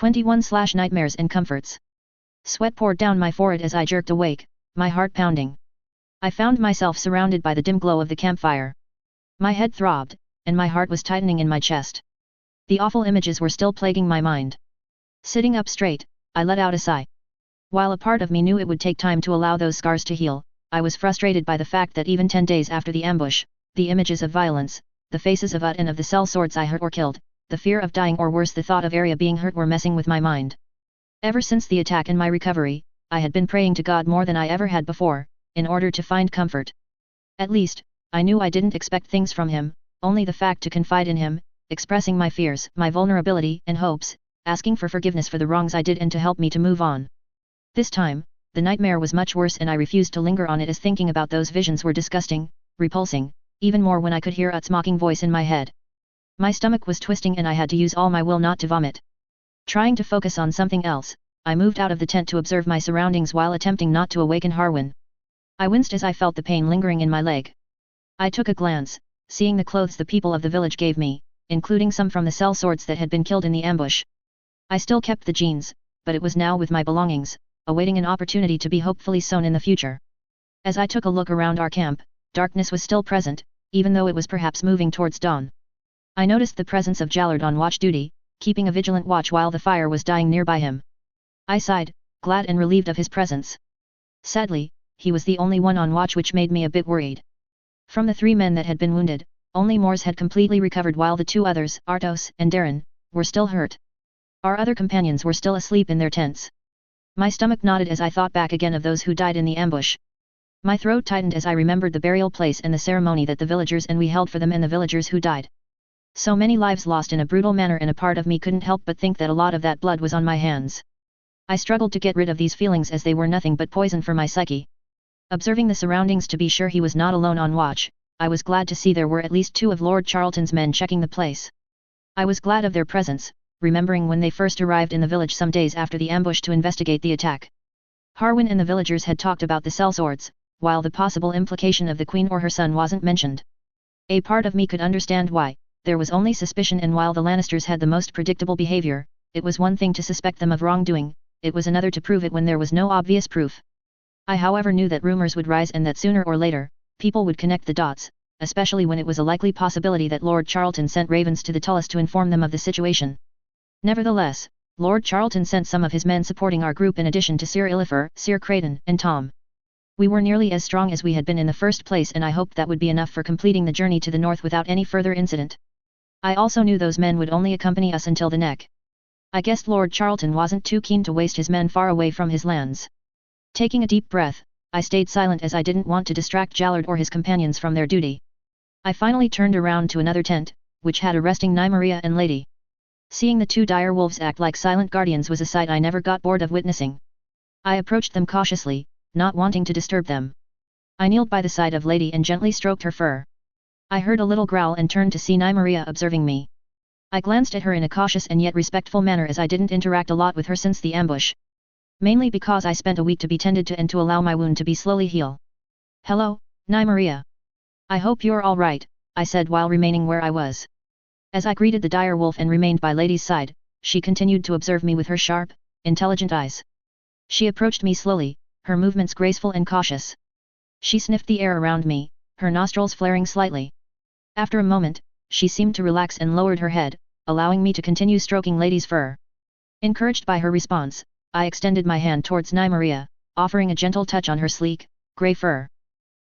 21/Nightmares and Comforts. Sweat poured down my forehead as I jerked awake, my heart pounding. I found myself surrounded by the dim glow of the campfire. My head throbbed, and my heart was tightening in my chest. The awful images were still plaguing my mind. Sitting up straight, I let out a sigh. While a part of me knew it would take time to allow those scars to heal, I was frustrated by the fact that even 10 days after the ambush, the images of violence, the faces of Ut and of the sellswords I hurt or killed, the fear of dying or worse the thought of Arya being hurt were messing with my mind. Ever since the attack and my recovery, I had been praying to God more than I ever had before, in order to find comfort. At least, I knew I didn't expect things from him, only the fact to confide in him, expressing my fears, my vulnerability and hopes, asking for forgiveness for the wrongs I did and to help me to move on. This time, the nightmare was much worse and I refused to linger on it as thinking about those visions were disgusting, repulsing, even more when I could hear Ut's mocking voice in my head. My stomach was twisting and I had to use all my will not to vomit. Trying to focus on something else, I moved out of the tent to observe my surroundings while attempting not to awaken Harwin. I winced as I felt the pain lingering in my leg. I took a glance, seeing the clothes the people of the village gave me, including some from the sellswords that had been killed in the ambush. I still kept the jeans, but it was now with my belongings, awaiting an opportunity to be hopefully sewn in the future. As I took a look around our camp, darkness was still present, even though it was perhaps moving towards dawn. I noticed the presence of Jallard on watch duty, keeping a vigilant watch while the fire was dying nearby him. I sighed, glad and relieved of his presence. Sadly, he was the only one on watch, which made me a bit worried. From the 3 men that had been wounded, only Mors had completely recovered while the 2 others, Artos and Darren, were still hurt. Our other companions were still asleep in their tents. My stomach knotted as I thought back again of those who died in the ambush. My throat tightened as I remembered the burial place and the ceremony that the villagers and we held for them and the villagers who died. So many lives lost in a brutal manner, and a part of me couldn't help but think that a lot of that blood was on my hands. I struggled to get rid of these feelings as they were nothing but poison for my psyche. Observing the surroundings to be sure he was not alone on watch, I was glad to see there were at least 2 of Lord Charlton's men checking the place. I was glad of their presence, remembering when they first arrived in the village some days after the ambush to investigate the attack. Harwin and the villagers had talked about the sellswords, while the possible implication of the queen or her son wasn't mentioned. A part of me could understand why. There was only suspicion, and while the Lannisters had the most predictable behavior, it was one thing to suspect them of wrongdoing, it was another to prove it when there was no obvious proof. I however knew that rumors would rise and that sooner or later, people would connect the dots, especially when it was a likely possibility that Lord Charlton sent ravens to the Tullus to inform them of the situation. Nevertheless, Lord Charlton sent some of his men supporting our group in addition to Sir Illifer, Sir Creighton, and Tom. We were nearly as strong as we had been in the first place, and I hoped that would be enough for completing the journey to the north without any further incident. I also knew those men would only accompany us until the neck. I guessed Lord Charlton wasn't too keen to waste his men far away from his lands. Taking a deep breath, I stayed silent as I didn't want to distract Jallard or his companions from their duty. I finally turned around to another tent, which had a resting Nymeria and Lady. Seeing the 2 dire wolves act like silent guardians was a sight I never got bored of witnessing. I approached them cautiously, not wanting to disturb them. I kneeled by the side of Lady and gently stroked her fur. I heard a little growl and turned to see Nymeria observing me. I glanced at her in a cautious and yet respectful manner, as I didn't interact a lot with her since the ambush. Mainly because I spent a week to be tended to and to allow my wound to be slowly heal. "Hello, Nymeria. I hope you're all right," I said while remaining where I was. As I greeted the dire wolf and remained by Lady's side, she continued to observe me with her sharp, intelligent eyes. She approached me slowly, her movements graceful and cautious. She sniffed the air around me, her nostrils flaring slightly. After a moment, she seemed to relax and lowered her head, allowing me to continue stroking Lady's fur. Encouraged by her response, I extended my hand towards Nymeria, offering a gentle touch on her sleek, grey fur.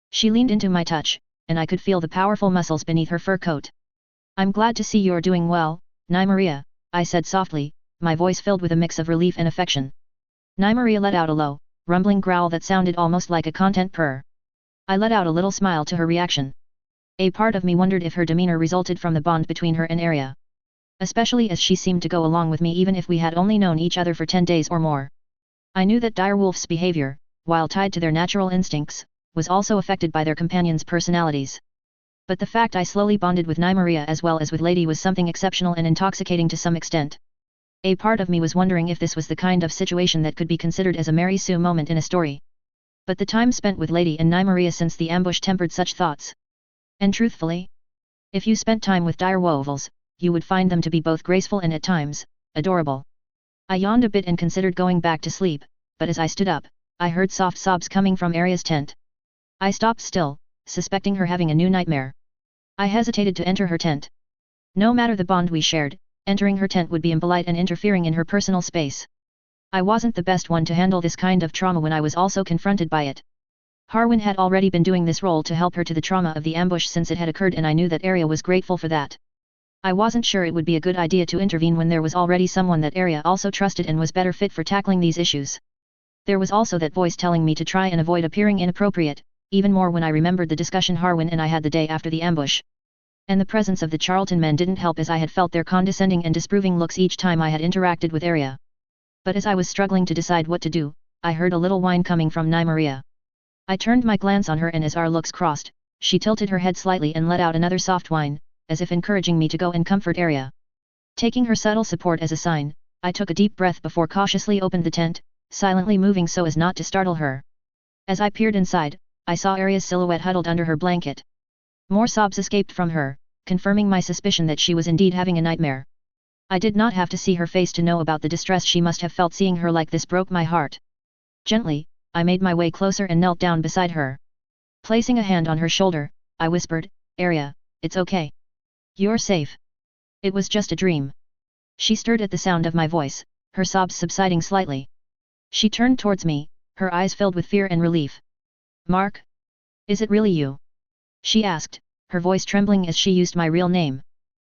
She leaned into my touch, and I could feel the powerful muscles beneath her fur coat. "I'm glad to see you're doing well, Nymeria," I said softly, my voice filled with a mix of relief and affection. Nymeria let out a low, rumbling growl that sounded almost like a content purr. I let out a little smile to her reaction. A part of me wondered if her demeanor resulted from the bond between her and Arya. Especially as she seemed to go along with me even if we had only known each other for 10 days or more. I knew that direwolves' behavior, while tied to their natural instincts, was also affected by their companions' personalities. But the fact I slowly bonded with Nymeria as well as with Lady was something exceptional and intoxicating to some extent. A part of me was wondering if this was the kind of situation that could be considered as a Mary Sue moment in a story. But the time spent with Lady and Nymeria since the ambush tempered such thoughts. And truthfully, if you spent time with direwolves, you would find them to be both graceful and at times, adorable. I yawned a bit and considered going back to sleep, but as I stood up, I heard soft sobs coming from Aria's tent. I stopped still, suspecting her having a new nightmare. I hesitated to enter her tent. No matter the bond we shared, entering her tent would be impolite and interfering in her personal space. I wasn't the best one to handle this kind of trauma when I was also confronted by it. Harwin had already been doing this role to help her to the trauma of the ambush since it had occurred, and I knew that Aria was grateful for that. I wasn't sure it would be a good idea to intervene when there was already someone that Aria also trusted and was better fit for tackling these issues. There was also that voice telling me to try and avoid appearing inappropriate, even more when I remembered the discussion Harwin and I had the day after the ambush. And the presence of the Charlton men didn't help, as I had felt their condescending and disapproving looks each time I had interacted with Aria. But as I was struggling to decide what to do, I heard a little whine coming from Nymeria. I turned my glance on her, and as our looks crossed, she tilted her head slightly and let out another soft whine, as if encouraging me to go and comfort Aria. Taking her subtle support as a sign, I took a deep breath before cautiously opened the tent, silently moving so as not to startle her. As I peered inside, I saw Aria's silhouette huddled under her blanket. More sobs escaped from her, confirming my suspicion that she was indeed having a nightmare. I did not have to see her face to know about the distress she must have felt. Seeing her like this broke my heart. Gently, I made my way closer and knelt down beside her. Placing a hand on her shoulder, I whispered, "Aria, it's okay. You're safe. It was just a dream." She stirred at the sound of my voice, her sobs subsiding slightly. She turned towards me, her eyes filled with fear and relief. "Mark? Is it really you?" she asked, her voice trembling as she used my real name.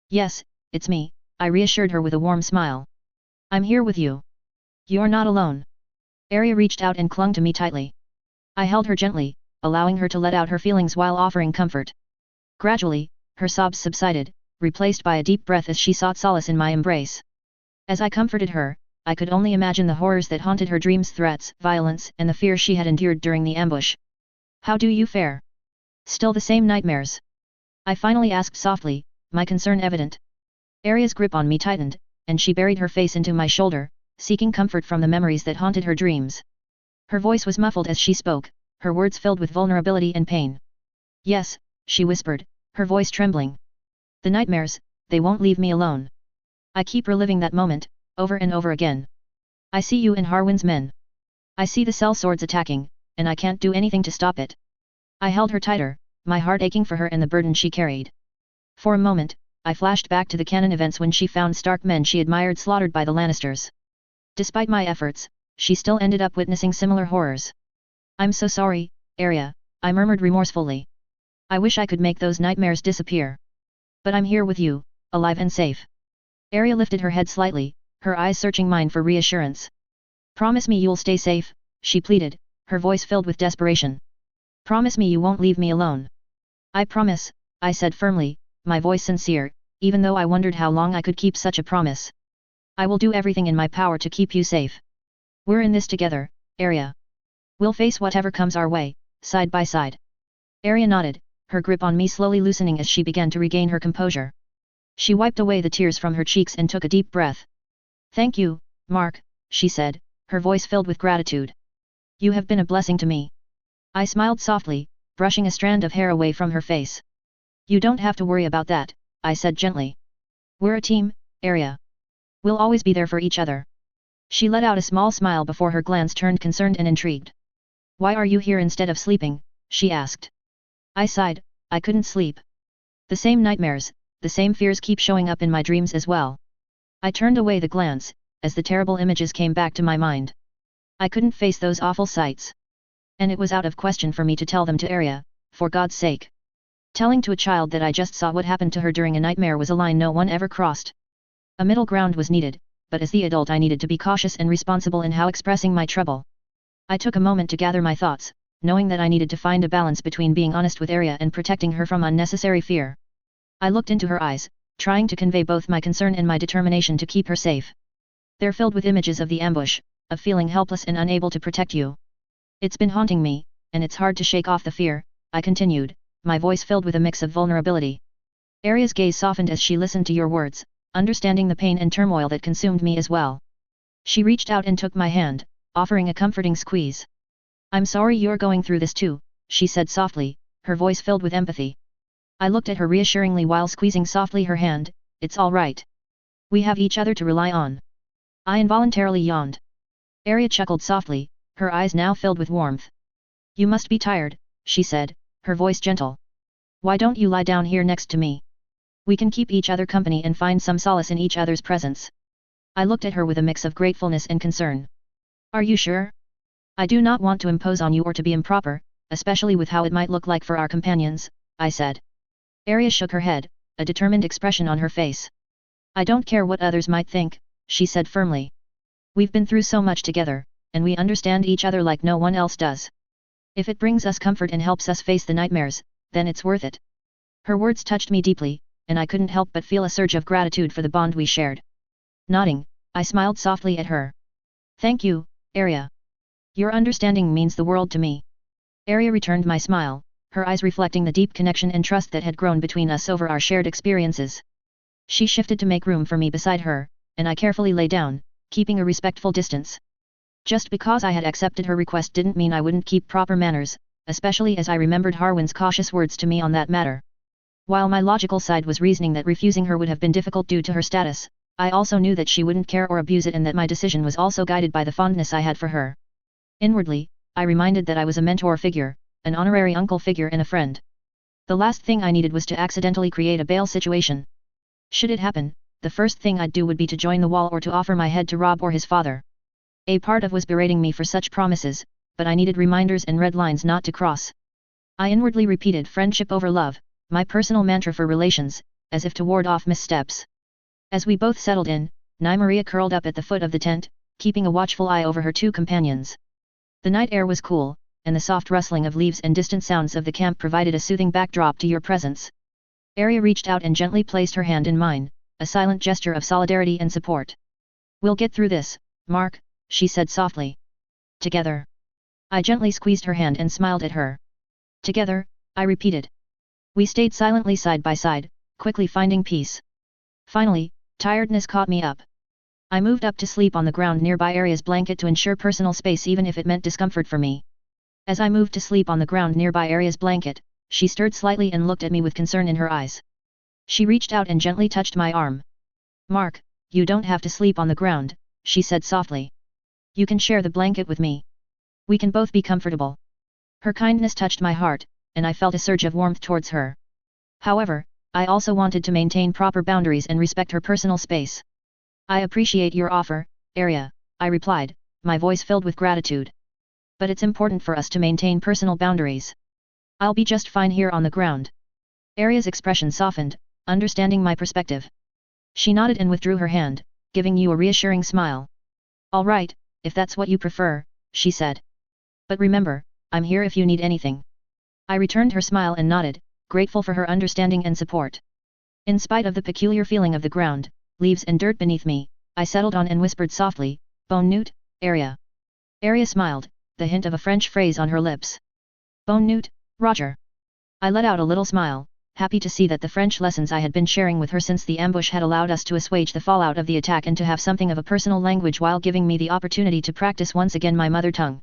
"Yes, it's me," I reassured her with a warm smile. "I'm here with you. You're not alone." Aria reached out and clung to me tightly. I held her gently, allowing her to let out her feelings while offering comfort. Gradually, her sobs subsided, replaced by a deep breath as she sought solace in my embrace. As I comforted her, I could only imagine the horrors that haunted her dreams, threats, violence, and the fear she had endured during the ambush. "How do you fare? Still the same nightmares?" I finally asked softly, my concern evident. Aria's grip on me tightened, and she buried her face into my shoulder, seeking comfort from the memories that haunted her dreams. Her voice was muffled as she spoke, her words filled with vulnerability and pain. "Yes," she whispered, her voice trembling. "The nightmares, they won't leave me alone. I keep reliving that moment, over and over again. I see you and Harwin's men. I see the cell swords attacking, and I can't do anything to stop it." I held her tighter, my heart aching for her and the burden she carried. For a moment, I flashed back to the canon events when she found Stark men she admired slaughtered by the Lannisters. Despite my efforts, she still ended up witnessing similar horrors. "I'm so sorry, Aria," I murmured remorsefully. "I wish I could make those nightmares disappear. But I'm here with you, alive and safe." Aria lifted her head slightly, her eyes searching mine for reassurance. "Promise me you'll stay safe," she pleaded, her voice filled with desperation. "Promise me you won't leave me alone." "I promise," I said firmly, my voice sincere, even though I wondered how long I could keep such a promise. "I will do everything in my power to keep you safe. We're in this together, Aria. We'll face whatever comes our way, side by side." Aria nodded, her grip on me slowly loosening as she began to regain her composure. She wiped away the tears from her cheeks and took a deep breath. "Thank you, Mark," she said, her voice filled with gratitude. "You have been a blessing to me." I smiled softly, brushing a strand of hair away from her face. "You don't have to worry about that," I said gently. "We're a team, Aria. We'll always be there for each other." She let out a small smile before her glance turned concerned and intrigued. "Why are you here instead of sleeping?" she asked. I sighed, I couldn't sleep. The same nightmares, the same fears keep showing up in my dreams as well. I turned away the glance, as the terrible images came back to my mind. I couldn't face those awful sights. And it was out of question for me to tell them to Aria, for God's sake. Telling to a child that I just saw what happened to her during a nightmare was a line no one ever crossed. A middle ground was needed, but as the adult I needed to be cautious and responsible in how expressing my trouble. I took a moment to gather my thoughts, knowing that I needed to find a balance between being honest with Aria and protecting her from unnecessary fear. I looked into her eyes, trying to convey both my concern and my determination to keep her safe. "They're filled with images of the ambush, of feeling helpless and unable to protect you. It's been haunting me, and it's hard to shake off the fear," I continued, my voice filled with a mix of vulnerability. Aria's gaze softened as she listened to your words, understanding the pain and turmoil that consumed me as well. She reached out and took my hand, offering a comforting squeeze. "I'm sorry you're going through this too," she said softly, her voice filled with empathy. I looked at her reassuringly while squeezing softly her hand. "It's all right. We have each other to rely on." I involuntarily yawned. Arya chuckled softly, her eyes now filled with warmth. You must be tired, she said, her voice gentle. Why don't you lie down here next to me? We can keep each other company and find some solace in each other's presence. I looked at her with a mix of gratefulness and concern. Are you sure? I do not want to impose on you or to be improper, especially with how it might look like for our companions, I said. Arya shook her head, a determined expression on her face. I don't care what others might think, she said firmly. We've been through so much together, and we understand each other like no one else does. If it brings us comfort and helps us face the nightmares, then it's worth it. Her words touched me deeply, and I couldn't help but feel a surge of gratitude for the bond we shared. Nodding, I smiled softly at her. Thank you, Arya. Your understanding means the world to me. Arya returned my smile, her eyes reflecting the deep connection and trust that had grown between us over our shared experiences. She shifted to make room for me beside her, and I carefully lay down, keeping a respectful distance. Just because I had accepted her request didn't mean I wouldn't keep proper manners, especially as I remembered Harwin's cautious words to me on that matter. While my logical side was reasoning that refusing her would have been difficult due to her status, I also knew that she wouldn't care or abuse it and that my decision was also guided by the fondness I had for her. Inwardly, I reminded that I was a mentor figure, an honorary uncle figure and a friend. The last thing I needed was to accidentally create a bail situation. Should it happen, the first thing I'd do would be to join the wall or to offer my head to Rob or his father. A part of was berating me for such promises, but I needed reminders and red lines not to cross. I inwardly repeated friendship over love, my personal mantra for relations, as if to ward off missteps. As we both settled in, Nymeria curled up at the foot of the tent, keeping a watchful eye over her two companions. The night air was cool, and the soft rustling of leaves and distant sounds of the camp provided a soothing backdrop to your presence. Arya reached out and gently placed her hand in mine, a silent gesture of solidarity and support. We'll get through this, Mark, she said softly. Together. I gently squeezed her hand and smiled at her. Together, I repeated. We stayed silently side by side, quickly finding peace. Finally, tiredness caught me up. I moved up to sleep on the ground nearby Arya's blanket to ensure personal space even if it meant discomfort for me. As I moved to sleep on the ground nearby Arya's blanket, she stirred slightly and looked at me with concern in her eyes. She reached out and gently touched my arm. Mark, you don't have to sleep on the ground, she said softly. You can share the blanket with me. We can both be comfortable. Her kindness touched my heart, and I felt a surge of warmth towards her. However, I also wanted to maintain proper boundaries and respect her personal space. I appreciate your offer, Arya, I replied, my voice filled with gratitude. But it's important for us to maintain personal boundaries. I'll be just fine here on the ground. Arya's expression softened, understanding my perspective. She nodded and withdrew her hand, giving you a reassuring smile. All right, if that's what you prefer, she said. But remember, I'm here if you need anything. I returned her smile and nodded, grateful for her understanding and support. In spite of the peculiar feeling of the ground, leaves and dirt beneath me, I settled on and whispered softly, Bonne nuit, Arya. Arya smiled, the hint of a French phrase on her lips. Bonne nuit, Roger. I let out a little smile, happy to see that the French lessons I had been sharing with her since the ambush had allowed us to assuage the fallout of the attack and to have something of a personal language while giving me the opportunity to practice once again my mother tongue.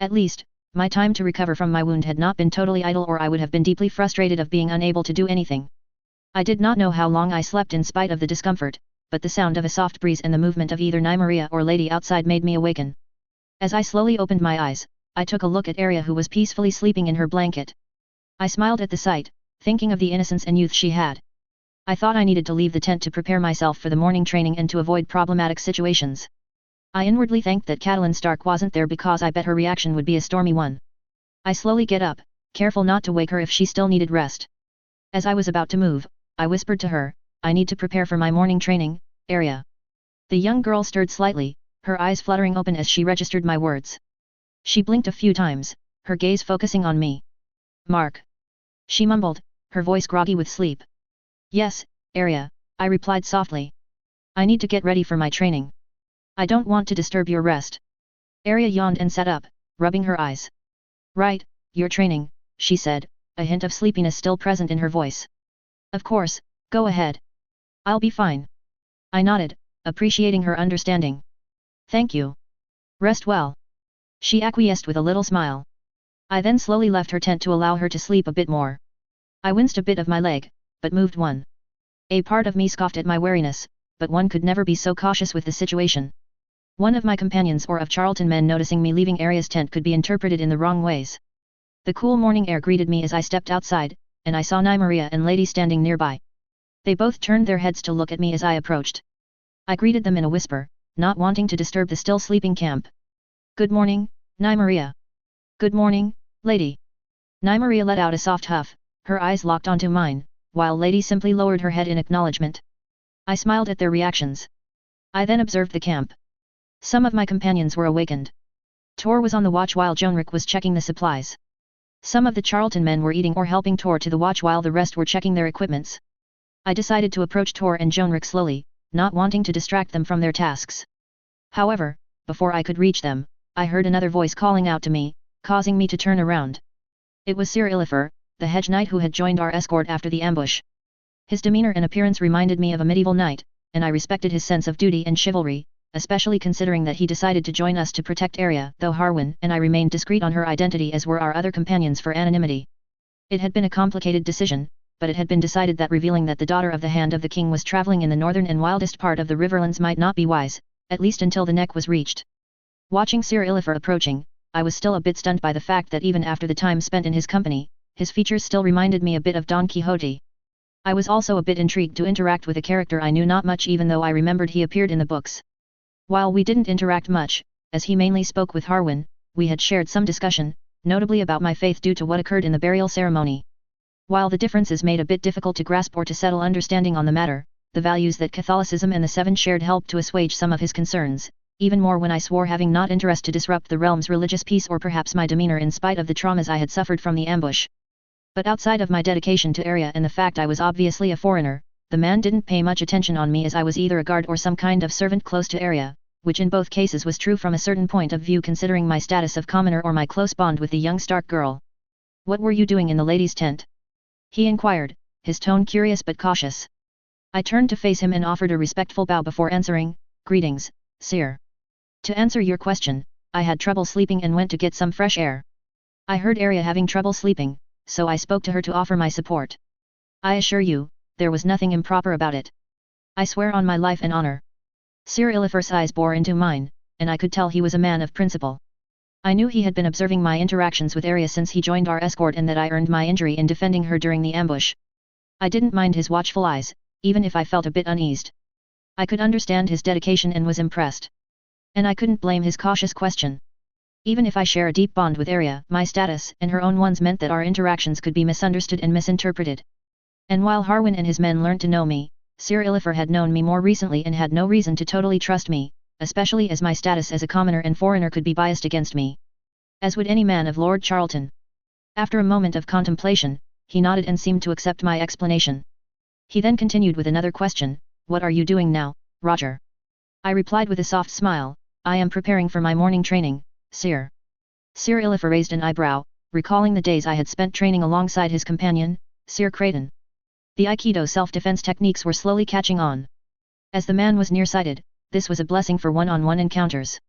At least, my time to recover from my wound had not been totally idle, or I would have been deeply frustrated of being unable to do anything. I did not know how long I slept in spite of the discomfort, but the sound of a soft breeze and the movement of either Nymeria or Lady outside made me awaken. As I slowly opened my eyes, I took a look at Arya, who was peacefully sleeping in her blanket. I smiled at the sight, thinking of the innocence and youth she had. I thought I needed to leave the tent to prepare myself for the morning training and to avoid problematic situations. I inwardly thanked that Catelyn Stark wasn't there, because I bet her reaction would be a stormy one. I slowly get up, careful not to wake her if she still needed rest. As I was about to move, I whispered to her, I need to prepare for my morning training, Arya. The young girl stirred slightly, her eyes fluttering open as she registered my words. She blinked a few times, her gaze focusing on me. Mark. She mumbled, her voice groggy with sleep. Yes, Arya, I replied softly. I need to get ready for my training. I don't want to disturb your rest. Arya yawned and sat up, rubbing her eyes. Right, your training, she said, a hint of sleepiness still present in her voice. Of course, go ahead. I'll be fine. I nodded, appreciating her understanding. Thank you. Rest well. She acquiesced with a little smile. I then slowly left her tent to allow her to sleep a bit more. I winced a bit of my leg, but moved one. A part of me scoffed at my wariness, but one could never be so cautious with the situation. One of my companions or of Charlton men noticing me leaving Arya's tent could be interpreted in the wrong ways. The cool morning air greeted me as I stepped outside, and I saw Nymeria and Lady standing nearby. They both turned their heads to look at me as I approached. I greeted them in a whisper, not wanting to disturb the still sleeping camp. "Good morning, Nymeria." "Good morning, Lady." Nymeria let out a soft huff, her eyes locked onto mine, while Lady simply lowered her head in acknowledgement. I smiled at their reactions. I then observed the camp. Some of my companions were awakened. Tor was on the watch while Jonrik was checking the supplies. Some of the Charlton men were eating or helping Tor to the watch while the rest were checking their equipments. I decided to approach Tor and Jonrik slowly, not wanting to distract them from their tasks. However, before I could reach them, I heard another voice calling out to me, causing me to turn around. It was Sir Illifer, the hedge knight who had joined our escort after the ambush. His demeanor and appearance reminded me of a medieval knight, and I respected his sense of duty and chivalry, especially considering that he decided to join us to protect Arya, though Harwin and I remained discreet on her identity as were our other companions for anonymity. It had been a complicated decision, but it had been decided that revealing that the daughter of the Hand of the King was traveling in the northern and wildest part of the Riverlands might not be wise, at least until the neck was reached. Watching Sir Illifer approaching, I was still a bit stunned by the fact that even after the time spent in his company, his features still reminded me a bit of Don Quixote. I was also a bit intrigued to interact with a character I knew not much, even though I remembered he appeared in the books. While we didn't interact much, as he mainly spoke with Harwin, we had shared some discussion, notably about my faith due to what occurred in the burial ceremony. While the differences made a bit difficult to grasp or to settle understanding on the matter, the values that Catholicism and the Seven shared helped to assuage some of his concerns, even more when I swore having not interest to disrupt the realm's religious peace or perhaps my demeanor in spite of the traumas I had suffered from the ambush. But outside of my dedication to Arya and the fact I was obviously a foreigner, the man didn't pay much attention on me as I was either a guard or some kind of servant close to Arya, which in both cases was true from a certain point of view considering my status of commoner or my close bond with the young Stark girl. "What were you doing in the ladies' tent?" he inquired, his tone curious but cautious. I turned to face him and offered a respectful bow before answering, "Greetings, Sir. To answer your question, I had trouble sleeping and went to get some fresh air. I heard Arya having trouble sleeping, so I spoke to her to offer my support. I assure you, there was nothing improper about it. I swear on my life and honor." Sir Illifer's eyes bore into mine, and I could tell he was a man of principle. I knew he had been observing my interactions with Arya since he joined our escort and that I earned my injury in defending her during the ambush. I didn't mind his watchful eyes, even if I felt a bit uneased. I could understand his dedication and was impressed. And I couldn't blame his cautious question. Even if I share a deep bond with Arya, my status and her own ones meant that our interactions could be misunderstood and misinterpreted. And while Harwin and his men learned to know me, Sir Illifer had known me more recently and had no reason to totally trust me, especially as my status as a commoner and foreigner could be biased against me. As would any man of Lord Charlton. After a moment of contemplation, he nodded and seemed to accept my explanation. He then continued with another question, "What are you doing now, Roger?" I replied with a soft smile, "I am preparing for my morning training, Sir." Sir Illifer raised an eyebrow, recalling the days I had spent training alongside his companion, Sir Creighton. The Aikido self-defense techniques were slowly catching on. As the man was nearsighted, this was a blessing for one-on-one encounters.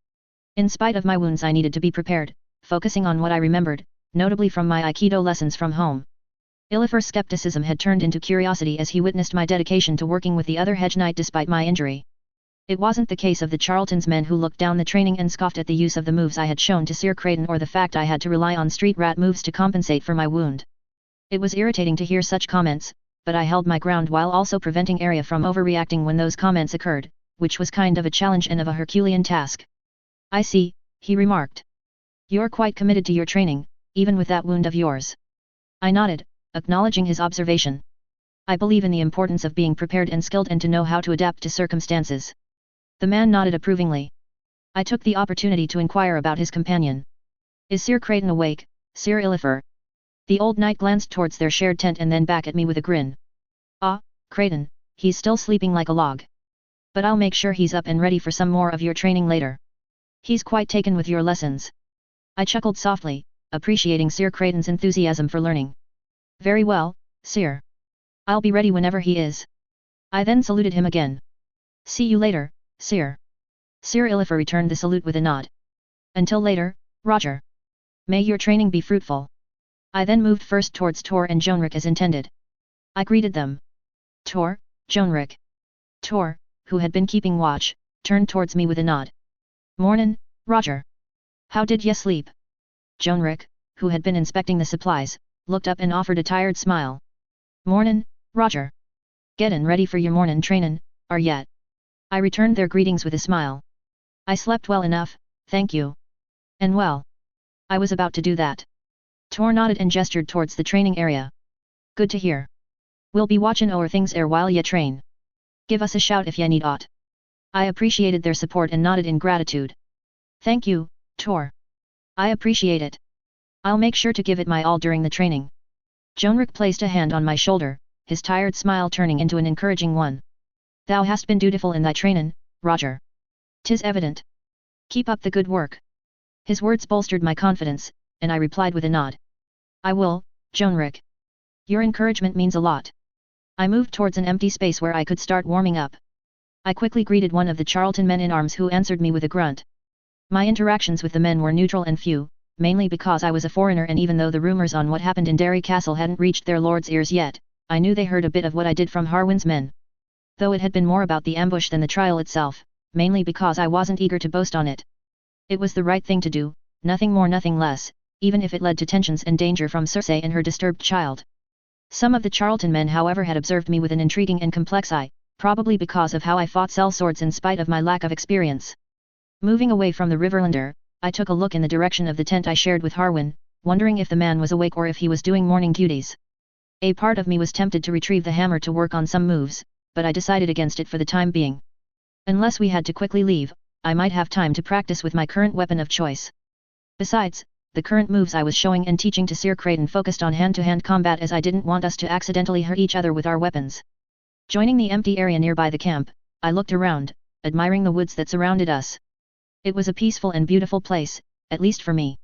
In spite of my wounds I needed to be prepared, focusing on what I remembered, notably from my Aikido lessons from home. Illifer's skepticism had turned into curiosity as he witnessed my dedication to working with the other hedge knight despite my injury. It wasn't the case of the Charlton's men who looked down the training and scoffed at the use of the moves I had shown to Sir Creighton or the fact I had to rely on street rat moves to compensate for my wound. It was irritating to hear such comments, but I held my ground while also preventing Arya from overreacting when those comments occurred, which was kind of a challenge and of a Herculean task. "I see," he remarked. "You're quite committed to your training, even with that wound of yours." I nodded, acknowledging his observation. "I believe in the importance of being prepared and skilled and to know how to adapt to circumstances." The man nodded approvingly. I took the opportunity to inquire about his companion. "Is Sir Creighton awake, Sir Illifer?" The old knight glanced towards their shared tent and then back at me with a grin. "Ah, Creighton, he's still sleeping like a log. But I'll make sure he's up and ready for some more of your training later. He's quite taken with your lessons." I chuckled softly, appreciating Sir Creighton's enthusiasm for learning. "Very well, Sir. I'll be ready whenever he is." I then saluted him again. "See you later, Sir." Sir Illifer returned the salute with a nod. "Until later, Roger. May your training be fruitful." I then moved first towards Tor and Jonrik as intended. I greeted them. "Tor, Jonrik." Tor, who had been keeping watch, turned towards me with a nod. Mornin', Roger. How did ya sleep? Jonrik, who had been inspecting the supplies, looked up and offered a tired smile. Mornin', Roger. Gettin' ready for your mornin' trainin', are yet? I returned their greetings with a smile. I slept well enough, thank you. And well. I was about to do that. Tor nodded and gestured towards the training area. Good to hear. We'll be watchin' o'er things while ya train. Give us a shout if ya need aught. I appreciated their support and nodded in gratitude. Thank you, Tor. I appreciate it. I'll make sure to give it my all during the training. Jonrik placed a hand on my shoulder, his tired smile turning into an encouraging one. Thou hast been dutiful in thy trainin', Roger. 'Tis evident. Keep up the good work. His words bolstered my confidence, and I replied with a nod. I will, Jonrik. Your encouragement means a lot. I moved towards an empty space where I could start warming up. I quickly greeted one of the Charlton men in arms who answered me with a grunt. My interactions with the men were neutral and few, mainly because I was a foreigner, and even though the rumors on what happened in Derry Castle hadn't reached their lord's ears yet, I knew they heard a bit of what I did from Harwin's men. Though it had been more about the ambush than the trial itself, mainly because I wasn't eager to boast on it. It was the right thing to do, nothing more nothing less, even if it led to tensions and danger from Cersei and her disturbed child. Some of the Charlton men however had observed me with an intriguing and complex eye, probably because of how I fought sellswords in spite of my lack of experience. Moving away from the Riverlander, I took a look in the direction of the tent I shared with Harwin, wondering if the man was awake or if he was doing morning duties. A part of me was tempted to retrieve the hammer to work on some moves, but I decided against it for the time being. Unless we had to quickly leave, I might have time to practice with my current weapon of choice. Besides, the current moves I was showing and teaching to Sir Creighton focused on hand-to-hand combat, as I didn't want us to accidentally hurt each other with our weapons. Joining the empty area nearby the camp, I looked around, admiring the woods that surrounded us. It was a peaceful and beautiful place, at least for me.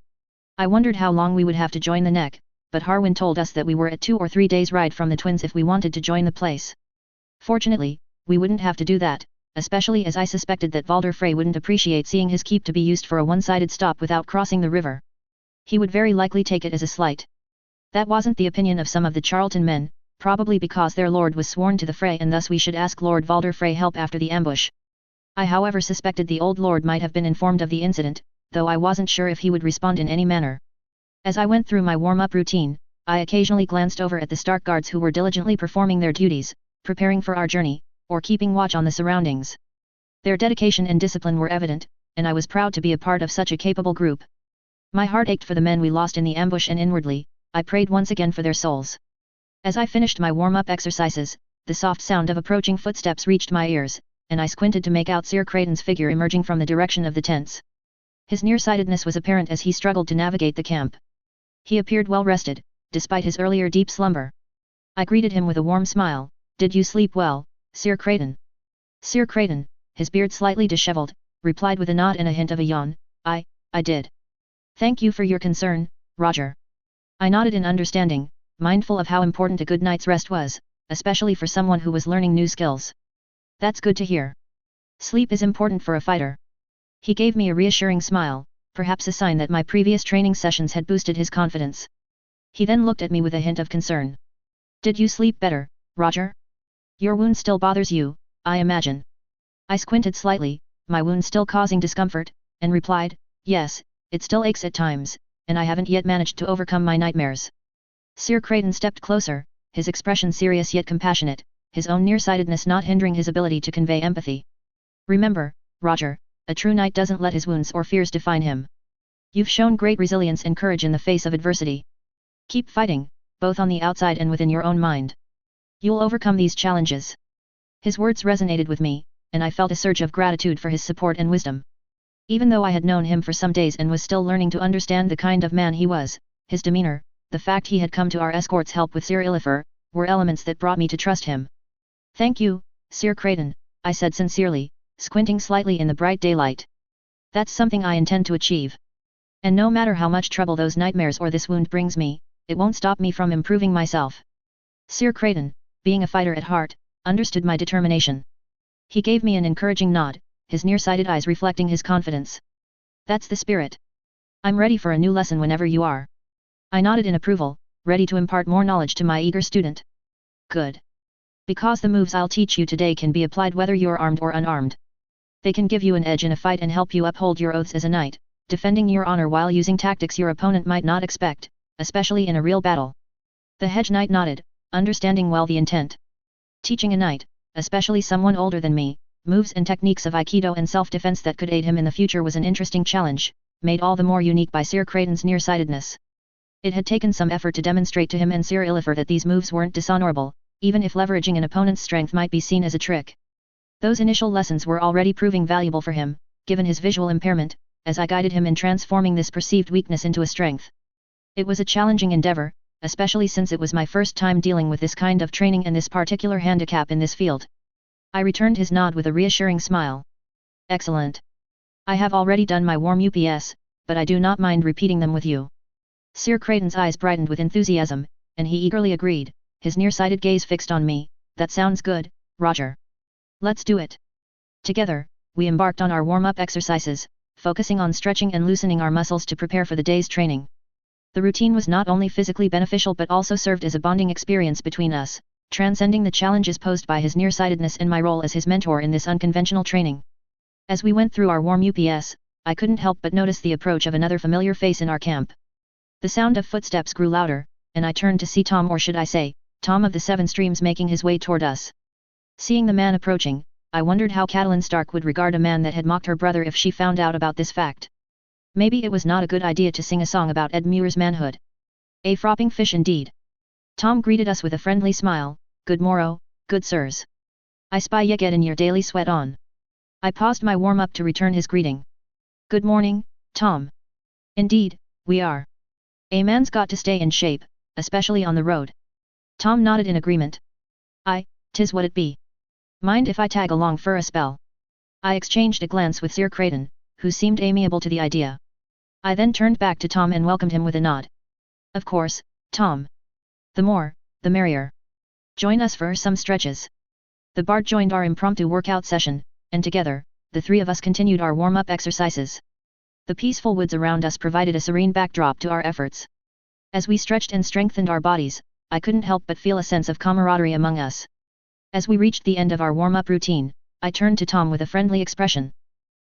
I wondered how long we would have to join the neck, but Harwin told us that we were at 2 or 3 days' ride from the twins if we wanted to join the place. Fortunately, we wouldn't have to do that, especially as I suspected that Valder Frey wouldn't appreciate seeing his keep to be used for a one-sided stop without crossing the river. He would very likely take it as a slight. That wasn't the opinion of some of the Charlton men, probably because their lord was sworn to the Frey and thus we should ask Lord Valder Frey help after the ambush. I however suspected the old lord might have been informed of the incident, though I wasn't sure if he would respond in any manner. As I went through my warm-up routine, I occasionally glanced over at the Stark guards who were diligently performing their duties, preparing for our journey, or keeping watch on the surroundings. Their dedication and discipline were evident, and I was proud to be a part of such a capable group. My heart ached for the men we lost in the ambush, and inwardly, I prayed once again for their souls. As I finished my warm-up exercises, the soft sound of approaching footsteps reached my ears, and I squinted to make out Sir Creighton's figure emerging from the direction of the tents. His nearsightedness was apparent as he struggled to navigate the camp. He appeared well rested, despite his earlier deep slumber. I greeted him with a warm smile. Did you sleep well, Sir Creighton? Sir Creighton, his beard slightly disheveled, replied with a nod and a hint of a yawn, I did. Thank you for your concern, Roger. I nodded in understanding, mindful of how important a good night's rest was, especially for someone who was learning new skills. That's good to hear. Sleep is important for a fighter. He gave me a reassuring smile, perhaps a sign that my previous training sessions had boosted his confidence. He then looked at me with a hint of concern. Did you sleep better, Roger? Your wound still bothers you, I imagine. I squinted slightly, my wound still causing discomfort, and replied, yes, it still aches at times, and I haven't yet managed to overcome my nightmares. Sir Creighton stepped closer, his expression serious yet compassionate, his own nearsightedness not hindering his ability to convey empathy. Remember, Roger, a true knight doesn't let his wounds or fears define him. You've shown great resilience and courage in the face of adversity. Keep fighting, both on the outside and within your own mind. You'll overcome these challenges. His words resonated with me, and I felt a surge of gratitude for his support and wisdom. Even though I had known him for some days and was still learning to understand the kind of man he was, his demeanor, the fact he had come to our escort's help with Sir Illifer, were elements that brought me to trust him. Thank you, Sir Creighton, I said sincerely, squinting slightly in the bright daylight. That's something I intend to achieve. And no matter how much trouble those nightmares or this wound brings me, it won't stop me from improving myself. Sir Creighton, being a fighter at heart, understood my determination. He gave me an encouraging nod, his nearsighted eyes reflecting his confidence. That's the spirit. I'm ready for a new lesson whenever you are. I nodded in approval, ready to impart more knowledge to my eager student. Good. Because the moves I'll teach you today can be applied whether you're armed or unarmed. They can give you an edge in a fight and help you uphold your oaths as a knight, defending your honor while using tactics your opponent might not expect, especially in a real battle. The hedge knight nodded, understanding well the intent. Teaching a knight, especially someone older than me, moves and techniques of Aikido and self-defense that could aid him in the future was an interesting challenge, made all the more unique by Sir Creighton's nearsightedness. It had taken some effort to demonstrate to him and Sir Illifer that these moves weren't dishonorable, even if leveraging an opponent's strength might be seen as a trick. Those initial lessons were already proving valuable for him, given his visual impairment, as I guided him in transforming this perceived weakness into a strength. It was a challenging endeavor, especially since it was my first time dealing with this kind of training and this particular handicap in this field. I returned his nod with a reassuring smile. Excellent. I have already done my warm UPS, but I do not mind repeating them with you. Sir Creighton's eyes brightened with enthusiasm, and he eagerly agreed, his nearsighted gaze fixed on me. That sounds good, Roger. Let's do it. Together, we embarked on our warm-up exercises, focusing on stretching and loosening our muscles to prepare for the day's training. The routine was not only physically beneficial but also served as a bonding experience between us, transcending the challenges posed by his nearsightedness and my role as his mentor in this unconventional training. As we went through our warm UPS, I couldn't help but notice the approach of another familiar face in our camp. The sound of footsteps grew louder, and I turned to see Tom, or should I say, Tom of the Seven Streams, making his way toward us. Seeing the man approaching, I wondered how Catelyn Stark would regard a man that had mocked her brother if she found out about this fact. Maybe it was not a good idea to sing a song about Ed Muir's manhood. A fropping fish indeed. Tom greeted us with a friendly smile. Good morrow, good sirs. I spy ye gettin' your daily sweat on. I paused my warm-up to return his greeting. Good morning, Tom. Indeed, we are. A man's got to stay in shape, especially on the road. Tom nodded in agreement. Aye, 'tis what it be. Mind if I tag along for a spell? I exchanged a glance with Sir Creighton, who seemed amiable to the idea. I then turned back to Tom and welcomed him with a nod. Of course, Tom. The more, the merrier. Join us for some stretches. The bard joined our impromptu workout session, and together, the three of us continued our warm-up exercises. The peaceful woods around us provided a serene backdrop to our efforts. As we stretched and strengthened our bodies, I couldn't help but feel a sense of camaraderie among us. As we reached the end of our warm-up routine, I turned to Tom with a friendly expression.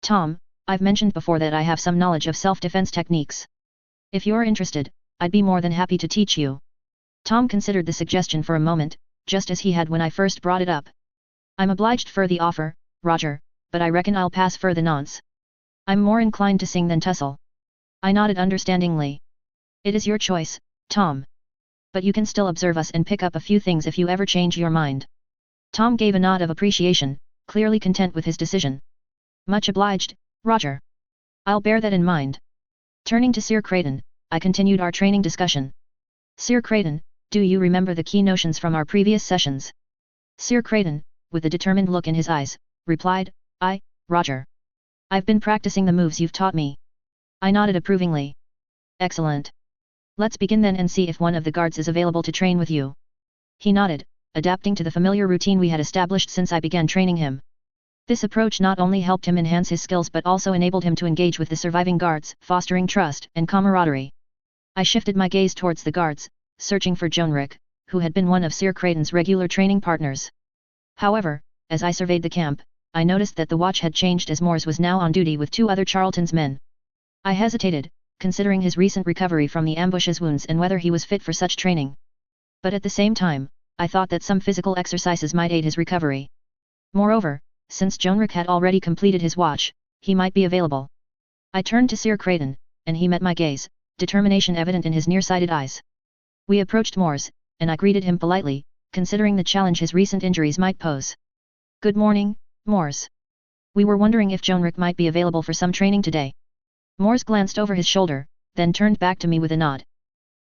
Tom, I've mentioned before that I have some knowledge of self-defense techniques. If you're interested, I'd be more than happy to teach you. Tom considered the suggestion for a moment, just as he had when I first brought it up. I'm obliged for the offer, Roger, but I reckon I'll pass for the nonce. I'm more inclined to sing than tussle. I nodded understandingly. It is your choice, Tom. But you can still observe us and pick up a few things if you ever change your mind. Tom gave a nod of appreciation, clearly content with his decision. Much obliged, Roger. I'll bear that in mind. Turning to Sir Creighton, I continued our training discussion. Sir Creighton, do you remember the key notions from our previous sessions? Sir Creighton, with a determined look in his eyes, replied, Aye, Roger. I've been practicing the moves you've taught me. I nodded approvingly. Excellent. Let's begin then and see if one of the guards is available to train with you. He nodded, adapting to the familiar routine we had established since I began training him. This approach not only helped him enhance his skills but also enabled him to engage with the surviving guards, fostering trust and camaraderie. I shifted my gaze towards the guards, searching for Jonric, who had been one of Sir Creighton's regular training partners. However, as I surveyed the camp, I noticed that the watch had changed as Moores was now on duty with two other Charlton's men. I hesitated, considering his recent recovery from the ambush's wounds and whether he was fit for such training. But at the same time, I thought that some physical exercises might aid his recovery. Moreover, since Jonric had already completed his watch, he might be available. I turned to Sir Creighton, and he met my gaze, determination evident in his nearsighted eyes. We approached Moores, and I greeted him politely, considering the challenge his recent injuries might pose. Good morning, Moores. We were wondering if Jonric might be available for some training today. Moores glanced over his shoulder, then turned back to me with a nod.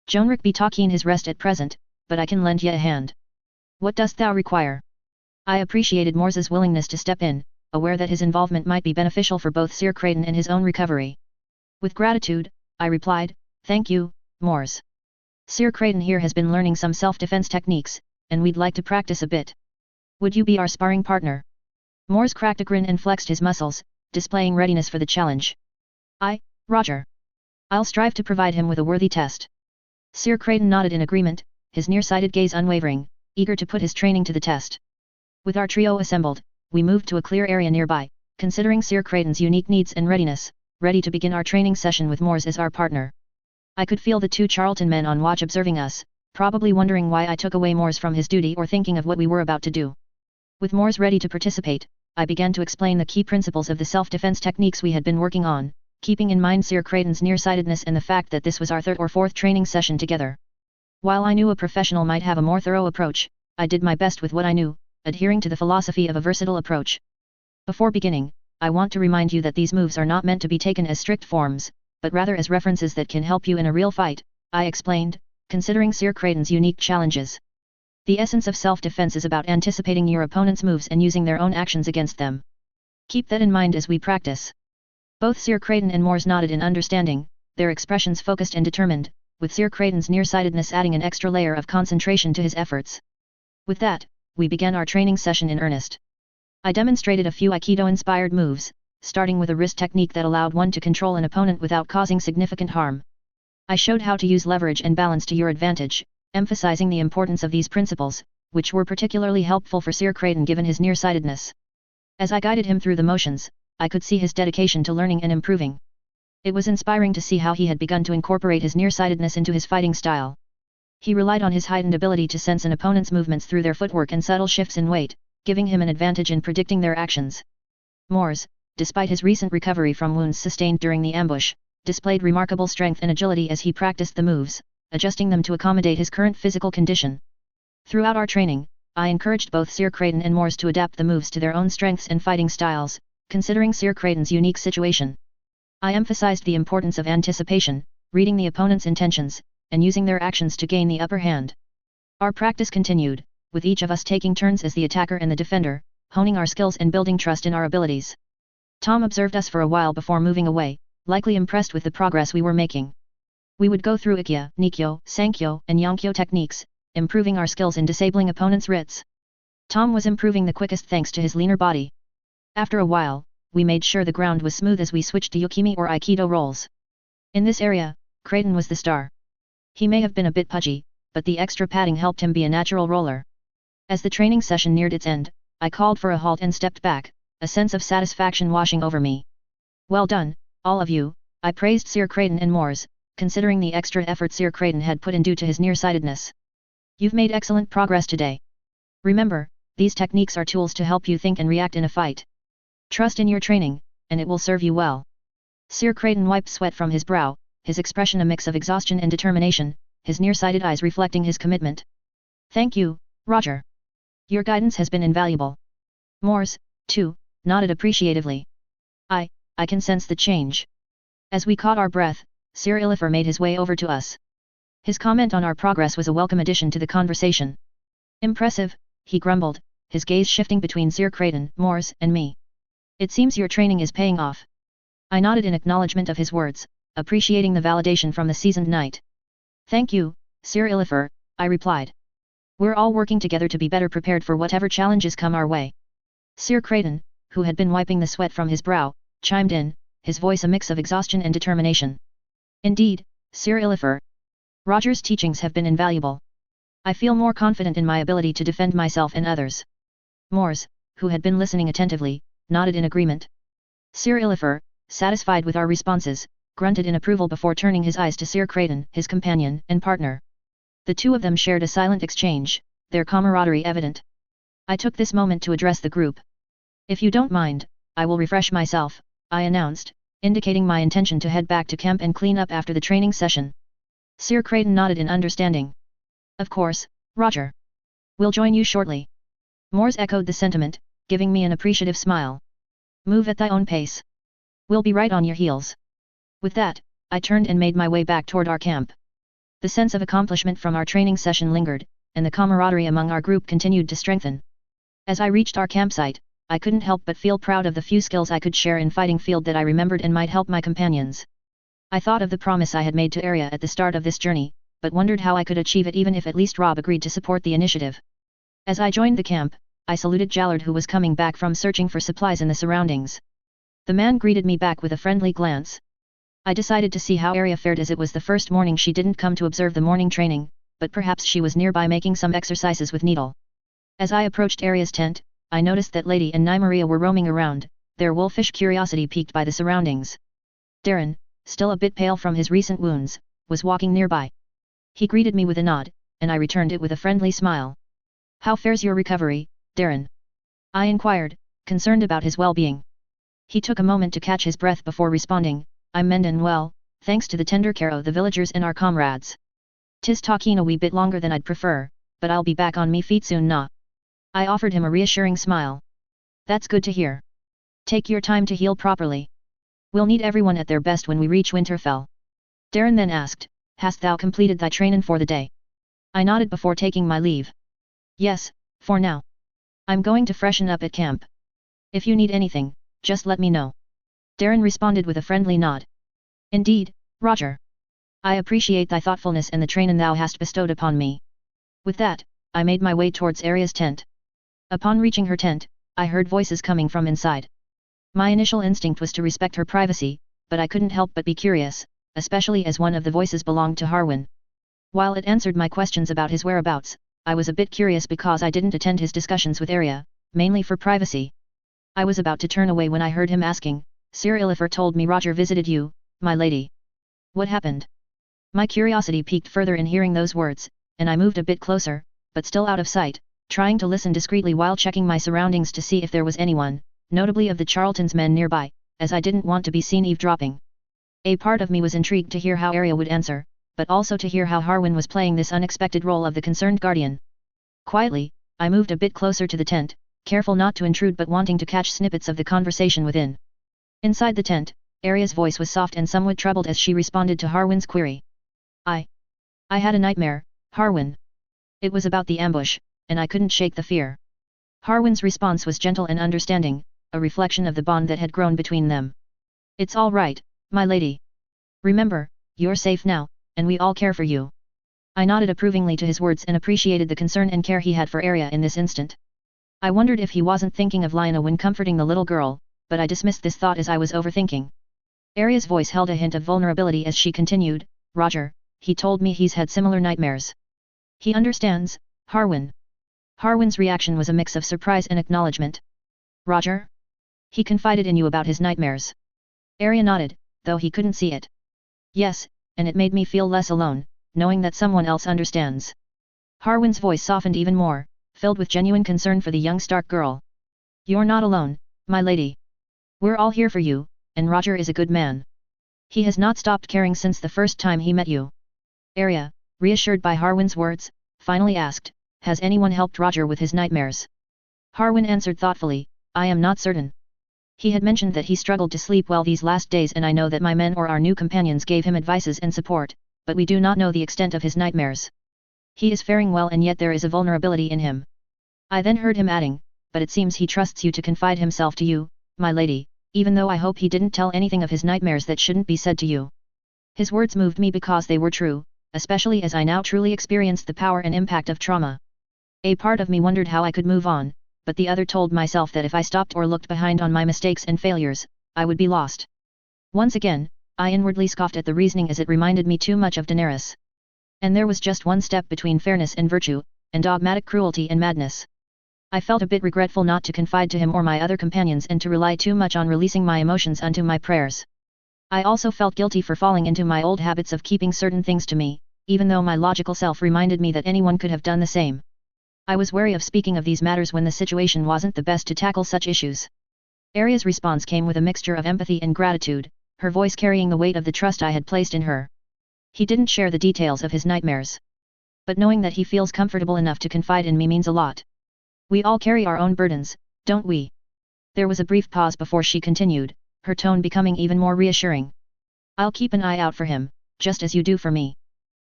Jonric be taking his rest at present, but I can lend ye a hand. What dost thou require? I appreciated Moores's willingness to step in, aware that his involvement might be beneficial for both Sir Creighton and his own recovery. With gratitude, I replied, Thank you, Moores. Sir Creighton here has been learning some self-defense techniques, and we'd like to practice a bit. Would you be our sparring partner? Moores cracked a grin and flexed his muscles, displaying readiness for the challenge. Aye, Roger. I'll strive to provide him with a worthy test. Sir Creighton nodded in agreement, his nearsighted gaze unwavering, eager to put his training to the test. With our trio assembled, we moved to a clear area nearby, considering Sir Kraden's unique needs and readiness, ready to begin our training session with Moors as our partner. I could feel the two Charlton men on watch observing us, probably wondering why I took away Moors from his duty or thinking of what we were about to do. With Moors ready to participate, I began to explain the key principles of the self-defense techniques we had been working on, keeping in mind Sir Kraden's nearsightedness and the fact that this was our third or fourth training session together. While I knew a professional might have a more thorough approach, I did my best with what I knew, adhering to the philosophy of a versatile approach. Before beginning, I want to remind you that these moves are not meant to be taken as strict forms, but rather as references that can help you in a real fight, I explained, considering Sir Kraden's unique challenges. The essence of self-defense is about anticipating your opponent's moves and using their own actions against them. Keep that in mind as we practice. Both Sir Kraden and Moors nodded in understanding, their expressions focused and determined, with Sir Kraden's nearsightedness adding an extra layer of concentration to his efforts. With that, we began our training session in earnest. I demonstrated a few Aikido-inspired moves, starting with a wrist technique that allowed one to control an opponent without causing significant harm. I showed how to use leverage and balance to your advantage, emphasizing the importance of these principles, which were particularly helpful for Sir Kraden given his nearsightedness. As I guided him through the motions, I could see his dedication to learning and improving. It was inspiring to see how he had begun to incorporate his nearsightedness into his fighting style. He relied on his heightened ability to sense an opponent's movements through their footwork and subtle shifts in weight, giving him an advantage in predicting their actions. Moors, despite his recent recovery from wounds sustained during the ambush, displayed remarkable strength and agility as he practiced the moves, adjusting them to accommodate his current physical condition. Throughout our training, I encouraged both Sir Kraden and Moors to adapt the moves to their own strengths and fighting styles, considering Sir Kraden's unique situation. I emphasized the importance of anticipation, reading the opponent's intentions, and using their actions to gain the upper hand. Our practice continued, with each of us taking turns as the attacker and the defender, honing our skills and building trust in our abilities. Tom observed us for a while before moving away, likely impressed with the progress we were making. We would go through Ikkyo, Nikkyo, Sankyo, and Yankyo techniques, improving our skills in disabling opponents' writs. Tom was improving the quickest thanks to his leaner body. After a while, we made sure the ground was smooth as we switched to Yukimi or Aikido rolls. In this area, Kraden was the star. He may have been a bit pudgy, but the extra padding helped him be a natural roller. As the training session neared its end, I called for a halt and stepped back, a sense of satisfaction washing over me. Well done, all of you, I praised Sir Kraden and Moors, considering the extra effort Sir Kraden had put in due to his nearsightedness. You've made excellent progress today. Remember, these techniques are tools to help you think and react in a fight. Trust in your training, and it will serve you well. Sir Kraden wiped sweat from his brow, his expression a mix of exhaustion and determination, his nearsighted eyes reflecting his commitment. Thank you, Roger. Your guidance has been invaluable. Moors, too, nodded appreciatively. I can sense the change. As we caught our breath, Sir Ilifer made his way over to us. His comment on our progress was a welcome addition to the conversation. Impressive, he grumbled, his gaze shifting between Sir Kraden, Moors, and me. It seems your training is paying off. I nodded in acknowledgement of his words, appreciating the validation from the seasoned knight. Thank you, Sir Ilifer, I replied. We're all working together to be better prepared for whatever challenges come our way. Sir Kraden, who had been wiping the sweat from his brow, chimed in, his voice a mix of exhaustion and determination. Indeed, Sir Ilifer. Roger's teachings have been invaluable. I feel more confident in my ability to defend myself and others. Moors, who had been listening attentively, nodded in agreement. Sir Ilifer, satisfied with our responses, grunted in approval before turning his eyes to Sir Kraden, his companion and partner. The two of them shared a silent exchange, their camaraderie evident. I took this moment to address the group. If you don't mind, I will refresh myself, I announced, indicating my intention to head back to camp and clean up after the training session. Sir Kraden nodded in understanding. Of course, Roger. We'll join you shortly. Moors echoed the sentiment, giving me an appreciative smile. Move at thy own pace. We'll be right on your heels. With that, I turned and made my way back toward our camp. The sense of accomplishment from our training session lingered, and the camaraderie among our group continued to strengthen. As I reached our campsite, I couldn't help but feel proud of the few skills I could share in fighting field that I remembered and might help my companions. I thought of the promise I had made to Arya at the start of this journey, but wondered how I could achieve it even if at least Rob agreed to support the initiative. As I joined the camp, I saluted Jallard who was coming back from searching for supplies in the surroundings. The man greeted me back with a friendly glance. I decided to see how Arya fared as it was the first morning she didn't come to observe the morning training, but perhaps she was nearby making some exercises with Needle. As I approached Arya's tent, I noticed that Lady and Nymaria were roaming around, their wolfish curiosity piqued by the surroundings. Darren, still a bit pale from his recent wounds, was walking nearby. He greeted me with a nod, and I returned it with a friendly smile. "How fares your recovery, Darren?" I inquired, concerned about his well-being. He took a moment to catch his breath before responding, "I'm mendin' well, thanks to the tender care of the villagers and our comrades. 'Tis talking a wee bit longer than I'd prefer, but I'll be back on me feet soon nah." I offered him a reassuring smile. "That's good to hear. Take your time to heal properly. We'll need everyone at their best when we reach Winterfell." Darren then asked, "Hast thou completed thy trainin' for the day?" I nodded before taking my leave. "Yes, for now. I'm going to freshen up at camp. If you need anything, just let me know." Darren responded with a friendly nod. "Indeed, Roger. I appreciate thy thoughtfulness and the trainin' thou hast bestowed upon me." With that, I made my way towards Arya's tent. Upon reaching her tent, I heard voices coming from inside. My initial instinct was to respect her privacy, but I couldn't help but be curious, especially as one of the voices belonged to Harwin. While it answered my questions about his whereabouts, I was a bit curious because I didn't attend his discussions with Arya, mainly for privacy. I was about to turn away when I heard him asking, "Sir Illifer told me Roger visited you, my lady. What happened?" My curiosity piqued further in hearing those words, and I moved a bit closer, but still out of sight, trying to listen discreetly while checking my surroundings to see if there was anyone, notably of the Charlton's men nearby, as I didn't want to be seen eavesdropping. A part of me was intrigued to hear how Arya would answer, but also to hear how Harwin was playing this unexpected role of the concerned guardian. Quietly, I moved a bit closer to the tent, careful not to intrude but wanting to catch snippets of the conversation within. Inside the tent, Arya's voice was soft and somewhat troubled as she responded to Harwin's query. I had a nightmare, Harwin. It was about the ambush, and I couldn't shake the fear." Harwin's response was gentle and understanding, a reflection of the bond that had grown between them. "It's all right, my lady. Remember, you're safe now, and we all care for you." I nodded approvingly to his words and appreciated the concern and care he had for Arya in this instant. I wondered if he wasn't thinking of Lyanna when comforting the little girl, but I dismissed this thought as I was overthinking. Arya's voice held a hint of vulnerability as she continued, "Roger, he told me he's had similar nightmares. He understands, Harwin." Harwin's reaction was a mix of surprise and acknowledgement. "Roger? He confided in you about his nightmares?" Arya nodded, though he couldn't see it. "Yes, and it made me feel less alone, knowing that someone else understands." Harwin's voice softened even more, filled with genuine concern for the young Stark girl. "You're not alone, my lady. We're all here for you, and Roger is a good man. He has not stopped caring since the first time he met you." Arya, reassured by Harwin's words, finally asked, "Has anyone helped Roger with his nightmares?" Harwin answered thoughtfully, "I am not certain. He had mentioned that he struggled to sleep well these last days and I know that my men or our new companions gave him advices and support, but we do not know the extent of his nightmares. He is faring well and yet there is a vulnerability in him." I then heard him adding, "But it seems he trusts you to confide himself to you, my lady, even though I hope he didn't tell anything of his nightmares that shouldn't be said to you." His words moved me because they were true, especially as I now truly experienced the power and impact of trauma. A part of me wondered how I could move on, but the other told myself that if I stopped or looked behind on my mistakes and failures, I would be lost. Once again, I inwardly scoffed at the reasoning as it reminded me too much of Daenerys. And there was just one step between fairness and virtue, and dogmatic cruelty and madness. I felt a bit regretful not to confide to him or my other companions and to rely too much on releasing my emotions unto my prayers. I also felt guilty for falling into my old habits of keeping certain things to me, even though my logical self reminded me that anyone could have done the same. I was wary of speaking of these matters when the situation wasn't the best to tackle such issues. Arya's response came with a mixture of empathy and gratitude, her voice carrying the weight of the trust I had placed in her. "He didn't share the details of his nightmares. But knowing that he feels comfortable enough to confide in me means a lot. We all carry our own burdens, don't we?" There was a brief pause before she continued, her tone becoming even more reassuring. "I'll keep an eye out for him, just as you do for me.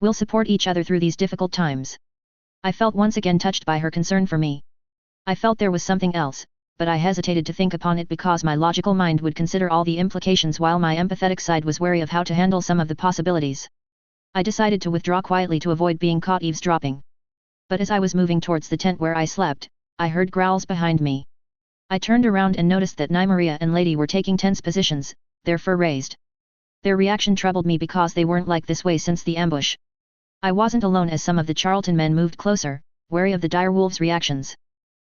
We'll support each other through these difficult times." I felt once again touched by her concern for me. I felt there was something else, but I hesitated to think upon it because my logical mind would consider all the implications while my empathetic side was wary of how to handle some of the possibilities. I decided to withdraw quietly to avoid being caught eavesdropping. But as I was moving towards the tent where I slept, I heard growls behind me. I turned around and noticed that Nymeria and Lady were taking tense positions, their fur raised. Their reaction troubled me because they weren't like this way since the ambush. I wasn't alone as some of the Charlton men moved closer, wary of the direwolves' reactions.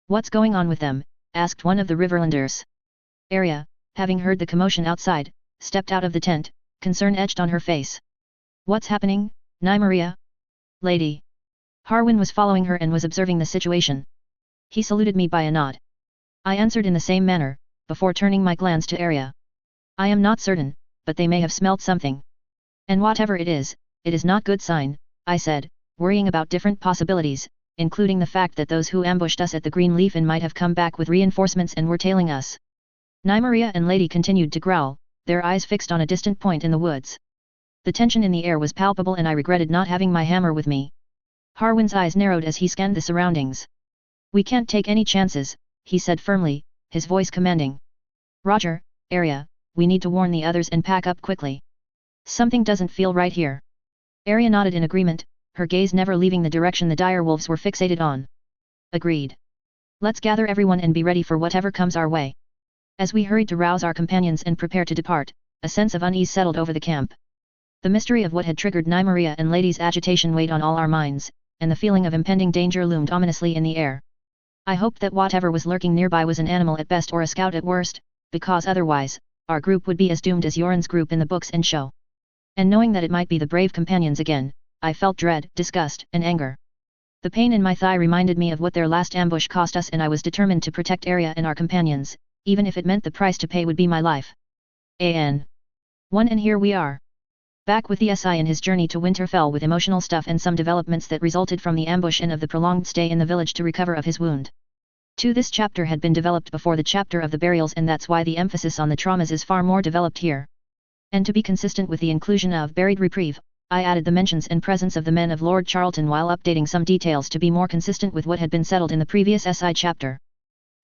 "What's going on with them?" asked one of the Riverlanders. Arya, having heard the commotion outside, stepped out of the tent, concern etched on her face. What's happening, Nymeria? Lady. Harwin was following her and was observing the situation. He saluted me by a nod. I answered in the same manner, before turning my glance to Arya. I am not certain, but they may have smelt something. And whatever it is not good sign, I said, worrying about different possibilities, including the fact that those who ambushed us at the Green Leaf Inn might have come back with reinforcements and were tailing us. Nymeria and Lady continued to growl, their eyes fixed on a distant point in the woods. The tension in the air was palpable and I regretted not having my hammer with me. Harwin's eyes narrowed as he scanned the surroundings. We can't take any chances, he said firmly, his voice commanding. Roger, Arya, we need to warn the others and pack up quickly. Something doesn't feel right here. Arya nodded in agreement, her gaze never leaving the direction the direwolves were fixated on. Agreed. Let's gather everyone and be ready for whatever comes our way. As we hurried to rouse our companions and prepare to depart, a sense of unease settled over the camp. The mystery of what had triggered Nymeria and Lady's agitation weighed on all our minds, and the feeling of impending danger loomed ominously in the air. I hoped that whatever was lurking nearby was an animal at best or a scout at worst, because otherwise, our group would be as doomed as Yoren's group in the books and show. And knowing that it might be the brave companions again, I felt dread, disgust, and anger. The pain in my thigh reminded me of what their last ambush cost us and I was determined to protect Arya and our companions, even if it meant the price to pay would be my life. And here we are. Back with the SI in his journey to Winterfell with emotional stuff and some developments that resulted from the ambush and of the prolonged stay in the village to recover of his wound. This chapter had been developed before the chapter of the burials and that's why the emphasis on the traumas is far more developed here. And to be consistent with the inclusion of buried reprieve, I added the mentions and presence of the men of Lord Charlton while updating some details to be more consistent with what had been settled in the previous SI chapter.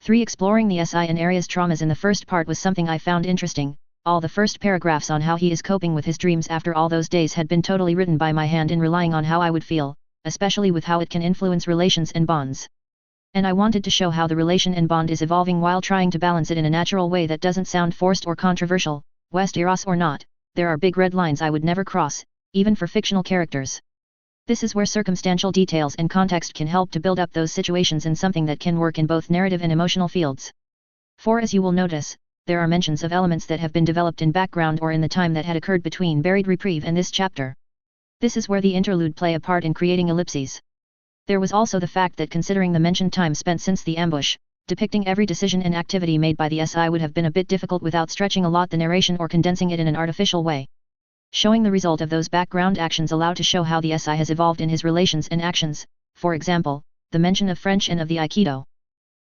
3. Exploring the SI and Arya's traumas in the first part was something I found interesting. All the first paragraphs on how he is coping with his dreams after all those days had been totally written by my hand in relying on how I would feel, especially with how it can influence relations and bonds. And I wanted to show how the relation and bond is evolving while trying to balance it in a natural way that doesn't sound forced or controversial. Westeros or not, there are big red lines I would never cross, even for fictional characters. This is where circumstantial details and context can help to build up those situations in something that can work in both narrative and emotional fields. 4. As you will notice, there are mentions of elements that have been developed in background or in the time that had occurred between Buried Reprieve and this chapter. This is where the interlude play a part in creating ellipses. There was also the fact that considering the mentioned time spent since the ambush, depicting every decision and activity made by the SI would have been a bit difficult without stretching a lot the narration or condensing it in an artificial way. Showing the result of those background actions allowed to show how the SI has evolved in his relations and actions, for example, the mention of French and of the Aikido.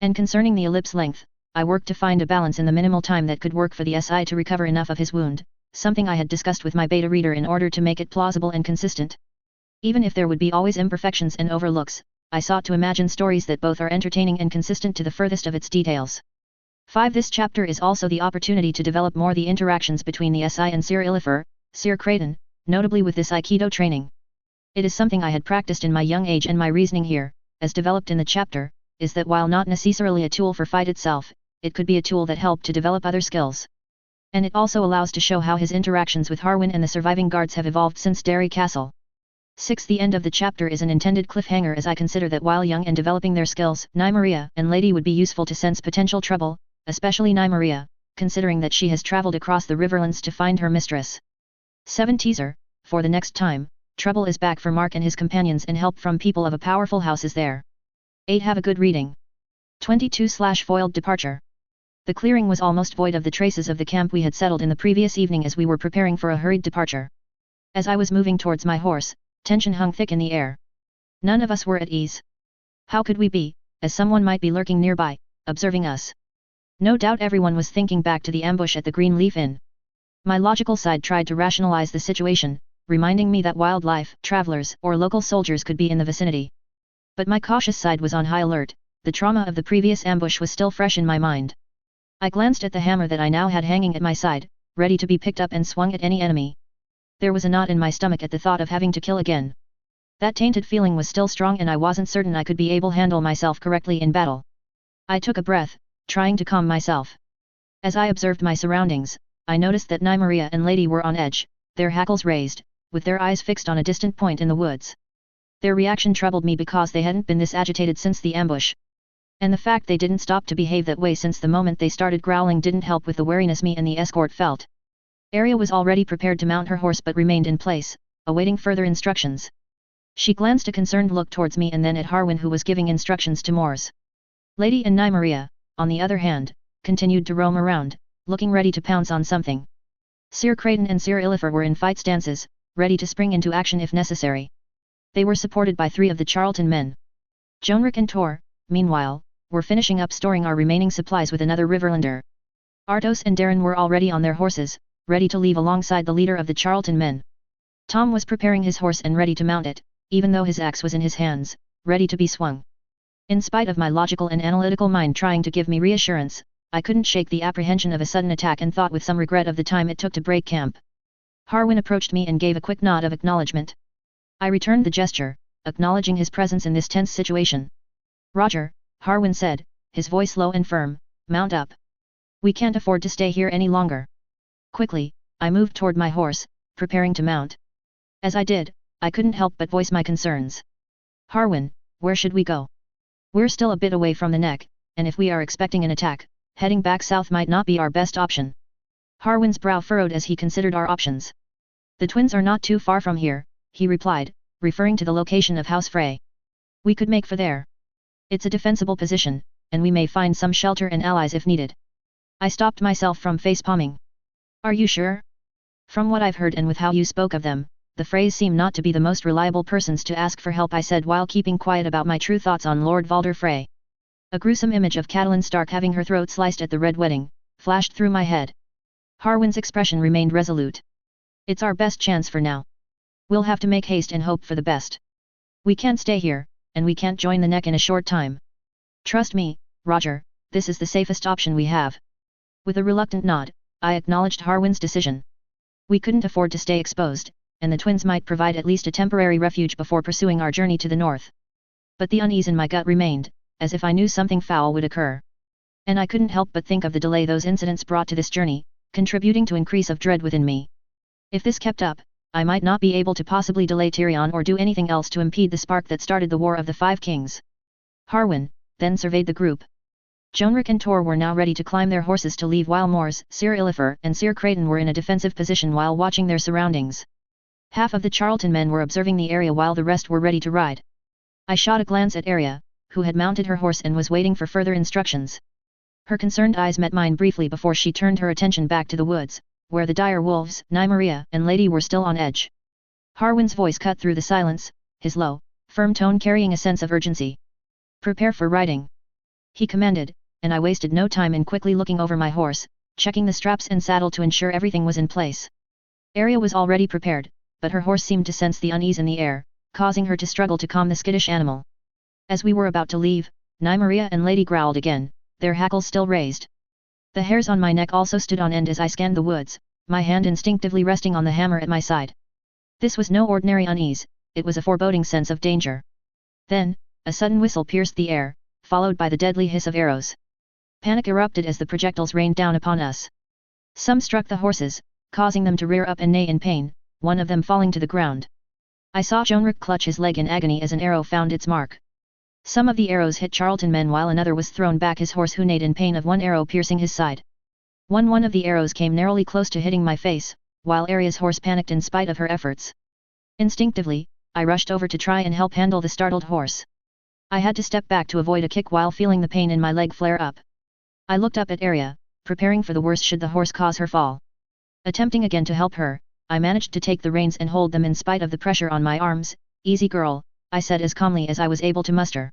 And concerning the ellipse length, I worked to find a balance in the minimal time that could work for the SI to recover enough of his wound, something I had discussed with my beta reader in order to make it plausible and consistent. Even if there would be always imperfections and overlooks, I sought to imagine stories that both are entertaining and consistent to the furthest of its details. 5. This chapter is also the opportunity to develop more the interactions between the SI and Sir Illifer, Sir Creighton, notably with this Aikido training. It is something I had practiced in my young age and my reasoning here, as developed in the chapter, is that while not necessarily a tool for fight itself, it could be a tool that helped to develop other skills. And it also allows to show how his interactions with Harwin and the surviving guards have evolved since Derry Castle. 6. The end of the chapter is an intended cliffhanger as I consider that while young and developing their skills, Nymeria and Lady would be useful to sense potential trouble, especially Nymeria, considering that she has traveled across the Riverlands to find her mistress. 7. Teaser, for the next time, trouble is back for Mark and his companions and help from people of a powerful house is there. 8. Have a good reading. 22/Foiled Departure. The clearing was almost void of the traces of the camp we had settled in the previous evening as we were preparing for a hurried departure. As I was moving towards my horse, tension hung thick in the air. None of us were at ease. How could we be, as someone might be lurking nearby, observing us? No doubt everyone was thinking back to the ambush at the Green Leaf Inn. My logical side tried to rationalize the situation, reminding me that wildlife, travelers, or local soldiers could be in the vicinity. But my cautious side was on high alert, the trauma of the previous ambush was still fresh in my mind. I glanced at the hammer that I now had hanging at my side, ready to be picked up and swung at any enemy. There was a knot in my stomach at the thought of having to kill again. That tainted feeling was still strong and I wasn't certain I could be able to handle myself correctly in battle. I took a breath, trying to calm myself. As I observed my surroundings, I noticed that Nymeria and Lady were on edge, their hackles raised, with their eyes fixed on a distant point in the woods. Their reaction troubled me because they hadn't been this agitated since the ambush. And the fact they didn't stop to behave that way since the moment they started growling didn't help with the wariness me and the escort felt. Arya was already prepared to mount her horse but remained in place, awaiting further instructions. She glanced a concerned look towards me and then at Harwin, who was giving instructions to Moors. Lady and Nymeria, on the other hand, continued to roam around, looking ready to pounce on something. Sir Creighton and Sir Illifer were in fight stances, ready to spring into action if necessary. They were supported by 3 of the Charlton men. Jonric and Tor, meanwhile, were finishing up storing our remaining supplies with another Riverlander. Artos and Darren were already on their horses, ready to leave alongside the leader of the Charlton men. Tom was preparing his horse and ready to mount it, even though his axe was in his hands, ready to be swung. In spite of my logical and analytical mind trying to give me reassurance, I couldn't shake the apprehension of a sudden attack and thought with some regret of the time it took to break camp. Harwin approached me and gave a quick nod of acknowledgement. I returned the gesture, acknowledging his presence in this tense situation. Roger, Harwin said, his voice low and firm, mount up. We can't afford to stay here any longer. Quickly, I moved toward my horse, preparing to mount. As I did, I couldn't help but voice my concerns. Harwin, where should we go? We're still a bit away from the neck, and if we are expecting an attack, heading back south might not be our best option. Harwin's brow furrowed as he considered our options. The twins are not too far from here, he replied, referring to the location of House Frey. We could make for there. It's a defensible position, and we may find some shelter and allies if needed. I stopped myself from face-palming. Are you sure? From what I've heard and with how you spoke of them, the Freys seem not to be the most reliable persons to ask for help, I said while keeping quiet about my true thoughts on Lord Valder Frey. A gruesome image of Catelyn Stark having her throat sliced at the Red Wedding, flashed through my head. Harwin's expression remained resolute. It's our best chance for now. We'll have to make haste and hope for the best. We can't stay here, and we can't join the neck in a short time. Trust me, Roger, this is the safest option we have. With a reluctant nod, I acknowledged Harwin's decision. We couldn't afford to stay exposed, and the twins might provide at least a temporary refuge before pursuing our journey to the north. But the unease in my gut remained, as if I knew something foul would occur. And I couldn't help but think of the delay those incidents brought to this journey, contributing to increase of dread within me. If this kept up, I might not be able to possibly delay Tyrion or do anything else to impede the spark that started the War of the Five Kings. Harwin then surveyed the group. Jonric and Tor were now ready to climb their horses to leave, while Moors, Sir Illifer and Sir Creighton were in a defensive position while watching their surroundings. Half of the Charlton men were observing the area while the rest were ready to ride. I shot a glance at Arya, who had mounted her horse and was waiting for further instructions. Her concerned eyes met mine briefly before she turned her attention back to the woods, where the dire wolves, Nymeria and Lady were still on edge. Harwin's voice cut through the silence, his low, firm tone carrying a sense of urgency. Prepare for riding, he commanded, and I wasted no time in quickly looking over my horse, checking the straps and saddle to ensure everything was in place. Arya was already prepared, but her horse seemed to sense the unease in the air, causing her to struggle to calm the skittish animal. As we were about to leave, Nymeria and Lady growled again, their hackles still raised. The hairs on my neck also stood on end as I scanned the woods, my hand instinctively resting on the hammer at my side. This was no ordinary unease, it was a foreboding sense of danger. Then, a sudden whistle pierced the air, followed by the deadly hiss of arrows. Panic erupted as the projectiles rained down upon us. Some struck the horses, causing them to rear up and neigh in pain, one of them falling to the ground. I saw Jonric clutch his leg in agony as an arrow found its mark. Some of the arrows hit Charlton men while another was thrown back his horse, who neighed in pain of one arrow piercing his side. One of the arrows came narrowly close to hitting my face, while Arya's horse panicked in spite of her efforts. Instinctively, I rushed over to try and help handle the startled horse. I had to step back to avoid a kick while feeling the pain in my leg flare up. I looked up at Arya, preparing for the worst should the horse cause her fall. Attempting again to help her, I managed to take the reins and hold them in spite of the pressure on my arms. Easy girl, I said as calmly as I was able to muster.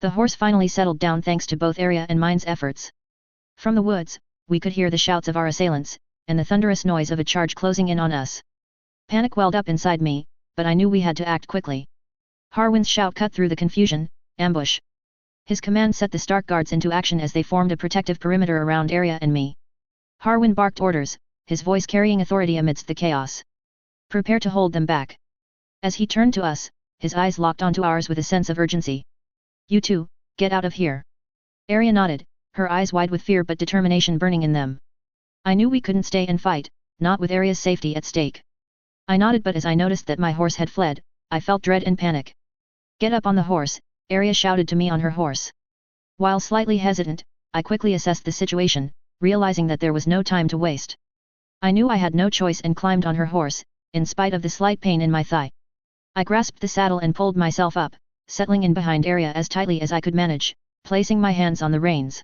The horse finally settled down thanks to both Arya and mine's efforts. From the woods, we could hear the shouts of our assailants, and the thunderous noise of a charge closing in on us. Panic welled up inside me, but I knew we had to act quickly. Harwin's shout cut through the confusion, ambush. His command set the Stark guards into action as they formed a protective perimeter around Arya and me. Harwin barked orders, his voice carrying authority amidst the chaos. Prepare to hold them back. As he turned to us, his eyes locked onto ours with a sense of urgency. You two, get out of here. Arya nodded, her eyes wide with fear but determination burning in them. I knew we couldn't stay and fight, not with Arya's safety at stake. I nodded, but as I noticed that my horse had fled, I felt dread and panic. Get up on the horse, Arya shouted to me on her horse. While slightly hesitant, I quickly assessed the situation, realizing that there was no time to waste. I knew I had no choice and climbed on her horse, in spite of the slight pain in my thigh. I grasped the saddle and pulled myself up, settling in behind Arya as tightly as I could manage, placing my hands on the reins.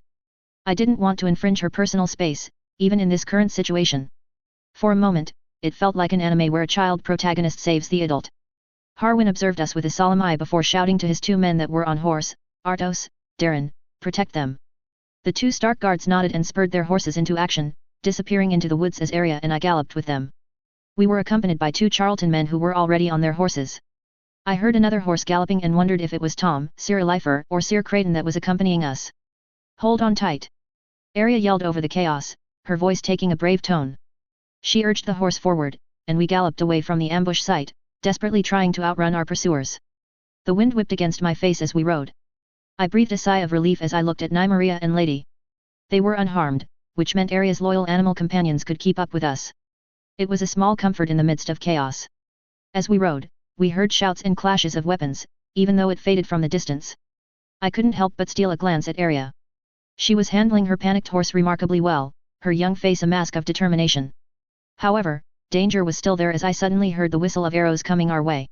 I didn't want to infringe her personal space, even in this current situation. For a moment, it felt like an anime where a child protagonist saves the adult. Harwin observed us with a solemn eye before shouting to his two men that were on horse, Artos, Darren, protect them. The two Stark guards nodded and spurred their horses into action, disappearing into the woods as Arya and I galloped with them. We were accompanied by two Charlton men who were already on their horses. I heard another horse galloping and wondered if it was Tom, Sir Elifer, or Sir Creighton that was accompanying us. Hold on tight. Arya yelled over the chaos, her voice taking a brave tone. She urged the horse forward, and we galloped away from the ambush site, desperately trying to outrun our pursuers. The wind whipped against my face as we rode. I breathed a sigh of relief as I looked at Nymeria and Lady. They were unharmed, which meant Arya's loyal animal companions could keep up with us. It was a small comfort in the midst of chaos. As we rode, we heard shouts and clashes of weapons, even though it faded from the distance. I couldn't help but steal a glance at Arya. She was handling her panicked horse remarkably well, her young face a mask of determination. However, danger was still there as I suddenly heard the whistle of arrows coming our way.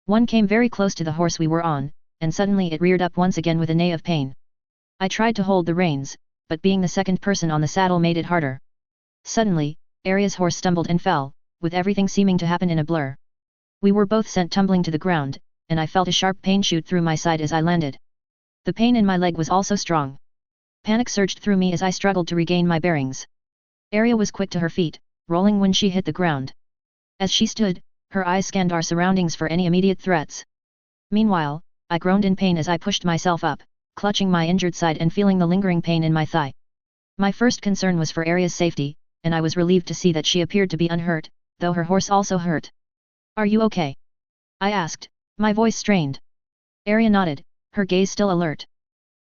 One came very close to the horse we were on, and suddenly it reared up once again with a neigh of pain. I tried to hold the reins, but being the second person on the saddle made it harder. Suddenly, Arya's horse stumbled and fell, with everything seeming to happen in a blur. We were both sent tumbling to the ground, and I felt a sharp pain shoot through my side as I landed. The pain in my leg was also strong. Panic surged through me as I struggled to regain my bearings. Arya was quick to her feet, rolling when she hit the ground. As she stood, her eyes scanned our surroundings for any immediate threats. Meanwhile, I groaned in pain as I pushed myself up, clutching my injured side and feeling the lingering pain in my thigh. My first concern was for Arya's safety, and I was relieved to see that she appeared to be unhurt, though her horse also hurt. Are you okay? I asked, my voice strained. Arya nodded, her gaze still alert.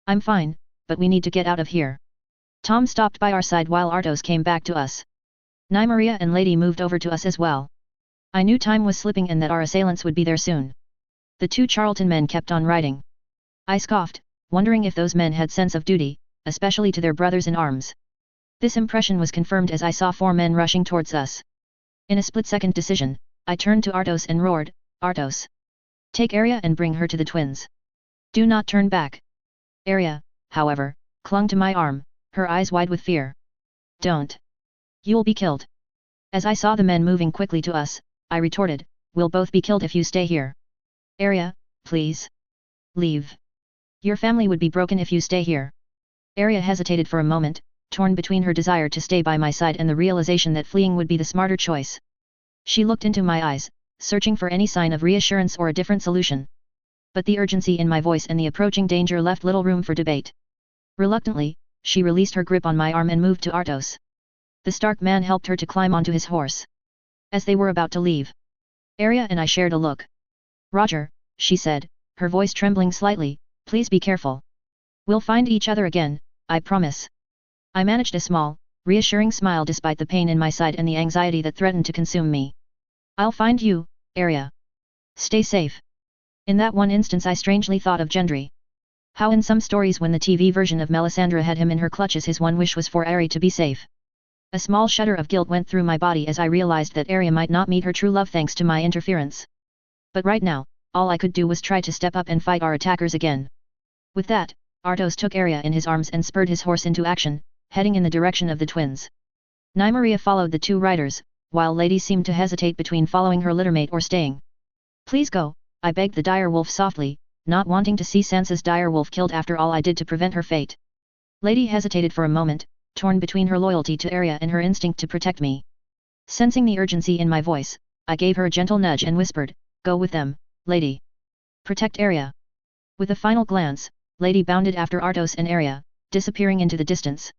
I'm fine, but we need to get out of here. Tom stopped by our side while Artos came back to us. Nymeria and Lady moved over to us as well. I knew time was slipping and that our assailants would be there soon. The two Charlton men kept on riding. I scoffed, wondering if those men had sense of duty, especially to their brothers-in-arms. This impression was confirmed as I saw 4 men rushing towards us. In a split-second decision, I turned to Artos and roared, Artos! Take Arya and bring her to the twins. Do not turn back. Arya, however, clung to my arm, her eyes wide with fear. Don't. You'll be killed. As I saw the men moving quickly to us, I retorted, we'll both be killed if you stay here. Arya, please. Leave. Your family would be broken if you stay here. Arya hesitated for a moment, torn between her desire to stay by my side and the realization that fleeing would be the smarter choice. She looked into my eyes, searching for any sign of reassurance or a different solution. But the urgency in my voice and the approaching danger left little room for debate. Reluctantly, she released her grip on my arm and moved to Artos. The Stark man helped her to climb onto his horse. As they were about to leave, Arya and I shared a look. Roger, she said, her voice trembling slightly, please be careful. We'll find each other again, I promise. I managed a small, reassuring smile despite the pain in my side and the anxiety that threatened to consume me. I'll find you, Arya. Stay safe. In that one instance I strangely thought of Gendry. How in some stories when the TV version of Melisandre had him in her clutches his one wish was for Arya to be safe. A small shudder of guilt went through my body as I realized that Arya might not meet her true love thanks to my interference. But right now, all I could do was try to step up and fight our attackers again. With that, Artos took Arya in his arms and spurred his horse into action, heading in the direction of the twins. Nymeria followed the two riders, while Lady seemed to hesitate between following her littermate or staying. Please go, I begged the dire wolf softly, not wanting to see Sansa's dire wolf killed after all I did to prevent her fate. Lady hesitated for a moment, torn between her loyalty to Arya and her instinct to protect me. Sensing the urgency in my voice, I gave her a gentle nudge and whispered, go with them, Lady. Protect Arya. With a final glance, Lady bounded after Artos and Arya, disappearing into the distance.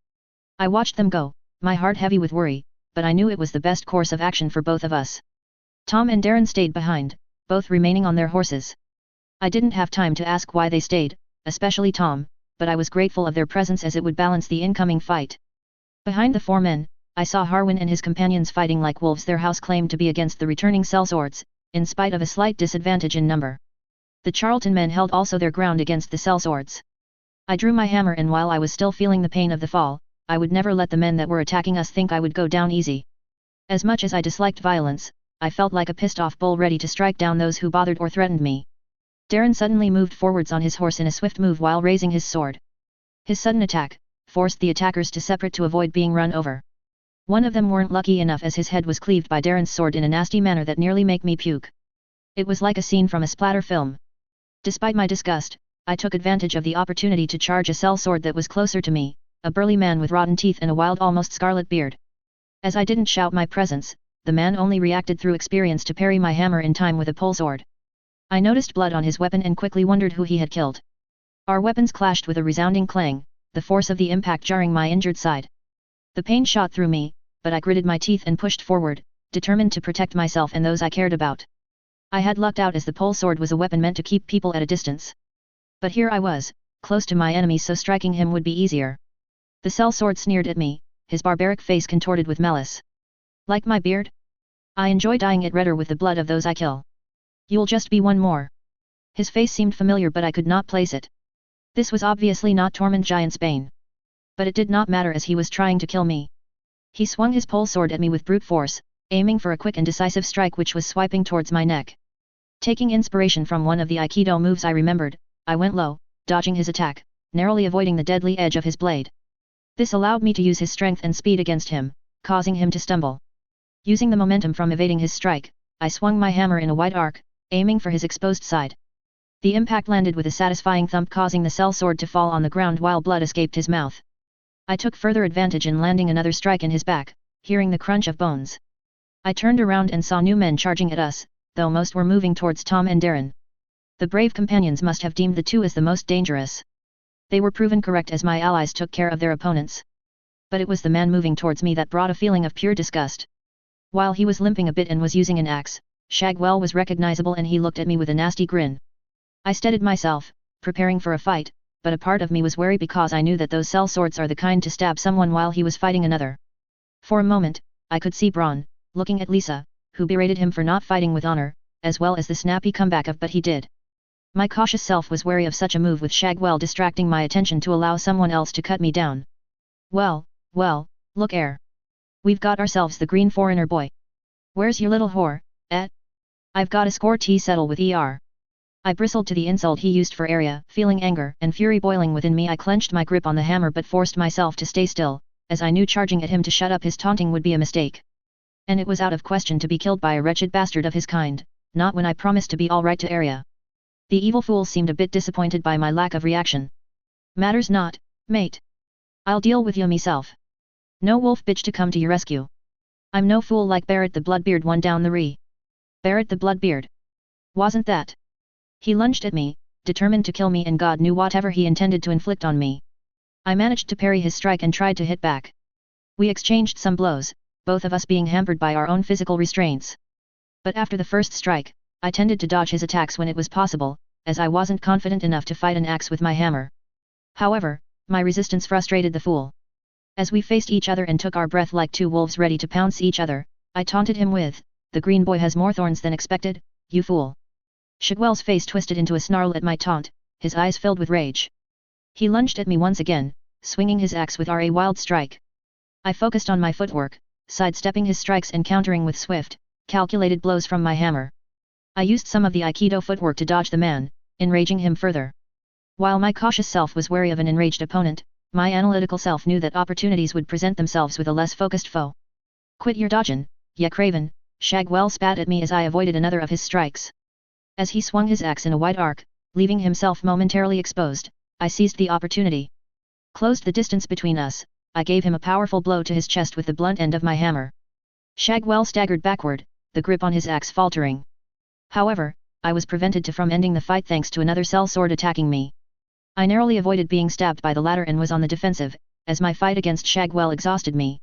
I watched them go, my heart heavy with worry, but I knew it was the best course of action for both of us. Tom and Darren stayed behind, both remaining on their horses. I didn't have time to ask why they stayed, especially Tom, but I was grateful of their presence as it would balance the incoming fight. Behind the 4 men, I saw Harwin and his companions fighting like wolves. Their house claimed to be against the returning sellswords, in spite of a slight disadvantage in number. The Charlton men held also their ground against the sellswords. I drew my hammer, and while I was still feeling the pain of the fall, I would never let the men that were attacking us think I would go down easy. As much as I disliked violence, I felt like a pissed-off bull ready to strike down those who bothered or threatened me. Darren suddenly moved forwards on his horse in a swift move while raising his sword. His sudden attack forced the attackers to separate to avoid being run over. One of them weren't lucky enough, as his head was cleaved by Darren's sword in a nasty manner that nearly made me puke. It was like a scene from a splatter film. Despite my disgust, I took advantage of the opportunity to charge a sellsword that was closer to me, a burly man with rotten teeth and a wild, almost scarlet beard. As I didn't shout my presence, the man only reacted through experience to parry my hammer in time with a polesword. I noticed blood on his weapon and quickly wondered who he had killed. Our weapons clashed with a resounding clang, the force of the impact jarring my injured side. The pain shot through me, but I gritted my teeth and pushed forward, determined to protect myself and those I cared about. I had lucked out, as the polesword was a weapon meant to keep people at a distance. But here I was, close to my enemy, so striking him would be easier. The sellsword sneered at me, his barbaric face contorted with malice. Like my beard? I enjoy dyeing it redder with the blood of those I kill. You'll just be one more. His face seemed familiar, but I could not place it. This was obviously not Tormund Giantsbane. But it did not matter, as he was trying to kill me. He swung his polesword at me with brute force, aiming for a quick and decisive strike which was swiping towards my neck. Taking inspiration from one of the Aikido moves I remembered, I went low, dodging his attack, narrowly avoiding the deadly edge of his blade. This allowed me to use his strength and speed against him, causing him to stumble. Using the momentum from evading his strike, I swung my hammer in a wide arc, aiming for his exposed side. The impact landed with a satisfying thump, causing the sellsword to fall on the ground while blood escaped his mouth. I took further advantage in landing another strike in his back, hearing the crunch of bones. I turned around and saw new men charging at us, though most were moving towards Tom and Darren. The brave companions must have deemed the two as the most dangerous. They were proven correct, as my allies took care of their opponents. But it was the man moving towards me that brought a feeling of pure disgust. While he was limping a bit and was using an axe, Shagwell was recognizable, and he looked at me with a nasty grin. I steadied myself, preparing for a fight, but a part of me was wary because I knew that those sellswords are the kind to stab someone while he was fighting another. For a moment, I could see Braun, looking at Lisa, who berated him for not fighting with honor, as well as the snappy comeback of "but he did." My cautious self was wary of such a move, with Shagwell distracting my attention to allow someone else to cut me down. Well, look we've got ourselves the green foreigner boy. Where's your little whore, eh? I've got a score to settle with ER. I bristled to the insult he used for area, feeling anger and fury boiling within me. I clenched my grip on the hammer but forced myself to stay still, as I knew charging at him to shut up his taunting would be a mistake. And it was out of question to be killed by a wretched bastard of his kind, not when I promised to be all right to area. The evil fool seemed a bit disappointed by my lack of reaction. Matters not, mate. I'll deal with you meself. No wolf bitch to come to your rescue. I'm no fool like Barrett the Bloodbeard one down the ree. Barrett the Bloodbeard. Wasn't that? He lunged at me, determined to kill me, and God knew whatever he intended to inflict on me. I managed to parry his strike and tried to hit back. We exchanged some blows, both of us being hampered by our own physical restraints. But after the first strike, I tended to dodge his attacks when it was possible, as I wasn't confident enough to fight an axe with my hammer. However, my resistance frustrated the fool. As we faced each other and took our breath like two wolves ready to pounce each other, I taunted him with, "The green boy has more thorns than expected, you fool." Shagwell's face twisted into a snarl at my taunt, his eyes filled with rage. He lunged at me once again, swinging his axe with a wild strike. I focused on my footwork, sidestepping his strikes and countering with swift, calculated blows from my hammer. I used some of the Aikido footwork to dodge the man, enraging him further. While my cautious self was wary of an enraged opponent, my analytical self knew that opportunities would present themselves with a less focused foe. "Quit your dodgin', ya craven," Shagwell spat at me as I avoided another of his strikes. As he swung his axe in a wide arc, leaving himself momentarily exposed, I seized the opportunity. Closed the distance between us, I gave him a powerful blow to his chest with the blunt end of my hammer. Shagwell staggered backward, the grip on his axe faltering. However, I was prevented from ending the fight thanks to another sellsword attacking me. I narrowly avoided being stabbed by the latter and was on the defensive, as my fight against Shagwell exhausted me.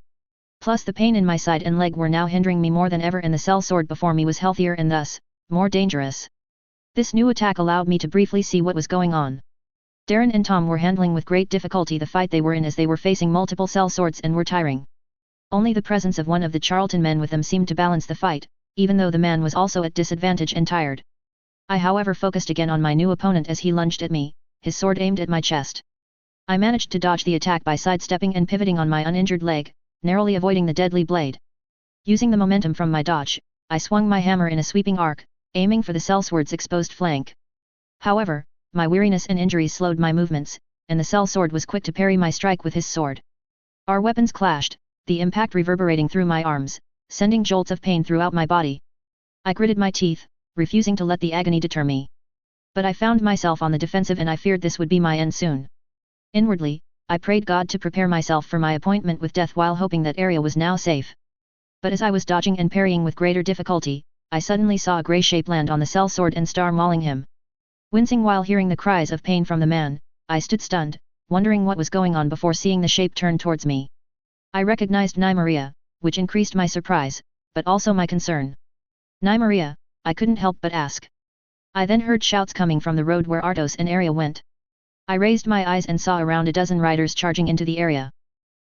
Plus the pain in my side and leg were now hindering me more than ever, and the sellsword before me was healthier and thus, more dangerous. This new attack allowed me to briefly see what was going on. Darren and Tom were handling with great difficulty the fight they were in, as they were facing multiple sellswords and were tiring. Only the presence of one of the Charlton men with them seemed to balance the fight, even though the man was also at disadvantage and tired. I however focused again on my new opponent as he lunged at me, his sword aimed at my chest. I managed to dodge the attack by sidestepping and pivoting on my uninjured leg, narrowly avoiding the deadly blade. Using the momentum from my dodge, I swung my hammer in a sweeping arc, aiming for the sellsword's exposed flank. However, my weariness and injuries slowed my movements, and the sellsword was quick to parry my strike with his sword. Our weapons clashed, the impact reverberating through my arms, sending jolts of pain throughout my body. I gritted my teeth, refusing to let the agony deter me. But I found myself on the defensive and I feared this would be my end soon. Inwardly, I prayed God to prepare myself for my appointment with death while hoping that area was now safe. But as I was dodging and parrying with greater difficulty, I suddenly saw a grey shape land on the sellsword and start mauling him. Wincing while hearing the cries of pain from the man, I stood stunned, wondering what was going on before seeing the shape turn towards me. I recognized Nymeria, which increased my surprise, but also my concern. Nymeria, I couldn't help but ask. I then heard shouts coming from the road where Artos and Arya went. I raised my eyes and saw around a dozen riders charging into the area.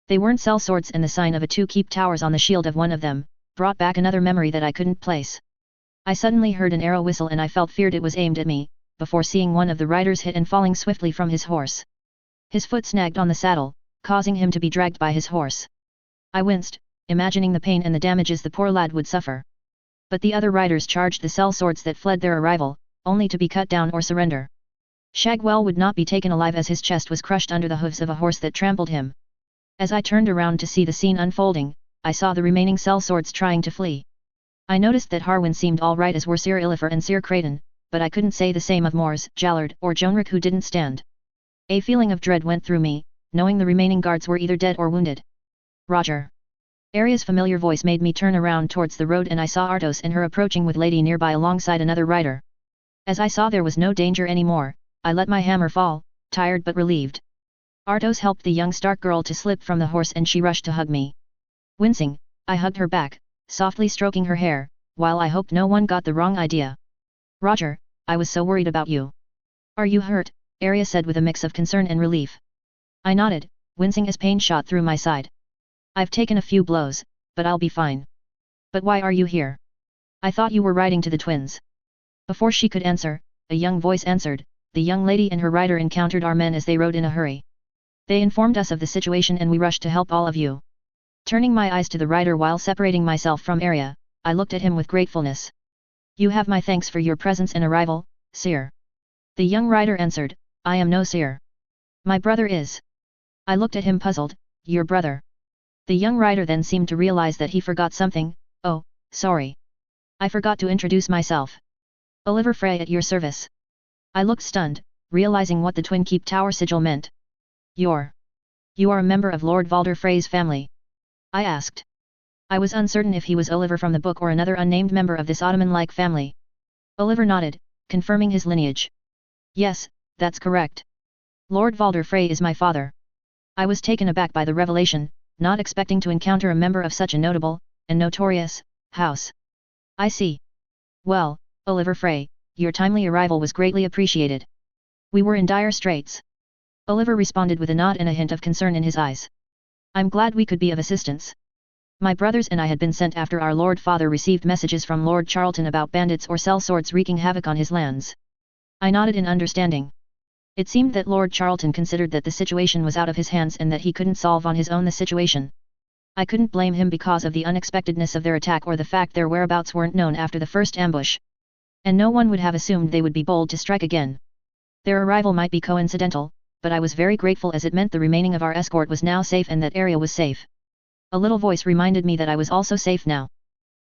They weren't sellswords, and the sign of a 2 keep towers on the shield of one of them brought back another memory that I couldn't place. I suddenly heard an arrow whistle and I feared it was aimed at me, before seeing one of the riders hit and falling swiftly from his horse. His foot snagged on the saddle, causing him to be dragged by his horse. I winced, imagining the pain and the damages the poor lad would suffer. But the other riders charged the sellswords that fled their arrival, only to be cut down or surrender. Shagwell would not be taken alive as his chest was crushed under the hooves of a horse that trampled him. As I turned around to see the scene unfolding, I saw the remaining sellswords trying to flee. I noticed that Harwin seemed all right, as were Sir Illifer and Sir Creighton, but I couldn't say the same of Mors, Jallard, or Jonric, who didn't stand. A feeling of dread went through me, knowing the remaining guards were either dead or wounded. Roger. Arya's familiar voice made me turn around towards the road, and I saw Artos and her approaching with Lady nearby alongside another rider. As I saw there was no danger anymore, I let my hammer fall, tired but relieved. Artos helped the young Stark girl to slip from the horse and she rushed to hug me. Wincing, I hugged her back, softly stroking her hair, while I hoped no one got the wrong idea. Roger, I was so worried about you. Are you hurt? Arya said with a mix of concern and relief. I nodded, wincing as pain shot through my side. I've taken a few blows, but I'll be fine. But why are you here? I thought you were riding to the twins. Before she could answer, a young voice answered. The young lady and her rider encountered our men as they rode in a hurry. They informed us of the situation and we rushed to help all of you. Turning my eyes to the rider while separating myself from Arya, I looked at him with gratefulness. You have my thanks for your presence and arrival, Sir. The young rider answered, I am no Sir. My brother is. I looked at him puzzled. Your brother. The young rider then seemed to realize that he forgot something. Oh, sorry. I forgot to introduce myself. Oliver Frey at your service. I looked stunned, realizing what the Twin Keep Tower sigil meant. You are a member of Lord Valder Frey's family? I asked. I was uncertain if he was Oliver from the book or another unnamed member of this Ottoman-like family. Oliver nodded, confirming his lineage. Yes, that's correct. Lord Valder Frey is my father. I was taken aback by the revelation, not expecting to encounter a member of such a notable, and notorious, house. I see. Well, Oliver Frey, your timely arrival was greatly appreciated. We were in dire straits. Oliver responded with a nod and a hint of concern in his eyes. I'm glad we could be of assistance. My brothers and I had been sent after our Lord Father received messages from Lord Charlton about bandits or sellswords wreaking havoc on his lands. I nodded in understanding. It seemed that Lord Charlton considered that the situation was out of his hands and that he couldn't solve on his own the situation. I couldn't blame him because of the unexpectedness of their attack or the fact their whereabouts weren't known after the first ambush. And no one would have assumed they would be bold to strike again. Their arrival might be coincidental, but I was very grateful as it meant the remaining of our escort was now safe and that area was safe. A little voice reminded me that I was also safe now.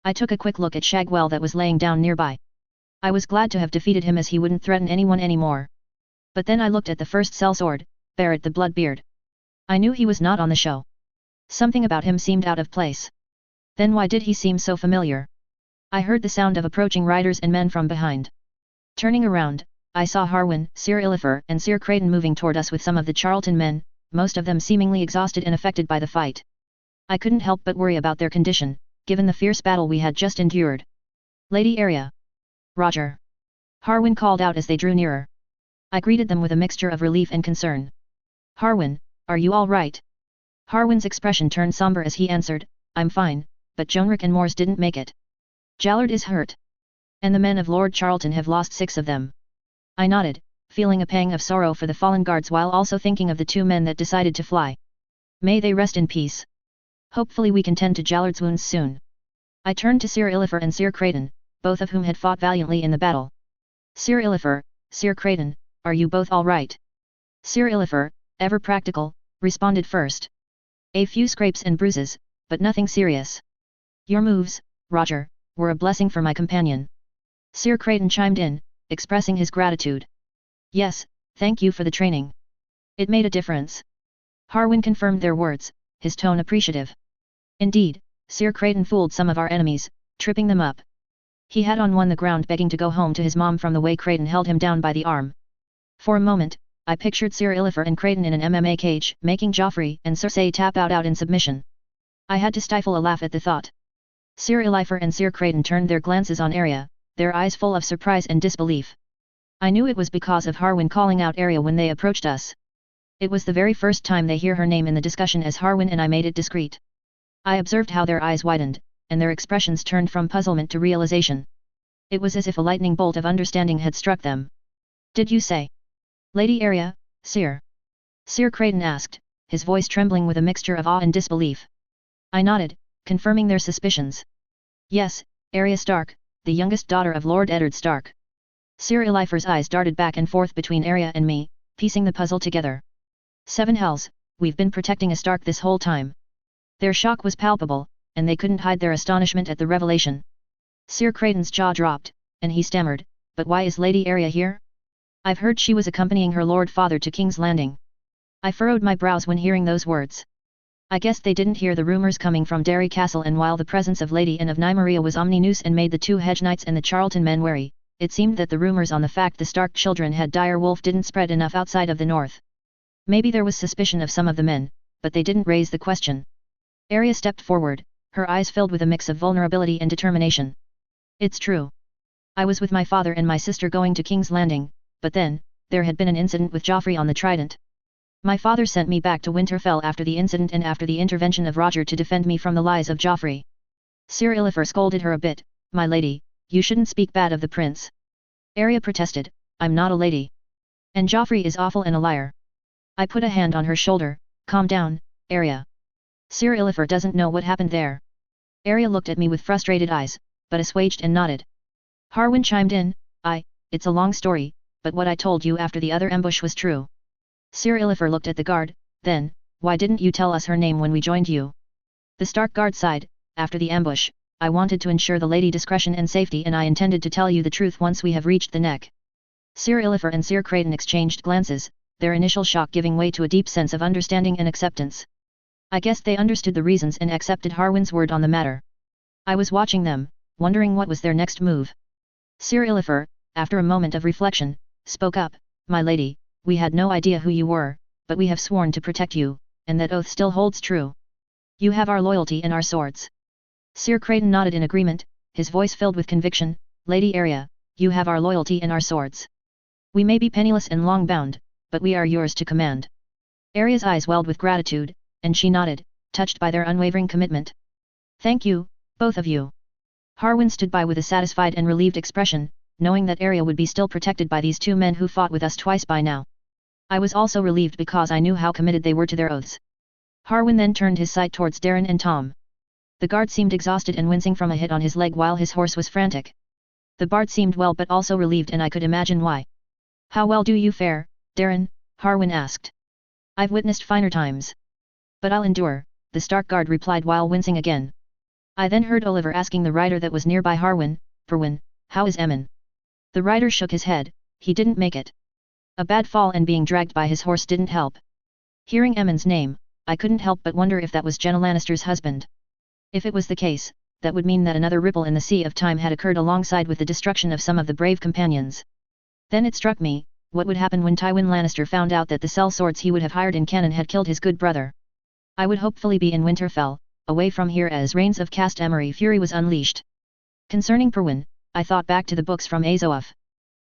I took a quick look at Shagwell that was laying down nearby. I was glad to have defeated him as he wouldn't threaten anyone anymore. But then I looked at the first sellsword, Barrett the Bloodbeard. I knew he was not on the show. Something about him seemed out of place. Then why did he seem so familiar? I heard the sound of approaching riders and men from behind. Turning around, I saw Harwin, Sir Illifer and Sir Creighton moving toward us with some of the Charlton men, most of them seemingly exhausted and affected by the fight. I couldn't help but worry about their condition, given the fierce battle we had just endured. Lady Arya. Roger. Harwin called out as they drew nearer. I greeted them with a mixture of relief and concern. Harwin, are you all right? Harwin's expression turned somber as he answered, I'm fine, but Jonric and Mors didn't make it. Jallard is hurt. And the men of Lord Charlton have lost 6 of them. I nodded, feeling a pang of sorrow for the fallen guards while also thinking of the two men that decided to fly. May they rest in peace. Hopefully we can tend to Jallard's wounds soon. I turned to Sir Illifer and Sir Creighton, both of whom had fought valiantly in the battle. Sir Illifer, Sir Creighton, are you both all right? Sir Illifer, ever practical, responded first. A few scrapes and bruises, but nothing serious. Your moves, Roger, were a blessing for my companion. Sir Creighton chimed in, expressing his gratitude. Yes, thank you for the training. It made a difference. Harwin confirmed their words, his tone appreciative. Indeed, Sir Creighton fooled some of our enemies, tripping them up. He had on the ground begging to go home to his mom from the way Creighton held him down by the arm. For a moment, I pictured Sir Illifer and Creighton in an MMA cage, making Joffrey and Cersei tap out in submission. I had to stifle a laugh at the thought. Sir Illifer and Sir Creighton turned their glances on Arya, their eyes full of surprise and disbelief. I knew it was because of Harwin calling out Arya when they approached us. It was the very first time they hear her name in the discussion as Harwin and I made it discreet. I observed how their eyes widened, and their expressions turned from puzzlement to realization. It was as if a lightning bolt of understanding had struck them. Did you say? Lady Arya, Sir? Sir Creighton asked, his voice trembling with a mixture of awe and disbelief. I nodded, confirming their suspicions. Yes, Arya Stark, the youngest daughter of Lord Eddard Stark. Sir Illifer's eyes darted back and forth between Arya and me, piecing the puzzle together. 7 hells, we've been protecting a Stark this whole time. Their shock was palpable, and they couldn't hide their astonishment at the revelation. Sir Creighton's jaw dropped, and he stammered, but why is Lady Arya here? I've heard she was accompanying her Lord Father to King's Landing. I furrowed my brows when hearing those words. I guess they didn't hear the rumors coming from Derry Castle, and while the presence of Lady Anne of Nymeria was omni-news and made the 2 Hedge Knights and the Charlton men wary, it seemed that the rumors on the fact the Stark children had dire wolf didn't spread enough outside of the north. Maybe there was suspicion of some of the men, but they didn't raise the question. Arya stepped forward, her eyes filled with a mix of vulnerability and determination. It's true. I was with my father and my sister going to King's Landing, but then, there had been an incident with Joffrey on the Trident. My father sent me back to Winterfell after the incident and after the intervention of Roger to defend me from the lies of Joffrey. Sir Illifer scolded her a bit, my lady, you shouldn't speak bad of the prince. Arya protested, I'm not a lady. And Joffrey is awful and a liar. I put a hand on her shoulder, calm down, Arya. Sir Illifer doesn't know what happened there. Arya looked at me with frustrated eyes, but assuaged and nodded. Harwin chimed in, it's a long story, but what I told you after the other ambush was true. Sir Illifer looked at the guard, then, why didn't you tell us her name when we joined you? The Stark guard sighed, after the ambush, I wanted to ensure the lady discretion and safety, and I intended to tell you the truth once we have reached the neck. Sir Illifer and Sir Creighton exchanged glances, their initial shock giving way to a deep sense of understanding and acceptance. I guess they understood the reasons and accepted Harwin's word on the matter. I was watching them, wondering what was their next move. Sir Illifer, after a moment of reflection, spoke up, my lady, we had no idea who you were, but we have sworn to protect you, and that oath still holds true. You have our loyalty and our swords. Sir Creighton nodded in agreement, his voice filled with conviction, Lady Arya, you have our loyalty and our swords. We may be penniless and long-bound, but we are yours to command. Arya's eyes welled with gratitude, and she nodded, touched by their unwavering commitment. Thank you, both of you. Harwin stood by with a satisfied and relieved expression, knowing that Arya would be still protected by these 2 men who fought with us twice by now. I was also relieved because I knew how committed they were to their oaths. Harwin then turned his sight towards Darren and Tom. The guard seemed exhausted and wincing from a hit on his leg while his horse was frantic. The bard seemed well but also relieved, and I could imagine why. How well do you fare, Darren? Harwin asked. I've witnessed finer times. But I'll endure, the Stark guard replied while wincing again. I then heard Oliver asking the rider that was nearby Harwin, Perwin, how is Emin? The rider shook his head, he didn't make it. A bad fall and being dragged by his horse didn't help. Hearing Emin's name, I couldn't help but wonder if that was Jenna Lannister's husband. If it was the case, that would mean that another ripple in the sea of time had occurred alongside with the destruction of some of the brave companions. Then it struck me, what would happen when Tywin Lannister found out that the sellswords he would have hired in Cannon had killed his good brother? I would hopefully be in Winterfell, away from here as Rains of Cast Emery Fury was unleashed. Concerning Perwin, I thought back to the books from ASOIAF.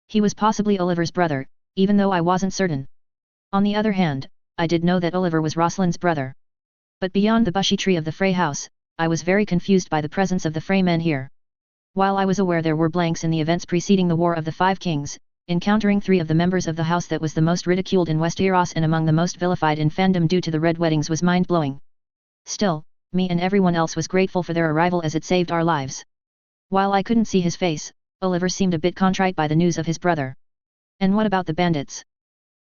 He was possibly Oliver's brother, even though I wasn't certain. On the other hand, I did know that Oliver was Roslin's brother. But beyond the bushy tree of the Frey house, I was very confused by the presence of the Frey men here. While I was aware there were blanks in the events preceding the War of the Five Kings, encountering 3 of the members of the house that was the most ridiculed in Westeros and among the most vilified in fandom due to the red weddings was mind-blowing. Still, me and everyone else was grateful for their arrival as it saved our lives. While I couldn't see his face, Oliver seemed a bit contrite by the news of his brother. And what about the bandits?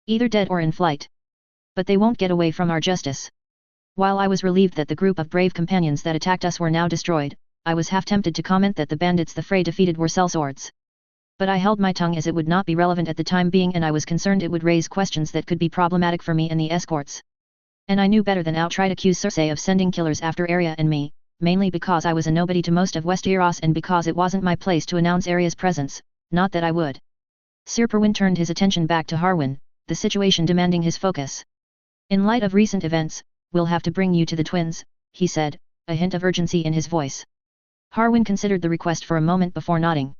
Either dead or in flight. But they won't get away from our justice. While I was relieved that the group of brave companions that attacked us were now destroyed, I was half tempted to comment that the bandits the Frey defeated were sellswords. But I held my tongue as it would not be relevant at the time being, and I was concerned it would raise questions that could be problematic for me and the escorts. And I knew better than outright accuse Cersei of sending killers after Arya and me, mainly because I was a nobody to most of Westeros and because it wasn't my place to announce Arya's presence, not that I would. Sir Perwyn turned his attention back to Harwin, the situation demanding his focus. In light of recent events, we'll have to bring you to the twins, he said, a hint of urgency in his voice. Harwin considered the request for a moment before nodding.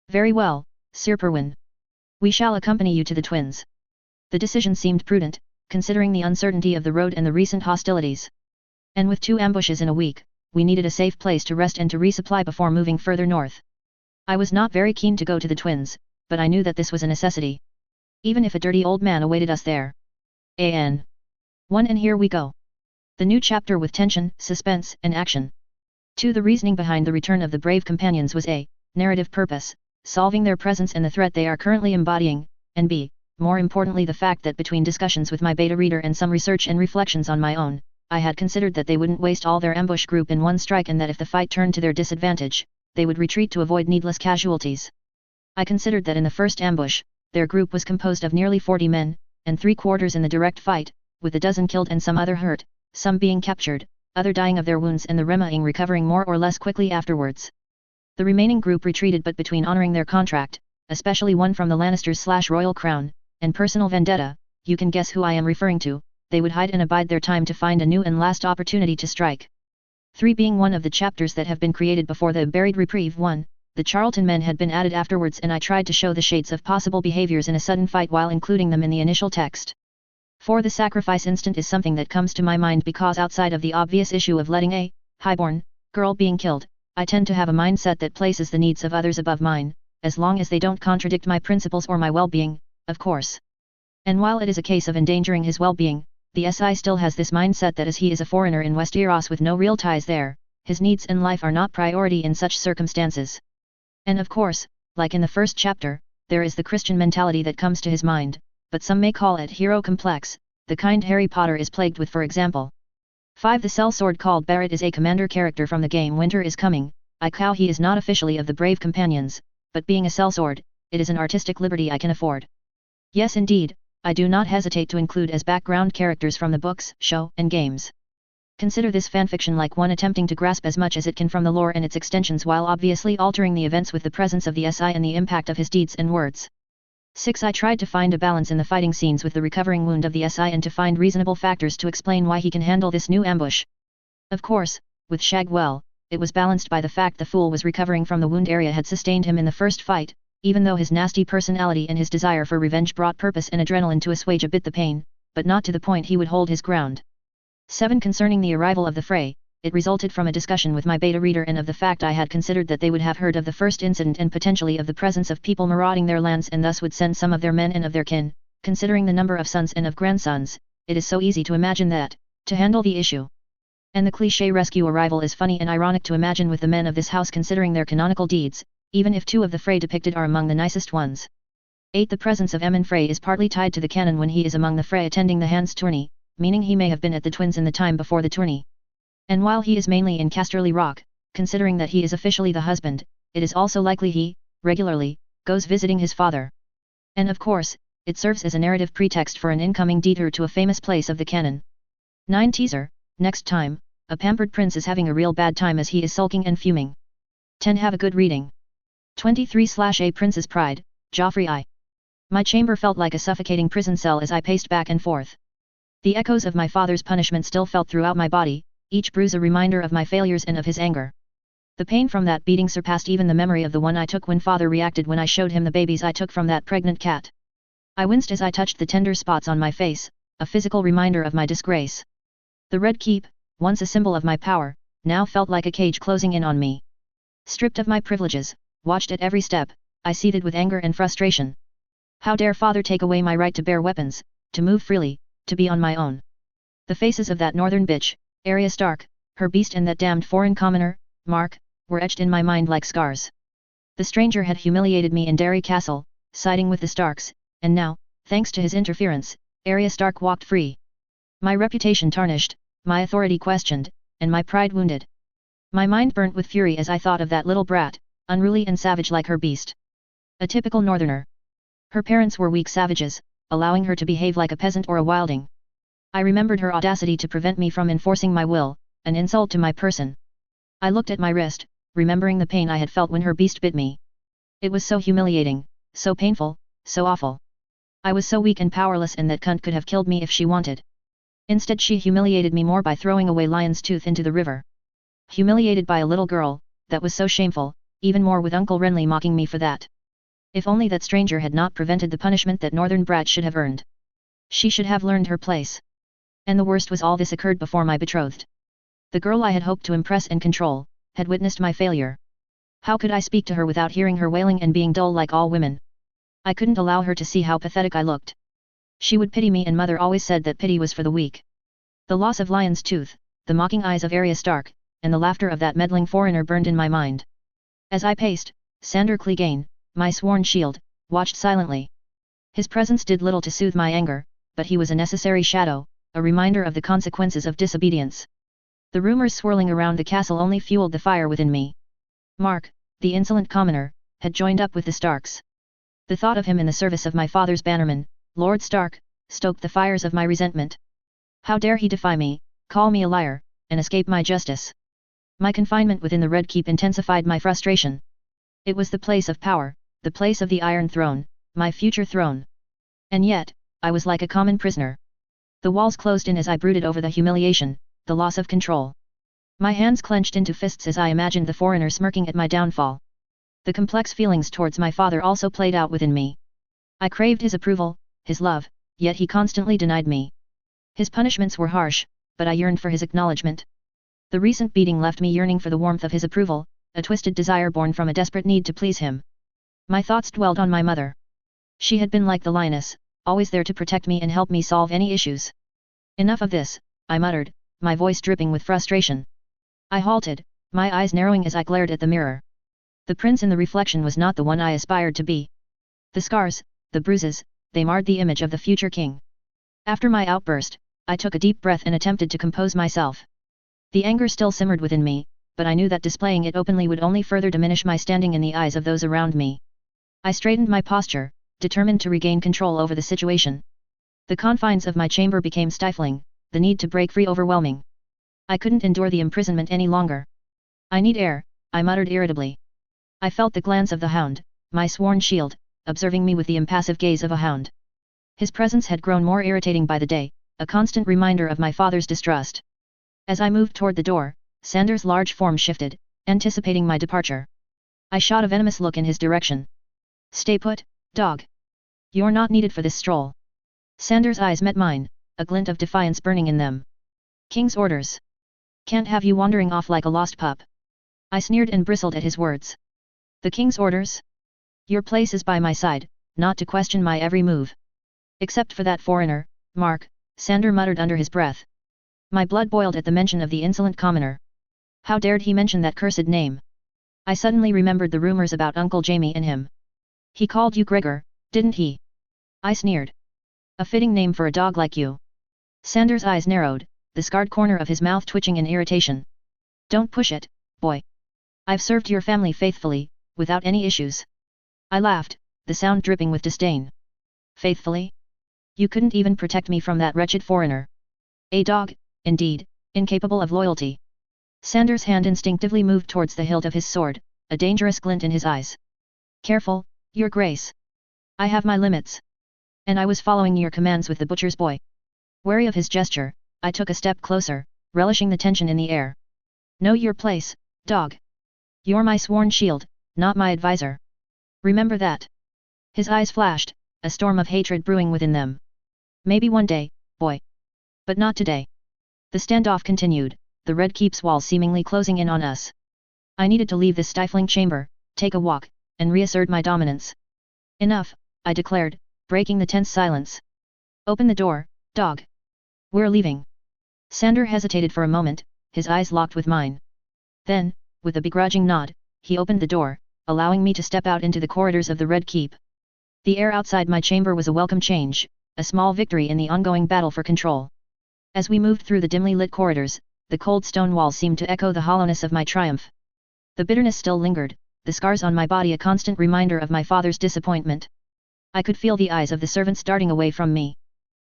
Very well, Sir Perwyn. We shall accompany you to the twins. The decision seemed prudent, considering the uncertainty of the road and the recent hostilities. And with 2 ambushes in a week, we needed a safe place to rest and to resupply before moving further north. I was not very keen to go to the twins, but I knew that this was a necessity. Even if a dirty old man awaited us there. An. 1 and here we go. The new chapter with tension, suspense, and action. 2. The reasoning behind the return of the brave companions was A. Narrative purpose, solving their presence and the threat they are currently embodying, and B. More importantly the fact that between discussions with my beta reader and some research and reflections on my own, I had considered that they wouldn't waste all their ambush group in one strike and that if the fight turned to their disadvantage, they would retreat to avoid needless casualties. I considered that in the first ambush, their group was composed of nearly 40 men, and 3/4 in the direct fight, with a dozen killed and some other hurt, some being captured, other dying of their wounds and the remaining recovering more or less quickly afterwards. The remaining group retreated, but between honoring their contract, especially one from the Lannisters/Royal Crown, and personal vendetta, you can guess who I am referring to, they would hide and abide their time to find a new and last opportunity to strike. 3 being one of the chapters that have been created before the buried reprieve 1, the Charlton men had been added afterwards, and I tried to show the shades of possible behaviors in a sudden fight while including them in the initial text. 4. The sacrifice instant is something that comes to my mind because outside of the obvious issue of letting a highborn girl being killed, I tend to have a mindset that places the needs of others above mine, as long as they don't contradict my principles or my well-being, of course. And while it is a case of endangering his well-being, the SI still has this mindset that as he is a foreigner in Westeros with no real ties there, his needs and life are not priority in such circumstances. And of course, like in the first chapter, there is the Christian mentality that comes to his mind, but some may call it hero complex, the kind Harry Potter is plagued with, for example. 5. The sellsword called Barrett is a commander character from the game Winter is Coming. He is not officially of the Brave Companions, but being a sellsword, it is an artistic liberty I can afford. Yes indeed, I do not hesitate to include as background characters from the books, show, and games. Consider this fanfiction like one attempting to grasp as much as it can from the lore and its extensions while obviously altering the events with the presence of the SI and the impact of his deeds and words. 6. I tried to find a balance in the fighting scenes with the recovering wound of the SI and to find reasonable factors to explain why he can handle this new ambush. Of course, with Shagwell, it was balanced by the fact the fool was recovering from the wound Arya had sustained him in the first fight, even though his nasty personality and his desire for revenge brought purpose and adrenaline to assuage a bit the pain, but not to the point he would hold his ground. 7. Concerning the arrival of the Frey, it resulted from a discussion with my beta reader and of the fact I had considered that they would have heard of the first incident and potentially of the presence of people marauding their lands and thus would send some of their men and of their kin. Considering the number of sons and of grandsons, it is so easy to imagine that, to handle the issue. And the cliché rescue arrival is funny and ironic to imagine with the men of this house considering their canonical deeds, even if 2 of the Frey depicted are among the nicest ones. 8. The presence of Emyn Frey is partly tied to the canon when he is among the Frey attending the Hans tourney, meaning he may have been at the twins in the time before the tourney. And while he is mainly in Casterly Rock, considering that he is officially the husband, it is also likely he, regularly, goes visiting his father. And of course, it serves as a narrative pretext for an incoming detour to a famous place of the canon. 9. Teaser, next time, a pampered prince is having a real bad time as he is sulking and fuming. 10. Have a good reading. 23/A Prince's Pride, Joffrey I. My chamber felt like a suffocating prison cell as I paced back and forth. The echoes of my father's punishment still felt throughout my body, each bruise a reminder of my failures and of his anger. The pain from that beating surpassed even the memory of the one I took when father reacted when I showed him the babies I took from that pregnant cat. I winced as I touched the tender spots on my face, a physical reminder of my disgrace. The Red Keep, once a symbol of my power, now felt like a cage closing in on me. Stripped of my privileges, watched at every step, I seethed with anger and frustration. How dare father take away my right to bear weapons, to move freely, to be on my own. The faces of that northern bitch, Arya Stark, her beast and that damned foreign commoner, Mark, were etched in my mind like scars. The stranger had humiliated me in Derry Castle, siding with the Starks, and now, thanks to his interference, Arya Stark walked free. My reputation tarnished, my authority questioned, and my pride wounded. My mind burnt with fury as I thought of that little brat, unruly and savage like her beast. A typical northerner. Her parents were weak savages, allowing her to behave like a peasant or a wilding. I remembered her audacity to prevent me from enforcing my will, an insult to my person. I looked at my wrist, remembering the pain I had felt when her beast bit me. It was so humiliating, so painful, so awful. I was so weak and powerless, and that cunt could have killed me if she wanted. Instead she humiliated me more by throwing away Lion's Tooth into the river. Humiliated by a little girl, that was so shameful, even more with Uncle Renly mocking me for that. If only that stranger had not prevented the punishment that northern brat should have earned. She should have learned her place. And the worst was all this occurred before my betrothed. The girl I had hoped to impress and control, had witnessed my failure. How could I speak to her without hearing her wailing and being dull like all women? I couldn't allow her to see how pathetic I looked. She would pity me, and mother always said that pity was for the weak. The loss of Lion's Tooth, the mocking eyes of Arya Stark, and the laughter of that meddling foreigner burned in my mind. As I paced, Sandor Clegane, my sworn shield, watched silently. His presence did little to soothe my anger, but he was a necessary shadow, a reminder of the consequences of disobedience. The rumors swirling around the castle only fueled the fire within me. Mark, the insolent commoner, had joined up with the Starks. The thought of him in the service of my father's bannerman, Lord Stark, stoked the fires of my resentment. How dare he defy me, call me a liar, and escape my justice? My confinement within the Red Keep intensified my frustration. It was the place of power, the place of the Iron Throne, my future throne. And yet, I was like a common prisoner. The walls closed in as I brooded over the humiliation, the loss of control. My hands clenched into fists as I imagined the foreigner smirking at my downfall. The complex feelings towards my father also played out within me. I craved his approval, his love, yet he constantly denied me. His punishments were harsh, but I yearned for his acknowledgement. The recent beating left me yearning for the warmth of his approval, a twisted desire born from a desperate need to please him. My thoughts dwelled on my mother. She had been like the lioness, always there to protect me and help me solve any issues. Enough of this, I muttered, my voice dripping with frustration. I halted, my eyes narrowing as I glared at the mirror. The prince in the reflection was not the one I aspired to be. The scars, the bruises, they marred the image of the future king. After my outburst, I took a deep breath and attempted to compose myself. The anger still simmered within me, but I knew that displaying it openly would only further diminish my standing in the eyes of those around me. I straightened my posture, determined to regain control over the situation. The confines of my chamber became stifling, the need to break free overwhelming. I couldn't endure the imprisonment any longer. I need air, I muttered irritably. I felt the glance of the hound, my sworn shield, observing me with the impassive gaze of a hound. His presence had grown more irritating by the day, a constant reminder of my father's distrust. As I moved toward the door, Sandor's large form shifted, anticipating my departure. I shot a venomous look in his direction. Stay put, dog. You're not needed for this stroll. Sandor's eyes met mine, a glint of defiance burning in them. King's orders. Can't have you wandering off like a lost pup. I sneered and bristled at his words. The king's orders? Your place is by my side, not to question my every move. Except for that foreigner, Mark, Sandor muttered under his breath. My blood boiled at the mention of the insolent commoner. How dared he mention that cursed name? I suddenly remembered the rumors about Uncle Jamie and him. He called you Gregor, didn't he? I sneered. A fitting name for a dog like you. Sandor's eyes narrowed, the scarred corner of his mouth twitching in irritation. Don't push it, boy. I've served your family faithfully, without any issues. I laughed, the sound dripping with disdain. Faithfully? You couldn't even protect me from that wretched foreigner. A dog, indeed, incapable of loyalty. Sandor's hand instinctively moved towards the hilt of his sword, a dangerous glint in his eyes. Careful, your grace. I have my limits. And I was following your commands with the butcher's boy. Wary of his gesture, I took a step closer, relishing the tension in the air. Know your place, dog. You're my sworn shield, not my advisor. Remember that. His eyes flashed, a storm of hatred brewing within them. Maybe one day, boy. But not today. The standoff continued, the Red Keep's walls seemingly closing in on us. I needed to leave this stifling chamber, take a walk, and reassert my dominance. Enough, I declared, breaking the tense silence. Open the door, dog. We're leaving. Sander hesitated for a moment, his eyes locked with mine. Then, with a begrudging nod, he opened the door, allowing me to step out into the corridors of the Red Keep. The air outside my chamber was a welcome change, a small victory in the ongoing battle for control. As we moved through the dimly lit corridors, the cold stone walls seemed to echo the hollowness of my triumph. The bitterness still lingered, the scars on my body a constant reminder of my father's disappointment. I could feel the eyes of the servants darting away from me.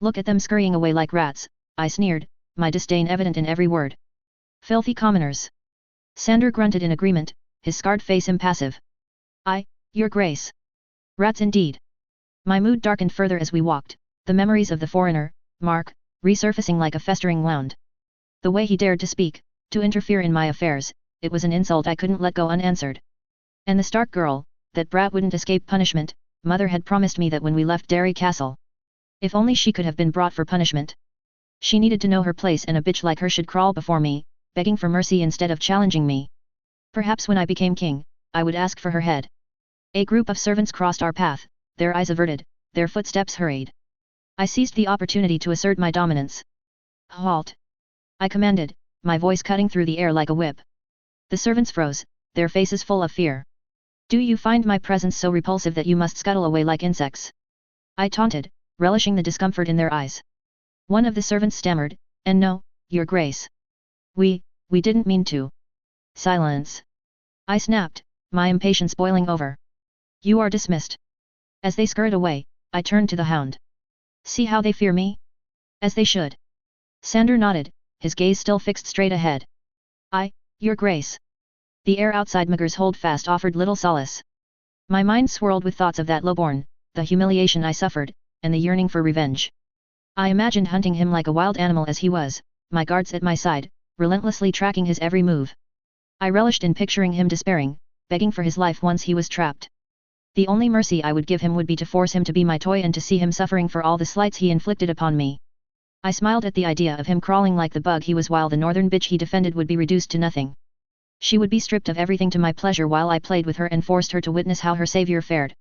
Look at them scurrying away like rats, I sneered, my disdain evident in every word. Filthy commoners. Sander grunted in agreement, his scarred face impassive. Your Grace. Rats indeed. My mood darkened further as we walked, the memories of the foreigner, Mark, resurfacing like a festering wound. The way he dared to speak, to interfere in my affairs, it was an insult I couldn't let go unanswered. And the Stark girl, that brat wouldn't escape punishment, Mother had promised me that when we left Derry Castle. If only she could have been brought for punishment. She needed to know her place, and a bitch like her should crawl before me, begging for mercy instead of challenging me. Perhaps when I became king, I would ask for her head. A group of servants crossed our path, their eyes averted, their footsteps hurried. I seized the opportunity to assert my dominance. Halt! I commanded, my voice cutting through the air like a whip. The servants froze, their faces full of fear. Do you find my presence so repulsive that you must scuttle away like insects? I taunted, relishing the discomfort in their eyes. One of the servants stammered, and no, Your Grace. We didn't mean to. Silence. I snapped, my impatience boiling over. You are dismissed. As they scurried away, I turned to the hound. See how they fear me? As they should. Sander nodded, his gaze still fixed straight ahead. Your Grace. The air outside Mager's holdfast offered little solace. My mind swirled with thoughts of that lowborn, the humiliation I suffered, and the yearning for revenge. I imagined hunting him like a wild animal as he was, my guards at my side, relentlessly tracking his every move. I relished in picturing him despairing, begging for his life once he was trapped. The only mercy I would give him would be to force him to be my toy and to see him suffering for all the slights he inflicted upon me. I smiled at the idea of him crawling like the bug he was while the northern bitch he defended would be reduced to nothing. She would be stripped of everything to my pleasure while I played with her and forced her to witness how her savior fared.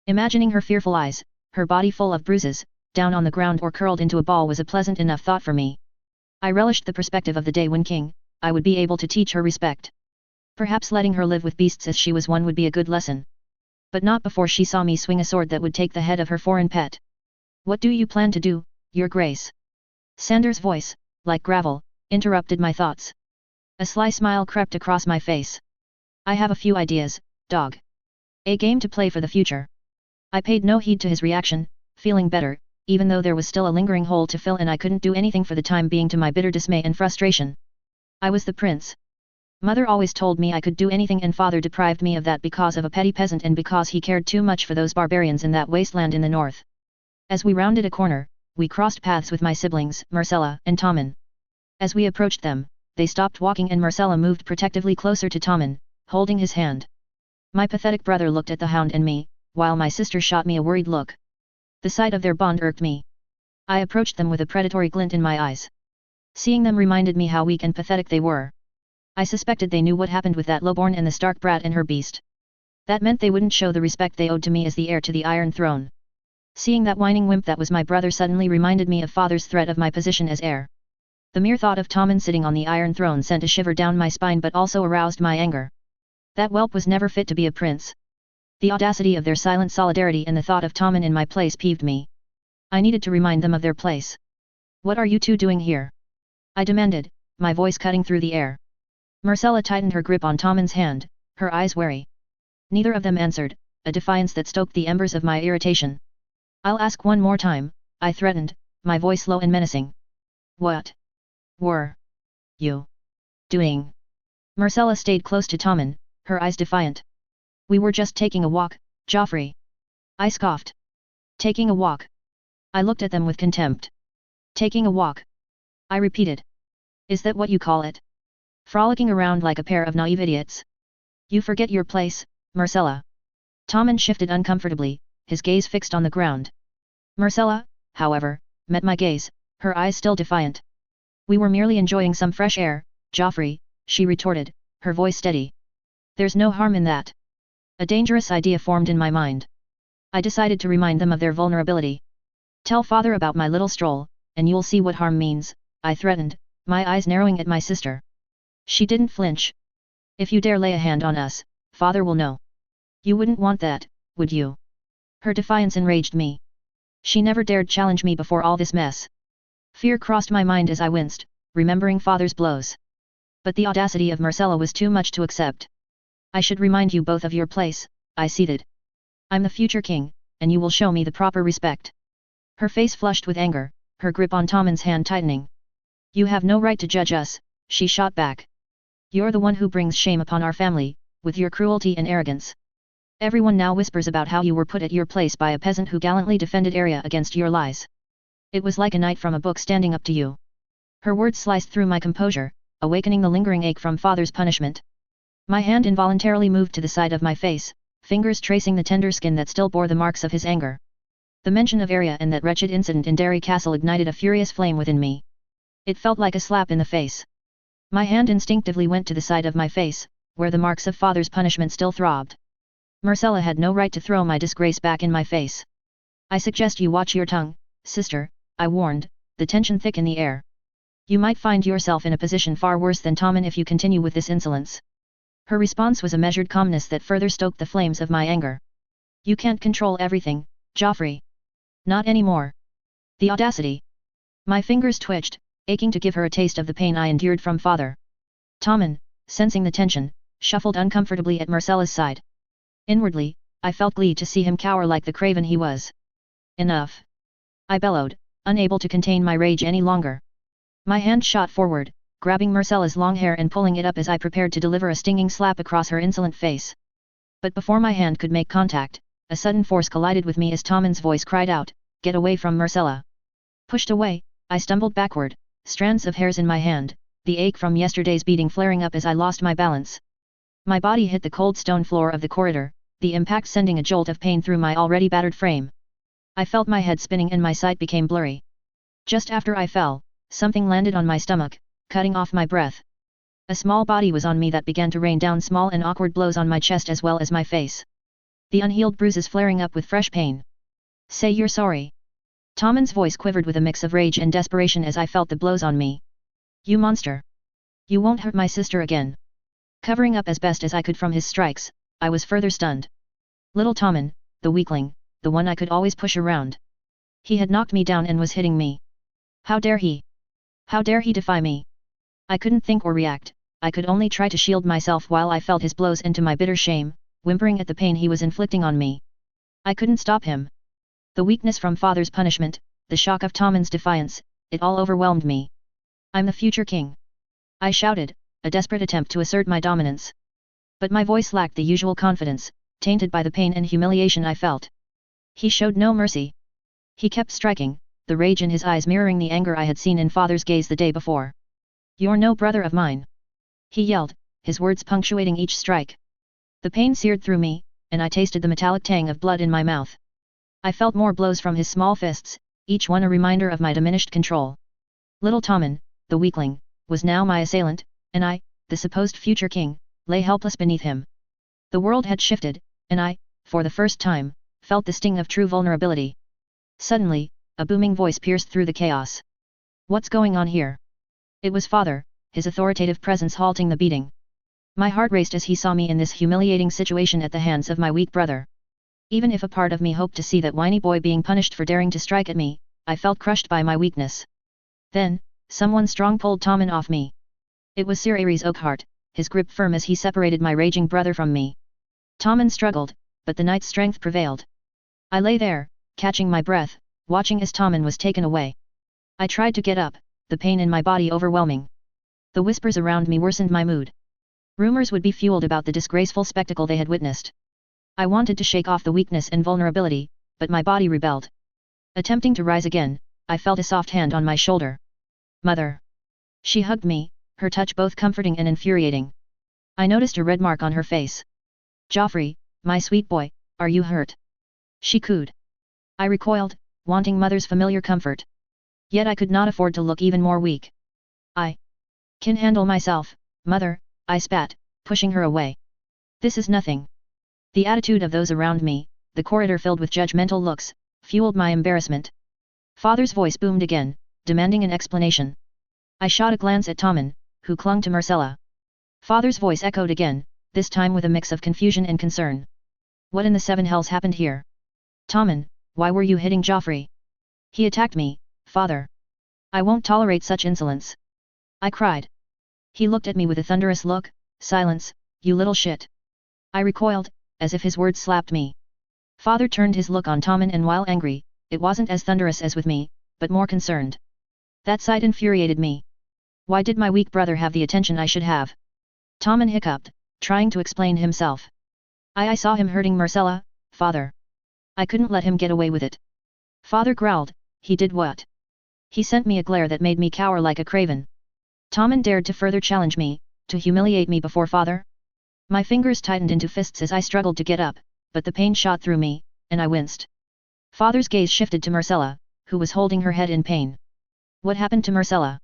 Imagining her fearful eyes, her body full of bruises, down on the ground or curled into a ball was a pleasant enough thought for me. I relished the perspective of the day when king, I would be able to teach her respect. Perhaps letting her live with beasts as she was one would be a good lesson. But not before she saw me swing a sword that would take the head of her foreign pet. What do you plan to do, Your Grace? Sander's voice, like gravel, interrupted my thoughts. A sly smile crept across my face. I have a few ideas, dog. A game to play for the future. I paid no heed to his reaction, feeling better, even though there was still a lingering hole to fill and I couldn't do anything for the time being to my bitter dismay and frustration. I was the prince. Mother always told me I could do anything and father deprived me of that because of a petty peasant and because he cared too much for those barbarians in that wasteland in the north. As we rounded a corner, we crossed paths with my siblings, Marcella and Tommen. As we approached them, they stopped walking and Marcella moved protectively closer to Tommen, holding his hand. My pathetic brother looked at the hound and me, while my sister shot me a worried look. The sight of their bond irked me. I approached them with a predatory glint in my eyes. Seeing them reminded me how weak and pathetic they were. I suspected they knew what happened with that lowborn and the Stark brat and her beast. That meant they wouldn't show the respect they owed to me as the heir to the Iron Throne. Seeing that whining wimp that was my brother suddenly reminded me of father's threat of my position as heir. The mere thought of Tommen sitting on the Iron Throne sent a shiver down my spine but also aroused my anger. That whelp was never fit to be a prince. The audacity of their silent solidarity and the thought of Tommen in my place peeved me. I needed to remind them of their place. What are you two doing here? I demanded, my voice cutting through the air. Marcella tightened her grip on Tommen's hand, her eyes wary. Neither of them answered, a defiance that stoked the embers of my irritation. I'll ask one more time, I threatened, my voice low and menacing. What were you doing? Marcella stayed close to Tommen, her eyes defiant. We were just taking a walk, Joffrey. I scoffed. Taking a walk. I looked at them with contempt. Taking a walk. I repeated. Is that what you call it? Frolicking around like a pair of naive idiots. You forget your place, Marcella. Tommen shifted uncomfortably, his gaze fixed on the ground. Marcella, however, met my gaze, her eyes still defiant. We were merely enjoying some fresh air, Joffrey, she retorted, her voice steady. There's no harm in that. A dangerous idea formed in my mind. I decided to remind them of their vulnerability. Tell father about my little stroll, and you'll see what harm means, I threatened, my eyes narrowing at my sister. She didn't flinch. If you dare lay a hand on us, father will know. You wouldn't want that, would you? Her defiance enraged me. She never dared challenge me before all this mess. Fear crossed my mind as I winced, remembering father's blows. But the audacity of Marcella was too much to accept. I should remind you both of your place, I ceded. I'm the future king, and you will show me the proper respect. Her face flushed with anger, her grip on Tommen's hand tightening. You have no right to judge us, she shot back. You're the one who brings shame upon our family, with your cruelty and arrogance. Everyone now whispers about how you were put at your place by a peasant who gallantly defended area against your lies. It was like a knight from a book standing up to you. Her words sliced through my composure, awakening the lingering ache from father's punishment. My hand involuntarily moved to the side of my face, fingers tracing the tender skin that still bore the marks of his anger. The mention of Arya and that wretched incident in Derry Castle ignited a furious flame within me. It felt like a slap in the face. My hand instinctively went to the side of my face, where the marks of father's punishment still throbbed. Marcella had no right to throw my disgrace back in my face. I suggest you watch your tongue, sister, I warned, the tension thick in the air. You might find yourself in a position far worse than Tommen if you continue with this insolence. Her response was a measured calmness that further stoked the flames of my anger. You can't control everything, Joffrey. Not anymore. The audacity. My fingers twitched, aching to give her a taste of the pain I endured from father. Tommen, sensing the tension, shuffled uncomfortably at Marcella's side. Inwardly, I felt glee to see him cower like the craven he was. Enough! I bellowed, unable to contain my rage any longer. My hand shot forward, grabbing Marcella's long hair and pulling it up as I prepared to deliver a stinging slap across her insolent face. But before my hand could make contact, a sudden force collided with me as Tommen's voice cried out, "Get away from Marcella!" Pushed away, I stumbled backward, strands of hairs in my hand, the ache from yesterday's beating flaring up as I lost my balance. My body hit the cold stone floor of the corridor, the impact sending a jolt of pain through my already battered frame. I felt my head spinning and my sight became blurry. Just after I fell, something landed on my stomach, cutting off my breath. A small body was on me that began to rain down small and awkward blows on my chest as well as my face. The unhealed bruises flaring up with fresh pain. Say you're sorry. Tommen's voice quivered with a mix of rage and desperation as I felt the blows on me. You monster! You won't hurt my sister again. Covering up as best as I could from his strikes, I was further stunned. Little Tommen, the weakling, the one I could always push around. He had knocked me down and was hitting me. How dare he? How dare he defy me? I couldn't think or react, I could only try to shield myself while I felt his blows, and to my bitter shame, whimpering at the pain he was inflicting on me. I couldn't stop him. The weakness from father's punishment, the shock of Tommen's defiance, it all overwhelmed me. I'm the future king. I shouted, a desperate attempt to assert my dominance. But my voice lacked the usual confidence, tainted by the pain and humiliation I felt. He showed no mercy. He kept striking, the rage in his eyes mirroring the anger I had seen in father's gaze the day before. You're no brother of mine! He yelled, his words punctuating each strike. The pain seared through me, and I tasted the metallic tang of blood in my mouth. I felt more blows from his small fists, each one a reminder of my diminished control. Little Tommen, the weakling, was now my assailant, and I, the supposed future king, lay helpless beneath him. The world had shifted, and I, for the first time, felt the sting of true vulnerability. Suddenly, a booming voice pierced through the chaos. What's going on here? It was father, his authoritative presence halting the beating. My heart raced as he saw me in this humiliating situation at the hands of my weak brother. Even if a part of me hoped to see that whiny boy being punished for daring to strike at me, I felt crushed by my weakness. Then, someone strong pulled Tommen off me. It was Sir Ares Oakhart, his grip firm as he separated my raging brother from me. Tommen struggled, but the knight's strength prevailed. I lay there, catching my breath, watching as Tommen was taken away. I tried to get up, the pain in my body overwhelming. The whispers around me worsened my mood. Rumors would be fueled about the disgraceful spectacle they had witnessed. I wanted to shake off the weakness and vulnerability, but my body rebelled. Attempting to rise again, I felt a soft hand on my shoulder. Mother! She hugged me, her touch both comforting and infuriating. I noticed a red mark on her face. Joffrey, my sweet boy, are you hurt? She cooed. I recoiled, wanting mother's familiar comfort. Yet I could not afford to look even more weak. I can handle myself, mother, I spat, pushing her away. This is nothing. The attitude of those around me, the corridor filled with judgmental looks, fueled my embarrassment. Father's voice boomed again, demanding an explanation. I shot a glance at Tommen, who clung to Marcella. Father's voice echoed again, this time with a mix of confusion and concern. What in the seven hells happened here? Tommen, why were you hitting Joffrey? He attacked me, father. I won't tolerate such insolence. I cried. He looked at me with a thunderous look, silence, you little shit. I recoiled, as if his words slapped me. Father turned his look on Tommen and while angry, it wasn't as thunderous as with me, but more concerned. That sight infuriated me. Why did my weak brother have the attention I should have? Tommen hiccuped, trying to explain himself. I saw him hurting Marcella, father. I couldn't let him get away with it. Father growled, he did what? He sent me a glare that made me cower like a craven. Tommen dared to further challenge me, to humiliate me before father? My fingers tightened into fists as I struggled to get up, but the pain shot through me, and I winced. Father's gaze shifted to Marcella, who was holding her head in pain. What happened to Marcella?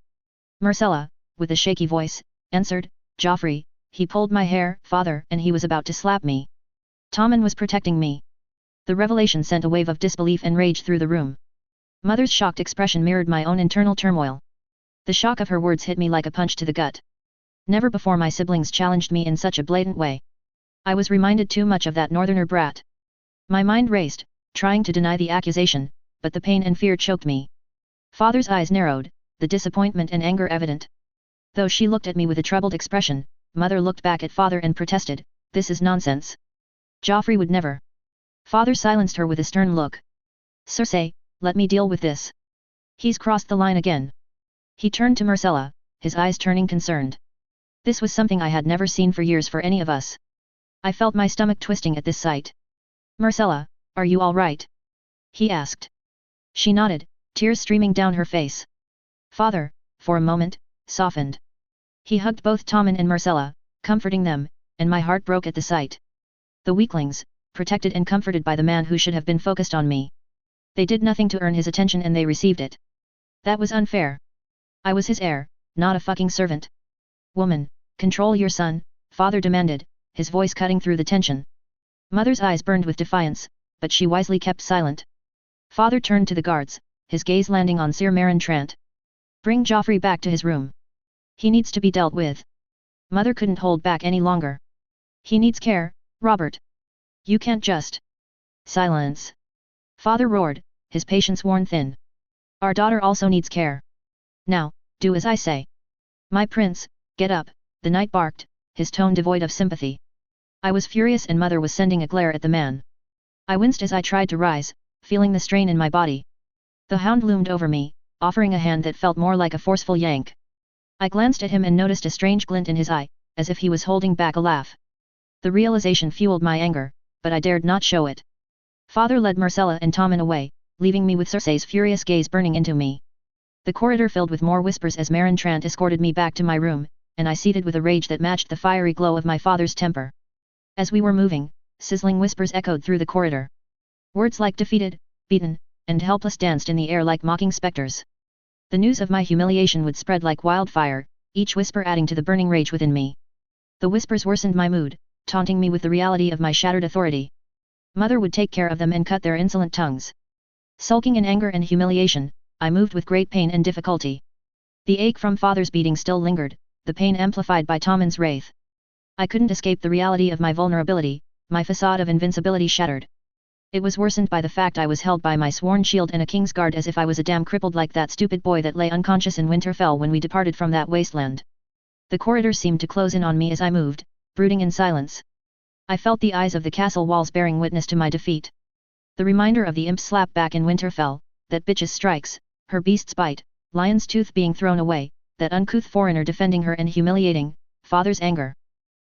Marcella, with a shaky voice, answered, Joffrey, he pulled my hair, father, and he was about to slap me. Tommen was protecting me. The revelation sent a wave of disbelief and rage through the room. Mother's shocked expression mirrored my own internal turmoil. The shock of her words hit me like a punch to the gut. Never before my siblings challenged me in such a blatant way. I was reminded too much of that northerner brat. My mind raced, trying to deny the accusation, but the pain and fear choked me. Father's eyes narrowed, the disappointment and anger evident. Though she looked at me with a troubled expression, Mother looked back at father and protested, this is nonsense. Joffrey would never. Father silenced her with a stern look. Cersei, let me deal with this. He's crossed the line again. He turned to Marcella, his eyes turning concerned. This was something I had never seen for years for any of us. I felt my stomach twisting at this sight. Marcella, are you all right? He asked. She nodded, tears streaming down her face. Father, for a moment, softened. He hugged both Tommen and Marcella, comforting them, and my heart broke at the sight. The weaklings, protected and comforted by the man who should have been focused on me. They did nothing to earn his attention and they received it. That was unfair. I was his heir, not a fucking servant. Woman, control your son, father demanded, his voice cutting through the tension. Mother's eyes burned with defiance, but she wisely kept silent. Father turned to the guards, his gaze landing on Sir Meryn Trant. Bring Joffrey back to his room. He needs to be dealt with. Mother couldn't hold back any longer. He needs care, Robert. You can't just. Silence. Father roared, his patience worn thin. Our daughter also needs care. Now, do as I say. My prince, get up, the knight barked, his tone devoid of sympathy. I was furious and Mother was sending a glare at the man. I winced as I tried to rise, feeling the strain in my body. The hound loomed over me, offering a hand that felt more like a forceful yank. I glanced at him and noticed a strange glint in his eye, as if he was holding back a laugh. The realization fueled my anger, but I dared not show it. Father led Marcella and Tommen away, leaving me with Cersei's furious gaze burning into me. The corridor filled with more whispers as Meryn Trant escorted me back to my room, and I seethed with a rage that matched the fiery glow of my father's temper. As we were moving, sizzling whispers echoed through the corridor. Words like defeated, beaten, and helpless danced in the air like mocking specters. The news of my humiliation would spread like wildfire, each whisper adding to the burning rage within me. The whispers worsened my mood, taunting me with the reality of my shattered authority. Mother would take care of them and cut their insolent tongues. Sulking in anger and humiliation, I moved with great pain and difficulty. The ache from father's beating still lingered, the pain amplified by Tommen's wrath. I couldn't escape the reality of my vulnerability, my facade of invincibility shattered. It was worsened by the fact I was held by my sworn shield and a king's guard as if I was a damn crippled like that stupid boy that lay unconscious in Winterfell when we departed from that wasteland. The corridor seemed to close in on me as I moved, brooding in silence. I felt the eyes of the castle walls bearing witness to my defeat. The reminder of the imp's slap back in Winterfell, that bitch's strikes, her beast's bite, lion's tooth being thrown away, that uncouth foreigner defending her and humiliating, father's anger.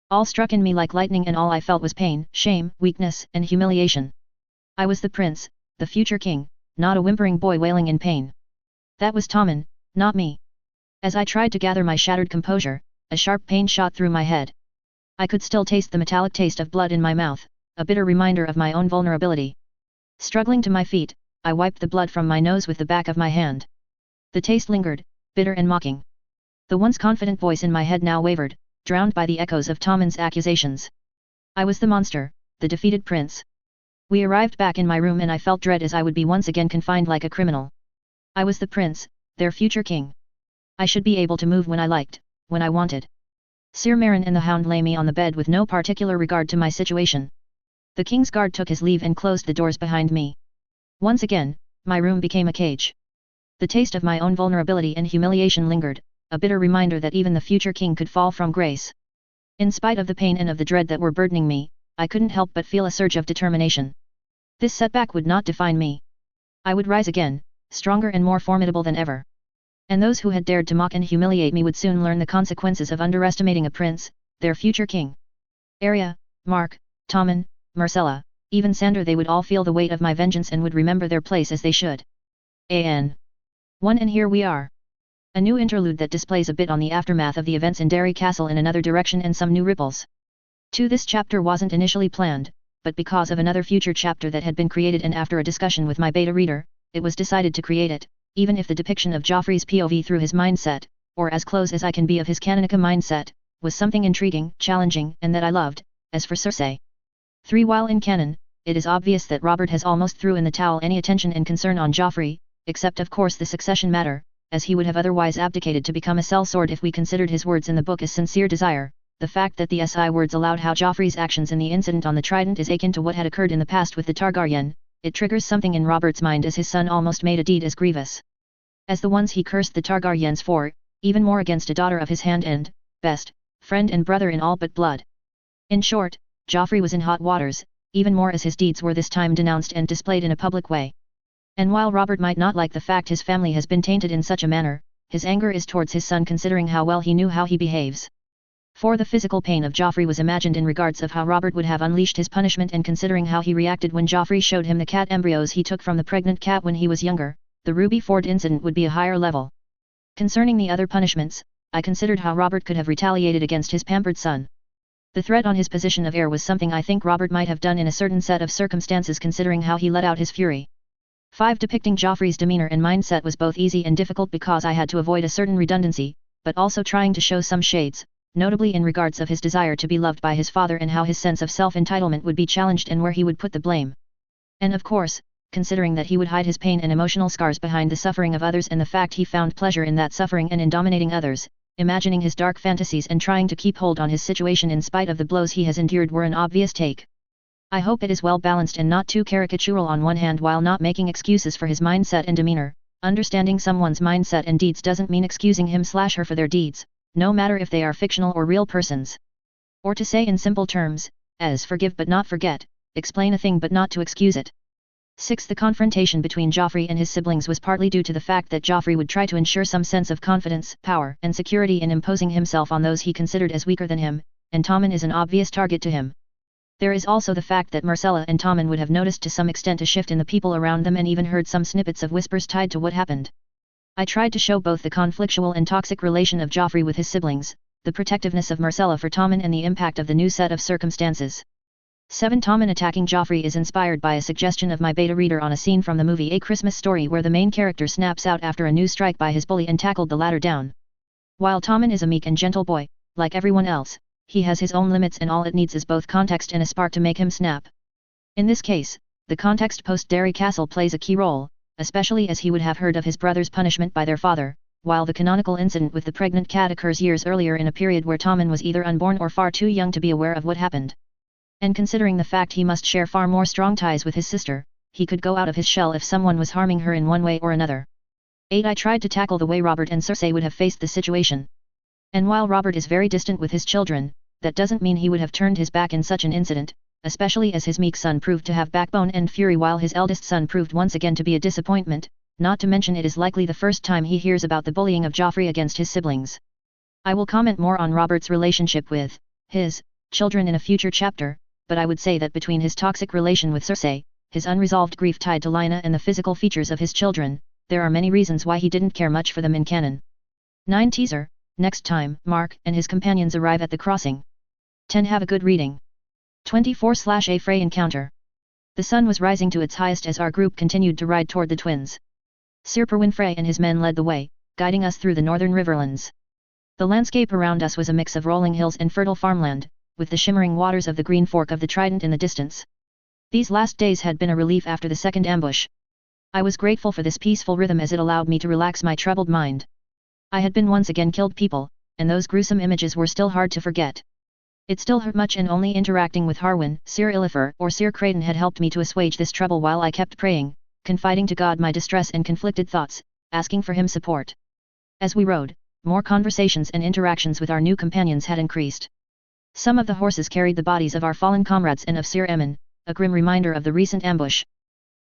All struck in me like lightning and all I felt was pain, shame, weakness, and humiliation. I was the prince, the future king, not a whimpering boy wailing in pain. That was Tommen, not me. As I tried to gather my shattered composure, a sharp pain shot through my head. I could still taste the metallic taste of blood in my mouth, a bitter reminder of my own vulnerability. Struggling to my feet, I wiped the blood from my nose with the back of my hand. The taste lingered, bitter and mocking. The once confident voice in my head now wavered, drowned by the echoes of Tommen's accusations. I was the monster, the defeated prince. We arrived back in my room and I felt dread as I would be once again confined like a criminal. I was the prince, their future king. I should be able to move when I liked, when I wanted. Sir Marin and the Hound lay me on the bed with no particular regard to my situation. The king's guard took his leave and closed the doors behind me. Once again, my room became a cage. The taste of my own vulnerability and humiliation lingered, a bitter reminder that even the future king could fall from grace. In spite of the pain and of the dread that were burdening me, I couldn't help but feel a surge of determination. This setback would not define me. I would rise again, stronger and more formidable than ever. And those who had dared to mock and humiliate me would soon learn the consequences of underestimating a prince, their future king. Arya, Mark, Tommen, Marcella, even Sandor, they would all feel the weight of my vengeance and would remember their place as they should. An. 1 And here we are. A new interlude that displays a bit on the aftermath of the events in Derry Castle in another direction and some new ripples. 2 This chapter wasn't initially planned, but because of another future chapter that had been created and after a discussion with my beta reader, it was decided to create it, even if the depiction of Joffrey's POV through his mindset, or as close as I can be of his canonica mindset, was something intriguing, challenging, and that I loved. As for Cersei. 3 While in canon, it is obvious that Robert has almost threw in the towel any attention and concern on Joffrey, except of course the succession matter, as he would have otherwise abdicated to become a sellsword if we considered his words in the book as sincere desire. The fact that the SI words allowed how Joffrey's actions in the incident on the Trident is akin to what had occurred in the past with the Targaryen, it triggers something in Robert's mind as his son almost made a deed as grievous as the ones he cursed the Targaryens for, even more against a daughter of his hand and, best, friend and brother in all but blood. In short, Joffrey was in hot waters, even more as his deeds were this time denounced and displayed in a public way. And while Robert might not like the fact his family has been tainted in such a manner, his anger is towards his son considering how well he knew how he behaves. For the physical pain of Joffrey was imagined in regards of how Robert would have unleashed his punishment and considering how he reacted when Joffrey showed him the cat embryos he took from the pregnant cat when he was younger, the Ruby Ford incident would be a higher level. Concerning the other punishments, I considered how Robert could have retaliated against his pampered son. The threat on his position of heir was something I think Robert might have done in a certain set of circumstances considering how he let out his fury. 5 Depicting Joffrey's demeanor and mindset was both easy and difficult because I had to avoid a certain redundancy, but also trying to show some shades, notably in regards of his desire to be loved by his father and how his sense of self-entitlement would be challenged and where he would put the blame. And of course, considering that he would hide his pain and emotional scars behind the suffering of others and the fact he found pleasure in that suffering and in dominating others, imagining his dark fantasies and trying to keep hold on his situation in spite of the blows he has endured were an obvious take. I hope it is well balanced and not too caricatural on one hand while not making excuses for his mindset and demeanor. Understanding someone's mindset and deeds doesn't mean excusing him/her for their deeds, no matter if they are fictional or real persons. Or to say in simple terms, as forgive but not forget, explain a thing but not to excuse it. 6 The confrontation between Joffrey and his siblings was partly due to the fact that Joffrey would try to ensure some sense of confidence, power, and security in imposing himself on those he considered as weaker than him, and Tommen is an obvious target to him. There is also the fact that Marcella and Tommen would have noticed to some extent a shift in the people around them and even heard some snippets of whispers tied to what happened. I tried to show both the conflictual and toxic relation of Joffrey with his siblings, the protectiveness of Marcella for Tommen and the impact of the new set of circumstances. 7 Tommen attacking Joffrey is inspired by a suggestion of my beta reader on a scene from the movie A Christmas Story where the main character snaps out after a new strike by his bully and tackled the latter down. While Tommen is a meek and gentle boy, like everyone else, he has his own limits and all it needs is both context and a spark to make him snap. In this case, the context post-Derry Castle plays a key role, especially as he would have heard of his brother's punishment by their father, while the canonical incident with the pregnant cat occurs years earlier in a period where Tommen was either unborn or far too young to be aware of what happened. And considering the fact he must share far more strong ties with his sister, he could go out of his shell if someone was harming her in one way or another. 8 I tried to tackle the way Robert and Cersei would have faced the situation. And while Robert is very distant with his children, that doesn't mean he would have turned his back in such an incident, especially as his meek son proved to have backbone and fury while his eldest son proved once again to be a disappointment, not to mention it is likely the first time he hears about the bullying of Joffrey against his siblings. I will comment more on Robert's relationship with his children in a future chapter, but I would say that between his toxic relation with Cersei, his unresolved grief tied to Lyanna and the physical features of his children, there are many reasons why he didn't care much for them in canon. 9 Teaser, next time, Mark and his companions arrive at the crossing. 10 Have a good reading. 24/A Frey encounter. The sun was rising to its highest as our group continued to ride toward the twins. Sir Perwyn Frey and his men led the way, guiding us through the northern riverlands. The landscape around us was a mix of rolling hills and fertile farmland, with the shimmering waters of the Green Fork of the Trident in the distance. These last days had been a relief after the second ambush. I was grateful for this peaceful rhythm as it allowed me to relax my troubled mind. I had been once again killed people, and those gruesome images were still hard to forget. It still hurt much, and only interacting with Harwin, Sir Illifer, or Sir Creighton had helped me to assuage this trouble while I kept praying, confiding to God my distress and conflicted thoughts, asking for him support. As we rode, more conversations and interactions with our new companions had increased. Some of the horses carried the bodies of our fallen comrades and of Sir Emin, a grim reminder of the recent ambush.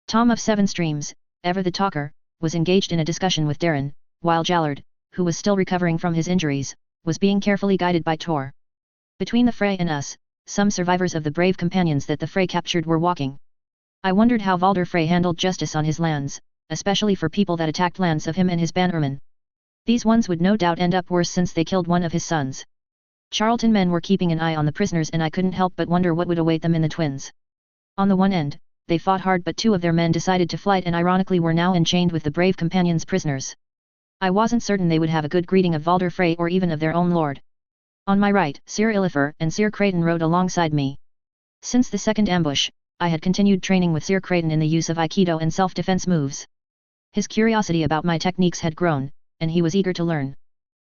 Tom of Seven Streams, ever the talker, was engaged in a discussion with Darren, while Jallard, who was still recovering from his injuries, was being carefully guided by Tor. Between the fray and us, some survivors of the brave companions that the fray captured were walking. I wondered how Valder Frey handled justice on his lands, especially for people that attacked lands of him and his bannermen. These ones would no doubt end up worse since they killed one of his sons. Charlton men were keeping an eye on the prisoners, and I couldn't help but wonder what would await them in the Twins. On the one end, they fought hard, but two of their men decided to flight and ironically were now enchained with the brave companions' prisoners. I wasn't certain they would have a good greeting of Valder Frey or even of their own lord. On my right, Sir Illifer and Sir Creighton rode alongside me. Since the second ambush, I had continued training with Sir Creighton in the use of Aikido and self-defense moves. His curiosity about my techniques had grown, and he was eager to learn.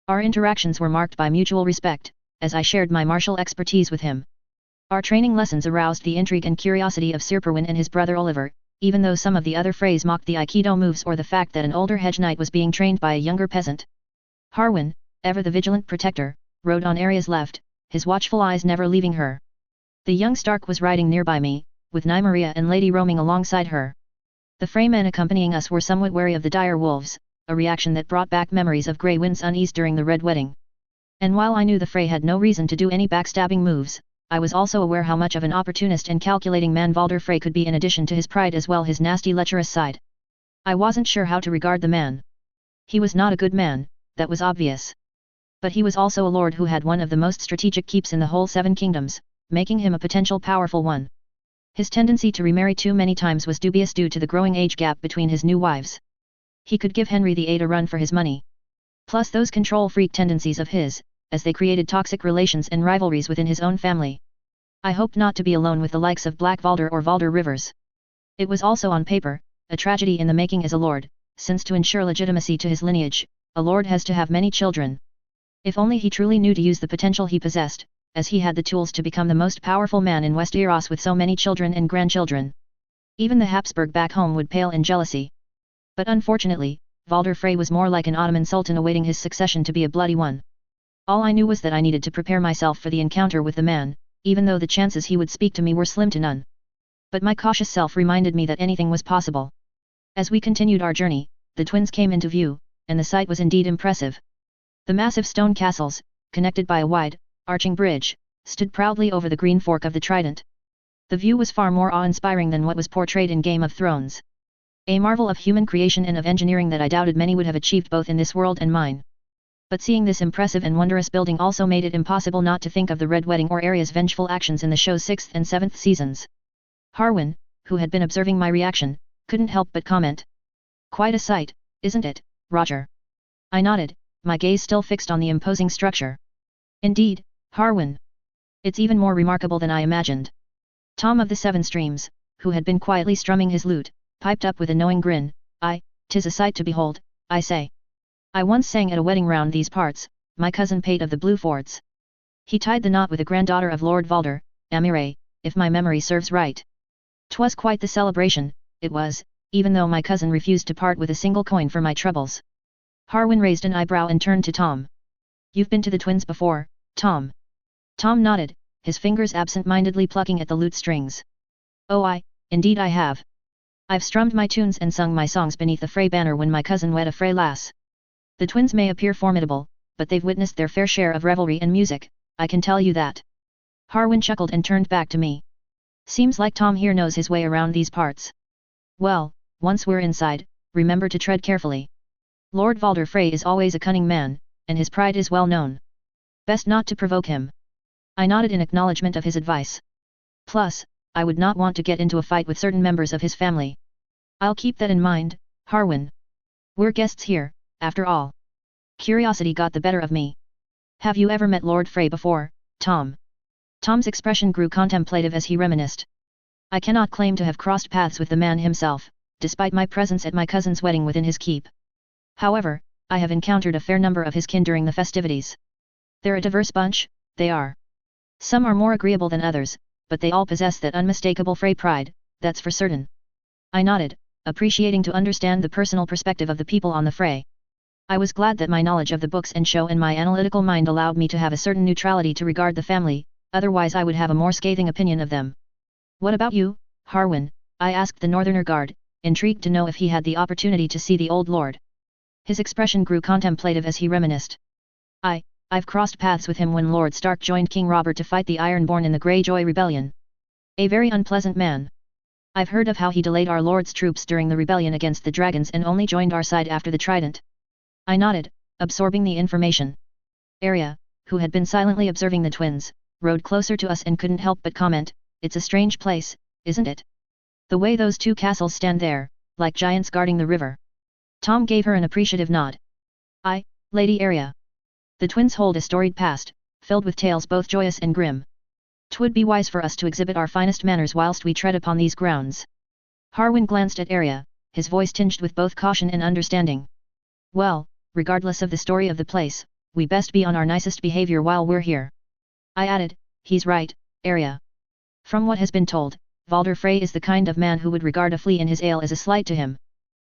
Our interactions were marked by mutual respect, as I shared my martial expertise with him. Our training lessons aroused the intrigue and curiosity of Sir Perwyn and his brother Oliver, even though some of the other frays mocked the Aikido moves or the fact that an older hedge knight was being trained by a younger peasant. Harwin, ever the vigilant protector, rode on Arya's left, his watchful eyes never leaving her. The young Stark was riding nearby me, with Nymeria and Lady roaming alongside her. The fraymen accompanying us were somewhat wary of the dire wolves, a reaction that brought back memories of Grey Wind's unease during the Red Wedding. And while I knew the fray had no reason to do any backstabbing moves, I was also aware how much of an opportunist and calculating man Valder Frey could be, in addition to his pride as well his nasty lecherous side. I wasn't sure how to regard the man. He was not a good man, that was obvious. But he was also a lord who had one of the most strategic keeps in the whole Seven Kingdoms, making him a potential powerful one. His tendency to remarry too many times was dubious due to the growing age gap between his new wives. He could give Henry VIII a run for his money. Plus those control freak tendencies of his, as they created toxic relations and rivalries within his own family. I hoped not to be alone with the likes of Black Valder or Valder Rivers. It was also on paper, a tragedy in the making as a lord, since to ensure legitimacy to his lineage, a lord has to have many children. If only he truly knew to use the potential he possessed, as he had the tools to become the most powerful man in Westeros with so many children and grandchildren. Even the Habsburg back home would pale in jealousy. But unfortunately, Valder Frey was more like an Ottoman sultan awaiting his succession to be a bloody one. All I knew was that I needed to prepare myself for the encounter with the man, even though the chances he would speak to me were slim to none. But my cautious self reminded me that anything was possible. As we continued our journey, the Twins came into view, and the sight was indeed impressive. The massive stone castles, connected by a wide, arching bridge, stood proudly over the green fork of the Trident. The view was far more awe-inspiring than what was portrayed in Game of Thrones. A marvel of human creation and of engineering that I doubted many would have achieved both in this world and mine. But seeing this impressive and wondrous building also made it impossible not to think of the Red Wedding or Arya's vengeful actions in the show's 6th and 7th seasons. Harwin, who had been observing my reaction, couldn't help but comment. "Quite a sight, isn't it, Roger?" I nodded, my gaze still fixed on the imposing structure. "Indeed, Harwin. It's even more remarkable than I imagined." Tom of the Seven Streams, who had been quietly strumming his lute, piped up with a knowing grin. "'Tis a sight to behold, I say. I once sang at a wedding round these parts, my cousin Pate of the Blue Fords. He tied the knot with a granddaughter of Lord Valder, Amire, if my memory serves right. 'Twas quite the celebration, it was, even though my cousin refused to part with a single coin for my troubles." Harwin raised an eyebrow and turned to Tom. "You've been to the Twins before, Tom?" Tom nodded, his fingers absent-mindedly plucking at the lute strings. "Oh, indeed I have. I've strummed my tunes and sung my songs beneath the Frey banner when my cousin wed a Frey lass. The Twins may appear formidable, but they've witnessed their fair share of revelry and music, I can tell you that." Harwin chuckled and turned back to me. "Seems like Tom here knows his way around these parts. Well, once we're inside, remember to tread carefully. Lord Valder Frey is always a cunning man, and his pride is well known. Best not to provoke him." I nodded in acknowledgement of his advice. "Plus, I would not want to get into a fight with certain members of his family. I'll keep that in mind, Harwin. We're guests here, after all." Curiosity got the better of me. "Have you ever met Lord Frey before, Tom?" Tom's expression grew contemplative as he reminisced. I cannot claim to have crossed paths with the man himself, despite my presence at my cousin's wedding within his keep. However, I have encountered a fair number of his kin during the festivities. They're a diverse bunch, they are. Some are more agreeable than others, but they all possess that unmistakable Frey pride, that's for certain. I nodded, appreciating to understand the personal perspective of the people on the Frey. I was glad that my knowledge of the books and show and my analytical mind allowed me to have a certain neutrality to regard the family, otherwise I would have a more scathing opinion of them. What about you, Harwin? I asked the Northerner guard, intrigued to know if he had the opportunity to see the old lord. His expression grew contemplative as he reminisced. I've crossed paths with him when Lord Stark joined King Robert to fight the Ironborn in the Greyjoy Rebellion. A very unpleasant man. I've heard of how he delayed our lord's troops during the rebellion against the dragons and only joined our side after the Trident. I nodded, absorbing the information. Arya, who had been silently observing the twins, rode closer to us and couldn't help but comment, "It's a strange place, isn't it? The way those two castles stand there, like giants guarding the river." Tom gave her an appreciative nod. Lady Arya. The twins hold a storied past, filled with tales both joyous and grim. 'Twould be wise for us to exhibit our finest manners whilst we tread upon these grounds. Harwin glanced at Arya, his voice tinged with both caution and understanding. Well, regardless of the story of the place, we best be on our nicest behavior while we're here. I added, he's right, Arya. From what has been told, Valder Frey is the kind of man who would regard a flea in his ale as a slight to him.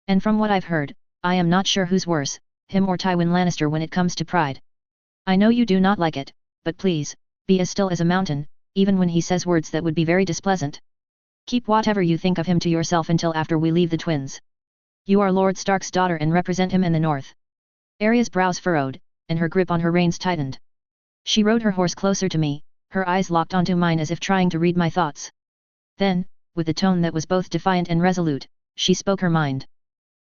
And from what I've heard, I am not sure who's worse, him or Tywin Lannister when it comes to pride. I know you do not like it, but please, be as still as a mountain, even when he says words that would be very displeasant. Keep whatever you think of him to yourself until after we leave the twins. You are Lord Stark's daughter and represent him in the north. Arya's brows furrowed, and her grip on her reins tightened. She rode her horse closer to me, her eyes locked onto mine as if trying to read my thoughts. Then, with a tone that was both defiant and resolute, she spoke her mind.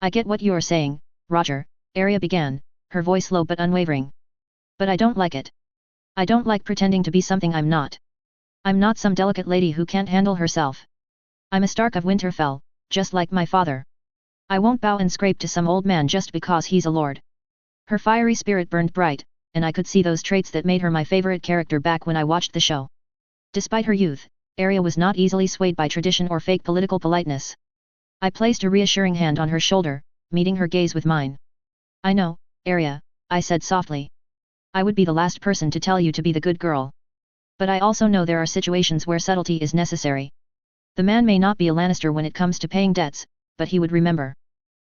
I get what you're saying, Roger, Arya began, her voice low but unwavering. But I don't like it. I don't like pretending to be something I'm not. I'm not some delicate lady who can't handle herself. I'm a Stark of Winterfell, just like my father. I won't bow and scrape to some old man just because he's a lord. Her fiery spirit burned bright, and I could see those traits that made her my favorite character back when I watched the show. Despite her youth, Arya was not easily swayed by tradition or fake political politeness. I placed a reassuring hand on her shoulder, meeting her gaze with mine. I know, Arya, I said softly. I would be the last person to tell you to be the good girl. But I also know there are situations where subtlety is necessary. The man may not be a Lannister when it comes to paying debts, but he would remember.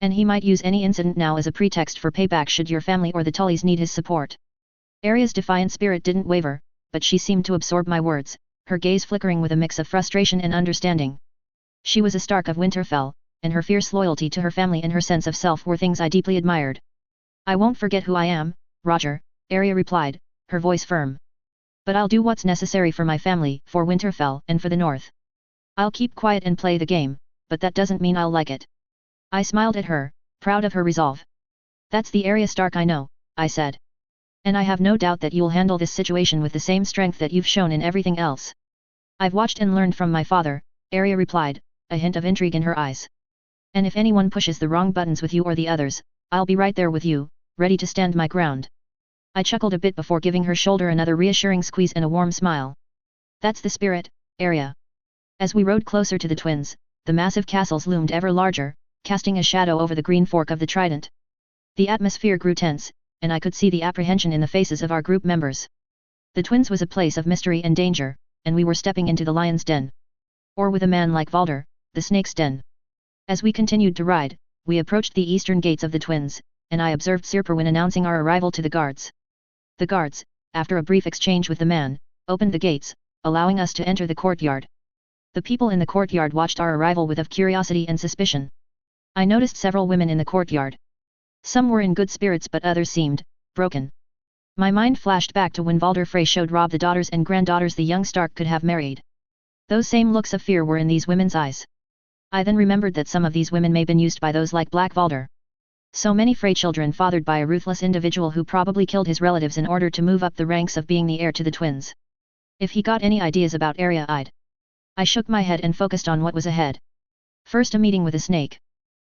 And he might use any incident now as a pretext for payback should your family or the Tullys need his support. Arya's defiant spirit didn't waver, but she seemed to absorb my words, her gaze flickering with a mix of frustration and understanding. She was a Stark of Winterfell, and her fierce loyalty to her family and her sense of self were things I deeply admired. I won't forget who I am, Roger, Arya replied, her voice firm. But I'll do what's necessary for my family, for Winterfell, and for the North. I'll keep quiet and play the game, but that doesn't mean I'll like it. I smiled at her, proud of her resolve. That's the Arya Stark I know, I said. And I have no doubt that you'll handle this situation with the same strength that you've shown in everything else. I've watched and learned from my father, Arya replied, a hint of intrigue in her eyes. And if anyone pushes the wrong buttons with you or the others, I'll be right there with you, ready to stand my ground. I chuckled a bit before giving her shoulder another reassuring squeeze and a warm smile. That's the spirit, Arya. As we rode closer to the twins, the massive castles loomed ever larger, casting a shadow over the green fork of the Trident. The atmosphere grew tense, and I could see the apprehension in the faces of our group members. The twins was a place of mystery and danger, and we were stepping into the lion's den. Or with a man like Valder, the snake's den. As we continued to ride, we approached the eastern gates of the twins, and I observed Sir Perwyn announcing our arrival to the guards. The guards, after a brief exchange with the man, opened the gates, allowing us to enter the courtyard. The people in the courtyard watched our arrival with of curiosity and suspicion. I noticed several women in the courtyard. Some were in good spirits but others seemed broken. My mind flashed back to when Valder Frey showed Robb the daughters and granddaughters the young Stark could have married. Those same looks of fear were in these women's eyes. I then remembered that some of these women may have been used by those like Black Valder. So many Frey children fathered by a ruthless individual who probably killed his relatives in order to move up the ranks of being the heir to the twins. If he got any ideas about Arya, I shook my head and focused on what was ahead. First a meeting with a snake.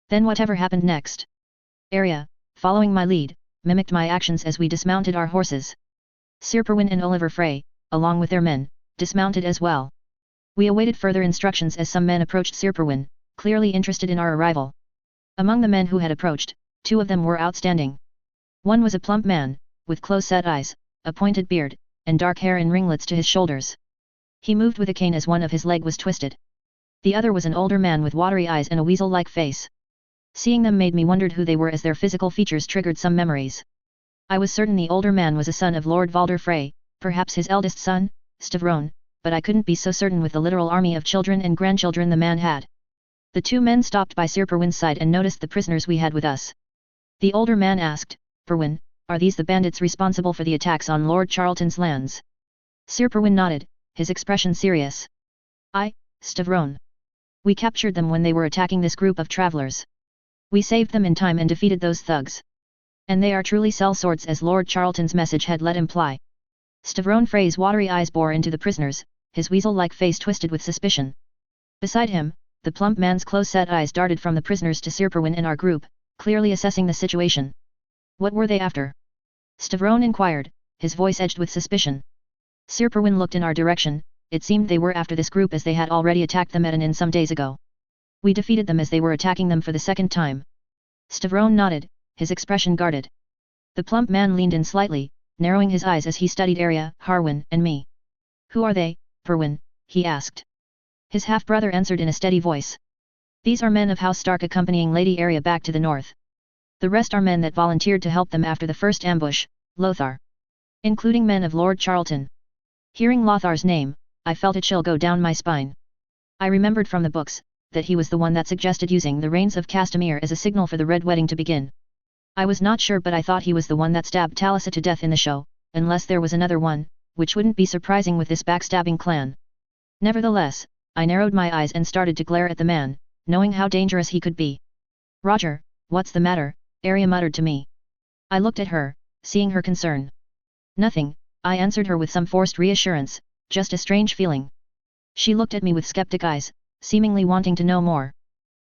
Then whatever happened next. Arya, following my lead, mimicked my actions as we dismounted our horses. Sir Perwyn and Oliver Frey, along with their men, dismounted as well. We awaited further instructions as some men approached Sirperwin, clearly interested in our arrival. Among the men who had approached, 2 of them were outstanding. One was a plump man, with close-set eyes, a pointed beard, and dark hair in ringlets to his shoulders. He moved with a cane as one of his leg was twisted. The other was an older man with watery eyes and a weasel-like face. Seeing them made me wondered who they were as their physical features triggered some memories. I was certain the older man was a son of Lord Valder Frey, perhaps his eldest son, Stavron, but I couldn't be so certain with the literal army of children and grandchildren the man had. The 2 men stopped by Sir Perwin's side and noticed the prisoners we had with us. The older man asked, "Perwin, are these the bandits responsible for the attacks on Lord Charlton's lands?" Sir Perwin nodded, his expression serious. "Aye, Stavron. We captured them when they were attacking this group of travelers. We saved them in time and defeated those thugs. And they are truly sellswords as Lord Charlton's message had let imply." Stavron Frey's watery eyes bore into the prisoners, his weasel-like face twisted with suspicion. Beside him, the plump man's close-set eyes darted from the prisoners to Sir Perwin and our group, clearly assessing the situation. "What were they after?" Stavron inquired, his voice edged with suspicion. Sir Perwin looked in our direction. It seemed they were after this group as they had already attacked them at an inn some days ago. We defeated them as they were attacking them for the second time. Stavron nodded, his expression guarded. The plump man leaned in slightly, narrowing his eyes as he studied Arya, Harwin, and me. "Who are they, Perwin?" he asked. His half-brother answered in a steady voice. "These are men of House Stark accompanying Lady Arya back to the north. The rest are men that volunteered to help them after the first ambush, Lothar. Including men of Lord Charlton." Hearing Lothar's name, I felt a chill go down my spine. I remembered from the books, that he was the one that suggested using the Rains of Castamere as a signal for the Red Wedding to begin. I was not sure but I thought he was the one that stabbed Talisa to death in the show, unless there was another one, which wouldn't be surprising with this backstabbing clan. Nevertheless, I narrowed my eyes and started to glare at the man, knowing how dangerous he could be. "Roger, what's the matter?" Arya muttered to me. I looked at her, seeing her concern. "Nothing," I answered her with some forced reassurance, "just a strange feeling." She looked at me with skeptic eyes, seemingly wanting to know more.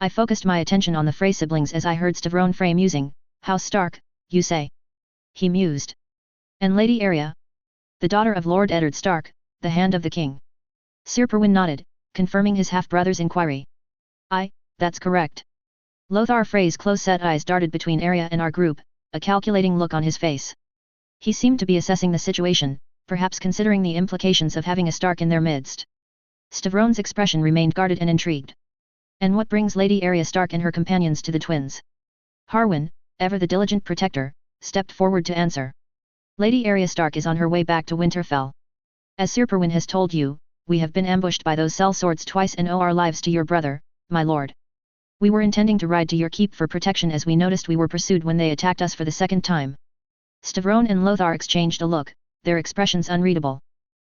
I focused my attention on the Frey siblings as I heard Stavron Frey musing. "House Stark, you say?" he mused. "And Lady Arya?" "The daughter of Lord Eddard Stark, the Hand of the King." Sir Perwin nodded, confirming his half-brother's inquiry. "Aye, that's correct." Lothar Frey's close-set eyes darted between Arya and our group, a calculating look on his face. He seemed to be assessing the situation, perhaps considering the implications of having a Stark in their midst. Stavron's expression remained guarded and intrigued. "And what brings Lady Arya Stark and her companions to the twins?" Harwin, ever the diligent protector, stepped forward to answer. "Lady Arya Stark is on her way back to Winterfell. As Sir Perwin has told you, we have been ambushed by those sellswords twice and owe our lives to your brother, my lord. We were intending to ride to your keep for protection as we noticed we were pursued when they attacked us for the second time." Stavron and Lothar exchanged a look, their expressions unreadable.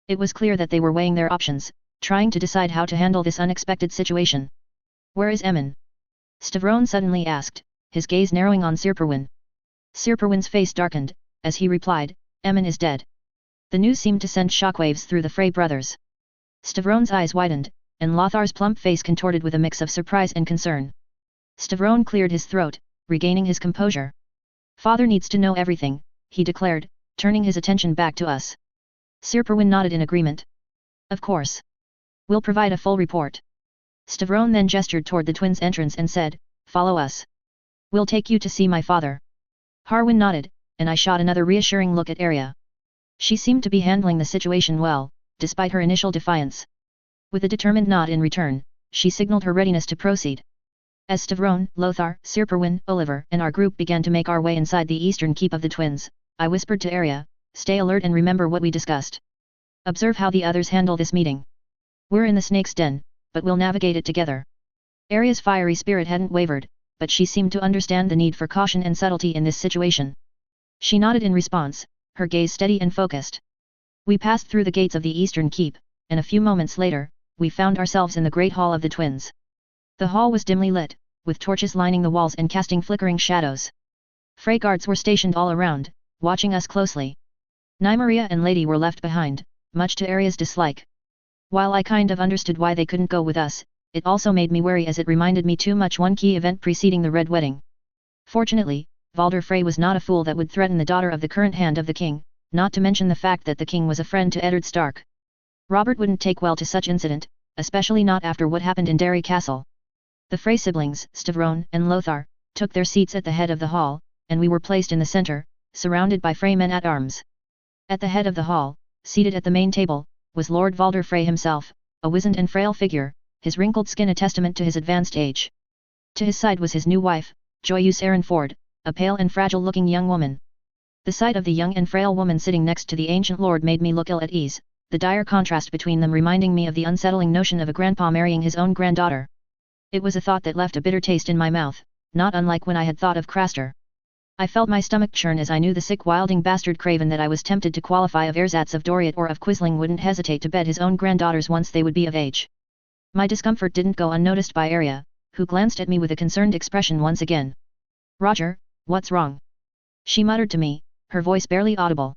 It was clear that they were weighing their options, trying to decide how to handle this unexpected situation. "Where is Emin?" Stavron suddenly asked, his gaze narrowing on Sir Perwin. Sir Perwin's face darkened, as he replied, "Emin is dead." The news seemed to send shockwaves through the Frey brothers. Stavron's eyes widened, and Lothar's plump face contorted with a mix of surprise and concern. Stavron cleared his throat, regaining his composure. "Father needs to know everything," he declared, turning his attention back to us. Sir Perwin nodded in agreement. "Of course. We'll provide a full report." Stavron then gestured toward the twins' entrance and said, "Follow us. We'll take you to see my father." Harwin nodded, and I shot another reassuring look at Arya. She seemed to be handling the situation well, despite her initial defiance. With a determined nod in return, she signaled her readiness to proceed. As Stavron, Lothar, Sir Perwin, Oliver and our group began to make our way inside the eastern keep of the twins, I whispered to Arya, "Stay alert and remember what we discussed. Observe how the others handle this meeting. We're in the snake's den, but we'll navigate it together." Arya's fiery spirit hadn't wavered, but she seemed to understand the need for caution and subtlety in this situation. She nodded in response, her gaze steady and focused. We passed through the gates of the eastern keep, and a few moments later, we found ourselves in the great hall of the twins. The hall was dimly lit, with torches lining the walls and casting flickering shadows. Frey guards were stationed all around, watching us closely. Nymeria and Lady were left behind, much to Arya's dislike. While I kind of understood why they couldn't go with us, it also made me wary as it reminded me too much one key event preceding the Red Wedding. Fortunately, Valder Frey was not a fool that would threaten the daughter of the current Hand of the King, not to mention the fact that the king was a friend to Eddard Stark. Robert wouldn't take well to such incident, especially not after what happened in Derry Castle. The Frey siblings, Stavron and Lothar, took their seats at the head of the hall, and we were placed in the center, surrounded by Frey men-at-arms. At the head of the hall, seated at the main table, was Lord Valder Frey himself, a wizened and frail figure, his wrinkled skin a testament to his advanced age. To his side was his new wife, Joyeuse Erenford, a pale and fragile-looking young woman. The sight of the young and frail woman sitting next to the ancient lord made me look ill at ease, the dire contrast between them reminding me of the unsettling notion of a grandpa marrying his own granddaughter. It was a thought that left a bitter taste in my mouth, not unlike when I had thought of Craster. I felt my stomach churn as I knew the sick wilding bastard craven that I was tempted to qualify of ersatz of Doriath or of Quisling wouldn't hesitate to bed his own granddaughters once they would be of age. My discomfort didn't go unnoticed by Arya, who glanced at me with a concerned expression once again. "Roger, what's wrong?" she muttered to me, her voice barely audible.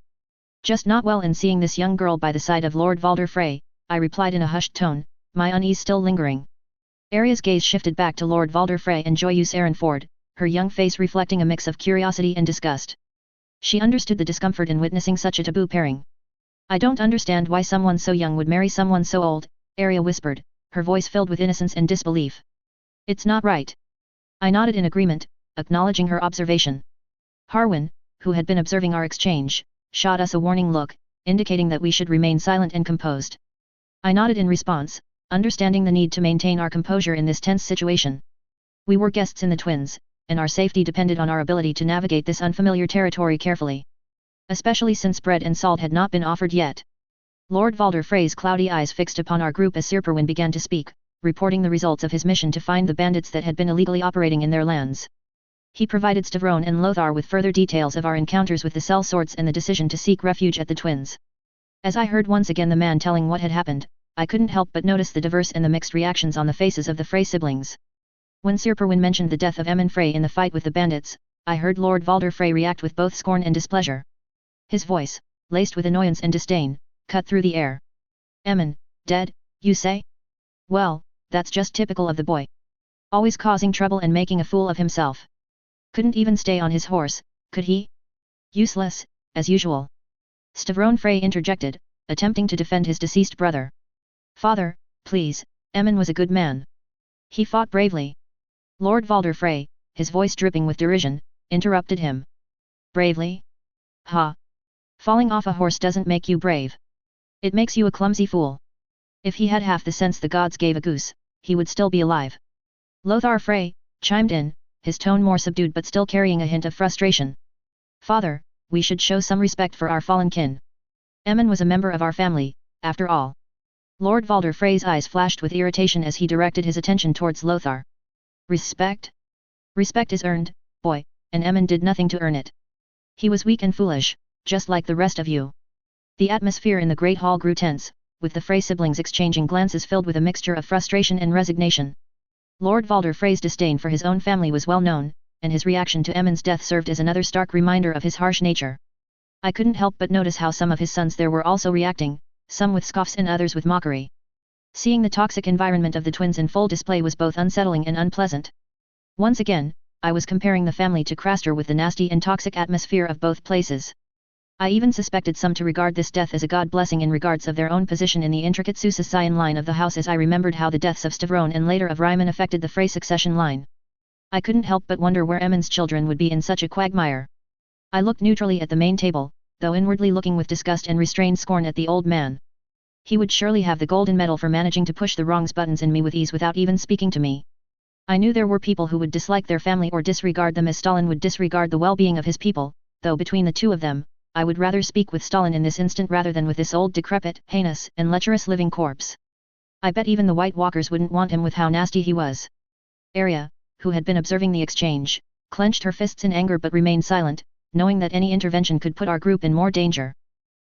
"Just not well, and seeing this young girl by the side of Lord Valder Frey," I replied in a hushed tone, my unease still lingering. Arya's gaze shifted back to Lord Valder Frey and Joyeuse Erenford, her young face reflecting a mix of curiosity and disgust. She understood the discomfort in witnessing such a taboo pairing. "I don't understand why someone so young would marry someone so old," Arya whispered, her voice filled with innocence and disbelief. "It's not right." I nodded in agreement, acknowledging her observation. Harwin, who had been observing our exchange, shot us a warning look, indicating that we should remain silent and composed. I nodded in response, understanding the need to maintain our composure in this tense situation. We were guests in the twins, and our safety depended on our ability to navigate this unfamiliar territory carefully. Especially since bread and salt had not been offered yet. Lord Valder Frey's cloudy eyes fixed upon our group as Sir Perwyn began to speak, reporting the results of his mission to find the bandits that had been illegally operating in their lands. He provided Stavron and Lothar with further details of our encounters with the sellswords and the decision to seek refuge at the twins. As I heard once again the man telling what had happened, I couldn't help but notice the diverse and the mixed reactions on the faces of the Frey siblings. When Sir Perwyn mentioned the death of Emmon Frey in the fight with the bandits, I heard Lord Valder Frey react with both scorn and displeasure. His voice, laced with annoyance and disdain, cut through the air. "Emmon, dead, you say? Well, that's just typical of the boy. Always causing trouble and making a fool of himself. Couldn't even stay on his horse, could he? Useless, as usual." Stavron Frey interjected, attempting to defend his deceased brother. "Father, please, Emmon was a good man. He fought bravely." Lord Valder Frey, his voice dripping with derision, interrupted him. "Bravely? Ha! Falling off a horse doesn't make you brave. It makes you a clumsy fool. If he had half the sense the gods gave a goose, he would still be alive." Lothar Frey chimed in, his tone more subdued but still carrying a hint of frustration. "Father, we should show some respect for our fallen kin. Emmon was a member of our family, after all." Lord Valder Frey's eyes flashed with irritation as he directed his attention towards Lothar. "Respect? Respect is earned, boy, and Emmon did nothing to earn it. He was weak and foolish, just like the rest of you." The atmosphere in the great hall grew tense, with the Frey siblings exchanging glances filled with a mixture of frustration and resignation. Lord Valder Frey's disdain for his own family was well known, and his reaction to Emmon's death served as another stark reminder of his harsh nature. I couldn't help but notice how some of his sons there were also reacting, some with scoffs and others with mockery. Seeing the toxic environment of the twins in full display was both unsettling and unpleasant. Once again, I was comparing the family to Craster with the nasty and toxic atmosphere of both places. I even suspected some to regard this death as a god blessing in regards of their own position in the intricate Susassian line of the house, as I remembered how the deaths of Stavron and later of Ryman affected the Frey succession line. I couldn't help but wonder where Emmon's children would be in such a quagmire. I looked neutrally at the main table, though inwardly looking with disgust and restrained scorn at the old man. He would surely have the golden medal for managing to push the wrongs buttons in me with ease without even speaking to me. I knew there were people who would dislike their family or disregard them as Stalin would disregard the well-being of his people, though between the two of them, I would rather speak with Stalin in this instant rather than with this old decrepit, heinous, and lecherous living corpse. I bet even the White Walkers wouldn't want him with how nasty he was. Arya, who had been observing the exchange, clenched her fists in anger but remained silent, knowing that any intervention could put our group in more danger.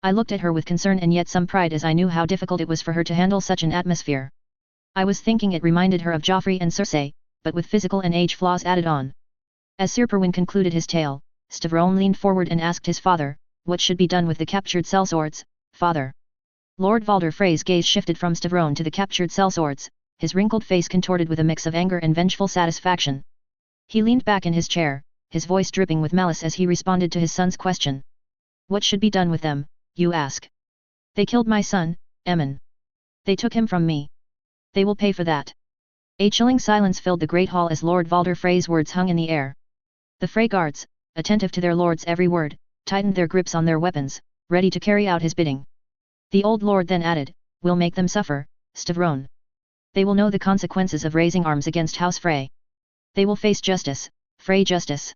I looked at her with concern and yet some pride, as I knew how difficult it was for her to handle such an atmosphere. I was thinking it reminded her of Joffrey and Cersei, but with physical and age flaws added on. As Sir Perwyn concluded his tale, Stavron leaned forward and asked his father, "What should be done with the captured sellswords, father?" Lord Valder Frey's gaze shifted from Stavron to the captured sellswords, his wrinkled face contorted with a mix of anger and vengeful satisfaction. He leaned back in his chair, his voice dripping with malice as he responded to his son's question. "What should be done with them, you ask? They killed my son, Emmon. They took him from me. They will pay for that. A chilling silence filled the great hall as Lord Valder Frey's words hung in the air. The Frey guards, attentive to their lord's every word, tightened their grips on their weapons, ready to carry out his bidding. The old lord then added, "We'll make them suffer, Stavron. They will know the consequences of raising arms against House Frey. They will face justice, Frey justice."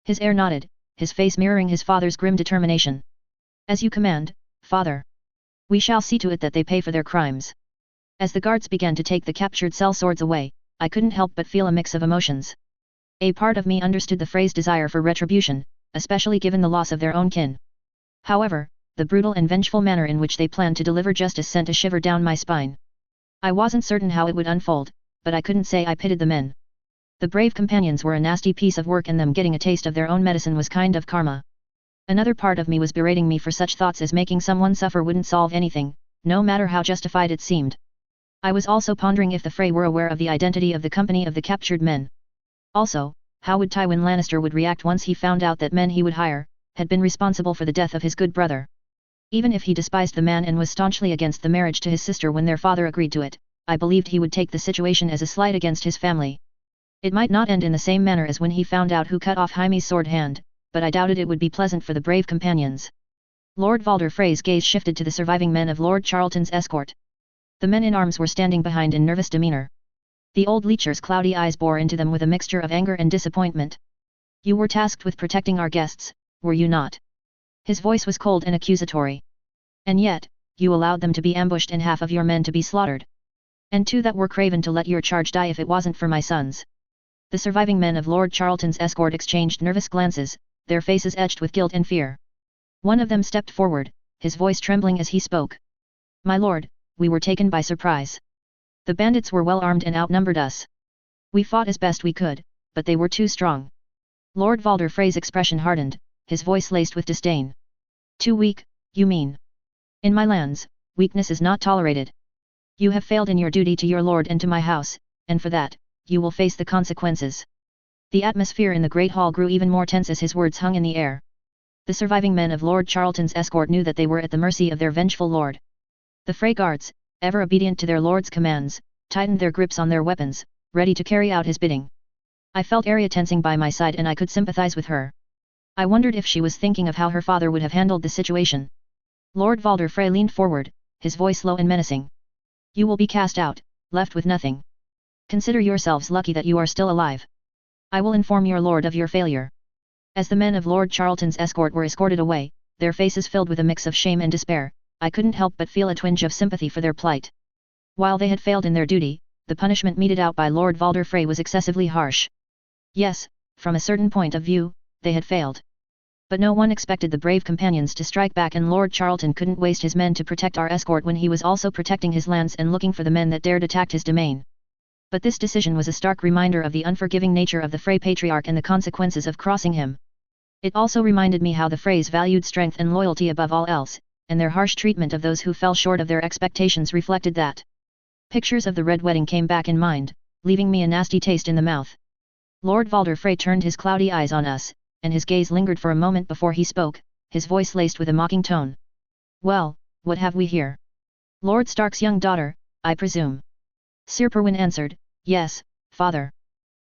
His heir nodded, his face mirroring his father's grim determination. "As you command, father. We shall see to it that they pay for their crimes." As the guards began to take the captured sellswords away, I couldn't help but feel a mix of emotions. A part of me understood the Frey's desire for retribution, especially given the loss of their own kin. However, the brutal and vengeful manner in which they planned to deliver justice sent a shiver down my spine. I wasn't certain how it would unfold, but I couldn't say I pitied the men. The brave companions were a nasty piece of work, and them getting a taste of their own medicine was kind of karma. Another part of me was berating me for such thoughts, as making someone suffer wouldn't solve anything, no matter how justified it seemed. I was also pondering if the Frey were aware of the identity of the company of the captured men. Also, how would Tywin Lannister would react once he found out that men he would hire had been responsible for the death of his good brother. Even if he despised the man and was staunchly against the marriage to his sister when their father agreed to it, I believed he would take the situation as a slight against his family. It might not end in the same manner as when he found out who cut off Jaime's sword hand, but I doubted it would be pleasant for the brave companions. Lord Valder Frey's gaze shifted to the surviving men of Lord Charlton's escort. The men in arms were standing behind in nervous demeanor. The old leecher's cloudy eyes bore into them with a mixture of anger and disappointment. "You were tasked with protecting our guests, were you not?" His voice was cold and accusatory. "And yet, you allowed them to be ambushed and half of your men to be slaughtered. And two that were craven to let your charge die if it wasn't for my sons." The surviving men of Lord Charlton's escort exchanged nervous glances, their faces etched with guilt and fear. One of them stepped forward, his voice trembling as he spoke. "My lord, we were taken by surprise. The bandits were well armed and outnumbered us. We fought as best we could, but they were too strong." Lord Valder Frey's expression hardened, his voice laced with disdain. "Too weak, you mean? In my lands, weakness is not tolerated. You have failed in your duty to your lord and to my house, and for that, you will face the consequences." The atmosphere in the great hall grew even more tense as his words hung in the air. The surviving men of Lord Charlton's escort knew that they were at the mercy of their vengeful lord. The Frey guards, ever obedient to their lord's commands, tightened their grips on their weapons, ready to carry out his bidding. I felt Arya tensing by my side, and I could sympathize with her. I wondered if she was thinking of how her father would have handled the situation. Lord Valder Frey leaned forward, his voice low and menacing. "You will be cast out, left with nothing. Consider yourselves lucky that you are still alive. I will inform your lord of your failure." As the men of Lord Charlton's escort were escorted away, their faces filled with a mix of shame and despair, I couldn't help but feel a twinge of sympathy for their plight. While they had failed in their duty, the punishment meted out by Lord Valder Frey was excessively harsh. Yes, from a certain point of view, they had failed. But no one expected the brave companions to strike back, and Lord Charlton couldn't waste his men to protect our escort when he was also protecting his lands and looking for the men that dared attack his domain. But this decision was a stark reminder of the unforgiving nature of the Frey patriarch and the consequences of crossing him. It also reminded me how the Freys valued strength and loyalty above all else, and their harsh treatment of those who fell short of their expectations reflected that. Pictures of the Red Wedding came back in mind, leaving me a nasty taste in the mouth. Lord Valder Frey turned his cloudy eyes on us, and his gaze lingered for a moment before he spoke, his voice laced with a mocking tone. "Well, what have we here? Lord Stark's young daughter, I presume?" Sir Perwyn answered, "Yes, father."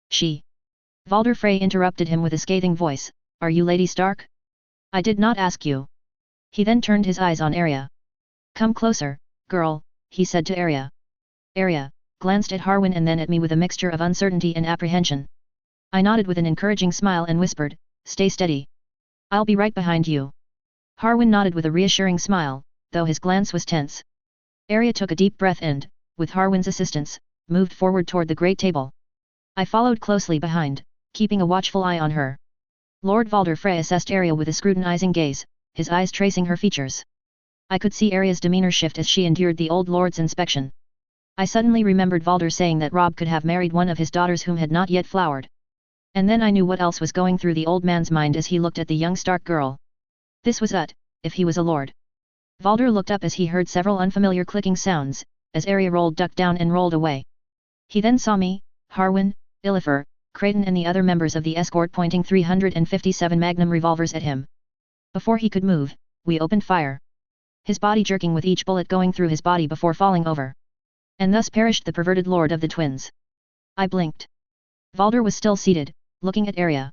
"She?" Valder Frey interrupted him with a scathing voice, "Are you Lady Stark? I did not ask you." He then turned his eyes on Arya. "Come closer, girl," he said to Arya. Arya glanced at Harwin and then at me with a mixture of uncertainty and apprehension. I nodded with an encouraging smile and whispered, "Stay steady. I'll be right behind you." Harwin nodded with a reassuring smile, though his glance was tense. Arya took a deep breath and, with Harwin's assistance, moved forward toward the great table. I followed closely behind, keeping a watchful eye on her. Lord Valder Frey assessed Arya with a scrutinizing gaze, his eyes tracing her features. I could see Arya's demeanor shift as she endured the old lord's inspection. I suddenly remembered Valder saying that Robb could have married one of his daughters whom had not yet flowered. And then I knew what else was going through the old man's mind as he looked at the young Stark girl. This was Ut, if he was a lord. Valder looked up as he heard several unfamiliar clicking sounds, as Arya ducked down and rolled away. He then saw me, Harwin, Illifer, Creighton and the other members of the escort pointing 357 Magnum revolvers at him. Before he could move, we opened fire. His body jerking with each bullet going through his body before falling over. and thus perished the perverted lord of the twins. I blinked. Valder was still seated, looking at Arya.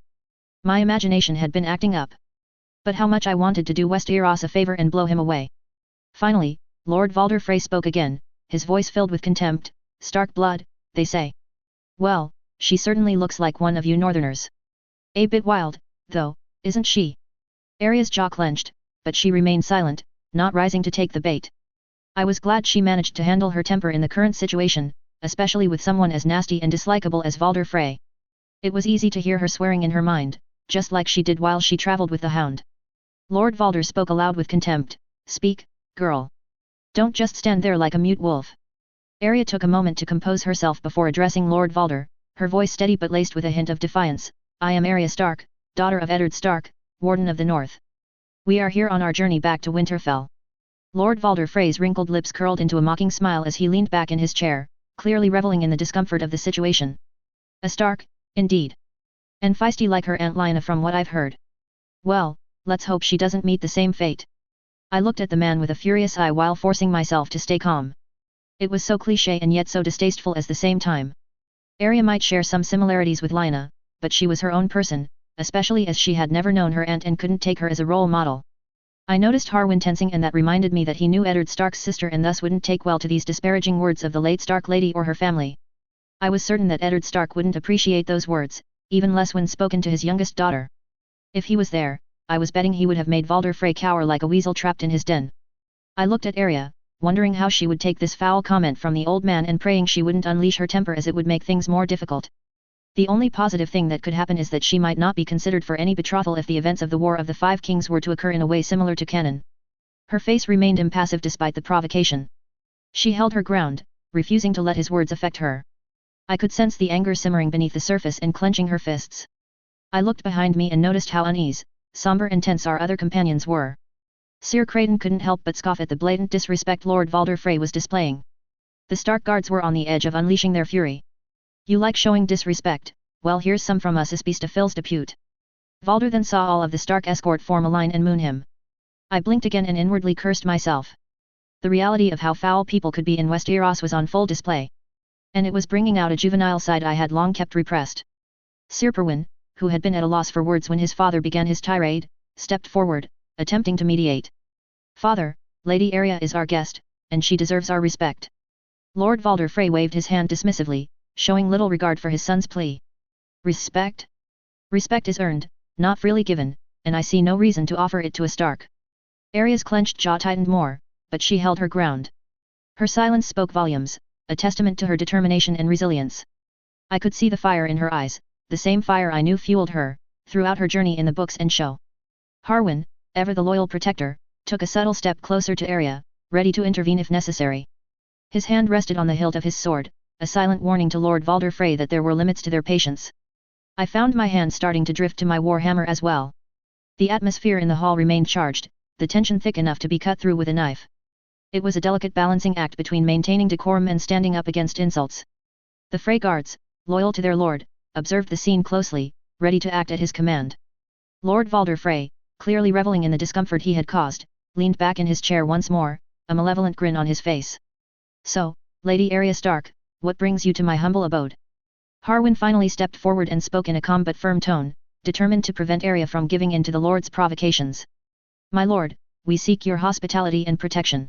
My imagination had been acting up. But how much I wanted to do Westeros a favor and blow him away. Finally, Lord Valder Frey spoke again, his voice filled with contempt. Stark blood, they say. Well, she certainly looks like one of you northerners. A bit wild, though, isn't she? Arya's jaw clenched, but she remained silent, not rising to take the bait. I was glad she managed to handle her temper in the current situation, especially with someone as nasty and dislikable as Valder Frey. It was easy to hear her swearing in her mind, just like she did while she travelled with the Hound. Lord Valder spoke aloud with contempt. Speak, girl. Don't just stand there like a mute wolf. Arya took a moment to compose herself before addressing Lord Valder, her voice steady but laced with a hint of defiance. I am Arya Stark, daughter of Eddard Stark, Warden of the North. We are here on our journey back to Winterfell. Lord Valder Frey's wrinkled lips curled into a mocking smile as he leaned back in his chair, clearly reveling in the discomfort of the situation. A Stark, indeed. And feisty like her Aunt Lyanna from what I've heard. Well, let's hope she doesn't meet the same fate. I looked at the man with a furious eye while forcing myself to stay calm. It was so cliché and yet so distasteful at the same time. Arya might share some similarities with Lyanna, but she was her own person, especially as she had never known her aunt and couldn't take her as a role model. I noticed Harwin tensing, and that reminded me that he knew Eddard Stark's sister and thus wouldn't take well to these disparaging words of the late Stark lady or her family. I was certain that Eddard Stark wouldn't appreciate those words, even less when spoken to his youngest daughter. If he was there, I was betting he would have made Valder Frey cower like a weasel trapped in his den. I looked at Arya, wondering how she would take this foul comment from the old man and praying she wouldn't unleash her temper, as it would make things more difficult. The only positive thing that could happen is that she might not be considered for any betrothal if the events of the War of the Five Kings were to occur in a way similar to canon. Her face remained impassive despite the provocation. She held her ground, refusing to let his words affect her. I could sense the anger simmering beneath the surface and clenching her fists. I looked behind me and noticed how uneasy, somber and tense our other companions were. Sir Creighton couldn't help but scoff at the blatant disrespect Lord Valder Frey was displaying. The Stark guards were on the edge of unleashing their fury. You like showing disrespect? Well, here's some from us, Ispista Fils Depute. Valder then saw all of the Stark escort form a line and moon him. I blinked again and inwardly cursed myself. The reality of how foul people could be in Westeros was on full display. And it was bringing out a juvenile side I had long kept repressed. Sir Perwyn, who had been at a loss for words when his father began his tirade, stepped forward, attempting to mediate. Father, Lady Arya is our guest, and she deserves our respect. Lord Valder Frey waved his hand dismissively, showing little regard for his son's plea. Respect? Respect is earned, not freely given, and I see no reason to offer it to a Stark. Arya's clenched jaw tightened more, but she held her ground. Her silence spoke volumes, a testament to her determination and resilience. I could see the fire in her eyes, the same fire I knew fueled her, throughout her journey in the books and show. Harwin, ever the loyal protector, took a subtle step closer to Arya, ready to intervene if necessary. His hand rested on the hilt of his sword, a silent warning to Lord Valder Frey that there were limits to their patience. I found my hand starting to drift to my warhammer as well. The atmosphere in the hall remained charged, the tension thick enough to be cut through with a knife. It was a delicate balancing act between maintaining decorum and standing up against insults. The Frey guards, loyal to their lord, observed the scene closely, ready to act at his command. Lord Valder Frey, clearly reveling in the discomfort he had caused, leaned back in his chair once more, a malevolent grin on his face. So, Lady Arya Stark, what brings you to my humble abode? Harwin finally stepped forward and spoke in a calm but firm tone, determined to prevent Arya from giving in to the Lord's provocations. My lord, we seek your hospitality and protection.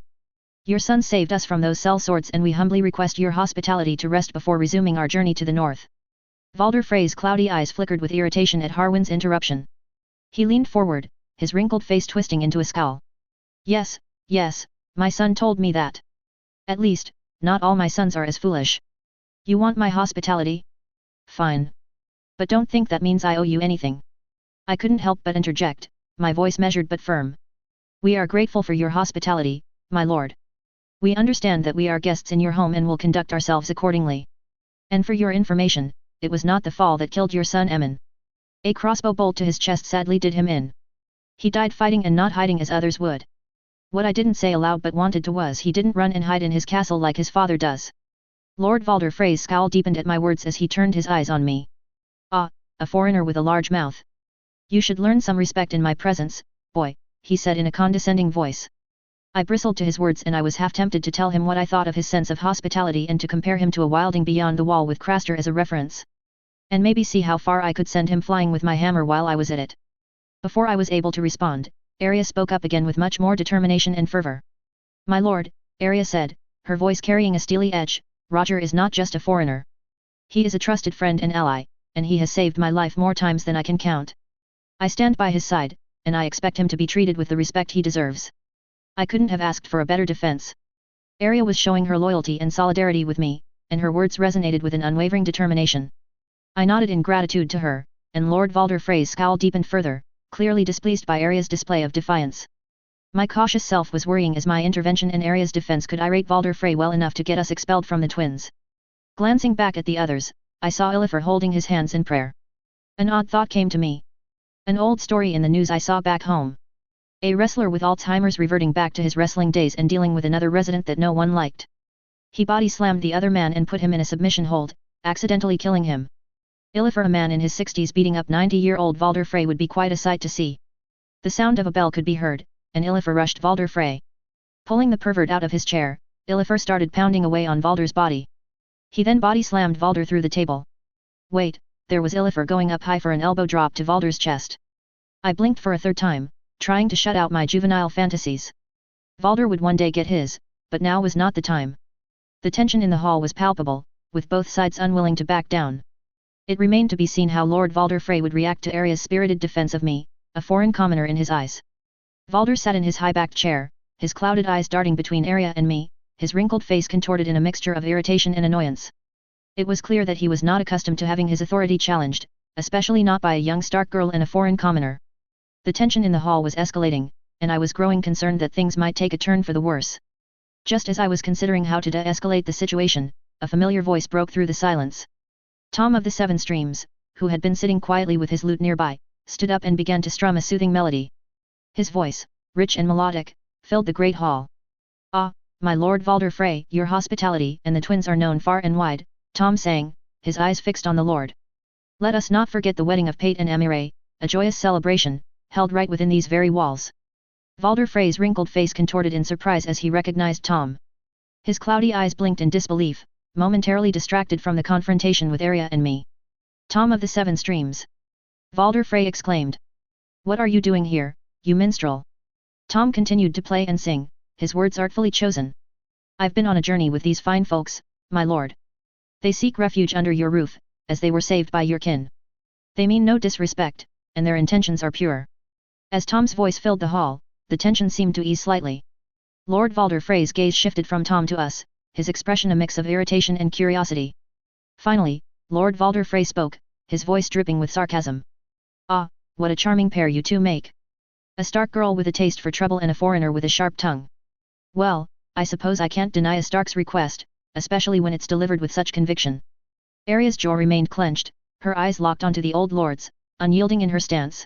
Your son saved us from those sellswords, and we humbly request your hospitality to rest before resuming our journey to the north. Valder Frey's cloudy eyes flickered with irritation at Harwin's interruption. He leaned forward, his wrinkled face twisting into a scowl. Yes, yes, my son told me that. At least, not all my sons are as foolish. You want my hospitality? Fine. But don't think that means I owe you anything. I couldn't help but interject, my voice measured but firm. We are grateful for your hospitality, my lord. We understand that we are guests in your home and will conduct ourselves accordingly. And for your information, it was not the fall that killed your son Aemon. A crossbow bolt to his chest sadly did him in. He died fighting and not hiding as others would. What I didn't say aloud but wanted to was he didn't run and hide in his castle like his father does. Lord Valder Frey's scowl deepened at my words as he turned his eyes on me. Ah, a foreigner with a large mouth. You should learn some respect in my presence, boy, he said in a condescending voice. I bristled to his words and I was half tempted to tell him what I thought of his sense of hospitality and to compare him to a wilding beyond the wall with Craster as a reference. And maybe see how far I could send him flying with my hammer while I was at it. Before I was able to respond, Arya spoke up again with much more determination and fervor. "My lord," Arya said, her voice carrying a steely edge, "Roger is not just a foreigner. He is a trusted friend and ally, and he has saved my life more times than I can count. I stand by his side, and I expect him to be treated with the respect he deserves. I couldn't have asked for a better defense." Arya was showing her loyalty and solidarity with me, and her words resonated with an unwavering determination. I nodded in gratitude to her, and Lord Valder Frey's scowl deepened further, clearly displeased by Arya's display of defiance. My cautious self was worrying as my intervention in Arya's defense could irate Valder Frey well enough to get us expelled from the twins. Glancing back at the others, I saw Illifer holding his hands in prayer. An odd thought came to me. An old story in the news I saw back home. A wrestler with Alzheimer's reverting back to his wrestling days and dealing with another resident that no one liked. He body slammed the other man and put him in a submission hold, accidentally killing him. Illifer, a man in his 60s beating up 90-year-old Valder Frey, would be quite a sight to see. The sound of a bell could be heard, and Illifer rushed Valder Frey. Pulling the pervert out of his chair, Illifer started pounding away on Valder's body. He then body slammed Valder through the table. Wait, there was Illifer going up high for an elbow drop to Valder's chest. I blinked for a third time, trying to shut out my juvenile fantasies. Valder would one day get his, but now was not the time. The tension in the hall was palpable, with both sides unwilling to back down. It remained to be seen how Lord Valder Frey would react to Arya's spirited defense of me, a foreign commoner in his eyes. Valder sat in his high-backed chair, his clouded eyes darting between Arya and me, his wrinkled face contorted in a mixture of irritation and annoyance. It was clear that he was not accustomed to having his authority challenged, especially not by a young Stark girl and a foreign commoner. The tension in the hall was escalating, and I was growing concerned that things might take a turn for the worse. Just as I was considering how to de-escalate the situation, a familiar voice broke through the silence. Tom of the Seven Streams, who had been sitting quietly with his lute nearby, stood up and began to strum a soothing melody. His voice, rich and melodic, filled the great hall. "Ah, my Lord Valder Frey, your hospitality and the twins are known far and wide," Tom sang, his eyes fixed on the Lord. "Let us not forget the wedding of Pate and Amire, a joyous celebration, held right within these very walls." Valder Frey's wrinkled face contorted in surprise as he recognized Tom. His cloudy eyes blinked in disbelief, momentarily distracted from the confrontation with Arya and me. "Tom of the Seven Streams!" Valder Frey exclaimed. "What are you doing here, you minstrel?" Tom continued to play and sing, his words artfully chosen. "I've been on a journey with these fine folks, my lord. They seek refuge under your roof, as they were saved by your kin. They mean no disrespect, and their intentions are pure." As Tom's voice filled the hall, the tension seemed to ease slightly. Lord Valder Frey's gaze shifted from Tom to us, his expression a mix of irritation and curiosity. Finally, Lord Valder Frey spoke, his voice dripping with sarcasm. "Ah, what a charming pair you two make. A Stark girl with a taste for trouble and a foreigner with a sharp tongue. Well, I suppose I can't deny a Stark's request, especially when it's delivered with such conviction." Arya's jaw remained clenched, her eyes locked onto the old lord's, unyielding in her stance.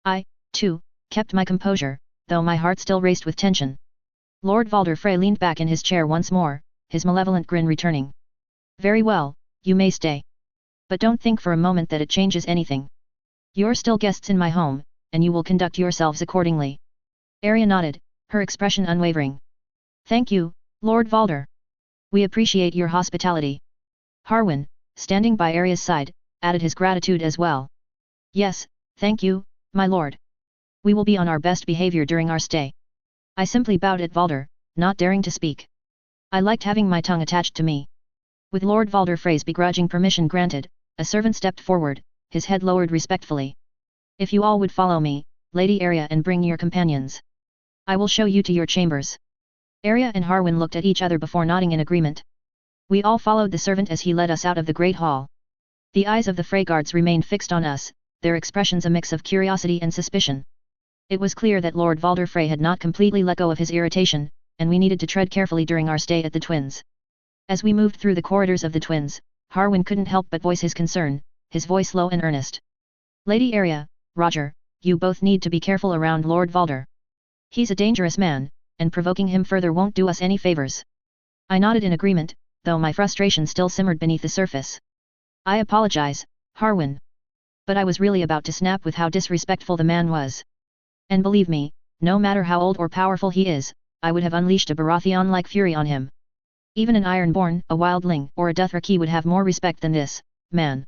I, too, kept my composure, though my heart still raced with tension. Lord Valder Frey leaned back in his chair once more, his malevolent grin returning. "Very well, you may stay. But don't think for a moment that it changes anything. You're still guests in my home, and you will conduct yourselves accordingly." Arya nodded, her expression unwavering. "Thank you, Lord Valder. We appreciate your hospitality." Harwin, standing by Arya's side, added his gratitude as well. "Yes, thank you, my lord. We will be on our best behavior during our stay." I simply bowed at Valder, not daring to speak. I liked having my tongue attached to me. With Lord Valder Frey's begrudging permission granted, a servant stepped forward, his head lowered respectfully. "If you all would follow me, Lady Arya, and bring your companions. I will show you to your chambers." Arya and Harwin looked at each other before nodding in agreement. We all followed the servant as he led us out of the great hall. The eyes of the Frey guards remained fixed on us, their expressions a mix of curiosity and suspicion. It was clear that Lord Valder Frey had not completely let go of his irritation, and we needed to tread carefully during our stay at the twins. As we moved through the corridors of the twins, Harwin couldn't help but voice his concern, his voice low and earnest. "Lady Arya, Roger, you both need to be careful around Lord Valder. He's a dangerous man, and provoking him further won't do us any favors." I nodded in agreement, though my frustration still simmered beneath the surface. "I apologize, Harwin. But I was really about to snap with how disrespectful the man was. And believe me, no matter how old or powerful he is, I would have unleashed a Baratheon-like fury on him. Even an Ironborn, a Wildling, or a Dothraki would have more respect than this man.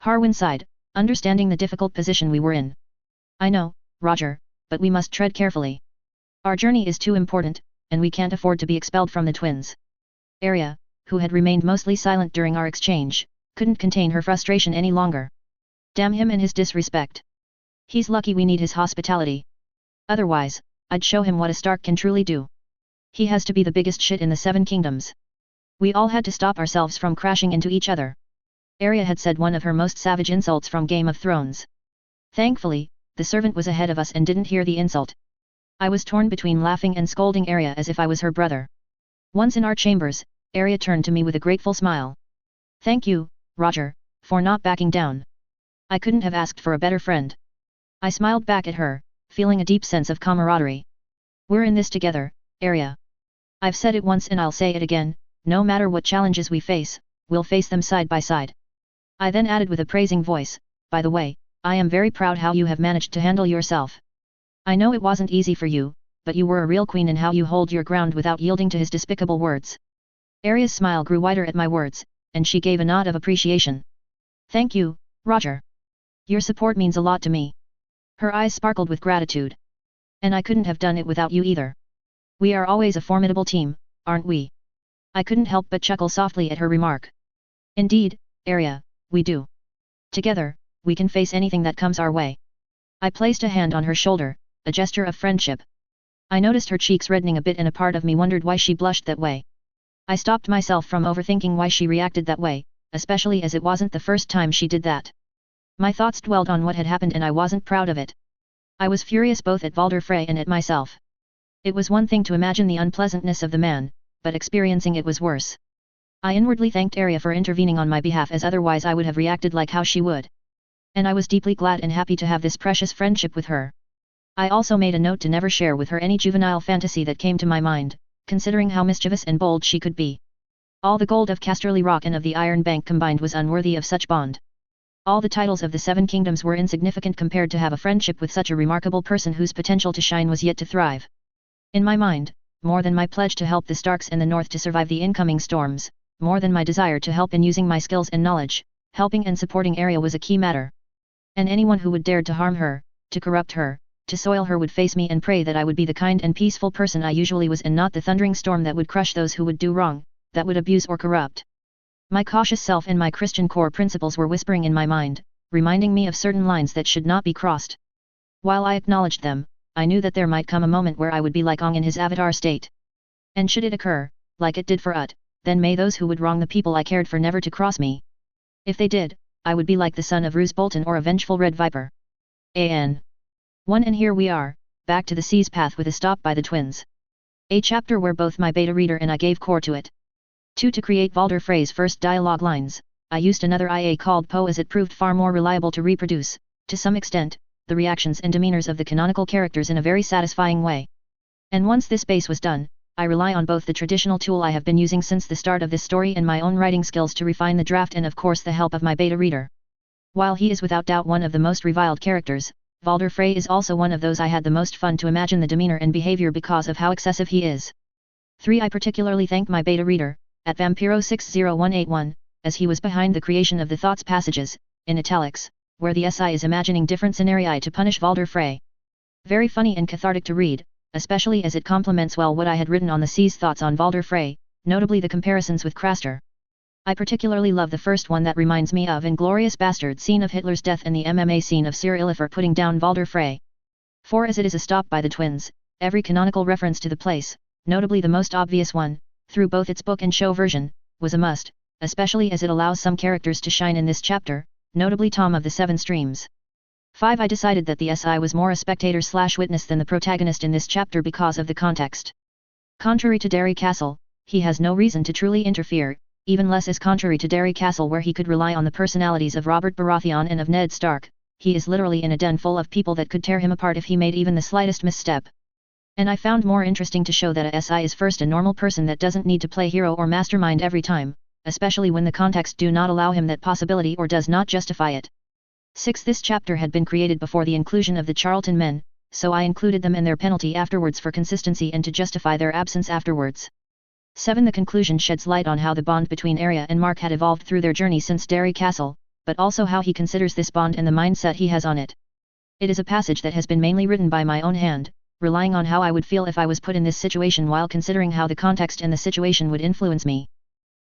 Harwin sighed, understanding the difficult position we were in. I know, Roger, but we must tread carefully. Our journey is too important, and we can't afford to be expelled from the twins. Arya, who had remained mostly silent during our exchange, couldn't contain her frustration any longer. Damn him and his disrespect. He's lucky we need his hospitality. Otherwise, I'd show him what a Stark can truly do. He has to be the biggest shit in the Seven Kingdoms. We all had to stop ourselves from crashing into each other. Arya had said one of her most savage insults from Game of Thrones. Thankfully, the servant was ahead of us and didn't hear the insult. I was torn between laughing and scolding Arya as if I was her brother. Once in our chambers, Arya turned to me with a grateful smile. Thank you, Roger, for not backing down. I couldn't have asked for a better friend. I smiled back at her, feeling a deep sense of camaraderie. We're in this together, Arya. I've said it once and I'll say it again, no matter what challenges we face, we'll face them side by side. I then added with a praising voice, by the way, I am very proud how you have managed to handle yourself. I know it wasn't easy for you, but you were a real queen in how you hold your ground without yielding to his despicable words. Arya's smile grew wider at my words, and she gave a nod of appreciation. Thank you, Roger. Your support means a lot to me. Her eyes sparkled with gratitude. And I couldn't have done it without you either. We are always a formidable team, aren't we? I couldn't help but chuckle softly at her remark. Indeed, Arya, we do. Together, we can face anything that comes our way. I placed a hand on her shoulder, a gesture of friendship. I noticed her cheeks reddening a bit and a part of me wondered why she blushed that way. I stopped myself from overthinking why she reacted that way, especially as it wasn't the first time she did that. My thoughts dwelled on what had happened and I wasn't proud of it. I was furious both at Valder Frey and at myself. It was one thing to imagine the unpleasantness of the man, but experiencing it was worse. I inwardly thanked Arya for intervening on my behalf as otherwise I would have reacted like how she would. And I was deeply glad and happy to have this precious friendship with her. I also made a note to never share with her any juvenile fantasy that came to my mind, considering how mischievous and bold she could be. All the gold of Casterly Rock and of the Iron Bank combined was unworthy of such bond. All the titles of the Seven Kingdoms were insignificant compared to have a friendship with such a remarkable person whose potential to shine was yet to thrive. In my mind, more than my pledge to help the Starks in the north to survive the incoming storms, more than my desire to help in using my skills and knowledge, helping and supporting Arya was a key matter. And anyone who would dare to harm her, to corrupt her, to soil her would face me and pray that I would be the kind and peaceful person I usually was and not the thundering storm that would crush those who would do wrong, that would abuse or corrupt. My cautious self and my Christian core principles were whispering in my mind, reminding me of certain lines that should not be crossed. While I acknowledged them, I knew that there might come a moment where I would be like Ong in his avatar state. And should it occur, like it did for Ut, then may those who would wrong the people I cared for never to cross me. If they did, I would be like the son of Roose Bolton or a vengeful red viper. An. 1 And here we are, back to the sea's path with a stop by the twins. A chapter where both my beta reader and I gave core to it. 2 To create Valder Frey's first dialogue lines, I used another IA called Poe as it proved far more reliable to reproduce, to some extent, the reactions and demeanors of the canonical characters in a very satisfying way. And once this base was done, I rely on both the traditional tool I have been using since the start of this story and my own writing skills to refine the draft and of course the help of my beta reader. While he is without doubt one of the most reviled characters, Valder Frey is also one of those I had the most fun to imagine the demeanor and behavior because of how excessive he is. 3 I particularly thank my beta reader, at Vampiro60181, as he was behind the creation of the thoughts passages, in italics, where the SI is imagining different scenarii to punish Valder Frey. Very funny and cathartic to read, especially as it complements well what I had written on the C's thoughts on Valder Frey, notably the comparisons with Craster. I particularly love the first one that reminds me of Inglorious Bastard scene of Hitler's death and the MMA scene of Sir Illifer putting down Valder Frey. 4 As it is a stop by the twins, every canonical reference to the place, notably the most obvious one, through both its book and show version, was a must, especially as it allows some characters to shine in this chapter, notably Tom of the Seven Streams. 5 I decided that the SI was more a spectator/witness than the protagonist in this chapter because of the context. Contrary to Derry Castle, he has no reason to truly interfere, even less is contrary to Derry Castle where he could rely on the personalities of Robert Baratheon and of Ned Stark. He is literally in a den full of people that could tear him apart if he made even the slightest misstep. And I found more interesting to show that a SI is first a normal person that doesn't need to play hero or mastermind every time, especially when the context do not allow him that possibility or does not justify it. 6 This chapter had been created before the inclusion of the Charlton men, so I included them and their penalty afterwards for consistency and to justify their absence afterwards. 7. The conclusion sheds light on how the bond between Arya and Mark had evolved through their journey since Derry Castle, but also how he considers this bond and the mindset he has on it. It is a passage that has been mainly written by my own hand, relying on how I would feel if I was put in this situation while considering how the context and the situation would influence me.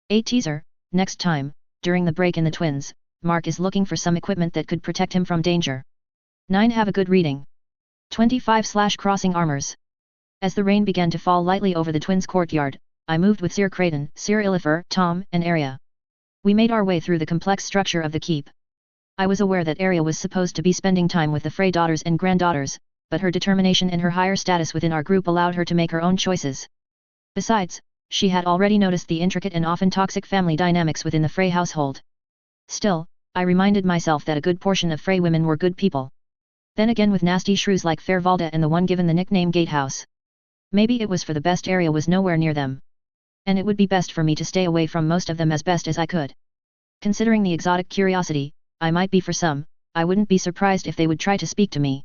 8. Teaser, next time, during the break in the twins, Mark is looking for some equipment that could protect him from danger. 9. Have a good reading. 25/Crossing Armors. As the rain began to fall lightly over the twins' courtyard, I moved with Sir Creighton, Sir Illifer, Tom, and Arya. We made our way through the complex structure of the keep. I was aware that Arya was supposed to be spending time with the Frey daughters and granddaughters, but her determination and her higher status within our group allowed her to make her own choices. Besides, she had already noticed the intricate and often toxic family dynamics within the Frey household. Still, I reminded myself that a good portion of Frey women were good people. Then again with nasty shrews like Fair Valda and the one given the nickname Gatehouse. Maybe it was for the best Arya was nowhere near them. And it would be best for me to stay away from most of them as best as I could. Considering the exotic curiosity, I might be for some, I wouldn't be surprised if they would try to speak to me.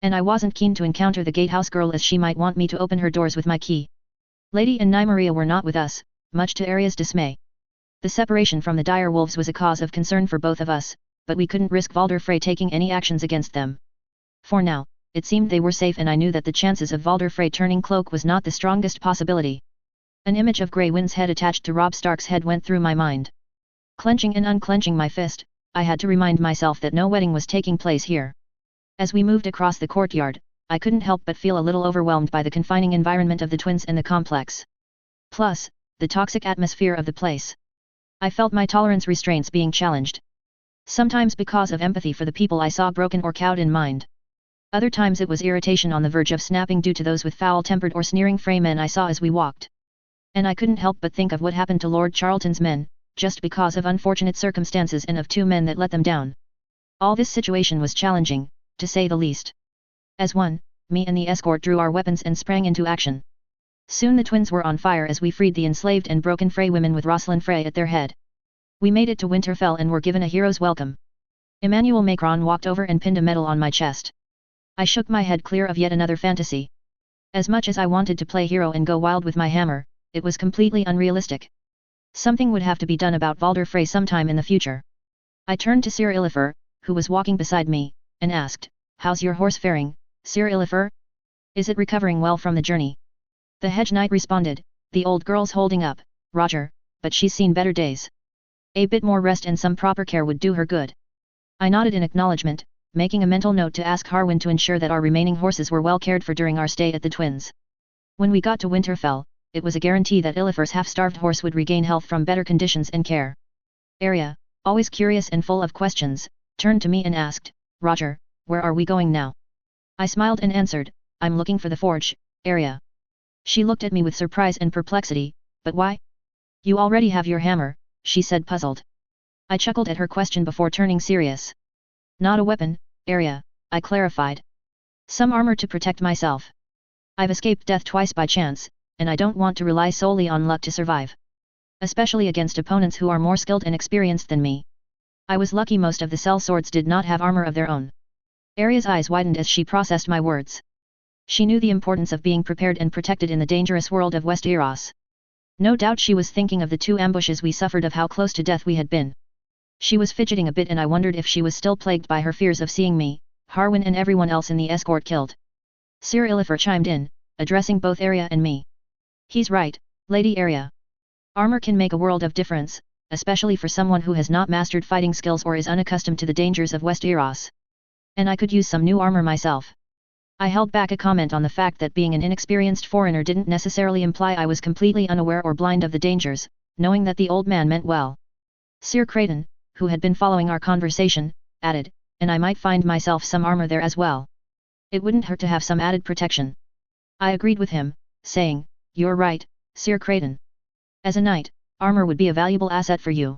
And I wasn't keen to encounter the Gatehouse girl as she might want me to open her doors with my key. Lady and Nymeria were not with us, much to Arya's dismay. The separation from the dire wolves was a cause of concern for both of us, but we couldn't risk Valder Frey taking any actions against them. For now, it seemed they were safe and I knew that the chances of Valder Frey turning cloak was not the strongest possibility. An image of Grey Wind's head attached to Robb Stark's head went through my mind. Clenching and unclenching my fist, I had to remind myself that no wedding was taking place here. As we moved across the courtyard, I couldn't help but feel a little overwhelmed by the confining environment of the twins and the complex. Plus, the toxic atmosphere of the place. I felt my tolerance restraints being challenged. Sometimes because of empathy for the people I saw broken or cowed in mind. Other times it was irritation on the verge of snapping due to those with foul-tempered or sneering Frey men I saw as we walked. And I couldn't help but think of what happened to Lord Charlton's men, just because of unfortunate circumstances and of 2 men that let them down. All this situation was challenging, to say the least. As one, me and the escort drew our weapons and sprang into action. Soon the twins were on fire as we freed the enslaved and broken Frey women with Rosalind Frey at their head. We made it to Winterfell and were given a hero's welcome. Emmanuel Macron walked over and pinned a medal on my chest. I shook my head clear of yet another fantasy. As much as I wanted to play hero and go wild with my hammer, it was completely unrealistic. Something would have to be done about Valder Frey sometime in the future. I turned to Sir Illifer, who was walking beside me, and asked, "How's your horse faring, Sir Illifer? Is it recovering well from the journey?" The hedge knight responded, "The old girl's holding up, Roger, but she's seen better days. A bit more rest and some proper care would do her good." I nodded in acknowledgement, making a mental note to ask Harwin to ensure that our remaining horses were well cared for during our stay at the twins. When we got to Winterfell, it was a guarantee that Illifer's half-starved horse would regain health from better conditions and care. Arya, always curious and full of questions, turned to me and asked, "Roger, where are we going now?" I smiled and answered, "I'm looking for the forge, Arya." She looked at me with surprise and perplexity, "But why?" "You already have your hammer," she said puzzled. I chuckled at her question before turning serious. "Not a weapon, Arya," I clarified. "Some armor to protect myself. I've escaped death twice by chance, and I don't want to rely solely on luck to survive. Especially against opponents who are more skilled and experienced than me. I was lucky most of the sellswords did not have armor of their own." Arya's eyes widened as she processed my words. She knew the importance of being prepared and protected in the dangerous world of Westeros. No doubt she was thinking of the 2 ambushes we suffered, of how close to death we had been. She was fidgeting a bit and I wondered if she was still plagued by her fears of seeing me, Harwin and everyone else in the escort killed. Sir Illifer chimed in, addressing both Arya and me. "He's right, Lady Arya. Armor can make a world of difference, especially for someone who has not mastered fighting skills or is unaccustomed to the dangers of Westeros. And I could use some new armor myself." I held back a comment on the fact that being an inexperienced foreigner didn't necessarily imply I was completely unaware or blind of the dangers, knowing that the old man meant well. Sir Creighton, who had been following our conversation, added, "And I might find myself some armor there as well. It wouldn't hurt to have some added protection." I agreed with him, saying, "You're right, Sir Creighton. As a knight, armor would be a valuable asset for you.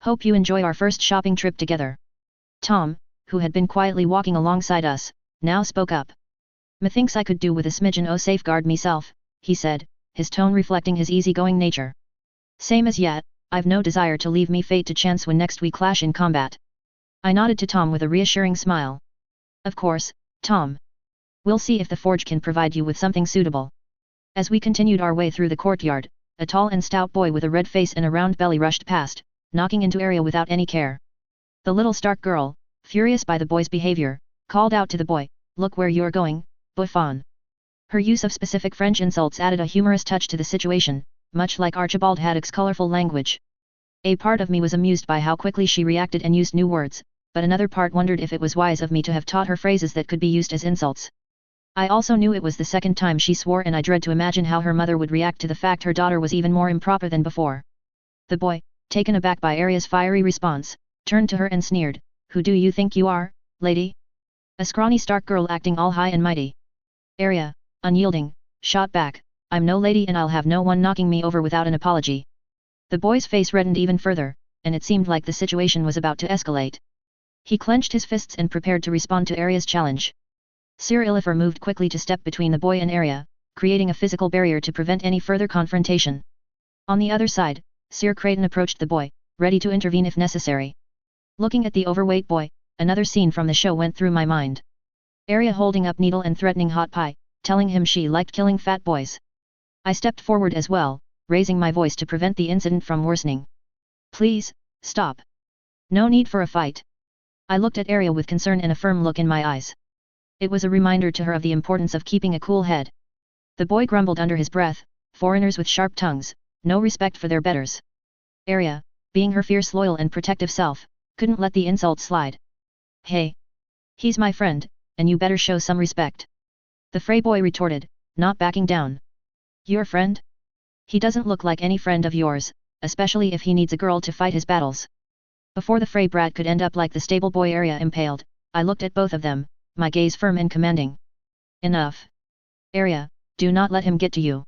Hope you enjoy our first shopping trip together." Tom, who had been quietly walking alongside us, now spoke up. "Methinks I could do with a smidgen o' safeguard meself," he said, his tone reflecting his easygoing nature. "Same as yet, I've no desire to leave me fate to chance when next we clash in combat." I nodded to Tom with a reassuring smile. "Of course, Tom. We'll see if the forge can provide you with something suitable. As we continued our way through the courtyard, a tall and stout boy with a red face and a round belly rushed past, knocking into Arya without any care. The little Stark girl, furious by the boy's behavior, called out to the boy, "Look where you're going, bouffon." Her use of specific French insults added a humorous touch to the situation, much like Archibald Haddock's colorful language. A part of me was amused by how quickly she reacted and used new words, but another part wondered if it was wise of me to have taught her phrases that could be used as insults. I also knew it was the second time she swore, and I dread to imagine how her mother would react to the fact her daughter was even more improper than before. The boy, taken aback by Arya's fiery response, turned to her and sneered, "Who do you think you are, lady?" A scrawny Stark girl acting all high and mighty. Arya, unyielding, shot back, "I'm no lady and I'll have no one knocking me over without an apology." The boy's face reddened even further, and it seemed like the situation was about to escalate. He clenched his fists and prepared to respond to Arya's challenge. Sir Illifer moved quickly to step between the boy and Arya, creating a physical barrier to prevent any further confrontation. On the other side, Sir Creighton approached the boy, ready to intervene if necessary. Looking at the overweight boy, another scene from the show went through my mind. Arya holding up needle and threatening hot pie, telling him she liked killing fat boys. I stepped forward as well, raising my voice to prevent the incident from worsening. "Please, stop. No need for a fight." I looked at Arya with concern and a firm look in my eyes. It was a reminder to her of the importance of keeping a cool head. The boy grumbled under his breath, "Foreigners with sharp tongues, no respect for their betters." Arya, being her fierce, loyal and protective self, couldn't let the insult slide. "Hey! He's my friend, and you better show some respect." The Frey boy retorted, not backing down. "Your friend? He doesn't look like any friend of yours, especially if he needs a girl to fight his battles." Before the Frey brat could end up like the stable boy Arya impaled, I looked at both of them, my gaze firm and commanding. "Enough. Arya, do not let him get to you."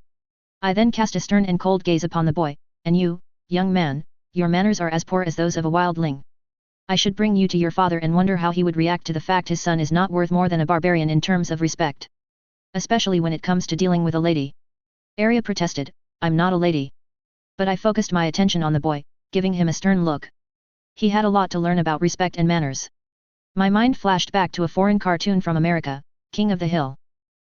I then cast a stern and cold gaze upon the boy, "And you, young man, your manners are as poor as those of a wildling. I should bring you to your father and wonder how he would react to the fact his son is not worth more than a barbarian in terms of respect. Especially when it comes to dealing with a lady." Arya protested, "I'm not a lady." But I focused my attention on the boy, giving him a stern look. He had a lot to learn about respect and manners. My mind flashed back to a foreign cartoon from America, King of the Hill.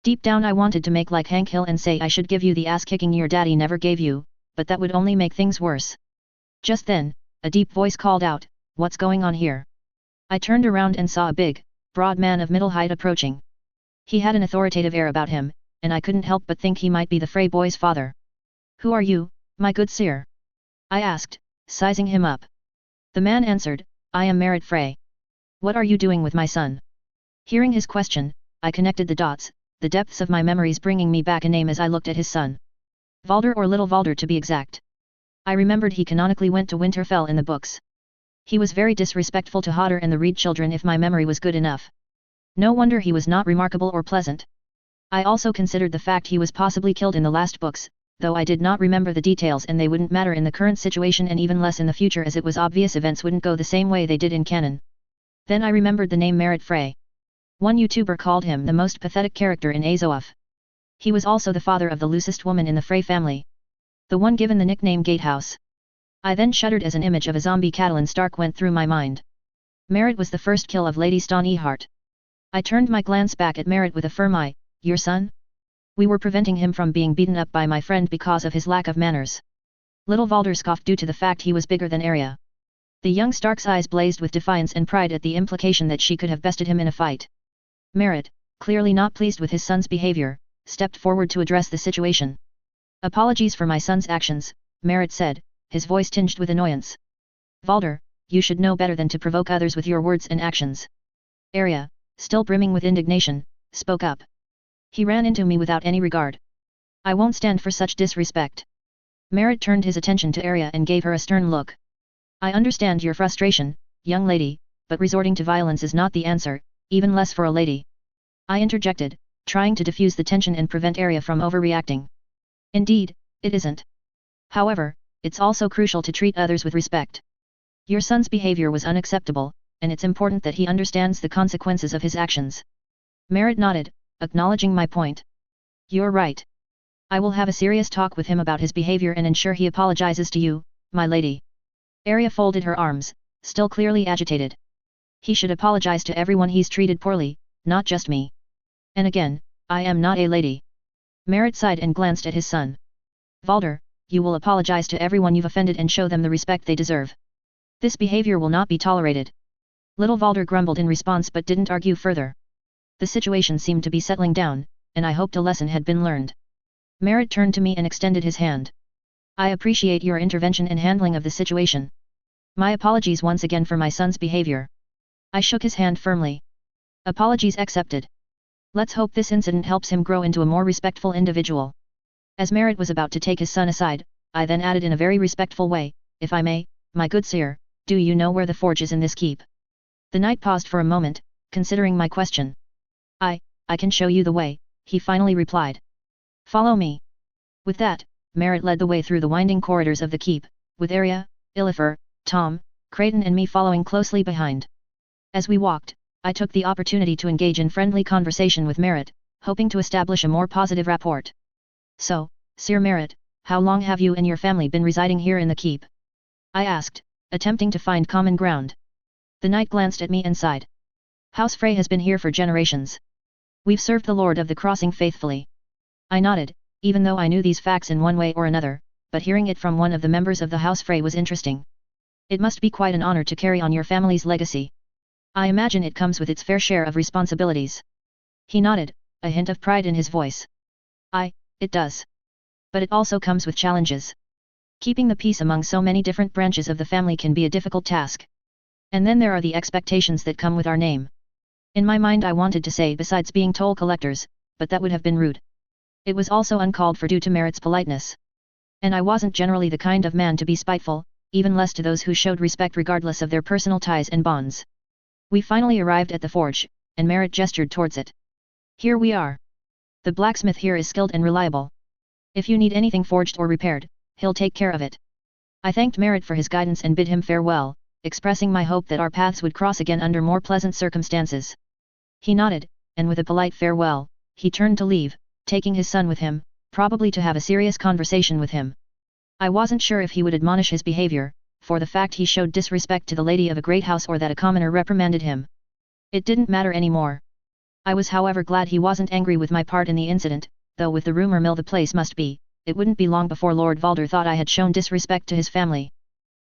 Deep down I wanted to make like Hank Hill and say I should give you the ass-kicking your daddy never gave you, but that would only make things worse. Just then, a deep voice called out, "What's going on here?" I turned around and saw a big, broad man of middle height approaching. He had an authoritative air about him, and I couldn't help but think he might be the Frey boy's father. "Who are you, my good sir?" I asked, sizing him up. The man answered, "I am Merritt Frey. What are you doing with my son?" Hearing his question, I connected the dots, the depths of my memories bringing me back a name as I looked at his son. Valder, or Little Valder to be exact. I remembered he canonically went to Winterfell in the books. He was very disrespectful to Hodder and the Reed children if my memory was good enough. No wonder he was not remarkable or pleasant. I also considered the fact he was possibly killed in the last books, though I did not remember the details and they wouldn't matter in the current situation and even less in the future, as it was obvious events wouldn't go the same way they did in canon. Then I remembered the name Merritt Frey. One YouTuber called him the most pathetic character in ASOIAF. He was also the father of the loosest woman in the Frey family. The one given the nickname Gatehouse. I then shuddered as an image of a zombie Catelyn Stark went through my mind. Merritt was the first kill of Lady Ston Ehart. I turned my glance back at Merritt with a firm eye. "Your son? We were preventing him from being beaten up by my friend because of his lack of manners." Little Valder scoffed due to the fact he was bigger than Arya. The young Stark's eyes blazed with defiance and pride at the implication that she could have bested him in a fight. Merritt, clearly not pleased with his son's behavior, stepped forward to address the situation. "Apologies for my son's actions," Merritt said, his voice tinged with annoyance. "Valder, you should know better than to provoke others with your words and actions." Arya, still brimming with indignation, spoke up. "He ran into me without any regard. I won't stand for such disrespect." Merritt turned his attention to Arya and gave her a stern look. "I understand your frustration, young lady, but resorting to violence is not the answer, even less for a lady." I interjected, trying to diffuse the tension and prevent Arya from overreacting. "Indeed, it isn't. However, it's also crucial to treat others with respect. Your son's behavior was unacceptable, and it's important that he understands the consequences of his actions." Merritt nodded, acknowledging my point. "You're right. I will have a serious talk with him about his behavior and ensure he apologizes to you, my lady." Arya folded her arms, still clearly agitated. "He should apologize to everyone he's treated poorly, not just me." And again, I am not a lady. Merit sighed and glanced at his son. Valder, you will apologize to everyone you've offended and show them the respect they deserve. This behavior will not be tolerated. Little Valder grumbled in response but didn't argue further. The situation seemed to be settling down, and I hoped a lesson had been learned. Merit turned to me and extended his hand. I appreciate your intervention and handling of the situation. My apologies once again for my son's behavior. I shook his hand firmly. Apologies accepted. Let's hope this incident helps him grow into a more respectful individual. As Merit was about to take his son aside, I then added in a very respectful way, if I may, my good sir, do you know where the forge is in this keep? The knight paused for a moment, considering my question. I can show you the way, he finally replied. Follow me. With that, Merit led the way through the winding corridors of the keep, with Arya, Illifer, Tom, Creighton and me following closely behind. As we walked, I took the opportunity to engage in friendly conversation with Merit, hoping to establish a more positive rapport. So, Sir Merit, how long have you and your family been residing here in the keep? I asked, attempting to find common ground. The knight glanced at me and sighed. House Frey has been here for generations. We've served the Lord of the Crossing faithfully. I nodded, even though I knew these facts in one way or another, but hearing it from one of the members of the House Frey was interesting. It must be quite an honor to carry on your family's legacy. I imagine it comes with its fair share of responsibilities. He nodded, a hint of pride in his voice. It does. But it also comes with challenges. Keeping the peace among so many different branches of the family can be a difficult task. And then there are the expectations that come with our name. In my mind I wanted to say besides being toll collectors, but that would have been rude. It was also uncalled for due to Merit's politeness. And I wasn't generally the kind of man to be spiteful, even less to those who showed respect regardless of their personal ties and bonds. We finally arrived at the forge, and Merit gestured towards it. Here we are. The blacksmith here is skilled and reliable. If you need anything forged or repaired, he'll take care of it. I thanked Merit for his guidance and bid him farewell, expressing my hope that our paths would cross again under more pleasant circumstances. He nodded, and with a polite farewell, he turned to leave, taking his son with him, probably to have a serious conversation with him. I wasn't sure if he would admonish his behavior, for the fact he showed disrespect to the lady of a great house or that a commoner reprimanded him. It didn't matter anymore. I was however glad he wasn't angry with my part in the incident, though with the rumor mill the place must be, it wouldn't be long before Lord Valder thought I had shown disrespect to his family.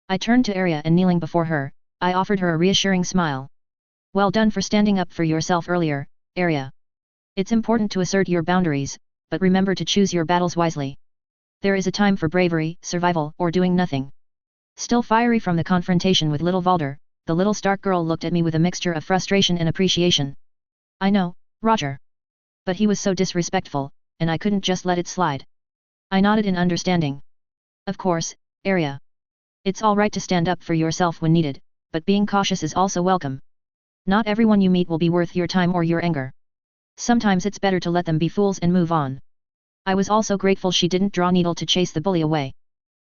I turned to Arya and kneeling before her, I offered her a reassuring smile. Well done for standing up for yourself earlier, Arya. It's important to assert your boundaries, but remember to choose your battles wisely. There is a time for bravery, survival, or doing nothing. Still fiery from the confrontation with little Valder, the little Stark girl looked at me with a mixture of frustration and appreciation. I know, Roger. But he was so disrespectful, and I couldn't just let it slide. I nodded in understanding. Of course, Arya. It's all right to stand up for yourself when needed, but being cautious is also welcome. Not everyone you meet will be worth your time or your anger. Sometimes it's better to let them be fools and move on. I was also grateful she didn't draw needle to chase the bully away.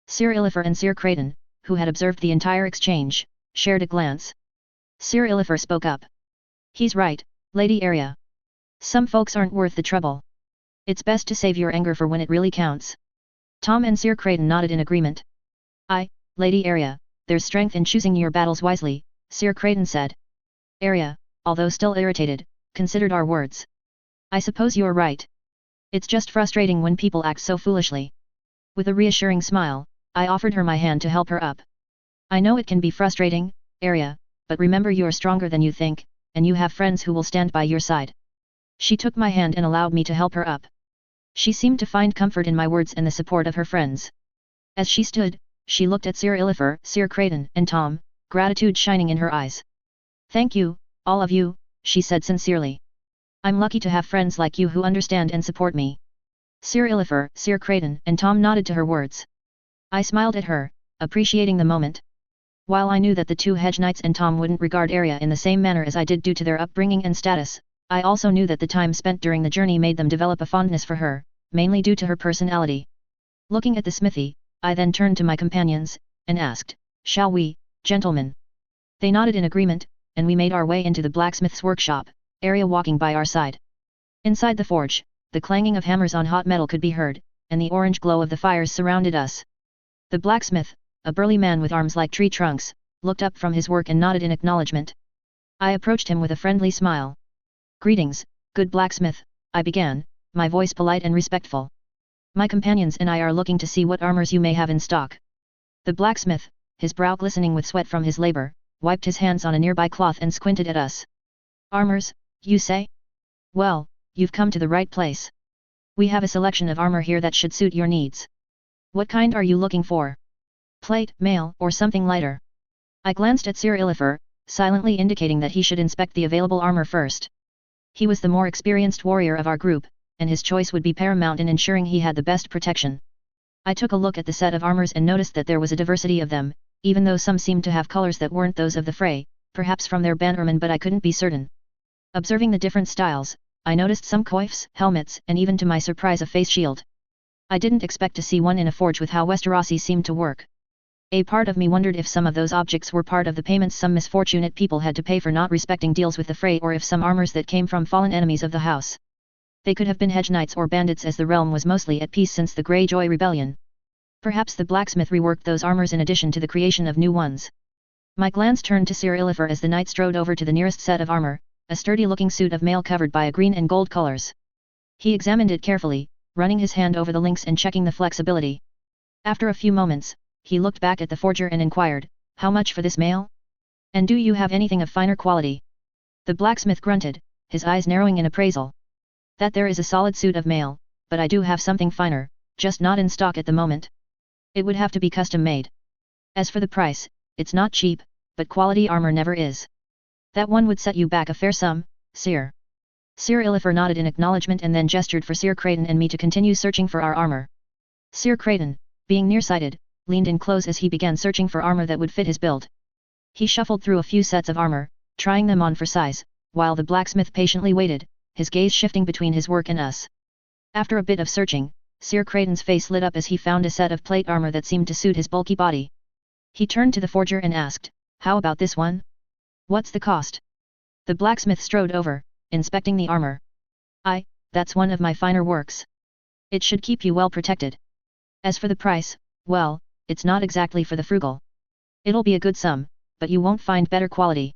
Sir Illifer and Sir Creighton, who had observed the entire exchange, shared a glance. Sir Illifer spoke up. He's right, Lady Arya. Some folks aren't worth the trouble. It's best to save your anger for when it really counts. Tom and Sir Creighton nodded in agreement. Lady Arya, there's strength in choosing your battles wisely, Sir Creighton said. Arya, although still irritated, considered our words. I suppose you're right. It's just frustrating when people act so foolishly. With a reassuring smile, I offered her my hand to help her up. I know it can be frustrating, Arya, but remember you're stronger than you think, and you have friends who will stand by your side. She took my hand and allowed me to help her up. She seemed to find comfort in my words and the support of her friends. As she stood, she looked at Sir Illifer, Sir Creighton, and Tom, gratitude shining in her eyes. Thank you, all of you, she said sincerely. I'm lucky to have friends like you who understand and support me. Sir Illifer, Sir Creighton, and Tom nodded to her words. I smiled at her, appreciating the moment. While I knew that the two hedge knights and Tom wouldn't regard Arya in the same manner as I did due to their upbringing and status, I also knew that the time spent during the journey made them develop a fondness for her, mainly due to her personality. Looking at the smithy, I then turned to my companions, and asked, "Shall we, gentlemen?" They nodded in agreement, and we made our way into the blacksmith's workshop, Arya walking by our side. Inside the forge, the clanging of hammers on hot metal could be heard, and the orange glow of the fires surrounded us. The blacksmith, a burly man with arms like tree trunks, looked up from his work and nodded in acknowledgement. I approached him with a friendly smile. "Greetings, Good blacksmith, I began, my voice polite and respectful. My companions and I are looking to see what armors you may have in stock. The blacksmith, his brow glistening with sweat from his labor, wiped his hands on a nearby cloth and squinted at us. Armors, you say? Well, you've come to the right place. We have a selection of armor here that should suit your needs. What kind are you looking for? Plate, mail, or something lighter? I glanced at Sir Ilifer, silently indicating that he should inspect the available armor first. He was the more experienced warrior of our group, and his choice would be paramount in ensuring he had the best protection. I took a look at the set of armors and noticed that there was a diversity of them, even though some seemed to have colors that weren't those of the fray, perhaps from their bannermen, but I couldn't be certain. Observing the different styles, I noticed some coifs, helmets, and even to my surprise a face shield. I didn't expect to see one in a forge with how Westerosi seemed to work. A part of me wondered if some of those objects were part of the payments some misfortunate people had to pay for not respecting deals with the fray, or if some armors that came from fallen enemies of the house. They could have been hedge knights or bandits, as the realm was mostly at peace since the Greyjoy rebellion. Perhaps the blacksmith reworked those armors in addition to the creation of new ones. My glance turned to Sir Ilifer as the knight strode over to the nearest set of armor, a sturdy-looking suit of mail covered by a green and gold colors. He examined it carefully, running his hand over the links and checking the flexibility. After a few moments, he looked back at the forger and inquired, "How much for this mail? And do you have anything of finer quality?" The blacksmith grunted, his eyes narrowing in appraisal. "That there is a solid suit of mail, but I do have something finer, just not in stock at the moment. It would have to be custom made. As for the price, it's not cheap, but quality armor never is. That one would set you back a fair sum, Sir." Sir Ilifer nodded in acknowledgement and then gestured for Sir Creighton and me to continue searching for our armor. Sir Creighton, being nearsighted, leaned in close as he began searching for armor that would fit his build. He shuffled through a few sets of armor, trying them on for size, while the blacksmith patiently waited, his gaze shifting between his work and us. After a bit of searching, Sir Creighton's face lit up as he found a set of plate armor that seemed to suit his bulky body. He turned to the forger and asked, "How about this one? What's the cost?" The blacksmith strode over, inspecting the armor. That's one of my finer works. It should keep you well protected. As for the price, well, it's not exactly for the frugal. It'll be a good sum, but you won't find better quality."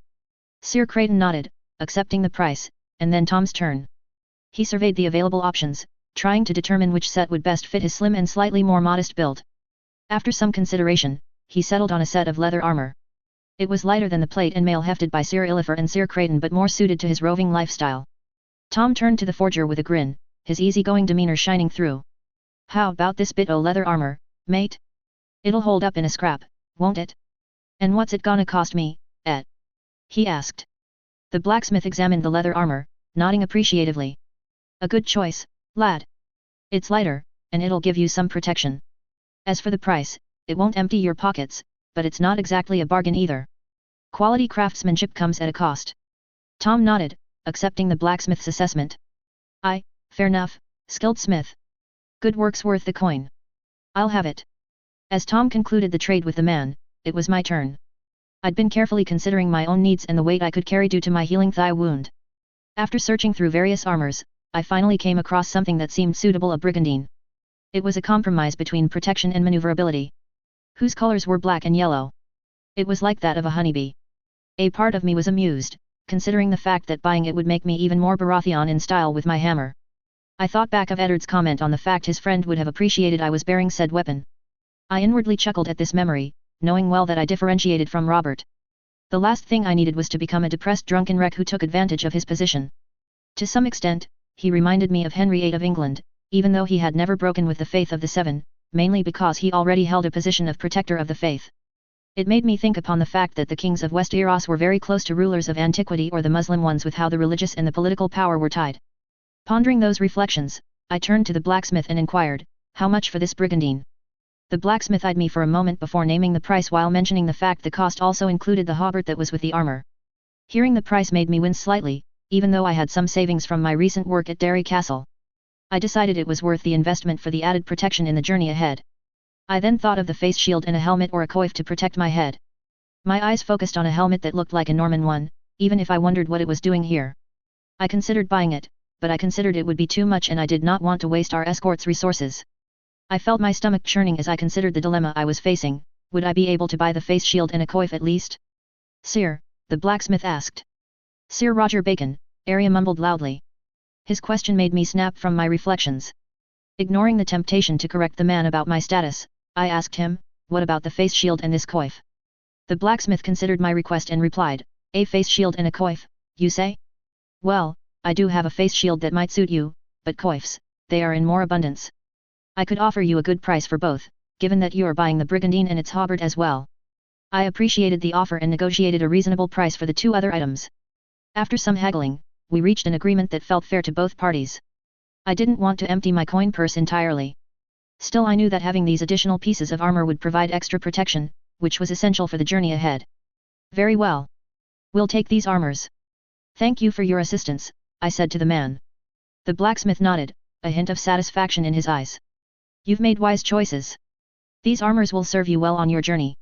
Sir Creighton nodded, accepting the price, and then Tom's turn. He surveyed the available options, trying to determine which set would best fit his slim and slightly more modest build. After some consideration, he settled on a set of leather armor. It was lighter than the plate and mail hefted by Sir Ilifer and Sir Creighton, but more suited to his roving lifestyle. Tom turned to the forger with a grin, his easygoing demeanor shining through. "How about this bit o' leather armor, mate? It'll hold up in a scrap, won't it? And what's it gonna cost me, he asked. The blacksmith examined the leather armor, nodding appreciatively. "A good choice, lad. It's lighter, and it'll give you some protection. As for the price, it won't empty your pockets, but it's not exactly a bargain either. Quality craftsmanship comes at a cost." Tom nodded, accepting the blacksmith's assessment. Fair enough, skilled smith. Good work's worth the coin. I'll have it." As Tom concluded the trade with the man, it was my turn. I'd been carefully considering my own needs and the weight I could carry due to my healing thigh wound. After searching through various armors, I finally came across something that seemed suitable: a brigandine. It was a compromise between protection and maneuverability. Whose colors were black and yellow. It was like that of a honeybee. A part of me was amused, considering the fact that buying it would make me even more Baratheon in style with my hammer. I thought back of Eddard's comment on the fact his friend would have appreciated I was bearing said weapon. I inwardly chuckled at this memory, knowing well that I differentiated from Robert. The last thing I needed was to become a depressed drunken wreck who took advantage of his position. To some extent, he reminded me of Henry VIII of England, even though he had never broken with the faith of the Seven, mainly because he already held a position of protector of the faith. It made me think upon the fact that the kings of Westeros were very close to rulers of antiquity or the Muslim ones, with how the religious and the political power were tied. Pondering those reflections, I turned to the blacksmith and inquired, "How much for this brigandine?" The blacksmith eyed me for a moment before naming the price, while mentioning the fact the cost also included the hauberk that was with the armor. Hearing the price made me wince slightly, even though I had some savings from my recent work at Derry Castle. I decided it was worth the investment for the added protection in the journey ahead. I then thought of the face shield and a helmet or a coif to protect my head. My eyes focused on a helmet that looked like a Norman one, even if I wondered what it was doing here. I considered buying it, but I considered it would be too much and I did not want to waste our escort's resources. I felt my stomach churning as I considered the dilemma I was facing. Would I be able to buy the face shield and a coif at least? "Sir," the blacksmith asked. "Sir Roger Bacon," Arya mumbled loudly. His question made me snap from my reflections. Ignoring the temptation to correct the man about my status, I asked him, what about the face shield and this coif? The blacksmith considered my request and replied, a face shield and a coif, you say? Well, I do have a face shield that might suit you, but coifs, they are in more abundance. I could offer you a good price for both, given that you are buying the brigandine and its halberd as well. I appreciated the offer and negotiated a reasonable price for the 2 other items. After some haggling, we reached an agreement that felt fair to both parties. I didn't want to empty my coin purse entirely. Still, I knew that having these additional pieces of armor would provide extra protection, which was essential for the journey ahead. Very well. We'll take these armors. Thank you for your assistance, I said to the man. The blacksmith nodded, a hint of satisfaction in his eyes. You've made wise choices. These armors will serve you well on your journey.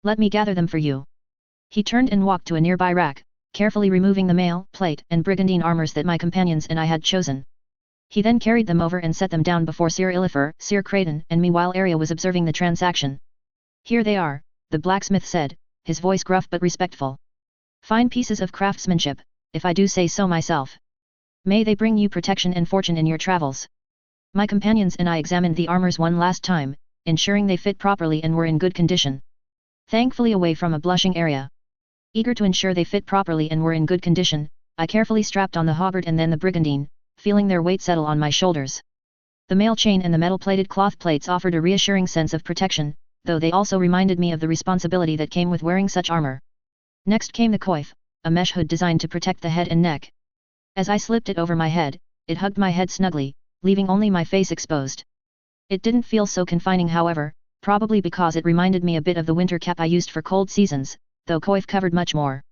Let me gather them for you. He turned and walked to a nearby rack, carefully removing the mail, plate, and brigandine armors that my companions and I had chosen. He then carried them over and set them down before Sir Illifer, Sir Creighton, and me while Arya was observing the transaction. Here they are, the blacksmith said, his voice gruff but respectful. Fine pieces of craftsmanship, if I do say so myself. May they bring you protection and fortune in your travels. My companions and I examined the armors one last time, ensuring they fit properly and were in good condition. Thankfully, away from a blushing Arya. Eager to ensure they fit properly and were in good condition, I carefully strapped on the halberd and then the brigandine, feeling their weight settle on my shoulders. The mail chain and the metal-plated cloth plates offered a reassuring sense of protection, though they also reminded me of the responsibility that came with wearing such armor. Next came the coif, a mesh hood designed to protect the head and neck. As I slipped it over my head, it hugged my head snugly, leaving only my face exposed. It didn't feel so confining, however, probably because it reminded me a bit of the winter cap I used for cold seasons, though coif covered much more.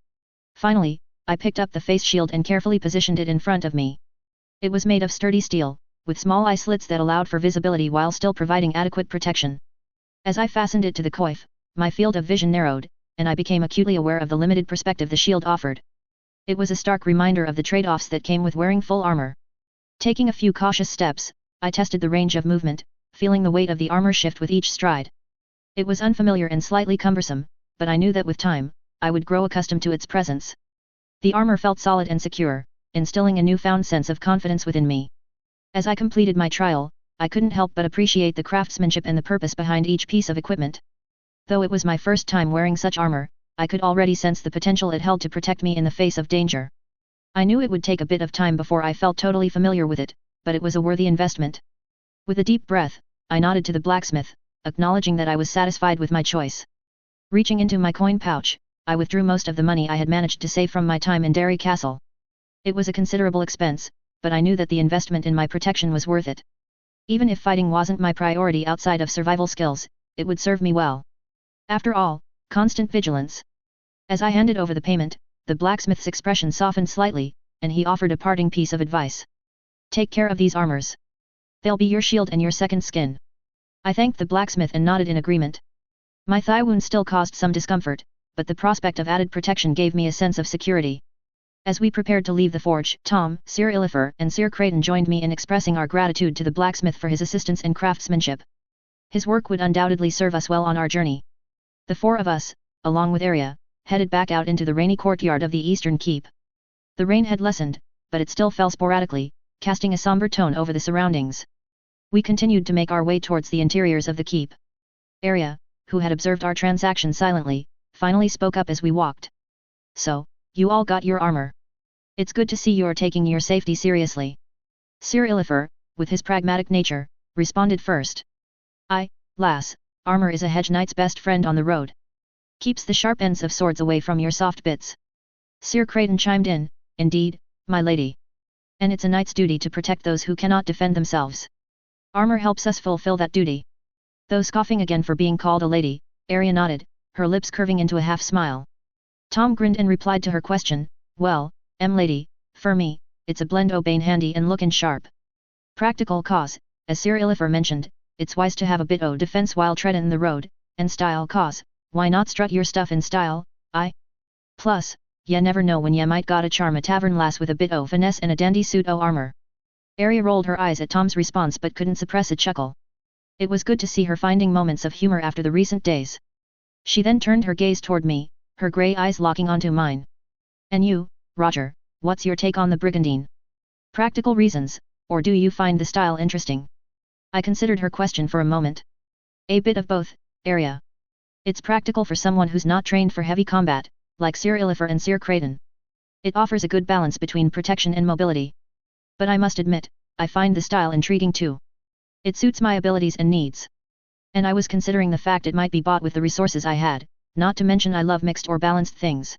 Finally, I picked up the face shield and carefully positioned it in front of me. It was made of sturdy steel, with small eye slits that allowed for visibility while still providing adequate protection. As I fastened it to the coif, my field of vision narrowed, and I became acutely aware of the limited perspective the shield offered. It was a stark reminder of the trade-offs that came with wearing full armor. Taking a few cautious steps, I tested the range of movement, feeling the weight of the armor shift with each stride. It was unfamiliar and slightly cumbersome, but I knew that with time, I would grow accustomed to its presence. The armor felt solid and secure, instilling a newfound sense of confidence within me. As I completed my trial, I couldn't help but appreciate the craftsmanship and the purpose behind each piece of equipment. Though it was my first time wearing such armor, I could already sense the potential it held to protect me in the face of danger. I knew it would take a bit of time before I felt totally familiar with it, but it was a worthy investment. With a deep breath, I nodded to the blacksmith, acknowledging that I was satisfied with my choice. Reaching into my coin pouch, I withdrew most of the money I had managed to save from my time in Derry Castle. It was a considerable expense, but I knew that the investment in my protection was worth it. Even if fighting wasn't my priority outside of survival skills, it would serve me well. After all, constant vigilance. As I handed over the payment, the blacksmith's expression softened slightly, and he offered a parting piece of advice. Take care of these armors. They'll be your shield and your second skin. I thanked the blacksmith and nodded in agreement. My thigh wound still caused some discomfort, but the prospect of added protection gave me a sense of security. As we prepared to leave the forge, Tom, Sir Illifer, and Sir Creighton joined me in expressing our gratitude to the blacksmith for his assistance and craftsmanship. His work would undoubtedly serve us well on our journey. The 4 of us, along with Arya, headed back out into the rainy courtyard of the eastern keep. The rain had lessened, but it still fell sporadically, casting a somber tone over the surroundings. We continued to make our way towards the interiors of the keep. Arya, who had observed our transaction silently, finally spoke up as we walked. So, you all got your armor. It's good to see you're taking your safety seriously. Sir Illifer, with his pragmatic nature, responded first. Lass, armor is a hedge knight's best friend on the road. Keeps the sharp ends of swords away from your soft bits. Sir Creighton chimed in, indeed, my lady. And it's a knight's duty to protect those who cannot defend themselves. Armor helps us fulfill that duty. Though scoffing again for being called a lady, Arya nodded, her lips curving into a half-smile. Tom grinned and replied to her question, well, lady, for me, it's a blend o' bane handy and lookin' sharp. Practical cause, as Sir Illifer mentioned, it's wise to have a bit o' defense while treadin' the road, and style cause, why not strut your stuff in style, Plus, ya never know when ya might gotta charm a tavern lass with a bit o' finesse and a dandy suit o' armor. Arya rolled her eyes at Tom's response but couldn't suppress a chuckle. It was good to see her finding moments of humor after the recent days. She then turned her gaze toward me, her grey eyes locking onto mine. And you, Roger, what's your take on the brigandine? Practical reasons, or do you find the style interesting? I considered her question for a moment. A bit of both, Arya. It's practical for someone who's not trained for heavy combat, like Sir Illifer and Sir Creighton. It offers a good balance between protection and mobility. But I must admit, I find the style intriguing too. It suits my abilities and needs. And I was considering the fact it might be bought with the resources I had, not to mention I love mixed or balanced things.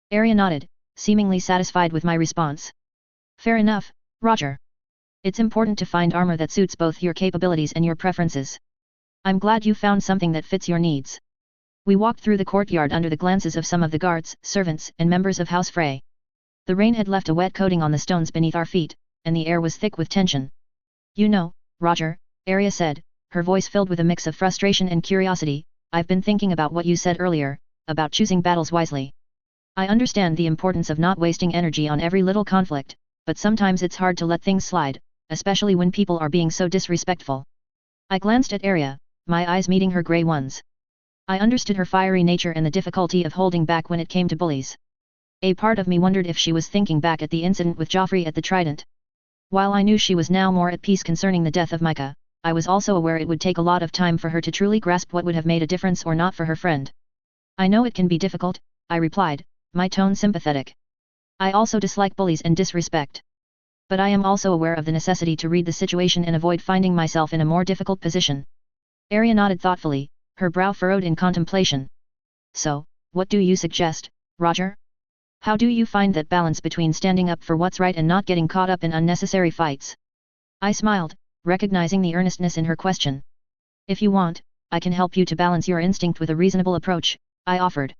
Arya nodded, seemingly satisfied with my response. Fair enough, Roger. It's important to find armor that suits both your capabilities and your preferences. I'm glad you found something that fits your needs. We walked through the courtyard under the glances of some of the guards, servants, and members of House Frey. The rain had left a wet coating on the stones beneath our feet, and the air was thick with tension. You know, Roger, Arya said, her voice filled with a mix of frustration and curiosity, I've been thinking about what you said earlier, about choosing battles wisely. I understand the importance of not wasting energy on every little conflict, but sometimes it's hard to let things slide, especially when people are being so disrespectful. I glanced at Arya, my eyes meeting her grey ones. I understood her fiery nature and the difficulty of holding back when it came to bullies. A part of me wondered if she was thinking back at the incident with Joffrey at the Trident. While I knew she was now more at peace concerning the death of Micah, I was also aware it would take a lot of time for her to truly grasp what would have made a difference or not for her friend. I know it can be difficult, I replied, my tone sympathetic. I also dislike bullies and disrespect. But I am also aware of the necessity to read the situation and avoid finding myself in a more difficult position. Arya nodded thoughtfully, her brow furrowed in contemplation. So, what do you suggest, Roger? How do you find that balance between standing up for what's right and not getting caught up in unnecessary fights? I smiled, recognizing the earnestness in her question. If you want, I can help you to balance your instinct with a reasonable approach, I offered.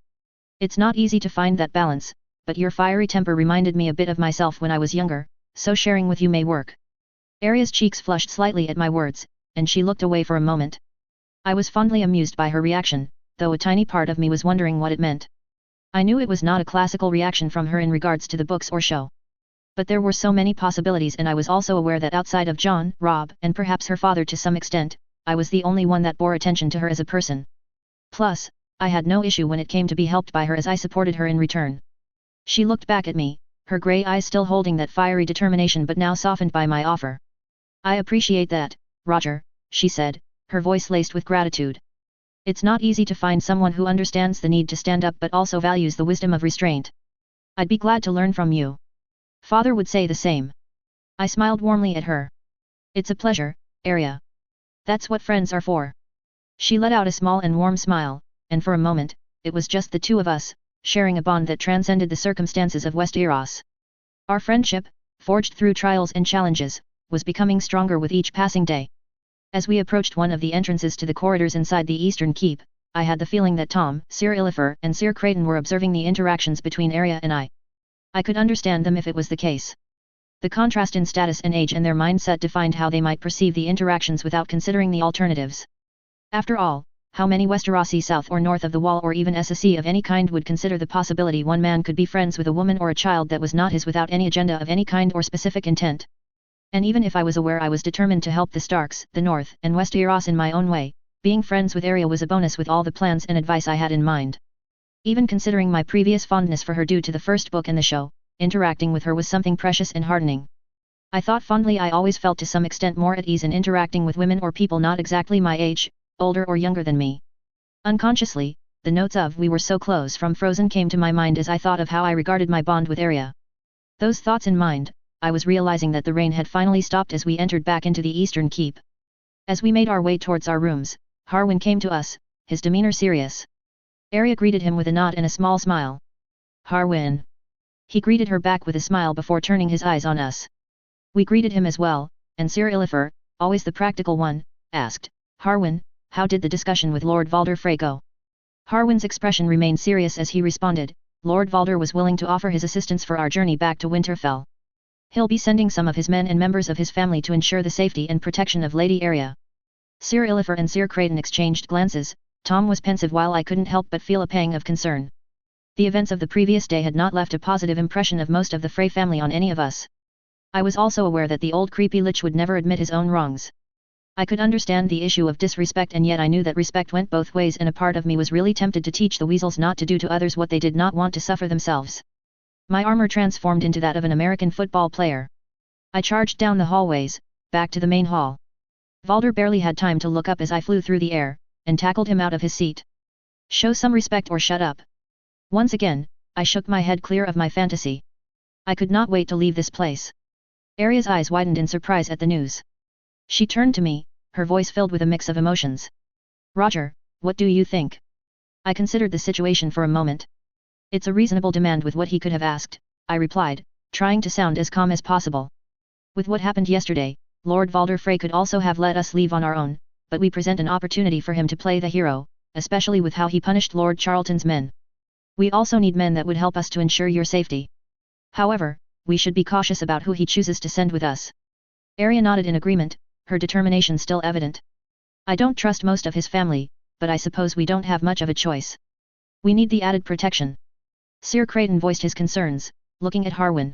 It's not easy to find that balance, but your fiery temper reminded me a bit of myself when I was younger, so sharing with you may work. Arya's cheeks flushed slightly at my words, and she looked away for a moment. I was fondly amused by her reaction, though a tiny part of me was wondering what it meant. I knew it was not a classical reaction from her in regards to the books or show. But there were so many possibilities, and I was also aware that outside of John, Rob, and perhaps her father to some extent, I was the only one that bore attention to her as a person. Plus, I had no issue when it came to be helped by her as I supported her in return. She looked back at me, her grey eyes still holding that fiery determination but now softened by my offer. I appreciate that, Roger, she said, her voice laced with gratitude. It's not easy to find someone who understands the need to stand up but also values the wisdom of restraint. I'd be glad to learn from you. Father would say the same. I smiled warmly at her. It's a pleasure, Arya. That's what friends are for. She let out a small and warm smile, and for a moment, it was just the two of us, sharing a bond that transcended the circumstances of Westeros. Our friendship, forged through trials and challenges, was becoming stronger with each passing day. As we approached one of the entrances to the corridors inside the Eastern Keep, I had the feeling that Tom, Sir Illifer, and Sir Creighton were observing the interactions between Arya and I. I could understand them if it was the case. The contrast in status and age and their mindset defined how they might perceive the interactions without considering the alternatives. After all, how many Westerosi south or north of the Wall or even SSE of any kind would consider the possibility one man could be friends with a woman or a child that was not his without any agenda of any kind or specific intent? And even if I was aware I was determined to help the Starks, the North, and Westeros in my own way, being friends with Arya was a bonus with all the plans and advice I had in mind. Even considering my previous fondness for her due to the first book in the show, interacting with her was something precious and hardening. I thought fondly I always felt to some extent more at ease in interacting with women or people not exactly my age, older or younger than me. Unconsciously, the notes of "we were so close" from Frozen came to my mind as I thought of how I regarded my bond with Arya. Those thoughts in mind, I was realizing that the rain had finally stopped as we entered back into the Eastern Keep. As we made our way towards our rooms, Harwin came to us, his demeanor serious. Arya greeted him with a nod and a small smile. Harwin. He greeted her back with a smile before turning his eyes on us. We greeted him as well, and Sir Illifer, always the practical one, asked, Harwin, how did the discussion with Lord Valder Frey go? Harwin's expression remained serious as he responded, Lord Valder was willing to offer his assistance for our journey back to Winterfell. He'll be sending some of his men and members of his family to ensure the safety and protection of Lady Arya. Sir Illifer and Sir Creighton exchanged glances. Tom was pensive while I couldn't help but feel a pang of concern. The events of the previous day had not left a positive impression of most of the Frey family on any of us. I was also aware that the old creepy lich would never admit his own wrongs. I could understand the issue of disrespect, and yet I knew that respect went both ways, and a part of me was really tempted to teach the weasels not to do to others what they did not want to suffer themselves. My armor transformed into that of an American football player. I charged down the hallways, back to the main hall. Valder barely had time to look up as I flew through the air, and tackled him out of his seat. Show some respect or shut up. Once again, I shook my head clear of my fantasy. I could not wait to leave this place. Arya's eyes widened in surprise at the news. She turned to me, her voice filled with a mix of emotions. Roger, what do you think? I considered the situation for a moment. It's a reasonable demand with what he could have asked, I replied, trying to sound as calm as possible. With what happened yesterday, Lord Valder Frey could also have let us leave on our own, but we present an opportunity for him to play the hero, especially with how he punished Lord Charlton's men. We also need men that would help us to ensure your safety. However, we should be cautious about who he chooses to send with us. Arya nodded in agreement, her determination still evident. I don't trust most of his family, but I suppose we don't have much of a choice. We need the added protection. Sir Creighton voiced his concerns, looking at Harwin.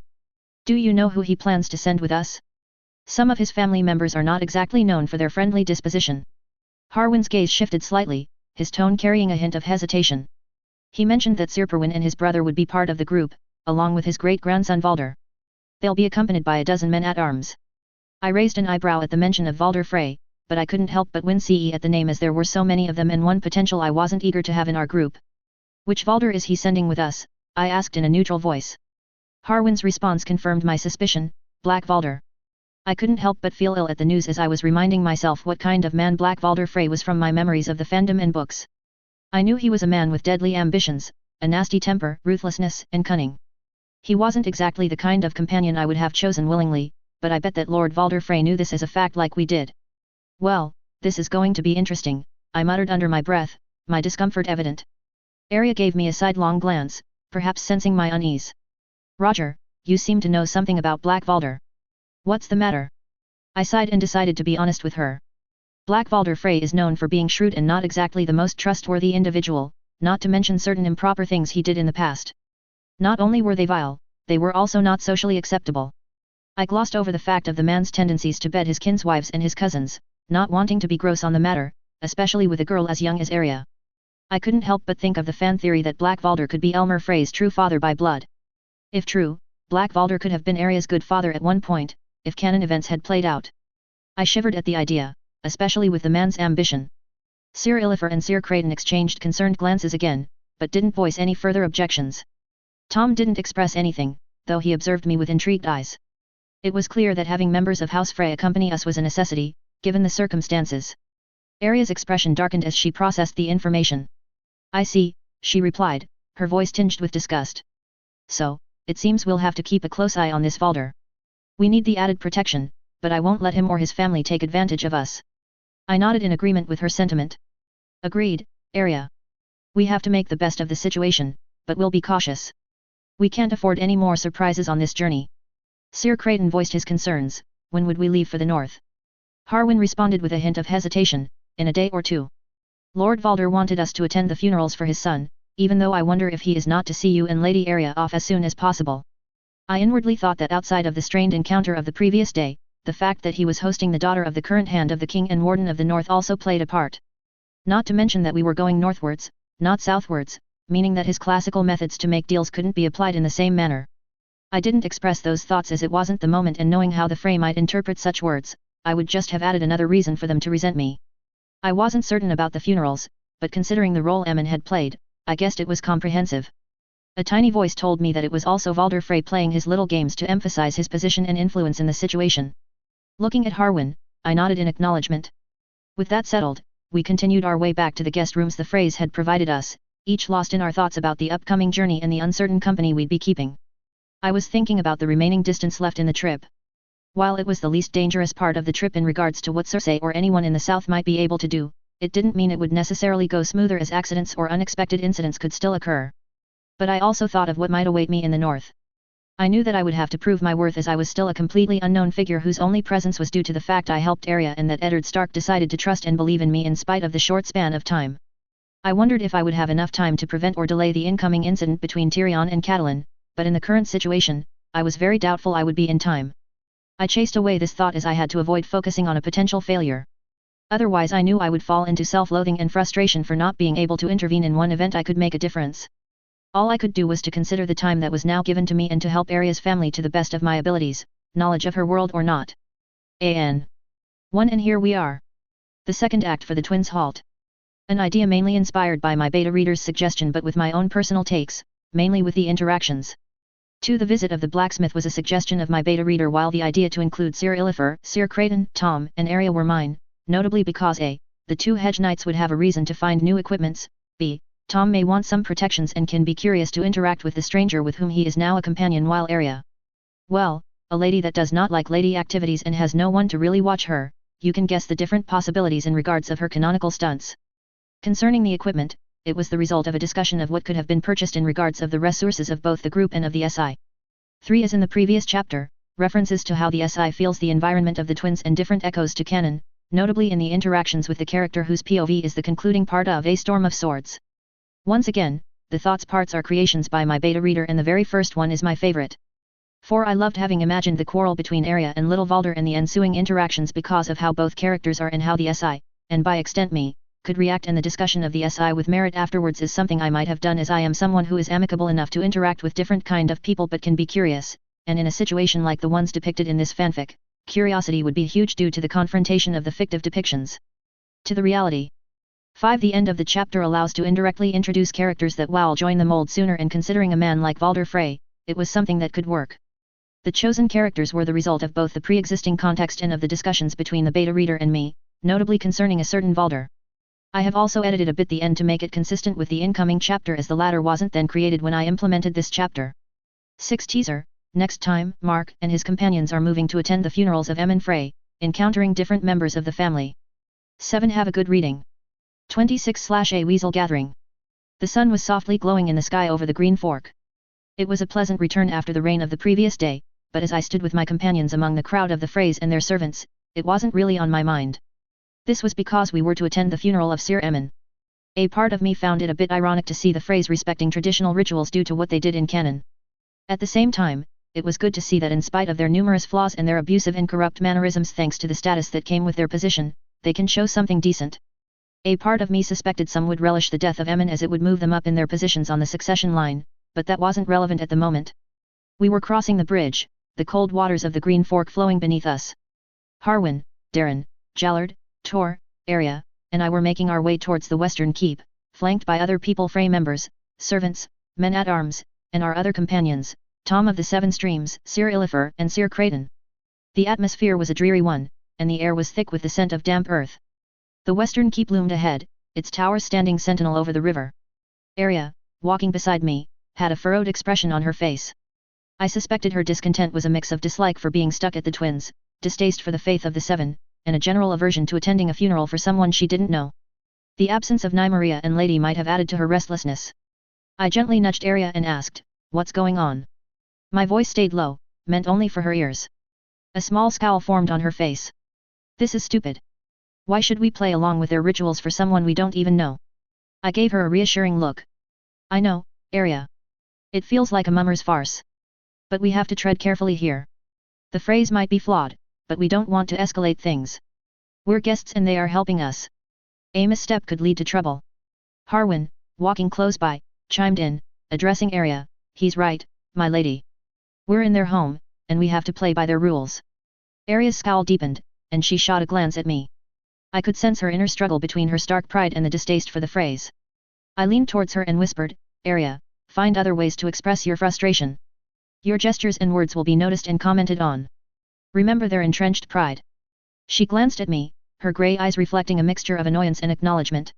Do you know who he plans to send with us? Some of his family members are not exactly known for their friendly disposition. Harwin's gaze shifted slightly, his tone carrying a hint of hesitation. He mentioned that Sir Perwyn and his brother would be part of the group, along with his great-grandson Valder. They'll be accompanied by a dozen men-at-arms. I raised an eyebrow at the mention of Valder Frey, but I couldn't help but wince at the name as there were so many of them and one potential I wasn't eager to have in our group. Which Valder is he sending with us? I asked in a neutral voice. Harwin's response confirmed my suspicion, Black Valder. I couldn't help but feel ill at the news as I was reminding myself what kind of man Black Valder Frey was from my memories of the fandom and books. I knew he was a man with deadly ambitions, a nasty temper, ruthlessness, and cunning. He wasn't exactly the kind of companion I would have chosen willingly, but I bet that Lord Valder Frey knew this as a fact like we did. Well, this is going to be interesting, I muttered under my breath, my discomfort evident. Arya gave me a sidelong glance, perhaps sensing my unease. Roger, you seem to know something about Black Valder. What's the matter? I sighed and decided to be honest with her. Black Valder Frey is known for being shrewd and not exactly the most trustworthy individual, not to mention certain improper things he did in the past. Not only were they vile, they were also not socially acceptable. I glossed over the fact of the man's tendencies to bed his kinswives and his cousins, not wanting to be gross on the matter, especially with a girl as young as Arya. I couldn't help but think of the fan theory that Black Valder could be Elmer Frey's true father by blood. If true, Black Valder could have been Arya's good father at one point, if canon events had played out. I shivered at the idea, especially with the man's ambition. Sir Illifer and Sir Creighton exchanged concerned glances again, but didn't voice any further objections. Tom didn't express anything, though he observed me with intrigued eyes. It was clear that having members of House Frey accompany us was a necessity, given the circumstances. Arya's expression darkened as she processed the information. I see, she replied, her voice tinged with disgust. So, it seems we'll have to keep a close eye on this Valder. We need the added protection, but I won't let him or his family take advantage of us. I nodded in agreement with her sentiment. Agreed, Arya. We have to make the best of the situation, but we'll be cautious. We can't afford any more surprises on this journey. Sir Creighton voiced his concerns. When would we leave for the north? Harwin responded with a hint of hesitation, in a day or two. Lord Valder wanted us to attend the funerals for his son, even though I wonder if he is not to see you and Lady Arya off as soon as possible. I inwardly thought that outside of the strained encounter of the previous day, the fact that he was hosting the daughter of the current Hand of the King and Warden of the North also played a part. Not to mention that we were going northwards, not southwards, meaning that his classical methods to make deals couldn't be applied in the same manner. I didn't express those thoughts as it wasn't the moment, and knowing how the Frey might interpret such words, I would just have added another reason for them to resent me. I wasn't certain about the funerals, but considering the role Emmon had played, I guessed it was comprehensive. A tiny voice told me that it was also Valder Frey playing his little games to emphasize his position and influence in the situation. Looking at Harwin, I nodded in acknowledgement. With that settled, we continued our way back to the guest rooms the Freys had provided us, each lost in our thoughts about the upcoming journey and the uncertain company we'd be keeping. I was thinking about the remaining distance left in the trip. While it was the least dangerous part of the trip in regards to what Cersei or anyone in the south might be able to do, it didn't mean it would necessarily go smoother, as accidents or unexpected incidents could still occur. But I also thought of what might await me in the north. I knew that I would have to prove my worth, as I was still a completely unknown figure whose only presence was due to the fact I helped Arya and that Eddard Stark decided to trust and believe in me in spite of the short span of time. I wondered if I would have enough time to prevent or delay the incoming incident between Tyrion and Catelyn, but in the current situation, I was very doubtful I would be in time. I chased away this thought as I had to avoid focusing on a potential failure. Otherwise I knew I would fall into self-loathing and frustration for not being able to intervene in one event I could make a difference. All I could do was to consider the time that was now given to me and to help Arya's family to the best of my abilities, knowledge of her world or not. An. 1 And here we are. The second act for the twins halt. An idea mainly inspired by my beta reader's suggestion but with my own personal takes, mainly with the interactions. 2. The visit of the blacksmith was a suggestion of my beta reader while the idea to include Sir Illifer, Sir Creighton, Tom, and Arya were mine, notably because a. The two hedge knights would have a reason to find new equipments, b. Tom may want some protections and can be curious to interact with the stranger with whom he is now a companion while Arya. Well, a lady that does not like lady activities and has no one to really watch her, you can guess the different possibilities in regards of her canonical stunts. Concerning the equipment, it was the result of a discussion of what could have been purchased in regards of the resources of both the group and of the SI. 3. As in the previous chapter, references to how the SI feels the environment of the twins and different echoes to canon, notably in the interactions with the character whose POV is the concluding part of A Storm of Swords. Once again, the thoughts parts are creations by my beta reader and the very first one is my favorite. 4. I loved having imagined the quarrel between Arya and Little Valder and the ensuing interactions because of how both characters are and how the SI, and by extent me, could react, and the discussion of the SI with merit afterwards is something I might have done as I am someone who is amicable enough to interact with different kind of people but can be curious, and in a situation like the ones depicted in this fanfic, curiosity would be huge due to the confrontation of the fictive depictions to the reality. 5. The end of the chapter allows to indirectly introduce characters that will join the mold sooner, and considering a man like Valder Frey, it was something that could work. The chosen characters were the result of both the pre-existing context and of the discussions between the beta reader and me, notably concerning a certain Valder. I have also edited a bit the end to make it consistent with the incoming chapter as the latter wasn't then created when I implemented this chapter. 6. Teaser. Next time, Mark and his companions are moving to attend the funerals of Em Frey, encountering different members of the family. 7. Have a good reading. 26/A Weasel Gathering. The sun was softly glowing in the sky over the Green Fork. It was a pleasant return after the rain of the previous day, but as I stood with my companions among the crowd of the Freys and their servants, it wasn't really on my mind. This was because we were to attend the funeral of Sir Emin. A part of me found it a bit ironic to see the Freys respecting traditional rituals due to what they did in canon. At the same time, it was good to see that in spite of their numerous flaws and their abusive and corrupt mannerisms, thanks to the status that came with their position, they can show something decent. A part of me suspected some would relish the death of Emin as it would move them up in their positions on the succession line, but that wasn't relevant at the moment. We were crossing the bridge, the cold waters of the Green Fork flowing beneath us. Harwin, Darren, Jallard, Tor, Arya, and I were making our way towards the western keep, flanked by other people Frey members, servants, men-at-arms, and our other companions, Tom of the Seven Streams, Sir Illifer and Sir Creighton. The atmosphere was a dreary one, and the air was thick with the scent of damp earth. The western keep loomed ahead, its towers standing sentinel over the river. Arya, walking beside me, had a furrowed expression on her face. I suspected her discontent was a mix of dislike for being stuck at the twins, distaste for the faith of the Seven, and a general aversion to attending a funeral for someone she didn't know. The absence of Nymeria and Lady might have added to her restlessness. I gently nudged Arya and asked, "What's going on?" My voice stayed low, meant only for her ears. A small scowl formed on her face. "This is stupid. Why should we play along with their rituals for someone we don't even know?" I gave her a reassuring look. "I know, Arya. It feels like a mummer's farce. But we have to tread carefully here. The phrase might be flawed, but we don't want to escalate things. We're guests and they are helping us. A misstep could lead to trouble." Harwin, walking close by, chimed in, addressing Arya, "He's right, my lady. We're in their home, and we have to play by their rules." Arya's scowl deepened, and she shot a glance at me. I could sense her inner struggle between her stark pride and the distaste for the phrase. I leaned towards her and whispered, "Arya, find other ways to express your frustration. Your gestures and words will be noticed and commented on. Remember their entrenched pride." She glanced at me, her grey eyes reflecting a mixture of annoyance and acknowledgement.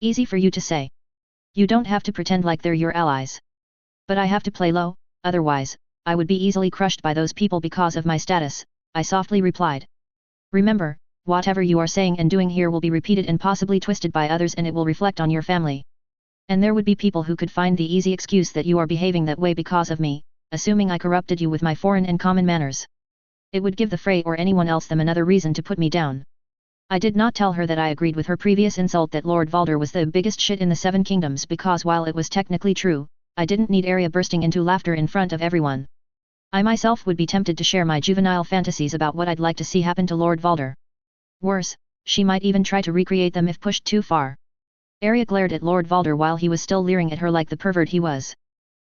"Easy for you to say. You don't have to pretend like they're your allies. But I have to play low, otherwise, I would be easily crushed by those people because of my status," I softly replied. "Remember, whatever you are saying and doing here will be repeated and possibly twisted by others, and it will reflect on your family. And there would be people who could find the easy excuse that you are behaving that way because of me, assuming I corrupted you with my foreign and common manners. It would give the Frey or anyone else them another reason to put me down." I did not tell her that I agreed with her previous insult that Lord Valder was the biggest shit in the Seven Kingdoms, because while it was technically true, I didn't need Arya bursting into laughter in front of everyone. I myself would be tempted to share my juvenile fantasies about what I'd like to see happen to Lord Valder. Worse, she might even try to recreate them if pushed too far. Arya glared at Lord Valder while he was still leering at her like the pervert he was.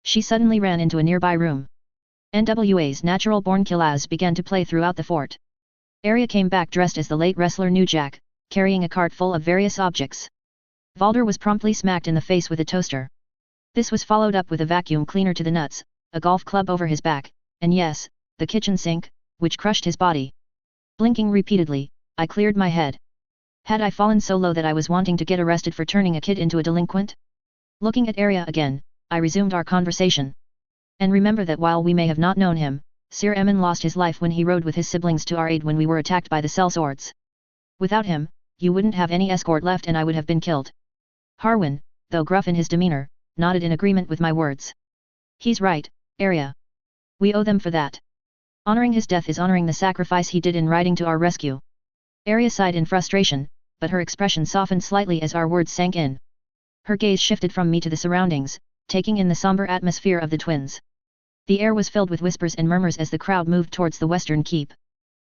She suddenly ran into a nearby room. NWA's natural-born killaz began to play throughout the fort. Arya came back dressed as the late wrestler New Jack, carrying a cart full of various objects. Valder was promptly smacked in the face with a toaster. This was followed up with a vacuum cleaner to the nuts, a golf club over his back, and yes, the kitchen sink, which crushed his body. Blinking repeatedly, I cleared my head. Had I fallen so low that I was wanting to get arrested for turning a kid into a delinquent? Looking at Arya again, I resumed our conversation. And remember that while we may have not known him, Sir Emin lost his life when he rode with his siblings to our aid when we were attacked by the sellswords. Without him, you wouldn't have any escort left and I would have been killed. Harwin, though gruff in his demeanor, nodded in agreement with my words. He's right, Arya. We owe them for that. Honoring his death is honoring the sacrifice he did in riding to our rescue. Arya sighed in frustration, but her expression softened slightly as our words sank in. Her gaze shifted from me to the surroundings, taking in the somber atmosphere of the twins. The air was filled with whispers and murmurs as the crowd moved towards the western keep.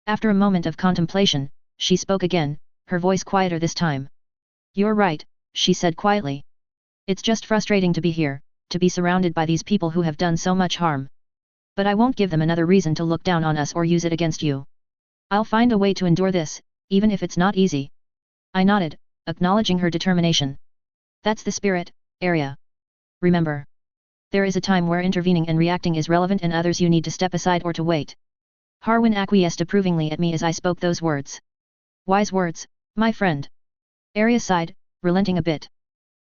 After a moment of contemplation, she spoke again, her voice quieter this time. You're right, she said quietly. It's just frustrating to be here, to be surrounded by these people who have done so much harm. But I won't give them another reason to look down on us or use it against you. I'll find a way to endure this, even if it's not easy. I nodded, acknowledging her determination. That's the spirit, Arya. Remember. There is a time where intervening and reacting is relevant and others you need to step aside or to wait. Harwin acquiesced approvingly at me as I spoke those words. Wise words, my friend. Arya sighed, relenting a bit.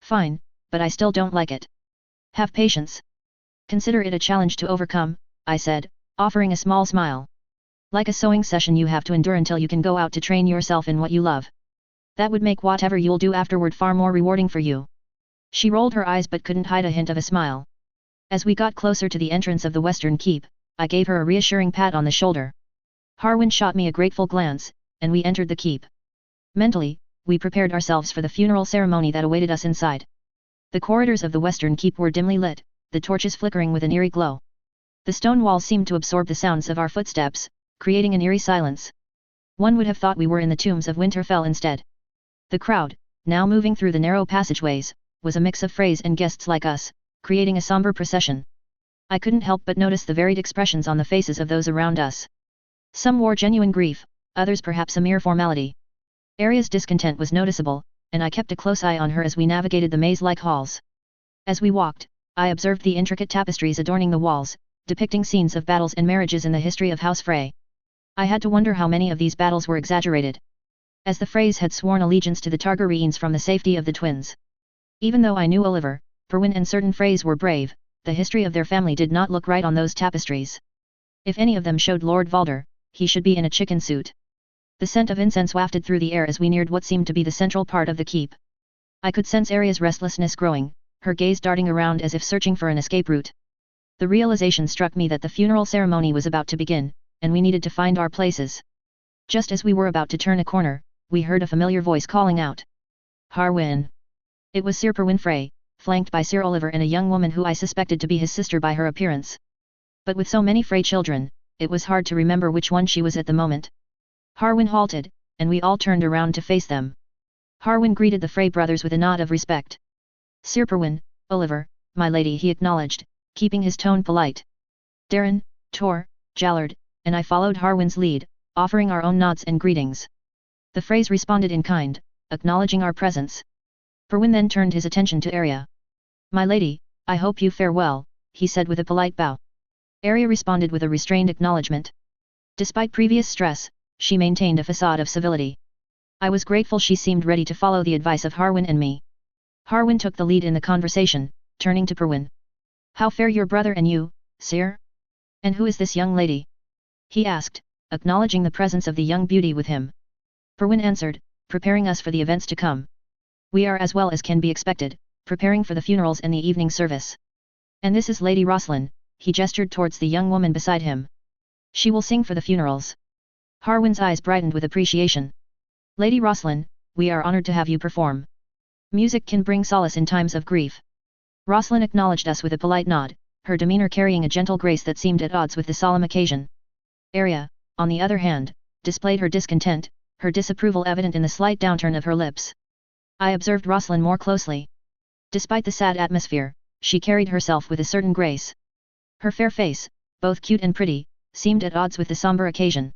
Fine, but I still don't like it. Have patience. Consider it a challenge to overcome, I said, offering a small smile. Like a sewing session you have to endure until you can go out to train yourself in what you love. That would make whatever you'll do afterward far more rewarding for you. She rolled her eyes but couldn't hide a hint of a smile. As we got closer to the entrance of the western keep, I gave her a reassuring pat on the shoulder. Harwin shot me a grateful glance, and we entered the keep. Mentally, we prepared ourselves for the funeral ceremony that awaited us inside. The corridors of the western keep were dimly lit, the torches flickering with an eerie glow. The stone walls seemed to absorb the sounds of our footsteps, creating an eerie silence. One would have thought we were in the tombs of Winterfell instead. The crowd, now moving through the narrow passageways, was a mix of Freys and guests like us, creating a somber procession. I couldn't help but notice the varied expressions on the faces of those around us. Some wore genuine grief, others perhaps a mere formality. Arya's discontent was noticeable, and I kept a close eye on her as we navigated the maze-like halls. As we walked, I observed the intricate tapestries adorning the walls, depicting scenes of battles and marriages in the history of House Frey. I had to wonder how many of these battles were exaggerated. As the Freys had sworn allegiance to the Targaryens from the safety of the twins. Even though I knew Oliver, Perwyn and certain Freys were brave, the history of their family did not look right on those tapestries. If any of them showed Lord Valder, he should be in a chicken suit. The scent of incense wafted through the air as we neared what seemed to be the central part of the keep. I could sense Arya's restlessness growing, her gaze darting around as if searching for an escape route. The realization struck me that the funeral ceremony was about to begin, and we needed to find our places. Just as we were about to turn a corner, we heard a familiar voice calling out. Harwin. It was Sir Perwyn Frey, flanked by Sir Oliver and a young woman who I suspected to be his sister by her appearance. But with so many Frey children, it was hard to remember which one she was at the moment. Harwin halted, and we all turned around to face them. Harwin greeted the Frey brothers with a nod of respect. Sir Perwyn, Oliver, my lady, he acknowledged, keeping his tone polite. Darren, Tor, Jallard, and I followed Harwin's lead, offering our own nods and greetings. The Freys responded in kind, acknowledging our presence. Perwyn then turned his attention to Arya. My lady, I hope you fare well, he said with a polite bow. Arya responded with a restrained acknowledgement. Despite previous stress, she maintained a facade of civility. I was grateful she seemed ready to follow the advice of Harwin and me. Harwin took the lead in the conversation, turning to Perwyn. How fare your brother and you, sir? And who is this young lady? He asked, acknowledging the presence of the young beauty with him. Perwyn answered, preparing us for the events to come. We are as well as can be expected, preparing for the funerals and the evening service. And this is Lady Rosalind, he gestured towards the young woman beside him. She will sing for the funerals. Harwin's eyes brightened with appreciation. Lady Rosalind, we are honored to have you perform. Music can bring solace in times of grief. Rosalind acknowledged us with a polite nod, her demeanor carrying a gentle grace that seemed at odds with the solemn occasion. Arya, on the other hand, displayed her discontent, her disapproval evident in the slight downturn of her lips. I observed Rosalind more closely. Despite the sad atmosphere, she carried herself with a certain grace. Her fair face, both cute and pretty, seemed at odds with the somber occasion.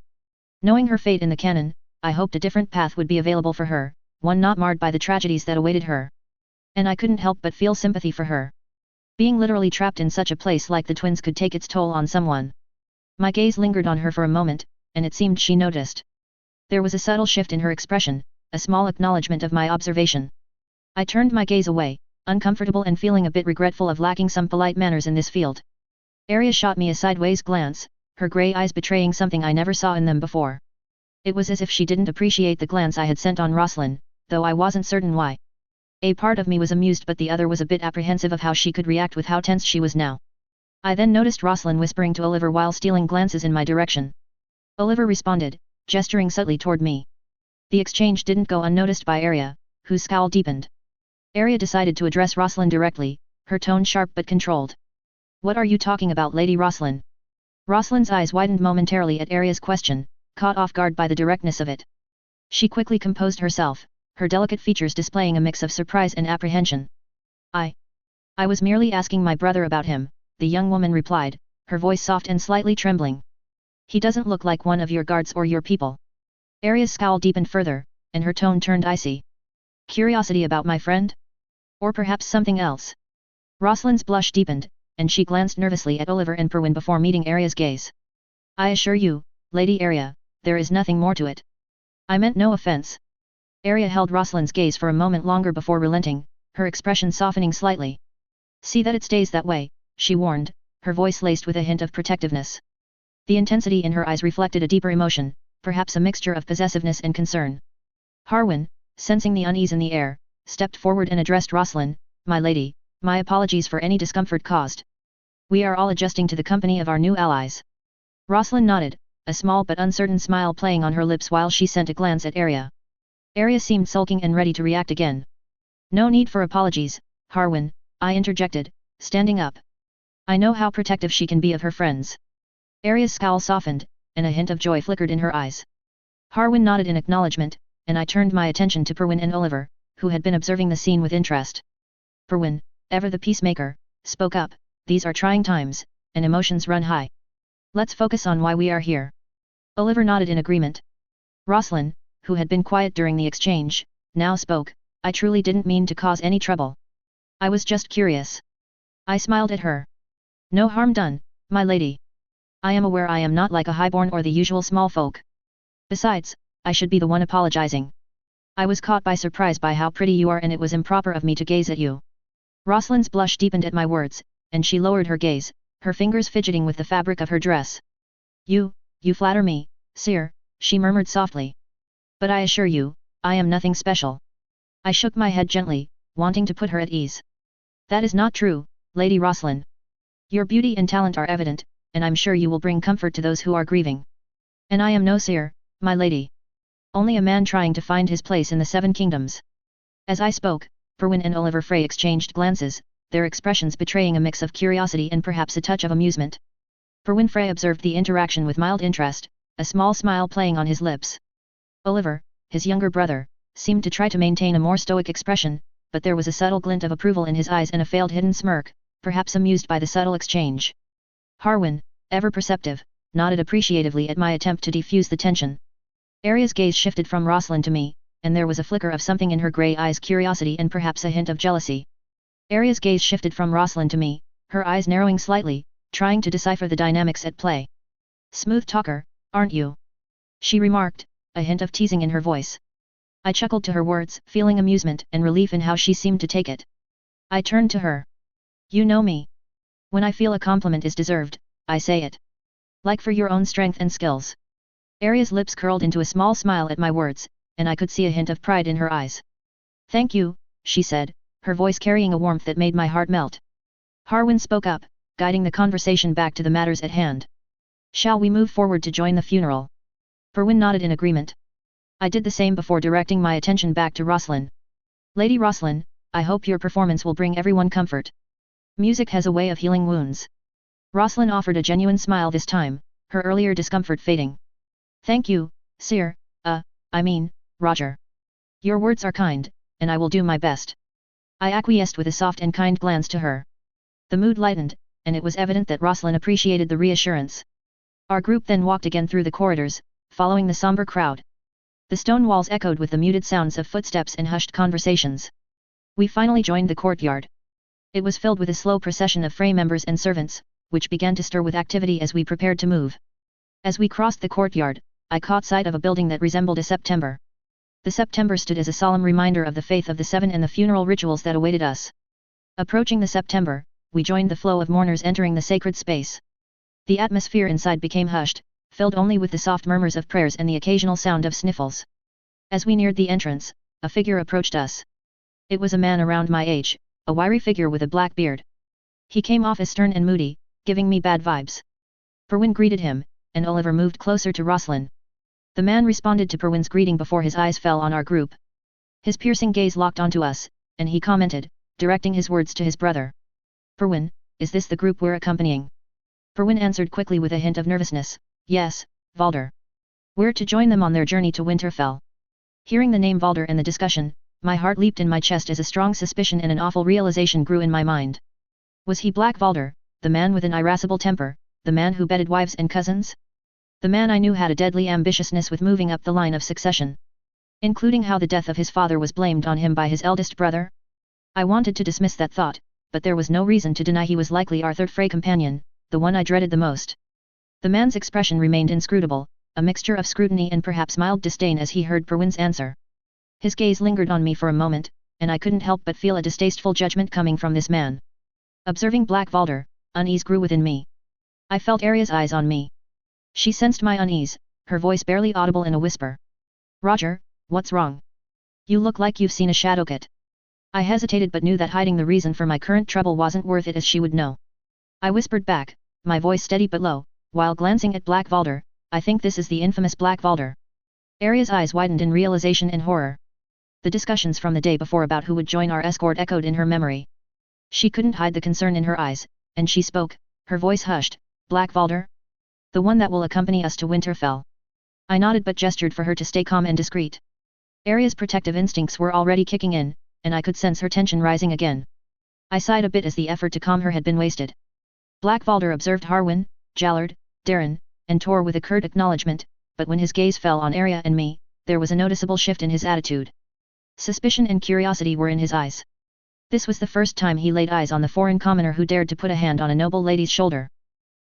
Knowing her fate in the canon, I hoped a different path would be available for her, one not marred by the tragedies that awaited her. And I couldn't help but feel sympathy for her. Being literally trapped in such a place like the twins could take its toll on someone. My gaze lingered on her for a moment, and it seemed she noticed. There was a subtle shift in her expression, a small acknowledgement of my observation. I turned my gaze away, uncomfortable and feeling a bit regretful of lacking some polite manners in this field. Arya shot me a sideways glance, her grey eyes betraying something I never saw in them before. It was as if she didn't appreciate the glance I had sent on Rosalind, though I wasn't certain why. A part of me was amused but the other was a bit apprehensive of how she could react with how tense she was now. I then noticed Rosalind whispering to Oliver while stealing glances in my direction. Oliver responded, gesturing subtly toward me. The exchange didn't go unnoticed by Arya, whose scowl deepened. Arya decided to address Rosalind directly, her tone sharp but controlled. "What are you talking about, Lady Rosalind?" Rosalind's eyes widened momentarily at Arya's question, caught off guard by the directness of it. She quickly composed herself, her delicate features displaying a mix of surprise and apprehension. I was merely asking my brother about him," the young woman replied, her voice soft and slightly trembling. "He doesn't look like one of your guards or your people." Arya's scowl deepened further, and her tone turned icy. "Curiosity about my friend? Or perhaps something else?" Rosalind's blush deepened, and she glanced nervously at Oliver and Perwyn before meeting Arya's gaze. "I assure you, Lady Arya, there is nothing more to it. I meant no offense." Arya held Rosalind's gaze for a moment longer before relenting, her expression softening slightly. "See that it stays that way," she warned, her voice laced with a hint of protectiveness. The intensity in her eyes reflected a deeper emotion, perhaps a mixture of possessiveness and concern. Harwin, sensing the unease in the air, stepped forward and addressed Rosalind, "My lady, my apologies for any discomfort caused. We are all adjusting to the company of our new allies." Rosalind nodded, a small but uncertain smile playing on her lips while she sent a glance at Arya. Arya seemed sulking and ready to react again. "No need for apologies, Harwin," I interjected, standing up. "I know how protective she can be of her friends." Arya's scowl softened, and a hint of joy flickered in her eyes. Harwin nodded in acknowledgement, and I turned my attention to Perwyn and Oliver, who had been observing the scene with interest. Perwyn, ever the peacemaker, spoke up, "These are trying times, and emotions run high. Let's focus on why we are here." Oliver nodded in agreement. Rosalind, who had been quiet during the exchange, now spoke, "I truly didn't mean to cause any trouble. I was just curious." I smiled at her. "No harm done, my lady. I am aware I am not like a highborn or the usual small folk. Besides, I should be the one apologizing. I was caught by surprise by how pretty you are and it was improper of me to gaze at you." Rosalind's blush deepened at my words, and she lowered her gaze, her fingers fidgeting with the fabric of her dress. You flatter me, sir," she murmured softly. "But I assure you, I am nothing special." I shook my head gently, wanting to put her at ease. "That is not true, Lady Rosalind. Your beauty and talent are evident, and I'm sure you will bring comfort to those who are grieving. And I am no seer, my lady. Only a man trying to find his place in the Seven Kingdoms." As I spoke, Perwyn and Oliver Frey exchanged glances, their expressions betraying a mix of curiosity and perhaps a touch of amusement. Perwyn Frey observed the interaction with mild interest, a small smile playing on his lips. Oliver, his younger brother, seemed to try to maintain a more stoic expression, but there was a subtle glint of approval in his eyes and a failed hidden smirk, perhaps amused by the subtle exchange. Harwin, ever perceptive, nodded appreciatively at my attempt to defuse the tension. Arya's gaze shifted from Rosalind to me, and there was a flicker of something in her grey eyes, curiosity and perhaps a hint of jealousy. Arya's gaze shifted from Rosalind to me, her eyes narrowing slightly, trying to decipher the dynamics at play. "Smooth talker, aren't you?" she remarked, a hint of teasing in her voice. I chuckled to her words, feeling amusement and relief in how she seemed to take it. I turned to her. "You know me. When I feel a compliment is deserved, I say it. Like for your own strength and skills." Arya's lips curled into a small smile at my words, and I could see a hint of pride in her eyes. "Thank you," she said, her voice carrying a warmth that made my heart melt. Harwin spoke up, guiding the conversation back to the matters at hand. "Shall we move forward to join the funeral?" Perwyn nodded in agreement. I did the same before directing my attention back to Rosalind. "Lady Rosalind, I hope your performance will bring everyone comfort. Music has a way of healing wounds." Rosalind offered a genuine smile this time, her earlier discomfort fading. "Thank you, sir, Roger. Your words are kind, and I will do my best." I acquiesced with a soft and kind glance to her. The mood lightened, and it was evident that Rosalind appreciated the reassurance. Our group then walked again through the corridors, following the somber crowd. The stone walls echoed with the muted sounds of footsteps and hushed conversations. We finally joined the courtyard. It was filled with a slow procession of fray members and servants, which began to stir with activity as we prepared to move. As we crossed the courtyard, I caught sight of a building that resembled a September. The September stood as a solemn reminder of the faith of the Seven and the funeral rituals that awaited us. Approaching the September, we joined the flow of mourners entering the sacred space. The atmosphere inside became hushed, filled only with the soft murmurs of prayers and the occasional sound of sniffles. As we neared the entrance, a figure approached us. It was a man around my age, a wiry figure with a black beard. He came off as stern and moody, giving me bad vibes. Perwin greeted him, and Oliver moved closer to Rosalind. The man responded to Perwin's greeting before his eyes fell on our group. His piercing gaze locked onto us, and he commented, directing his words to his brother. "Perwin, is this the group we're accompanying?" Perwin answered quickly with a hint of nervousness, "Yes, Valder. We're to join them on their journey to Winterfell." Hearing the name Valder and the discussion, my heart leaped in my chest as a strong suspicion and an awful realization grew in my mind. Was he Black Valder, the man with an irascible temper, the man who bedded wives and cousins? The man I knew had a deadly ambitiousness with moving up the line of succession, including how the death of his father was blamed on him by his eldest brother. I wanted to dismiss that thought, but there was no reason to deny he was likely our third Frey companion, the one I dreaded the most. The man's expression remained inscrutable, a mixture of scrutiny and perhaps mild disdain as he heard Perwin's answer. His gaze lingered on me for a moment, and I couldn't help but feel a distasteful judgment coming from this man. Observing Black Valder, unease grew within me. I felt Arya's eyes on me. She sensed my unease, her voice barely audible in a whisper. "Roger, what's wrong? You look like you've seen a Shadowcat." I hesitated but knew that hiding the reason for my current trouble wasn't worth it as she would know. I whispered back, my voice steady but low, while glancing at Black Valder, "I think this is the infamous Black Valder." Arya's eyes widened in realization and horror. The discussions from the day before about who would join our escort echoed in her memory. She couldn't hide the concern in her eyes, and she spoke, her voice hushed, "Black Valder? The one that will accompany us to Winterfell?" I nodded but gestured for her to stay calm and discreet. Arya's protective instincts were already kicking in, and I could sense her tension rising again. I sighed a bit as the effort to calm her had been wasted. Black Valder observed Harwin, Jallard, Darren, and Tor with a curt acknowledgement, but when his gaze fell on Arya and me, there was a noticeable shift in his attitude. Suspicion and curiosity were in his eyes. This was the first time he laid eyes on the foreign commoner who dared to put a hand on a noble lady's shoulder.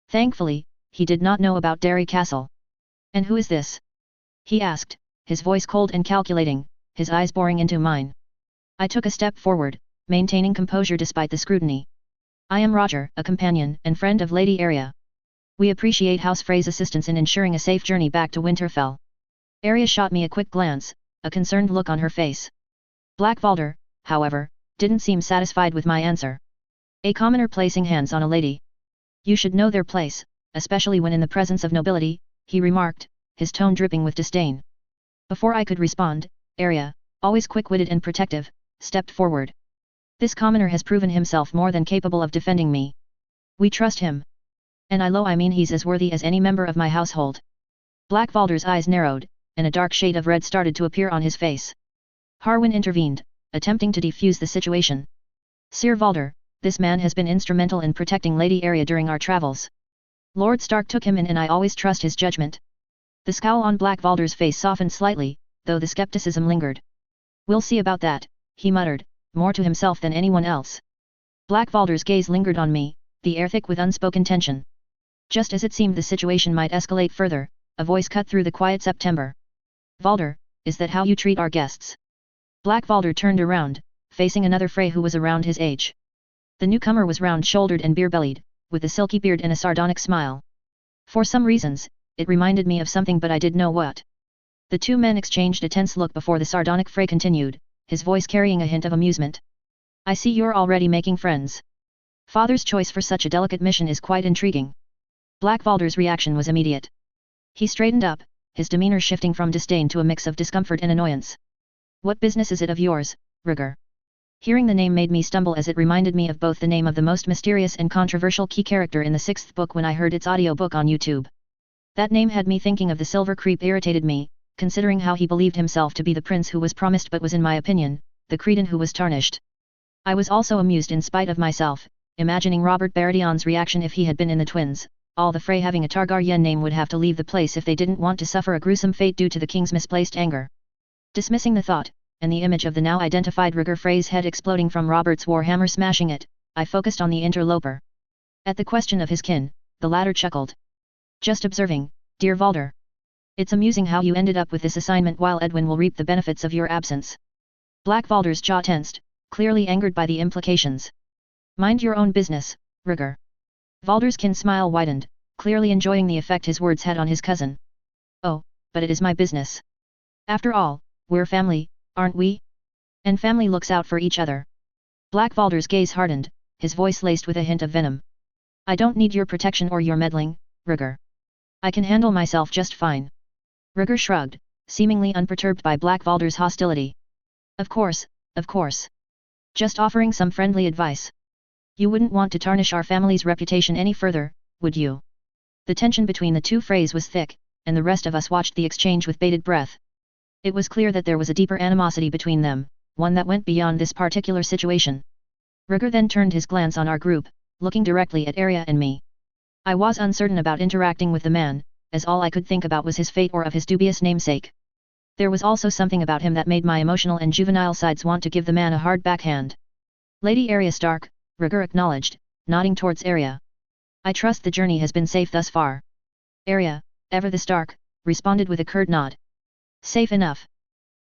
Thankfully, he did not know about Derry Castle. "And who is this?" he asked, his voice cold and calculating, his eyes boring into mine. I took a step forward, maintaining composure despite the scrutiny. "I am Roger, a companion and friend of Lady Arya. We appreciate House Frey's assistance in ensuring a safe journey back to Winterfell." Arya shot me a quick glance, a concerned look on her face. Black Valder, however, didn't seem satisfied with my answer. "A commoner placing hands on a lady. You should know their place, especially when in the presence of nobility," he remarked, his tone dripping with disdain. Before I could respond, Arya, always quick-witted and protective, stepped forward. "This commoner has proven himself more than capable of defending me. We trust him. And I mean he's as worthy as any member of my household." Black Valder's eyes narrowed, and a dark shade of red started to appear on his face. Harwin intervened, attempting to defuse the situation. "Sir Valder, this man has been instrumental in protecting Lady Arya during our travels. Lord Stark took him in and I always trust his judgment." The scowl on Black Valder's face softened slightly, though the skepticism lingered. "We'll see about that," he muttered, more to himself than anyone else. Black Valder's gaze lingered on me, the air thick with unspoken tension. Just as it seemed the situation might escalate further, a voice cut through the quiet September. "Valder, is that how you treat our guests?" Black Valder turned around, facing another Frey who was around his age. The newcomer was round-shouldered and beer-bellied, with a silky beard and a sardonic smile. For some reasons, it reminded me of something but I didn't know what. The two men exchanged a tense look before the sardonic Frey continued, his voice carrying a hint of amusement. "I see you're already making friends. Father's choice for such a delicate mission is quite intriguing." Black Valder's reaction was immediate. He straightened up, his demeanor shifting from disdain to a mix of discomfort and annoyance. "What business is it of yours, Rhaegar?" Hearing the name made me stumble as it reminded me of both the name of the most mysterious and controversial key character in the 6th book when I heard its audiobook on YouTube. That name had me thinking of the Silver Creep irritated me, considering how he believed himself to be the prince who was promised but was in my opinion, the cretin who was tarnished. I was also amused in spite of myself, imagining Robert Baratheon's reaction if he had been in the twins. All the Frey having a Targaryen name would have to leave the place if they didn't want to suffer a gruesome fate due to the king's misplaced anger. Dismissing the thought, and the image of the now identified Rhaegar Frey's head exploding from Robert's warhammer smashing it, I focused on the interloper. At the question of his kin, the latter chuckled. Just observing, dear Valder. It's amusing how you ended up with this assignment while Edwin will reap the benefits of your absence. Black Valder's jaw tensed, clearly angered by the implications. Mind your own business, Rhaegar. Valder's kin smile widened, clearly enjoying the effect his words had on his cousin. Oh, but it is my business. After all, we're family, aren't we? And family looks out for each other. Black Valder's gaze hardened, his voice laced with a hint of venom. I don't need your protection or your meddling, Rhaegar. I can handle myself just fine. Rhaegar shrugged, seemingly unperturbed by Black Valder's hostility. Of course, of course. Just offering some friendly advice. You wouldn't want to tarnish our family's reputation any further, would you? The tension between the two Freys was thick, and the rest of us watched the exchange with bated breath. It was clear that there was a deeper animosity between them, one that went beyond this particular situation. Rhaegar then turned his glance on our group, looking directly at Arya and me. I was uncertain about interacting with the man, as all I could think about was his fate or of his dubious namesake. There was also something about him that made my emotional and juvenile sides want to give the man a hard backhand. Lady Arya Stark, Rhaegar acknowledged, nodding towards Arya. I trust the journey has been safe thus far. Arya, ever the Stark, responded with a curt nod. Safe enough.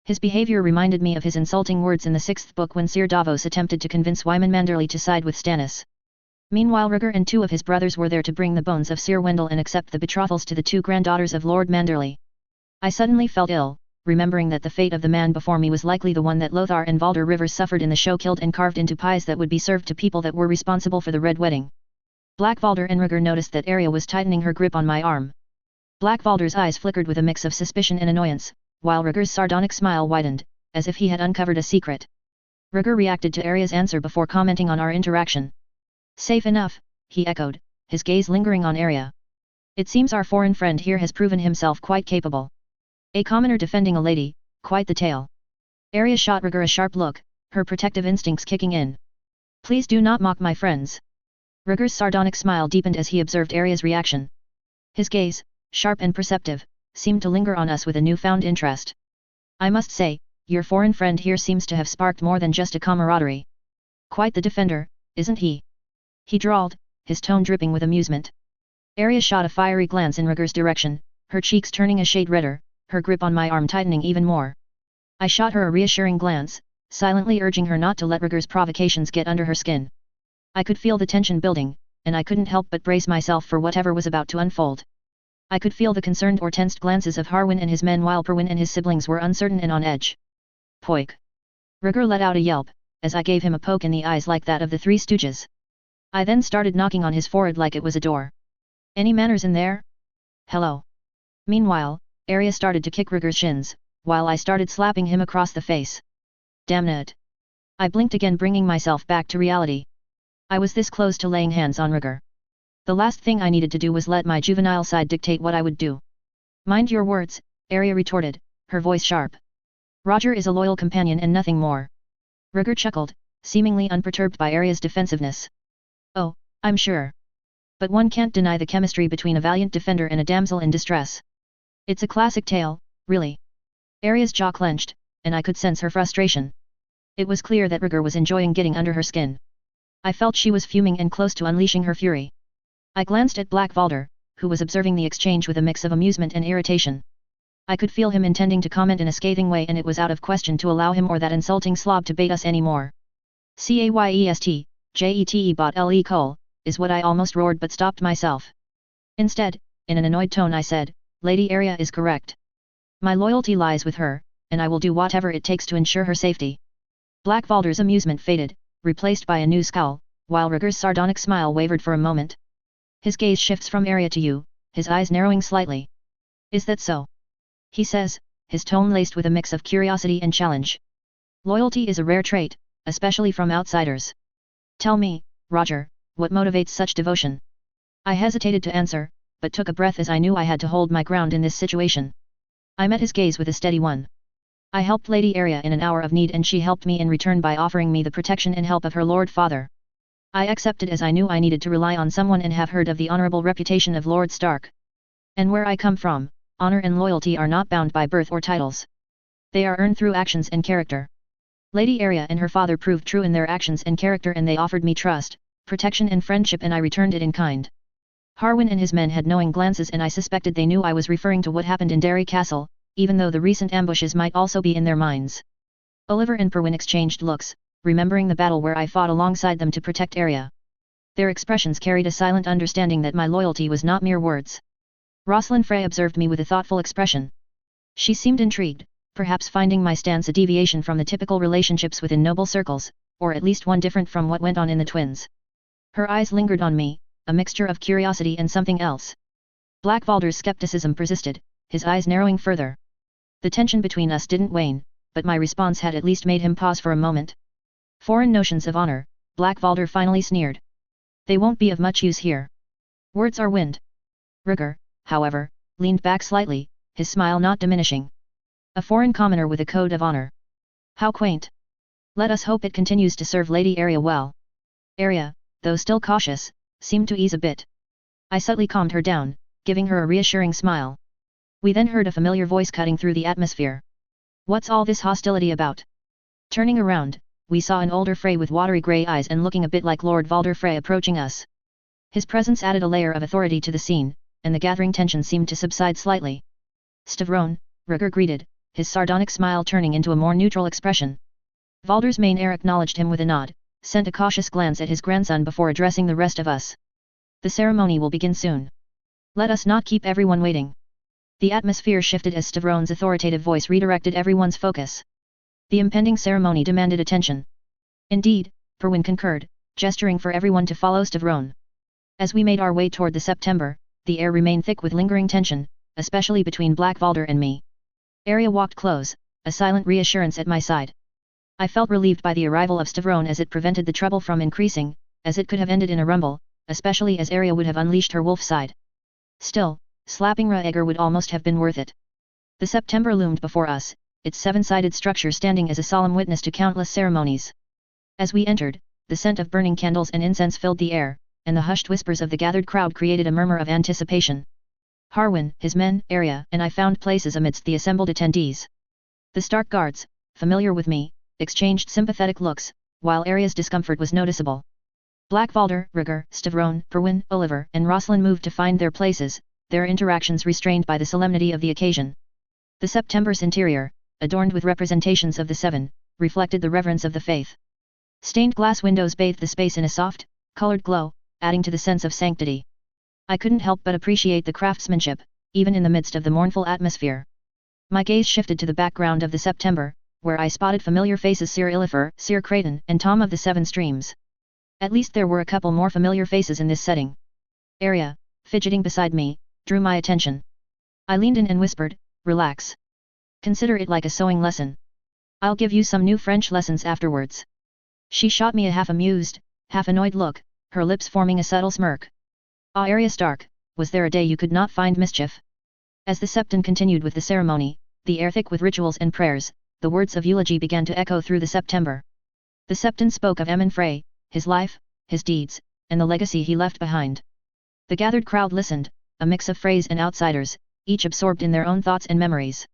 His behavior reminded me of his insulting words in the 6th book when Sir Davos attempted to convince Wyman Manderly to side with Stannis. Meanwhile Rhaegar and 2 of his brothers were there to bring the bones of Sir Wendell and accept the betrothals to the 2 granddaughters of Lord Manderly. I suddenly felt ill, remembering that the fate of the man before me was likely the one that Lothar and Valder Rivers suffered in the show, killed and carved into pies that would be served to people that were responsible for the Red Wedding. Black Valder and Rhaegar noticed that Arya was tightening her grip on my arm. Black Valder's eyes flickered with a mix of suspicion and annoyance, while Rhaegar's sardonic smile widened, as if he had uncovered a secret. Rhaegar reacted to Arya's answer before commenting on our interaction. Safe enough, he echoed, his gaze lingering on Arya. It seems our foreign friend here has proven himself quite capable. A commoner defending a lady, quite the tale. Arya shot Rhaegar a sharp look, her protective instincts kicking in. Please do not mock my friends. Rhaegar's sardonic smile deepened as he observed Arya's reaction. His gaze, sharp and perceptive, seemed to linger on us with a newfound interest. I must say, your foreign friend here seems to have sparked more than just a camaraderie. Quite the defender, isn't he? He drawled, his tone dripping with amusement. Arya shot a fiery glance in Rhaegar's direction, her cheeks turning a shade redder, her grip on my arm tightening even more. I shot her a reassuring glance, silently urging her not to let Rhaegar's provocations get under her skin. I could feel the tension building, and I couldn't help but brace myself for whatever was about to unfold. I could feel the concerned or tensed glances of Harwin and his men while Perwyn and his siblings were uncertain and on edge. Poik! Rhaegar let out a yelp, as I gave him a poke in the eyes like that of the Three Stooges. I then started knocking on his forehead like it was a door. Any manners in there? Hello. Meanwhile, Arya started to kick Rhaegar's shins, while I started slapping him across the face. Damn it. I blinked again, bringing myself back to reality. I was this close to laying hands on Rhaegar. The last thing I needed to do was let my juvenile side dictate what I would do. Mind your words, Arya retorted, her voice sharp. Roger is a loyal companion and nothing more. Rhaegar chuckled, seemingly unperturbed by Arya's defensiveness. Oh, I'm sure. But one can't deny the chemistry between a valiant defender and a damsel in distress. It's a classic tale, really. Arya's jaw clenched, and I could sense her frustration. It was clear that Rhaegar was enjoying getting under her skin. I felt she was fuming and close to unleashing her fury. I glanced at Black Valder, who was observing the exchange with a mix of amusement and irritation. I could feel him intending to comment in a scathing way, and it was out of question to allow him or that insulting slob to bait us anymore. Cayest, jete bot le col, is what I almost roared but stopped myself. Instead, in an annoyed tone I said, Lady Arya is correct. My loyalty lies with her, and I will do whatever it takes to ensure her safety. Black Valder's amusement faded, replaced by a new scowl, while Rhaegar's sardonic smile wavered for a moment. His gaze shifts from Arya to you, his eyes narrowing slightly. Is that so? He says, his tone laced with a mix of curiosity and challenge. Loyalty is a rare trait, especially from outsiders. Tell me, Roger, what motivates such devotion? I hesitated to answer, but took a breath as I knew I had to hold my ground in this situation. I met his gaze with a steady one. I helped Lady Arya in an hour of need, and she helped me in return by offering me the protection and help of her Lord Father. I accepted as I knew I needed to rely on someone and have heard of the honorable reputation of Lord Stark. And where I come from, honor and loyalty are not bound by birth or titles. They are earned through actions and character. Lady Arya and her father proved true in their actions and character, and they offered me trust, protection and friendship, and I returned it in kind. Harwin and his men had knowing glances, and I suspected they knew I was referring to what happened in Derry Castle, even though the recent ambushes might also be in their minds. Oliver and Perwyn exchanged looks, remembering the battle where I fought alongside them to protect Arya. Their expressions carried a silent understanding that my loyalty was not mere words. Rosalind Frey observed me with a thoughtful expression. She seemed intrigued, perhaps finding my stance a deviation from the typical relationships within noble circles, or at least one different from what went on in the twins. Her eyes lingered on me, a mixture of curiosity and something else. Black Valder's skepticism persisted, his eyes narrowing further. The tension between us didn't wane, but my response had at least made him pause for a moment. Foreign notions of honor, Black Valder finally sneered. They won't be of much use here. Words are wind. Rhaegar, however, leaned back slightly, his smile not diminishing. A foreign commoner with a code of honor. How quaint. Let us hope it continues to serve Lady Arya well. Arya, though still cautious, seemed to ease a bit. I subtly calmed her down, giving her a reassuring smile. We then heard a familiar voice cutting through the atmosphere. What's all this hostility about? Turning around, we saw an older Frey with watery grey eyes and looking a bit like Lord Valder Frey approaching us. His presence added a layer of authority to the scene, and the gathering tension seemed to subside slightly. Stavron, Rhaegar greeted, his sardonic smile turning into a more neutral expression. Valder's main heir acknowledged him with a nod, sent a cautious glance at his grandson before addressing the rest of us. The ceremony will begin soon. Let us not keep everyone waiting. The atmosphere shifted as Stavron's authoritative voice redirected everyone's focus. The impending ceremony demanded attention. Indeed, Perwyn concurred, gesturing for everyone to follow Stavron. As we made our way toward the September, the air remained thick with lingering tension, especially between Black Valder and me. Arya walked close, a silent reassurance at my side. I felt relieved by the arrival of Stavron, as it prevented the trouble from increasing, as it could have ended in a rumble, especially as Arya would have unleashed her wolf side. Still, slapping Rhaegar would almost have been worth it. The September loomed before us, its seven-sided structure standing as a solemn witness to countless ceremonies. As we entered, the scent of burning candles and incense filled the air, and the hushed whispers of the gathered crowd created a murmur of anticipation. Harwin, his men, Arya, and I found places amidst the assembled attendees. The Stark guards, familiar with me, exchanged sympathetic looks, while Arya's discomfort was noticeable. Black Valder, Rhaegar, Stavron, Perwyn, Oliver, and Rosalind moved to find their places, their interactions restrained by the solemnity of the occasion. The September's interior, adorned with representations of the Seven, reflected the reverence of the faith. Stained glass windows bathed the space in a soft, colored glow, adding to the sense of sanctity. I couldn't help but appreciate the craftsmanship, even in the midst of the mournful atmosphere. My gaze shifted to the background of the September, where I spotted familiar faces: Sir Illifer, Sir Creighton, and Tom of the Seven Streams. At least there were a couple more familiar faces in this setting. Arya, fidgeting beside me, drew my attention. I leaned in and whispered, "Relax. Consider it like a sewing lesson. I'll give you some new French lessons afterwards." She shot me a half-amused, half-annoyed look, her lips forming a subtle smirk. "Ah, Arya Stark, was there a day you could not find mischief?" As the Septon continued with the ceremony, the air thick with rituals and prayers, the words of eulogy began to echo through the September. The Septon spoke of Aemon Frey, his life, his deeds, and the legacy he left behind. The gathered crowd listened, a mix of Freys and outsiders, each absorbed in their own thoughts and memories.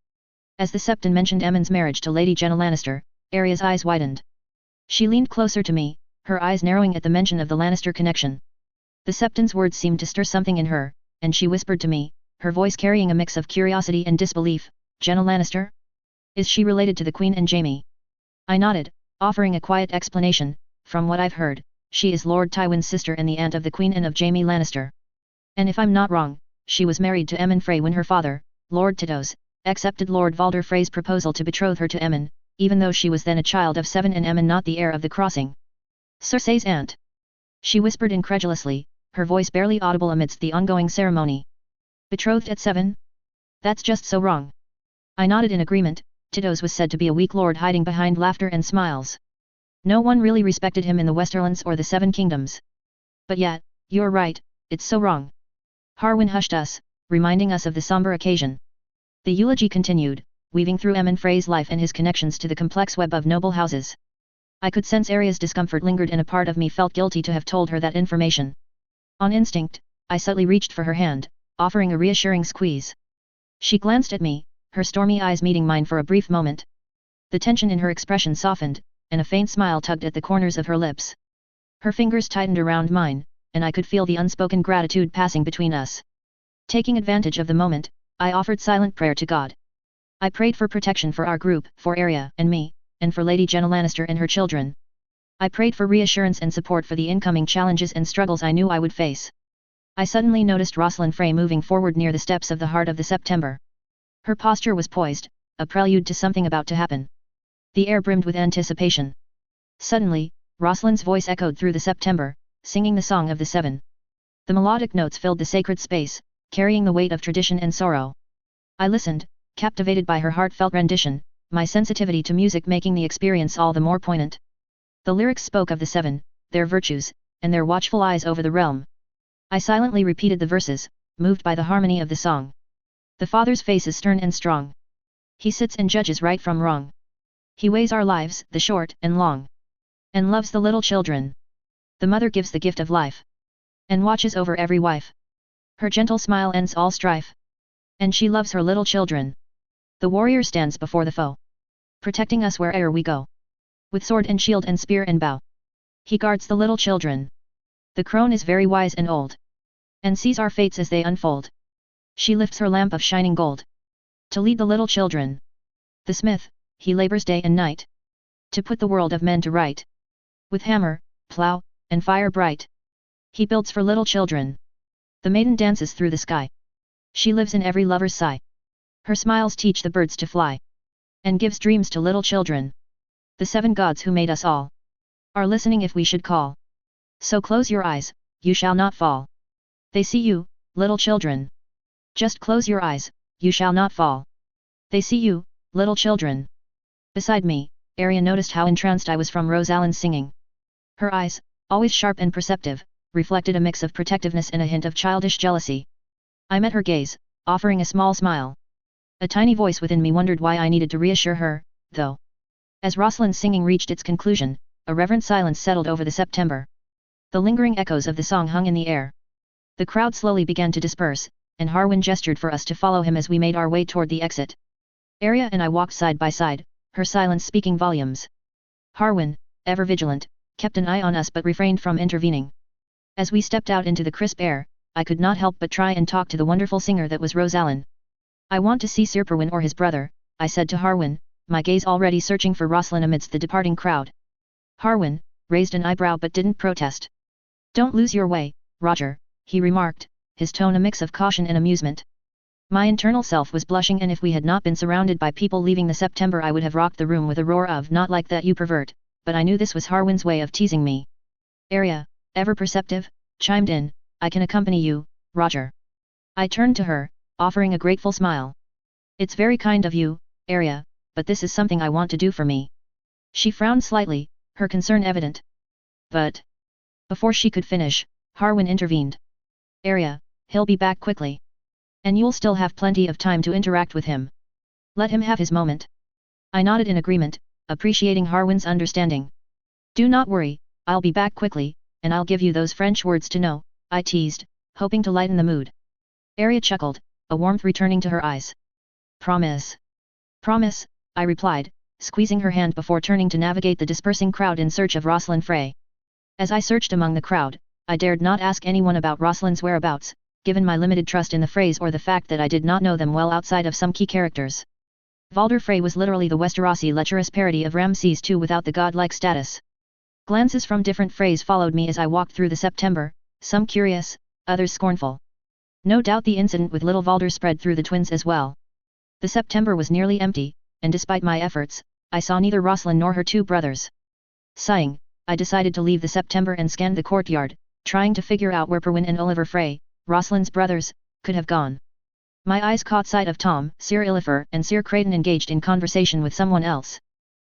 As the Septon mentioned Aemon's marriage to Lady Jenna Lannister, Arya's eyes widened. She leaned closer to me, her eyes narrowing at the mention of the Lannister connection. The Septon's words seemed to stir something in her, and she whispered to me, her voice carrying a mix of curiosity and disbelief, "Jenna Lannister? Is she related to the Queen and Jaime?" I nodded, offering a quiet explanation. "From what I've heard, she is Lord Tywin's sister and the aunt of the Queen and of Jaime Lannister. And if I'm not wrong, she was married to Aemon Frey when her father, Lord Tytos, accepted Lord Valder Frey's proposal to betroth her to Aemon, even though she was then a child of 7 and Aemon not the heir of the crossing." "Cersei's aunt?" she whispered incredulously, her voice barely audible amidst the ongoing ceremony. "Betrothed at 7? That's just so wrong." I nodded in agreement. Tytos was said to be a weak lord hiding behind laughter and smiles. No one really respected him in the Westerlands or the Seven Kingdoms. But yet, you're right, it's so wrong. Harwin hushed us, reminding us of the somber occasion. The eulogy continued, weaving through Aemon Frey's life and his connections to the complex web of noble houses. I could sense Aria's discomfort lingered and a part of me felt guilty to have told her that information. On instinct, I subtly reached for her hand, offering a reassuring squeeze. She glanced at me, her stormy eyes meeting mine for a brief moment. The tension in her expression softened, and a faint smile tugged at the corners of her lips. Her fingers tightened around mine, and I could feel the unspoken gratitude passing between us. Taking advantage of the moment, I offered silent prayer to God. I prayed for protection for our group, for Aria and me, and for Lady Jenna Lannister and her children. I prayed for reassurance and support for the incoming challenges and struggles I knew I would face. I suddenly noticed Rosalind Frey moving forward near the steps of the Heart of the September. Her posture was poised, a prelude to something about to happen. The air brimmed with anticipation. Suddenly, Rosalind's voice echoed through the September, singing the Song of the Seven. The melodic notes filled the sacred space, carrying the weight of tradition and sorrow. I listened, captivated by her heartfelt rendition, my sensitivity to music making the experience all the more poignant. The lyrics spoke of the seven, their virtues, and their watchful eyes over the realm. I silently repeated the verses, moved by the harmony of the song. The Father's face is stern and strong. He sits and judges right from wrong. He weighs our lives, the short and long, and loves the little children. The mother gives the gift of life, and watches over every wife. Her gentle smile ends all strife, and she loves her little children. The warrior stands before the foe, protecting us where'er we go. With sword and shield and spear and bow, he guards the little children. The crone is very wise and old, and sees our fates as they unfold. She lifts her lamp of shining gold, to lead the little children. The smith, he labors day and night, to put the world of men to right. With hammer, plow, and fire bright, he builds for little children. The maiden dances through the sky. She lives in every lover's sigh. Her smiles teach the birds to fly, and gives dreams to little children. The seven gods who made us all are listening if we should call. So close your eyes, you shall not fall. They see you, little children. Just close your eyes, you shall not fall. They see you, little children. Beside me, Aria noticed how entranced I was from Rosalind's singing. Her eyes, always sharp and perceptive, reflected a mix of protectiveness and a hint of childish jealousy. I met her gaze, offering a small smile. A tiny voice within me wondered why I needed to reassure her, though. As Rosalind's singing reached its conclusion, a reverent silence settled over the September. The lingering echoes of the song hung in the air. The crowd slowly began to disperse, and Harwin gestured for us to follow him as we made our way toward the exit. Aria and I walked side by side, her silence speaking volumes. Harwin, ever vigilant, kept an eye on us but refrained from intervening. As we stepped out into the crisp air, I could not help but try and talk to the wonderful singer that was Rosalind. I want to see Sir Perwyn or his brother, I said to Harwin, my gaze already searching for Rosalind amidst the departing crowd. Harwin raised an eyebrow but didn't protest. Don't lose your way, Roger, he remarked, his tone a mix of caution and amusement. My internal self was blushing, and if we had not been surrounded by people leaving the September I would have rocked the room with a roar of "Not like that, you pervert," but I knew this was Harwin's way of teasing me. Aria, ever perceptive, chimed in, I can accompany you, Roger. I turned to her, offering a grateful smile. It's very kind of you, Aria, but this is something I want to do for me. She frowned slightly, her concern evident. But before she could finish, Harwin intervened. Aria, he'll be back quickly, and you'll still have plenty of time to interact with him. Let him have his moment. I nodded in agreement, appreciating Harwin's understanding. Do not worry, I'll be back quickly, and I'll give you those French words to know, I teased, hoping to lighten the mood. Aria chuckled, a warmth returning to her eyes. Promise. Promise, I replied, squeezing her hand before turning to navigate the dispersing crowd in search of Rosalind Frey. As I searched among the crowd, I dared not ask anyone about Rosalind's whereabouts, given my limited trust in the Freys or the fact that I did not know them well outside of some key characters. Valder Frey was literally the Westerosi lecherous parody of Ramses II without the godlike status. Glances from different Freys followed me as I walked through the September, some curious, others scornful. No doubt the incident with little Valder spread through the twins as well. The September was nearly empty, and despite my efforts, I saw neither Rosalind nor her two brothers. Sighing, I decided to leave the September and scan the courtyard, trying to figure out where Perwyn and Oliver Frey, Rosalind's brothers, could have gone. My eyes caught sight of Tom, Sir Illifer and Sir Creighton engaged in conversation with someone else.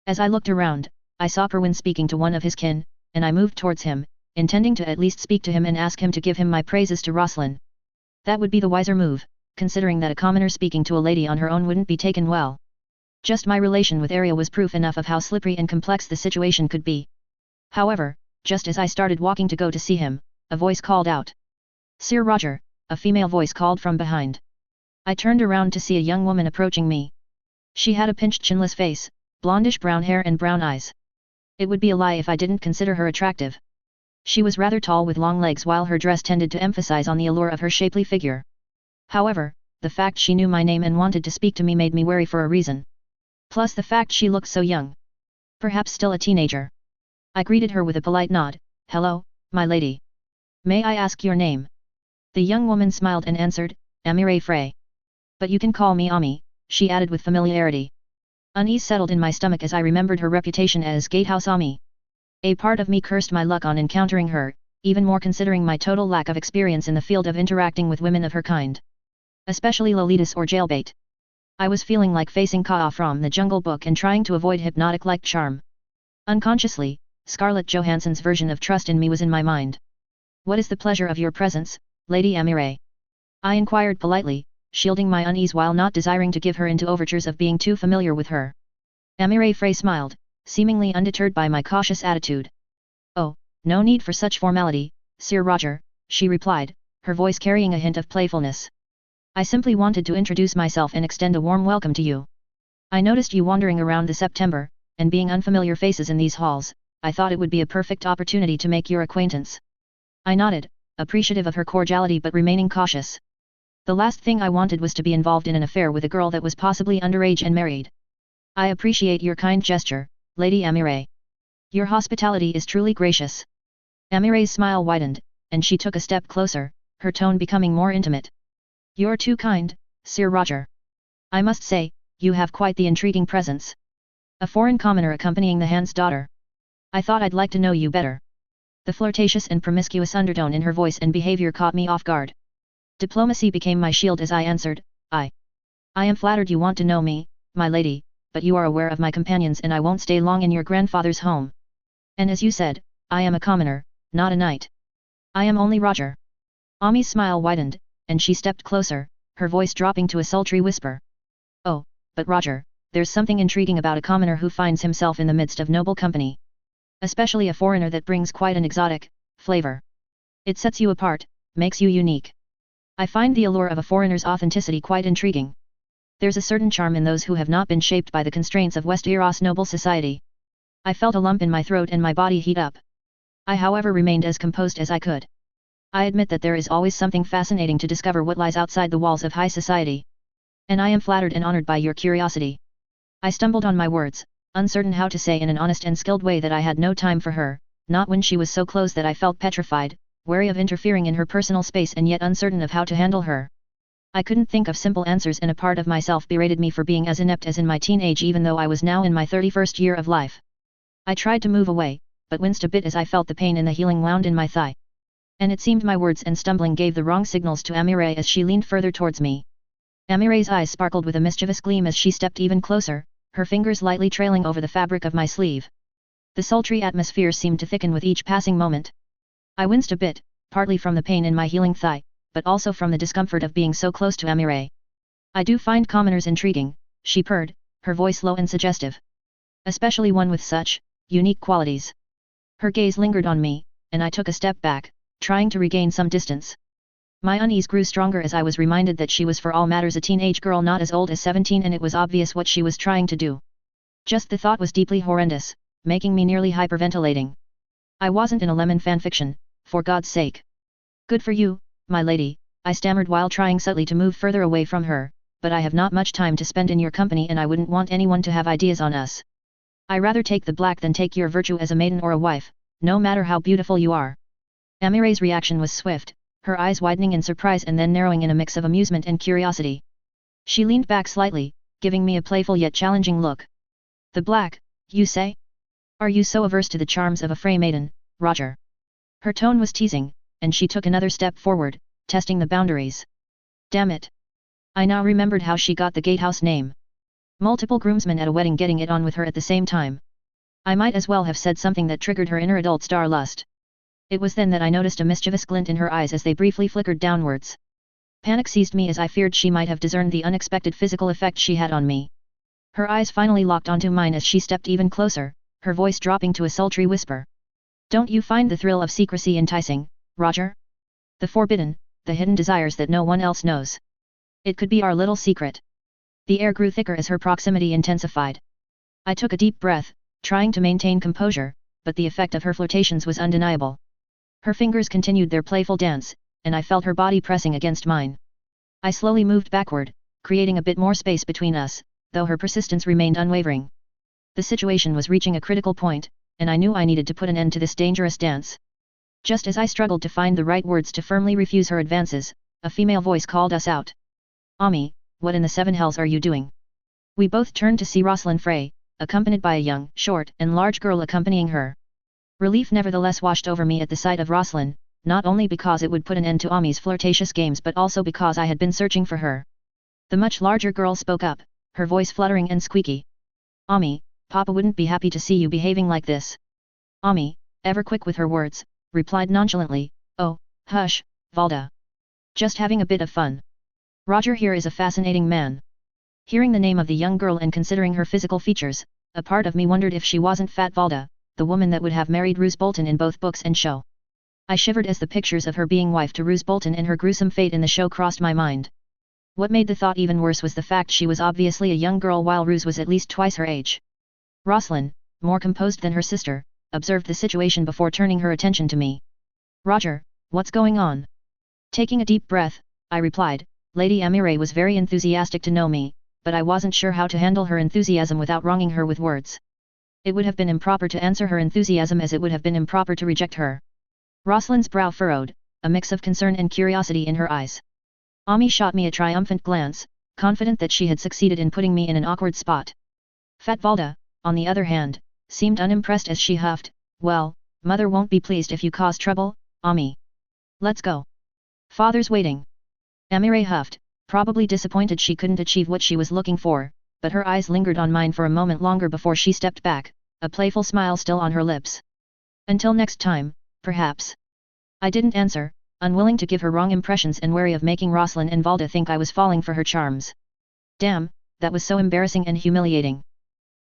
As I looked around, I saw Perwyn speaking to one of his kin, and I moved towards him, intending to at least speak to him and ask him to give him my praises to Rosalind. That would be the wiser move, considering that a commoner speaking to a lady on her own wouldn't be taken well. Just my relation with Arya was proof enough of how slippery and complex the situation could be. However, just as I started walking to go to see him, a voice called out. "Sir Roger," a female voice called from behind. I turned around to see a young woman approaching me. She had a pinched chinless face, blondish brown hair and brown eyes. It would be a lie if I didn't consider her attractive. She was rather tall with long legs while her dress tended to emphasize on the allure of her shapely figure. However, the fact she knew my name and wanted to speak to me made me wary for a reason. Plus the fact she looked so young. Perhaps still a teenager. I greeted her with a polite nod. "Hello, my lady. May I ask your name?" The young woman smiled and answered, "Amire Frey. But you can call me Ami," she added with familiarity. Unease settled in my stomach as I remembered her reputation as Gatehouse Ami. A part of me cursed my luck on encountering her, even more considering my total lack of experience in the field of interacting with women of her kind. Especially Lolitas or jailbait. I was feeling like facing Kaa from the Jungle Book and trying to avoid hypnotic-like charm. Unconsciously, Scarlett Johansson's version of trust in me was in my mind. "What is the pleasure of your presence, Lady Amire?" I inquired politely, shielding my unease while not desiring to give her into overtures of being too familiar with her. Amire Frey smiled, seemingly undeterred by my cautious attitude. "Oh, no need for such formality, Sir Roger," she replied, her voice carrying a hint of playfulness. "I simply wanted to introduce myself and extend a warm welcome to you. I noticed you wandering around this September, and being unfamiliar faces in these halls, I thought it would be a perfect opportunity to make your acquaintance." I nodded, appreciative of her cordiality but remaining cautious. The last thing I wanted was to be involved in an affair with a girl that was possibly underage and married. "I appreciate your kind gesture, Lady Amire. Your hospitality is truly gracious." Amire's smile widened, and she took a step closer, her tone becoming more intimate. "You're too kind, Sir Roger. I must say, you have quite the intriguing presence. A foreign commoner accompanying the Hand's daughter. I thought I'd like to know you better." The flirtatious and promiscuous undertone in her voice and behavior caught me off guard. Diplomacy became my shield as I answered, I am flattered you want to know me, my lady, but you are aware of my companions and I won't stay long in your grandfather's home. And as you said, I am a commoner, not a knight. I am only Roger." Ami's smile widened, and she stepped closer, her voice dropping to a sultry whisper. "Oh, but Roger, there's something intriguing about a commoner who finds himself in the midst of noble company. Especially a foreigner that brings quite an exotic flavor. It sets you apart, makes you unique. I find the allure of a foreigner's authenticity quite intriguing. There's a certain charm in those who have not been shaped by the constraints of Westeros noble society." I felt a lump in my throat and my body heat up. I however remained as composed as I could. I admit that there is always something fascinating to discover what lies outside the walls of high society. And I am flattered and honored by your curiosity. I stumbled on my words, uncertain how to say in an honest and skilled way that I had no time for her, not when she was so close that I felt petrified, wary of interfering in her personal space and yet uncertain of how to handle her. I couldn't think of simple answers and a part of myself berated me for being as inept as in my teenage even though I was now in my 31st year of life. I tried to move away, but winced a bit as I felt the pain and the healing wound in my thigh. And it seemed my words and stumbling gave the wrong signals to Amire as she leaned further towards me. Amire's eyes sparkled with a mischievous gleam as she stepped even closer, her fingers lightly trailing over the fabric of my sleeve. The sultry atmosphere seemed to thicken with each passing moment. I winced a bit, partly from the pain in my healing thigh, but also from the discomfort of being so close to Amire. "I do find commoners intriguing," she purred, her voice low and suggestive. "Especially one with such unique qualities." Her gaze lingered on me, and I took a step back, trying to regain some distance. My unease grew stronger as I was reminded that she was for all matters a teenage girl not as old as 17 and it was obvious what she was trying to do. Just the thought was deeply horrendous, making me nearly hyperventilating. I wasn't in a lemon fanfiction, for God's sake. "Good for you, my lady," I stammered while trying subtly to move further away from her, "but I have not much time to spend in your company and I wouldn't want anyone to have ideas on us. I rather take the black than take your virtue as a maiden or a wife, no matter how beautiful you are." Amire's reaction was swift, her eyes widening in surprise and then narrowing in a mix of amusement and curiosity. She leaned back slightly, giving me a playful yet challenging look. "The black, you say? Are you so averse to the charms of a Frey maiden, Roger?" Her tone was teasing, and she took another step forward, testing the boundaries. Damn it! I now remembered how she got the gatehouse name. Multiple groomsmen at a wedding getting it on with her at the same time. I might as well have said something that triggered her inner adult star lust. It was then that I noticed a mischievous glint in her eyes as they briefly flickered downwards. Panic seized me as I feared she might have discerned the unexpected physical effect she had on me. Her eyes finally locked onto mine as she stepped even closer, her voice dropping to a sultry whisper. Don't you find the thrill of secrecy enticing, Roger? The forbidden, the hidden desires that no one else knows. It could be our little secret. The air grew thicker as her proximity intensified. I took a deep breath, trying to maintain composure, but the effect of her flirtations was undeniable. Her fingers continued their playful dance, and I felt her body pressing against mine. I slowly moved backward, creating a bit more space between us, though her persistence remained unwavering. The situation was reaching a critical point, and I knew I needed to put an end to this dangerous dance. Just as I struggled to find the right words to firmly refuse her advances, a female voice called us out. Ami, what in the seven hells are you doing? We both turned to see Rosalind Frey, accompanied by a young, short, and large girl accompanying her. Relief nevertheless washed over me at the sight of Rosalind, not only because it would put an end to Ami's flirtatious games but also because I had been searching for her. The much larger girl spoke up, her voice fluttering and squeaky. Ami, Papa wouldn't be happy to see you behaving like this. Ami, ever quick with her words, replied nonchalantly, oh, hush, Valda. Just having a bit of fun. Roger here is a fascinating man. Hearing the name of the young girl and considering her physical features, a part of me wondered if she wasn't Fat Valda, the woman that would have married Roose Bolton in both books and show. I shivered as the pictures of her being wife to Roose Bolton and her gruesome fate in the show crossed my mind. What made the thought even worse was the fact she was obviously a young girl while Roose was at least twice her age. Rosalind, more composed than her sister, observed the situation before turning her attention to me. Roger, what's going on? Taking a deep breath, I replied, Lady Amire was very enthusiastic to know me, but I wasn't sure how to handle her enthusiasm without wronging her with words. It would have been improper to answer her enthusiasm as it would have been improper to reject her. Rosalind's brow furrowed, a mix of concern and curiosity in her eyes. Ami shot me a triumphant glance, confident that she had succeeded in putting me in an awkward spot. Fat Valda, on the other hand, seemed unimpressed as she huffed, well, mother won't be pleased if you cause trouble, Ami. Let's go. Father's waiting. Amire huffed, probably disappointed she couldn't achieve what she was looking for, but her eyes lingered on mine for a moment longer before she stepped back, a playful smile still on her lips. Until next time, perhaps. I didn't answer, unwilling to give her wrong impressions and wary of making Rosalind and Valda think I was falling for her charms. Damn, that was so embarrassing and humiliating.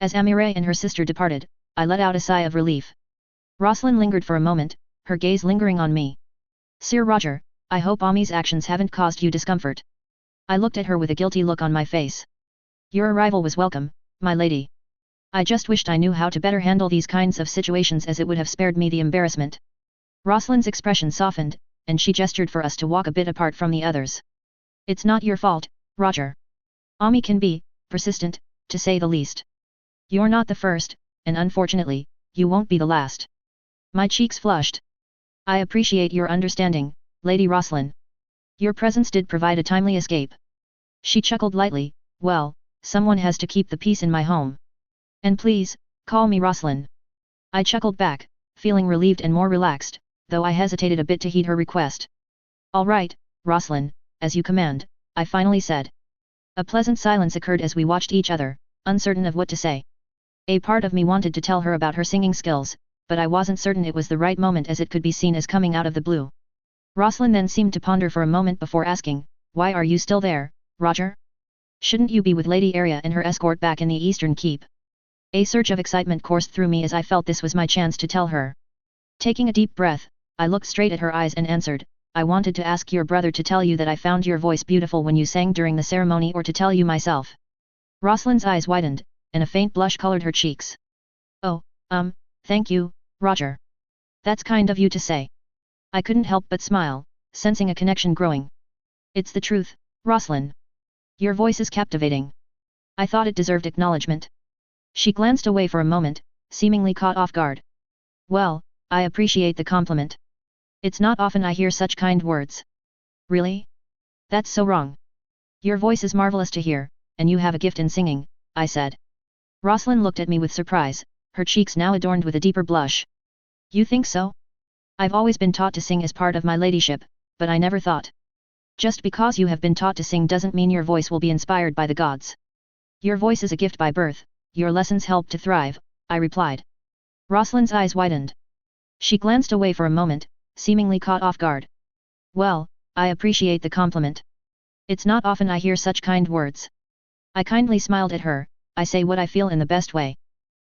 As Amire and her sister departed, I let out a sigh of relief. Rosalind lingered for a moment, her gaze lingering on me. Sir Roger, I hope Ami's actions haven't caused you discomfort. I looked at her with a guilty look on my face. Your arrival was welcome, my lady. I just wished I knew how to better handle these kinds of situations as it would have spared me the embarrassment. Rosalind's expression softened, and she gestured for us to walk a bit apart from the others. It's not your fault, Roger. Ami can be persistent, to say the least. You're not the first, and unfortunately, you won't be the last. My cheeks flushed. I appreciate your understanding, Lady Rosalind. Your presence did provide a timely escape. She chuckled lightly, well, someone has to keep the peace in my home. And please, call me Rosalind. I chuckled back, feeling relieved and more relaxed, though I hesitated a bit to heed her request. All right, Rosalind, as you command, I finally said. A pleasant silence occurred as we watched each other, uncertain of what to say. A part of me wanted to tell her about her singing skills, but I wasn't certain it was the right moment as it could be seen as coming out of the blue. Rosalind then seemed to ponder for a moment before asking, why are you still there, Roger? Shouldn't you be with Lady Arya and her escort back in the Eastern Keep? A surge of excitement coursed through me as I felt this was my chance to tell her. Taking a deep breath, I looked straight at her eyes and answered, I wanted to ask your brother to tell you that I found your voice beautiful when you sang during the ceremony or to tell you myself. Rosalind's eyes widened, and a faint blush colored her cheeks. Oh, thank you, Roger. That's kind of you to say. I couldn't help but smile, sensing a connection growing. It's the truth, Rosalind. Your voice is captivating. I thought it deserved acknowledgement. She glanced away for a moment, seemingly caught off guard. Well, I appreciate the compliment. It's not often I hear such kind words. Really? That's so wrong. Your voice is marvelous to hear, and you have a gift in singing, I said. Rosalind looked at me with surprise, her cheeks now adorned with a deeper blush. You think so? I've always been taught to sing as part of my ladyship, but I never thought. Just because you have been taught to sing doesn't mean your voice will be inspired by the gods. Your voice is a gift by birth, your lessons help to thrive, I replied. Rosalind's eyes widened. She glanced away for a moment, seemingly caught off guard. Well, I appreciate the compliment. It's not often I hear such kind words. I kindly smiled at her, I say what I feel in the best way.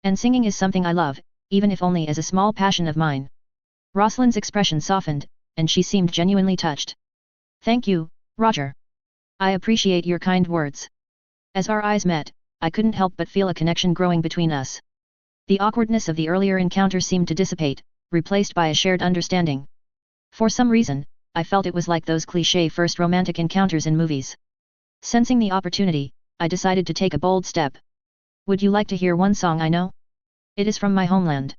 And singing is something I love, even if only as a small passion of mine. Rosalind's expression softened, and she seemed genuinely touched. Thank you, Roger. I appreciate your kind words. As our eyes met, I couldn't help but feel a connection growing between us. The awkwardness of the earlier encounter seemed to dissipate, replaced by a shared understanding. For some reason, I felt it was like those cliché first romantic encounters in movies. Sensing the opportunity, I decided to take a bold step. Would you like to hear one song I know? It is from my homeland.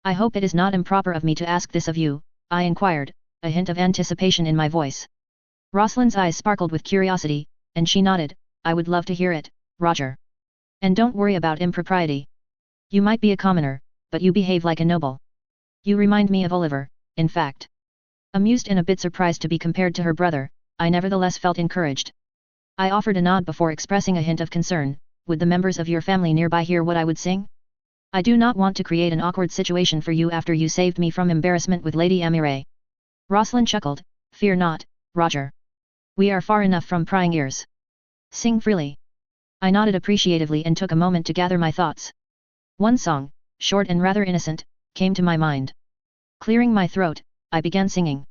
I hope it is not improper of me to ask this of you, I inquired, a hint of anticipation in my voice. Rosalind's eyes sparkled with curiosity, and she nodded. I would love to hear it, Roger. And don't worry about impropriety. You might be a commoner, but you behave like a noble. You remind me of Oliver, in fact. Amused and a bit surprised to be compared to her brother, I nevertheless felt encouraged. I offered a nod before expressing a hint of concern. Would the members of your family nearby hear what I would sing? I do not want to create an awkward situation for you after you saved me from embarrassment with Lady Amire. Rosalind chuckled. Fear not, Roger. We are far enough from prying ears. Sing freely. I nodded appreciatively and took a moment to gather my thoughts. One song, short and rather innocent, came to my mind. Clearing my throat, I began singing.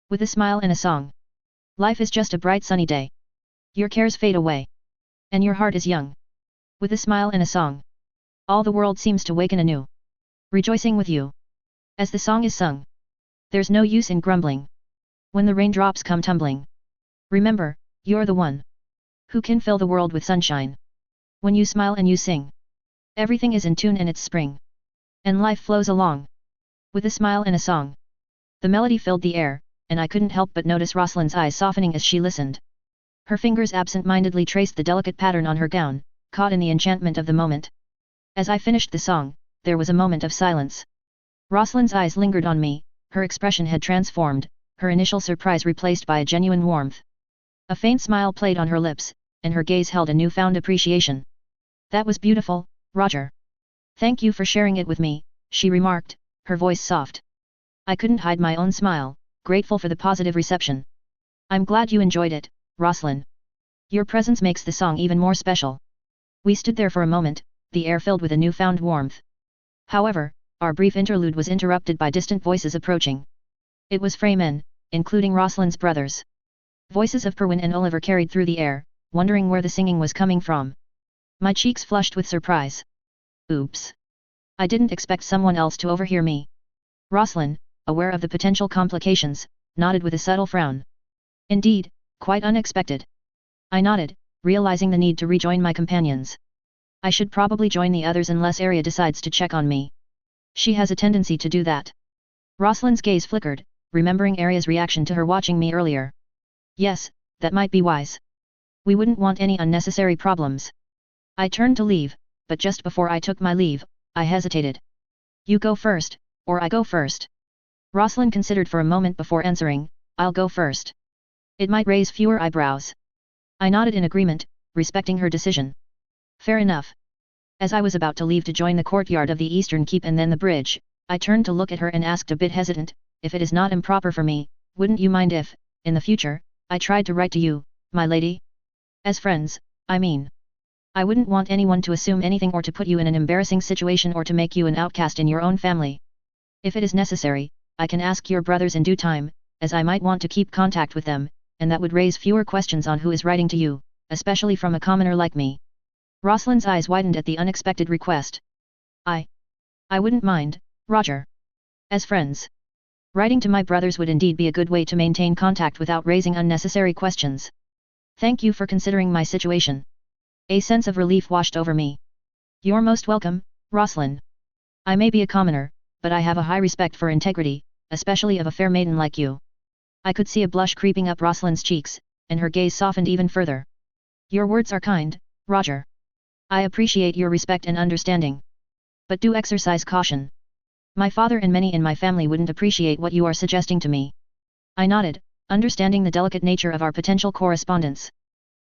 With a smile and a song. Life is just a bright sunny day. Your cares fade away. And your heart is young. With a smile and a song. All the world seems to waken anew. Rejoicing with you. As the song is sung. There's no use in grumbling. When the raindrops come tumbling. Remember, you're the one. Who can fill the world with sunshine. When you smile and you sing. Everything is in tune and it's spring. And life flows along. With a smile and a song. The melody filled the air, and I couldn't help but notice Rosalind's eyes softening as she listened. Her fingers absent-mindedly traced the delicate pattern on her gown, caught in the enchantment of the moment. As I finished the song, there was a moment of silence. Rosalind's eyes lingered on me, her expression had transformed, her initial surprise replaced by a genuine warmth. A faint smile played on her lips, and her gaze held a newfound appreciation. That was beautiful, Roger. Thank you for sharing it with me, she remarked, her voice soft. I couldn't hide my own smile, grateful for the positive reception. I'm glad you enjoyed it, Rosalind. Your presence makes the song even more special. We stood there for a moment, the air filled with a newfound warmth. However, our brief interlude was interrupted by distant voices approaching. It was Fremen, including Rosalind's brothers. Voices of Perwyn and Oliver carried through the air, wondering where the singing was coming from. My cheeks flushed with surprise. Oops. I didn't expect someone else to overhear me. Rosalind, aware of the potential complications, nodded with a subtle frown. Indeed, quite unexpected. I nodded, realizing the need to rejoin my companions. I should probably join the others unless Arya decides to check on me. She has a tendency to do that. Rosalind's gaze flickered, remembering Arya's reaction to her watching me earlier. Yes, that might be wise. We wouldn't want any unnecessary problems. I turned to leave, but just before I took my leave, I hesitated. You go first, or I go first. Rosalind considered for a moment before answering, I'll go first. It might raise fewer eyebrows. I nodded in agreement, respecting her decision. Fair enough. As I was about to leave to join the courtyard of the Eastern Keep and then the bridge, I turned to look at her and asked a bit hesitant, if it is not improper for me, wouldn't you mind if, in the future, I tried to write to you, my lady? As friends, I mean. I wouldn't want anyone to assume anything or to put you in an embarrassing situation or to make you an outcast in your own family. If it is necessary, I can ask your brothers in due time, as I might want to keep contact with them, and that would raise fewer questions on who is writing to you, especially from a commoner like me. Rosalind's eyes widened at the unexpected request. I wouldn't mind, Roger. As friends. Writing to my brothers would indeed be a good way to maintain contact without raising unnecessary questions. Thank you for considering my situation. A sense of relief washed over me. You're most welcome, Rosalind. I may be a commoner, but I have a high respect for integrity, especially of a fair maiden like you. I could see a blush creeping up Rosalind's cheeks, and her gaze softened even further. Your words are kind, Roger. I appreciate your respect and understanding. But do exercise caution. My father and many in my family wouldn't appreciate what you are suggesting to me. I nodded, understanding the delicate nature of our potential correspondence.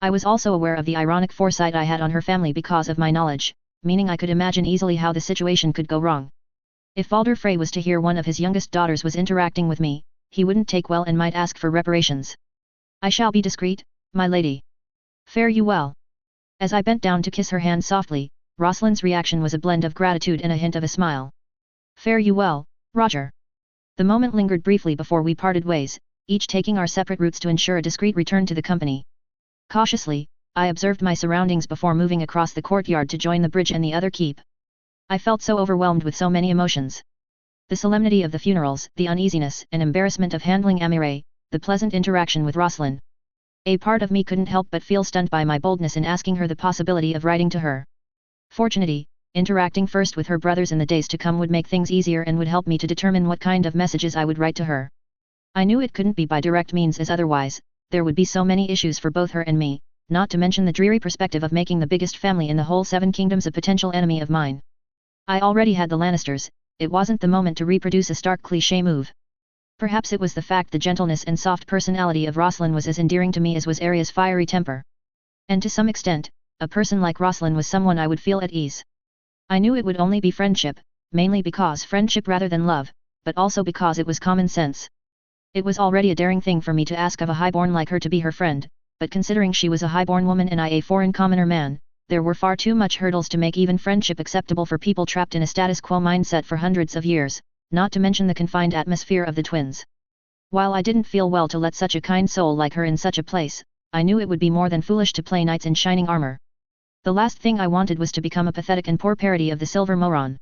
I was also aware of the ironic foresight I had on her family because of my knowledge, meaning I could imagine easily how the situation could go wrong. If Valder Frey was to hear one of his youngest daughters was interacting with me, he wouldn't take well and might ask for reparations. I shall be discreet, my lady. Fare you well. As I bent down to kiss her hand softly, Rosalind's reaction was a blend of gratitude and a hint of a smile. Fare you well, Roger. The moment lingered briefly before we parted ways, each taking our separate routes to ensure a discreet return to the company. Cautiously, I observed my surroundings before moving across the courtyard to join the bridge and the other keep. I felt so overwhelmed with so many emotions. The solemnity of the funerals, the uneasiness and embarrassment of handling Amire, the pleasant interaction with Rosalind. A part of me couldn't help but feel stunned by my boldness in asking her the possibility of writing to her. Fortunately, interacting first with her brothers in the days to come would make things easier and would help me to determine what kind of messages I would write to her. I knew it couldn't be by direct means, as otherwise, there would be so many issues for both her and me, not to mention the dreary perspective of making the biggest family in the whole 7 kingdoms a potential enemy of mine. I already had the Lannisters, it wasn't the moment to reproduce a Stark cliché move. Perhaps it was the fact the gentleness and soft personality of Rosalind was as endearing to me as was Arya's fiery temper. And to some extent, a person like Rosalind was someone I would feel at ease. I knew it would only be friendship, mainly because friendship rather than love, but also because it was common sense. It was already a daring thing for me to ask of a highborn like her to be her friend, but considering she was a highborn woman and I a foreign commoner man, there were far too much hurdles to make even friendship acceptable for people trapped in a status quo mindset for hundreds of years, not to mention the confined atmosphere of the twins. While I didn't feel well to let such a kind soul like her in such a place, I knew it would be more than foolish to play knights in shining armor. The last thing I wanted was to become a pathetic and poor parody of the Silver Moron.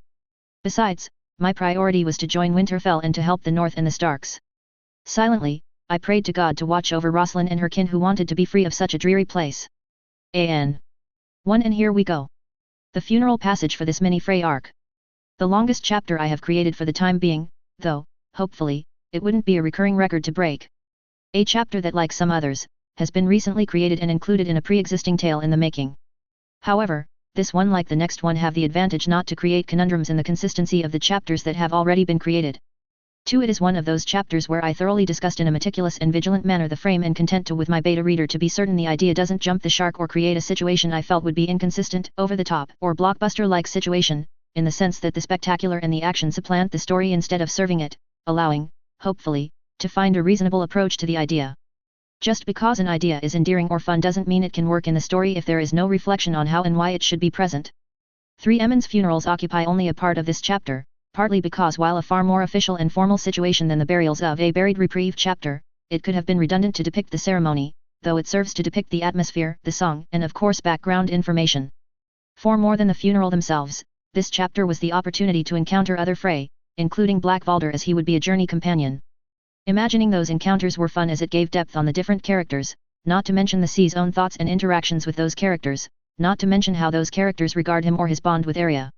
Besides, my priority was to join Winterfell and to help the North and the Starks. Silently, I prayed to God to watch over Rosalind and her kin who wanted to be free of such a dreary place. An. 1 And here we go. The funeral passage for this mini-Frey arc. The longest chapter I have created for the time being, though, hopefully, it wouldn't be a recurring record to break. A chapter that, like some others, has been recently created and included in a pre-existing tale in the making. However, this one like the next one have the advantage not to create conundrums in the consistency of the chapters that have already been created. 2. It is one of those chapters where I thoroughly discussed in a meticulous and vigilant manner the frame and content to with my beta reader to be certain the idea doesn't jump the shark or create a situation I felt would be inconsistent, over the top, or blockbuster-like situation, in the sense that the spectacular and the action supplant the story instead of serving it, allowing, hopefully, to find a reasonable approach to the idea. Just because an idea is endearing or fun doesn't mean it can work in the story if there is no reflection on how and why it should be present. 3. Emond's funerals occupy only a part of this chapter, partly because while a far more official and formal situation than the burials of a buried reprieve chapter, it could have been redundant to depict the ceremony, though it serves to depict the atmosphere, the song, and of course background information. For more than the funeral themselves, this chapter was the opportunity to encounter other Frey, including Black Valder as he would be a journey companion. Imagining those encounters were fun as it gave depth on the different characters, not to mention the Sea's own thoughts and interactions with those characters, not to mention how those characters regard him or his bond with Arya.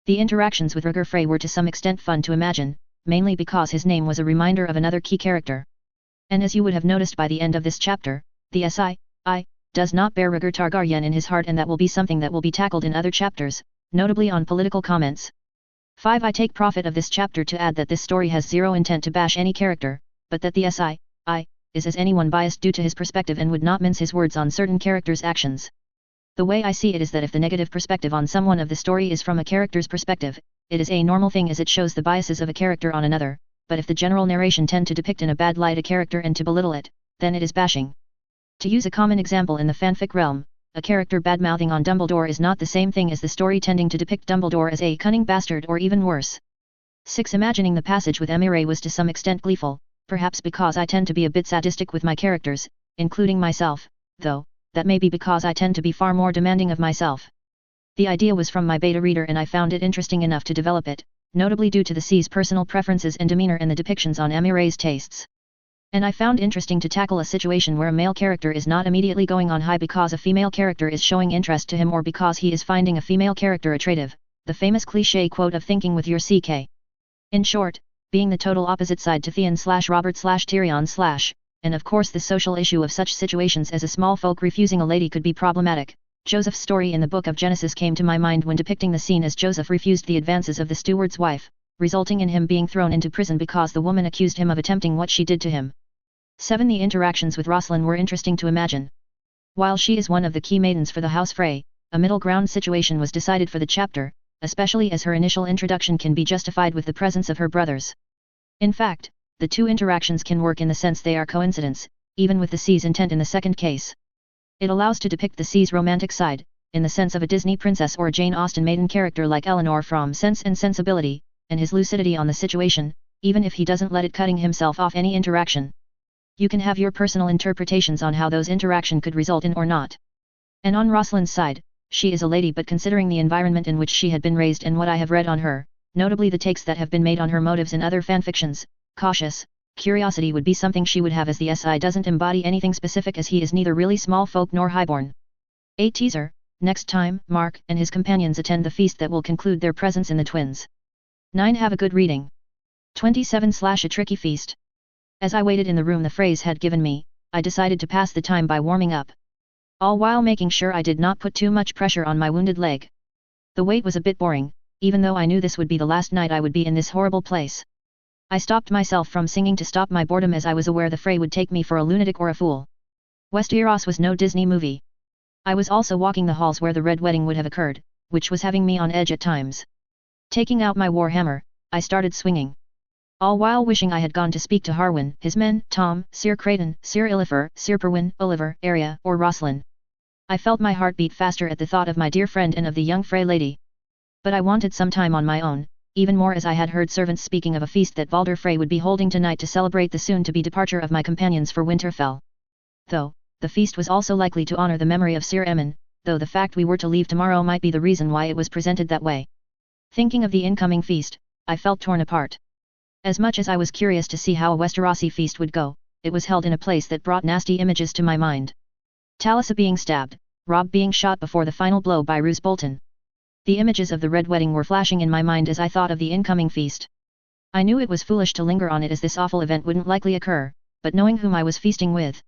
The interactions with Rhaegar Frey were to some extent fun to imagine, mainly because his name was a reminder of another key character. And as you would have noticed by the end of this chapter, the SI does not bear Rhaegar Targaryen in his heart, and that will be something that will be tackled in other chapters, notably on political comments. 5. I take profit of this chapter to add that this story has zero intent to bash any character, but that the SI is as anyone biased due to his perspective and would not mince his words on certain characters' actions. The way I see it is that if the negative perspective on someone of the story is from a character's perspective, it is a normal thing as it shows the biases of a character on another, but if the general narration tend to depict in a bad light a character and to belittle it, then it is bashing. To use a common example in the fanfic realm, a character badmouthing on Dumbledore is not the same thing as the story tending to depict Dumbledore as a cunning bastard or even worse. 6. Imagining the passage with Emire was to some extent gleeful, perhaps because I tend to be a bit sadistic with my characters, including myself, though, that may be because I tend to be far more demanding of myself. The idea was from my beta reader and I found it interesting enough to develop it, notably due to the C's personal preferences and demeanor and the depictions on Emire's tastes. And I found interesting to tackle a situation where a male character is not immediately going on high because a female character is showing interest to him or because he is finding a female character attractive, the famous cliché quote of thinking with your CK. In short, being the total opposite side to Theon/Robert/Tyrion/, and of course the social issue of such situations as a small folk refusing a lady could be problematic. Joseph's story in the book of Genesis came to my mind when depicting the scene as Joseph refused the advances of the steward's wife, resulting in him being thrown into prison because the woman accused him of attempting what she did to him. 7. The interactions with Rosalind were interesting to imagine. While she is one of the key maidens for the House Frey, a middle ground situation was decided for the chapter, especially as her initial introduction can be justified with the presence of her brothers. In fact, the two interactions can work in the sense they are coincidence, even with the C's intent in the second case. It allows to depict the C's romantic side, in the sense of a Disney princess or a Jane Austen maiden character like Eleanor from Sense and Sensibility, and his lucidity on the situation, even if he doesn't let it cutting himself off any interaction. You can have your personal interpretations on how those interaction could result in or not. And on Rosalind's side, she is a lady, but considering the environment in which she had been raised and what I have read on her, notably the takes that have been made on her motives in other fanfictions, cautious curiosity would be something she would have, as the SI doesn't embody anything specific, as he is neither really small folk nor highborn. A teaser: next time, Mark and his companions attend the feast that will conclude their presence in the twins. 9. Have a good reading. 27. A tricky feast. As I waited in the room the phrase had given me, I decided to pass the time by warming up, all while making sure I did not put too much pressure on my wounded leg. The wait was a bit boring, even though I knew this would be the last night I would be in this horrible place. I stopped myself from singing to stop my boredom, as I was aware the fray would take me for a lunatic or a fool. Westeros was no Disney movie. I was also walking the halls where the Red Wedding would have occurred, which was having me on edge at times. Taking out my warhammer, I started swinging, all while wishing I had gone to speak to Harwin, his men, Tom, Sir Creighton, Sir Illifer, Sir Perwyn, Oliver, Arya, or Rosalind. I felt my heart beat faster at the thought of my dear friend and of the young Frey lady. But I wanted some time on my own, even more as I had heard servants speaking of a feast that Valder Frey would be holding tonight to celebrate the soon-to-be departure of my companions for Winterfell. Though, the feast was also likely to honor the memory of Sir Emmon, though the fact we were to leave tomorrow might be the reason why it was presented that way. Thinking of the incoming feast, I felt torn apart. As much as I was curious to see how a Westerosi feast would go, it was held in a place that brought nasty images to my mind. Talisa being stabbed, Robb being shot before the final blow by Roose Bolton. The images of the Red Wedding were flashing in my mind as I thought of the incoming feast. I knew it was foolish to linger on it, as this awful event wouldn't likely occur, but knowing whom I was feasting with,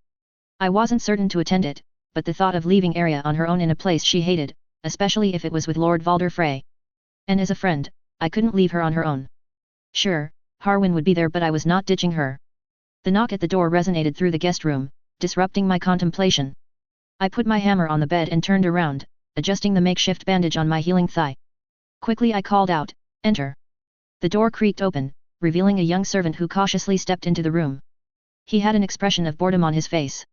I wasn't certain to attend it, but the thought of leaving Arya on her own in a place she hated, especially if it was with Lord Valder Frey. And as a friend, I couldn't leave her on her own. Sure, Harwin would be there, but I was not ditching her. The knock at the door resonated through the guest room, disrupting my contemplation. I put my hammer on the bed and turned around, adjusting the makeshift bandage on my healing thigh. Quickly I called out, "Enter." The door creaked open, revealing a young servant who cautiously stepped into the room. He had an expression of boredom on his face.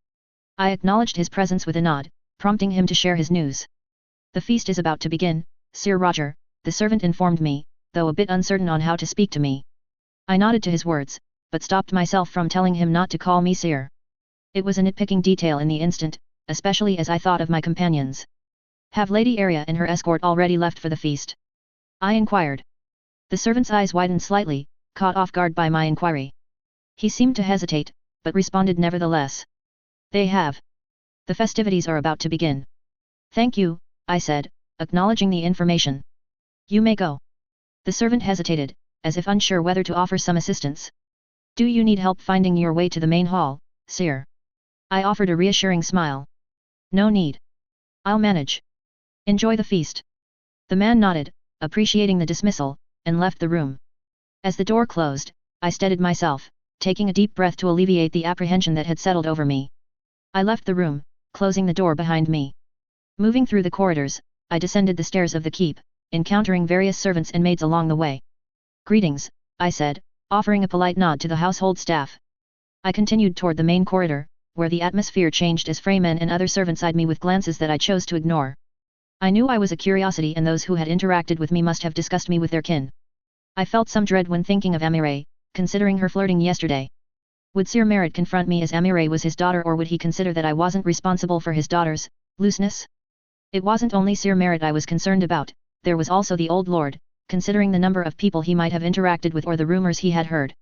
I acknowledged his presence with a nod, prompting him to share his news. "The feast is about to begin, Sir Roger," the servant informed me, though a bit uncertain on how to speak to me. I nodded to his words, but stopped myself from telling him not to call me Sir. It was a nitpicking detail in the instant, especially as I thought of my companions. "Have Lady Arya and her escort already left for the feast?" I inquired. The servant's eyes widened slightly, caught off guard by my inquiry. He seemed to hesitate, but responded nevertheless. "They have. The festivities are about to begin." "Thank you," I said, acknowledging the information. "You may go." The servant hesitated, as if unsure whether to offer some assistance. "Do you need help finding your way to the main hall, Sir?" I offered a reassuring smile. "No need. I'll manage. Enjoy the feast." The man nodded, appreciating the dismissal, and left the room. As the door closed, I steadied myself, taking a deep breath to alleviate the apprehension that had settled over me. I left the room, closing the door behind me. Moving through the corridors, I descended the stairs of the keep, encountering various servants and maids along the way. "Greetings," I said, offering a polite nod to the household staff. I continued toward the main corridor, where the atmosphere changed as Freymen and other servants eyed me with glances that I chose to ignore. I knew I was a curiosity, and those who had interacted with me must have discussed me with their kin. I felt some dread when thinking of Amire, considering her flirting yesterday. Would Sir Merritt confront me as Amire was his daughter, or would he consider that I wasn't responsible for his daughter's looseness? It wasn't only Sir Merritt I was concerned about, there was also the old lord, considering the number of people he might have interacted with or the rumors he had heard.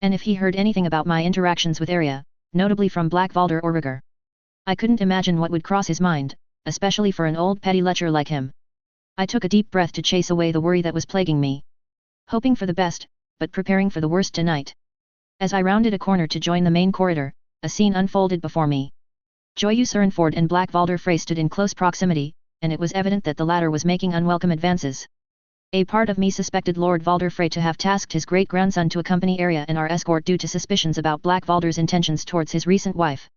And if he heard anything about my interactions with Arya, notably from Black Valder or Rhaegar, I couldn't imagine what would cross his mind, especially for an old petty lecher like him. I took a deep breath to chase away the worry that was plaguing me. Hoping for the best, but preparing for the worst tonight. As I rounded a corner to join the main corridor, a scene unfolded before me. Joyeux Ironford and Black Valder Frey stood in close proximity, and it was evident that the latter was making unwelcome advances. A part of me suspected Lord Valder Frey to have tasked his great-grandson to accompany Arya and our escort due to suspicions about Black Valder's intentions towards his recent wife.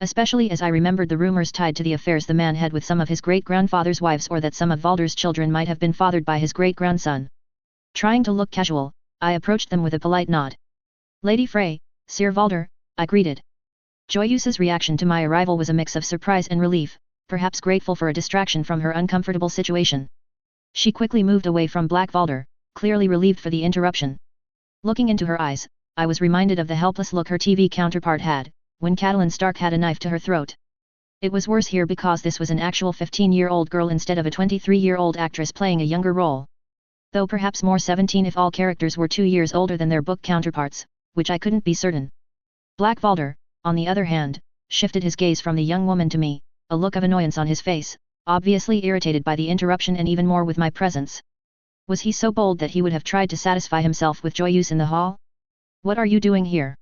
Especially as I remembered the rumors tied to the affairs the man had with some of his great-grandfather's wives, or that some of Valder's children might have been fathered by his great-grandson. Trying to look casual, I approached them with a polite nod. "Lady Frey, Sir Valder," I greeted. Joyeus's reaction to my arrival was a mix of surprise and relief, perhaps grateful for a distraction from her uncomfortable situation. She quickly moved away from Blackvalder, clearly relieved for the interruption. Looking into her eyes, I was reminded of the helpless look her TV counterpart had, when Catelyn Stark had a knife to her throat. It was worse here because this was an actual 15-year-old girl instead of a 23-year-old actress playing a younger role. Though perhaps more 17 if all characters were 2 years older than their book counterparts, which I couldn't be certain. Blackvalder, on the other hand, shifted his gaze from the young woman to me, a look of annoyance on his face, obviously irritated by the interruption and even more with my presence. Was he so bold that he would have tried to satisfy himself with Joyeuse in the hall? "What are you doing here?"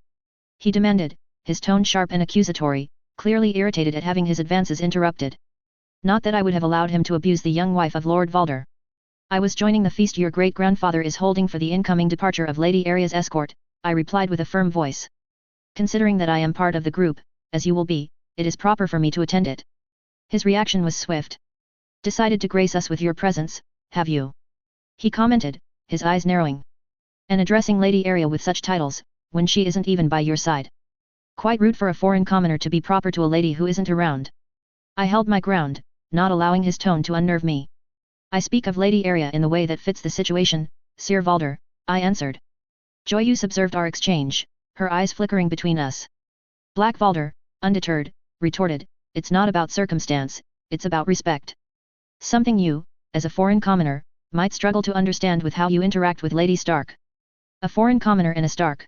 he demanded, his tone sharp and accusatory, clearly irritated at having his advances interrupted. Not that I would have allowed him to abuse the young wife of Lord Valder. "I was joining the feast your great-grandfather is holding for the incoming departure of Lady Aria's escort," I replied with a firm voice. "Considering that I am part of the group, as you will be, it is proper for me to attend it." His reaction was swift. "Decided to grace us with your presence, have you?" he commented, his eyes narrowing. "And addressing Lady Aria with such titles, when she isn't even by your side. Quite rude for a foreign commoner to be proper to a lady who isn't around." I held my ground, not allowing his tone to unnerve me. "I speak of Lady Aria in the way that fits the situation, Sir Valder," I answered. Joyeuse observed our exchange, her eyes flickering between us. Blackvalder, undeterred, retorted, "It's not about circumstance, it's about respect. Something you, as a foreign commoner, might struggle to understand with how you interact with Lady Stark." A foreign commoner and a Stark.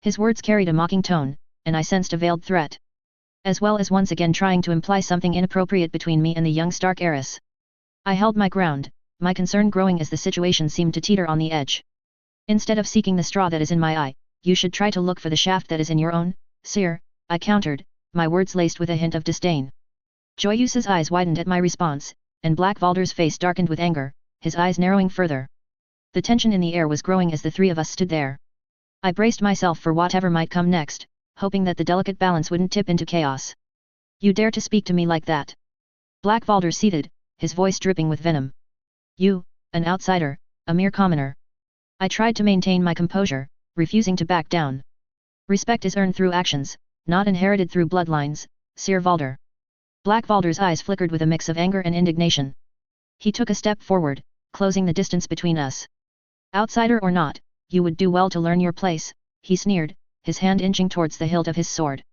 His words carried a mocking tone, and I sensed a veiled threat. As well as once again trying to imply something inappropriate between me and the young Stark heiress. I held my ground, my concern growing as the situation seemed to teeter on the edge. "Instead of seeking the straw that is in my eye, you should try to look for the shaft that is in your own, sire," I countered, my words laced with a hint of disdain. Joyeuse's eyes widened at my response, and Blackvalder's face darkened with anger, his eyes narrowing further. The tension in the air was growing as the three of us stood there. I braced myself for whatever might come next, hoping that the delicate balance wouldn't tip into chaos. "You dare to speak to me like that?" Blackvalder seethed, his voice dripping with venom. "You, an outsider, a mere commoner." I tried to maintain my composure, refusing to back down. "Respect is earned through actions, not inherited through bloodlines, Sir Valder." Blackvalder's eyes flickered with a mix of anger and indignation. He took a step forward, closing the distance between us. "Outsider or not, you would do well to learn your place," he sneered, his hand inching towards the hilt of his sword.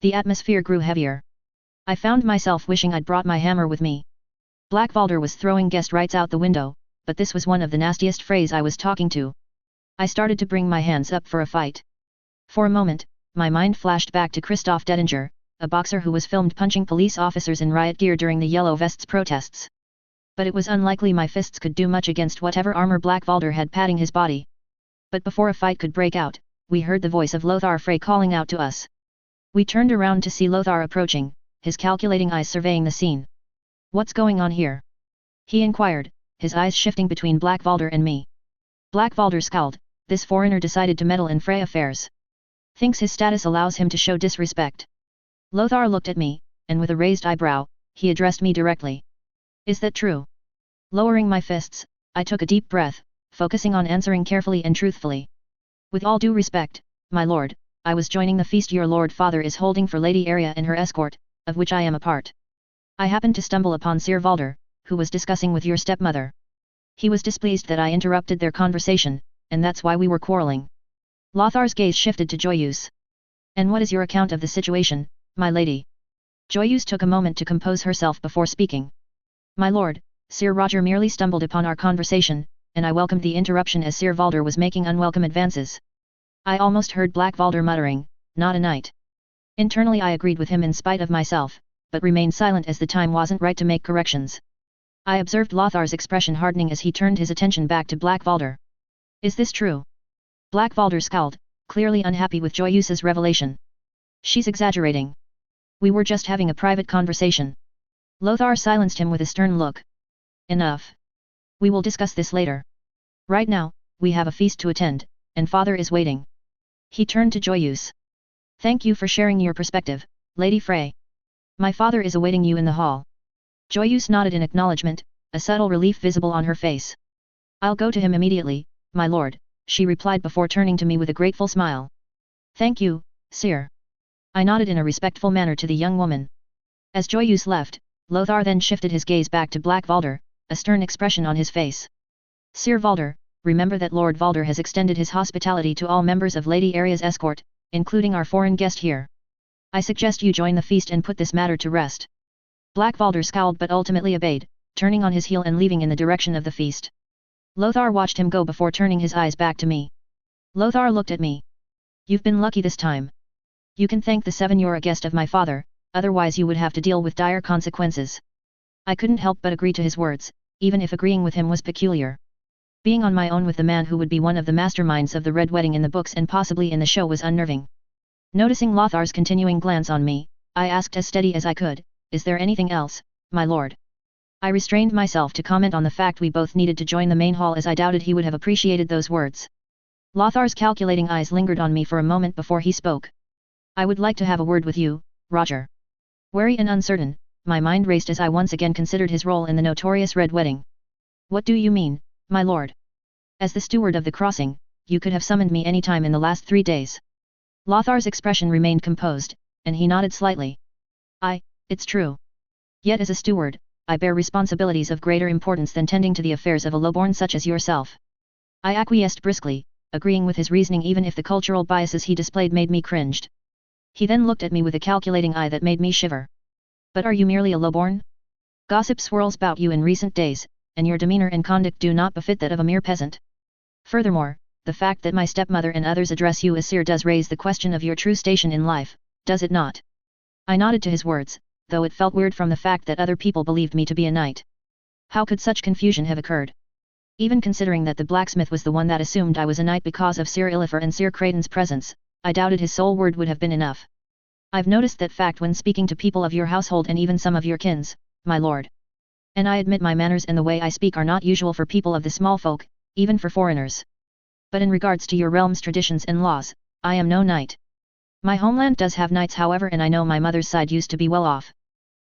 The atmosphere grew heavier. I found myself wishing I'd brought my hammer with me. Blackvalder was throwing guest rights out the window, but this was one of the nastiest phrase I was talking to. I started to bring my hands up for a fight. For a moment, my mind flashed back to Christoph Dedinger, a boxer who was filmed punching police officers in riot gear during the Yellow Vests protests. But it was unlikely my fists could do much against whatever armor Blackvalder had padding his body. But before a fight could break out, we heard the voice of Lothar Frey calling out to us. We turned around to see Lothar approaching, his calculating eyes surveying the scene. "What's going on here?" he inquired, his eyes shifting between Blackvalder and me. Blackvalder scowled. This foreigner decided to meddle in Frey affairs. Thinks his status allows him to show disrespect. Lothar looked at me, and with a raised eyebrow, he addressed me directly. "Is that true?" Lowering my fists, I took a deep breath, focusing on answering carefully and truthfully. "With all due respect, my lord, I was joining the feast your lord father is holding for Lady Aria and her escort, of which I am a part. I happened to stumble upon Sir Valder, who was discussing with your stepmother. He was displeased that I interrupted their conversation, and that's why we were quarreling." Lothar's gaze shifted to Joyeuse. "And what is your account of the situation, my lady?" Joyeuse took a moment to compose herself before speaking. "My lord, Sir Roger merely stumbled upon our conversation, and I welcomed the interruption as Sir Valder was making unwelcome advances." I almost heard Blackvalder muttering, "Not a knight." Internally I agreed with him in spite of myself, but remained silent as the time wasn't right to make corrections. I observed Lothar's expression hardening as he turned his attention back to Blackvalder. "Is this true?" Blackvalder scowled, clearly unhappy with Joyeuse's revelation. "She's exaggerating. We were just having a private conversation." Lothar silenced him with a stern look. "Enough. We will discuss this later. Right now, we have a feast to attend, and father is waiting." He turned to Joyeuse. "Thank you for sharing your perspective, Lady Frey. My father is awaiting you in the hall." Joyeuse nodded in acknowledgement, a subtle relief visible on her face. "I'll go to him immediately, my lord," she replied before turning to me with a grateful smile. "Thank you, sire." I nodded in a respectful manner to the young woman. As Joyeuse left, Lothar then shifted his gaze back to Black Valder, a stern expression on his face. Sir Valder, remember that Lord Valder has extended his hospitality to all members of Lady Aria's escort, including our foreign guest here. I suggest you join the feast and put this matter to rest. Black Valder scowled but ultimately obeyed, turning on his heel and leaving in the direction of the feast. Lothar watched him go before turning his eyes back to me. Lothar looked at me. You've been lucky this time. You can thank the seven you're a guest of my father, otherwise you would have to deal with dire consequences. I couldn't help but agree to his words, even if agreeing with him was peculiar. Being on my own with the man who would be one of the masterminds of the Red Wedding in the books and possibly in the show was unnerving. Noticing Lothar's continuing glance on me, I asked as steady as I could, "Is there anything else, my lord?" I restrained myself to comment on the fact we both needed to join the main hall, as I doubted he would have appreciated those words. Lothar's calculating eyes lingered on me for a moment before he spoke. "I would like to have a word with you, Roger." Wary and uncertain, my mind raced as I once again considered his role in the notorious Red Wedding. "What do you mean, my lord?" "As the steward of the crossing, you could have summoned me any time in the last 3 days." Lothar's expression remained composed, and he nodded slightly. It's true. Yet as a steward, I bear responsibilities of greater importance than tending to the affairs of a lowborn such as yourself." I acquiesced briskly, agreeing with his reasoning even if the cultural biases he displayed made me cringed. He then looked at me with a calculating eye that made me shiver. "But are you merely a lowborn? Gossip swirls about you in recent days, and your demeanor and conduct do not befit that of a mere peasant. Furthermore, the fact that my stepmother and others address you as sir does raise the question of your true station in life, does it not?" I nodded to his words, though it felt weird from the fact that other people believed me to be a knight. How could such confusion have occurred? Even considering that the blacksmith was the one that assumed I was a knight because of Sir Illifer and Sir Creighton's presence, I doubted his sole word would have been enough. "I've noticed that fact when speaking to people of your household and even some of your kins, my lord. And I admit my manners and the way I speak are not usual for people of the small folk, even for foreigners. But in regards to your realm's traditions and laws, I am no knight. My homeland does have knights however, and I know my mother's side used to be well off.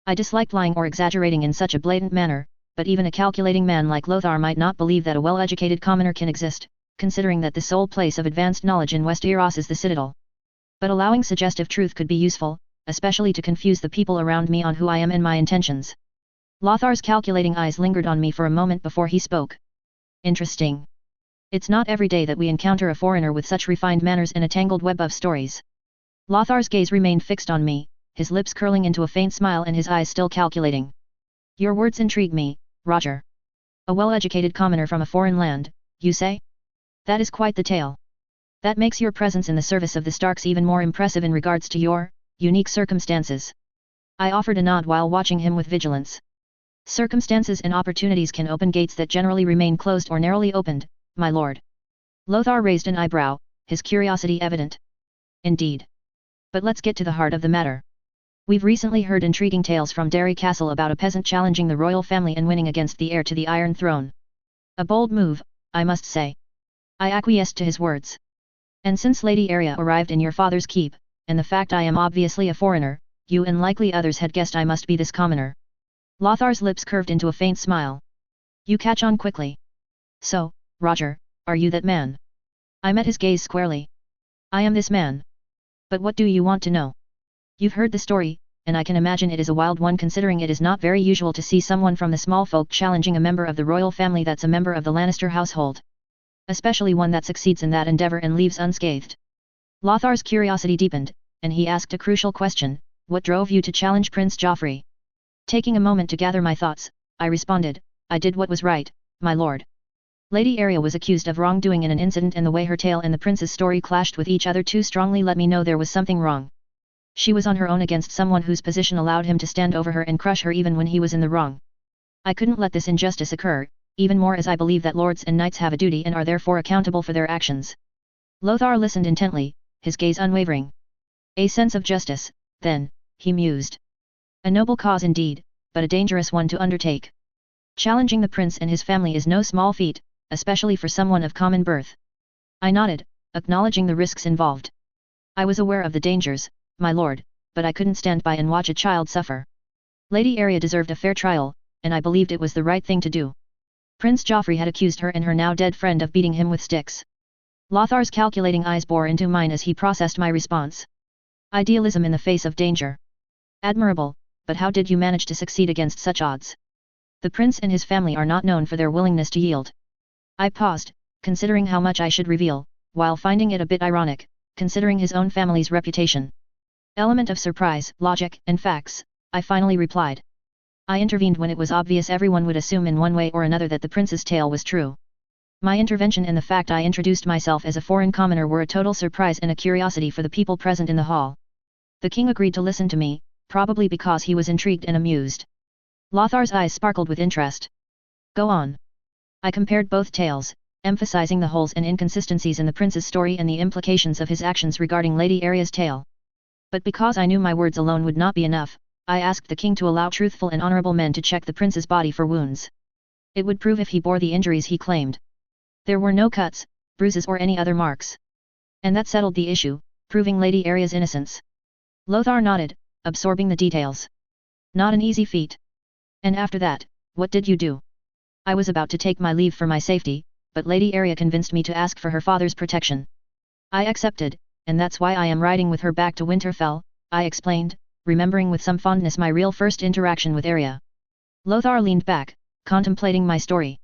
I disliked lying or exaggerating in such a blatant manner, but even a calculating man like Lothar might not believe that a well-educated commoner can exist, considering that the sole place of advanced knowledge in Westeros is the Citadel. But allowing suggestive truth could be useful, especially to confuse the people around me on who I am and my intentions." Lothar's calculating eyes lingered on me for a moment before he spoke. "Interesting. It's not every day that we encounter a foreigner with such refined manners and a tangled web of stories." Lothar's gaze remained fixed on me, his lips curling into a faint smile and his eyes still calculating. "Your words intrigue me, Roger. A well-educated commoner from a foreign land, you say? That is quite the tale. That makes your presence in the service of the Starks even more impressive in regards to your unique circumstances." I offered a nod while watching him with vigilance. "Circumstances and opportunities can open gates that generally remain closed or narrowly opened, my lord." Lothar raised an eyebrow, his curiosity evident. "Indeed. But let's get to the heart of the matter. We've recently heard intriguing tales from Derry Castle about a peasant challenging the royal family and winning against the heir to the Iron Throne. A bold move, I must say." I acquiesced to his words. "And since Lady Aria arrived in your father's keep, and the fact I am obviously a foreigner, you and likely others had guessed I must be this commoner." Lothar's lips curved into a faint smile. "You catch on quickly. So, Roger, are you that man?" I met his gaze squarely. "I am this man. But what do you want to know?" "You've heard the story, and I can imagine it is a wild one considering it is not very usual to see someone from the small folk challenging a member of the royal family that's a member of the Lannister household. Especially one that succeeds in that endeavor and leaves unscathed." Lothar's curiosity deepened, and he asked a crucial question: "What drove you to challenge Prince Joffrey?" Taking a moment to gather my thoughts, I responded, "I did what was right, my lord. Lady Aria was accused of wrongdoing in an incident, and the way her tale and the prince's story clashed with each other too strongly let me know there was something wrong. She was on her own against someone whose position allowed him to stand over her and crush her even when he was in the wrong. I couldn't let this injustice occur, even more as I believe that lords and knights have a duty and are therefore accountable for their actions." Lothar listened intently, his gaze unwavering. "A sense of justice, then," he mused. "A noble cause indeed, but a dangerous one to undertake. Challenging the prince and his family is no small feat, especially for someone of common birth." I nodded, acknowledging the risks involved. "I was aware of the dangers, my lord, but I couldn't stand by and watch a child suffer. Lady Aria deserved a fair trial, and I believed it was the right thing to do. Prince Joffrey had accused her and her now dead friend of beating him with sticks." Lothar's calculating eyes bore into mine as he processed my response. "Idealism in the face of danger. Admirable, but how did you manage to succeed against such odds? The prince and his family are not known for their willingness to yield. I paused, considering how much I should reveal, while finding it a bit ironic, considering his own family's reputation. Element of surprise, logic, and facts, I finally replied. I intervened when it was obvious everyone would assume in one way or another that the prince's tale was true. My intervention and the fact I introduced myself as a foreign commoner were a total surprise and a curiosity for the people present in the hall. The king agreed to listen to me, probably because he was intrigued and amused. Lothar's eyes sparkled with interest. Go on. I compared both tales, emphasizing the holes and inconsistencies in the prince's story and the implications of his actions regarding Lady Aria's tale. But because I knew my words alone would not be enough, I asked the king to allow truthful and honorable men to check the prince's body for wounds. It would prove if he bore the injuries he claimed. There were no cuts, bruises or any other marks. And that settled the issue, proving Lady Aria's innocence. Lothar nodded, absorbing the details. Not an easy feat. And after that, what did you do? I was about to take my leave for my safety, but Lady Aria convinced me to ask for her father's protection. I accepted, and that's why I am riding with her back to Winterfell, I explained, remembering with some fondness my real first interaction with Aria. Lothar leaned back, contemplating my story.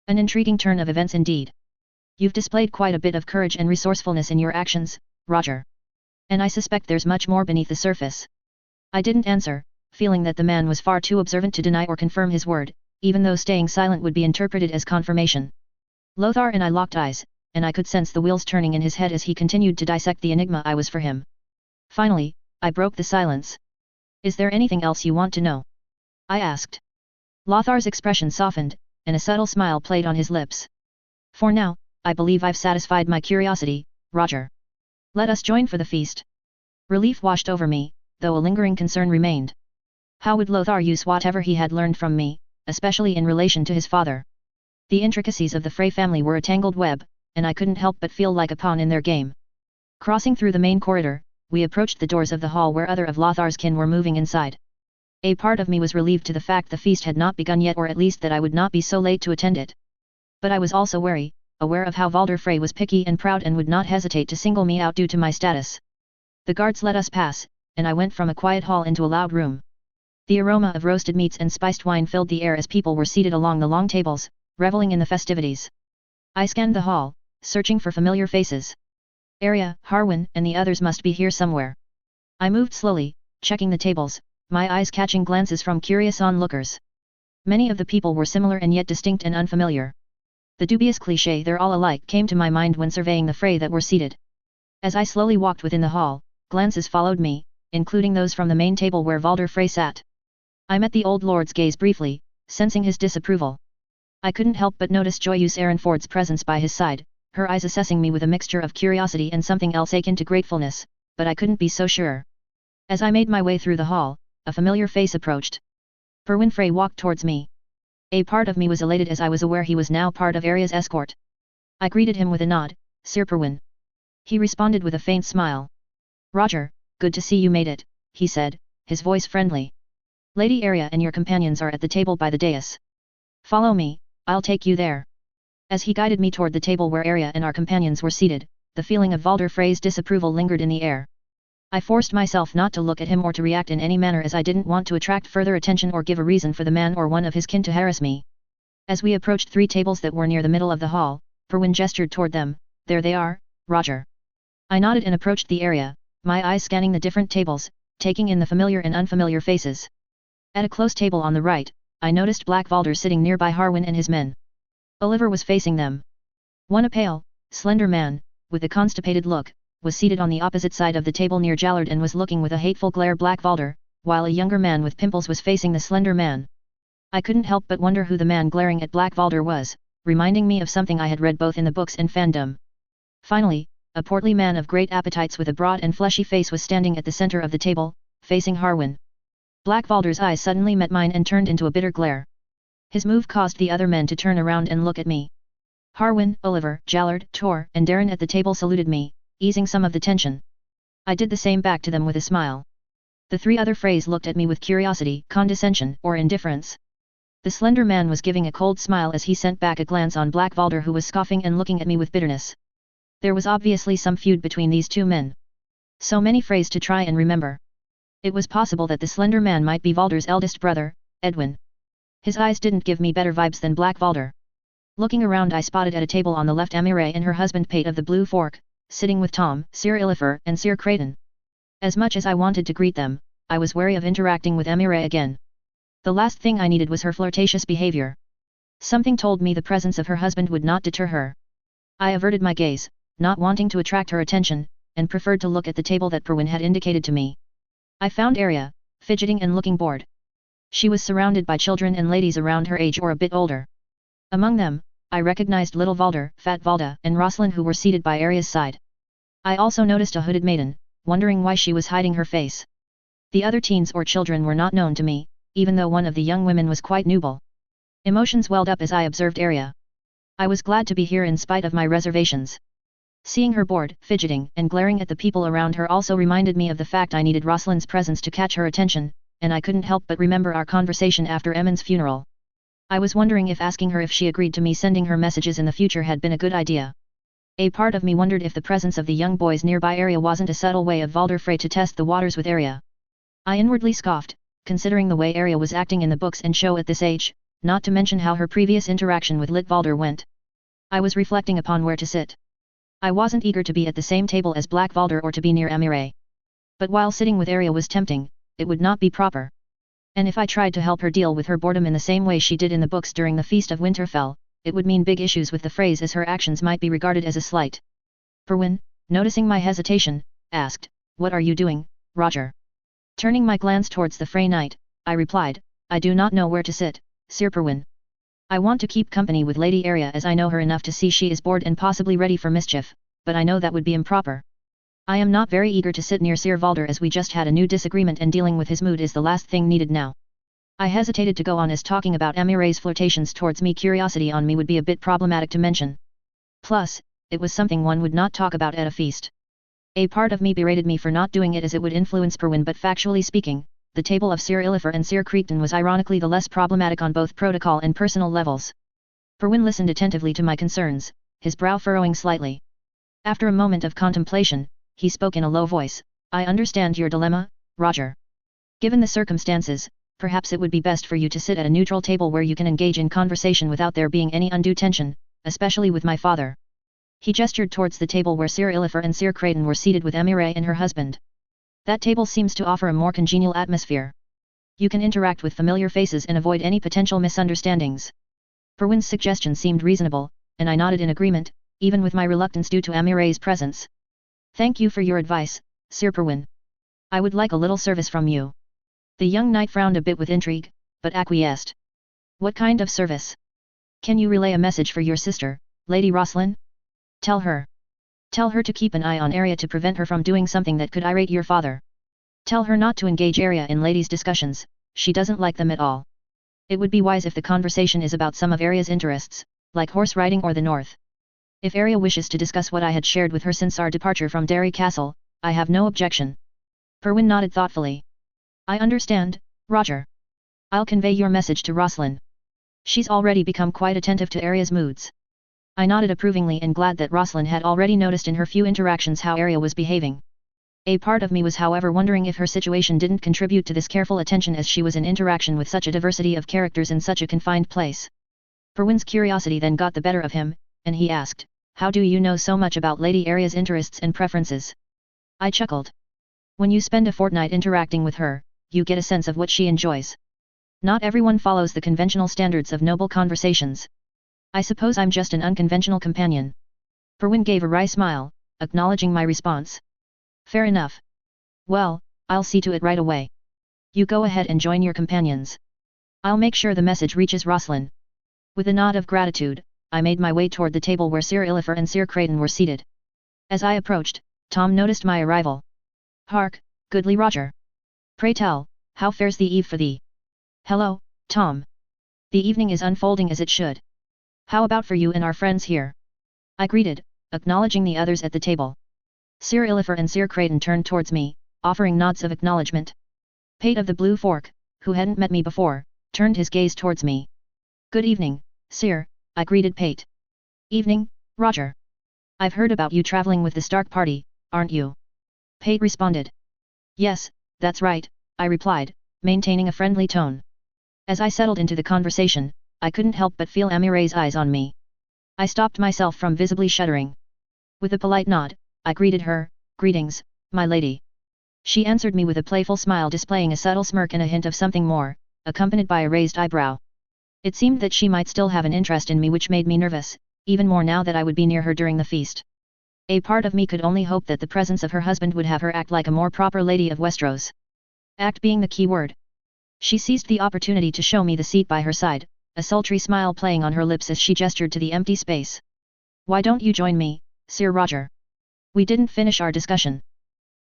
An intriguing turn of events indeed. You've displayed quite a bit of courage and resourcefulness in your actions, Roger. And I suspect there's much more beneath the surface. I didn't answer, feeling that the man was far too observant to deny or confirm his word, even though staying silent would be interpreted as confirmation. Lothar and I locked eyes, and I could sense the wheels turning in his head as he continued to dissect the enigma I was for him. Finally, I broke the silence. Is there anything else you want to know? I asked. Lothar's expression softened, and a subtle smile played on his lips. For now, I believe I've satisfied my curiosity, Roger. Let us join for the feast. Relief washed over me, though a lingering concern remained. How would Lothar use whatever he had learned from me, especially in relation to his father? The intricacies of the Frey family were a tangled web, and I couldn't help but feel like a pawn in their game. Crossing through the main corridor, we approached the doors of the hall where other of Lothar's kin were moving inside. A part of me was relieved to the fact the feast had not begun yet, or at least that I would not be so late to attend it. But I was also wary, aware of how Valder Frey was picky and proud and would not hesitate to single me out due to my status. The guards let us pass, and I went from a quiet hall into a loud room. The aroma of roasted meats and spiced wine filled the air as people were seated along the long tables, reveling in the festivities. I scanned the hall, searching for familiar faces. Arya, Harwin, and the others must be here somewhere. I moved slowly, checking the tables, my eyes catching glances from curious onlookers. Many of the people were similar and yet distinct and unfamiliar. The dubious cliché "they're all alike" came to my mind when surveying the fray that were seated. As I slowly walked within the hall, glances followed me, including those from the main table where Valder Frey sat. I met the old lord's gaze briefly, sensing his disapproval. I couldn't help but notice Joyous Erenford's presence by his side, her eyes assessing me with a mixture of curiosity and something else akin to gratefulness, but I couldn't be so sure. As I made my way through the hall, a familiar face approached. Perwyn Frey walked towards me. A part of me was elated as I was aware he was now part of Arya's escort. I greeted him with a nod, "Sir Perwyn." He responded with a faint smile. "Roger, good to see you made it," he said, his voice friendly. "Lady Arya and your companions are at the table by the dais. Follow me, I'll take you there." As he guided me toward the table where Arya and our companions were seated, the feeling of Valder Frey's disapproval lingered in the air. I forced myself not to look at him or to react in any manner, as I didn't want to attract further attention or give a reason for the man or one of his kin to harass me. As we approached 3 tables that were near the middle of the hall, Perwyn gestured toward them. "There they are, Roger." I nodded and approached the area, my eyes scanning the different tables, taking in the familiar and unfamiliar faces. At a close table on the right, I noticed Black Valder sitting nearby Harwin and his men. Oliver was facing them. One, a pale, slender man, with a constipated look, was seated on the opposite side of the table near Jallard and was looking with a hateful glare Black Valder, while a younger man with pimples was facing the slender man. I couldn't help but wonder who the man glaring at Black Valder was, reminding me of something I had read both in the books and fandom. Finally, a portly man of great appetites with a broad and fleshy face was standing at the center of the table, facing Harwin. Black Valder's eyes suddenly met mine and turned into a bitter glare. His move caused the other men to turn around and look at me. Harwin, Oliver, Jallard, Tor, and Darren at the table saluted me, easing some of the tension. I did the same back to them with a smile. The 3 other Freys looked at me with curiosity, condescension, or indifference. The slender man was giving a cold smile as he sent back a glance on Black Valder, who was scoffing and looking at me with bitterness. There was obviously some feud between these 2 men. So many Freys to try and remember. It was possible that the slender man might be Valder's eldest brother, Edwin. His eyes didn't give me better vibes than Black Valder. Looking around, I spotted at a table on the left Amire and her husband Pate of the Blue Fork, sitting with Tom, Sir Illifer and Sir Creighton. As much as I wanted to greet them, I was wary of interacting with Amire again. The last thing I needed was her flirtatious behavior. Something told me the presence of her husband would not deter her. I averted my gaze, not wanting to attract her attention, and preferred to look at the table that Perwin had indicated to me. I found Arya, fidgeting and looking bored. She was surrounded by children and ladies around her age or a bit older. Among them, I recognized Little Valder, Fat Valda and Rosalind, who were seated by Arya's side. I also noticed a hooded maiden, wondering why she was hiding her face. The other teens or children were not known to me, even though one of the young women was quite nubile. Emotions welled up as I observed Arya. I was glad to be here in spite of my reservations. Seeing her bored, fidgeting and glaring at the people around her also reminded me of the fact I needed Rosalind's presence to catch her attention, and I couldn't help but remember our conversation after Emmon's funeral. I was wondering if asking her if she agreed to me sending her messages in the future had been a good idea. A part of me wondered if the presence of the young boys nearby Arya wasn't a subtle way of Valder Frey to test the waters with Arya. I inwardly scoffed, considering the way Arya was acting in the books and show at this age, not to mention how her previous interaction with Lit Valder went. I was reflecting upon where to sit. I wasn't eager to be at the same table as Black Valder or to be near Amire. But while sitting with Arya was tempting, it would not be proper. And if I tried to help her deal with her boredom in the same way she did in the books during the Feast of Winterfell, it would mean big issues with the Freys, as her actions might be regarded as a slight. Perwin, noticing my hesitation, asked, "What are you doing, Roger?" Turning my glance towards the Frey Knight, I replied, "I do not know where to sit, Sir Perwin. I want to keep company with Lady Arya, as I know her enough to see she is bored and possibly ready for mischief, but I know that would be improper. I am not very eager to sit near Sir Valder, as we just had a new disagreement and dealing with his mood is the last thing needed now." I hesitated to go on, as talking about Amire's flirtations towards me, curiosity on me, would be a bit problematic to mention. Plus, it was something one would not talk about at a feast. A part of me berated me for not doing it, as it would influence Perwin, but factually speaking, the table of Sir Illifer and Sir Creighton was ironically the less problematic on both protocol and personal levels. Perwin listened attentively to my concerns, his brow furrowing slightly. After a moment of contemplation, he spoke in a low voice, "I understand your dilemma, Roger. Given the circumstances, perhaps it would be best for you to sit at a neutral table where you can engage in conversation without there being any undue tension, especially with my father." He gestured towards the table where Sir Illifer and Sir Creighton were seated with Amire and her husband. "That table seems to offer a more congenial atmosphere. You can interact with familiar faces and avoid any potential misunderstandings." Perwin's suggestion seemed reasonable, and I nodded in agreement, even with my reluctance due to Amire's presence. "Thank you for your advice, Sir Perwin. I would like a little service from you." The young knight frowned a bit with intrigue, but acquiesced. "What kind of service?" "Can you relay a message for your sister, Lady Rosalind? Tell her to keep an eye on Arya to prevent her from doing something that could irate your father. Tell her not to engage Arya in ladies' discussions, she doesn't like them at all. It would be wise if the conversation is about some of Arya's interests, like horse riding or the north. If Arya wishes to discuss what I had shared with her since our departure from Derry Castle, I have no objection." Perwin nodded thoughtfully. "I understand, Roger. I'll convey your message to Rosalind. She's already become quite attentive to Arya's moods." I nodded approvingly and glad that Rosalind had already noticed in her few interactions how Arya was behaving. A part of me was however wondering if her situation didn't contribute to this careful attention, as she was in interaction with such a diversity of characters in such a confined place. Perwin's curiosity then got the better of him, and he asked, "How do you know so much about Lady Arya's interests and preferences?" I chuckled. "When you spend a fortnight interacting with her, you get a sense of what she enjoys. Not everyone follows the conventional standards of noble conversations. I suppose I'm just an unconventional companion." Perwin gave a wry smile, acknowledging my response. "Fair enough. Well, I'll see to it right away. You go ahead and join your companions. I'll make sure the message reaches Rosalind." With a nod of gratitude, I made my way toward the table where Sir Illifer and Sir Creighton were seated. As I approached, Tom noticed my arrival. "Hark, goodly Roger. Pray tell, how fares the eve for thee?" "Hello, Tom. The evening is unfolding as it should. How about for you and our friends here?" I greeted, acknowledging the others at the table. Sir Illifer and Sir Creighton turned towards me, offering nods of acknowledgement. Pate of the Blue Fork, who hadn't met me before, turned his gaze towards me. "Good evening, Sir," I greeted Pate. "Evening, Roger. I've heard about you traveling with the Stark party, aren't you?" Pate responded. "Yes, that's right, I replied, maintaining a friendly tone. As I settled into the conversation, I couldn't help but feel Amire's eyes on me. I stopped myself from visibly shuddering. With a polite nod, I greeted her, "Greetings, my lady." She answered me with a playful smile displaying a subtle smirk and a hint of something more, accompanied by a raised eyebrow. It seemed that she might still have an interest in me, which made me nervous, even more now that I would be near her during the feast. A part of me could only hope that the presence of her husband would have her act like a more proper lady of Westeros. Act being the key word. She seized the opportunity to show me the seat by her side, a sultry smile playing on her lips as she gestured to the empty space. "Why don't you join me, Sir Roger? We didn't finish our discussion."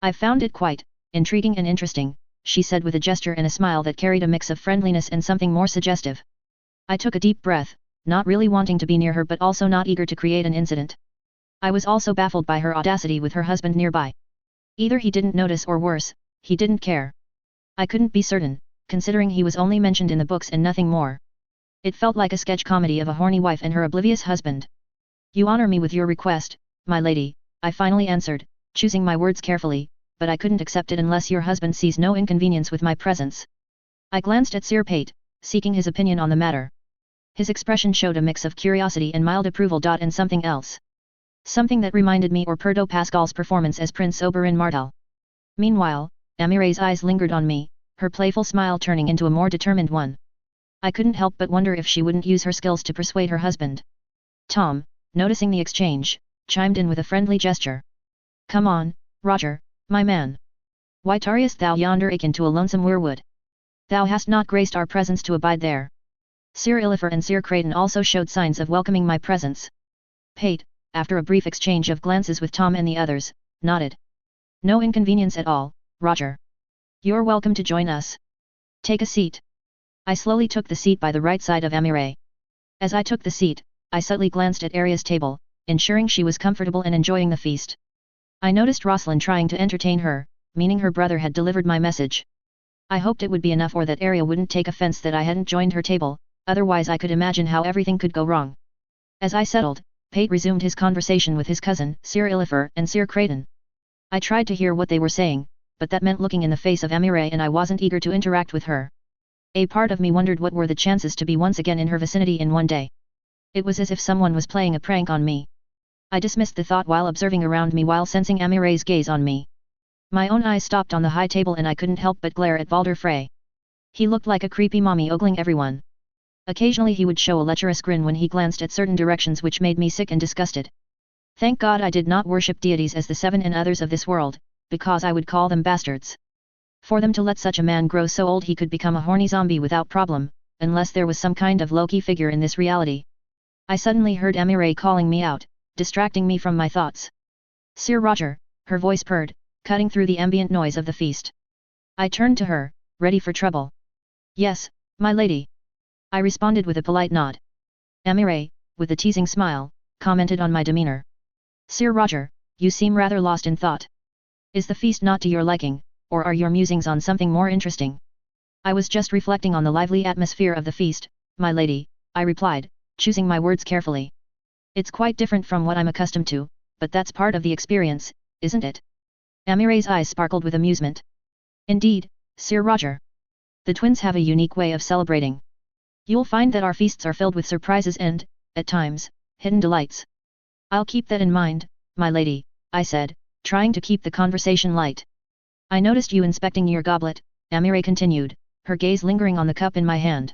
"I've found it quite intriguing and interesting," she said with a gesture and a smile that carried a mix of friendliness and something more suggestive. I took a deep breath, not really wanting to be near her but also not eager to create an incident. I was also baffled by her audacity with her husband nearby. Either he didn't notice or worse, he didn't care. I couldn't be certain, considering he was only mentioned in the books and nothing more. It felt like a sketch comedy of a horny wife and her oblivious husband. "You honor me with your request, my lady," I finally answered, choosing my words carefully, "but I couldn't accept it unless your husband sees no inconvenience with my presence." I glanced at Sir Pate, seeking his opinion on the matter. His expression showed a mix of curiosity and mild approval. And something else. Something that reminded me of Pedro Pascal's performance as Prince Oberyn Martell. Meanwhile, Amire's eyes lingered on me, her playful smile turning into a more determined one. I couldn't help but wonder if she wouldn't use her skills to persuade her husband. Tom, noticing the exchange, chimed in with a friendly gesture. "Come on, Roger, my man. Why tarriest thou yonder akin to a lonesome weirwood? Thou hast not graced our presence to abide there." Sir Illifer and Sir Creighton also showed signs of welcoming my presence. Pate, after a brief exchange of glances with Tom and the others, nodded. "No inconvenience at all, Roger. You're welcome to join us. Take a seat." I slowly took the seat by the right side of Amire. As I took the seat, I subtly glanced at Arya's table, ensuring she was comfortable and enjoying the feast. I noticed Rosalind trying to entertain her, meaning her brother had delivered my message. I hoped it would be enough or that Arya wouldn't take offense that I hadn't joined her table, otherwise I could imagine how everything could go wrong. As I settled, Pate resumed his conversation with his cousin, Sir Illifer and Sir Creighton. I tried to hear what they were saying, but that meant looking in the face of Amire and I wasn't eager to interact with her. A part of me wondered what were the chances to be once again in her vicinity in one day. It was as if someone was playing a prank on me. I dismissed the thought while observing around me while sensing Amire's gaze on me. My own eyes stopped on the high table and I couldn't help but glare at Valder Frey. He looked like a creepy mommy ogling everyone. Occasionally he would show a lecherous grin when he glanced at certain directions which made me sick and disgusted. Thank God I did not worship deities as the seven and others of this world, because I would call them bastards. For them to let such a man grow so old he could become a horny zombie without problem, unless there was some kind of Loki figure in this reality. I suddenly heard Amire calling me out, distracting me from my thoughts. "Sir Roger," her voice purred, cutting through the ambient noise of the feast. I turned to her, ready for trouble. "Yes, my lady," I responded with a polite nod. Amire, with a teasing smile, commented on my demeanor. "Sir Roger, you seem rather lost in thought. Is the feast not to your liking, or are your musings on something more interesting?" "I was just reflecting on the lively atmosphere of the feast, my lady," I replied, choosing my words carefully. "It's quite different from what I'm accustomed to, but that's part of the experience, isn't it?" Amire's eyes sparkled with amusement. "Indeed, Sir Roger. The twins have a unique way of celebrating. You'll find that our feasts are filled with surprises and, at times, hidden delights." "I'll keep that in mind, my lady," I said, trying to keep the conversation light. "I noticed you inspecting your goblet," Amire continued, her gaze lingering on the cup in my hand.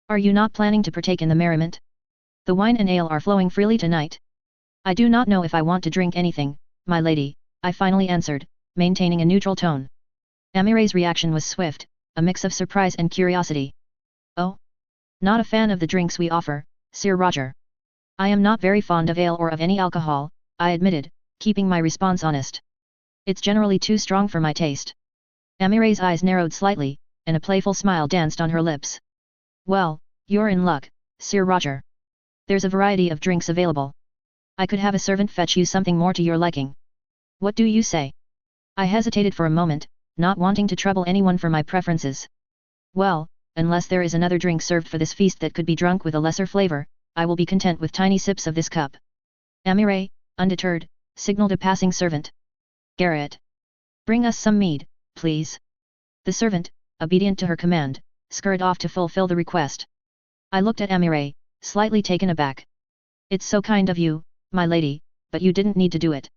"Are you not planning to partake in the merriment? The wine and ale are flowing freely tonight." "I do not know if I want to drink anything, my lady," I finally answered, maintaining a neutral tone. Amire's reaction was swift, a mix of surprise and curiosity. "Oh? Not a fan of the drinks we offer, Sir Roger." "I am not very fond of ale or of any alcohol," I admitted, keeping my response honest. "It's generally too strong for my taste." Amire's eyes narrowed slightly, and a playful smile danced on her lips. "Well, you're in luck, Sir Roger. There's a variety of drinks available. I could have a servant fetch you something more to your liking. What do you say?" I hesitated for a moment, not wanting to trouble anyone for my preferences. "Well, unless there is another drink served for this feast that could be drunk with a lesser flavor, I will be content with tiny sips of this cup." Amire, undeterred, signaled a passing servant. "Garrett. Bring us some mead, please." The servant, obedient to her command, scurried off to fulfill the request. I looked at Amire, slightly taken aback. It's so kind of you, my lady, but you didn't need to do it.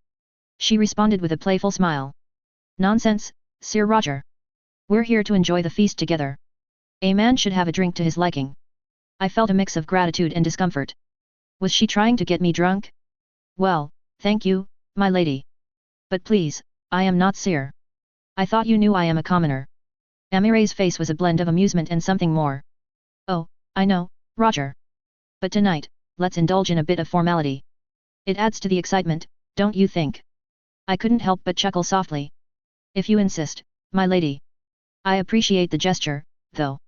She responded with a playful smile. Nonsense, Sir Roger. We're here to enjoy the feast together. A man should have a drink to his liking. I felt a mix of gratitude and discomfort. Was she trying to get me drunk? Well, thank you, my lady. But please, I am not Sir. I thought you knew I am a commoner. Amire's face was a blend of amusement and something more. Oh, I know, Roger. But tonight, let's indulge in a bit of formality. It adds to the excitement, don't you think? I couldn't help but chuckle softly. If you insist, my lady. I appreciate the gesture, though.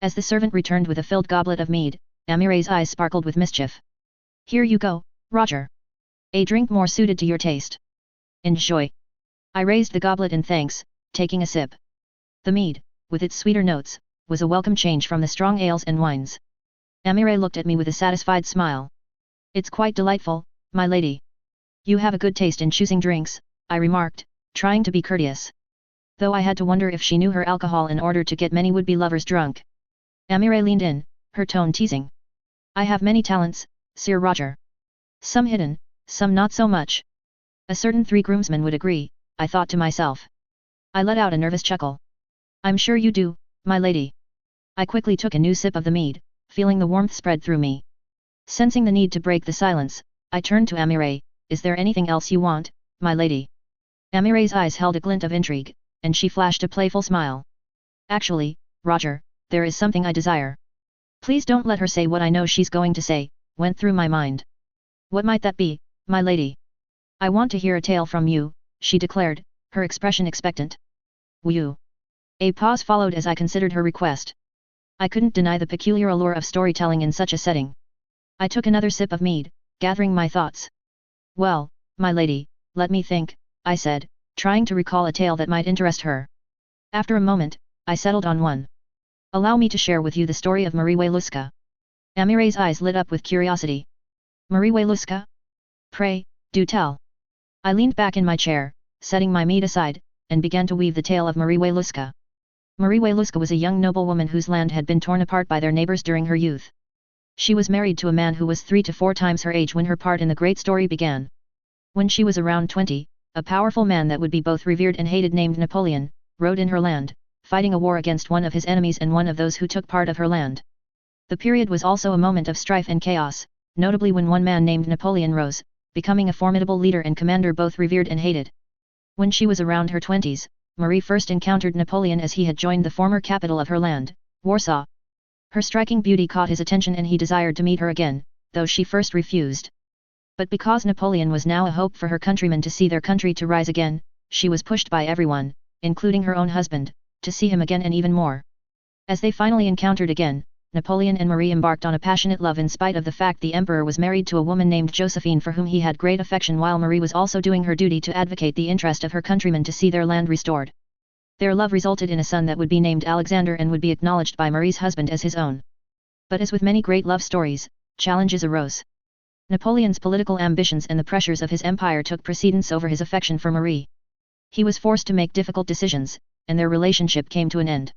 As the servant returned with a filled goblet of mead, Amire's eyes sparkled with mischief. Here you go, Roger. A drink more suited to your taste. Enjoy. I raised the goblet in thanks, taking a sip. The mead, with its sweeter notes, was a welcome change from the strong ales and wines. Amire looked at me with a satisfied smile. It's quite delightful, my lady. You have a good taste in choosing drinks, I remarked, trying to be courteous. Though I had to wonder if she knew her alcohol in order to get many would-be lovers drunk. Amire leaned in, her tone teasing. I have many talents, Sir Roger. Some hidden, some not so much. A certain 3 groomsmen would agree, I thought to myself. I let out a nervous chuckle. I'm sure you do, my lady. I quickly took a new sip of the mead, feeling the warmth spread through me. Sensing the need to break the silence, I turned to Amire, is there anything else you want, my lady? Amire's eyes held a glint of intrigue, and she flashed a playful smile. Actually, Roger, there is something I desire. Please don't let her say what I know she's going to say, went through my mind. What might that be, my lady? I want to hear a tale from you, she declared, her expression expectant. Will you? A pause followed as I considered her request. I couldn't deny the peculiar allure of storytelling in such a setting. I took another sip of mead, gathering my thoughts. Well, my lady, let me think, I said, trying to recall a tale that might interest her. After a moment, I settled on one. Allow me to share with you the story of Marie Waluska. Amire's eyes lit up with curiosity. Marie Waluska? Pray, do tell. I leaned back in my chair, setting my meat aside, and began to weave the tale of Marie Waluska. Marie Waluska was a young noblewoman whose land had been torn apart by their neighbors during her youth. She was married to a man who was 3 to 4 times her age when her part in the great story began. When she was around 20, a powerful man that would be both revered and hated named Napoleon, rode in her land, fighting a war against one of his enemies and one of those who took part of her land. The period was also a moment of strife and chaos, notably when one man named Napoleon rose, becoming a formidable leader and commander both revered and hated. When she was around her 20s, Marie first encountered Napoleon as he had joined the former capital of her land, Warsaw. Her striking beauty caught his attention and he desired to meet her again, though she first refused. But because Napoleon was now a hope for her countrymen to see their country to rise again, she was pushed by everyone, including her own husband, to see him again and even more. As they finally encountered again, Napoleon and Marie embarked on a passionate love in spite of the fact the emperor was married to a woman named Josephine for whom he had great affection while Marie was also doing her duty to advocate the interest of her countrymen to see their land restored. Their love resulted in a son that would be named Alexander and would be acknowledged by Marie's husband as his own. But as with many great love stories, challenges arose. Napoleon's political ambitions and the pressures of his empire took precedence over his affection for Marie. He was forced to make difficult decisions, and their relationship came to an end.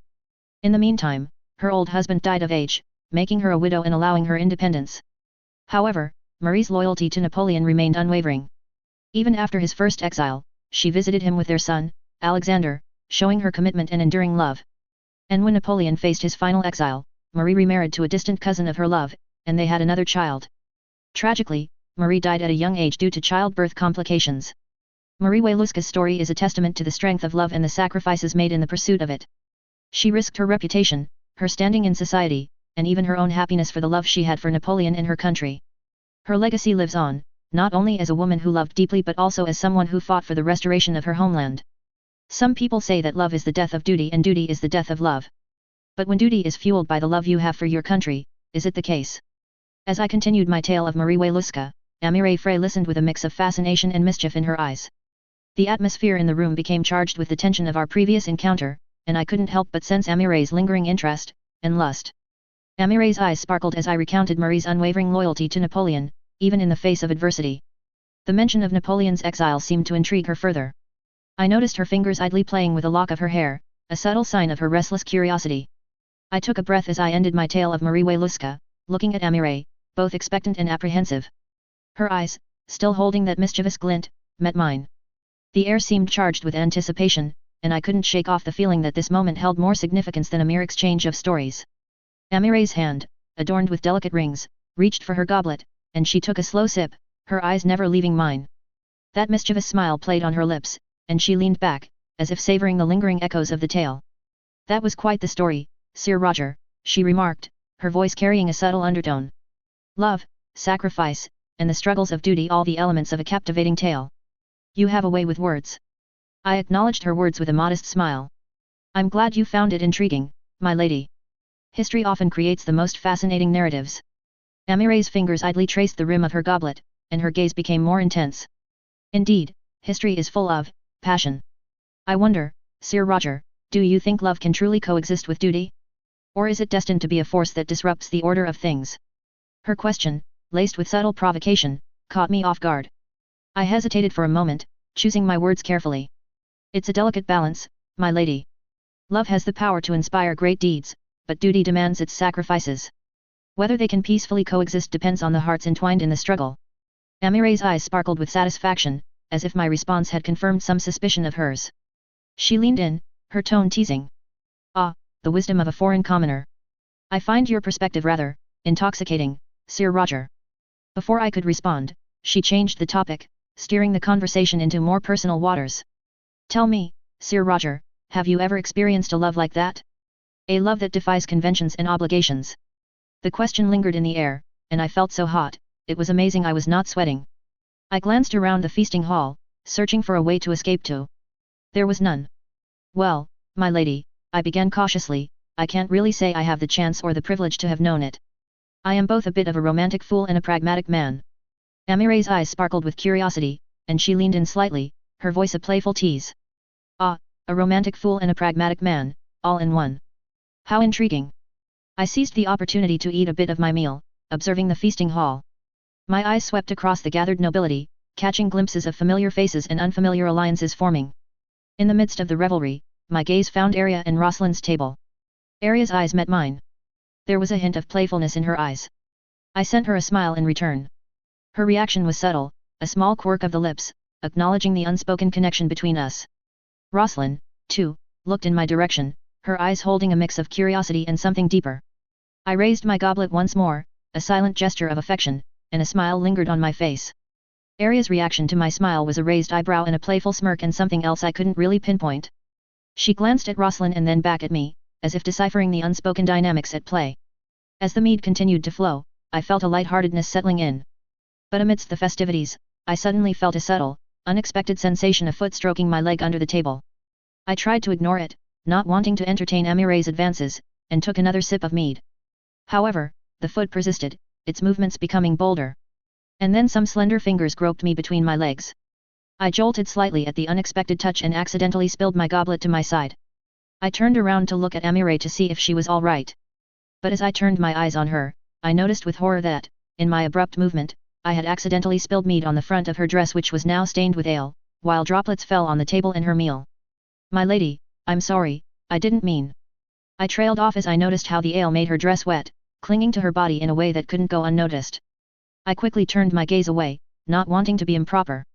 In the meantime, her old husband died of age, making her a widow and allowing her independence. However, Marie's loyalty to Napoleon remained unwavering. Even after his first exile, she visited him with their son, Alexander, showing her commitment and enduring love. And when Napoleon faced his final exile, Marie remarried to a distant cousin of her love, and they had another child. Tragically, Marie died at a young age due to childbirth complications. Marie Waluska's story is a testament to the strength of love and the sacrifices made in the pursuit of it. She risked her reputation, her standing in society, and even her own happiness for the love she had for Napoleon and her country. Her legacy lives on, not only as a woman who loved deeply but also as someone who fought for the restoration of her homeland. Some people say that love is the death of duty and duty is the death of love. But when duty is fueled by the love you have for your country, is it the case? As I continued my tale of Marie Waluska, Amire Frey listened with a mix of fascination and mischief in her eyes. The atmosphere in the room became charged with the tension of our previous encounter, and I couldn't help but sense Amire's lingering interest, and lust. Amire's eyes sparkled as I recounted Marie's unwavering loyalty to Napoleon, even in the face of adversity. The mention of Napoleon's exile seemed to intrigue her further. I noticed her fingers idly playing with a lock of her hair, a subtle sign of her restless curiosity. I took a breath as I ended my tale of Marie Luska, looking at Amire, both expectant and apprehensive. Her eyes, still holding that mischievous glint, met mine. The air seemed charged with anticipation, and I couldn't shake off the feeling that this moment held more significance than a mere exchange of stories. Amire's hand, adorned with delicate rings, reached for her goblet, and she took a slow sip, her eyes never leaving mine. That mischievous smile played on her lips, and she leaned back, as if savoring the lingering echoes of the tale. That was quite the story, Sir Roger, she remarked, her voice carrying a subtle undertone. Love, sacrifice, and the struggles of duty, all the elements of a captivating tale. You have a way with words. I acknowledged her words with a modest smile. I'm glad you found it intriguing, my lady. History often creates the most fascinating narratives. Amire's fingers idly traced the rim of her goblet, and her gaze became more intense. Indeed, history is full of passion. I wonder, Sir Roger, do you think love can truly coexist with duty? Or is it destined to be a force that disrupts the order of things? Her question, laced with subtle provocation, caught me off guard. I hesitated for a moment, choosing my words carefully. It's a delicate balance, my lady. Love has the power to inspire great deeds, but duty demands its sacrifices. Whether they can peacefully coexist depends on the hearts entwined in the struggle. Amire's eyes sparkled with satisfaction, as if my response had confirmed some suspicion of hers. She leaned in, her tone teasing. Ah, the wisdom of a foreign commoner. I find your perspective rather intoxicating, Sir Roger. Before I could respond, she changed the topic, steering the conversation into more personal waters. Tell me, Sir Roger, have you ever experienced a love like that? A love that defies conventions and obligations. The question lingered in the air, and I felt so hot, it was amazing I was not sweating. I glanced around the feasting hall, searching for a way to escape to. There was none. Well, my lady, I began cautiously, I can't really say I have the chance or the privilege to have known it. I am both a bit of a romantic fool and a pragmatic man. Amire's eyes sparkled with curiosity, and she leaned in slightly, her voice a playful tease. Ah, a romantic fool and a pragmatic man, all in one. How intriguing. I seized the opportunity to eat a bit of my meal, observing the feasting hall. My eyes swept across the gathered nobility, catching glimpses of familiar faces and unfamiliar alliances forming. In the midst of the revelry, my gaze found Arya and Rosalind's table. Arya's eyes met mine. There was a hint of playfulness in her eyes. I sent her a smile in return. Her reaction was subtle, a small quirk of the lips, acknowledging the unspoken connection between us. Rosalind, too, looked in my direction, her eyes holding a mix of curiosity and something deeper. I raised my goblet once more, a silent gesture of affection, and a smile lingered on my face. Arya's reaction to my smile was a raised eyebrow and a playful smirk and something else I couldn't really pinpoint. She glanced at Rosalind and then back at me, as if deciphering the unspoken dynamics at play. As the mead continued to flow, I felt a lightheartedness settling in. But amidst the festivities, I suddenly felt a subtle, unexpected sensation of foot stroking my leg under the table. I tried to ignore it, not wanting to entertain Amire's advances, and took another sip of mead. However, the foot persisted, its movements becoming bolder. And then some slender fingers groped me between my legs. I jolted slightly at the unexpected touch and accidentally spilled my goblet to my side. I turned around to look at Amire to see if she was all right. But as I turned my eyes on her, I noticed with horror that, in my abrupt movement, I had accidentally spilled mead on the front of her dress which was now stained with ale, while droplets fell on the table and her meal. My lady, I'm sorry, I didn't mean. I trailed off as I noticed how the ale made her dress wet, clinging to her body in a way that couldn't go unnoticed. I quickly turned my gaze away, not wanting to be improper.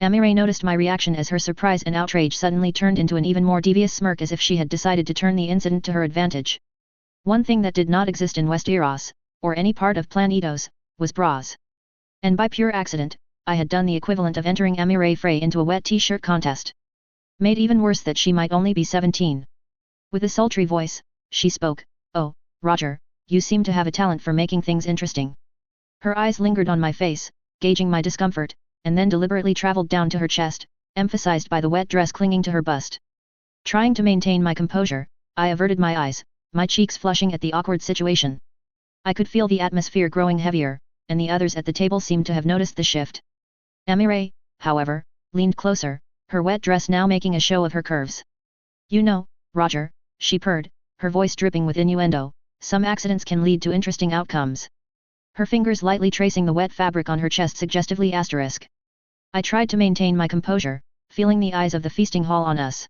Amire noticed my reaction as her surprise and outrage suddenly turned into an even more devious smirk as if she had decided to turn the incident to her advantage. One thing that did not exist in Westeros, or any part of Planetos, was bras. And by pure accident, I had done the equivalent of entering Amire Frey into a wet t-shirt contest. Made even worse that she might only be 17. With a sultry voice, she spoke, "Oh, Roger, you seem to have a talent for making things interesting." Her eyes lingered on my face, gauging my discomfort, and then deliberately traveled down to her chest, emphasized by the wet dress clinging to her bust. Trying to maintain my composure, I averted my eyes, my cheeks flushing at the awkward situation. I could feel the atmosphere growing heavier, and the others at the table seemed to have noticed the shift. Amire, however, leaned closer, her wet dress now making a show of her curves. "You know, Roger," she purred, her voice dripping with innuendo, "some accidents can lead to interesting outcomes." Her fingers lightly tracing the wet fabric on her chest suggestively asterisk. I tried to maintain my composure, feeling the eyes of the feasting hall on us.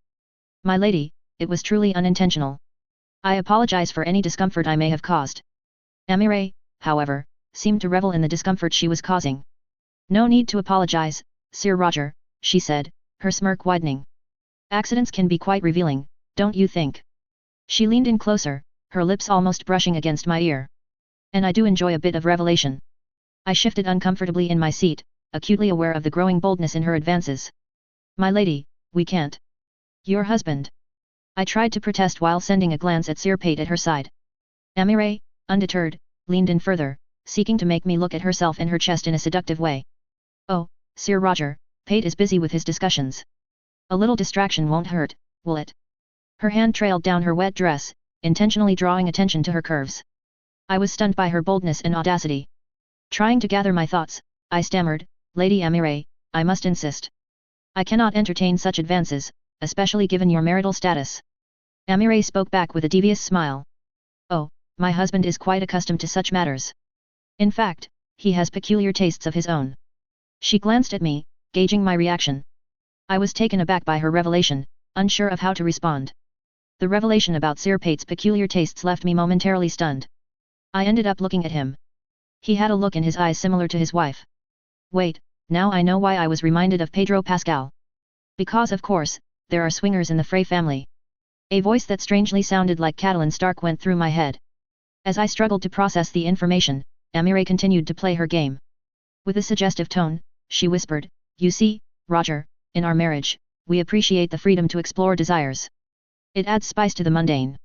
"My lady, it was truly unintentional. I apologize for any discomfort I may have caused. Amire, however, seemed to revel in the discomfort she was causing. No need to apologize, Sir Roger, she said, her smirk widening. Accidents can be quite revealing, don't you think? She leaned in closer, her lips almost brushing against my ear. And I do enjoy a bit of revelation. I shifted uncomfortably in my seat, acutely aware of the growing boldness in her advances. My lady, we can't. Your husband. I tried to protest while sending a glance at Sir Pate at her side. Amire, undeterred, leaned in further, seeking to make me look at herself and her chest in a seductive way. Oh, Sir Roger, Pate is busy with his discussions. A little distraction won't hurt, will it? Her hand trailed down her wet dress, intentionally drawing attention to her curves. I was stunned by her boldness and audacity. Trying to gather my thoughts, I stammered, Lady Amire, I must insist. I cannot entertain such advances, especially given your marital status. Amire spoke back with a devious smile. Oh, my husband is quite accustomed to such matters. In fact, he has peculiar tastes of his own. She glanced at me, gauging my reaction. I was taken aback by her revelation, unsure of how to respond. The revelation about Sir Pate's peculiar tastes left me momentarily stunned. I ended up looking at him. He had a look in his eyes similar to his wife. Wait, now I know why I was reminded of Pedro Pascal. Because of course, there are swingers in the Frey family. A voice that strangely sounded like Catelyn Stark went through my head. As I struggled to process the information, Amire continued to play her game. With a suggestive tone, she whispered, You see, Roger, in our marriage, we appreciate the freedom to explore desires. It adds spice to the mundane.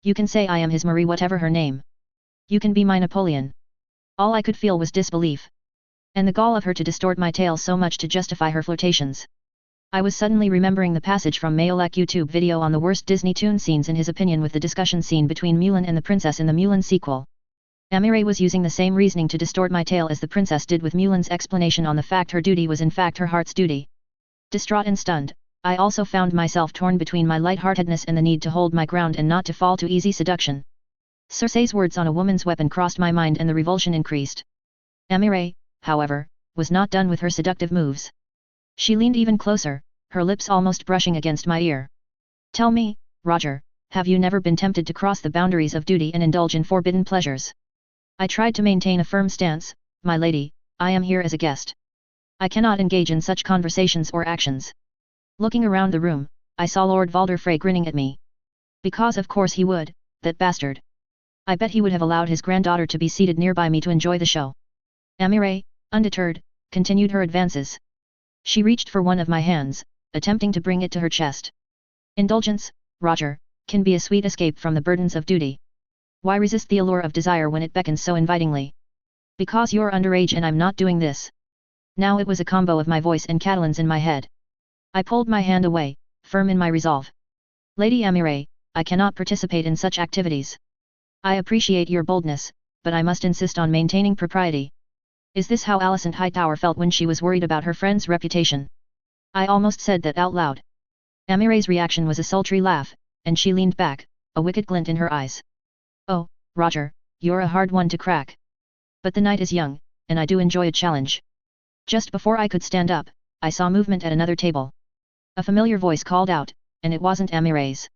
You can say I am his Marie whatever her name. You can be my Napoleon. All I could feel was disbelief. And the gall of her to distort my tale so much to justify her flirtations. I was suddenly remembering the passage from Mayolak YouTube video on the worst Disney Toon scenes in his opinion with the discussion scene between Mulan and the princess in the Mulan sequel. Amire was using the same reasoning to distort my tale as the princess did with Mulan's explanation on the fact her duty was in fact her heart's duty. Distraught and stunned, I also found myself torn between my lightheartedness and the need to hold my ground and not to fall to easy seduction. Cersei's words on a woman's weapon crossed my mind and the revulsion increased. Amire, however, was not done with her seductive moves. She leaned even closer, her lips almost brushing against my ear. Tell me, Roger, have you never been tempted to cross the boundaries of duty and indulge in forbidden pleasures? I tried to maintain a firm stance, my lady, I am here as a guest. I cannot engage in such conversations or actions. Looking around the room, I saw Lord Valder Frey grinning at me. Because of course he would, that bastard. I bet he would have allowed his granddaughter to be seated nearby me to enjoy the show. Amire, undeterred, continued her advances. She reached for one of my hands, attempting to bring it to her chest. Indulgence, Roger, can be a sweet escape from the burdens of duty. Why resist the allure of desire when it beckons so invitingly? Because you're underage and I'm not doing this. Now it was a combo of my voice and Catelyn's in my head. I pulled my hand away, firm in my resolve. Lady Amire, I cannot participate in such activities. I appreciate your boldness, but I must insist on maintaining propriety. Is this how Alicent Hightower felt when she was worried about her friend's reputation? I almost said that out loud. Amire's reaction was a sultry laugh, and she leaned back, a wicked glint in her eyes. Oh, Roger, you're a hard one to crack. But the night is young, and I do enjoy a challenge. Just before I could stand up, I saw movement at another table. A familiar voice called out, and it wasn't Amire's.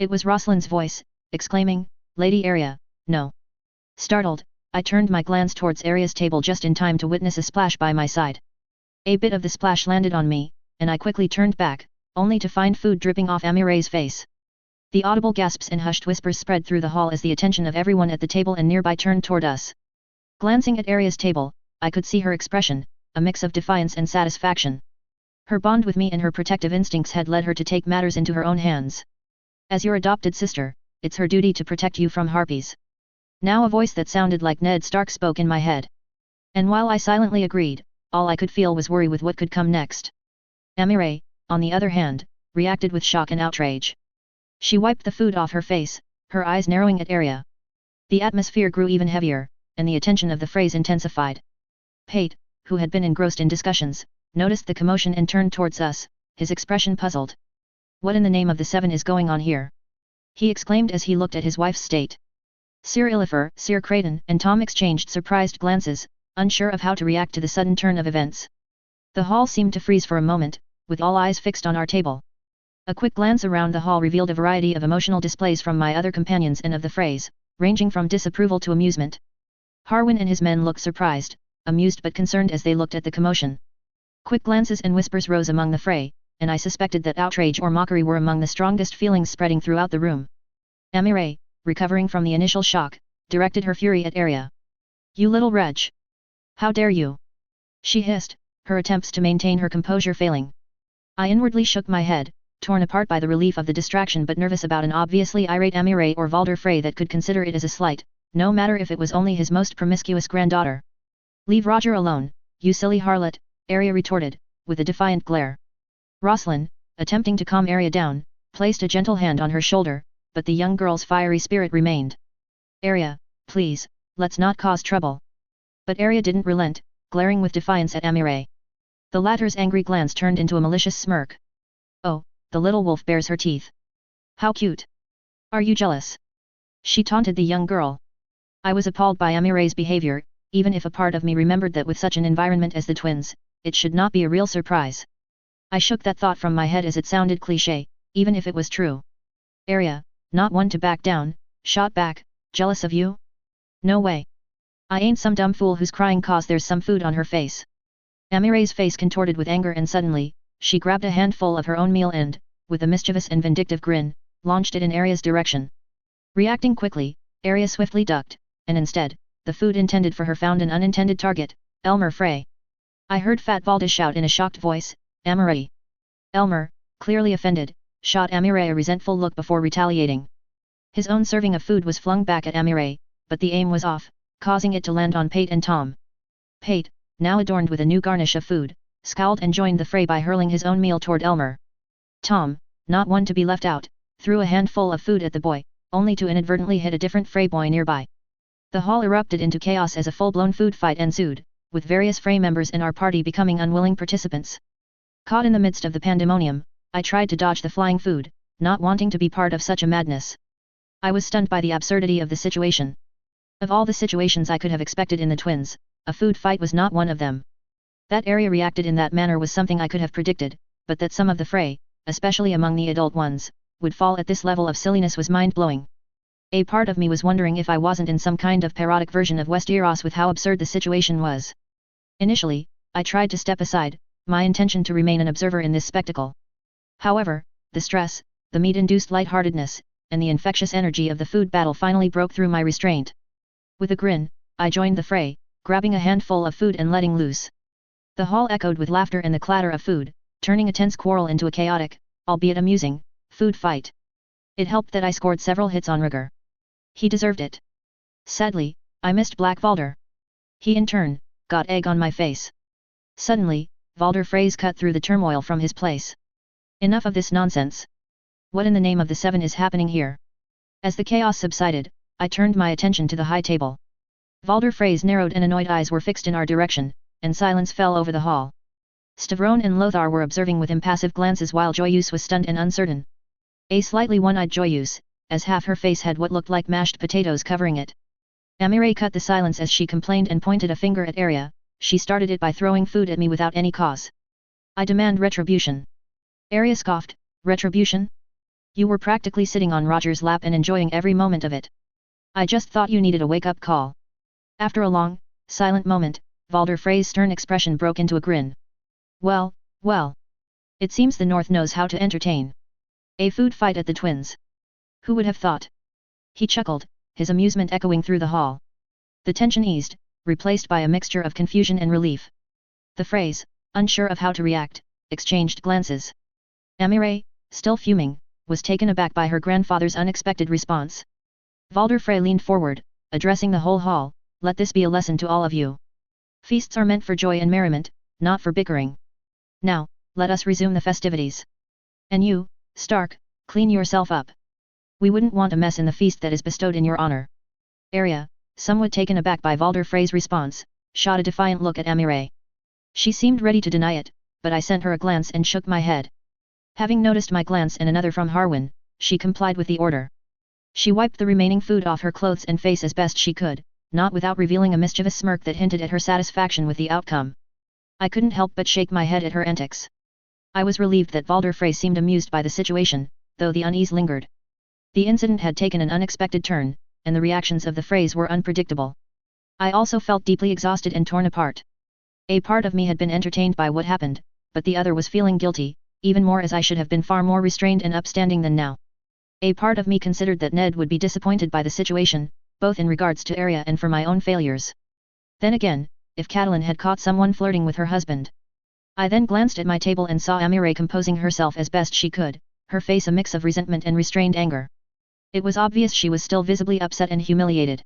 It was Rosalind's voice, exclaiming, Lady Arya, no. Startled, I turned my glance towards Arya's table just in time to witness a splash by my side. A bit of the splash landed on me, and I quickly turned back, only to find food dripping off Amire's face. The audible gasps and hushed whispers spread through the hall as the attention of everyone at the table and nearby turned toward us. Glancing at Arya's table, I could see her expression, a mix of defiance and satisfaction. Her bond with me and her protective instincts had led her to take matters into her own hands. As your adopted sister, it's her duty to protect you from harpies. Now a voice that sounded like Ned Stark spoke in my head. And while I silently agreed, all I could feel was worry with what could come next. Amire, on the other hand, reacted with shock and outrage. She wiped the food off her face, her eyes narrowing at Arya. The atmosphere grew even heavier, and the attention of the Freys intensified. Pate, who had been engrossed in discussions, noticed the commotion and turned towards us, his expression puzzled. What in the name of the seven is going on here? He exclaimed as he looked at his wife's state. Sir Illifer, Sir Creighton and Tom exchanged surprised glances, unsure of how to react to the sudden turn of events. The hall seemed to freeze for a moment, with all eyes fixed on our table. A quick glance around the hall revealed a variety of emotional displays from my other companions and of the phrase, ranging from disapproval to amusement. Harwin and his men looked surprised, amused but concerned as they looked at the commotion. Quick glances and whispers rose among the fray, and I suspected that outrage or mockery were among the strongest feelings spreading throughout the room. Amire, recovering from the initial shock, directed her fury at Arya. "You little wretch! How dare you?" she hissed, her attempts to maintain her composure failing. I inwardly shook my head, torn apart by the relief of the distraction but nervous about an obviously irate Amire or Valder Frey that could consider it as a slight, no matter if it was only his most promiscuous granddaughter. "Leave Roger alone, you silly harlot," Arya retorted, with a defiant glare. Rosalind, attempting to calm Arya down, placed a gentle hand on her shoulder, but the young girl's fiery spirit remained. "Arya, please, let's not cause trouble." But Arya didn't relent, glaring with defiance at Amire. The latter's angry glance turned into a malicious smirk. "Oh, the little wolf bares her teeth. How cute! Are you jealous?" she taunted the young girl. I was appalled by Amire's behavior, even if a part of me remembered that with such an environment as the twins, it should not be a real surprise. I shook that thought from my head as it sounded cliché, even if it was true. Arya, not one to back down, shot back, "Jealous of you? No way. I ain't some dumb fool who's crying 'cause there's some food on her face." Amire's face contorted with anger and suddenly, she grabbed a handful of her own meal and, with a mischievous and vindictive grin, launched it in Arya's direction. Reacting quickly, Arya swiftly ducked, and instead, the food intended for her found an unintended target, Elmer Frey. I heard Fat Valda shout in a shocked voice, "Amire!" Elmer, clearly offended, shot Amire a resentful look before retaliating. His own serving of food was flung back at Amire, but the aim was off, causing it to land on Pate and Tom. Pate, now adorned with a new garnish of food, scowled and joined the fray by hurling his own meal toward Elmer. Tom, not one to be left out, threw a handful of food at the boy, only to inadvertently hit a different fray boy nearby. The hall erupted into chaos as a full-blown food fight ensued, with various fray members in our party becoming unwilling participants. Caught in the midst of the pandemonium, I tried to dodge the flying food, not wanting to be part of such a madness. I was stunned by the absurdity of the situation. Of all the situations I could have expected in the twins, a food fight was not one of them. That Arya reacted in that manner was something I could have predicted, but that some of the fray, especially among the adult ones, would fall at this level of silliness was mind-blowing. A part of me was wondering if I wasn't in some kind of parodic version of Westeros with how absurd the situation was. Initially, I tried to step aside, my intention to remain an observer in this spectacle. However, the stress, the meat-induced lightheartedness, and the infectious energy of the food battle finally broke through my restraint. With a grin, I joined the fray, grabbing a handful of food and letting loose. The hall echoed with laughter and the clatter of food, turning a tense quarrel into a chaotic, albeit amusing, food fight. It helped that I scored several hits on Rhaegar. He deserved it. Sadly, I missed Black Valder. He in turn, got egg on my face. Suddenly, Valder Frey's cut through the turmoil from his place. "Enough of this nonsense. What in the name of the seven is happening here?" As the chaos subsided, I turned my attention to the high table. Valder Frey's narrowed and annoyed eyes were fixed in our direction, and silence fell over the hall. Stavron and Lothar were observing with impassive glances while Joyeuse was stunned and uncertain. A slightly one-eyed Joyeuse, as half her face had what looked like mashed potatoes covering it. Amire cut the silence as she complained and pointed a finger at Arya. She started it by throwing food at me without any cause. "I demand retribution." Arya scoffed, "Retribution? You were practically sitting on Roger's lap and enjoying every moment of it. I just thought you needed a wake-up call." After a long, silent moment, Valder Frey's stern expression broke into a grin. Well, well. It seems the North knows how to entertain. A food fight at the twins. Who would have thought?" He chuckled, his amusement echoing through the hall. The tension eased, replaced by a mixture of confusion and relief. The Freys, unsure of how to react, exchanged glances. Amire, still fuming, was taken aback by her grandfather's unexpected response. Valder Frey leaned forward, addressing the whole hall, "Let this be a lesson to all of you. Feasts are meant for joy and merriment, not for bickering. Now, let us resume the festivities. And you, Stark, clean yourself up. We wouldn't want a mess in the feast that is bestowed in your honor." Arya, somewhat taken aback by Valder Frey's response, shot a defiant look at Amire. She seemed ready to deny it, but I sent her a glance and shook my head. Having noticed my glance and another from Harwin, she complied with the order. She wiped the remaining food off her clothes and face as best she could, not without revealing a mischievous smirk that hinted at her satisfaction with the outcome. I couldn't help but shake my head at her antics. I was relieved that Valder Frey seemed amused by the situation, though the unease lingered. The incident had taken an unexpected turn, and the reactions of the Freys were unpredictable. I also felt deeply exhausted and torn apart. A part of me had been entertained by what happened, but the other was feeling guilty, even more as I should have been far more restrained and upstanding than now. A part of me considered that Ned would be disappointed by the situation, both in regards to Arya and for my own failures. Then again, if Catelyn had caught someone flirting with her husband. I then glanced at my table and saw Amire composing herself as best she could, her face a mix of resentment and restrained anger. It was obvious she was still visibly upset and humiliated.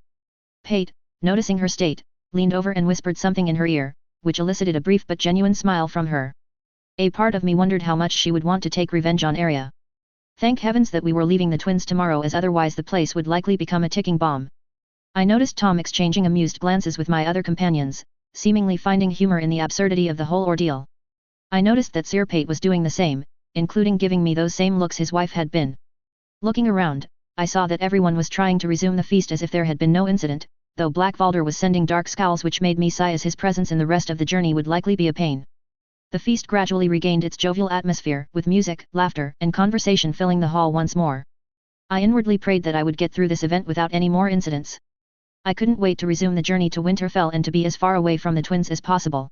Pate, noticing her state, leaned over and whispered something in her ear, which elicited a brief but genuine smile from her. A part of me wondered how much she would want to take revenge on Arya. Thank heavens that we were leaving the twins tomorrow, as otherwise the place would likely become a ticking bomb. I noticed Tom exchanging amused glances with my other companions, seemingly finding humor in the absurdity of the whole ordeal. I noticed that Sir Pate was doing the same, including giving me those same looks his wife had been. Looking around, I saw that everyone was trying to resume the feast as if there had been no incident, though Black Valder was sending dark scowls which made me sigh, as his presence in the rest of the journey would likely be a pain. The feast gradually regained its jovial atmosphere, with music, laughter, and conversation filling the hall once more. I inwardly prayed that I would get through this event without any more incidents. I couldn't wait to resume the journey to Winterfell and to be as far away from the twins as possible.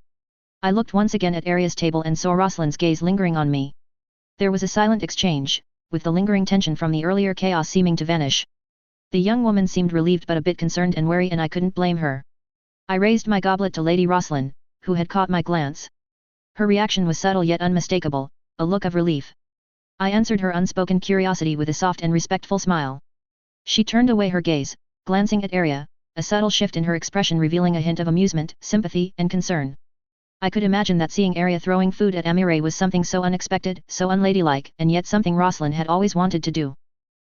I looked once again at Arya's table and saw Roslyn's gaze lingering on me. There was a silent exchange, with the lingering tension from the earlier chaos seeming to vanish. The young woman seemed relieved but a bit concerned and wary, and I couldn't blame her. I raised my goblet to Lady Roslyn, who had caught my glance. Her reaction was subtle yet unmistakable, a look of relief. I answered her unspoken curiosity with a soft and respectful smile. She turned away her gaze, glancing at Arya, a subtle shift in her expression revealing a hint of amusement, sympathy, and concern. I could imagine that seeing Arya throwing food at Amire was something so unexpected, so unladylike, and yet something Roslyn had always wanted to do.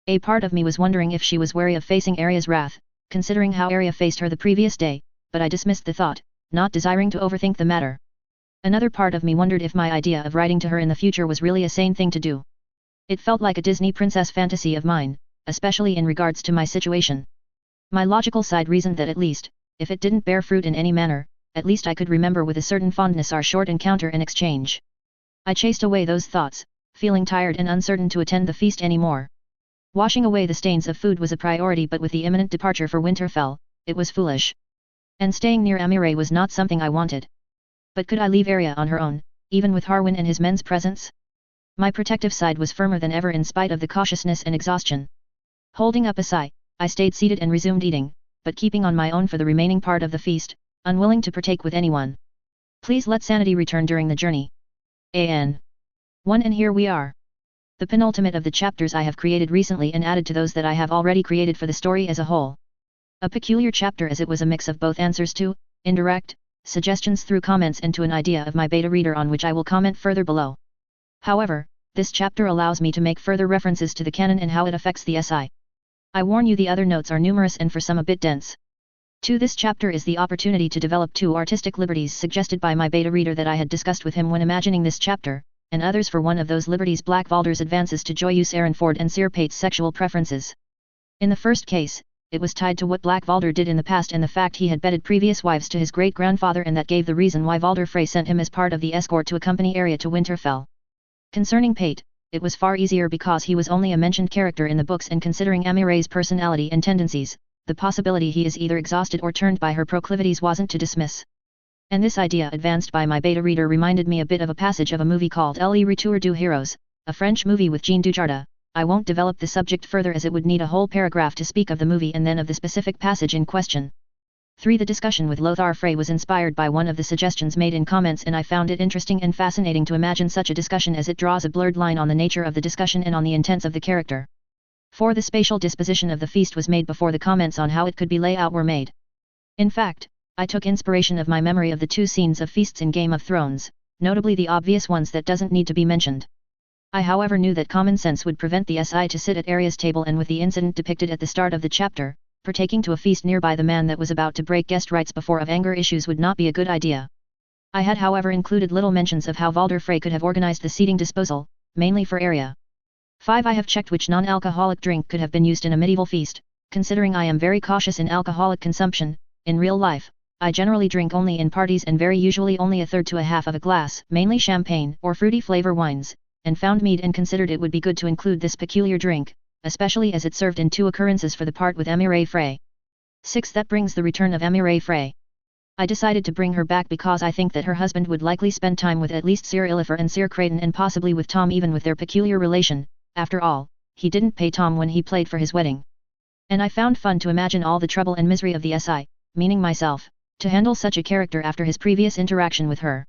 A part of me was wondering if she was wary of facing Arya's wrath, considering how Arya faced her the previous day, but I dismissed the thought, not desiring to overthink the matter. Another part of me wondered if my idea of writing to her in the future was really a sane thing to do. It felt like a Disney princess fantasy of mine, especially in regards to my situation. My logical side reasoned that at least, if it didn't bear fruit in any manner, at least I could remember with a certain fondness our short encounter and exchange. I chased away those thoughts, feeling tired and uncertain to attend the feast anymore. Washing away the stains of food was a priority, but with the imminent departure for Winterfell, it was foolish. And staying near Amire was not something I wanted. But could I leave Arya on her own, even with Harwin and his men's presence? My protective side was firmer than ever in spite of the cautiousness and exhaustion. Holding up a sigh, I stayed seated and resumed eating, but keeping on my own for the remaining part of the feast, unwilling to partake with anyone. Please let sanity return during the journey. An. 1. And here we are. The penultimate of the chapters I have created recently and added to those that I have already created for the story as a whole. A peculiar chapter, as it was a mix of both answers to, indirect, suggestions through comments and to an idea of my beta reader on which I will comment further below. However, this chapter allows me to make further references to the canon and how it affects the SI. I warn you, the other notes are numerous and for some a bit dense. To this chapter is the opportunity to develop 2 artistic liberties suggested by my beta reader that I had discussed with him when imagining this chapter, and others for one of those liberties Black Valder's advances to Joyous Arenford and Sir Pate's sexual preferences. In the first case, it was tied to what Black Valder did in the past and the fact he had bedded previous wives to his great-grandfather, and that gave the reason why Valder Frey sent him as part of the escort to accompany Arya to Winterfell. Concerning Pate, it was far easier because he was only a mentioned character in the books, and considering Amire's personality and tendencies, the possibility he is either exhausted or turned by her proclivities wasn't to dismiss. And this idea advanced by my beta reader reminded me a bit of a passage of a movie called Le Retour du Héros, a French movie with Jean Dujardin. I won't develop the subject further as it would need a whole paragraph to speak of the movie and then of the specific passage in question. 3. The discussion with Lothar Frey was inspired by one of the suggestions made in comments, and I found it interesting and fascinating to imagine such a discussion, as it draws a blurred line on the nature of the discussion and on the intents of the character. 4. The spatial disposition of the feast was made before the comments on how it could be laid out were made. In fact, I took inspiration of my memory of the 2 scenes of feasts in Game of Thrones, notably the obvious ones that doesn't need to be mentioned. I however knew that common sense would prevent the SI to sit at Arya's table, and with the incident depicted at the start of the chapter, partaking to a feast nearby the man that was about to break guest rights before of anger issues would not be a good idea. I had however included little mentions of how Valder Frey could have organized the seating disposal, mainly for Arya. 5. I have checked which non-alcoholic drink could have been used in a medieval feast, considering I am very cautious in alcoholic consumption. In real life, I generally drink only in parties and very usually only a third to a half of a glass, mainly champagne or fruity flavor wines, and found mead and considered it would be good to include this peculiar drink, especially as it served in 2 occurrences for the part with Émile Frey. 6. That brings the return of Émile Frey. I decided to bring her back because I think that her husband would likely spend time with at least Sir Ilifer and Sir Creighton and possibly with Tom, even with their peculiar relation. After all, he didn't pay Tom when he played for his wedding. And I found fun to imagine all the trouble and misery of the SI, meaning myself, to handle such a character after his previous interaction with her.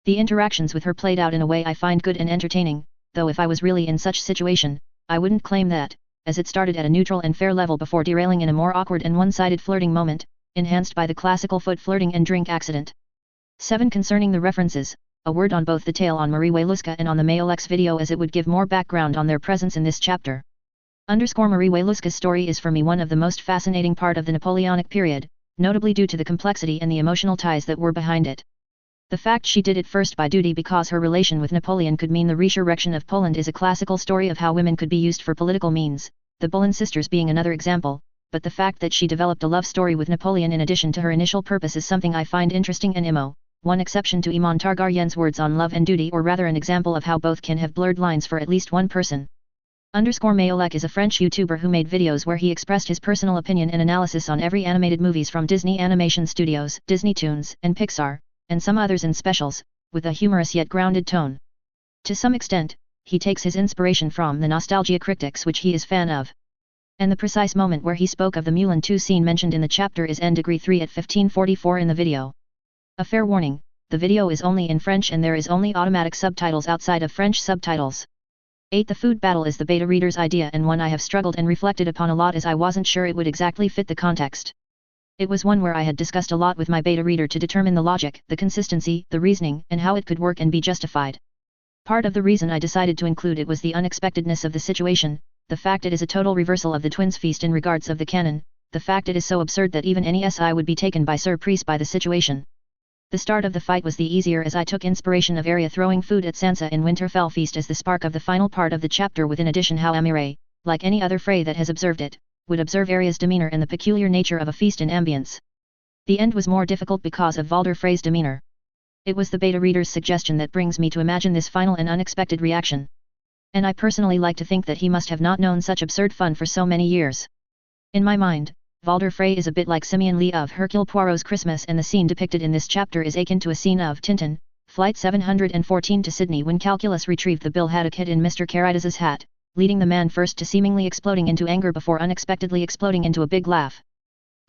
The interactions with her played out in a way I find good and entertaining, though if I was really in such situation, I wouldn't claim that, as it started at a neutral and fair level before derailing in a more awkward and one-sided flirting moment, enhanced by the classical foot flirting and drink accident. 7. Concerning the references, a word on both the tale on Marie Wieluska and on the Mayolex video, as it would give more background on their presence in this chapter. Marie Wieluska's story is for me one of the most fascinating part of the Napoleonic period, notably due to the complexity and the emotional ties that were behind it. The fact she did it first by duty because her relation with Napoleon could mean the resurrection of Poland is a classical story of how women could be used for political means, the Boleyn sisters being another example, but the fact that she developed a love story with Napoleon in addition to her initial purpose is something I find interesting and one exception to Iman Targaryen's words on love and duty, or rather an example of how both can have blurred lines for at least one person. Mayolek is a French YouTuber who made videos where he expressed his personal opinion and analysis on every animated movies from Disney Animation Studios, Disney Toons, and Pixar, and some others in specials, with a humorous yet grounded tone. To some extent, he takes his inspiration from the nostalgia critics which he is fan of. And the precise moment where he spoke of the Mulan 2 scene mentioned in the chapter is N°3 at 1544 in the video. A fair warning, the video is only in French and there is only automatic subtitles outside of French subtitles. 8. The food battle is the beta reader's idea and one I have struggled and reflected upon a lot, as I wasn't sure it would exactly fit the context. It was one where I had discussed a lot with my beta reader to determine the logic, the consistency, the reasoning, and how it could work and be justified. Part of the reason I decided to include it was the unexpectedness of the situation, the fact it is a total reversal of the twins' feast in regards of the canon, the fact it is so absurd that even any SI would be taken by surprise by the situation. The start of the fight was the easier as I took inspiration of Arya throwing food at Sansa in Winterfell feast as the spark of the final part of the chapter, with in addition how Amire, like any other Frey that has observed it, would observe Arya's demeanor and the peculiar nature of a feast in ambience. The end was more difficult because of Valder Frey's demeanor. It was the beta reader's suggestion that brings me to imagine this final and unexpected reaction. And I personally like to think that he must have not known such absurd fun for so many years. In my mind, Valder Frey is a bit like Simeon Lee of Hercule Poirot's Christmas, and the scene depicted in this chapter is akin to a scene of Tintin, Flight 714 to Sydney, when Calculus retrieved the bill haddock hid in Mr. Carides's hat, leading the man first to seemingly exploding into anger before unexpectedly exploding into a big laugh.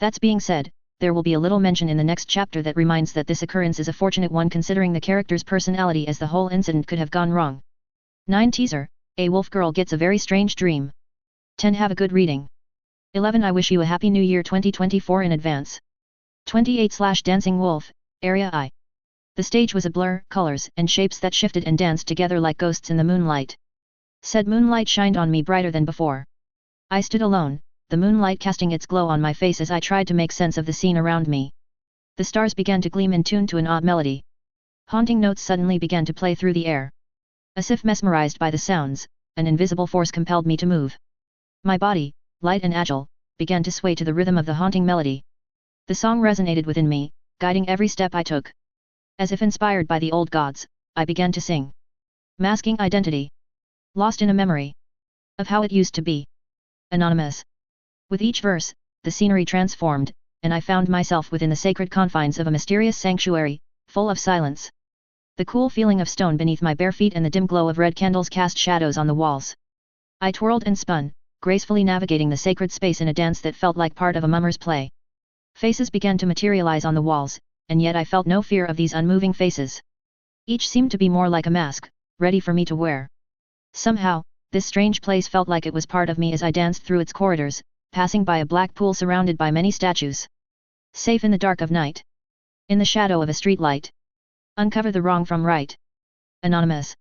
That being said, there will be a little mention in the next chapter that reminds that this occurrence is a fortunate one considering the character's personality, as the whole incident could have gone wrong. 9. Teaser, a wolf girl gets a very strange dream. 10. Have a good reading. 11. I wish you a happy new year 2024 in advance. 28. Dancing wolf, area I. The stage was a blur, colors and shapes that shifted and danced together like ghosts in the moonlight. Said moonlight shined on me brighter than before. I stood alone, the moonlight casting its glow on my face as I tried to make sense of the scene around me. The stars began to gleam in tune to an odd melody. Haunting notes suddenly began to play through the air. As if mesmerized by the sounds, an invisible force compelled me to move. My body, light and agile, began to sway to the rhythm of the haunting melody. The song resonated within me, guiding every step I took. As if inspired by the old gods, I began to sing. Masking identity. Lost in a memory of how it used to be. Anonymous. With each verse, the scenery transformed, and I found myself within the sacred confines of a mysterious sanctuary, full of silence. The cool feeling of stone beneath my bare feet and the dim glow of red candles cast shadows on the walls. I twirled and spun, gracefully navigating the sacred space in a dance that felt like part of a mummer's play. Faces began to materialize on the walls, and yet I felt no fear of these unmoving faces. Each seemed to be more like a mask, ready for me to wear. Somehow, this strange place felt like it was part of me as I danced through its corridors, passing by a black pool surrounded by many statues. Safe in the dark of night. In the shadow of a streetlight. Uncover the wrong from right. Anonymous.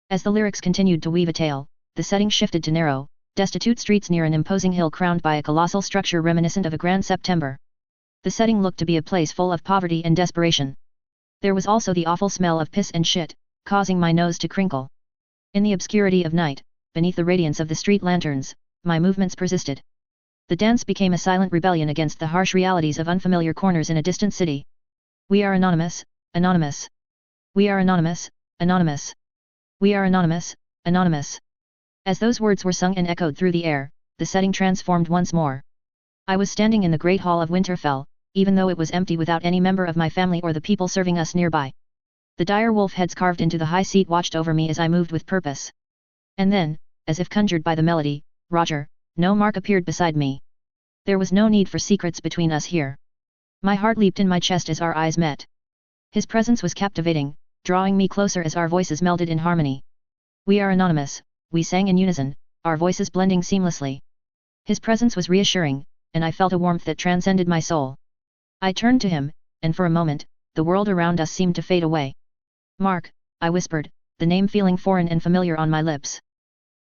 As the lyrics continued to weave a tale, the setting shifted to narrow, destitute streets near an imposing hill crowned by a colossal structure reminiscent of a grand September. The setting looked to be a place full of poverty and desperation. There was also the awful smell of piss and shit, causing my nose to crinkle. In the obscurity of night, beneath the radiance of the street lanterns, my movements persisted. The dance became a silent rebellion against the harsh realities of unfamiliar corners in a distant city. We are anonymous, anonymous. We are anonymous, anonymous. We are anonymous, anonymous. As those words were sung and echoed through the air, the setting transformed once more. I was standing in the great hall of Winterfell, even though it was empty without any member of my family or the people serving us nearby. The dire wolf heads carved into the high seat watched over me as I moved with purpose. And then, as if conjured by the melody, Roger, no Mark appeared beside me. There was no need for secrets between us here. My heart leaped in my chest as our eyes met. His presence was captivating, drawing me closer as our voices melded in harmony. We are anonymous, we sang in unison, our voices blending seamlessly. His presence was reassuring, and I felt a warmth that transcended my soul. I turned to him, and for a moment, the world around us seemed to fade away. Mark, I whispered, the name feeling foreign and familiar on my lips.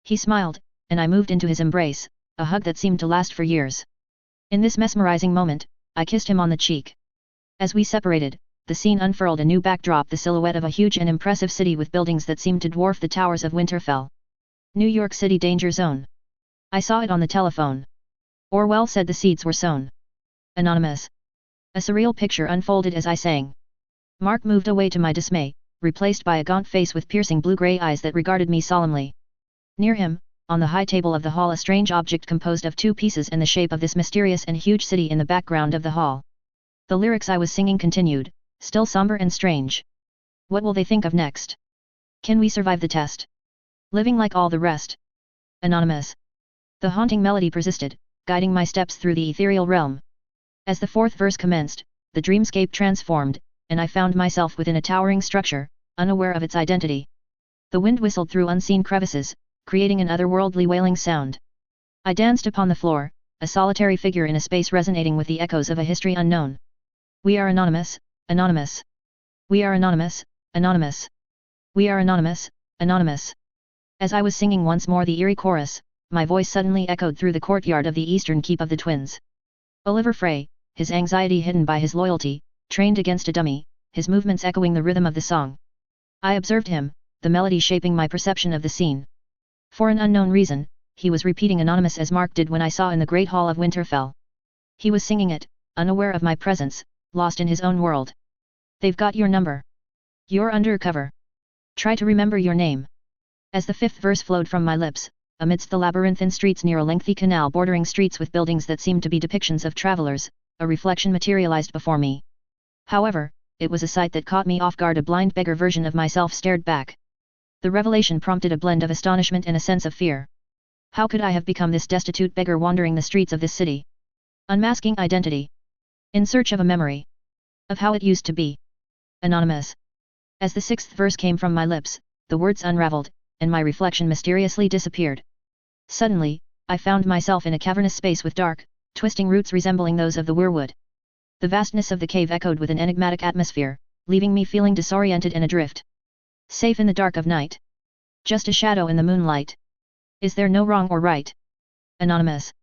He smiled, and I moved into his embrace, a hug that seemed to last for years. In this mesmerizing moment, I kissed him on the cheek. As we separated, the scene unfurled a new backdrop, the silhouette of a huge and impressive city with buildings that seemed to dwarf the towers of Winterfell. New York City danger zone. I saw it on the telephone. Orwell said the seeds were sown. Anonymous. A surreal picture unfolded as I sang. Mark moved away to my dismay, replaced by a gaunt face with piercing blue-gray eyes that regarded me solemnly. Near him, on the high table of the hall, a strange object composed of two pieces in the shape of this mysterious and huge city in the background of the hall. The lyrics I was singing continued, still somber and strange. What will they think of next? Can we survive the test? Living like all the rest? Anonymous. The haunting melody persisted, guiding my steps through the ethereal realm. As the fourth verse commenced, the dreamscape transformed, and I found myself within a towering structure, unaware of its identity. The wind whistled through unseen crevices, creating an otherworldly wailing sound. I danced upon the floor, a solitary figure in a space resonating with the echoes of a history unknown. We are anonymous, anonymous. We are anonymous, anonymous. We are anonymous, anonymous. As I was singing once more the eerie chorus, my voice suddenly echoed through the courtyard of the eastern keep of the twins. Oliver Frey, his anxiety hidden by his loyalty, trained against a dummy, his movements echoing the rhythm of the song. I observed him, the melody shaping my perception of the scene. For an unknown reason, he was repeating anonymous as Mark did when I saw in the Great Hall of Winterfell. He was singing it, unaware of my presence, lost in his own world. They've got your number. You're undercover. Try to remember your name. As the fifth verse flowed from my lips, amidst the labyrinthine streets near a lengthy canal bordering streets with buildings that seemed to be depictions of travelers, a reflection materialized before me. However, it was a sight that caught me off guard. A blind beggar version of myself stared back. The revelation prompted a blend of astonishment and a sense of fear. How could I have become this destitute beggar wandering the streets of this city? Unmasking identity. In search of a memory. Of how it used to be. Anonymous. As the sixth verse came from my lips, the words unraveled, and my reflection mysteriously disappeared. Suddenly, I found myself in a cavernous space with dark, twisting roots resembling those of the weirwood. The vastness of the cave echoed with an enigmatic atmosphere, leaving me feeling disoriented and adrift. Safe in the dark of night. Just a shadow in the moonlight. Is there no wrong or right? Anonymous.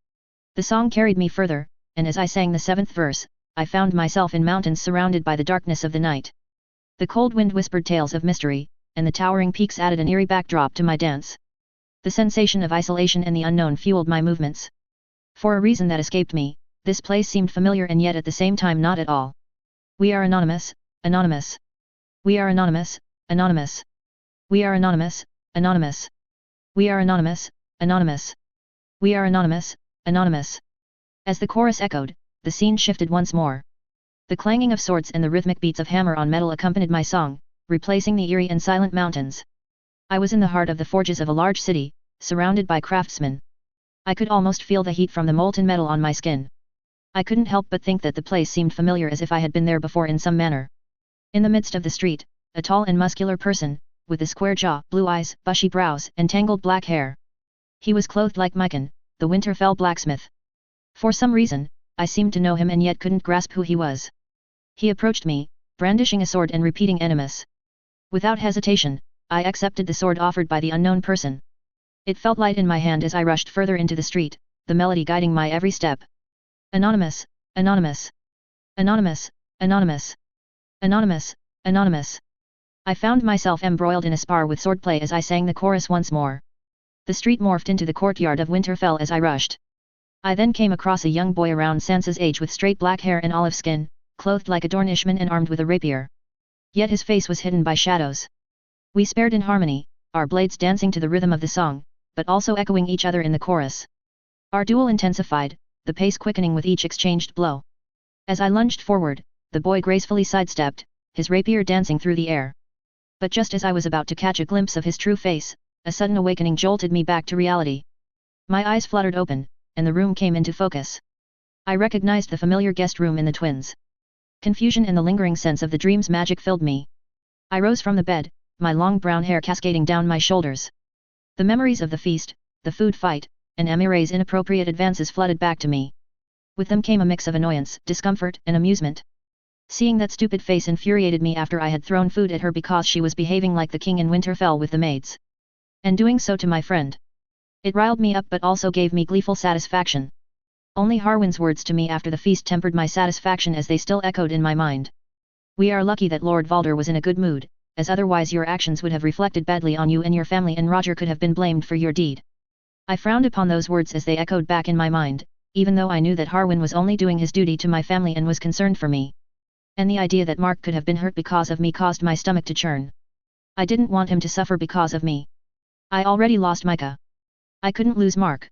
The song carried me further, and as I sang the seventh verse, I found myself in mountains surrounded by the darkness of the night. The cold wind whispered tales of mystery, and the towering peaks added an eerie backdrop to my dance. The sensation of isolation and the unknown fueled my movements. For a reason that escaped me, this place seemed familiar and yet at the same time not at all. We are anonymous, anonymous. We are anonymous, anonymous. We are anonymous, anonymous. We are anonymous, anonymous. We are anonymous, anonymous. As the chorus echoed, the scene shifted once more. The clanging of swords and the rhythmic beats of hammer on metal accompanied my song, replacing the eerie and silent mountains. I was in the heart of the forges of a large city, surrounded by craftsmen. I could almost feel the heat from the molten metal on my skin. I couldn't help but think that the place seemed familiar, as if I had been there before in some manner. In the midst of the street, a tall and muscular person, with a square jaw, blue eyes, bushy brows, and tangled black hair. He was clothed like Mycon, the Winterfell blacksmith. For some reason, I seemed to know him and yet couldn't grasp who he was. He approached me, brandishing a sword and repeating "Animus." Without hesitation, I accepted the sword offered by the unknown person. It felt light in my hand as I rushed further into the street, the melody guiding my every step. Anonymous, anonymous. Anonymous, anonymous. Anonymous, anonymous. I found myself embroiled in a spar with swordplay as I sang the chorus once more. The street morphed into the courtyard of Winterfell as I rushed. I then came across a young boy around Sansa's age with straight black hair and olive skin, clothed like a Dornishman and armed with a rapier. Yet his face was hidden by shadows. We spared in harmony, our blades dancing to the rhythm of the song, but also echoing each other in the chorus. Our duel intensified, the pace quickening with each exchanged blow. As I lunged forward, the boy gracefully sidestepped, his rapier dancing through the air. But just as I was about to catch a glimpse of his true face, a sudden awakening jolted me back to reality. My eyes fluttered open, and the room came into focus. I recognized the familiar guest room in the twins. Confusion and the lingering sense of the dream's magic filled me. I rose from the bed, my long brown hair cascading down my shoulders. The memories of the feast, the food fight, and Amire's inappropriate advances flooded back to me. With them came a mix of annoyance, discomfort, and amusement. Seeing that stupid face infuriated me after I had thrown food at her because she was behaving like the king in Winterfell with the maids. And doing so to my friend. It riled me up but also gave me gleeful satisfaction. Only Harwin's words to me after the feast tempered my satisfaction as they still echoed in my mind. We are lucky that Lord Valder was in a good mood, as otherwise your actions would have reflected badly on you and your family and Roger could have been blamed for your deed. I frowned upon those words as they echoed back in my mind, even though I knew that Harwin was only doing his duty to my family and was concerned for me. And the idea that Mark could have been hurt because of me caused my stomach to churn. I didn't want him to suffer because of me. I already lost Micah. I couldn't lose Mark.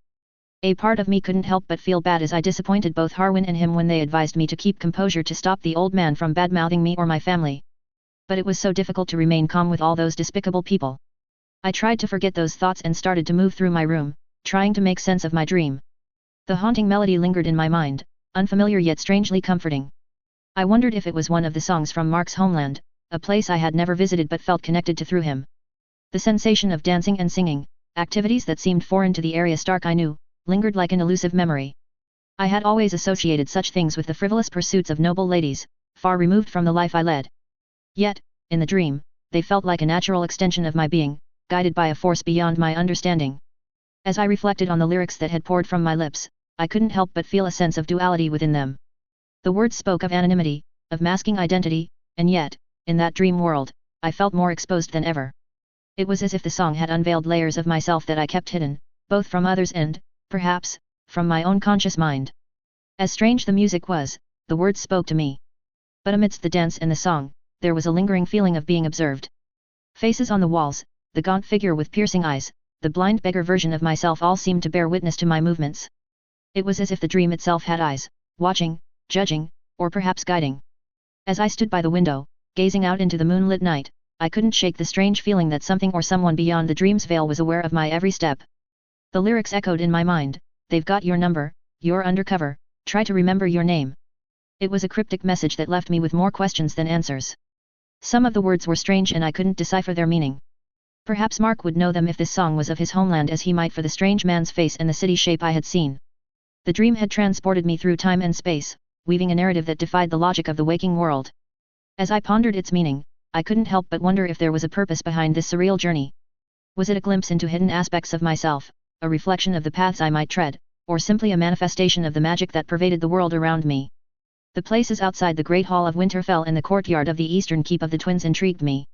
A part of me couldn't help but feel bad as I disappointed both Harwin and him when they advised me to keep composure to stop the old man from bad-mouthing me or my family. But it was so difficult to remain calm with all those despicable people. I tried to forget those thoughts and started to move through my room, trying to make sense of my dream. The haunting melody lingered in my mind, unfamiliar yet strangely comforting. I wondered if it was one of the songs from Mark's homeland, a place I had never visited but felt connected to through him. The sensation of dancing and singing, activities that seemed foreign to the Arya Stark I knew, lingered like an elusive memory. I had always associated such things with the frivolous pursuits of noble ladies, far removed from the life I led. Yet, in the dream, they felt like a natural extension of my being, guided by a force beyond my understanding. As I reflected on the lyrics that had poured from my lips, I couldn't help but feel a sense of duality within them. The words spoke of anonymity, of masking identity, and yet, in that dream world, I felt more exposed than ever. It was as if the song had unveiled layers of myself that I kept hidden, both from others and, perhaps, from my own conscious mind. As strange the music was, the words spoke to me. But amidst the dance and the song, there was a lingering feeling of being observed. Faces on the walls, the gaunt figure with piercing eyes, the blind beggar version of myself all seemed to bear witness to my movements. It was as if the dream itself had eyes, watching, judging, or perhaps guiding. As I stood by the window, gazing out into the moonlit night, I couldn't shake the strange feeling that something or someone beyond the dream's veil was aware of my every step. The lyrics echoed in my mind, "They've got your number, you're undercover, try to remember your name." It was a cryptic message that left me with more questions than answers. Some of the words were strange and I couldn't decipher their meaning. Perhaps Mark would know them if this song was of his homeland as he might for the strange man's face and the city shape I had seen. The dream had transported me through time and space, weaving a narrative that defied the logic of the waking world. As I pondered its meaning, I couldn't help but wonder if there was a purpose behind this surreal journey. Was it a glimpse into hidden aspects of myself, a reflection of the paths I might tread, or simply a manifestation of the magic that pervaded the world around me? The places outside the Great Hall of Winterfell and the courtyard of the eastern keep of the twins intrigued me.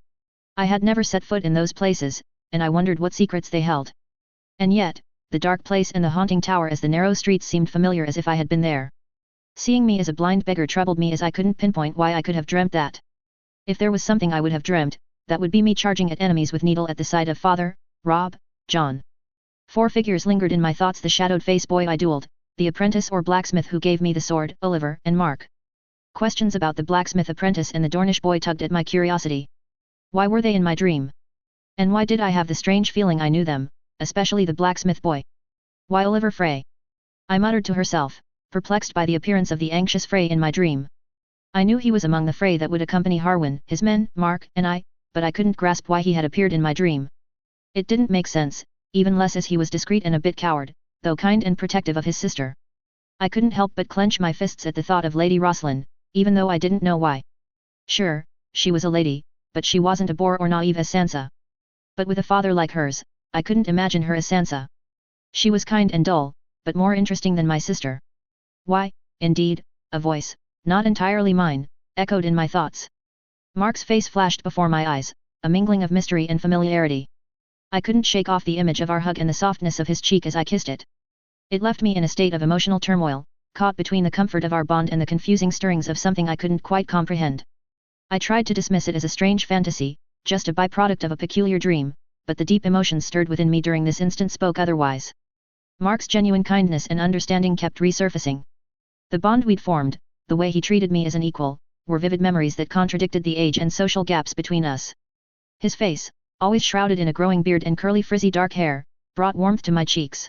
I had never set foot in those places, and I wondered what secrets they held. And yet, the dark place and the haunting tower as the narrow streets seemed familiar as if I had been there. Seeing me as a blind beggar troubled me as I couldn't pinpoint why I could have dreamt that. If there was something I would have dreamt, that would be me charging at enemies with needle at the side of Father, Rob, John. 4 figures lingered in my thoughts: the shadowed face boy I dueled, the apprentice or blacksmith who gave me the sword, Oliver, and Mark. Questions about the blacksmith apprentice and the Dornish boy tugged at my curiosity. Why were they in my dream? And why did I have the strange feeling I knew them, especially the blacksmith boy? Why Oliver Frey? I muttered to herself, perplexed by the appearance of the anxious Frey in my dream. I knew he was among the Frey that would accompany Harwin, his men, Mark, and I, but I couldn't grasp why he had appeared in my dream. It didn't make sense, even less as he was discreet and a bit coward, though kind and protective of his sister. I couldn't help but clench my fists at the thought of Lady Rosalind, even though I didn't know why. Sure, she was a lady, but she wasn't a bore or naive as Sansa. But with a father like hers, I couldn't imagine her as Sansa. She was kind and dull, but more interesting than my sister. Why, indeed, a voice, not entirely mine, echoed in my thoughts. Mark's face flashed before my eyes, a mingling of mystery and familiarity. I couldn't shake off the image of our hug and the softness of his cheek as I kissed it. It left me in a state of emotional turmoil, caught between the comfort of our bond and the confusing stirrings of something I couldn't quite comprehend. I tried to dismiss it as a strange fantasy, just a byproduct of a peculiar dream, but the deep emotions stirred within me during this instant spoke otherwise. Mark's genuine kindness and understanding kept resurfacing. The bond we'd formed, the way he treated me as an equal, were vivid memories that contradicted the age and social gaps between us. His face, always shrouded in a growing beard and curly frizzy dark hair, brought warmth to my cheeks.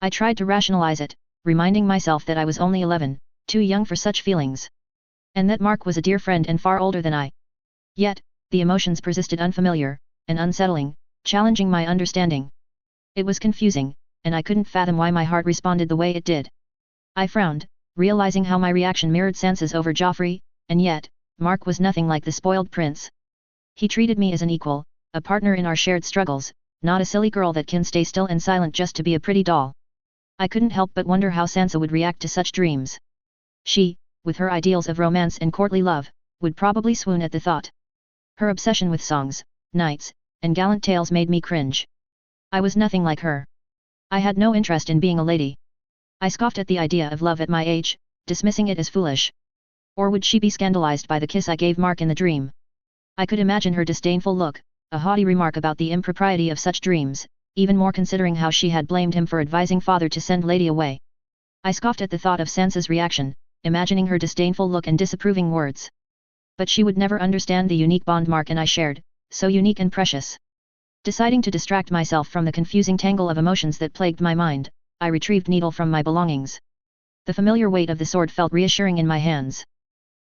I tried to rationalize it, reminding myself that I was only 11, too young for such feelings. And that Mark was a dear friend and far older than I. Yet, the emotions persisted unfamiliar, and unsettling, challenging my understanding. It was confusing, and I couldn't fathom why my heart responded the way it did. I frowned, realizing how my reaction mirrored Sansa's over Joffrey, and yet, Mark was nothing like the spoiled prince. He treated me as an equal, a partner in our shared struggles, not a silly girl that can stay still and silent just to be a pretty doll. I couldn't help but wonder how Sansa would react to such dreams. She, with her ideals of romance and courtly love, would probably swoon at the thought. Her obsession with songs, knights, and gallant tales made me cringe. I was nothing like her. I had no interest in being a lady. I scoffed at the idea of love at my age, dismissing it as foolish. Or would she be scandalized by the kiss I gave Mark in the dream? I could imagine her disdainful look, a haughty remark about the impropriety of such dreams, even more considering how she had blamed him for advising father to send Lady away. I scoffed at the thought of Sansa's reaction, imagining her disdainful look and disapproving words. But she would never understand the unique bond Mark and I shared, so unique and precious. Deciding to distract myself from the confusing tangle of emotions that plagued my mind, I retrieved needle from my belongings. The familiar weight of the sword felt reassuring in my hands.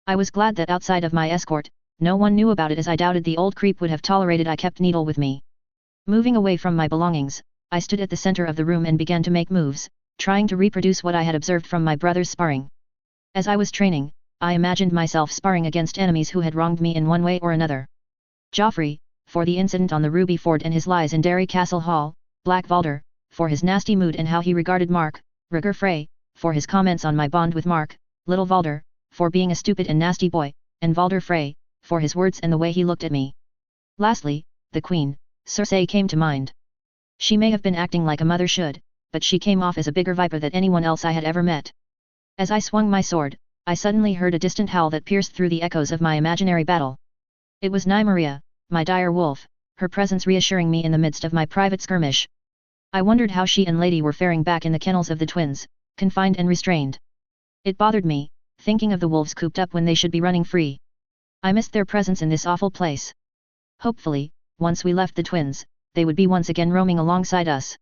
I was glad that outside of my escort, no one knew about it, as I doubted the old creep would have tolerated I kept needle with me. Moving away from my belongings, I stood at the center of the room and began to make moves, trying to reproduce what I had observed from my brother's sparring. As I was training, I imagined myself sparring against enemies who had wronged me in one way or another. Joffrey, for the incident on the Ruby Ford and his lies in Derry Castle Hall; Black Valder, for his nasty mood and how he regarded Mark; Rhaegar Frey, for his comments on my bond with Mark; Little Valder, for being a stupid and nasty boy; and Valder Frey, for his words and the way he looked at me. Lastly, the Queen, Cersei, came to mind. She may have been acting like a mother should, but she came off as a bigger viper than anyone else I had ever met. As I swung my sword, I suddenly heard a distant howl that pierced through the echoes of my imaginary battle. It was Nymeria, my dire wolf, her presence reassuring me in the midst of my private skirmish. I wondered how she and Lady were faring back in the kennels of the twins, confined and restrained. It bothered me, thinking of the wolves cooped up when they should be running free. I missed their presence in this awful place. Hopefully, once we left the twins, they would be once again roaming alongside us.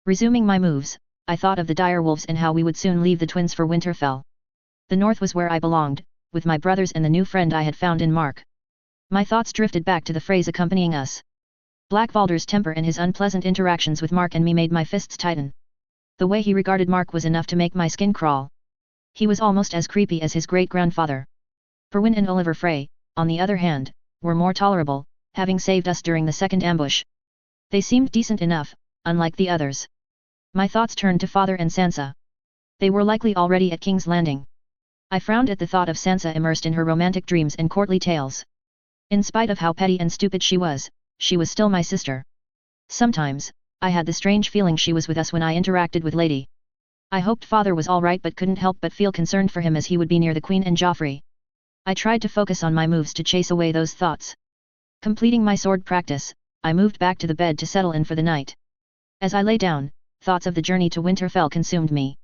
Resuming my moves, I thought of the dire wolves and how we would soon leave the twins for Winterfell. The north was where I belonged, with my brothers and the new friend I had found in Mark. My thoughts drifted back to the phrase accompanying us. Black Valder's temper and his unpleasant interactions with Mark and me made my fists tighten. The way he regarded Mark was enough to make my skin crawl. He was almost as creepy as his great-grandfather. Perwyn and Oliver Frey, on the other hand, were more tolerable, having saved us during the second ambush. They seemed decent enough, unlike the others. My thoughts turned to Father and Sansa. They were likely already at King's Landing. I frowned at the thought of Sansa immersed in her romantic dreams and courtly tales. In spite of how petty and stupid she was still my sister. Sometimes, I had the strange feeling she was with us when I interacted with Lady. I hoped Father was alright but couldn't help but feel concerned for him as he would be near the Queen and Joffrey. I tried to focus on my moves to chase away those thoughts. Completing my sword practice, I moved back to the bed to settle in for the night. As I lay down, thoughts of the journey to Winterfell consumed me.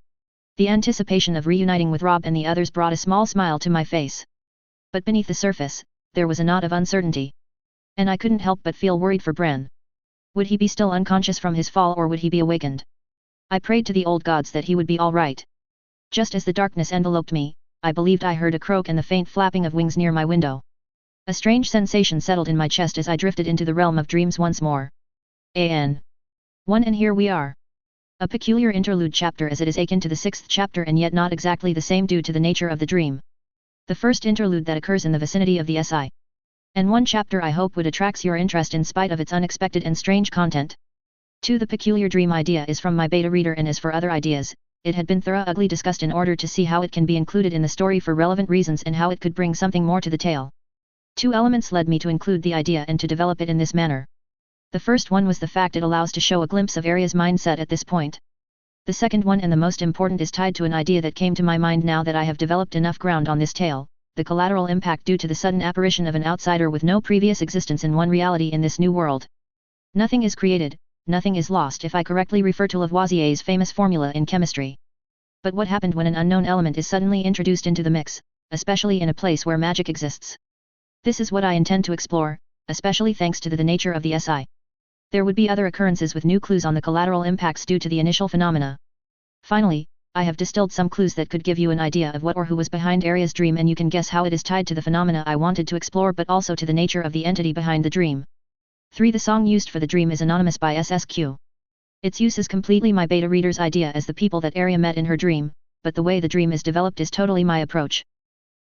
The anticipation of reuniting with Robb and the others brought a small smile to my face. But beneath the surface, there was a knot of uncertainty. And I couldn't help but feel worried for Bran. Would he be still unconscious from his fall or would he be awakened? I prayed to the old gods that he would be all right. Just as the darkness enveloped me, I believed I heard a croak and the faint flapping of wings near my window. A strange sensation settled in my chest as I drifted into the realm of dreams once more. And here we are. A peculiar interlude chapter as it is akin to the 6th chapter and yet not exactly the same due to the nature of the dream. The first interlude that occurs in the vicinity of the SI. And one chapter I hope would attract your interest in spite of its unexpected and strange content. 2. The peculiar dream idea is from my beta reader, and as for other ideas, it had been thoroughly discussed in order to see how it can be included in the story for relevant reasons and how it could bring something more to the tale. 2 elements led me to include the idea and to develop it in this manner. The first one was the fact it allows to show a glimpse of Arya's mindset at this point. The second one and the most important is tied to an idea that came to my mind now that I have developed enough ground on this tale, the collateral impact due to the sudden apparition of an outsider with no previous existence in one reality in this new world. Nothing is created, nothing is lost if I correctly refer to Lavoisier's famous formula in chemistry. But what happened when an unknown element is suddenly introduced into the mix, especially in a place where magic exists? This is what I intend to explore, especially thanks to the nature of the SI. There would be other occurrences with new clues on the collateral impacts due to the initial phenomena. Finally, I have distilled some clues that could give you an idea of what or who was behind Aria's dream, and you can guess how it is tied to the phenomena I wanted to explore, but also to the nature of the entity behind the dream. 3. The song used for the dream is Anonymous by SSQ. Its use is completely my beta reader's idea as the people that Aria met in her dream, but the way the dream is developed is totally my approach.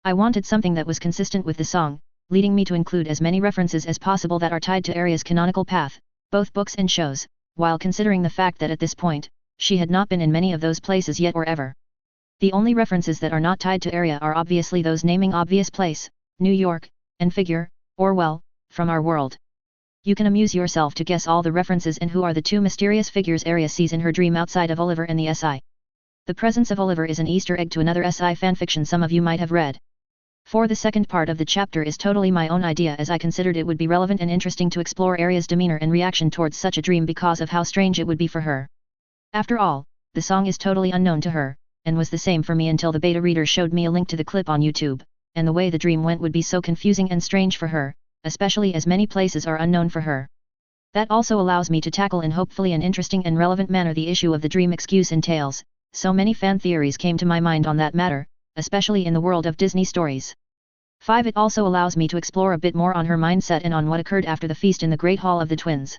I wanted something that was consistent with the song, leading me to include as many references as possible that are tied to Aria's canonical path, both books and shows, while considering the fact that at this point, she had not been in many of those places yet or ever. The only references that are not tied to Aria are obviously those naming obvious place, New York, and figure, or well, from our world. You can amuse yourself to guess all the references and who are the two mysterious figures Aria sees in her dream outside of Oliver and the SI. The presence of Oliver is an Easter egg to another SI fanfiction some of you might have read. 4. The second part of the chapter is totally my own idea as I considered it would be relevant and interesting to explore Aria's demeanor and reaction towards such a dream because of how strange it would be for her. After all, the song is totally unknown to her, and was the same for me until the beta reader showed me a link to the clip on YouTube, and the way the dream went would be so confusing and strange for her, especially as many places are unknown for her. That also allows me to tackle in hopefully an interesting and relevant manner the issue of the dream excuse entails. So many fan theories came to my mind on that matter, especially in the world of Disney stories. 5. It also allows me to explore a bit more on her mindset and on what occurred after the feast in the Great Hall of the Twins.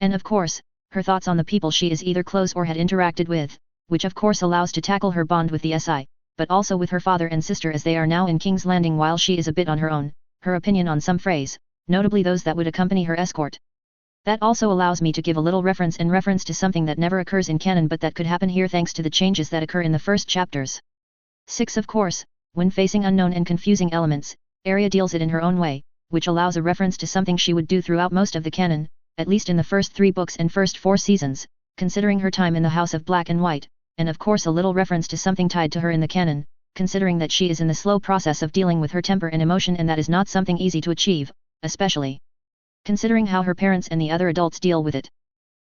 And of course, her thoughts on the people she is either close or had interacted with, which of course allows to tackle her bond with the SI, but also with her father and sister as they are now in King's Landing while she is a bit on her own, her opinion on some phrase, notably those that would accompany her escort. That also allows me to give a little reference to something that never occurs in canon but that could happen here thanks to the changes that occur in the first chapters. 6. Of course, when facing unknown and confusing elements, Aria deals it in her own way, which allows a reference to something she would do throughout most of the canon, at least in the first 3 books and first 4 seasons, considering her time in the House of Black and White, and of course a little reference to something tied to her in the canon, considering that she is in the slow process of dealing with her temper and emotion, and that is not something easy to achieve, especially considering how her parents and the other adults deal with it.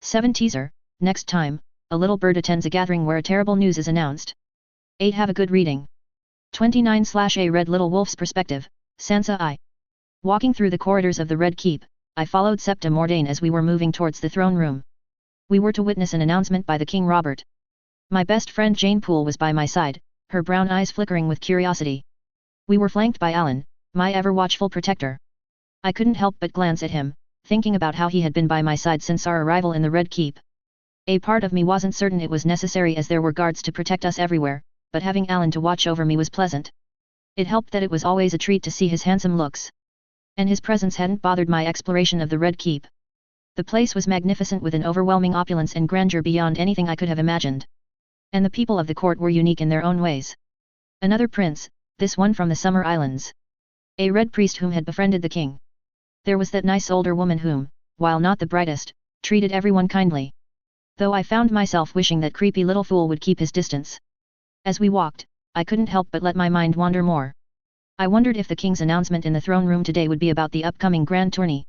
7. Teaser, next time, a little bird attends a gathering where a terrible news is announced. 8. Have a good reading. 29/A Red Little Wolf's perspective, Sansa I. Walking through the corridors of the Red Keep, I followed Septa Mordain as we were moving towards the throne room. We were to witness an announcement by the King Robert. My best friend Jane Poole was by my side, her brown eyes flickering with curiosity. We were flanked by Alan, my ever-watchful protector. I couldn't help but glance at him, thinking about how he had been by my side since our arrival in the Red Keep. A part of me wasn't certain it was necessary as there were guards to protect us everywhere, but having Alan to watch over me was pleasant. It helped that it was always a treat to see his handsome looks. And his presence hadn't bothered my exploration of the Red Keep. The place was magnificent with an overwhelming opulence and grandeur beyond anything I could have imagined. And the people of the court were unique in their own ways. Another prince, this one from the Summer Islands. A red priest whom had befriended the king. There was that nice older woman whom, while not the brightest, treated everyone kindly. Though I found myself wishing that creepy little fool would keep his distance. As we walked, I couldn't help but let my mind wander more. I wondered if the king's announcement in the throne room today would be about the upcoming grand tourney.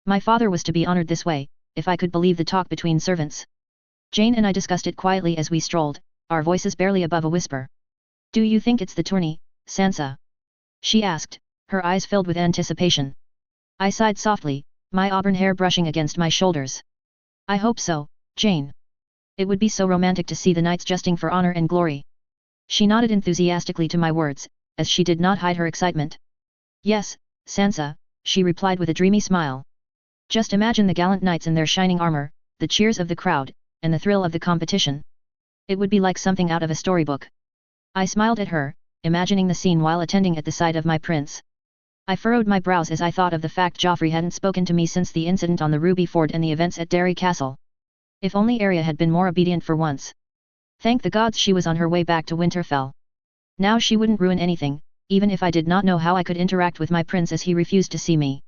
My father was to be honored this way, if I could believe the talk between servants. Jane and I discussed it quietly as we strolled, our voices barely above a whisper. Do you think it's the tourney, Sansa? She asked, her eyes filled with anticipation. I sighed softly, my auburn hair brushing against my shoulders. I hope so, Jane. It would be so romantic to see the knights justing for honor and glory. She nodded enthusiastically to my words, as she did not hide her excitement. Yes, Sansa, she replied with a dreamy smile. Just imagine the gallant knights in their shining armor, the cheers of the crowd, and the thrill of the competition. It would be like something out of a storybook. I smiled at her, imagining the scene while attending at the side of my prince. I furrowed my brows as I thought of the fact Joffrey hadn't spoken to me since the incident on the Ruby Ford and the events at Derry Castle. If only Arya had been more obedient for once. Thank the gods she was on her way back to Winterfell. Now she wouldn't ruin anything, even if I did not know how I could interact with my prince as he refused to see me.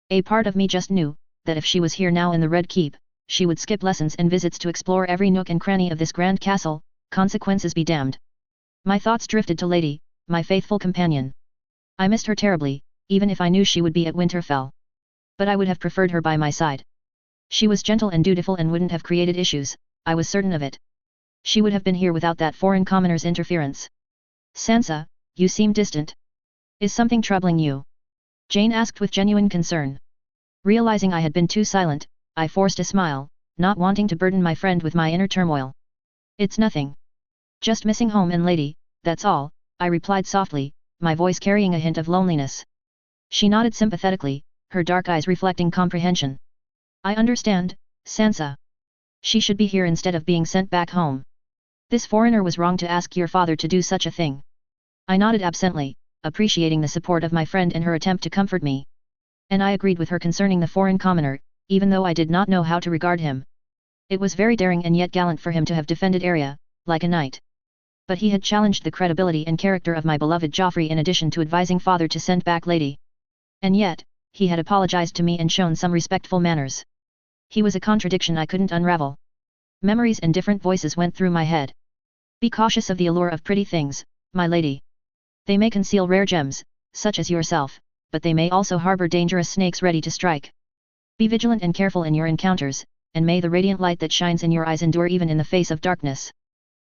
A part of me just knew, that if she was here now in the Red Keep, she would skip lessons and visits to explore every nook and cranny of this grand castle, consequences be damned. My thoughts drifted to Lady, my faithful companion. I missed her terribly, even if I knew she would be at Winterfell. But I would have preferred her by my side. She was gentle and dutiful and wouldn't have created issues, I was certain of it. She would have been here without that foreign commoner's interference. Sansa, you seem distant. Is something troubling you? Jane asked with genuine concern. Realizing I had been too silent, I forced a smile, not wanting to burden my friend with my inner turmoil. It's nothing. Just missing home and Lady, that's all, I replied softly, my voice carrying a hint of loneliness. She nodded sympathetically, her dark eyes reflecting comprehension. I understand, Sansa. She should be here instead of being sent back home. This foreigner was wrong to ask your father to do such a thing. I nodded absently, appreciating the support of my friend in her attempt to comfort me. And I agreed with her concerning the foreign commoner, even though I did not know how to regard him. It was very daring and yet gallant for him to have defended Arya, like a knight. But he had challenged the credibility and character of my beloved Joffrey in addition to advising father to send back Lady. And yet, he had apologized to me and shown some respectful manners. He was a contradiction I couldn't unravel. Memories and different voices went through my head. Be cautious of the allure of pretty things, my lady. They may conceal rare gems, such as yourself, but they may also harbor dangerous snakes ready to strike. Be vigilant and careful in your encounters, and may the radiant light that shines in your eyes endure even in the face of darkness.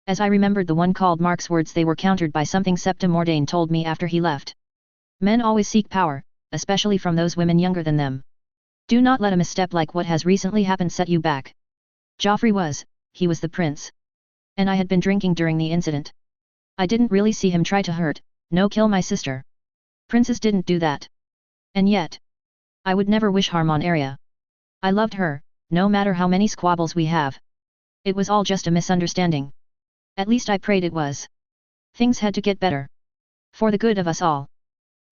As I remembered the one called Mark's words, they were countered by something Septa Mordain told me after he left. Men always seek power, especially from those women younger than them. Do not let a misstep like what has recently happened set you back. Joffrey he was the prince. And I had been drinking during the incident. I didn't really see him try to hurt, no kill my sister. Princes didn't do that. And yet, I would never wish harm on Arya. I loved her, no matter how many squabbles we have. It was all just a misunderstanding. At least I prayed it was. Things had to get better. For the good of us all.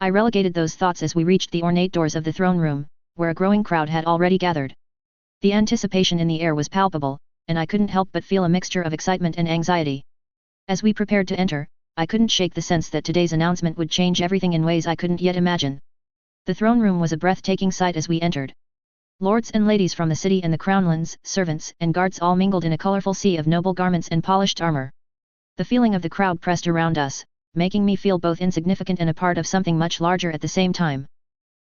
I relegated those thoughts as we reached the ornate doors of the throne room, where a growing crowd had already gathered. The anticipation in the air was palpable, and I couldn't help but feel a mixture of excitement and anxiety. As we prepared to enter, I couldn't shake the sense that today's announcement would change everything in ways I couldn't yet imagine. The throne room was a breathtaking sight as we entered. Lords and ladies from the city and the crownlands, servants and guards all mingled in a colorful sea of noble garments and polished armor. The feeling of the crowd pressed around us, making me feel both insignificant and a part of something much larger at the same time.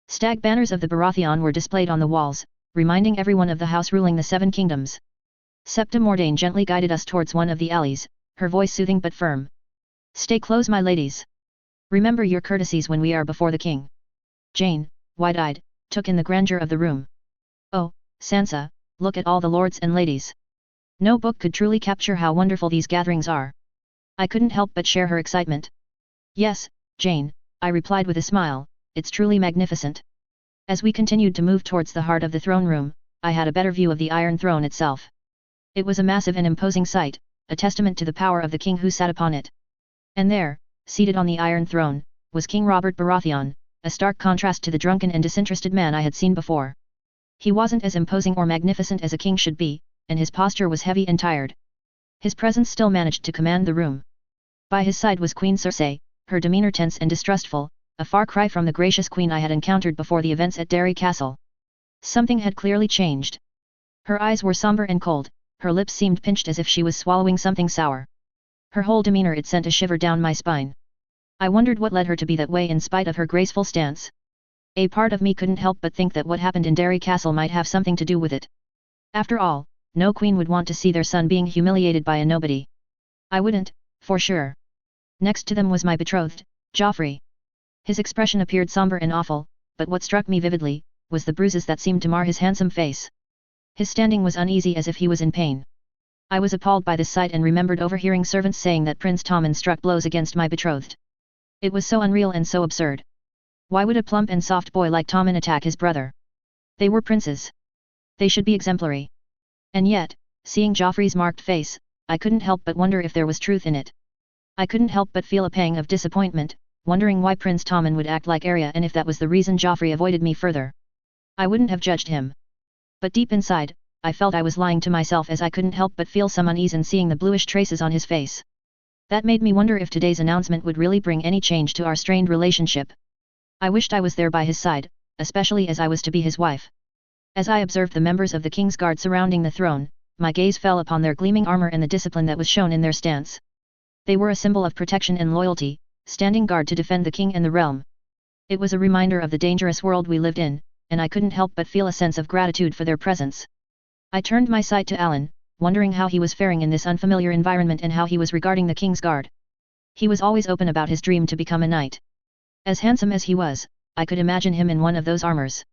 Stag banners of the Baratheon were displayed on the walls, reminding everyone of the house ruling the Seven Kingdoms. Septa Mordain gently guided us towards one of the alleys, her voice soothing but firm. Stay close, my ladies. Remember your courtesies when we are before the king. Jane, wide-eyed, took in the grandeur of the room. Oh, Sansa, look at all the lords and ladies. No book could truly capture how wonderful these gatherings are. I couldn't help but share her excitement. Yes, Jane, I replied with a smile, it's truly magnificent. As we continued to move towards the heart of the throne room, I had a better view of the Iron Throne itself. It was a massive and imposing sight, a testament to the power of the king who sat upon it. And there, seated on the Iron Throne, was King Robert Baratheon, a stark contrast to the drunken and disinterested man I had seen before. He wasn't as imposing or magnificent as a king should be, and his posture was heavy and tired. His presence still managed to command the room. By his side was Queen Cersei, her demeanor tense and distrustful, a far cry from the gracious queen I had encountered before the events at Derry Castle. Something had clearly changed. Her eyes were somber and cold, her lips seemed pinched as if she was swallowing something sour. Her whole demeanor, it sent a shiver down my spine. I wondered what led her to be that way in spite of her graceful stance. A part of me couldn't help but think that what happened in Derry Castle might have something to do with it. After all, no queen would want to see their son being humiliated by a nobody. I wouldn't, for sure. Next to them was my betrothed, Joffrey. His expression appeared somber and awful, but what struck me vividly, was the bruises that seemed to mar his handsome face. His standing was uneasy as if he was in pain. I was appalled by this sight and remembered overhearing servants saying that Prince Tommen struck blows against my betrothed. It was so unreal and so absurd. Why would a plump and soft boy like Tommen attack his brother? They were princes. They should be exemplary. And yet, seeing Joffrey's marked face, I couldn't help but wonder if there was truth in it. I couldn't help but feel a pang of disappointment, wondering why Prince Tommen would act like Arya and if that was the reason Joffrey avoided me further. I wouldn't have judged him. But deep inside, I felt I was lying to myself as I couldn't help but feel some unease in seeing the bluish traces on his face. That made me wonder if today's announcement would really bring any change to our strained relationship. I wished I was there by his side, especially as I was to be his wife. As I observed the members of the king's guard surrounding the throne, my gaze fell upon their gleaming armor and the discipline that was shown in their stance. They were a symbol of protection and loyalty, standing guard to defend the king and the realm. It was a reminder of the dangerous world we lived in, and I couldn't help but feel a sense of gratitude for their presence. I turned my sight to Alan, wondering how he was faring in this unfamiliar environment and how he was regarding the king's guard. He was always open about his dream to become a knight. As handsome as he was, I could imagine him in one of those armors.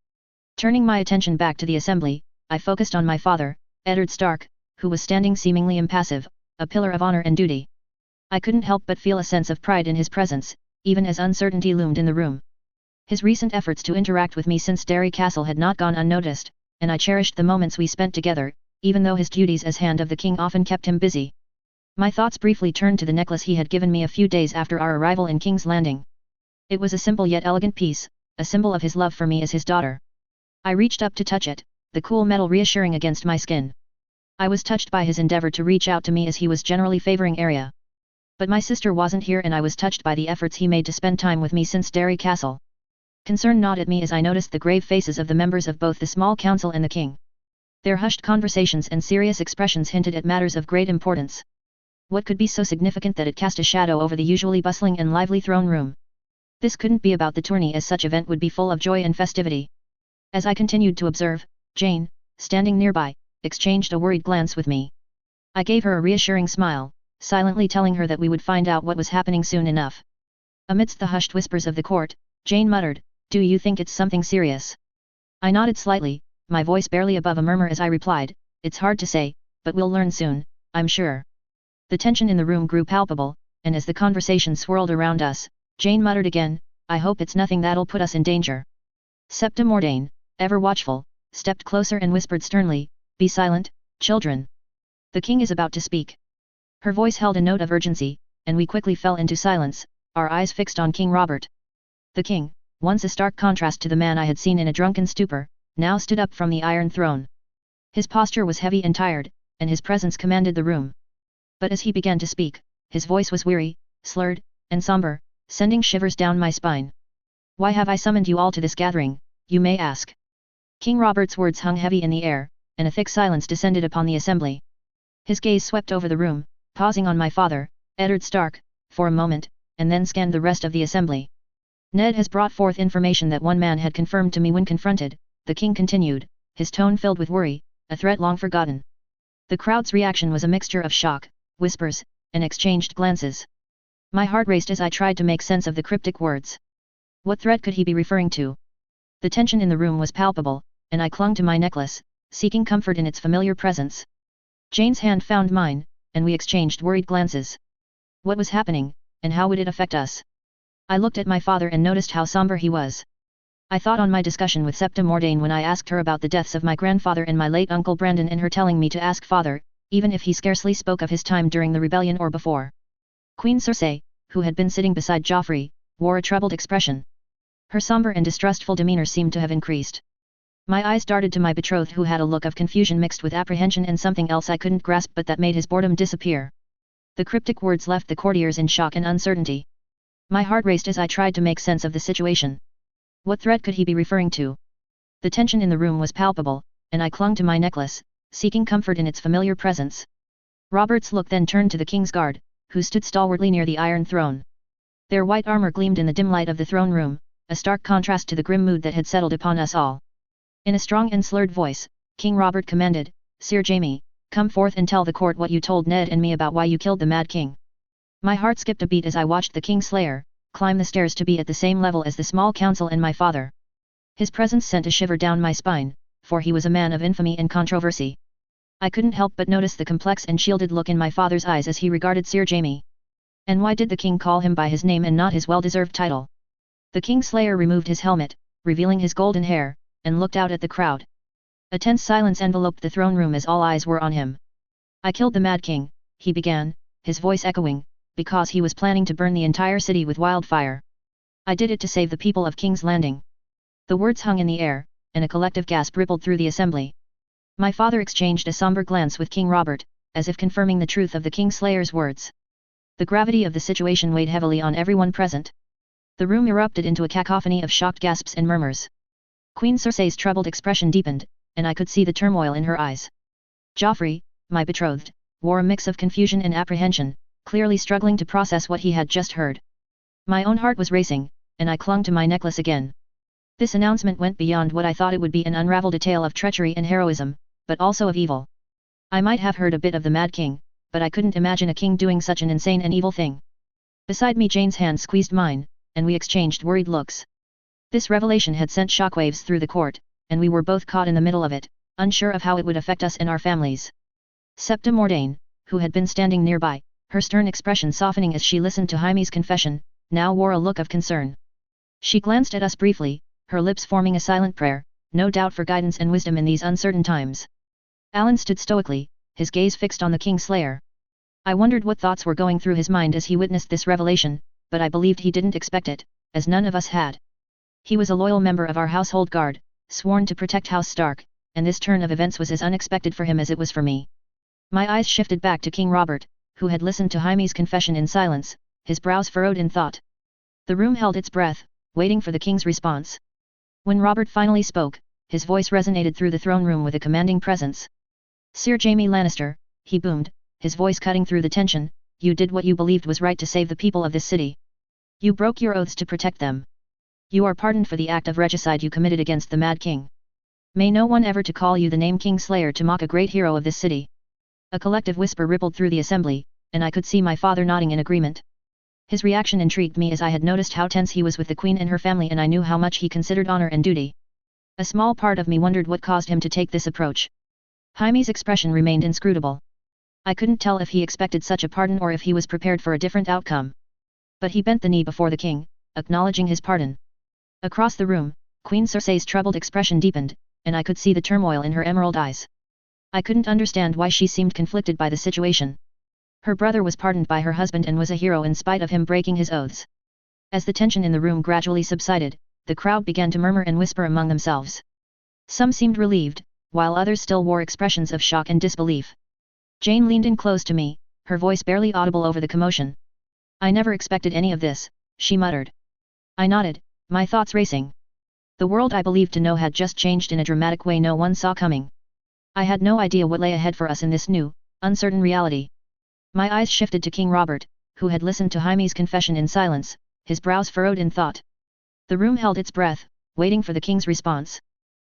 Turning my attention back to the assembly, I focused on my father, Eddard Stark, who was standing seemingly impassive, a pillar of honor and duty. I couldn't help but feel a sense of pride in his presence, even as uncertainty loomed in the room. His recent efforts to interact with me since Derry Castle had not gone unnoticed, and I cherished the moments we spent together, even though his duties as Hand of the King often kept him busy. My thoughts briefly turned to the necklace he had given me a few days after our arrival in King's Landing. It was a simple yet elegant piece, a symbol of his love for me as his daughter. I reached up to touch it, the cool metal reassuring against my skin. I was touched by his endeavor to reach out to me as he was generally favoring Arya. But my sister wasn't here and I was touched by the efforts he made to spend time with me since Derry Castle. Concern gnawed at me as I noticed the grave faces of the members of both the small council and the king. Their hushed conversations and serious expressions hinted at matters of great importance. What could be so significant that it cast a shadow over the usually bustling and lively throne room? This couldn't be about the tourney, as such event would be full of joy and festivity. As I continued to observe, Jane, standing nearby, exchanged a worried glance with me. I gave her a reassuring smile, silently telling her that we would find out what was happening soon enough. Amidst the hushed whispers of the court, Jane muttered, "Do you think it's something serious?" I nodded slightly, my voice barely above a murmur as I replied, "It's hard to say, but we'll learn soon, I'm sure." The tension in the room grew palpable, and as the conversation swirled around us, Jane muttered again, "I hope it's nothing that'll put us in danger." Septa Mordain, ever watchful, stepped closer and whispered sternly, "Be silent, children. The king is about to speak." Her voice held a note of urgency, and we quickly fell into silence, our eyes fixed on King Robert. The king, once a stark contrast to the man I had seen in a drunken stupor, now stood up from the Iron Throne. His posture was heavy and tired, and his presence commanded the room. But as he began to speak, his voice was weary, slurred, and somber, sending shivers down my spine. "Why have I summoned you all to this gathering, you may ask?" King Robert's words hung heavy in the air, and a thick silence descended upon the assembly. His gaze swept over the room, pausing on my father, Eddard Stark, for a moment, and then scanned the rest of the assembly. "Ned has brought forth information that one man had confirmed to me when confronted," the king continued, his tone filled with worry, a threat long forgotten. The crowd's reaction was a mixture of shock, whispers, and exchanged glances. My heart raced as I tried to make sense of the cryptic words. What threat could he be referring to? The tension in the room was palpable, and I clung to my necklace, seeking comfort in its familiar presence. Jane's hand found mine, and we exchanged worried glances. What was happening, and how would it affect us? I looked at my father and noticed how somber he was. I thought on my discussion with Septa Mordain when I asked her about the deaths of my grandfather and my late uncle Brandon, and her telling me to ask father, even if he scarcely spoke of his time during the rebellion or before. Queen Cersei, who had been sitting beside Joffrey, wore a troubled expression. Her somber and distrustful demeanor seemed to have increased. My eyes darted to my betrothed, who had a look of confusion mixed with apprehension and something else I couldn't grasp but that made his boredom disappear. The cryptic words left the courtiers in shock and uncertainty. My heart raced as I tried to make sense of the situation. What threat could he be referring to? The tension in the room was palpable, and I clung to my necklace, seeking comfort in its familiar presence. Robert's look then turned to the king's guard, who stood stalwartly near the Iron Throne. Their white armor gleamed in the dim light of the throne room, a stark contrast to the grim mood that had settled upon us all. In a strong and slurred voice, King Robert commanded, "Sir Jaime, come forth and tell the court what you told Ned and me about why you killed the Mad King." My heart skipped a beat as I watched the Kingslayer climb the stairs to be at the same level as the small council and my father. His presence sent a shiver down my spine, for he was a man of infamy and controversy. I couldn't help but notice the complex and shielded look in my father's eyes as he regarded Sir Jaime. And why did the king call him by his name and not his well-deserved title? The Kingslayer removed his helmet, revealing his golden hair, and looked out at the crowd. A tense silence enveloped the throne room as all eyes were on him. "I killed the Mad King," he began, his voice echoing, "because he was planning to burn the entire city with wildfire. I did it to save the people of King's Landing." The words hung in the air, and a collective gasp rippled through the assembly. My father exchanged a somber glance with King Robert, as if confirming the truth of the Kingslayer's words. The gravity of the situation weighed heavily on everyone present. The room erupted into a cacophony of shocked gasps and murmurs. Queen Cersei's troubled expression deepened, and I could see the turmoil in her eyes. Joffrey, my betrothed, wore a mix of confusion and apprehension, clearly struggling to process what he had just heard. My own heart was racing, and I clung to my necklace again. This announcement went beyond what I thought it would be, and unraveled a tale of treachery and heroism, but also of evil. I might have heard a bit of the Mad King, but I couldn't imagine a king doing such an insane and evil thing. Beside me, Jane's hand squeezed mine, and we exchanged worried looks. This revelation had sent shockwaves through the court, and we were both caught in the middle of it, unsure of how it would affect us and our families. Septa Mordain, who had been standing nearby, her stern expression softening as she listened to Jaime's confession, now wore a look of concern. She glanced at us briefly, her lips forming a silent prayer, no doubt for guidance and wisdom in these uncertain times. Alan stood stoically, his gaze fixed on the Kingslayer. I wondered what thoughts were going through his mind as he witnessed this revelation, but I believed he didn't expect it, as none of us had. He was a loyal member of our household guard, sworn to protect House Stark, and this turn of events was as unexpected for him as it was for me. My eyes shifted back to King Robert, who had listened to Jaime's confession in silence, his brows furrowed in thought. The room held its breath, waiting for the king's response. When Robert finally spoke, his voice resonated through the throne room with a commanding presence. "Sir Jaime Lannister," he boomed, his voice cutting through the tension, "you did what you believed was right to save the people of this city. You broke your oaths to protect them. You are pardoned for the act of regicide you committed against the Mad King. May no one ever to call you the name Kingslayer to mock a great hero of this city." A collective whisper rippled through the assembly, and I could see my father nodding in agreement. His reaction intrigued me, as I had noticed how tense he was with the Queen and her family, and I knew how much he considered honor and duty. A small part of me wondered what caused him to take this approach. Jaime's expression remained inscrutable. I couldn't tell if he expected such a pardon or if he was prepared for a different outcome. But he bent the knee before the king, acknowledging his pardon. Across the room, Queen Cersei's troubled expression deepened, and I could see the turmoil in her emerald eyes. I couldn't understand why she seemed conflicted by the situation. Her brother was pardoned by her husband and was a hero in spite of him breaking his oaths. As the tension in the room gradually subsided, the crowd began to murmur and whisper among themselves. Some seemed relieved, while others still wore expressions of shock and disbelief. Jane leaned in close to me, her voice barely audible over the commotion. "I never expected any of this," she muttered. I nodded, my thoughts racing. The world I believed to know had just changed in a dramatic way no one saw coming. I had no idea what lay ahead for us in this new, uncertain reality. My eyes shifted to King Robert, who had listened to Jaime's confession in silence, his brows furrowed in thought. The room held its breath, waiting for the king's response.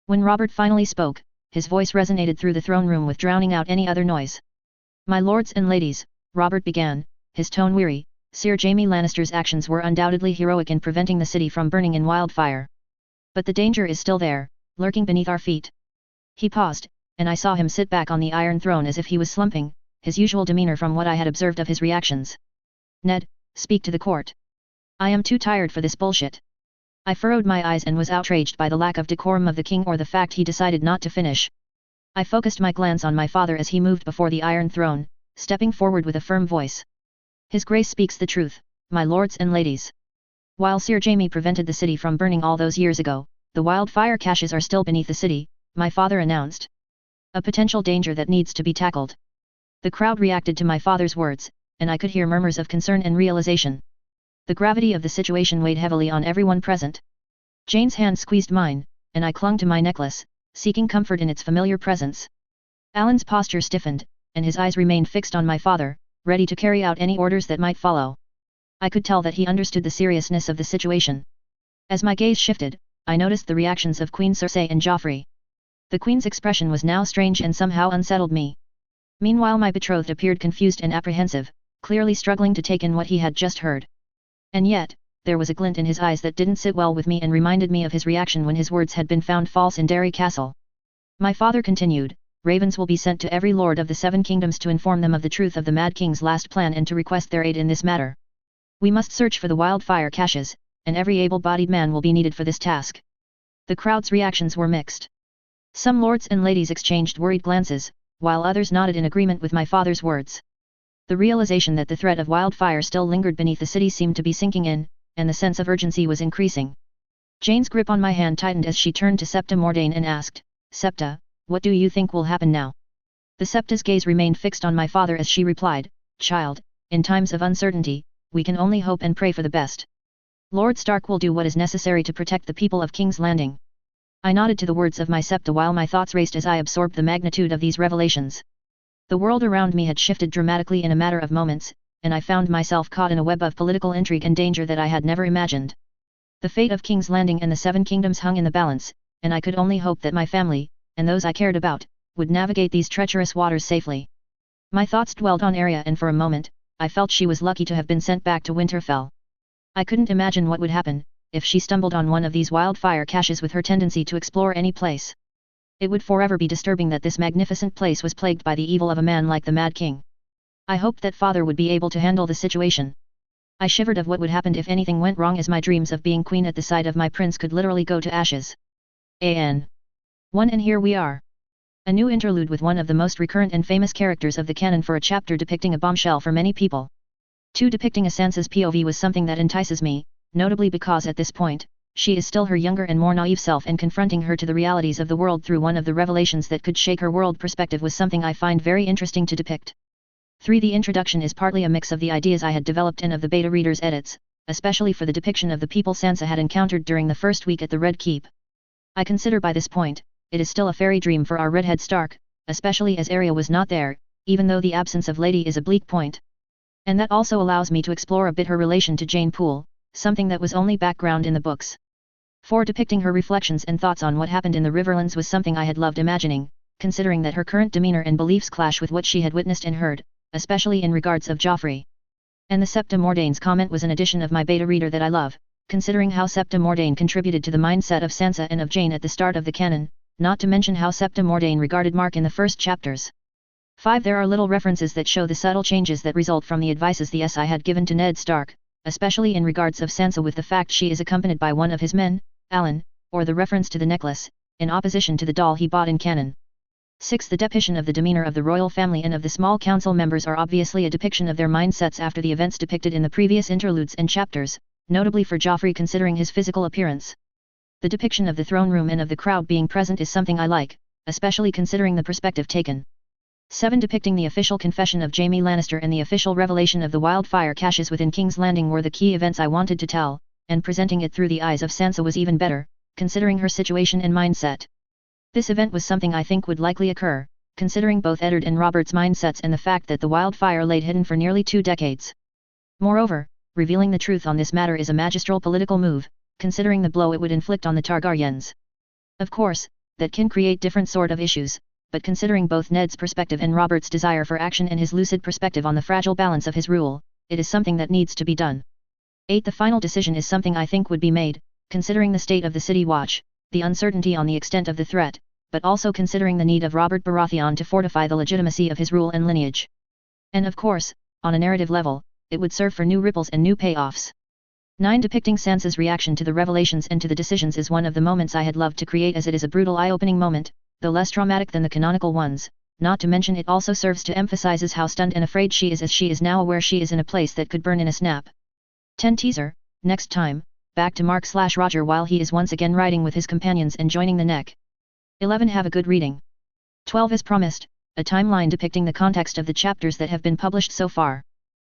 When Robert finally spoke, his voice resonated through the throne room with drowning out any other noise. "My lords and ladies," Robert began, his tone weary, "Sir Jaime Lannister's actions were undoubtedly heroic in preventing the city from burning in wildfire. But the danger is still there, lurking beneath our feet." He paused, and I saw him sit back on the Iron Throne as if he was slumping, his usual demeanor from what I had observed of his reactions. "Ned, speak to the court. I am too tired for this bullshit." I furrowed my eyes and was outraged by the lack of decorum of the king, or the fact he decided not to finish. I focused my glance on my father as he moved before the Iron Throne, stepping forward with a firm voice. "His Grace speaks the truth, my lords and ladies. While Sir Jaime prevented the city from burning all those years ago, the wildfire caches are still beneath the city," my father announced. "A potential danger that needs to be tackled." The crowd reacted to my father's words, and I could hear murmurs of concern and realization. The gravity of the situation weighed heavily on everyone present. Jane's hand squeezed mine, and I clung to my necklace, seeking comfort in its familiar presence. Alan's posture stiffened, and his eyes remained fixed on my father, ready to carry out any orders that might follow. I could tell that he understood the seriousness of the situation. As my gaze shifted, I noticed the reactions of Queen Cersei and Joffrey. The Queen's expression was now strange and somehow unsettled me. Meanwhile, my betrothed appeared confused and apprehensive, clearly struggling to take in what he had just heard. And yet, there was a glint in his eyes that didn't sit well with me and reminded me of his reaction when his words had been found false in Derry Castle. My father continued, "Ravens will be sent to every lord of the Seven Kingdoms to inform them of the truth of the Mad King's last plan and to request their aid in this matter. We must search for the wildfire caches, and every able-bodied man will be needed for this task." The crowd's reactions were mixed. Some lords and ladies exchanged worried glances, while others nodded in agreement with my father's words. The realization that the threat of wildfire still lingered beneath the city seemed to be sinking in, and the sense of urgency was increasing. Jane's grip on my hand tightened as she turned to Septa Mordain and asked, "Septa, what do you think will happen now?" The Septa's gaze remained fixed on my father as she replied, "Child, in times of uncertainty, we can only hope and pray for the best. Lord Stark will do what is necessary to protect the people of King's Landing." I nodded to the words of my septa while my thoughts raced as I absorbed the magnitude of these revelations. The world around me had shifted dramatically in a matter of moments, and I found myself caught in a web of political intrigue and danger that I had never imagined. The fate of King's Landing and the Seven Kingdoms hung in the balance, and I could only hope that my family, and those I cared about, would navigate these treacherous waters safely. My thoughts dwelled on Arya, and for a moment, I felt she was lucky to have been sent back to Winterfell. I couldn't imagine what would happen if she stumbled on one of these wildfire caches with her tendency to explore any place. It would forever be disturbing that this magnificent place was plagued by the evil of a man like the Mad King. I hoped that father would be able to handle the situation. I shivered of what would happen if anything went wrong, as my dreams of being queen at the sight of my prince could literally go to ashes. An. 1 And here we are. A new interlude with one of the most recurrent and famous characters of the canon for a chapter depicting a bombshell for many people. 2 Depicting a Sansa's POV was something that entices me, notably because at this point, she is still her younger and more naive self, and confronting her to the realities of the world through one of the revelations that could shake her world perspective was something I find very interesting to depict. 3 The introduction is partly a mix of the ideas I had developed and of the beta reader's edits, especially for the depiction of the people Sansa had encountered during the first week at the Red Keep. I consider by this point, it is still a fairy dream for our redhead Stark, especially as Arya was not there, even though the absence of Lady is a bleak point. And that also allows me to explore a bit her relation to Jane Poole, something that was only background in the books. 4 Depicting her reflections and thoughts on what happened in the Riverlands was something I had loved imagining, considering that her current demeanor and beliefs clash with what she had witnessed and heard, especially in regards of Joffrey. And the Septa Mordaine's comment was an addition of my beta reader that I love, considering how Septa Mordaine contributed to the mindset of Sansa and of Jane at the start of the canon, not to mention how Septa Mordaine regarded Mark in the first chapters. 5 There are little references that show the subtle changes that result from the advices the SI had given to Ned Stark, especially in regards of Sansa, with the fact she is accompanied by one of his men, Alan, or the reference to the necklace, in opposition to the doll he bought in canon. 6 The depiction of the demeanor of the royal family and of the small council members are obviously a depiction of their mindsets after the events depicted in the previous interludes and chapters, notably for Joffrey considering his physical appearance. The depiction of the throne room and of the crowd being present is something I like, especially considering the perspective taken. 7 Depicting the official confession of Jaime Lannister and the official revelation of the wildfire caches within King's Landing were the key events I wanted to tell, and presenting it through the eyes of Sansa was even better, considering her situation and mindset. This event was something I think would likely occur, considering both Eddard and Robert's mindsets and the fact that the wildfire laid hidden for nearly 2 decades. Moreover, revealing the truth on this matter is a magistral political move, considering the blow it would inflict on the Targaryens. Of course, that can create different sort of issues, but considering both Ned's perspective and Robert's desire for action and his lucid perspective on the fragile balance of his rule, it is something that needs to be done. 8 The final decision is something I think would be made, considering the state of the City Watch, the uncertainty on the extent of the threat, but also considering the need of Robert Baratheon to fortify the legitimacy of his rule and lineage. And of course, on a narrative level, it would serve for new ripples and new payoffs. 9 Depicting Sansa's reaction to the revelations and to the decisions is one of the moments I had loved to create, as it is a brutal eye-opening moment, though less traumatic than the canonical ones, not to mention it also serves to emphasizes how stunned and afraid she is, as she is now aware she is in a place that could burn in a snap. 10 Teaser, next time, back to Mark/Roger while he is once again riding with his companions and joining the neck. 11 Have a good reading. 12 As promised, a timeline depicting the context of the chapters that have been published so far.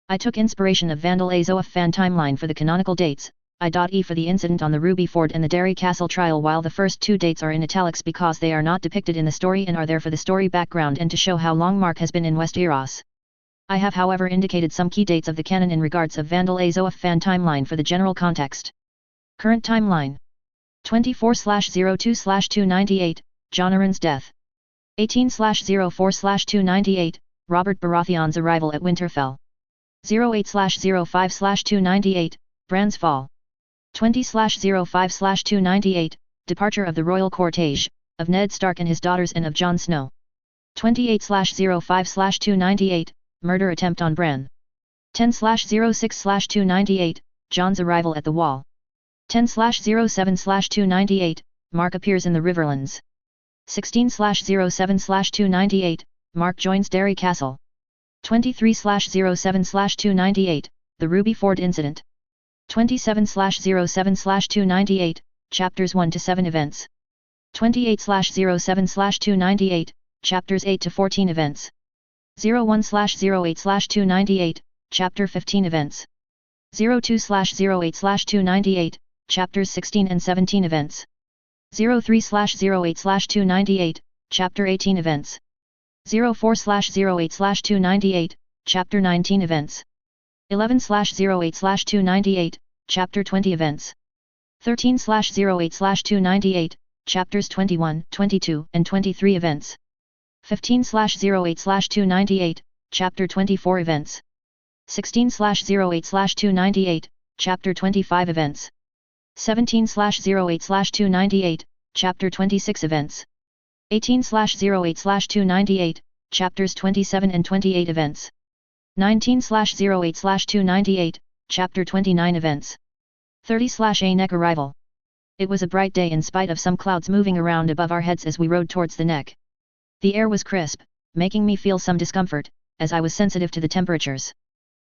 I took inspiration of Vandal ASOIF fan timeline for the canonical dates, I.E for the incident on the Ruby Ford and the Derry Castle trial, while the first 2 dates are in italics because they are not depicted in the story and are there for the story background and to show how long Mark has been in Westeros. I have however indicated some key dates of the canon in regards of Vandal ASOIF fan timeline for the general context. Current timeline. 24/02/298, Jon Arryn's death. 18/04/298, Robert Baratheon's arrival at Winterfell. 08/05/298, Bran's fall. 20/05/298, departure of the royal cortege, of Ned Stark and his daughters and of Jon Snow. 28/05/298, murder attempt on Bran. 10/06/298, Jon's arrival at the Wall. 10/07/298, Mark appears in the Riverlands. 16/07/298, Mark joins Derry Castle. 23/07/298, the Ruby Ford incident. 27/07/298, chapters 1 to 7 events. 28/07/298, chapters 8 to 14 events. 01/08/298, chapter 15 events. 02/08/298, chapters 16 and 17 events. 03/08/298, Chapter 18 Events. 04/08/298, Chapter 19 Events. 11/08/298, Chapter 20 Events. 13/08/298, Chapters 21, 22, and 23 Events. 15/08/298, Chapter 24 Events. 16/08/298, Chapter 25 Events. 17/08/298, Chapter 26 Events. 18/08/298, Chapters 27 and 28 Events. 19/08/298, Chapter 29 Events. 30/A Neck Arrival. It was a bright day in spite of some clouds moving around above our heads as we rode towards the neck. The air was crisp, making me feel some discomfort, as I was sensitive to the temperatures.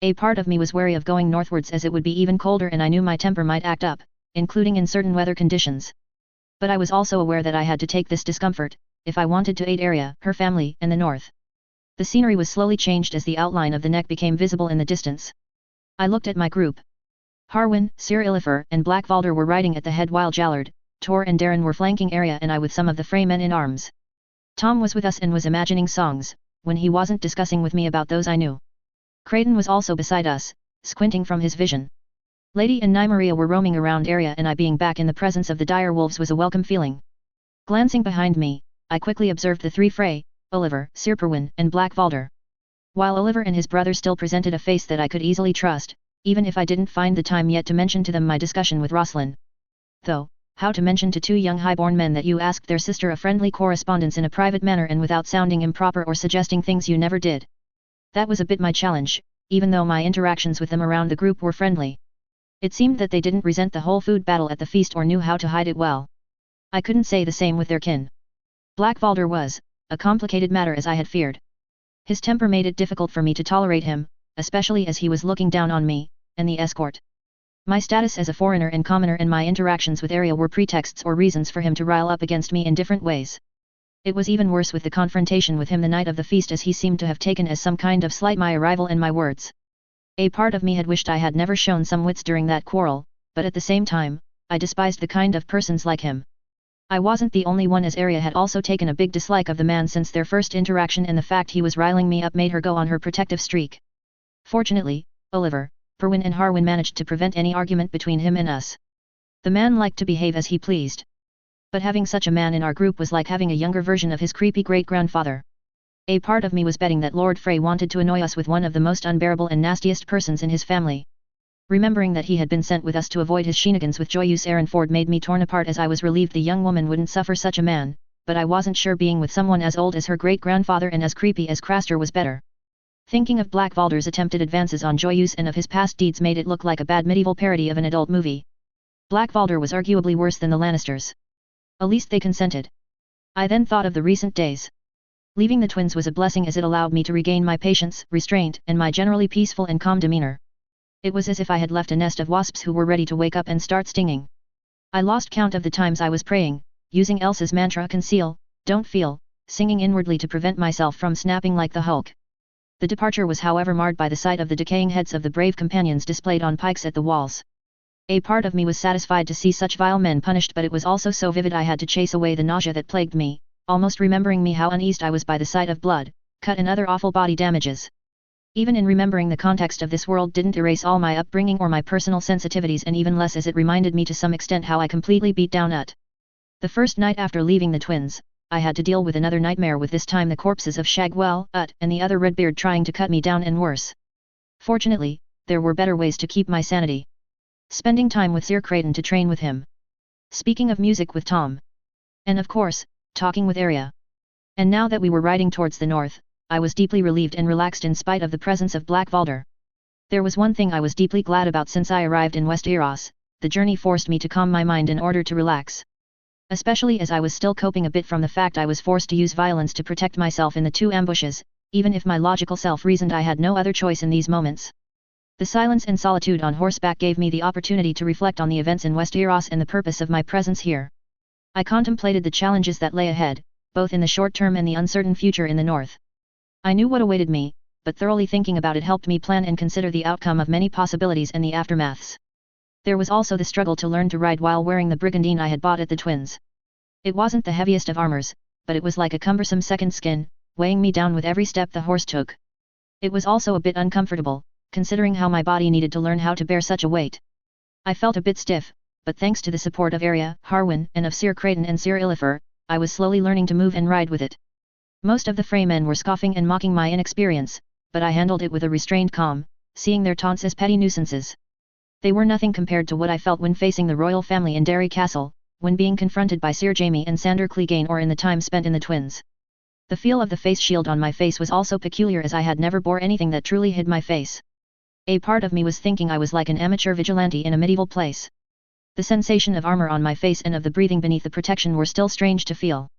A part of me was wary of going northwards as it would be even colder and I knew my temper might act up, including in certain weather conditions. But I was also aware that I had to take this discomfort, if I wanted to aid Arya, her family, and the north. The scenery was slowly changed as the outline of the neck became visible in the distance. I looked at my group. Harwin, Sir Illifer, and Black Valder were riding at the head while Jallard, Tor and Darren were flanking Arya and I with some of the Frey men in arms. Tom was with us and was imagining songs, when he wasn't discussing with me about those I knew. Creighton was also beside us, squinting from his vision. Lady and Nymeria were roaming around Arya and I being back in the presence of the dire wolves was a welcome feeling. Glancing behind me, I quickly observed the three Frey, Oliver, Sir Perwyn, and Black Valder. While Oliver and his brother still presented a face that I could easily trust, even if I didn't find the time yet to mention to them my discussion with Rosalind. Though, how to mention to two young highborn men that you asked their sister a friendly correspondence in a private manner and without sounding improper or suggesting things you never did? That was a bit my challenge, even though my interactions with them around the group were friendly. It seemed that they didn't resent the whole food battle at the feast or knew how to hide it well. I couldn't say the same with their kin. Black Valder was a complicated matter as I had feared. His temper made it difficult for me to tolerate him, especially as he was looking down on me, and the escort. My status as a foreigner and commoner and my interactions with Arya were pretexts or reasons for him to rile up against me in different ways. It was even worse with the confrontation with him the night of the feast as he seemed to have taken as some kind of slight my arrival and my words. A part of me had wished I had never shown some wits during that quarrel, but at the same time, I despised the kind of persons like him. I wasn't the only one as Arya had also taken a big dislike of the man since their first interaction and the fact he was riling me up made her go on her protective streak. Fortunately, Oliver, Perwyn and Harwin managed to prevent any argument between him and us. The man liked to behave as he pleased. But having such a man in our group was like having a younger version of his creepy great-grandfather. A part of me was betting that Lord Frey wanted to annoy us with one of the most unbearable and nastiest persons in his family. Remembering that he had been sent with us to avoid his shenanigans with Joyous Aaronford made me torn apart as I was relieved the young woman wouldn't suffer such a man, but I wasn't sure being with someone as old as her great-grandfather and as creepy as Craster was better. Thinking of Black Valder's attempted advances on Joyous and of his past deeds made it look like a bad medieval parody of an adult movie. Black Valder was arguably worse than the Lannisters. At least they consented. I then thought of the recent days. Leaving the twins was a blessing as it allowed me to regain my patience, restraint, and my generally peaceful and calm demeanor. It was as if I had left a nest of wasps who were ready to wake up and start stinging. I lost count of the times I was praying, using Elsa's mantra conceal, don't feel, singing inwardly to prevent myself from snapping like the Hulk. The departure was however marred by the sight of the decaying heads of the brave companions displayed on pikes at the walls. A part of me was satisfied to see such vile men punished but it was also so vivid I had to chase away the nausea that plagued me, almost remembering me how uneased I was by the sight of blood, cut and other awful body damages. Even in remembering the context of this world didn't erase all my upbringing or my personal sensitivities and even less as it reminded me to some extent how I completely beat down Ut. The first night after leaving the twins, I had to deal with another nightmare with this time the corpses of Shagwell, Ut, and the other Redbeard trying to cut me down and worse. Fortunately, there were better ways to keep my sanity. Spending time with Sir Creighton to train with him. Speaking of music with Tom. And of course, talking with Arya. And now that we were riding towards the north, I was deeply relieved and relaxed in spite of the presence of Black Valder. There was one thing I was deeply glad about since I arrived in West Eros, the journey forced me to calm my mind in order to relax. Especially as I was still coping a bit from the fact I was forced to use violence to protect myself in the two ambushes, even if my logical self reasoned I had no other choice in these moments. The silence and solitude on horseback gave me the opportunity to reflect on the events in West Eros and the purpose of my presence here. I contemplated the challenges that lay ahead, both in the short term and the uncertain future in the north. I knew what awaited me, but thoroughly thinking about it helped me plan and consider the outcome of many possibilities and the aftermaths. There was also the struggle to learn to ride while wearing the brigandine I had bought at the twins. It wasn't the heaviest of armors, but it was like a cumbersome second skin, weighing me down with every step the horse took. It was also a bit uncomfortable, considering how my body needed to learn how to bear such a weight. I felt a bit stiff, but thanks to the support of Arya, Harwin, and of Sir Creighton and Sir Illifer, I was slowly learning to move and ride with it. Most of the Frey men were scoffing and mocking my inexperience, but I handled it with a restrained calm, seeing their taunts as petty nuisances. They were nothing compared to what I felt when facing the royal family in Derry Castle, when being confronted by Sir Jaime and Sandor Clegane, or in the time spent in the Twins. The feel of the face shield on my face was also peculiar, as I had never bore anything that truly hid my face. A part of me was thinking I was like an amateur vigilante in a medieval place. The sensation of armor on my face and of the breathing beneath the protection were still strange to feel.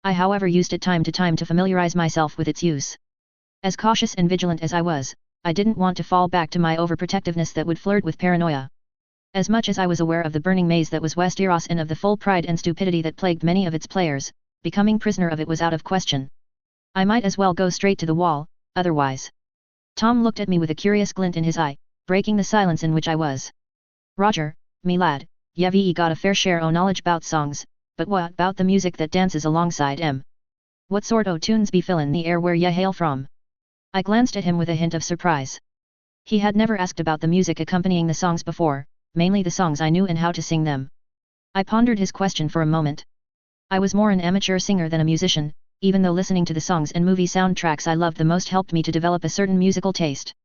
I however used it time to time to familiarize myself with its use. As cautious and vigilant as I was, I didn't want to fall back to my overprotectiveness that would flirt with paranoia. As much as I was aware of the burning maze that was Westeros and of the full pride and stupidity that plagued many of its players, becoming prisoner of it was out of question. I might as well go straight to the wall, otherwise. Tom looked at me with a curious glint in his eye, breaking the silence in which I was. Roger, me lad, you've got a fair share o' knowledge bout songs, but what about the music that dances alongside 'em? What sort o' tunes be fillin' the air where ye hail from? I glanced at him with a hint of surprise. He had never asked about the music accompanying the songs before, mainly the songs I knew and how to sing them. I pondered his question for a moment. I was more an amateur singer than a musician, even though listening to the songs and movie soundtracks I loved the most helped me to develop a certain musical taste.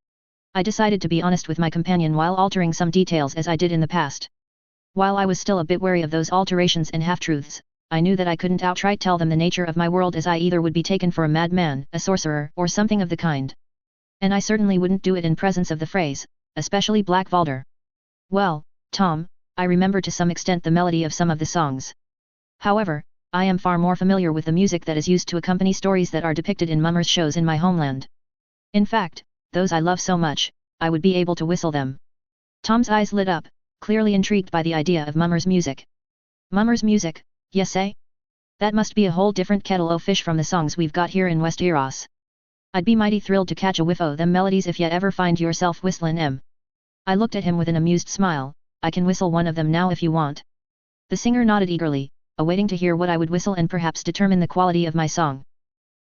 I decided to be honest with my companion while altering some details as I did in the past. While I was still a bit wary of those alterations and half-truths, I knew that I couldn't outright tell them the nature of my world, as I either would be taken for a madman, a sorcerer, or something of the kind. And I certainly wouldn't do it in presence of the Freys, especially Black Valder. Well, Tom, I remember to some extent the melody of some of the songs. However, I am far more familiar with the music that is used to accompany stories that are depicted in mummers' shows in my homeland. In fact, those I love so much, I would be able to whistle them. Tom's eyes lit up, clearly intrigued by the idea of mummers' music. Mummers' music, yes say? That must be a whole different kettle o' fish from the songs we've got here in Westeros. I'd be mighty thrilled to catch a whiff o' them melodies if ye ever find yourself whistlin' 'em. I looked at him with an amused smile. I can whistle one of them now if you want. The singer nodded eagerly, awaiting to hear what I would whistle and perhaps determine the quality of my song.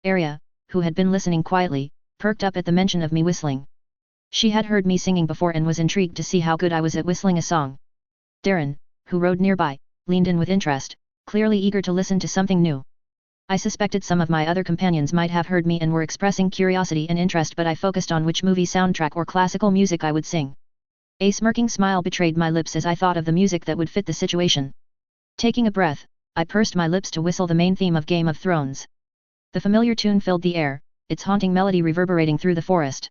Arya, who had been listening quietly, perked up at the mention of me whistling. She had heard me singing before and was intrigued to see how good I was at whistling a song. Darren, who rode nearby, leaned in with interest, clearly eager to listen to something new. I suspected some of my other companions might have heard me and were expressing curiosity and interest, but I focused on which movie soundtrack or classical music I would sing. A smirking smile betrayed my lips as I thought of the music that would fit the situation. Taking a breath, I pursed my lips to whistle the main theme of Game of Thrones. The familiar tune filled the air, its haunting melody reverberating through the forest.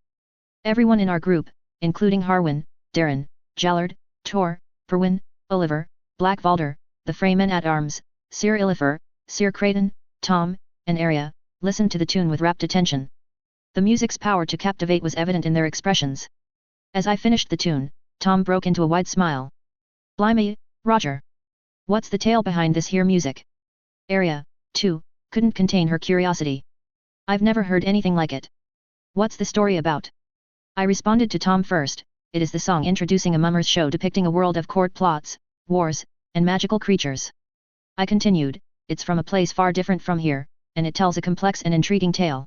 Everyone in our group, including Harwin, Darren, Jallard, Tor, Perwyn, Oliver, Black Valder, the Freymen at Arms, Sir Illifer, Sir Creighton, Tom, and Arya, listened to the tune with rapt attention. The music's power to captivate was evident in their expressions. As I finished the tune, Tom broke into a wide smile. Blimey, Roger! What's the tale behind this here music? Arya, too, couldn't contain her curiosity. I've never heard anything like it. What's the story about? I responded to Tom first. It is the song introducing a mummers show depicting a world of court plots, wars, and magical creatures. I continued, it's from a place far different from here, and it tells a complex and intriguing tale.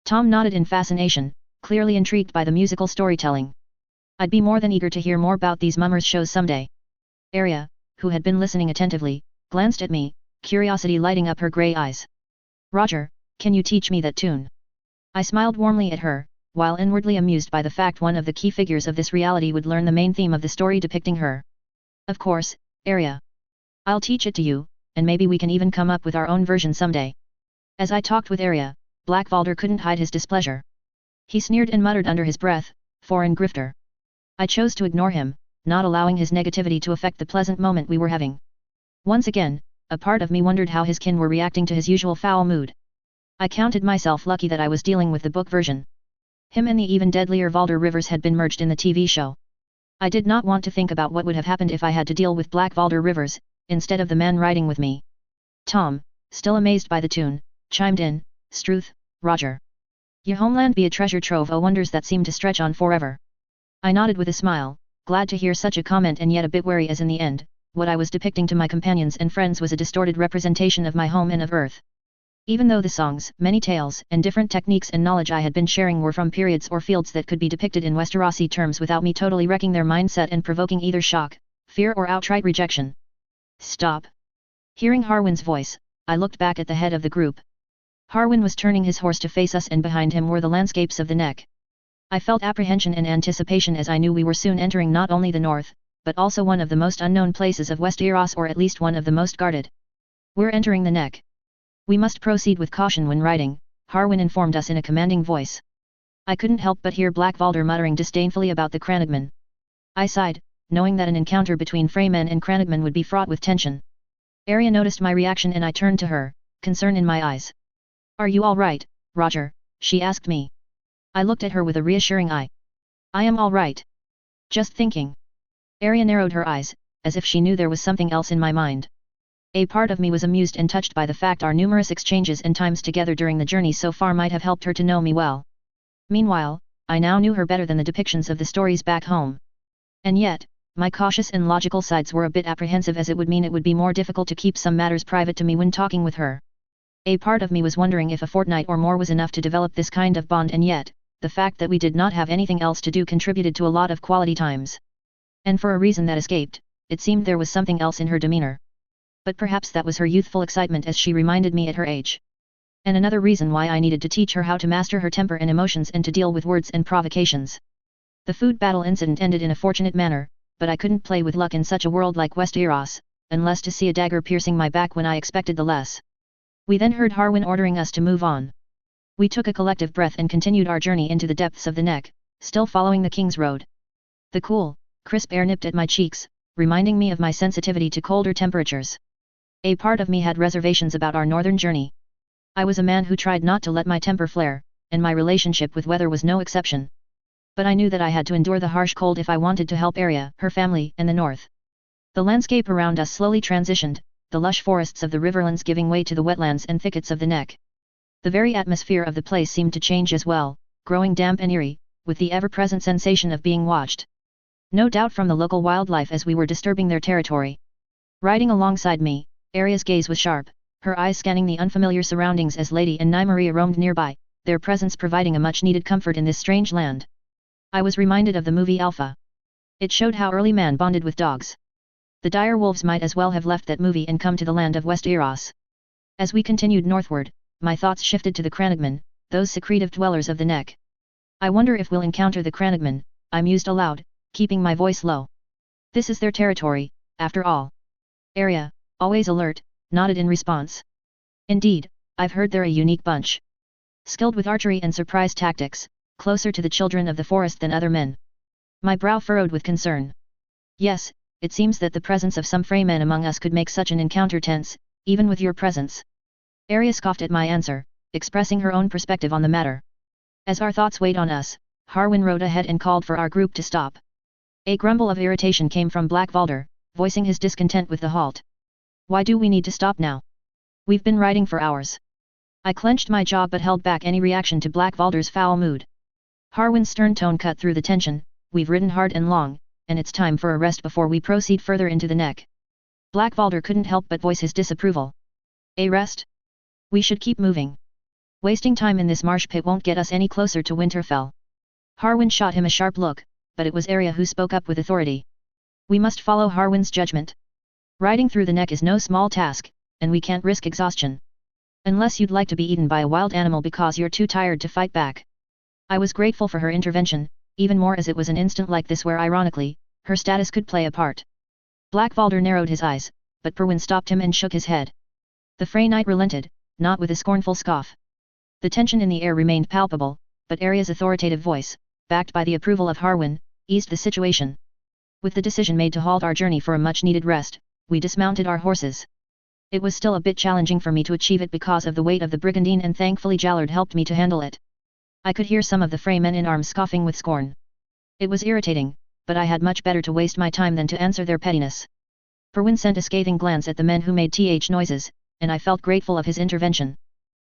Tom nodded in fascination, clearly intrigued by the musical storytelling. I'd be more than eager to hear more about these mummers shows someday. Arya, who had been listening attentively, glanced at me, curiosity lighting up her grey eyes. Roger, can you teach me that tune? I smiled warmly at her, while inwardly amused by the fact one of the key figures of this reality would learn the main theme of the story depicting her. Of course, Arya. I'll teach it to you, and maybe we can even come up with our own version someday. As I talked with Arya, Black Valder couldn't hide his displeasure. He sneered and muttered under his breath, foreign grifter. I chose to ignore him, not allowing his negativity to affect the pleasant moment we were having. Once again, a part of me wondered how his kin were reacting to his usual foul mood. I counted myself lucky that I was dealing with the book version. Him and the even deadlier Valder Rivers had been merged in the TV show. I did not want to think about what would have happened if I had to deal with Black Valder Rivers, instead of the man riding with me. Tom, still amazed by the tune, chimed in, "Struth, Roger. Your homeland be a treasure trove o' wonders that seem to stretch on forever." I nodded with a smile, glad to hear such a comment and yet a bit wary, as in the end, what I was depicting to my companions and friends was a distorted representation of my home and of Earth. Even though the songs, many tales, and different techniques and knowledge I had been sharing were from periods or fields that could be depicted in Westerosi terms without me totally wrecking their mindset and provoking either shock, fear or outright rejection. Stop. Hearing Harwin's voice, I looked back at the head of the group. Harwin was turning his horse to face us and behind him were the landscapes of the neck. I felt apprehension and anticipation as I knew we were soon entering not only the north, but also one of the most unknown places of Westeros or at least one of the most guarded. We're entering the neck. We must proceed with caution when riding, Harwin informed us in a commanding voice. I couldn't help but hear Blackvalder muttering disdainfully about the Crannogman. I sighed, knowing that an encounter between Freymen and Crannogman would be fraught with tension. Arya noticed my reaction and I turned to her, concern in my eyes. Are you all right, Roger? She asked me. I looked at her with a reassuring eye. I am all right. Just thinking. Arya narrowed her eyes, as if she knew there was something else in my mind. A part of me was amused and touched by the fact our numerous exchanges and times together during the journey so far might have helped her to know me well. Meanwhile, I now knew her better than the depictions of the stories back home. And yet, my cautious and logical sides were a bit apprehensive as it would mean it would be more difficult to keep some matters private to me when talking with her. A part of me was wondering if a fortnight or more was enough to develop this kind of bond and yet, the fact that we did not have anything else to do contributed to a lot of quality times. And for a reason that escaped, it seemed there was something else in her demeanor. But perhaps that was her youthful excitement as she reminded me at her age. And another reason why I needed to teach her how to master her temper and emotions and to deal with words and provocations. The food battle incident ended in a fortunate manner, but I couldn't play with luck in such a world like Westeros, unless to see a dagger piercing my back when I expected the less. We then heard Harwin ordering us to move on. We took a collective breath and continued our journey into the depths of the neck, still following the King's Road. The cool, crisp air nipped at my cheeks, reminding me of my sensitivity to colder temperatures. A part of me had reservations about our northern journey. I was a man who tried not to let my temper flare, and my relationship with weather was no exception. But I knew that I had to endure the harsh cold if I wanted to help Arya, her family, and the north. The landscape around us slowly transitioned, the lush forests of the riverlands giving way to the wetlands and thickets of the neck. The very atmosphere of the place seemed to change as well, growing damp and eerie, with the ever-present sensation of being watched. No doubt from the local wildlife as we were disturbing their territory. Riding alongside me, Arya's gaze was sharp, her eyes scanning the unfamiliar surroundings as Lady and Nymeria roamed nearby, their presence providing a much-needed comfort in this strange land. I was reminded of the movie Alpha. It showed how early man bonded with dogs. The dire wolves might as well have left that movie and come to the land of Westeros. As we continued northward, my thoughts shifted to the Crannogman, those secretive dwellers of the neck. I wonder if we'll encounter the Crannogman, I mused aloud, keeping my voice low. This is their territory, after all. Arya, always alert, nodded in response. Indeed, I've heard they're a unique bunch. Skilled with archery and surprise tactics, closer to the children of the forest than other men. My brow furrowed with concern. Yes, it seems that the presence of some Freymen among us could make such an encounter tense, even with your presence. Arya scoffed at my answer, expressing her own perspective on the matter. As our thoughts weighed on us, Harwin rode ahead and called for our group to stop. A grumble of irritation came from Blackvalder, voicing his discontent with the halt. Why do we need to stop now? We've been riding for hours. I clenched my jaw but held back any reaction to Blackvalder's foul mood. Harwin's stern tone cut through the tension. We've ridden hard and long, and it's time for a rest before we proceed further into the neck. Blackvalder couldn't help but voice his disapproval. A rest? We should keep moving. Wasting time in this marsh pit won't get us any closer to Winterfell. Harwin shot him a sharp look, but it was Arya who spoke up with authority. We must follow Harwin's judgment. Riding through the neck is no small task, and we can't risk exhaustion. Unless you'd like to be eaten by a wild animal because you're too tired to fight back. I was grateful for her intervention, even more as it was an instant like this where ironically, her status could play a part. Blackvalder narrowed his eyes, but Perwyn stopped him and shook his head. The Frey Knight relented, not with a scornful scoff. The tension in the air remained palpable, but Arya's authoritative voice, backed by the approval of Harwin, eased the situation. With the decision made to halt our journey for a much-needed rest, we dismounted our horses. It was still a bit challenging for me to achieve it because of the weight of the brigandine and thankfully Jallard helped me to handle it. I could hear some of the Frey men in arms scoffing with scorn. It was irritating, but I had much better to waste my time than to answer their pettiness. Perwyn sent a scathing glance at the men who made noises, and I felt grateful of his intervention.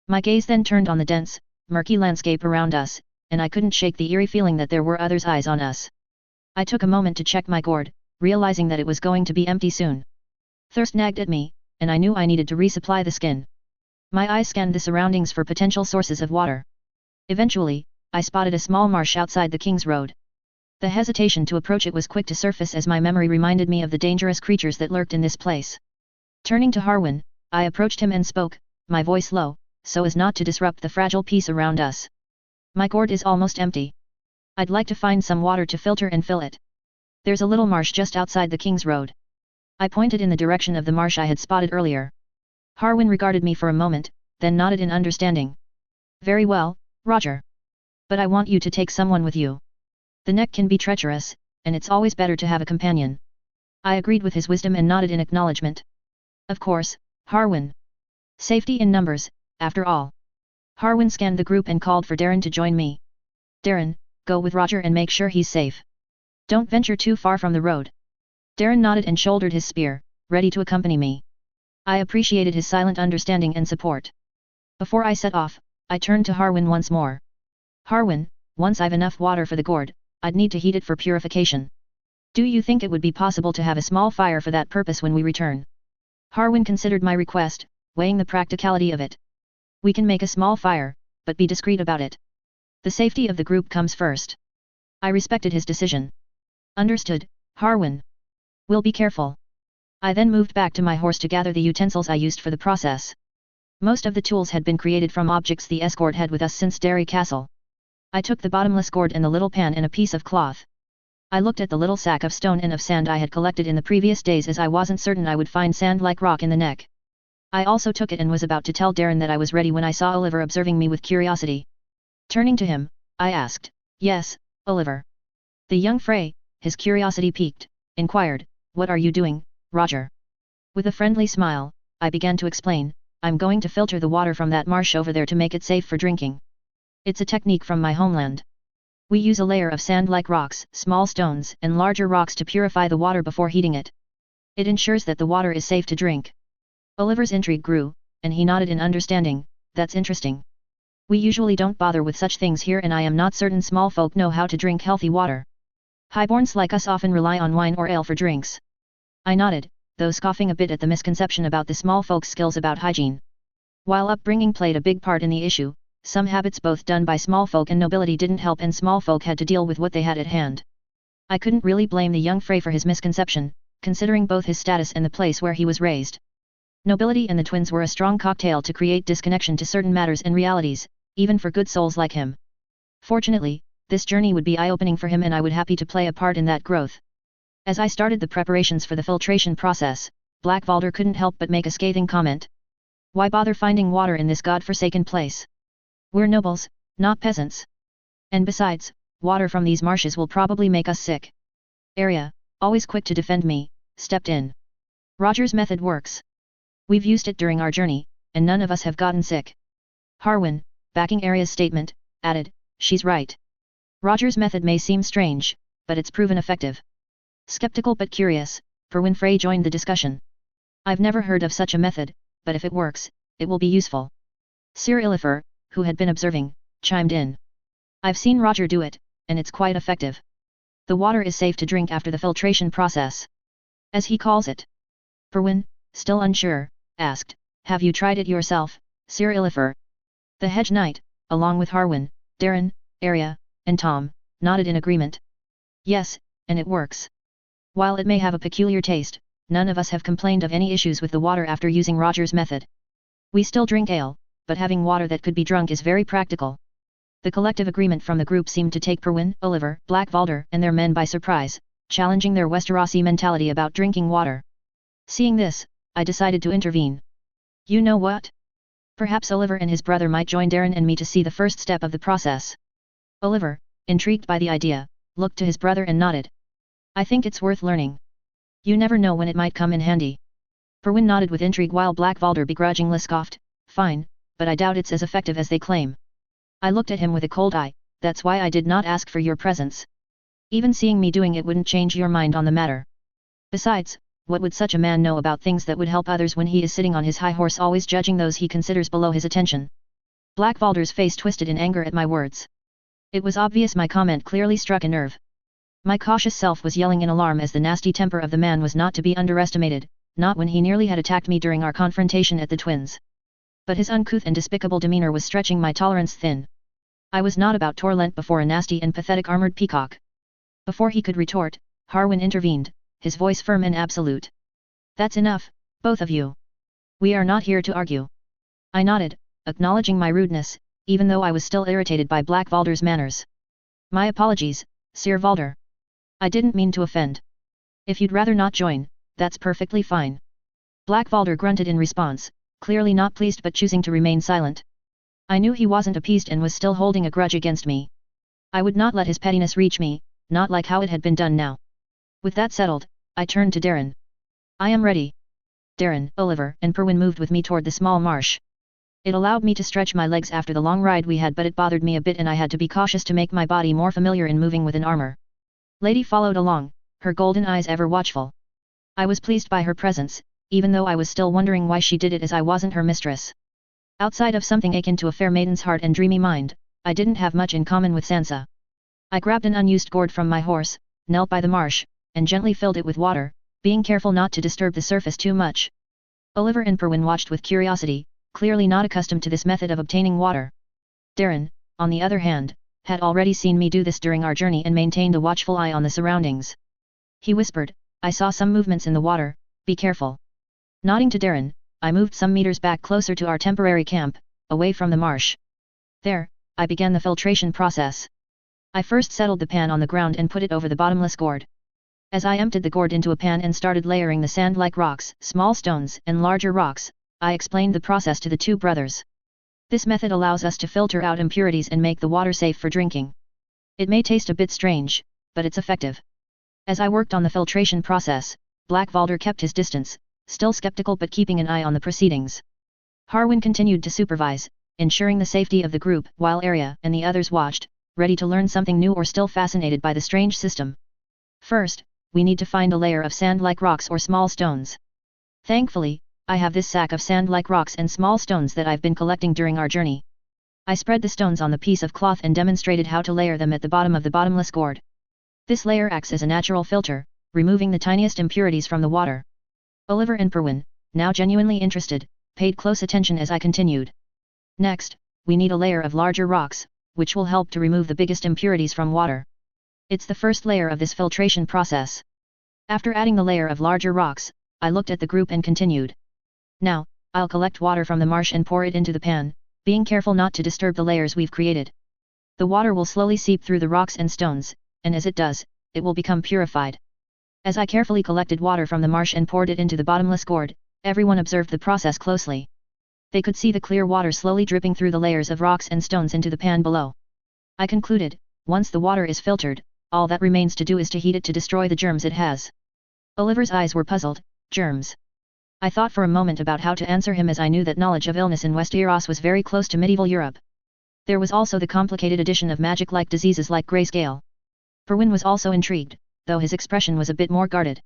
My gaze then turned on the dense, murky landscape around us, and I couldn't shake the eerie feeling that there were others' eyes on us. I took a moment to check my gourd, realizing that it was going to be empty soon. Thirst nagged at me, and I knew I needed to resupply the skin. My eyes scanned the surroundings for potential sources of water. Eventually, I spotted a small marsh outside the King's Road. The hesitation to approach it was quick to surface as my memory reminded me of the dangerous creatures that lurked in this place. Turning to Harwin, I approached him and spoke, my voice low, so as not to disrupt the fragile peace around us. My gourd is almost empty. I'd like to find some water to filter and fill it. There's a little marsh just outside the King's Road. I pointed in the direction of the marsh I had spotted earlier. Harwin regarded me for a moment, then nodded in understanding. Very well, Roger. But I want you to take someone with you. The neck can be treacherous, and it's always better to have a companion. I agreed with his wisdom and nodded in acknowledgement. Of course, Harwin. Safety in numbers, after all. Harwin scanned the group and called for Darren to join me. Darren, go with Roger and make sure he's safe. Don't venture too far from the road. Darren nodded and shouldered his spear, ready to accompany me. I appreciated his silent understanding and support. Before I set off, I turned to Harwin once more. Harwin, once I've enough water for the gourd, I'd need to heat it for purification. Do you think it would be possible to have a small fire for that purpose when we return? Harwin considered my request, weighing the practicality of it. We can make a small fire, but be discreet about it. The safety of the group comes first. I respected his decision. Understood, Harwin. We'll be careful. I then moved back to my horse to gather the utensils I used for the process. Most of the tools had been created from objects the escort had with us since Derry Castle. I took the bottomless gourd and the little pan and a piece of cloth. I looked at the little sack of stone and of sand I had collected in the previous days as I wasn't certain I would find sand like rock in the neck. I also took it and was about to tell Darren that I was ready when I saw Oliver observing me with curiosity. Turning to him, I asked, Yes, Oliver. The young Frey, his curiosity piqued, inquired, What are you doing, Roger? With a friendly smile, I began to explain, I'm going to filter the water from that marsh over there to make it safe for drinking. It's a technique from my homeland. We use a layer of sand like rocks, small stones, and larger rocks to purify the water before heating it. It ensures that the water is safe to drink. Oliver's intrigue grew, and he nodded in understanding, That's interesting. We usually don't bother with such things here and I am not certain small folk know how to drink healthy water. Highborns like us often rely on wine or ale for drinks. I nodded, though scoffing a bit at the misconception about the small folk's skills about hygiene. While upbringing played a big part in the issue, some habits both done by small folk and nobility didn't help and small folk had to deal with what they had at hand. I couldn't really blame the young Frey for his misconception, considering both his status and the place where he was raised. Nobility and the twins were a strong cocktail to create disconnection to certain matters and realities, even for good souls like him. Fortunately, this journey would be eye-opening for him and I would happy to play a part in that growth. As I started the preparations for the filtration process, Black Valder couldn't help but make a scathing comment. Why bother finding water in this god-forsaken place? We're nobles, not peasants. And besides, water from these marshes will probably make us sick. Arya, always quick to defend me, stepped in. Roger's method works. We've used it during our journey, and none of us have gotten sick. Harwin, backing Arya's statement, added, She's right. Roger's method may seem strange, but it's proven effective. Skeptical but curious, Perwyn Frey joined the discussion. I've never heard of such a method, but if it works, it will be useful. Sir Illifer, who had been observing, chimed in. I've seen Roger do it, and it's quite effective. The water is safe to drink after the filtration process. As he calls it. Perwyn, still unsure, asked, Have you tried it yourself, Sir Illifer? The Hedge Knight, along with Harwin, Darren, Arya, and Tom, nodded in agreement. Yes, and it works. While it may have a peculiar taste, none of us have complained of any issues with the water after using Roger's method. We still drink ale, but having water that could be drunk is very practical. The collective agreement from the group seemed to take Perwyn, Oliver, Black Valder, and their men by surprise, challenging their Westerosi mentality about drinking water. Seeing this, I decided to intervene. You know what? Perhaps Oliver and his brother might join Darren and me to see the first step of the process. Oliver, intrigued by the idea, looked to his brother and nodded. I think it's worth learning. You never know when it might come in handy. Perwyn nodded with intrigue while Black Valder begrudgingly scoffed, Fine, but I doubt it's as effective as they claim. I looked at him with a cold eye, That's why I did not ask for your presence. Even seeing me doing it wouldn't change your mind on the matter. Besides, what would such a man know about things that would help others when he is sitting on his high horse always judging those he considers below his attention? Black Valder's face twisted in anger at my words. It was obvious my comment clearly struck a nerve. My cautious self was yelling in alarm as the nasty temper of the man was not to be underestimated, not when he nearly had attacked me during our confrontation at the Twins. But his uncouth and despicable demeanor was stretching my tolerance thin. I was not about to relent before a nasty and pathetic armored peacock. Before he could retort, Harwin intervened, his voice firm and absolute. That's enough, both of you. We are not here to argue. I nodded, acknowledging my rudeness, even though I was still irritated by Black Valder's manners. My apologies, Sir Valder. I didn't mean to offend. If you'd rather not join, that's perfectly fine. Black Valder grunted in response, clearly not pleased but choosing to remain silent. I knew he wasn't appeased and was still holding a grudge against me. I would not let his pettiness reach me, not like how it had been done now. With that settled, I turned to Darren. I am ready. Darren, Oliver, and Perwin moved with me toward the small marsh. It allowed me to stretch my legs after the long ride we had, but it bothered me a bit and I had to be cautious to make my body more familiar in moving within armor. Lady followed along, her golden eyes ever watchful. I was pleased by her presence, even though I was still wondering why she did it as I wasn't her mistress. Outside of something akin to a fair maiden's heart and dreamy mind, I didn't have much in common with Sansa. I grabbed an unused gourd from my horse, knelt by the marsh, and gently filled it with water, being careful not to disturb the surface too much. Oliver and Perwin watched with curiosity, clearly not accustomed to this method of obtaining water. Darren, on the other hand, had already seen me do this during our journey and maintained a watchful eye on the surroundings. He whispered, I saw some movements in the water, be careful. Nodding to Darren, I moved some meters back closer to our temporary camp, away from the marsh. There, I began the filtration process. I first settled the pan on the ground and put it over the bottomless gourd. As I emptied the gourd into a pan and started layering the sand-like rocks, small stones, and larger rocks, I explained the process to the two brothers. This method allows us to filter out impurities and make the water safe for drinking. It may taste a bit strange, but it's effective. As I worked on the filtration process, Black Valder kept his distance, still skeptical but keeping an eye on the proceedings. Harwin continued to supervise, ensuring the safety of the group, while Arya and the others watched, ready to learn something new or still fascinated by the strange system. First, we need to find a layer of sand-like rocks or small stones. Thankfully, I have this sack of sand-like rocks and small stones that I've been collecting during our journey. I spread the stones on the piece of cloth and demonstrated how to layer them at the bottom of the bottomless gourd. This layer acts as a natural filter, removing the tiniest impurities from the water. Oliver and Perwin, now genuinely interested, paid close attention as I continued. Next, we need a layer of larger rocks, which will help to remove the biggest impurities from water. It's the first layer of this filtration process. After adding the layer of larger rocks, I looked at the group and continued. Now, I'll collect water from the marsh and pour it into the pan, being careful not to disturb the layers we've created. The water will slowly seep through the rocks and stones, and as it does, it will become purified. As I carefully collected water from the marsh and poured it into the bottomless gourd, everyone observed the process closely. They could see the clear water slowly dripping through the layers of rocks and stones into the pan below. I concluded, once the water is filtered, all that remains to do is to heat it to destroy the germs it has. Oliver's eyes were puzzled. Germs. I thought for a moment about how to answer him as I knew that knowledge of illness in Westeros was very close to medieval Europe. There was also the complicated addition of magic-like diseases like grayscale. Perwin was also intrigued, though his expression was a bit more guarded.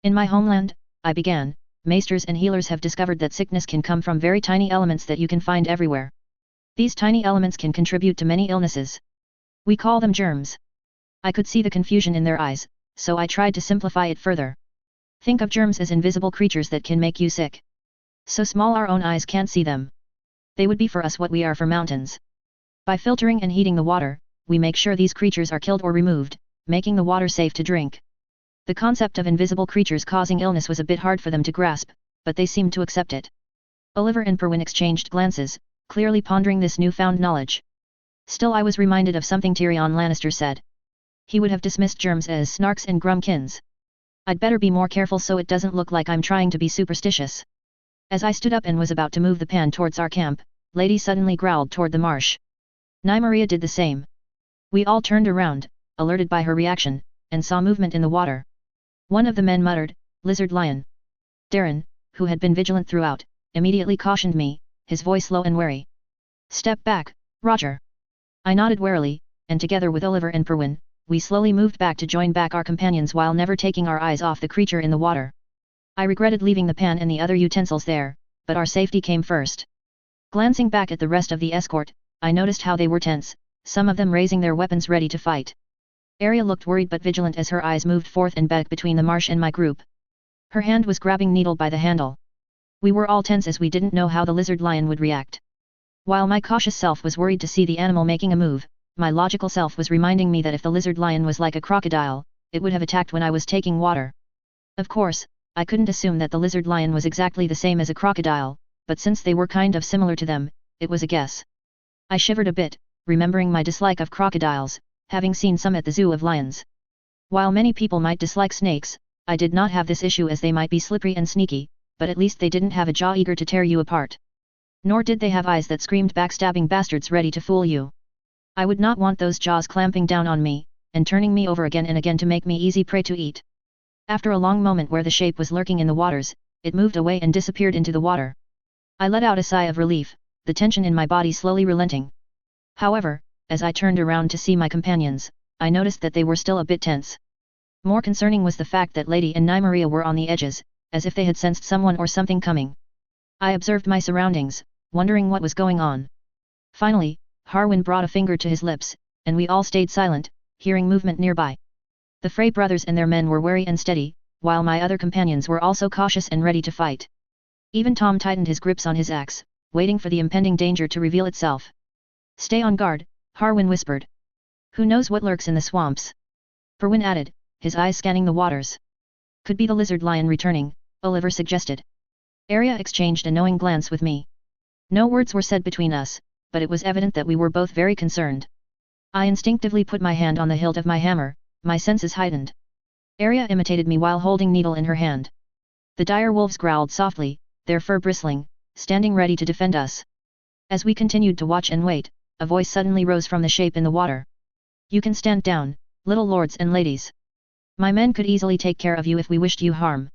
In my homeland, I began, maesters and healers have discovered that sickness can come from very tiny elements that you can find everywhere. These tiny elements can contribute to many illnesses. We call them germs. I could see the confusion in their eyes, so I tried to simplify it further. Think of germs as invisible creatures that can make you sick. So small our own eyes can't see them. They would be for us what we are for mountains. By filtering and heating the water, we make sure these creatures are killed or removed, making the water safe to drink. The concept of invisible creatures causing illness was a bit hard for them to grasp, but they seemed to accept it. Oliver and Perwin exchanged glances, clearly pondering this newfound knowledge. Still I was reminded of something Tyrion Lannister said. He would have dismissed germs as snarks and grumkins. I'd better be more careful so it doesn't look like I'm trying to be superstitious. As I stood up and was about to move the pan towards our camp, Lady suddenly growled toward the marsh. Nymeria did the same. We all turned around, alerted by her reaction, and saw movement in the water. One of the men muttered, "Lizard lion." Darren, who had been vigilant throughout, immediately cautioned me, his voice low and wary. "Step back, Roger." I nodded warily, and together with Oliver and Perwin, we slowly moved back to join back our companions while never taking our eyes off the creature in the water. I regretted leaving the pan and the other utensils there, but our safety came first. Glancing back at the rest of the escort, I noticed how they were tense, some of them raising their weapons ready to fight. Arya looked worried but vigilant as her eyes moved forth and back between the marsh and my group. Her hand was grabbing Needle by the handle. We were all tense as we didn't know how the lizard lion would react. While my cautious self was worried to see the animal making a move, my logical self was reminding me that if the lizard lion was like a crocodile, it would have attacked when I was taking water. Of course, I couldn't assume that the lizard lion was exactly the same as a crocodile, but since they were kind of similar to them, it was a guess. I shivered a bit, remembering my dislike of crocodiles, having seen some at the zoo of lions. While many people might dislike snakes, I did not have this issue as they might be slippery and sneaky, but at least they didn't have a jaw eager to tear you apart. Nor did they have eyes that screamed backstabbing bastards ready to fool you. I would not want those jaws clamping down on me, and turning me over again and again to make me easy prey to eat. After a long moment where the shape was lurking in the waters, it moved away and disappeared into the water. I let out a sigh of relief, the tension in my body slowly relenting. However, as I turned around to see my companions, I noticed that they were still a bit tense. More concerning was the fact that Lady and Nymeria were on the edges, as if they had sensed someone or something coming. I observed my surroundings, wondering what was going on. Finally, Harwin brought a finger to his lips, and we all stayed silent, hearing movement nearby. The Frey brothers and their men were wary and steady, while my other companions were also cautious and ready to fight. Even Tom tightened his grips on his axe, waiting for the impending danger to reveal itself. "Stay on guard," Harwin whispered. "Who knows what lurks in the swamps?" Perwin added, his eyes scanning the waters. "Could be the lizard lion returning," Oliver suggested. Arya exchanged a knowing glance with me. No words were said between us, but it was evident that we were both very concerned. I instinctively put my hand on the hilt of my hammer, my senses heightened. Arya imitated me while holding Needle in her hand. The dire wolves growled softly, their fur bristling, standing ready to defend us. As we continued to watch and wait, a voice suddenly rose from the shape in the water. "You can stand down, little lords and ladies. My men could easily take care of you if we wished you harm."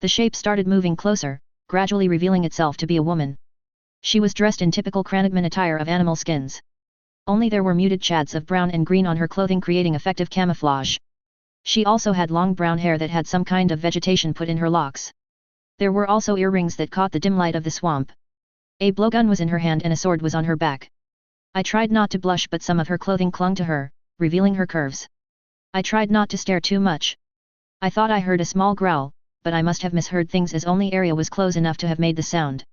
The shape started moving closer, gradually revealing itself to be a woman. She was dressed in typical Cranagman attire of animal skins. Only there were muted shades of brown and green on her clothing, creating effective camouflage. She also had long brown hair that had some kind of vegetation put in her locks. There were also earrings that caught the dim light of the swamp. A blowgun was in her hand and a sword was on her back. I tried not to blush, but some of her clothing clung to her, revealing her curves. I tried not to stare too much. I thought I heard a small growl, but I must have misheard things as only Arya was close enough to have made the sound.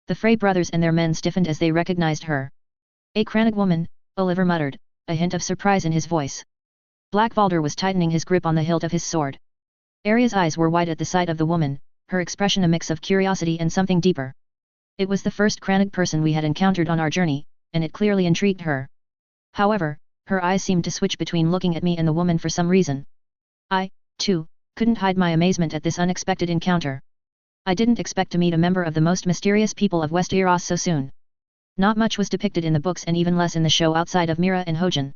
The Frey brothers and their men stiffened as they recognized her. "A Cranag woman," Oliver muttered, a hint of surprise in his voice. Blackvalder was tightening his grip on the hilt of his sword. Arya's eyes were wide at the sight of the woman, her expression a mix of curiosity and something deeper. It was the first Cranag person we had encountered on our journey, and it clearly intrigued her. However, her eyes seemed to switch between looking at me and the woman for some reason. I, too, couldn't hide my amazement at this unexpected encounter. I didn't expect to meet a member of the most mysterious people of Westeros so soon. Not much was depicted in the books and even less in the show outside of Mira and Hojan.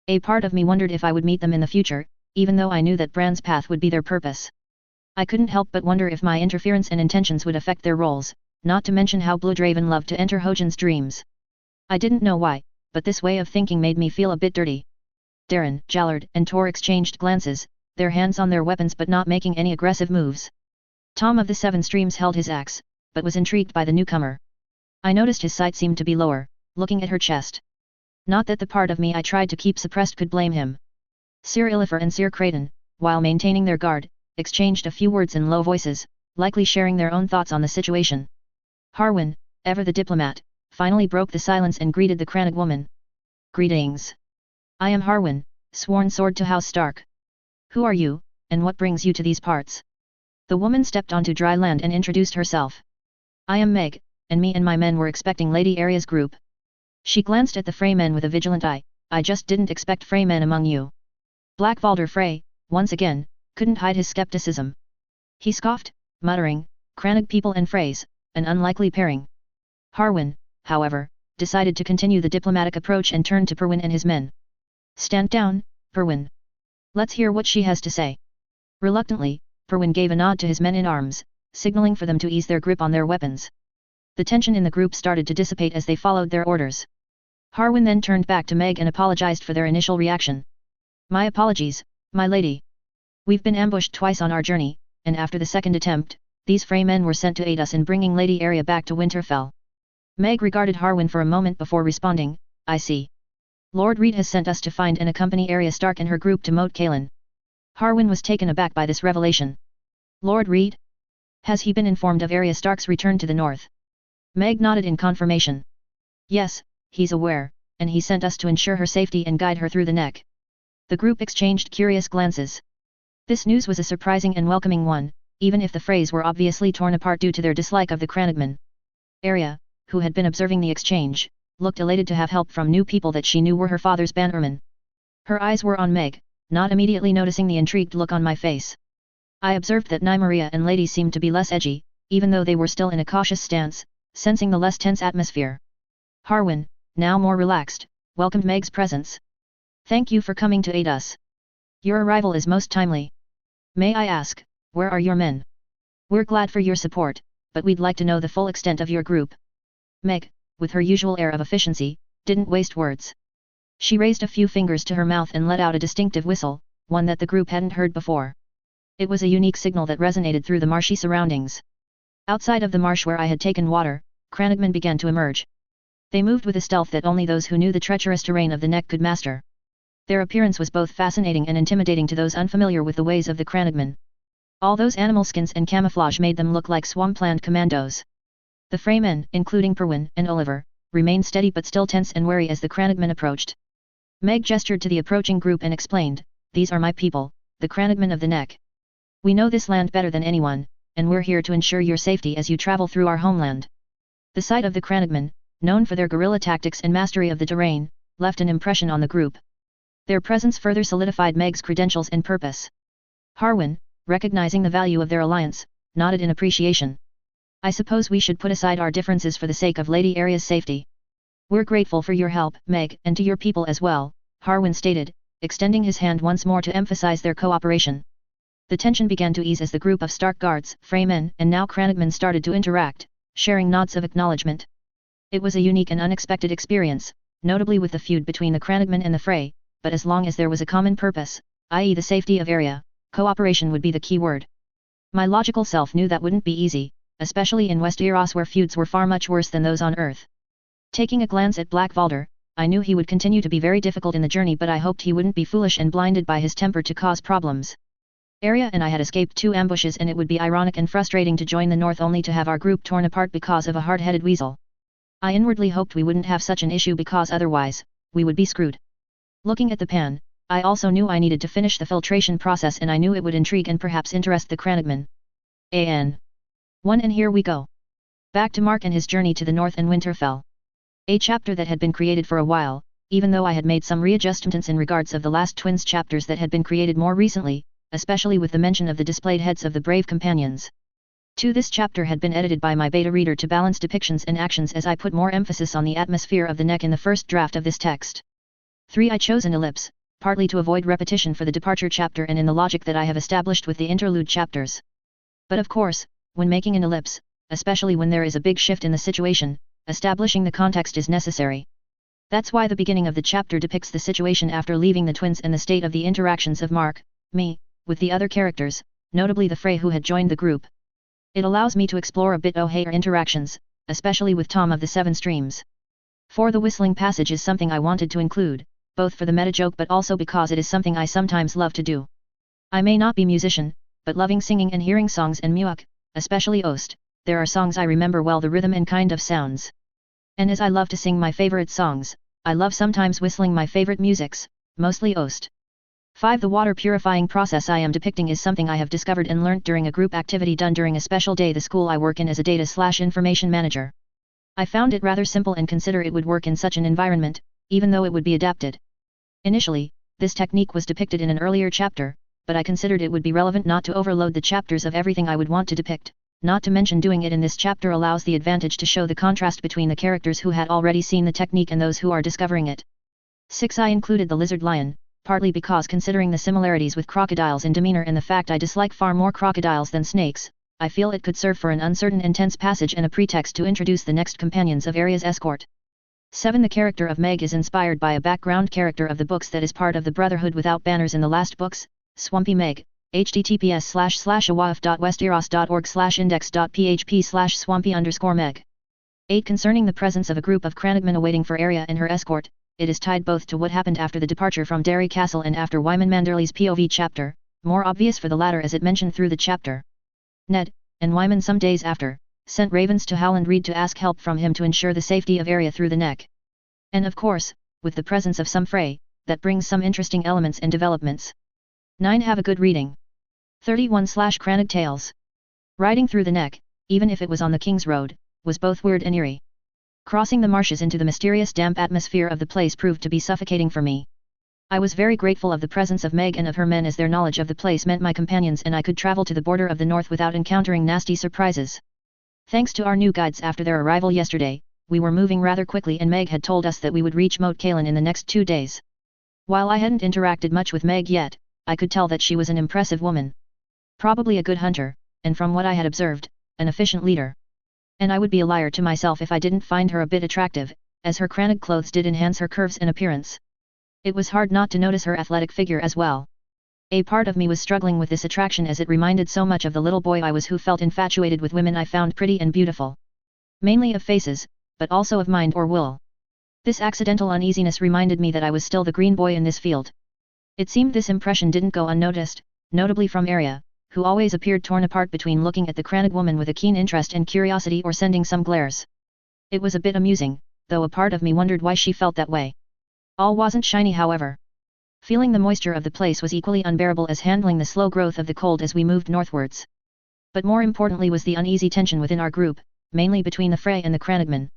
A part of me wondered if I would meet them in the future, even though I knew that Bran's path would be their purpose. I couldn't help but wonder if my interference and intentions would affect their roles, not to mention how Bloodraven loved to enter Hojan's dreams. I didn't know why, but this way of thinking made me feel a bit dirty. Darren, Jallard, and Tor exchanged glances, their hands on their weapons but not making any aggressive moves. Tom of the Seven Streams held his axe, but was intrigued by the newcomer. I noticed his sight seemed to be lower, looking at her chest. Not that the part of me I tried to keep suppressed could blame him. Sir Illifer and Sir Creighton, while maintaining their guard, exchanged a few words in low voices, likely sharing their own thoughts on the situation. Harwin, ever the diplomat, finally broke the silence and greeted the Cranag woman. "Greetings. I am Harwin, sworn sword to House Stark. Who are you, and what brings you to these parts?" The woman stepped onto dry land and introduced herself. "I am Meg, and me and my men were expecting Lady Arya's group." She glanced at the Frey men with a vigilant eye. "I just didn't expect Frey men among you." Blackvalder Frey, once again, couldn't hide his skepticism. He scoffed, muttering, "Cranag people and Freys, an unlikely pairing." Harwin, however, decided to continue the diplomatic approach and turned to Perwin and his men. "Stand down, Perwin. Let's hear what she has to say." Reluctantly, Perwin gave a nod to his men in arms, signaling for them to ease their grip on their weapons. The tension in the group started to dissipate as they followed their orders. Harwin then turned back to Meg and apologized for their initial reaction. "My apologies, my lady. We've been ambushed twice on our journey, and after the second attempt, these Frey men were sent to aid us in bringing Lady Arya back to Winterfell." Meg regarded Harwin for a moment before responding, "I see. Lord Reed has sent us to find and accompany Arya Stark and her group to Moat Cailin. Harwin was taken aback by this revelation. Lord Reed? Has he been informed of Arya Stark's return to the north? Meg nodded in confirmation. Yes, he's aware, and he sent us to ensure her safety and guide her through the neck. The group exchanged curious glances. This news was a surprising and welcoming one, even if the phrase were obviously torn apart due to their dislike of the Cranagman. Arya, who had been observing the exchange, looked elated to have help from new people that she knew were her father's bannermen. Her eyes were on Meg, not immediately noticing the intrigued look on my face. I observed that Nymeria and Lady seemed to be less edgy, even though they were still in a cautious stance, sensing the less tense atmosphere. Harwin, now more relaxed, welcomed Meg's presence. Thank you for coming to aid us. Your arrival is most timely. May I ask, where are your men? We're glad for your support, but we'd like to know the full extent of your group. Meg, with her usual air of efficiency, didn't waste words. She raised a few fingers to her mouth and let out a distinctive whistle, one that the group hadn't heard before. It was a unique signal that resonated through the marshy surroundings. Outside of the marsh where I had taken water, Cranagmen began to emerge. They moved with a stealth that only those who knew the treacherous terrain of the neck could master. Their appearance was both fascinating and intimidating to those unfamiliar with the ways of the Cranagmen. All those animal skins and camouflage made them look like swampland commandos. The Freymen, including Perwyn and Oliver, remained steady but still tense and wary as the Cranagmen approached. Meg gestured to the approaching group and explained, "These are my people, the Cranagmen of the Neck. We know this land better than anyone, and we're here to ensure your safety as you travel through our homeland." The sight of the Cranagmen, known for their guerrilla tactics and mastery of the terrain, left an impression on the group. Their presence further solidified Meg's credentials and purpose. Harwin, recognizing the value of their alliance, nodded in appreciation. "I suppose we should put aside our differences for the sake of Lady Arya's safety." "We're grateful for your help, Meg, and to your people as well," Harwin stated, extending his hand once more to emphasize their cooperation. The tension began to ease as the group of Stark guards, Freymen, and now Cranagmen started to interact, sharing nods of acknowledgement. It was a unique and unexpected experience, notably with the feud between the Cranagmen and the Frey, but as long as there was a common purpose, i.e. the safety of Arya, cooperation would be the key word. My logical self knew that wouldn't be easy, especially in Westeros where feuds were far much worse than those on Earth. Taking a glance at Black Valder, I knew he would continue to be very difficult in the journey, but I hoped he wouldn't be foolish and blinded by his temper to cause problems. Arya and I had escaped 2 ambushes, and it would be ironic and frustrating to join the North only to have our group torn apart because of a hard-headed weasel. I inwardly hoped we wouldn't have such an issue because otherwise, we would be screwed. Looking at the pan, I also knew I needed to finish the filtration process, and I knew it would intrigue and perhaps interest the Cranagmen. An. 1 And here we go. Back to Mark and his journey to the North and Winterfell. A chapter that had been created for a while, even though I had made some readjustments in regards of the last Twins chapters that had been created more recently, especially with the mention of the displayed heads of the brave companions. This chapter had been edited by my beta reader to balance depictions and actions as I put more emphasis on the atmosphere of the neck in the first draft of this text. 3 I chose an ellipse, partly to avoid repetition for the departure chapter and in the logic that I have established with the interlude chapters. But of course, when making an ellipse, especially when there is a big shift in the situation, establishing the context is necessary. That's why the beginning of the chapter depicts the situation after leaving the twins and the state of the interactions of Mark, me, with the other characters, notably the Frey who had joined the group. It allows me to explore a bit her interactions, especially with Tom of the Seven Streams. 4 The whistling passage is something I wanted to include, both for the meta joke but also because it is something I sometimes love to do. I may not be musician, but loving singing and hearing songs and muak, especially Ost, there are songs I remember well the rhythm and kind of sounds. And as I love to sing my favorite songs, I love sometimes whistling my favorite musics, mostly Ost. 5 The water purifying process I am depicting is something I have discovered and learnt during a group activity done during a special day the school I work in as a data/information manager. I found it rather simple and consider it would work in such an environment, even though it would be adapted. Initially, this technique was depicted in an earlier chapter, but I considered it would be relevant not to overload the chapters of everything I would want to depict, not to mention doing it in this chapter allows the advantage to show the contrast between the characters who had already seen the technique and those who are discovering it. 6 I included the lizard lion, partly because considering the similarities with crocodiles in demeanor and the fact I dislike far more crocodiles than snakes, I feel it could serve for an uncertain and tense passage and a pretext to introduce the next companions of Arya's escort. 7 The character of Meg is inspired by a background character of the books that is part of the Brotherhood without banners in the last books, Swampy Meg, https://asoiaf.westeros.org/index.php/swampy_Meg. 8 Concerning the presence of a group of Cranagmen awaiting for Arya and her escort, it is tied both to what happened after the departure from Derry Castle and after Wyman Manderley's POV chapter, more obvious for the latter as it mentioned through the chapter. Ned, and Wyman some days after, sent ravens to Howland Reed to ask help from him to ensure the safety of Arya through the neck. And of course, with the presence of some fray, that brings some interesting elements and developments. 9. Have a good reading. 31/Crannog Tales. Riding through the neck, even if it was on the King's Road, was both weird and eerie. Crossing the marshes into the mysterious damp atmosphere of the place proved to be suffocating for me. I was very grateful of the presence of Meg and of her men, as their knowledge of the place meant my companions and I could travel to the border of the north without encountering nasty surprises. Thanks to our new guides after their arrival yesterday, we were moving rather quickly and Meg had told us that we would reach Moat Cailin in the next 2 days. While I hadn't interacted much with Meg yet, I could tell that she was an impressive woman. Probably a good hunter, and from what I had observed, an efficient leader. And I would be a liar to myself if I didn't find her a bit attractive, as her Crannog clothes did enhance her curves and appearance. It was hard not to notice her athletic figure as well. A part of me was struggling with this attraction as it reminded so much of the little boy I was who felt infatuated with women I found pretty and beautiful. Mainly of faces, but also of mind or will. This accidental uneasiness reminded me that I was still the green boy in this field. It seemed this impression didn't go unnoticed, notably from Arya, who always appeared torn apart between looking at the Crannog woman with a keen interest and curiosity or sending some glares. It was a bit amusing, though a part of me wondered why she felt that way. All wasn't shiny, however. Feeling the moisture of the place was equally unbearable as handling the slow growth of the cold as we moved northwards. But more importantly was the uneasy tension within our group, mainly between the Frey and the Crannogmen.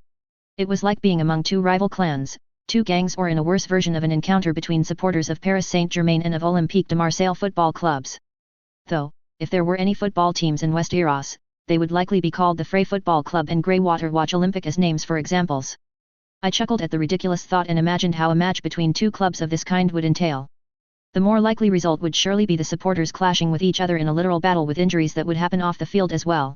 It was like being among two rival clans, two gangs, or in a worse version of an encounter between supporters of Paris Saint-Germain and of Olympique de Marseille football clubs. Though, if there were any football teams in West Eros, they would likely be called the Frey Football Club and Greywater Watch Olympic as names for examples. I chuckled at the ridiculous thought and imagined how a match between two clubs of this kind would entail. The more likely result would surely be the supporters clashing with each other in a literal battle with injuries that would happen off the field as well.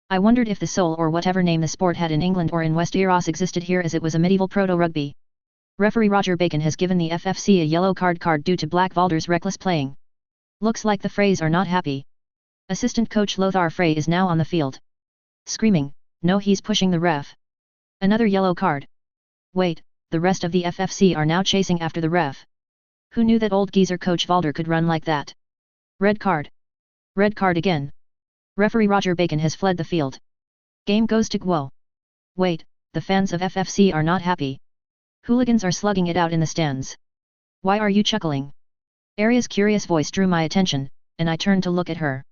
I wondered if the Soul or whatever name the sport had in England or in West Eros existed here, as it was a medieval proto-rugby. Referee Roger Bacon has given the FFC a yellow card due to Black Valder's reckless playing. Looks like the Freys are not happy. Assistant coach Lothar Frey is now on the field. Screaming, no, he's pushing the ref. Another yellow card. Wait, the rest of the FFC are now chasing after the ref. Who knew that old geezer coach Valder could run like that? Red card. Red card again. Referee Roger Bacon has fled the field. Game goes to Guo. Wait, the fans of FFC are not happy. Hooligans are slugging it out in the stands. Why are you chuckling? Arya's curious voice drew my attention, and I turned to look at her.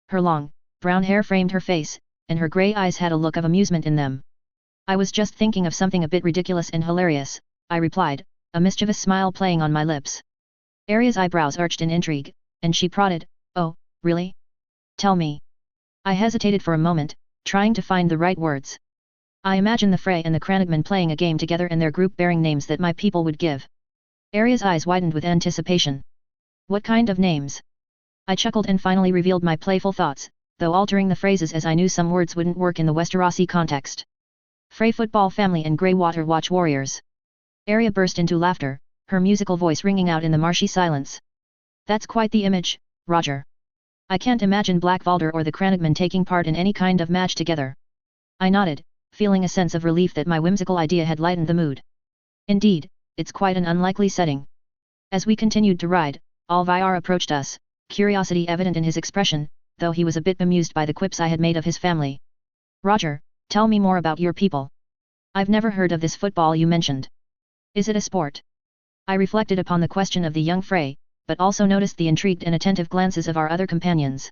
Her long, brown hair framed her face, and her grey eyes had a look of amusement in them. I was just thinking of something a bit ridiculous and hilarious, I replied, a mischievous smile playing on my lips. Arya's eyebrows arched in intrigue, and she prodded, oh, really? Tell me. I hesitated for a moment, trying to find the right words. I imagine the Frey and the Crannogmen playing a game together and their group bearing names that my people would give. Arya's eyes widened with anticipation. What kind of names? I chuckled and finally revealed my playful thoughts, though altering the phrases as I knew some words wouldn't work in the Westerosi context. Frey Football Family and Greywater Watch Warriors. Arya burst into laughter, her musical voice ringing out in the marshy silence. That's quite the image, Roger. I can't imagine Black Valder or the Crannogmen taking part in any kind of match together. I nodded, feeling a sense of relief that my whimsical idea had lightened the mood. Indeed, it's quite an unlikely setting. As we continued to ride, Alvyar approached us, curiosity evident in his expression, though he was a bit bemused by the quips I had made of his family. Roger, tell me more about your people. I've never heard of this football you mentioned. Is it a sport? I reflected upon the question of the young Frey, but also noticed the intrigued and attentive glances of our other companions.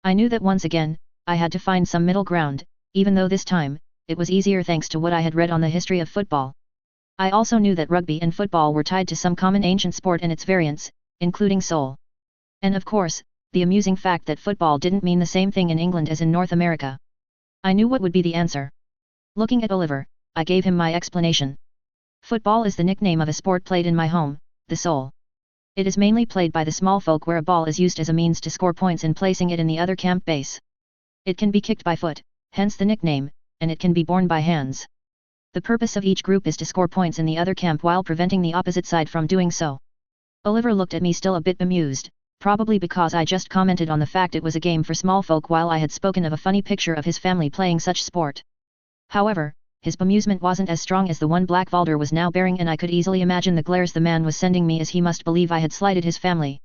I knew that once again, I had to find some middle ground, even though this time, it was easier thanks to what I had read on the history of football. I also knew that rugby and football were tied to some common ancient sport and its variants, including soul. And of course, the amusing fact that football didn't mean the same thing in England as in North America. I knew what would be the answer. Looking at Oliver, I gave him my explanation. Football is the nickname of a sport played in my home, the Soul. It is mainly played by the small folk where a ball is used as a means to score points in placing it in the other camp base. It can be kicked by foot, hence the nickname, and it can be borne by hands. The purpose of each group is to score points in the other camp while preventing the opposite side from doing so. Oliver looked at me still a bit bemused, probably because I just commented on the fact it was a game for small folk while I had spoken of a funny picture of his family playing such sport. However, his bemusement wasn't as strong as the one Black Valder was now bearing, and I could easily imagine the glares the man was sending me, as he must believe I had slighted his family.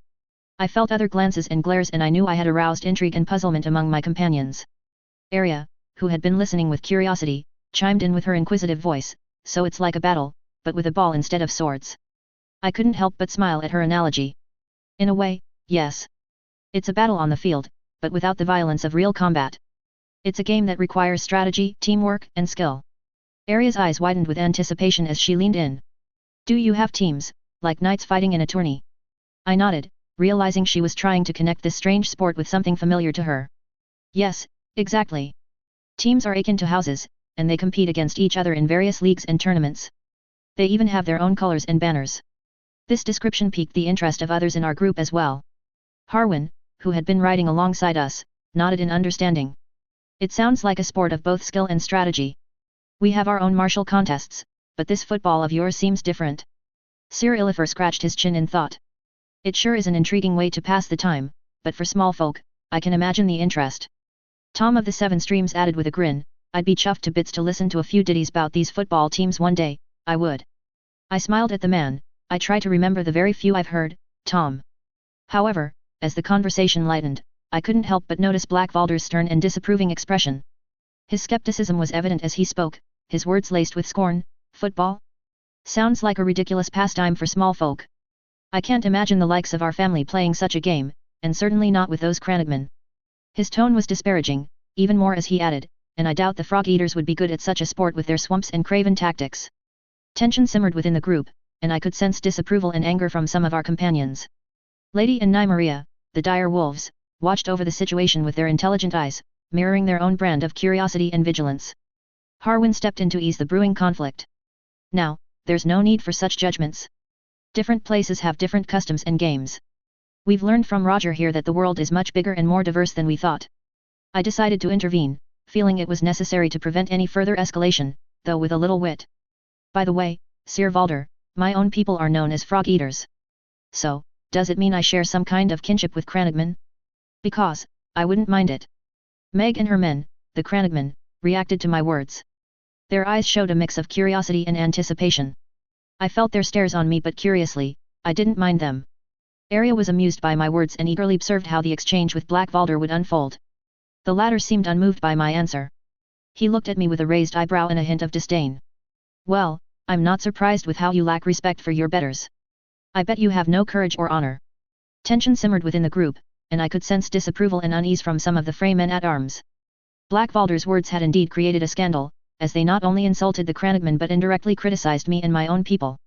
I felt other glances and glares, and I knew I had aroused intrigue and puzzlement among my companions. Arya, who had been listening with curiosity, chimed in with her inquisitive voice, "So it's like a battle, but with a ball instead of swords." I couldn't help but smile at her analogy. In a way, yes. It's a battle on the field, but without the violence of real combat. It's a game that requires strategy, teamwork, and skill. Arya's eyes widened with anticipation as she leaned in. "Do you have teams, like knights fighting in a tourney?" I nodded, realizing she was trying to connect this strange sport with something familiar to her. "Yes, exactly. Teams are akin to houses, and they compete against each other in various leagues and tournaments. They even have their own colors and banners." This description piqued the interest of others in our group as well. Harwin, who had been riding alongside us, nodded in understanding. "It sounds like a sport of both skill and strategy. We have our own martial contests, but this football of yours seems different." Sir Illifer scratched his chin in thought. "It sure is an intriguing way to pass the time, but for small folk, I can imagine the interest." Tom of the Seven Streams added with a grin, "I'd be chuffed to bits to listen to a few ditties about these football teams one day, I would." I smiled at the man. I try to remember the very few I've heard, Tom. However, as the conversation lightened, I couldn't help but notice Black Valder's stern and disapproving expression. His skepticism was evident as he spoke, his words laced with scorn. "Football? Sounds like a ridiculous pastime for small folk. I can't imagine the likes of our family playing such a game, and certainly not with those Cranagmen." His tone was disparaging, even more as he added, "And I doubt the Frog Eaters would be good at such a sport with their swamps and craven tactics." Tension simmered within the group, and I could sense disapproval and anger from some of our companions. Lady and Nymeria, the dire wolves, watched over the situation with their intelligent eyes, mirroring their own brand of curiosity and vigilance. Harwin stepped in to ease the brewing conflict. "Now, there's no need for such judgments. Different places have different customs and games. We've learned from Roger here that the world is much bigger and more diverse than we thought." I decided to intervene, feeling it was necessary to prevent any further escalation, though with a little wit. "By the way, Sir Valder, my own people are known as Frog Eaters. So, does it mean I share some kind of kinship with Cranagmen? Because, I wouldn't mind it." Meg and her men, the Cranagmen, reacted to my words. Their eyes showed a mix of curiosity and anticipation. I felt their stares on me, but curiously, I didn't mind them. Arya was amused by my words and eagerly observed how the exchange with Black Valder would unfold. The latter seemed unmoved by my answer. He looked at me with a raised eyebrow and a hint of disdain. "Well, I'm not surprised with how you lack respect for your betters. I bet you have no courage or honor." Tension simmered within the group, and I could sense disapproval and unease from some of the Frey men-at-arms. Black Valder's words had indeed created a scandal, as they not only insulted the Cranagmen but indirectly criticized me and my own people.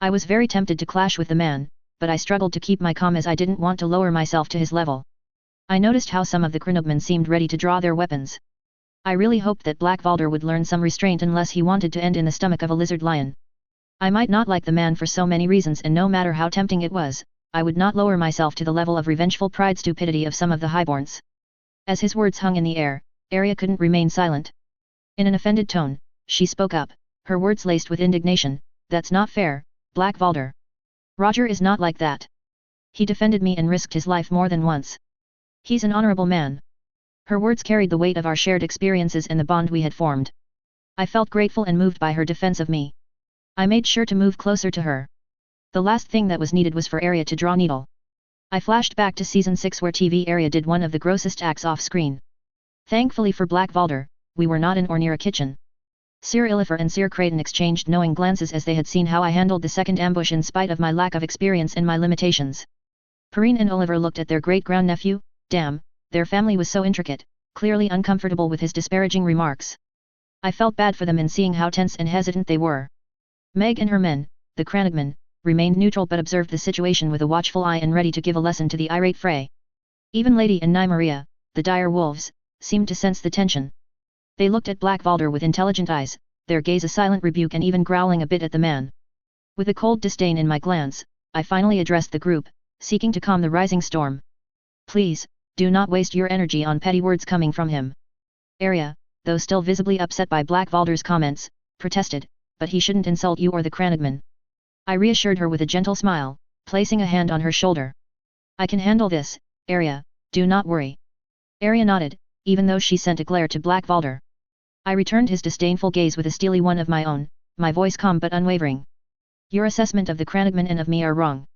I was very tempted to clash with the man, but I struggled to keep my calm as I didn't want to lower myself to his level. I noticed how some of the Cranagmen seemed ready to draw their weapons. I really hoped that Black Valder would learn some restraint unless he wanted to end in the stomach of a lizard lion. I might not like the man for so many reasons, and no matter how tempting it was, I would not lower myself to the level of revengeful pride stupidity of some of the highborns. As his words hung in the air, Arya couldn't remain silent. In an offended tone, she spoke up, her words laced with indignation. "That's not fair, Black Valder. Roger is not like that. He defended me and risked his life more than once. He's an honorable man." Her words carried the weight of our shared experiences and the bond we had formed. I felt grateful and moved by her defense of me. I made sure to move closer to her. The last thing that was needed was for Arya to draw needle. I flashed back to Season 6, where TV Arya did one of the grossest acts off-screen. Thankfully for Black Valder, we were not in or near a kitchen. Sir Illifer and Sir Creighton exchanged knowing glances as they had seen how I handled the second ambush in spite of my lack of experience and my limitations. Perrine and Oliver looked at their great-grandnephew. Damn, their family was so intricate, clearly uncomfortable with his disparaging remarks. I felt bad for them in seeing how tense and hesitant they were. Meg and her men, the Cranagmen, remained neutral but observed the situation with a watchful eye and ready to give a lesson to the irate fray. Even Lady and Nymeria, the dire wolves, seemed to sense the tension. They looked at Black Valder with intelligent eyes, their gaze a silent rebuke and even growling a bit at the man. With a cold disdain in my glance, I finally addressed the group, seeking to calm the rising storm. "Please, do not waste your energy on petty words coming from him." Arya, though still visibly upset by Black Valder's comments, protested, "But he shouldn't insult you or the Cranagmen." I reassured her with a gentle smile, placing a hand on her shoulder. "I can handle this, Arya, do not worry." Arya nodded, even though she sent a glare to Black Valder. I returned his disdainful gaze with a steely one of my own, my voice calm but unwavering. Your assessment of the Kranigman and of me are wrong.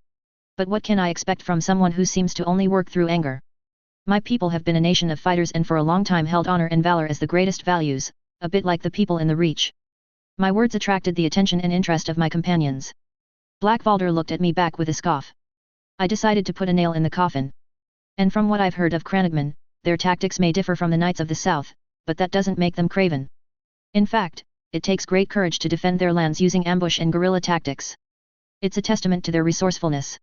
But what can I expect from someone who seems to only work through anger? My people have been a nation of fighters and for a long time held honor and valor as the greatest values, a bit like the people in the Reach. My words attracted the attention and interest of my companions. Black Valder looked at me back with a scoff. I decided to put a nail in the coffin. And from what I've heard of Kranigman, their tactics may differ from the Knights of the South, but that doesn't make them craven. In fact, it takes great courage to defend their lands using ambush and guerrilla tactics. It's a testament to their resourcefulness.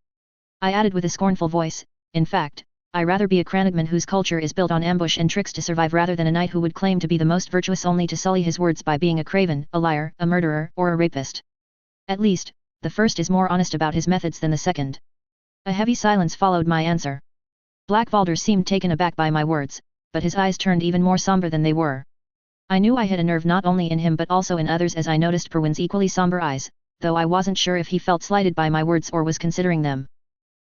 I added with a scornful voice, in fact, I'd rather be a Kranigman whose culture is built on ambush and tricks to survive rather than a knight who would claim to be the most virtuous only to sully his words by being a craven, a liar, a murderer, or a rapist. At least, the first is more honest about his methods than the second. A heavy silence followed my answer. Black Valder seemed taken aback by my words, but his eyes turned even more somber than they were. I knew I hit a nerve not only in him but also in others as I noticed Perwin's equally somber eyes, though I wasn't sure if he felt slighted by my words or was considering them.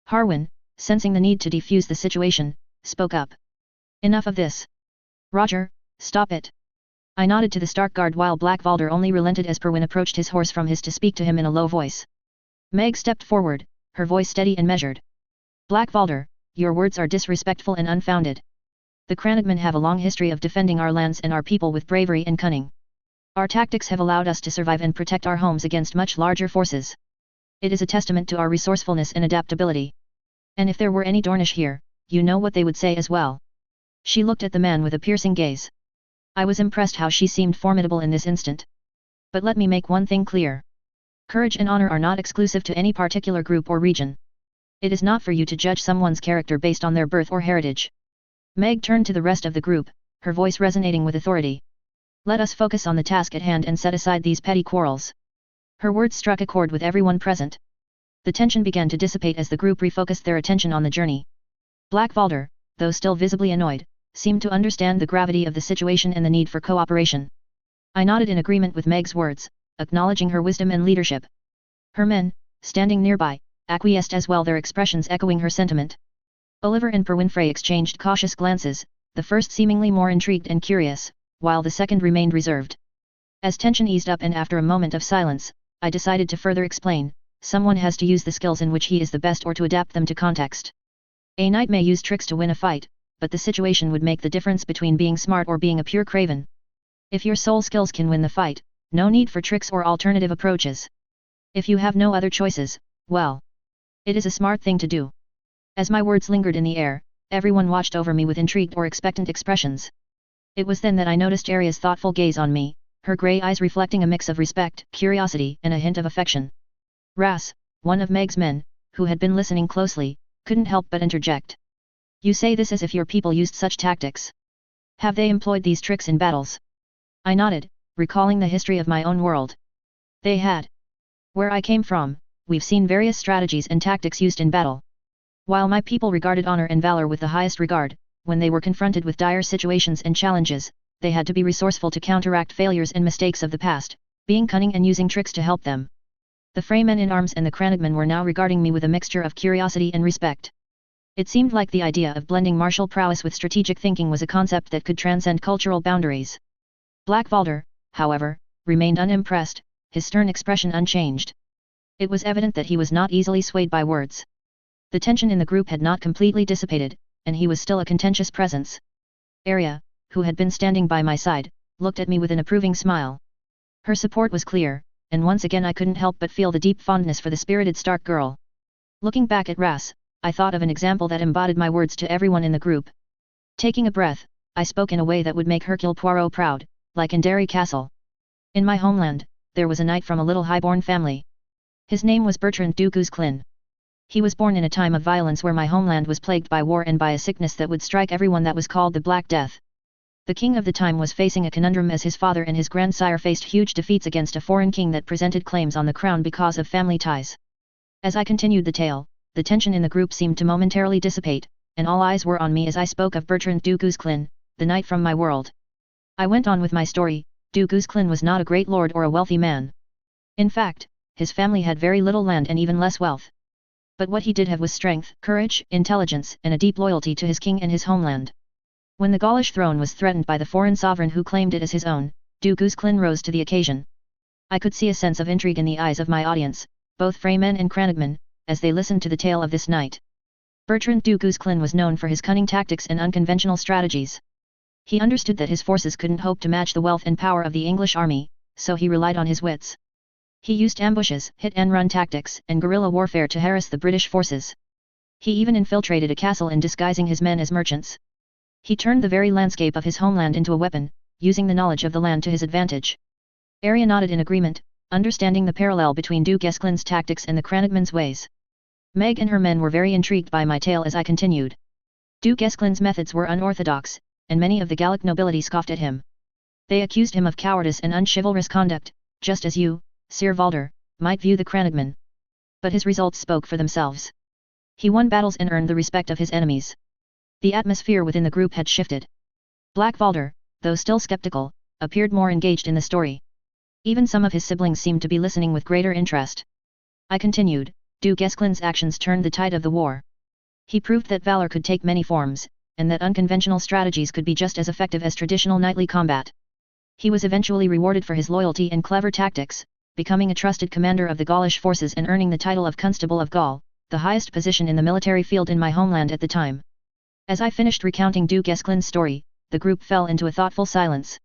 Harwin, sensing the need to defuse the situation, spoke up. Enough of this. Roger, stop it. I nodded to the Stark guard while Black Valder only relented as Perwin approached his horse from his to speak to him in a low voice. Meg stepped forward, her voice steady and measured. Black Valder, your words are disrespectful and unfounded. The Kranigmen have a long history of defending our lands and our people with bravery and cunning. Our tactics have allowed us to survive and protect our homes against much larger forces. It is a testament to our resourcefulness and adaptability. And if there were any Dornish here, you know what they would say as well. She looked at the man with a piercing gaze. I was impressed how she seemed formidable in this instant. But let me make one thing clear. Courage and honor are not exclusive to any particular group or region. It is not for you to judge someone's character based on their birth or heritage. Meg turned to the rest of the group, her voice resonating with authority. Let us focus on the task at hand and set aside these petty quarrels. Her words struck a chord with everyone present. The tension began to dissipate as the group refocused their attention on the journey. Black Valder, though still visibly annoyed, seemed to understand the gravity of the situation and the need for cooperation. I nodded in agreement with Meg's words, acknowledging her wisdom and leadership. Her men, standing nearby, acquiesced as well, their expressions echoing her sentiment. Oliver and Perwinfrey exchanged cautious glances, the first seemingly more intrigued and curious, while the second remained reserved. As tension eased up and after a moment of silence, I decided to further explain, someone has to use the skills in which he is the best or to adapt them to context. A knight may use tricks to win a fight, but the situation would make the difference between being smart or being a pure craven. If your soul skills can win the fight, no need for tricks or alternative approaches. If you have no other choices, well, it is a smart thing to do. As my words lingered in the air, everyone watched over me with intrigued or expectant expressions. It was then that I noticed Arya's thoughtful gaze on me, her grey eyes reflecting a mix of respect, curiosity, and a hint of affection. Ras, one of Meg's men, who had been listening closely, couldn't help but interject. You say this as if your people used such tactics. Have they employed these tricks in battles? I nodded, recalling the history of my own world. They had. Where I came from, we've seen various strategies and tactics used in battle. While my people regarded honor and valor with the highest regard, when they were confronted with dire situations and challenges, they had to be resourceful to counteract failures and mistakes of the past, being cunning and using tricks to help them. The Freymen in arms and the Kranigmen were now regarding me with a mixture of curiosity and respect. It seemed like the idea of blending martial prowess with strategic thinking was a concept that could transcend cultural boundaries. Black Valder, however, remained unimpressed, his stern expression unchanged. It was evident that he was not easily swayed by words. The tension in the group had not completely dissipated, and he was still a contentious presence. Arya, who had been standing by my side, looked at me with an approving smile. Her support was clear, and once again I couldn't help but feel the deep fondness for the spirited Stark girl. Looking back at Ras, I thought of an example that embodied my words to everyone in the group. Taking a breath, I spoke in a way that would make Hercule Poirot proud, like in Derry Castle. In my homeland, there was a knight from a little high-born family. His name was Bertrand du Guesclin. He was born in a time of violence where my homeland was plagued by war and by a sickness that would strike everyone that was called the Black Death. The king of the time was facing a conundrum as his father and his grandsire faced huge defeats against a foreign king that presented claims on the crown because of family ties. As I continued the tale, the tension in the group seemed to momentarily dissipate, and all eyes were on me as I spoke of Bertrand du Guesclin, the knight from my world. I went on with my story. Du Guesclin was not a great lord or a wealthy man. In fact, his family had very little land and even less wealth. But what he did have was strength, courage, intelligence, and a deep loyalty to his king and his homeland. When the Gaulish throne was threatened by the foreign sovereign who claimed it as his own, Du Guzklin rose to the occasion. I could see a sense of intrigue in the eyes of my audience, both Fremen and Crannogmen, as they listened to the tale of this night. Bertrand du Guzklin was known for his cunning tactics and unconventional strategies. He understood that his forces couldn't hope to match the wealth and power of the English army, so he relied on his wits. He used ambushes, hit-and-run tactics, and guerrilla warfare to harass the British forces. He even infiltrated a castle in disguising his men as merchants. He turned the very landscape of his homeland into a weapon, using the knowledge of the land to his advantage. Arya nodded in agreement, understanding the parallel between Du Guesclin's tactics and the Crannogmen's ways. Meg and her men were very intrigued by my tale as I continued. Du Guesclin's methods were unorthodox, and many of the Gallic nobility scoffed at him. They accused him of cowardice and unchivalrous conduct, just as you, Sir Valder, might view the Crannogmen. But his results spoke for themselves. He won battles and earned the respect of his enemies. The atmosphere within the group had shifted. Black Valder, though still skeptical, appeared more engaged in the story. Even some of his siblings seemed to be listening with greater interest. I continued, Du Guesclin's actions turned the tide of the war. He proved that valor could take many forms, and that unconventional strategies could be just as effective as traditional knightly combat. He was eventually rewarded for his loyalty and clever tactics, becoming a trusted commander of the Gaulish forces and earning the title of Constable of Gaul, the highest position in the military field in my homeland at the time. As I finished recounting Du Guesclin's story, the group fell into a thoughtful silence.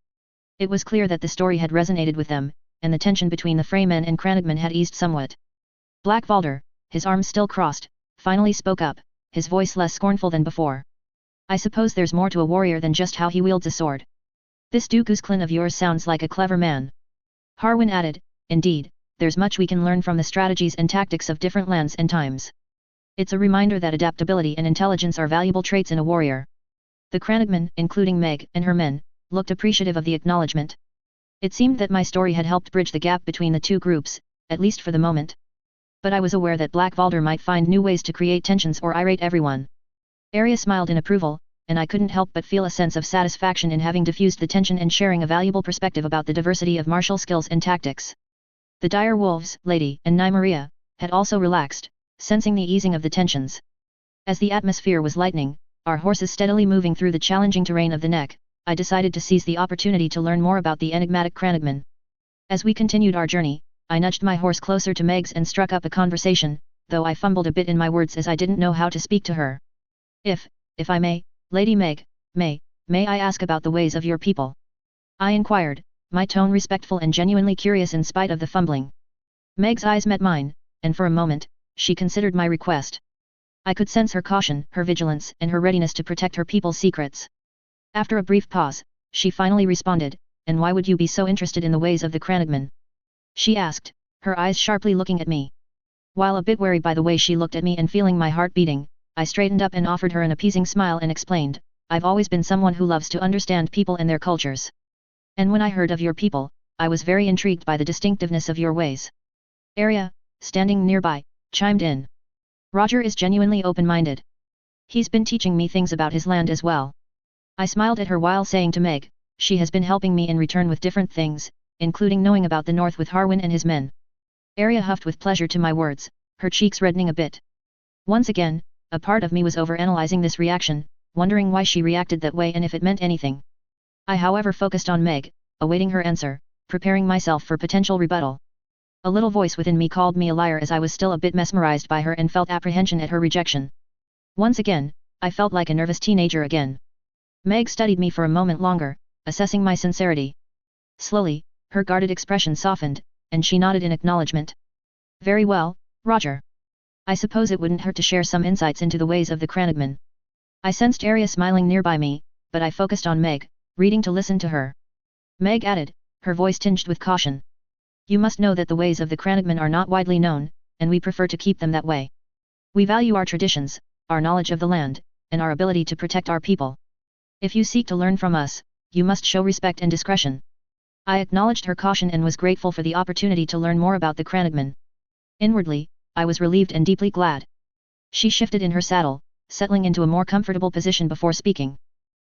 It was clear that the story had resonated with them, and the tension between the Fremen and Crannogmen had eased somewhat. Black Valder, his arms still crossed, finally spoke up, his voice less scornful than before. I suppose there's more to a warrior than just how he wields a sword. This Du Guzklin of yours sounds like a clever man. Harwin added, indeed, there's much we can learn from the strategies and tactics of different lands and times. It's a reminder that adaptability and intelligence are valuable traits in a warrior. The Crannogmen, including Meg and her men, looked appreciative of the acknowledgement. It seemed that my story had helped bridge the gap between the two groups, at least for the moment. But I was aware that Black Valder might find new ways to create tensions or irate everyone. Arya smiled in approval, and I couldn't help but feel a sense of satisfaction in having diffused the tension and sharing a valuable perspective about the diversity of martial skills and tactics. The dire wolves, Lady and Nymeria, had also relaxed, sensing the easing of the tensions. As the atmosphere was lightening, our horses steadily moving through the challenging terrain of the neck, I decided to seize the opportunity to learn more about the enigmatic Crannogmen. As we continued our journey, I nudged my horse closer to Meg's and struck up a conversation, though I fumbled a bit in my words as I didn't know how to speak to her. If I may, Lady Meg, may I ask about the ways of your people? I inquired, my tone respectful and genuinely curious in spite of the fumbling. Meg's eyes met mine, and for a moment, she considered my request. I could sense her caution, her vigilance, and her readiness to protect her people's secrets. After a brief pause, she finally responded, and why would you be so interested in the ways of the Crannogmen? She asked, her eyes sharply looking at me. While a bit wary by the way she looked at me and feeling my heart beating, I straightened up and offered her an appeasing smile and explained, I've always been someone who loves to understand people and their cultures. And when I heard of your people, I was very intrigued by the distinctiveness of your ways. Arya, standing nearby, chimed in. Roger is genuinely open-minded. He's been teaching me things about his land as well. I smiled at her while saying to Meg, she has been helping me in return with different things, including knowing about the north with Harwin and his men. Arya huffed with pleasure to my words, her cheeks reddening a bit. Once again, a part of me was overanalyzing this reaction, wondering why she reacted that way and if it meant anything. I however focused on Meg, awaiting her answer, preparing myself for potential rebuttal. A little voice within me called me a liar as I was still a bit mesmerized by her and felt apprehension at her rejection. Once again, I felt like a nervous teenager again. Meg studied me for a moment longer, assessing my sincerity. Slowly, her guarded expression softened, and she nodded in acknowledgement. Very well, Roger. I suppose it wouldn't hurt to share some insights into the ways of the Crannogmen. I sensed Arya smiling nearby me, but I focused on Meg, reading to listen to her. Meg added, her voice tinged with caution. You must know that the ways of the Crannogmen are not widely known, and we prefer to keep them that way. We value our traditions, our knowledge of the land, and our ability to protect our people. If you seek to learn from us, you must show respect and discretion. I acknowledged her caution and was grateful for the opportunity to learn more about the Crannogmen. Inwardly, I was relieved and deeply glad. She shifted in her saddle, settling into a more comfortable position before speaking.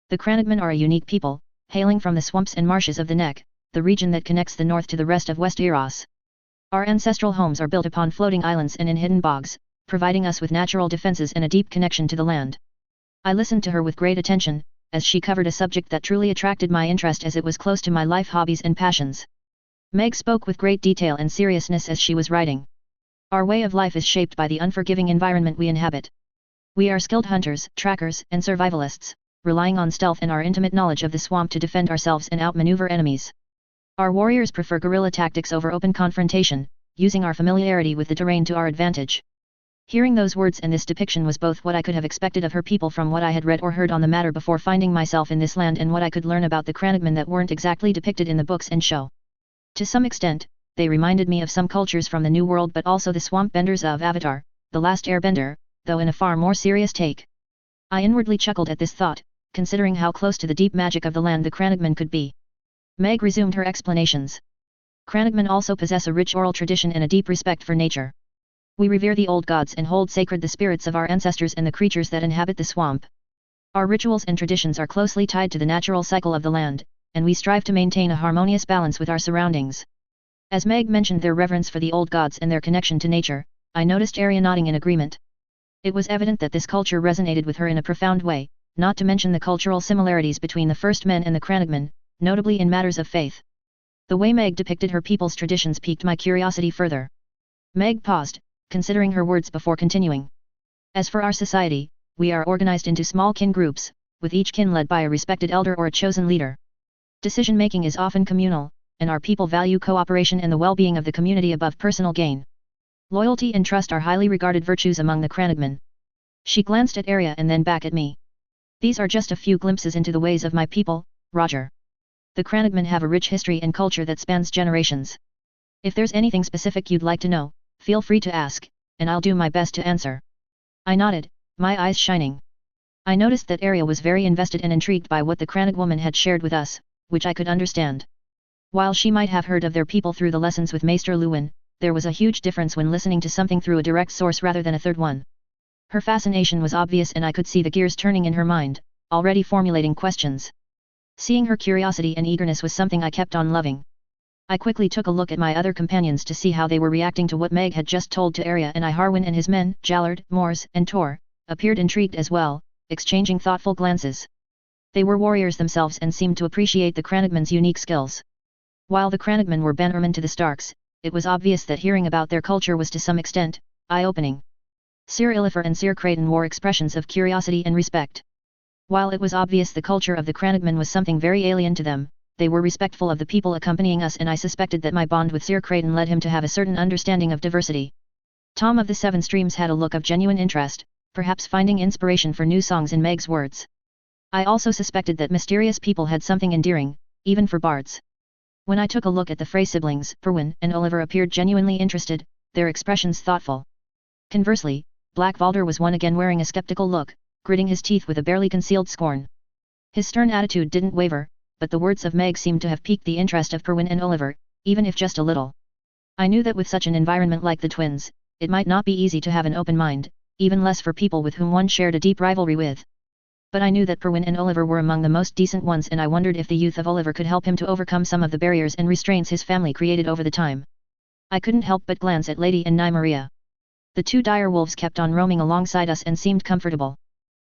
The Crannogmen are a unique people, hailing from the swamps and marshes of the Neck, the region that connects the north to the rest of West Eros. Our ancestral homes are built upon floating islands and in hidden bogs, providing us with natural defenses and a deep connection to the land. I listened to her with great attention, as she covered a subject that truly attracted my interest as it was close to my life hobbies and passions. Meg spoke with great detail and seriousness as she was writing. Our way of life is shaped by the unforgiving environment we inhabit. We are skilled hunters, trackers, and survivalists, relying on stealth and our intimate knowledge of the swamp to defend ourselves and outmaneuver enemies. Our warriors prefer guerrilla tactics over open confrontation, using our familiarity with the terrain to our advantage. Hearing those words and this depiction was both what I could have expected of her people from what I had read or heard on the matter before finding myself in this land and what I could learn about the Crannogmen that weren't exactly depicted in the books and show. To some extent, they reminded me of some cultures from the New World but also the swamp benders of Avatar, The Last Airbender, though in a far more serious take. I inwardly chuckled at this thought, considering how close to the deep magic of the land the Crannogmen could be. Meg resumed her explanations. Crannogmen also possess a rich oral tradition and a deep respect for nature. We revere the old gods and hold sacred the spirits of our ancestors and the creatures that inhabit the swamp. Our rituals and traditions are closely tied to the natural cycle of the land, and we strive to maintain a harmonious balance with our surroundings. As Meg mentioned their reverence for the old gods and their connection to nature, I noticed Arya nodding in agreement. It was evident that this culture resonated with her in a profound way, not to mention the cultural similarities between the first men and the Crannogmen, notably in matters of faith. The way Meg depicted her people's traditions piqued my curiosity further. Meg paused, considering her words before continuing. As for our society, we are organized into small kin groups, with each kin led by a respected elder or a chosen leader. Decision-making is often communal, and our people value cooperation and the well-being of the community above personal gain. Loyalty and trust are highly regarded virtues among the Crannogmen. She glanced at Arya and then back at me. These are just a few glimpses into the ways of my people, Roger. The Crannogmen have a rich history and culture that spans generations. If there's anything specific you'd like to know, feel free to ask, and I'll do my best to answer. I nodded, my eyes shining. I noticed that Arya was very invested and intrigued by what the Crannog woman had shared with us, which I could understand. While she might have heard of their people through the lessons with Maester Luwin, there was a huge difference when listening to something through a direct source rather than a third one. Her fascination was obvious and I could see the gears turning in her mind, already formulating questions. Seeing her curiosity and eagerness was something I kept on loving. I quickly took a look at my other companions to see how they were reacting to what Meg had just told to Arya, and Harwin and his men, Jallard, Mors, and Tor, appeared intrigued as well, exchanging thoughtful glances. They were warriors themselves and seemed to appreciate the Crannogmen's unique skills. While the Crannogmen were bannermen to the Starks, it was obvious that hearing about their culture was to some extent eye-opening. Sir Illifer and Sir Creighton wore expressions of curiosity and respect. While it was obvious the culture of the Crannogmen was something very alien to them, they were respectful of the people accompanying us, and I suspected that my bond with Sir Creighton led him to have a certain understanding of diversity. Tom of the Seven Streams had a look of genuine interest, perhaps finding inspiration for new songs in Meg's words. I also suspected that mysterious people had something endearing, even for bards. When I took a look at the Frey siblings, Perwyn and Oliver appeared genuinely interested, their expressions thoughtful. Conversely, Black Valder was one again wearing a skeptical look, gritting his teeth with a barely concealed scorn. His stern attitude didn't waver, but the words of Meg seemed to have piqued the interest of Perwyn and Oliver, even if just a little. I knew that with such an environment like the twins, it might not be easy to have an open mind, even less for people with whom one shared a deep rivalry with. But I knew that Perwyn and Oliver were among the most decent ones, and I wondered if the youth of Oliver could help him to overcome some of the barriers and restraints his family created over the time. I couldn't help but glance at Lady and Nymeria. The two dire wolves kept on roaming alongside us and seemed comfortable.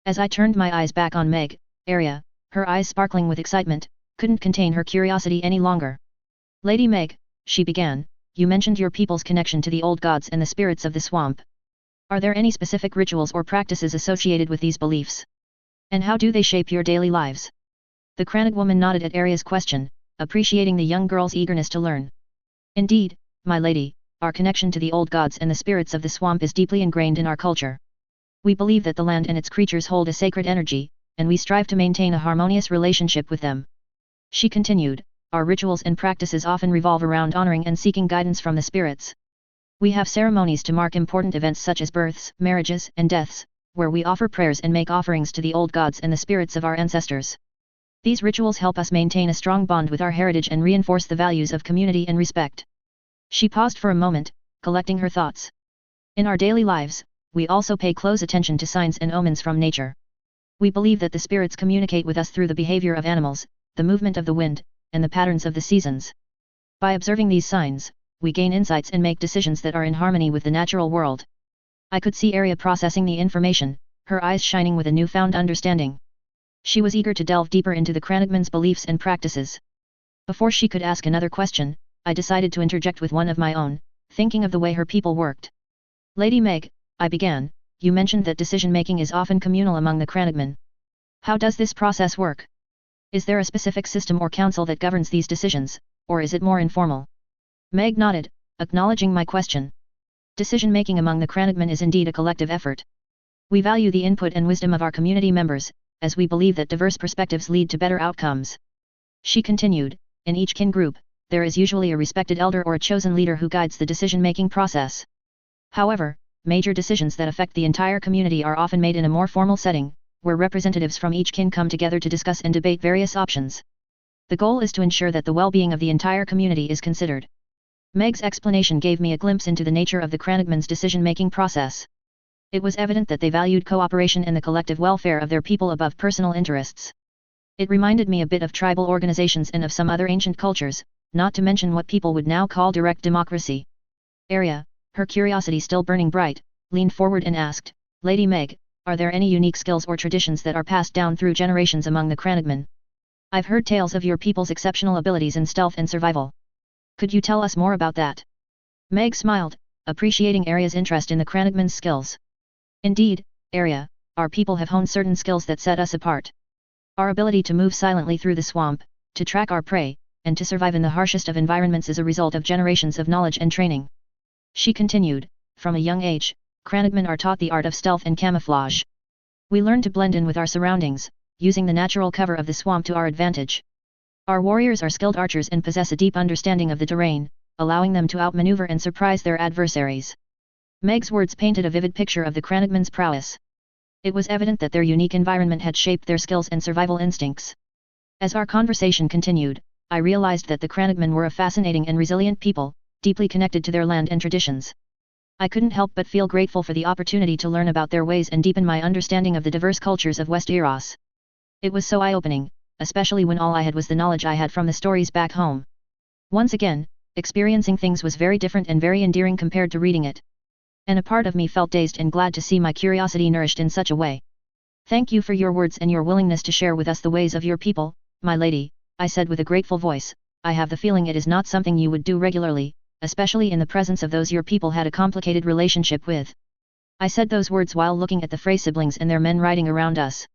As I turned my eyes back on Meg, Arya, her eyes sparkling with excitement, couldn't contain her curiosity any longer. Lady Meg, she began, you mentioned your people's connection to the old gods and the spirits of the swamp. Are there any specific rituals or practices associated with these beliefs? And how do they shape your daily lives? The Crannog woman nodded at Arya's question, appreciating the young girl's eagerness to learn. Indeed, my lady, our connection to the old gods and the spirits of the swamp is deeply ingrained in our culture. We believe that the land and its creatures hold a sacred energy, and we strive to maintain a harmonious relationship with them. She continued, our rituals and practices often revolve around honoring and seeking guidance from the spirits. We have ceremonies to mark important events such as births, marriages, and deaths, where we offer prayers and make offerings to the old gods and the spirits of our ancestors. These rituals help us maintain a strong bond with our heritage and reinforce the values of community and respect. She paused for a moment, collecting her thoughts. In our daily lives, we also pay close attention to signs and omens from nature. We believe that the spirits communicate with us through the behavior of animals, the movement of the wind, and the patterns of the seasons. By observing these signs, we gain insights and make decisions that are in harmony with the natural world. I could see Arya processing the information, her eyes shining with a newfound understanding. She was eager to delve deeper into the Cranagman's beliefs and practices. Before she could ask another question, I decided to interject with one of my own, thinking of the way her people worked. Lady Meg, I began, you mentioned that decision-making is often communal among the Cranagman. How does this process work? Is there a specific system or council that governs these decisions, or is it more informal? Meg nodded, acknowledging my question. Decision-making among the Cranagman is indeed a collective effort. We value the input and wisdom of our community members, as we believe that diverse perspectives lead to better outcomes. She continued, in each kin group, there is usually a respected elder or a chosen leader who guides the decision-making process. However, major decisions that affect the entire community are often made in a more formal setting, where representatives from each kin come together to discuss and debate various options. The goal is to ensure that the well-being of the entire community is considered. Meg's explanation gave me a glimpse into the nature of the Cranagman's decision-making process. It was evident that they valued cooperation and the collective welfare of their people above personal interests. It reminded me a bit of tribal organizations and of some other ancient cultures, not to mention what people would now call direct democracy. Arya, her curiosity still burning bright, leaned forward and asked, Lady Meg, are there any unique skills or traditions that are passed down through generations among the Cranagman? I've heard tales of your people's exceptional abilities in stealth and survival. Could you tell us more about that? Meg smiled, appreciating Arya's interest in the Cranagman's skills. Indeed, Arya, our people have honed certain skills that set us apart. Our ability to move silently through the swamp, to track our prey, and to survive in the harshest of environments is a result of generations of knowledge and training. She continued, from a young age, Cranagman are taught the art of stealth and camouflage. We learn to blend in with our surroundings, using the natural cover of the swamp to our advantage. Our warriors are skilled archers and possess a deep understanding of the terrain, allowing them to outmaneuver and surprise their adversaries. Meg's words painted a vivid picture of the Cranagman's prowess. It was evident that their unique environment had shaped their skills and survival instincts. As our conversation continued, I realized that the Cranagman were a fascinating and resilient people, deeply connected to their land and traditions. I couldn't help but feel grateful for the opportunity to learn about their ways and deepen my understanding of the diverse cultures of West Eros. It was so eye-opening, especially when all I had was the knowledge I had from the stories back home. Once again, experiencing things was very different and very endearing compared to reading it. And a part of me felt dazed and glad to see my curiosity nourished in such a way. Thank you for your words and your willingness to share with us the ways of your people, my lady, I said with a grateful voice. I have the feeling it is not something you would do regularly, especially in the presence of those your people had a complicated relationship with. I said those words while looking at the Frey siblings and their men riding around us.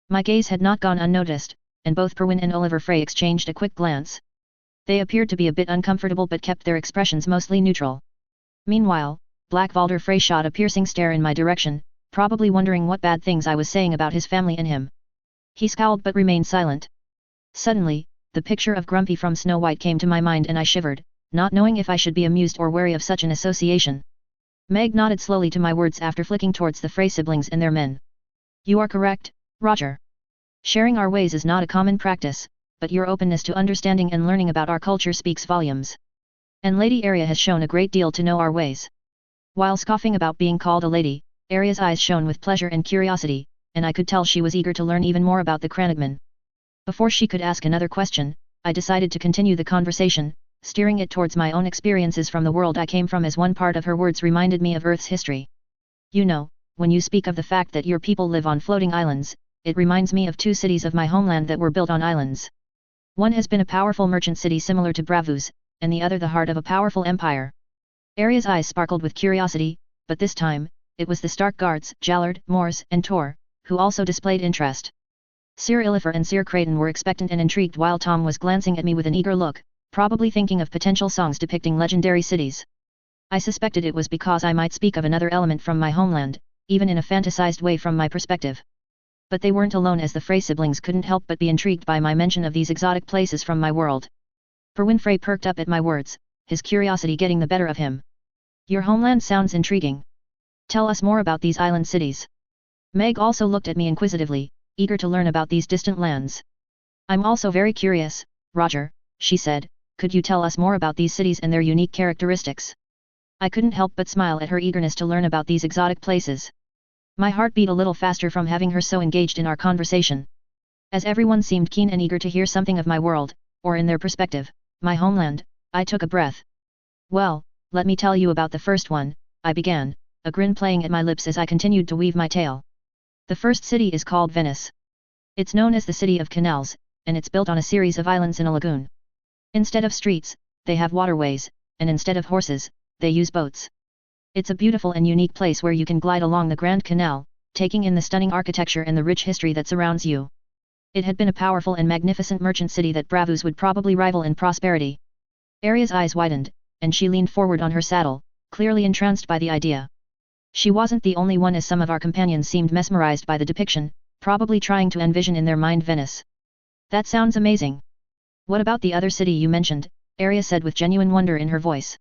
My gaze had not gone unnoticed, and both Perwyn and Oliver Frey exchanged a quick glance. They appeared to be a bit uncomfortable but kept their expressions mostly neutral. Meanwhile, Black Valder Frey shot a piercing stare in my direction, probably wondering what bad things I was saying about his family and him. He scowled but remained silent. Suddenly, the picture of Grumpy from Snow White came to my mind and I shivered, not knowing if I should be amused or wary of such an association. Meg nodded slowly to my words after flicking towards the Frey siblings and their men. You are correct, Roger. Sharing our ways is not a common practice, but your openness to understanding and learning about our culture speaks volumes. And Lady Arya has shown a great deal to know our ways. While scoffing about being called a lady, Arya's eyes shone with pleasure and curiosity, and I could tell she was eager to learn even more about the Cranagman. Before she could ask another question, I decided to continue the conversation, steering it towards my own experiences from the world I came from as one part of her words reminded me of Earth's history. You know, when you speak of the fact that your people live on floating islands, it reminds me of two cities of my homeland that were built on islands. One has been a powerful merchant city similar to Bravus, and the other the heart of a powerful empire. Arya's eyes sparkled with curiosity, but this time, it was the Stark guards, Jallard, Mors, and Tor, who also displayed interest. Sir Illifer and Sir Creighton were expectant and intrigued while Tom was glancing at me with an eager look, probably thinking of potential songs depicting legendary cities. I suspected it was because I might speak of another element from my homeland, even in a fantasized way from my perspective. But they weren't alone as the Frey siblings couldn't help but be intrigued by my mention of these exotic places from my world. Perwyn Frey perked up at my words, his curiosity getting the better of him. Your homeland sounds intriguing. Tell us more about these island cities. Meg also looked at me inquisitively, eager to learn about these distant lands. I'm also very curious, Roger, she said, could you tell us more about these cities and their unique characteristics? I couldn't help but smile at her eagerness to learn about these exotic places. My heart beat a little faster from having her so engaged in our conversation. As everyone seemed keen and eager to hear something of my world, or in their perspective, my homeland, I took a breath. Well, let me tell you about the first one, I began, a grin playing at my lips as I continued to weave my tale. The first city is called Venice. It's known as the City of Canals, and it's built on a series of islands in a lagoon. Instead of streets, they have waterways, and instead of horses, they use boats. It's a beautiful and unique place where you can glide along the Grand Canal, taking in the stunning architecture and the rich history that surrounds you. It had been a powerful and magnificent merchant city that Bravus would probably rival in prosperity. Arya's eyes widened, and she leaned forward on her saddle, clearly entranced by the idea. She wasn't the only one, as some of our companions seemed mesmerized by the depiction, probably trying to envision in their mind Venice. That sounds amazing. What about the other city you mentioned? Arya said with genuine wonder in her voice.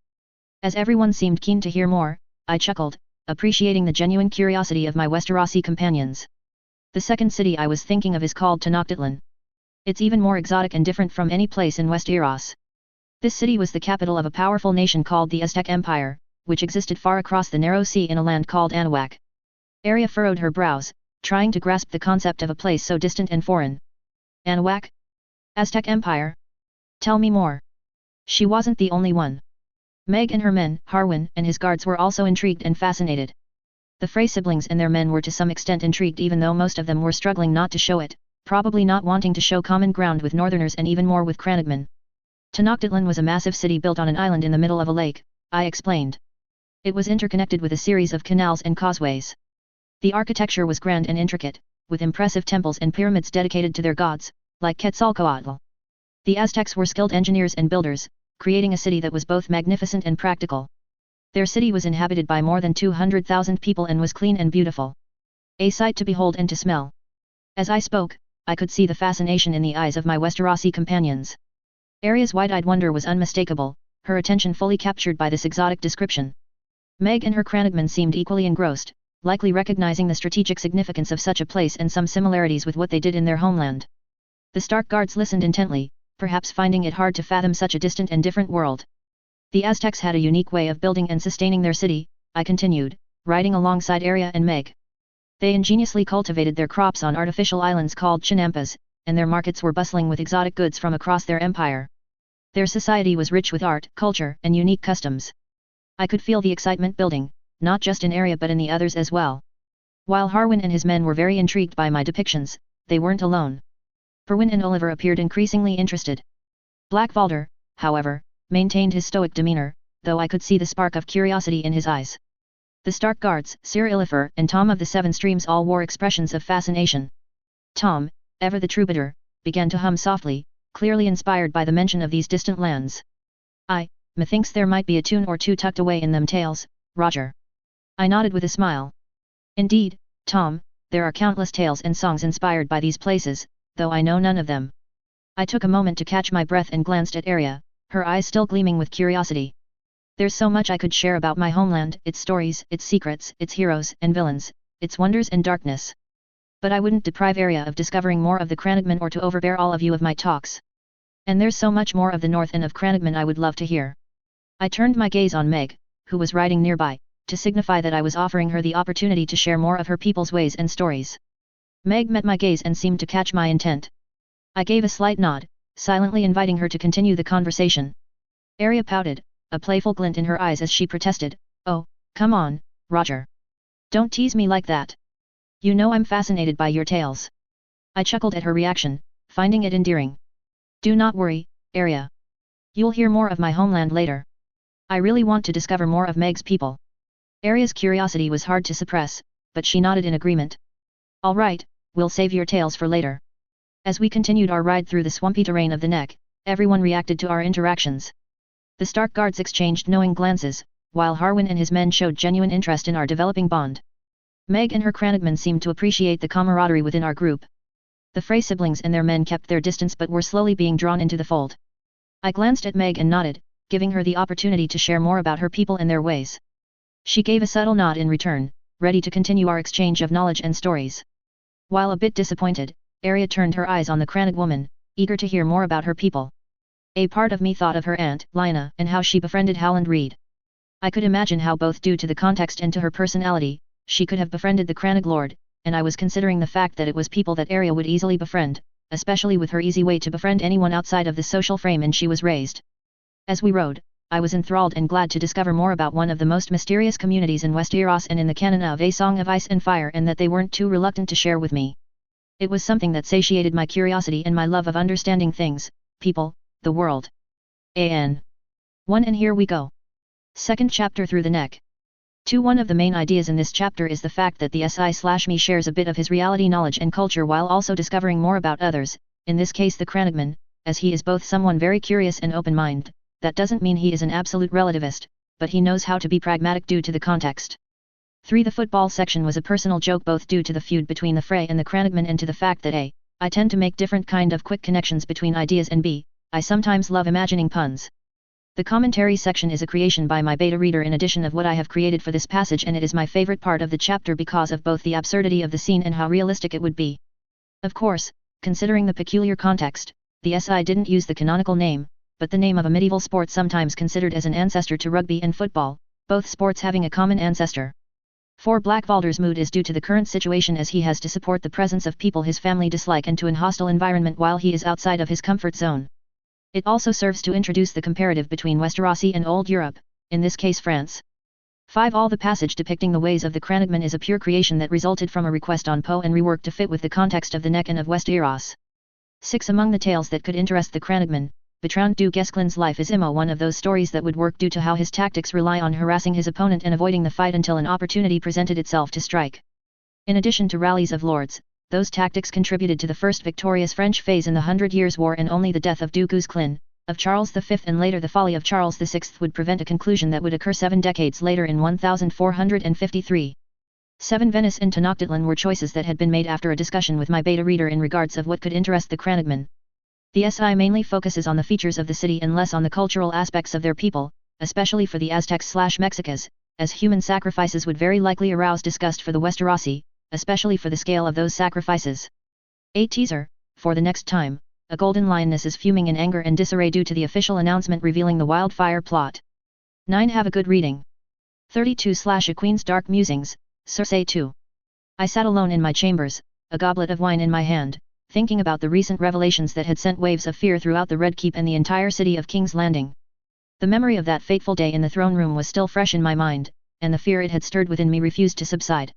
As everyone seemed keen to hear more, I chuckled, appreciating the genuine curiosity of my Westerosi companions. The second city I was thinking of is called Tenochtitlan. It's even more exotic and different from any place in Westeros. This city was the capital of a powerful nation called the Aztec Empire, which existed far across the narrow sea in a land called Anahuac. Arya furrowed her brows, trying to grasp the concept of a place so distant and foreign. Anahuac? Aztec Empire? Tell me more. She wasn't the only one. Meg and her men, Harwin and his guards, were also intrigued and fascinated. The Frey siblings and their men were to some extent intrigued, even though most of them were struggling not to show it, probably not wanting to show common ground with Northerners and even more with Crannogman. Tenochtitlan was a massive city built on an island in the middle of a lake, I explained. It was interconnected with a series of canals and causeways. The architecture was grand and intricate, with impressive temples and pyramids dedicated to their gods, like Quetzalcoatl. The Aztecs were skilled engineers and builders, creating a city that was both magnificent and practical. Their city was inhabited by more than 200,000 people and was clean and beautiful. A sight to behold and to smell. As I spoke, I could see the fascination in the eyes of my Westerosi companions. Arya's wide-eyed wonder was unmistakable, her attention fully captured by this exotic description. Meg and her Crannogman seemed equally engrossed, likely recognizing the strategic significance of such a place and some similarities with what they did in their homeland. The Stark guards listened intently, perhaps finding it hard to fathom such a distant and different world. The Aztecs had a unique way of building and sustaining their city, I continued, riding alongside Arya and Meg. They ingeniously cultivated their crops on artificial islands called chinampas, and their markets were bustling with exotic goods from across their empire. Their society was rich with art, culture, and unique customs. I could feel the excitement building, not just in Arya but in the others as well. While Harwin and his men were very intrigued by my depictions, they weren't alone. Perwyn and Oliver appeared increasingly interested. Black Valder, however, maintained his stoic demeanor, though I could see the spark of curiosity in his eyes. The Stark guards, Sir Illifer and Tom of the Seven Streams all wore expressions of fascination. Tom, ever the troubadour, began to hum softly, clearly inspired by the mention of these distant lands. Methinks there might be a tune or two tucked away in them tales, Roger. I nodded with a smile. Indeed, Tom, there are countless tales and songs inspired by these places, though I know none of them. I took a moment to catch my breath and glanced at Arya, her eyes still gleaming with curiosity. There's so much I could share about my homeland, its stories, its secrets, its heroes and villains, its wonders and darkness. But I wouldn't deprive Arya of discovering more of the Crannogman or to overbear all of you of my talks. And there's so much more of the North and of Crannogman I would love to hear. I turned my gaze on Meg, who was riding nearby, to signify that I was offering her the opportunity to share more of her people's ways and stories. Meg met my gaze and seemed to catch my intent. I gave a slight nod, silently inviting her to continue the conversation. Arya pouted, a playful glint in her eyes as she protested, "Oh, come on, Roger. Don't tease me like that. You know I'm fascinated by your tales." I chuckled at her reaction, finding it endearing. "Do not worry, Arya. You'll hear more of my homeland later. I really want to discover more of Meg's people." Arya's curiosity was hard to suppress, but she nodded in agreement. "All right, we'll save your tales for later." As we continued our ride through the swampy terrain of the Neck, everyone reacted to our interactions. The Stark guards exchanged knowing glances, while Harwin and his men showed genuine interest in our developing bond. Meg and her Crannogman seemed to appreciate the camaraderie within our group. The Frey siblings and their men kept their distance but were slowly being drawn into the fold. I glanced at Meg and nodded, giving her the opportunity to share more about her people and their ways. She gave a subtle nod in return, ready to continue our exchange of knowledge and stories. While a bit disappointed, Arya turned her eyes on the Crannog woman, eager to hear more about her people. A part of me thought of her aunt, Lina, and how she befriended Howland Reed. I could imagine how both due to the context and to her personality, she could have befriended the Crannog Lord, and I was considering the fact that it was people that Arya would easily befriend, especially with her easy way to befriend anyone outside of the social frame in she was raised. As we rode, I was enthralled and glad to discover more about one of the most mysterious communities in Westeros and in the canon of A Song of Ice and Fire, and that they weren't too reluctant to share with me. It was something that satiated my curiosity and my love of understanding things, people, the world. An 1 and here we go. Second chapter through the neck. 2. One of the main ideas in this chapter is the fact that the SI/me shares a bit of his reality knowledge and culture while also discovering more about others, in this case the Crannogman, as he is both someone very curious and open-minded. That doesn't mean he is an absolute relativist, but he knows how to be pragmatic due to the context. 3. The football section was a personal joke both due to the feud between the Frey and the Crannogman and to the fact that a. I tend to make different kind of quick connections between ideas and b. I sometimes love imagining puns. The commentary section is a creation by my beta reader in addition of what I have created for this passage, and it is my favorite part of the chapter because of both the absurdity of the scene and how realistic it would be. Of course, considering the peculiar context, the SI didn't use the canonical name, but the name of a medieval sport sometimes considered as an ancestor to rugby and football, both sports having a common ancestor. 4. Blackvalder's mood is due to the current situation as he has to support the presence of people his family dislike and to an hostile environment while he is outside of his comfort zone. It also serves to introduce the comparative between Westerosi and Old Europe, in this case France. 5. All the passage depicting the ways of the Crannogman is a pure creation that resulted from a request on Poe and reworked to fit with the context of the neck and of Westeros. 6. Among the tales that could interest the Crannogman, Bertrand du Guesclin's Life is Immo, one of those stories that would work due to how his tactics rely on harassing his opponent and avoiding the fight until an opportunity presented itself to strike. In addition to rallies of lords, those tactics contributed to the first victorious French phase in the 100 Years' War, and only the death of Du Guesclin, of Charles V and later the folly of Charles VI would prevent a conclusion that would occur 7 decades later in 1453. 7. Venice and Tenochtitlan were choices that had been made after a discussion with my beta reader in regards of what could interest the Crannogman. The SI mainly focuses on the features of the city and less on the cultural aspects of their people, especially for the Aztecs/Mexicas, as human sacrifices would very likely arouse disgust for the Westerosi, especially for the scale of those sacrifices. A teaser, for the next time, a golden lioness is fuming in anger and disarray due to the official announcement revealing the wildfire plot. 9. Have a good reading. 32/A Queen's Dark Musings, Circe 2. I sat alone in my chambers, a goblet of wine in my hand, thinking about the recent revelations that had sent waves of fear throughout the Red Keep and the entire city of King's Landing. The memory of that fateful day in the throne room was still fresh in my mind, and the fear it had stirred within me refused to subside.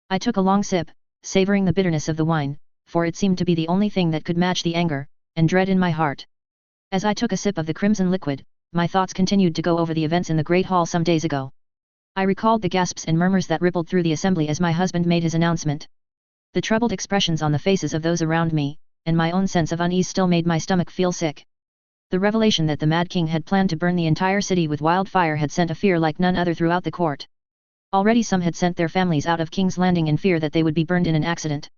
I took a long sip, savoring the bitterness of the wine, for it seemed to be the only thing that could match the anger and dread in my heart. As I took a sip of the crimson liquid, my thoughts continued to go over the events in the Great Hall some days ago. I recalled the gasps and murmurs that rippled through the assembly as my husband made his announcement. The troubled expressions on the faces of those around me, and my own sense of unease still made my stomach feel sick. The revelation that the Mad King had planned to burn the entire city with wildfire had sent a fear like none other throughout the court. Already some had sent their families out of King's Landing in fear that they would be burned in an accident.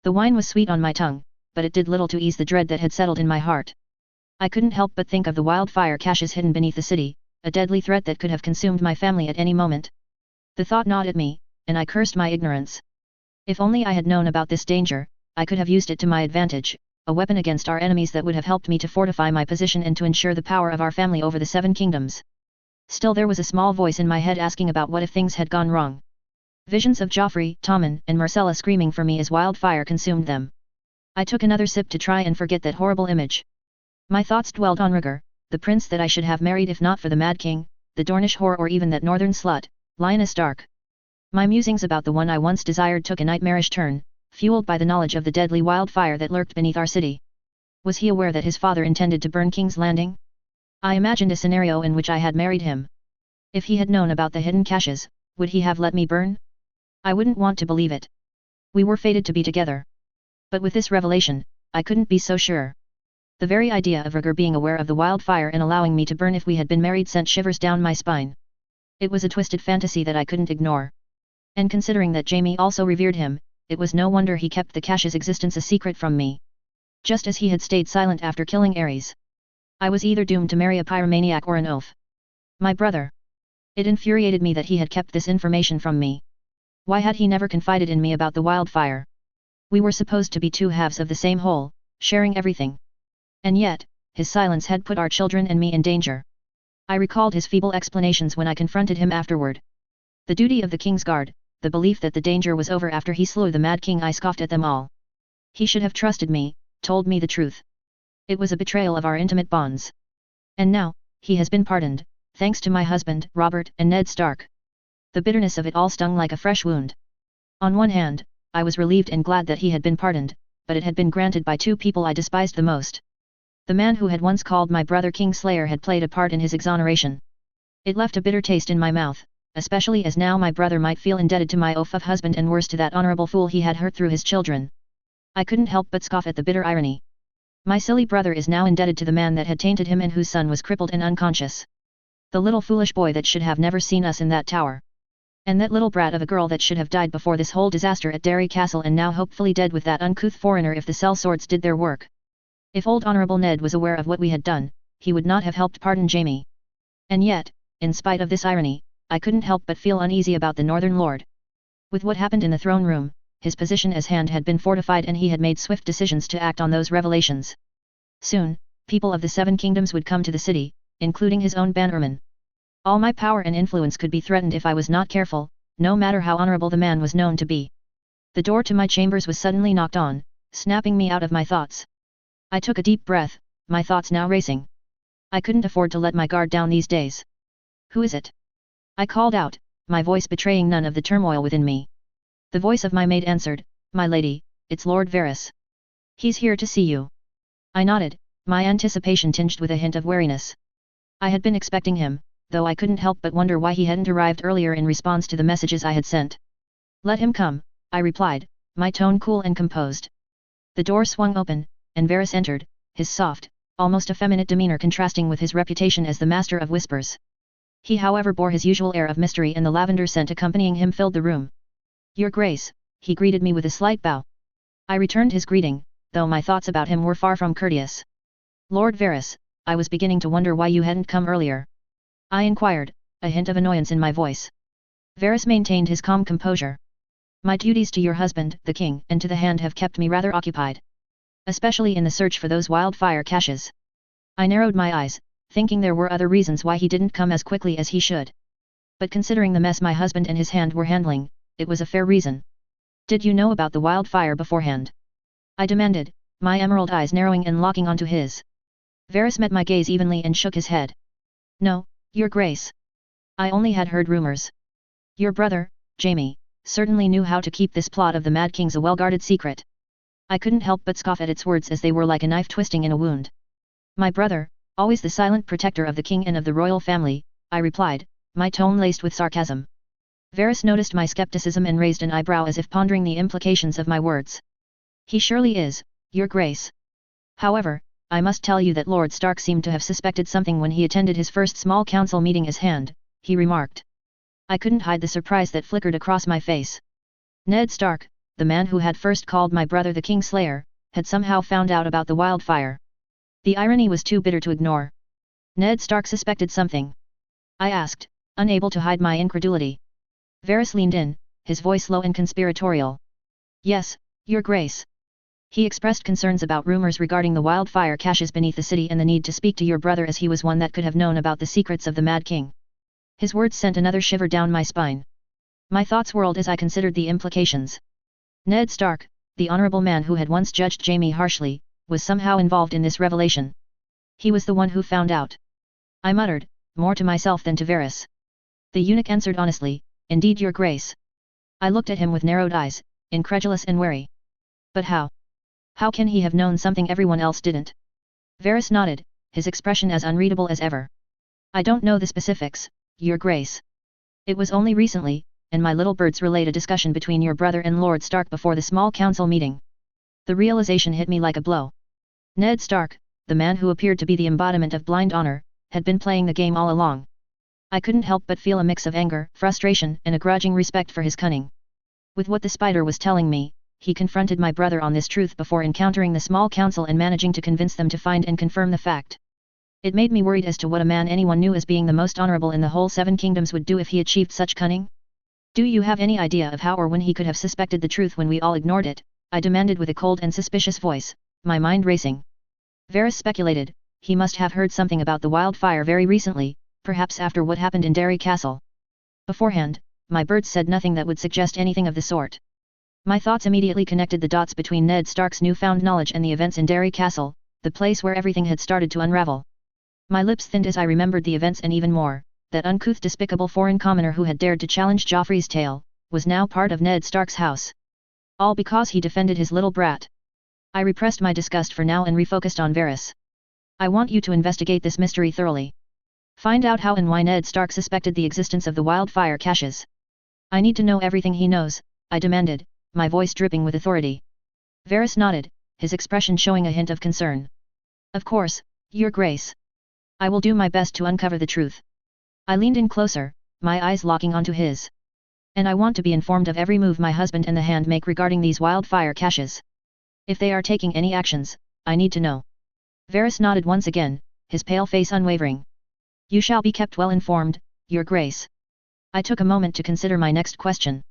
The wine was sweet on my tongue, but it did little to ease the dread that had settled in my heart. I couldn't help but think of the wildfire caches hidden beneath the city, a deadly threat that could have consumed my family at any moment. The thought gnawed at me, and I cursed my ignorance. If only I had known about this danger, I could have used it to my advantage, a weapon against our enemies that would have helped me to fortify my position and to ensure the power of our family over the 7 kingdoms. Still there was a small voice in my head asking about what if things had gone wrong. Visions of Joffrey, Tommen, and Marcella screaming for me as wildfire consumed them. I took another sip to try and forget that horrible image. My thoughts dwelled on Rhaegar, the prince that I should have married if not for the Mad King, the Dornish whore, or even that northern slut, Lyanna Stark. My musings about the one I once desired took a nightmarish turn, fueled by the knowledge of the deadly wildfire that lurked beneath our city. Was he aware that his father intended to burn King's Landing? I imagined a scenario in which I had married him. If he had known about the hidden caches, would he have let me burn? I wouldn't want to believe it. We were fated to be together. But with this revelation, I couldn't be so sure. The very idea of Rhaegar being aware of the wildfire and allowing me to burn if we had been married sent shivers down my spine. It was a twisted fantasy that I couldn't ignore. And considering that Jaime also revered him, it was no wonder he kept the cache's existence a secret from me. Just as he had stayed silent after killing Aerys. I was either doomed to marry a pyromaniac or an oaf. My brother. It infuriated me that he had kept this information from me. Why had he never confided in me about the wildfire? We were supposed to be 2 halves of the same whole, sharing everything. And yet, his silence had put our children and me in danger. I recalled his feeble explanations when I confronted him afterward. The duty of the King's Guard, the belief that the danger was over after he slew the Mad King. I scoffed at them all. He should have trusted me, told me the truth. It was a betrayal of our intimate bonds. And now, he has been pardoned, thanks to my husband, Robert, and Ned Stark. The bitterness of it all stung like a fresh wound. On one hand, I was relieved and glad that he had been pardoned, but it had been granted by two people I despised the most. The man who had once called my brother Kingslayer had played a part in his exoneration. It left a bitter taste in my mouth, especially as now my brother might feel indebted to my oaf of husband and worse to that honorable fool he had hurt through his children. I couldn't help but scoff at the bitter irony. My silly brother is now indebted to the man that had tainted him and whose son was crippled and unconscious. The little foolish boy that should have never seen us in that tower. And that little brat of a girl that should have died before this whole disaster at Derry Castle and now hopefully dead with that uncouth foreigner if the sellswords did their work. If old Honourable Ned was aware of what we had done, he would not have helped pardon Jamie. And yet, in spite of this irony, I couldn't help but feel uneasy about the Northern Lord. With what happened in the throne room, his position as hand had been fortified and he had made swift decisions to act on those revelations. Soon, people of the Seven Kingdoms would come to the city, including his own bannerman. All my power and influence could be threatened if I was not careful, no matter how honorable the man was known to be. The door to my chambers was suddenly knocked on, snapping me out of my thoughts. I took a deep breath, my thoughts now racing. I couldn't afford to let my guard down these days. "Who is it?" I called out, my voice betraying none of the turmoil within me. The voice of my maid answered, "My lady, it's Lord Varys. He's here to see you." I nodded, my anticipation tinged with a hint of wariness. I had been expecting him, though I couldn't help but wonder why he hadn't arrived earlier in response to the messages I had sent. "Let him come," I replied, my tone cool and composed. The door swung open, and Varys entered, his soft, almost effeminate demeanor contrasting with his reputation as the master of whispers. He however bore his usual air of mystery and the lavender scent accompanying him filled the room. "Your Grace," he greeted me with a slight bow. I returned his greeting, though my thoughts about him were far from courteous. "Lord Varys, I was beginning to wonder why you hadn't come earlier," I inquired, a hint of annoyance in my voice. Varys maintained his calm composure. "My duties to your husband, the king, and to the hand have kept me rather occupied. Especially in the search for those wildfire caches." I narrowed my eyes, thinking there were other reasons why he didn't come as quickly as he should. But considering the mess my husband and his hand were handling, it was a fair reason. "Did you know about the wildfire beforehand?" I demanded, my emerald eyes narrowing and locking onto his. Varys met my gaze evenly and shook his head. "No, Your Grace. I only had heard rumors. Your brother, Jamie, certainly knew how to keep this plot of the Mad King's a well-guarded secret." I couldn't help but scoff at its words as they were like a knife twisting in a wound. "My brother, always the silent protector of the king and of the royal family," I replied, my tone laced with sarcasm. Varys noticed my skepticism and raised an eyebrow as if pondering the implications of my words. "He surely is, Your Grace. However, I must tell you that Lord Stark seemed to have suspected something when he attended his first small council meeting as hand," he remarked. I couldn't hide the surprise that flickered across my face. Ned Stark, the man who had first called my brother the Kingslayer, had somehow found out about the wildfire. The irony was too bitter to ignore. "Ned Stark suspected something?" I asked, unable to hide my incredulity. Varys leaned in, his voice low and conspiratorial. "Yes, Your Grace. He expressed concerns about rumors regarding the wildfire caches beneath the city and the need to speak to your brother as he was one that could have known about the secrets of the Mad King." His words sent another shiver down my spine. My thoughts whirled as I considered the implications. Ned Stark, the honorable man who had once judged Jamie harshly, was somehow involved in this revelation. He was the one who found out. I muttered, more to myself than to Varys. The eunuch answered honestly, "Indeed, Your Grace." I looked at him with narrowed eyes, incredulous and wary. "But how? How can he have known something everyone else didn't?" Varys nodded, his expression as unreadable as ever. "I don't know the specifics, Your Grace. It was only recently, and my little birds relayed a discussion between your brother and Lord Stark before the small council meeting. The realization hit me like a blow. Ned Stark, the man who appeared to be the embodiment of blind honor, had been playing the game all along. I couldn't help but feel a mix of anger, frustration, and a grudging respect for his cunning. With what the spider was telling me, he confronted my brother on this truth before encountering the small council and managing to convince them to find and confirm the fact. It made me worried as to what a man anyone knew as being the most honorable in the whole Seven Kingdoms would do if he achieved such cunning. "Do you have any idea of how or when he could have suspected the truth when we all ignored it?" I demanded with a cold and suspicious voice, my mind racing. Varys speculated, he must have heard something about the wildfire very recently, perhaps after what happened in Derry Castle. Beforehand, my birds said nothing that would suggest anything of the sort. My thoughts immediately connected the dots between Ned Stark's newfound knowledge and the events in Derry Castle, the place where everything had started to unravel. My lips thinned as I remembered the events and even more, that uncouth despicable foreign commoner who had dared to challenge Joffrey's tale, was now part of Ned Stark's house. All because he defended his little brat. I repressed my disgust for now and refocused on Varys. I want you to investigate this mystery thoroughly. Find out how and why Ned Stark suspected the existence of the wildfire caches. I need to know everything he knows, I demanded, my voice dripping with authority. Varys nodded, his expression showing a hint of concern. Of course, Your Grace. I will do my best to uncover the truth. I leaned in closer, my eyes locking onto his. And I want to be informed of every move my husband and the Hand make regarding these wildfire caches. If they are taking any actions, I need to know. Varys nodded once again, his pale face unwavering. You shall be kept well informed, Your Grace. I took a moment to consider my next question.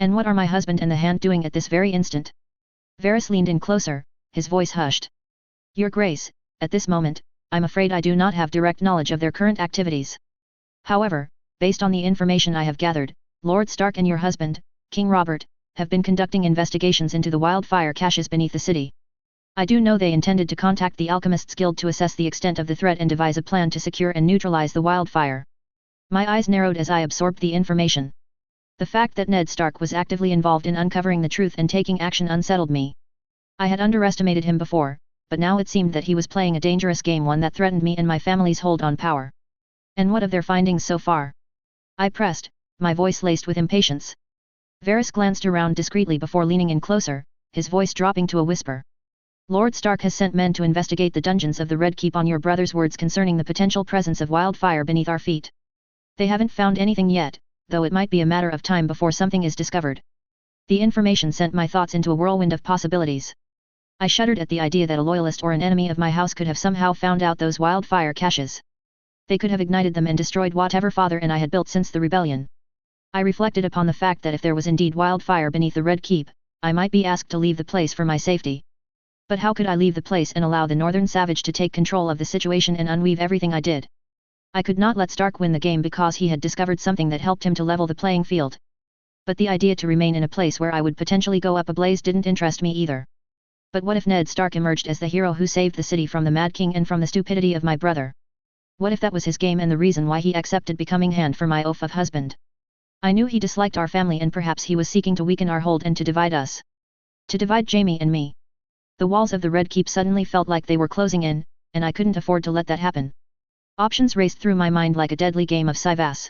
And what are my husband and the Hand doing at this very instant? Varys leaned in closer, his voice hushed. Your Grace, at this moment, I'm afraid I do not have direct knowledge of their current activities. However, based on the information I have gathered, Lord Stark and your husband, King Robert, have been conducting investigations into the wildfire caches beneath the city. I do know they intended to contact the Alchemists Guild to assess the extent of the threat and devise a plan to secure and neutralize the wildfire. My eyes narrowed as I absorbed the information. The fact that Ned Stark was actively involved in uncovering the truth and taking action unsettled me. I had underestimated him before, but now it seemed that he was playing a dangerous game, one that threatened me and my family's hold on power. And what of their findings so far? I pressed, my voice laced with impatience. Varys glanced around discreetly before leaning in closer, his voice dropping to a whisper. Lord Stark has sent men to investigate the dungeons of the Red Keep on your brother's words concerning the potential presence of wildfire beneath our feet. They haven't found anything yet, though it might be a matter of time before something is discovered. The information sent my thoughts into a whirlwind of possibilities. I shuddered at the idea that a loyalist or an enemy of my house could have somehow found out those wildfire caches. They could have ignited them and destroyed whatever father and I had built since the rebellion. I reflected upon the fact that if there was indeed wildfire beneath the Red Keep, I might be asked to leave the place for my safety. But how could I leave the place and allow the Northern Savage to take control of the situation and unweave everything I did? I could not let Stark win the game because he had discovered something that helped him to level the playing field. But the idea to remain in a place where I would potentially go up a blaze didn't interest me either. But what if Ned Stark emerged as the hero who saved the city from the Mad King and from the stupidity of my brother? What if that was his game and the reason why he accepted becoming Hand for my oath of husband? I knew he disliked our family and perhaps he was seeking to weaken our hold and to divide us. To divide Jaime and me. The walls of the Red Keep suddenly felt like they were closing in, and I couldn't afford to let that happen. Options raced through my mind like a deadly game of Sivas.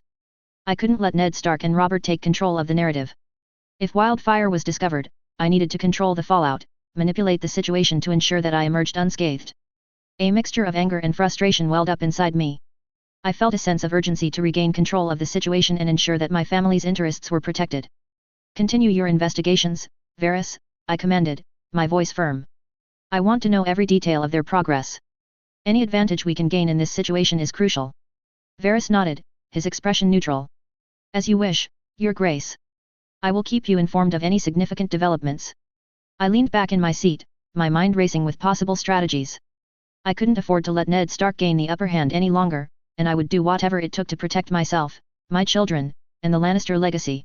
I couldn't let Ned Stark and Robert take control of the narrative. If wildfire was discovered, I needed to control the fallout, manipulate the situation to ensure that I emerged unscathed. A mixture of anger and frustration welled up inside me. I felt a sense of urgency to regain control of the situation and ensure that my family's interests were protected. Continue your investigations, Varys, I commanded, my voice firm. I want to know every detail of their progress. Any advantage we can gain in this situation is crucial. Varys nodded, his expression neutral. As you wish, Your Grace. I will keep you informed of any significant developments. I leaned back in my seat, my mind racing with possible strategies. I couldn't afford to let Ned Stark gain the upper hand any longer, and I would do whatever it took to protect myself, my children, and the Lannister legacy.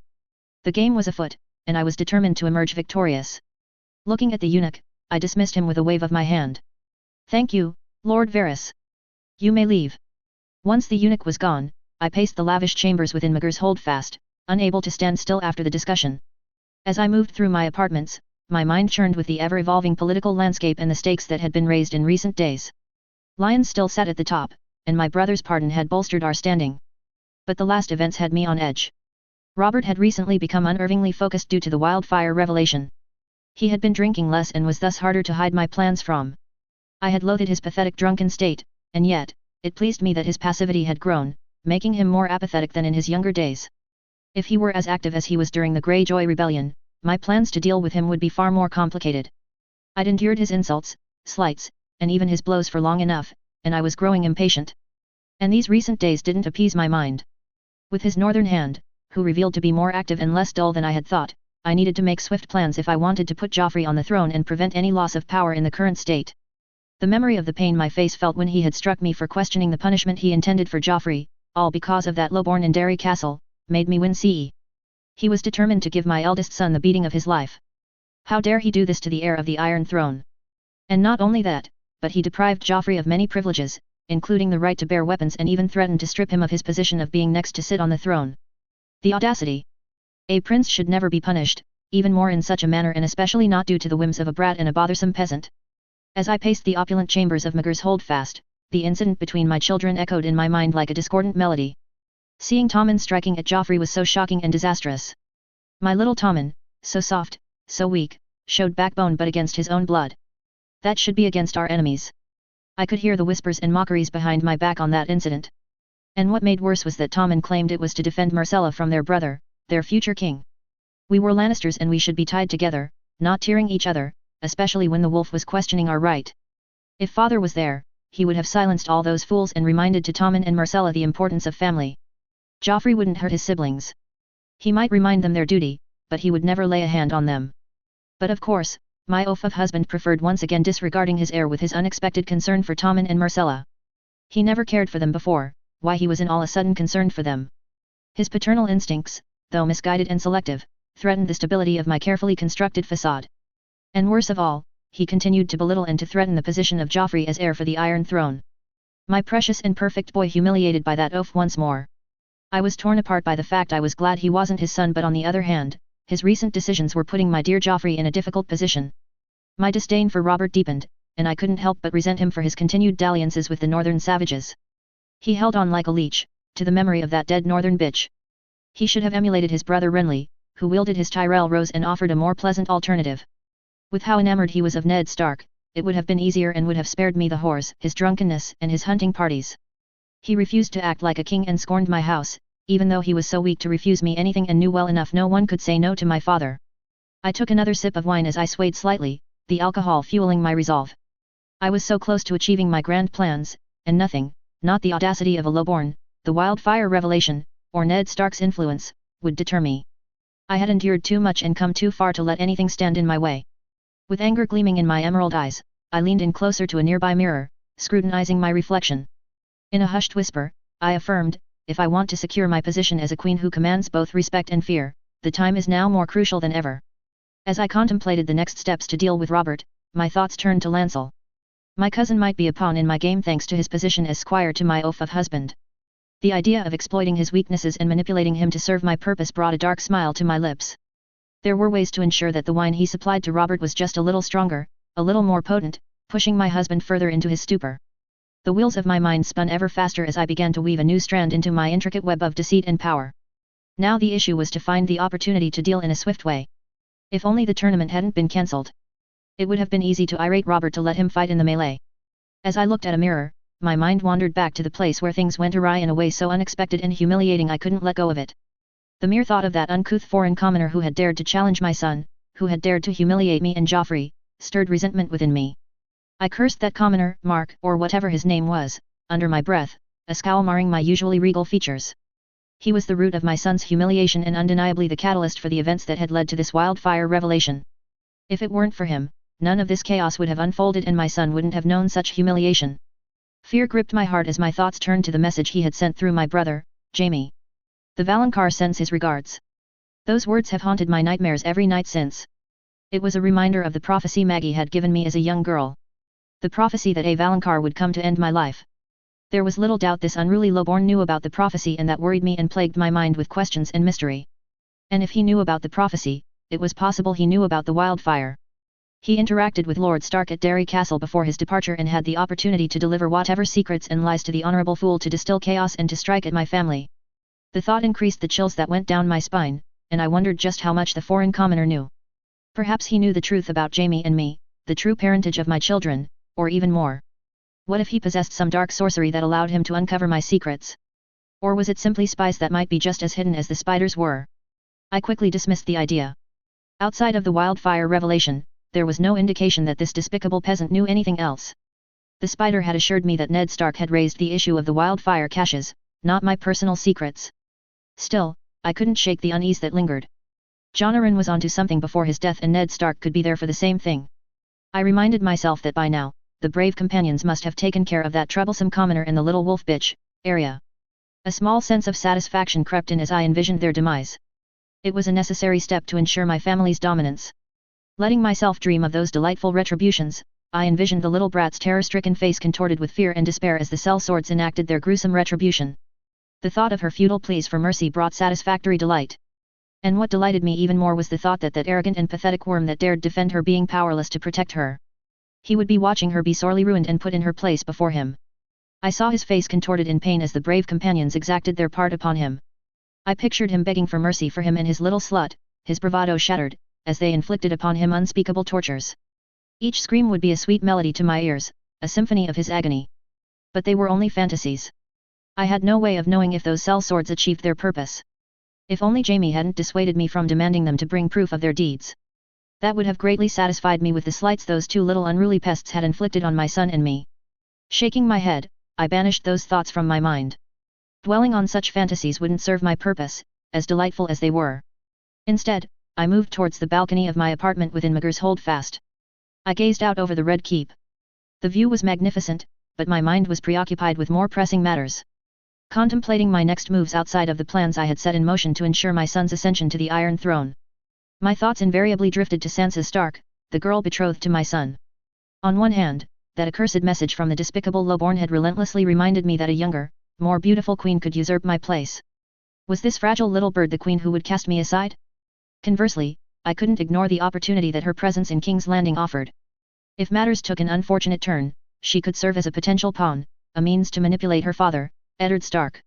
The game was afoot, and I was determined to emerge victorious. Looking at the eunuch, I dismissed him with a wave of my hand. Thank you, Lord Varys. You may leave. Once the eunuch was gone, I paced the lavish chambers within Magur's holdfast, unable to stand still after the discussion. As I moved through my apartments, my mind churned with the ever-evolving political landscape and the stakes that had been raised in recent days. Lions still sat at the top, and my brother's pardon had bolstered our standing. But the last events had me on edge. Robert had recently become unervingly focused due to the wildfire revelation. He had been drinking less and was thus harder to hide my plans from. I had loathed his pathetic drunken state, and yet, it pleased me that his passivity had grown, making him more apathetic than in his younger days. If he were as active as he was during the Greyjoy rebellion, my plans to deal with him would be far more complicated. I'd endured his insults, slights, and even his blows for long enough, and I was growing impatient. And these recent days didn't appease my mind. With his northern hand, who revealed to be more active and less dull than I had thought, I needed to make swift plans if I wanted to put Joffrey on the throne and prevent any loss of power in the current state. The memory of the pain my face felt when he had struck me for questioning the punishment he intended for Joffrey, all because of that lowborn in Derry Castle, made me wince. He was determined to give my eldest son the beating of his life. How dare he do this to the heir of the Iron Throne? And not only that, but he deprived Joffrey of many privileges, including the right to bear weapons, and even threatened to strip him of his position of being next to sit on the throne. The audacity! A prince should never be punished, even more in such a manner and especially not due to the whims of a brat and a bothersome peasant. As I paced the opulent chambers of Magur's holdfast, the incident between my children echoed in my mind like a discordant melody. Seeing Tommen striking at Joffrey was so shocking and disastrous. My little Tommen, so soft, so weak, showed backbone but against his own blood. That should be against our enemies. I could hear the whispers and mockeries behind my back on that incident. And what made worse was that Tommen claimed it was to defend Myrcella from their brother, their future king. We were Lannisters and we should be tied together, not tearing each other, especially when the wolf was questioning our right. If father was there, he would have silenced all those fools and reminded to Tommen and Myrcella the importance of family. Joffrey wouldn't hurt his siblings. He might remind them their duty, but he would never lay a hand on them. But of course, my oaf of husband preferred once again disregarding his heir with his unexpected concern for Tommen and Myrcella. He never cared for them before, why he was in all a sudden concerned for them. His paternal instincts, though misguided and selective, threatened the stability of my carefully constructed facade. And worse of all, he continued to belittle and to threaten the position of Joffrey as heir for the Iron Throne. My precious and perfect boy humiliated by that oaf once more. I was torn apart by the fact I was glad he wasn't his son, but on the other hand, his recent decisions were putting my dear Joffrey in a difficult position. My disdain for Robert deepened, and I couldn't help but resent him for his continued dalliances with the northern savages. He held on like a leech, to the memory of that dead northern bitch. He should have emulated his brother Renly, who wielded his Tyrell rose and offered a more pleasant alternative. With how enamored he was of Ned Stark, it would have been easier and would have spared me the whores, his drunkenness and his hunting parties. He refused to act like a king and scorned my house, even though he was so weak to refuse me anything and knew well enough no one could say no to my father. I took another sip of wine as I swayed slightly, the alcohol fueling my resolve. I was so close to achieving my grand plans, and nothing, not the audacity of a lowborn, the wildfire revelation, or Ned Stark's influence, would deter me. I had endured too much and come too far to let anything stand in my way. With anger gleaming in my emerald eyes, I leaned in closer to a nearby mirror, scrutinizing my reflection. In a hushed whisper, I affirmed, if I want to secure my position as a queen who commands both respect and fear, the time is now more crucial than ever. As I contemplated the next steps to deal with Robert, my thoughts turned to Lancel. My cousin might be a pawn in my game thanks to his position as squire to my oaf of husband. The idea of exploiting his weaknesses and manipulating him to serve my purpose brought a dark smile to my lips. There were ways to ensure that the wine he supplied to Robert was just a little stronger, a little more potent, pushing my husband further into his stupor. The wheels of my mind spun ever faster as I began to weave a new strand into my intricate web of deceit and power. Now the issue was to find the opportunity to deal in a swift way. If only the tournament hadn't been cancelled. It would have been easy to irate Robert to let him fight in the melee. As I looked at a mirror, my mind wandered back to the place where things went awry in a way so unexpected and humiliating I couldn't let go of it. The mere thought of that uncouth foreign commoner who had dared to challenge my son, who had dared to humiliate me and Joffrey, stirred resentment within me. I cursed that commoner, Mark, or whatever his name was, under my breath, a scowl marring my usually regal features. He was the root of my son's humiliation and undeniably the catalyst for the events that had led to this wildfire revelation. If it weren't for him, none of this chaos would have unfolded and my son wouldn't have known such humiliation. Fear gripped my heart as my thoughts turned to the message he had sent through my brother, Jaime. The Valonqar sends his regards. Those words have haunted my nightmares every night since. It was a reminder of the prophecy Maggie had given me as a young girl. The prophecy that a Valonqar would come to end my life. There was little doubt this unruly lowborn knew about the prophecy and that worried me and plagued my mind with questions and mystery. And if he knew about the prophecy, it was possible he knew about the wildfire. He interacted with Lord Stark at Derry Castle before his departure and had the opportunity to deliver whatever secrets and lies to the honorable fool to distill chaos and to strike at my family. The thought increased the chills that went down my spine, and I wondered just how much the foreign commoner knew. Perhaps he knew the truth about Jaime and me, the true parentage of my children, or even more. What if he possessed some dark sorcery that allowed him to uncover my secrets? Or was it simply spies that might be just as hidden as the spiders were? I quickly dismissed the idea. Outside of the wildfire revelation, there was no indication that this despicable peasant knew anything else. The spider had assured me that Ned Stark had raised the issue of the wildfire caches, not my personal secrets. Still, I couldn't shake the unease that lingered. Jon Arryn was onto something before his death and Ned Stark could be there for the same thing. I reminded myself that by now, the brave companions must have taken care of that troublesome commoner in the little wolf bitch area. A small sense of satisfaction crept in as I envisioned their demise. It was a necessary step to ensure my family's dominance. Letting myself dream of those delightful retributions, I envisioned the little brat's terror-stricken face contorted with fear and despair as the sellswords enacted their gruesome retribution. The thought of her futile pleas for mercy brought satisfactory delight. And what delighted me even more was the thought that that arrogant and pathetic worm that dared defend her being powerless to protect her. He would be watching her be sorely ruined and put in her place before him. I saw his face contorted in pain as the brave companions exacted their part upon him. I pictured him begging for mercy for him and his little slut, his bravado shattered, as they inflicted upon him unspeakable tortures. Each scream would be a sweet melody to my ears, a symphony of his agony. But they were only fantasies. I had no way of knowing if those cell swords achieved their purpose. If only Jamie hadn't dissuaded me from demanding them to bring proof of their deeds. That would have greatly satisfied me with the slights those two little unruly pests had inflicted on my son and me. Shaking my head, I banished those thoughts from my mind. Dwelling on such fantasies wouldn't serve my purpose, as delightful as they were. Instead, I moved towards the balcony of my apartment within Magur's holdfast. I gazed out over the Red Keep. The view was magnificent, but my mind was preoccupied with more pressing matters. Contemplating my next moves outside of the plans I had set in motion to ensure my son's ascension to the Iron Throne. My thoughts invariably drifted to Sansa Stark, the girl betrothed to my son. On one hand, that accursed message from the despicable lowborn had relentlessly reminded me that a younger, more beautiful queen could usurp my place. Was this fragile little bird the queen who would cast me aside? Conversely, I couldn't ignore the opportunity that her presence in King's Landing offered. If matters took an unfortunate turn, she could serve as a potential pawn, a means to manipulate her father, Eddard Stark.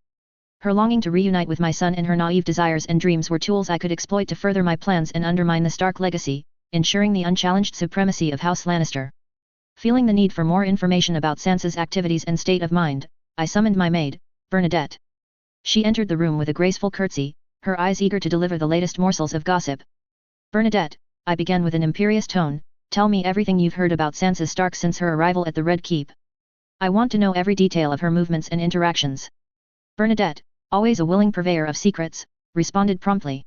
Her longing to reunite with my son and her naive desires and dreams were tools I could exploit to further my plans and undermine the Stark legacy, ensuring the unchallenged supremacy of House Lannister. Feeling the need for more information about Sansa's activities and state of mind, I summoned my maid, Bernadette. She entered the room with a graceful curtsy, her eyes eager to deliver the latest morsels of gossip. Bernadette, I began with an imperious tone, tell me everything you've heard about Sansa Stark since her arrival at the Red Keep. I want to know every detail of her movements and interactions. Bernadette, always a willing purveyor of secrets, responded promptly.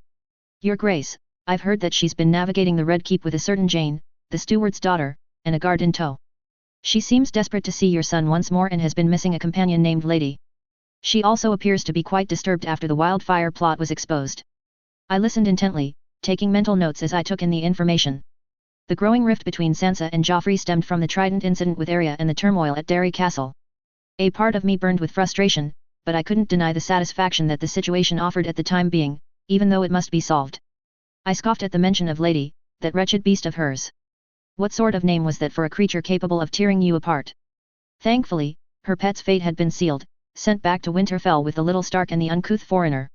Your Grace, I've heard that she's been navigating the Red Keep with a certain Jane, the steward's daughter, and a guard in tow. She seems desperate to see your son once more and has been missing a companion named Lady. She also appears to be quite disturbed after the wildfire plot was exposed. I listened intently, taking mental notes as I took in the information. The growing rift between Sansa and Joffrey stemmed from the Trident incident with Arya and the turmoil at Derry Castle. A part of me burned with frustration, but I couldn't deny the satisfaction that the situation offered at the time being, even though it must be solved. I scoffed at the mention of Lady, that wretched beast of hers. What sort of name was that for a creature capable of tearing you apart? Thankfully, her pet's fate had been sealed, sent back to Winterfell with the little Stark and the uncouth foreigner.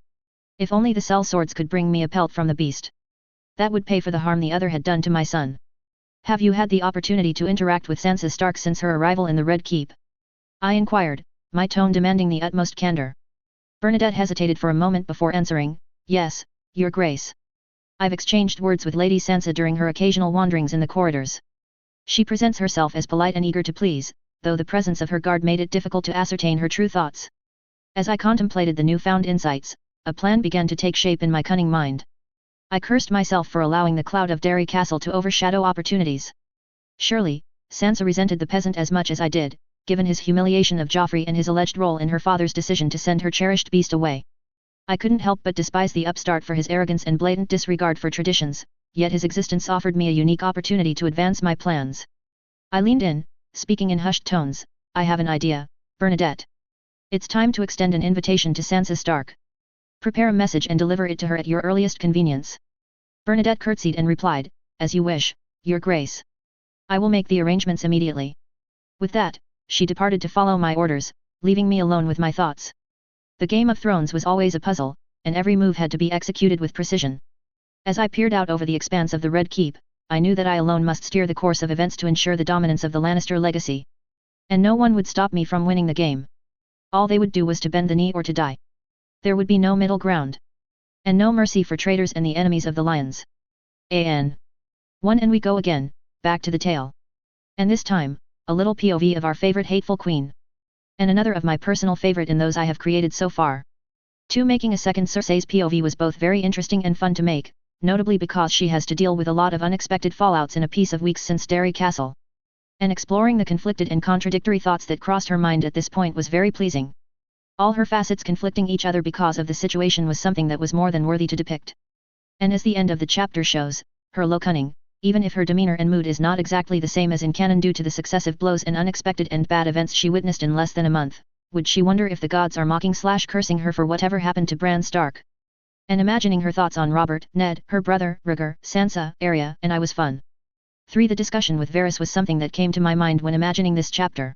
If only the sellswords could bring me a pelt from the beast. That would pay for the harm the other had done to my son. Have you had the opportunity to interact with Sansa Stark since her arrival in the Red Keep? I inquired, my tone demanding the utmost candor. Bernadette hesitated for a moment before answering, yes, Your Grace. I've exchanged words with Lady Sansa during her occasional wanderings in the corridors. She presents herself as polite and eager to please, though the presence of her guard made it difficult to ascertain her true thoughts. As I contemplated the newfound insights, a plan began to take shape in my cunning mind. I cursed myself for allowing the cloud of Derry Castle to overshadow opportunities. Surely, Sansa resented the peasant as much as I did, given his humiliation of Joffrey and his alleged role in her father's decision to send her cherished beast away. I couldn't help but despise the upstart for his arrogance and blatant disregard for traditions, yet his existence offered me a unique opportunity to advance my plans. I leaned in, speaking in hushed tones, I have an idea, Bernadette. It's time to extend an invitation to Sansa Stark. Prepare a message and deliver it to her at your earliest convenience. Bernadette curtsied and replied, as you wish, Your Grace. I will make the arrangements immediately. With that, she departed to follow my orders, leaving me alone with my thoughts. The Game of Thrones was always a puzzle, and every move had to be executed with precision. As I peered out over the expanse of the Red Keep, I knew that I alone must steer the course of events to ensure the dominance of the Lannister legacy. And no one would stop me from winning the game. All they would do was to bend the knee or to die. There would be no middle ground. And no mercy for traitors and the enemies of the Lions. An. 1 and we go again, back to the tale. And this time, a little POV of our favorite hateful queen. And another of my personal favorite in those I have created so far. 2. Making a second Cersei's POV was both very interesting and fun to make, notably because she has to deal with a lot of unexpected fallouts in a piece of weeks since Derry Castle. And exploring the conflicted and contradictory thoughts that crossed her mind at this point was very pleasing. All her facets conflicting each other because of the situation was something that was more than worthy to depict. And as the end of the chapter shows, her low cunning, even if her demeanor and mood is not exactly the same as in canon due to the successive blows and unexpected and bad events she witnessed in less than a month, would she wonder if the gods are mocking/cursing her for whatever happened to Bran Stark? and imagining her thoughts on Robert, Ned, her brother, Rhaegar, Sansa, Arya, and I was fun. 3. The discussion with Varys was something that came to my mind when imagining this chapter.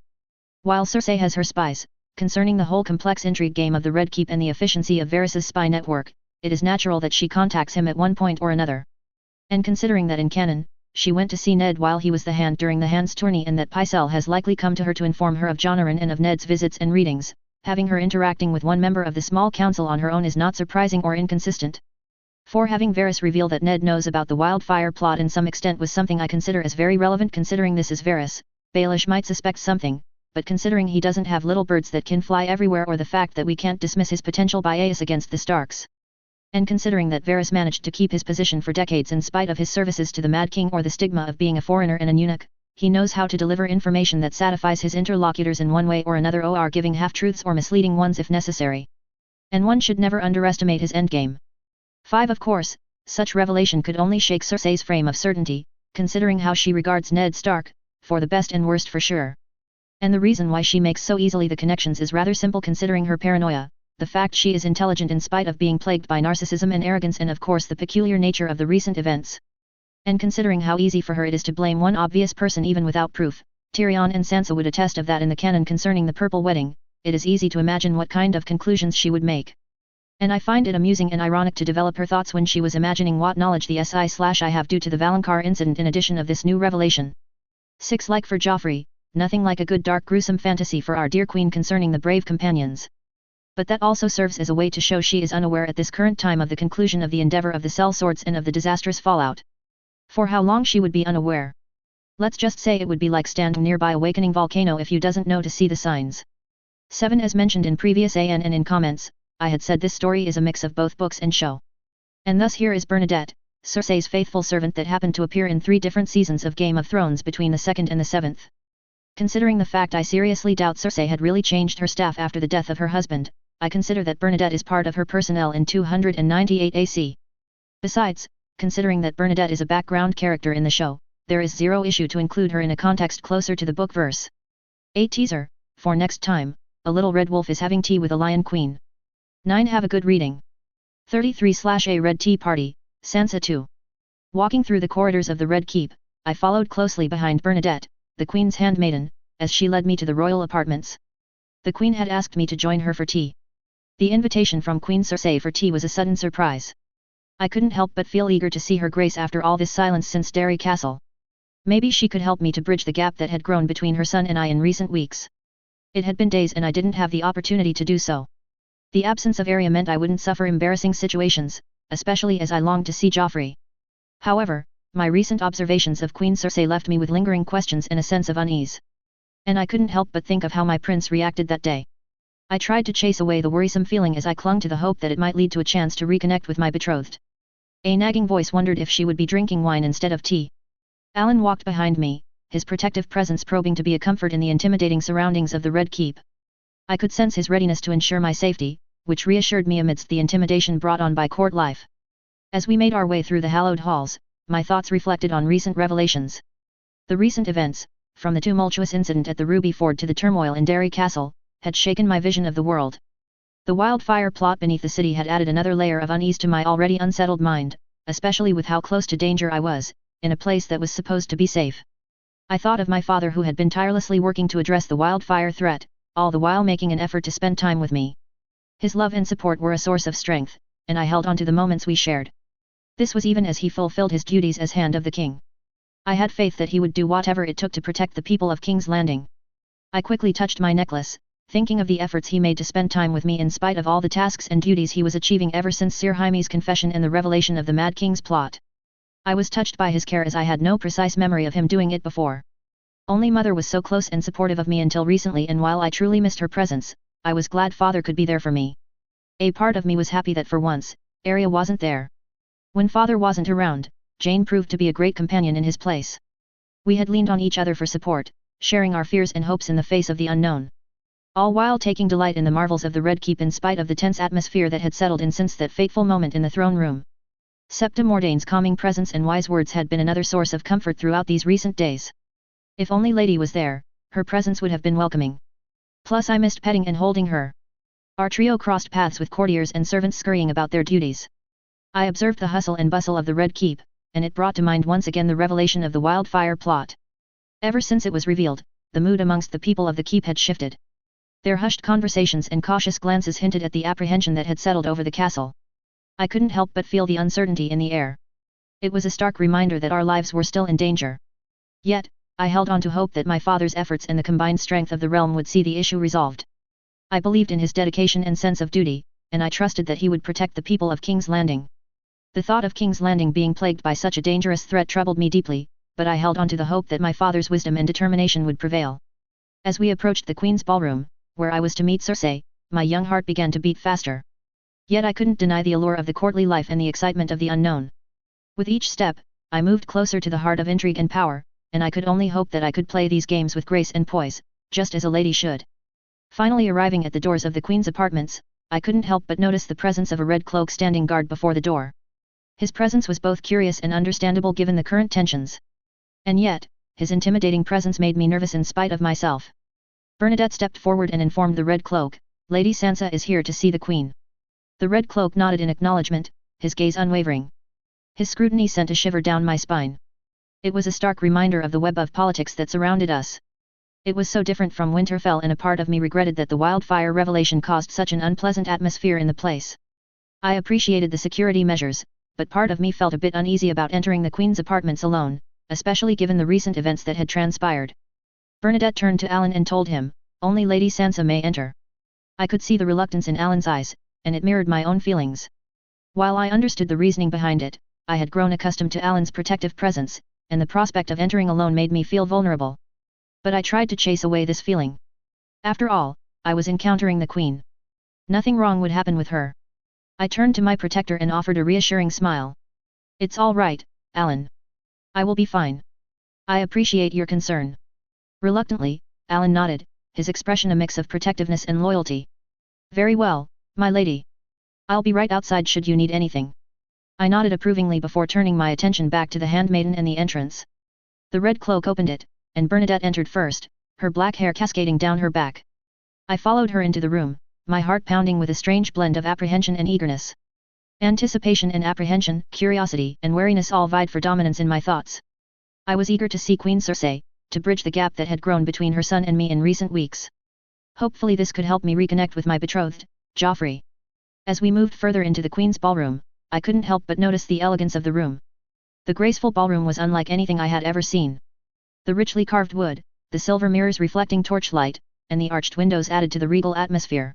While Cersei has her spies, concerning the whole complex intrigue game of the Red Keep and the efficiency of Varys's spy network, it is natural that she contacts him at one point or another. And considering that in canon, she went to see Ned while he was the Hand during the Hand's tourney and that Pycelle has likely come to her to inform her of Jon Arryn and of Ned's visits and readings, having her interacting with one member of the small council on her own is not surprising or inconsistent. 4. Having Varys reveal that Ned knows about the wildfire plot in some extent was something I consider as very relevant. Considering this is Varys, Baelish might suspect something, but considering he doesn't have little birds that can fly everywhere or the fact that we can't dismiss his potential bias against the Starks. And considering that Varys managed to keep his position for decades in spite of his services to the Mad King or the stigma of being a foreigner and an eunuch, he knows how to deliver information that satisfies his interlocutors in one way or another, or giving half-truths or misleading ones if necessary. And one should never underestimate his endgame. 5. Of course, such revelation could only shake Cersei's frame of certainty, considering how she regards Ned Stark, for the best and worst for sure. And the reason why she makes so easily the connections is rather simple considering her paranoia, the fact she is intelligent in spite of being plagued by narcissism and arrogance, and of course the peculiar nature of the recent events. And considering how easy for her it is to blame one obvious person even without proof, Tyrion and Sansa would attest of that in the canon concerning the Purple Wedding, it is easy to imagine what kind of conclusions she would make. And I find it amusing and ironic to develop her thoughts when she was imagining what knowledge the SI/I have due to the Valonqar incident in addition of this new revelation. 6. Like for Joffrey, nothing like a good dark gruesome fantasy for our dear queen concerning the brave companions. But that also serves as a way to show she is unaware at this current time of the conclusion of the endeavor of the sellswords and of the disastrous fallout. For how long she would be unaware? Let's just say it would be like standing nearby a awakening volcano if you doesn't know to see the signs. 7. As mentioned in previous and in comments, I had said this story is a mix of both books and show. And thus here is Bernadette, Cersei's faithful servant that happened to appear in 3 different seasons of Game of Thrones between the 2nd and the 7th. Considering the fact I seriously doubt Cersei had really changed her staff after the death of her husband, I consider that Bernadette is part of her personnel in 298 AC. Besides, considering that Bernadette is a background character in the show, there is zero issue to include her in a context closer to the book verse. A teaser, for next time, a little red wolf is having tea with a lion queen. 9. Have a good reading. 33/A Red Tea Party, Sansa 2. Walking through the corridors of the Red Keep, I followed closely behind Bernadette, the Queen's handmaiden, as she led me to the royal apartments. The Queen had asked me to join her for tea. The invitation from Queen Cersei for tea was a sudden surprise. I couldn't help but feel eager to see her grace after all this silence since Derry Castle. Maybe she could help me to bridge the gap that had grown between her son and I in recent weeks. It had been days and I didn't have the opportunity to do so. The absence of Arya meant I wouldn't suffer embarrassing situations, especially as I longed to see Joffrey. However, my recent observations of Queen Cersei left me with lingering questions and a sense of unease. And I couldn't help but think of how my prince reacted that day. I tried to chase away the worrisome feeling as I clung to the hope that it might lead to a chance to reconnect with my betrothed. A nagging voice wondered if she would be drinking wine instead of tea. Alan walked behind me, his protective presence proving to be a comfort in the intimidating surroundings of the Red Keep. I could sense his readiness to ensure my safety, which reassured me amidst the intimidation brought on by court life. As we made our way through the hallowed halls, my thoughts reflected on recent revelations. The recent events, from the tumultuous incident at the Ruby Ford to the turmoil in Derry Castle, had shaken my vision of the world. The wildfire plot beneath the city had added another layer of unease to my already unsettled mind, especially with how close to danger I was, in a place that was supposed to be safe. I thought of my father who had been tirelessly working to address the wildfire threat, all the while making an effort to spend time with me. His love and support were a source of strength, and I held on to the moments we shared. This was even as he fulfilled his duties as Hand of the King. I had faith that he would do whatever it took to protect the people of King's Landing. I quickly touched my necklace, thinking of the efforts he made to spend time with me in spite of all the tasks and duties he was achieving ever since Sir Jaime's confession and the revelation of the Mad King's plot. I was touched by his care as I had no precise memory of him doing it before. Only Mother was so close and supportive of me until recently, and while I truly missed her presence, I was glad Father could be there for me. A part of me was happy that for once, Arya wasn't there. When Father wasn't around, Jane proved to be a great companion in his place. We had leaned on each other for support, sharing our fears and hopes in the face of the unknown. All while taking delight in the marvels of the Red Keep in spite of the tense atmosphere that had settled in since that fateful moment in the throne room. Septa Mordaine's calming presence and wise words had been another source of comfort throughout these recent days. If only Lady was there, her presence would have been welcoming. Plus I missed petting and holding her. Our trio crossed paths with courtiers and servants scurrying about their duties. I observed the hustle and bustle of the Red Keep, and it brought to mind once again the revelation of the wildfire plot. Ever since it was revealed, the mood amongst the people of the keep had shifted. Their hushed conversations and cautious glances hinted at the apprehension that had settled over the castle. I couldn't help but feel the uncertainty in the air. It was a stark reminder that our lives were still in danger. Yet, I held on to hope that my father's efforts and the combined strength of the realm would see the issue resolved. I believed in his dedication and sense of duty, and I trusted that he would protect the people of King's Landing. The thought of King's Landing being plagued by such a dangerous threat troubled me deeply, but I held on to the hope that my father's wisdom and determination would prevail. As we approached the Queen's ballroom, where I was to meet Cersei, my young heart began to beat faster. Yet I couldn't deny the allure of the courtly life and the excitement of the unknown. With each step, I moved closer to the heart of intrigue and power, and I could only hope that I could play these games with grace and poise, just as a lady should. Finally arriving at the doors of the Queen's apartments, I couldn't help but notice the presence of a red cloak standing guard before the door. His presence was both curious and understandable given the current tensions. And yet, his intimidating presence made me nervous in spite of myself. Bernadette stepped forward and informed the Red Cloak, "Lady Sansa is here to see the Queen." The Red Cloak nodded in acknowledgement, his gaze unwavering. His scrutiny sent a shiver down my spine. It was a stark reminder of the web of politics that surrounded us. It was so different from Winterfell, and a part of me regretted that the wildfire revelation caused such an unpleasant atmosphere in the place. I appreciated the security measures, but part of me felt a bit uneasy about entering the Queen's apartments alone, especially given the recent events that had transpired. Bernadette turned to Alan and told him, "Only Lady Sansa may enter." I could see the reluctance in Alan's eyes, and it mirrored my own feelings. While I understood the reasoning behind it, I had grown accustomed to Alan's protective presence, and the prospect of entering alone made me feel vulnerable. But I tried to chase away this feeling. After all, I was encountering the Queen. Nothing wrong would happen with her. I turned to my protector and offered a reassuring smile. "It's all right, Alan. I will be fine. I appreciate your concern." Reluctantly, Alan nodded, his expression a mix of protectiveness and loyalty. "Very well, my lady. I'll be right outside should you need anything." I nodded approvingly before turning my attention back to the handmaiden and the entrance. The Red Cloak opened it, and Bernadette entered first, her black hair cascading down her back. I followed her into the room, my heart pounding with a strange blend of apprehension and eagerness. Anticipation and apprehension, curiosity and wariness all vied for dominance in my thoughts. I was eager to see Queen Cersei, to bridge the gap that had grown between her son and me in recent weeks. Hopefully this could help me reconnect with my betrothed, Joffrey. As we moved further into the Queen's ballroom, I couldn't help but notice the elegance of the room. The graceful ballroom was unlike anything I had ever seen. The richly carved wood, the silver mirrors reflecting torchlight, and the arched windows added to the regal atmosphere.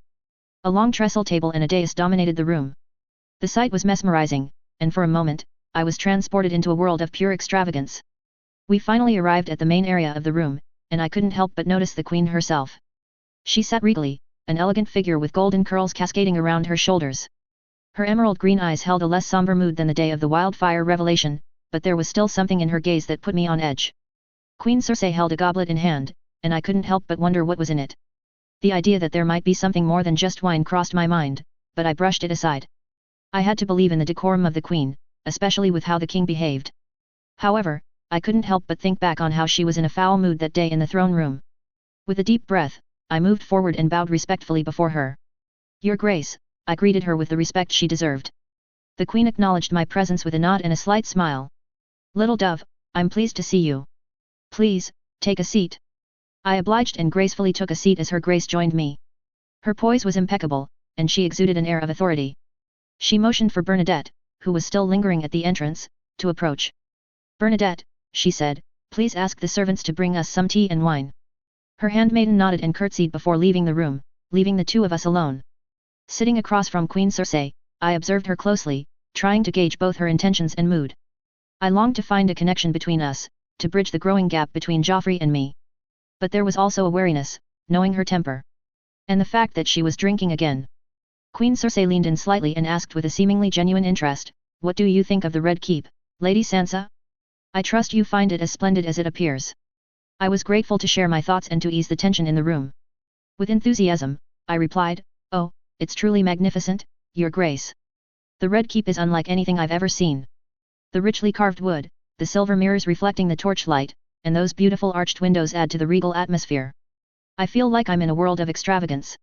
A long trestle table and a dais dominated the room. The sight was mesmerizing, and for a moment, I was transported into a world of pure extravagance. We finally arrived at the main area of the room, and I couldn't help but notice the Queen herself. She sat regally, an elegant figure with golden curls cascading around her shoulders. Her emerald green eyes held a less somber mood than the day of the wildfire revelation, but there was still something in her gaze that put me on edge. Queen Cersei held a goblet in hand, and I couldn't help but wonder what was in it. The idea that there might be something more than just wine crossed my mind, but I brushed it aside. I had to believe in the decorum of the Queen, especially with how the King behaved. However, I couldn't help but think back on how she was in a foul mood that day in the throne room. With a deep breath, I moved forward and bowed respectfully before her. "Your Grace," I greeted her with the respect she deserved. The Queen acknowledged my presence with a nod and a slight smile. "Little Dove, I'm pleased to see you. Please, take a seat." I obliged and gracefully took a seat as her Grace joined me. Her poise was impeccable, and she exuded an air of authority. She motioned for Bernadette, who was still lingering at the entrance, to approach. "Bernadette," she said, "please ask the servants to bring us some tea and wine." Her handmaiden nodded and curtsied before leaving the room, leaving the two of us alone. Sitting across from Queen Cersei, I observed her closely, trying to gauge both her intentions and mood. I longed to find a connection between us, to bridge the growing gap between Joffrey and me. But there was also a wariness, knowing her temper. And the fact that she was drinking again. Queen Cersei leaned in slightly and asked with a seemingly genuine interest, "What do you think of the Red Keep, Lady Sansa? I trust you find it as splendid as it appears." I was grateful to share my thoughts and to ease the tension in the room. With enthusiasm, I replied, "Oh, it's truly magnificent, Your Grace. The Red Keep is unlike anything I've ever seen. The richly carved wood, the silver mirrors reflecting the torchlight, and those beautiful arched windows add to the regal atmosphere. I feel like I'm in a world of extravagance."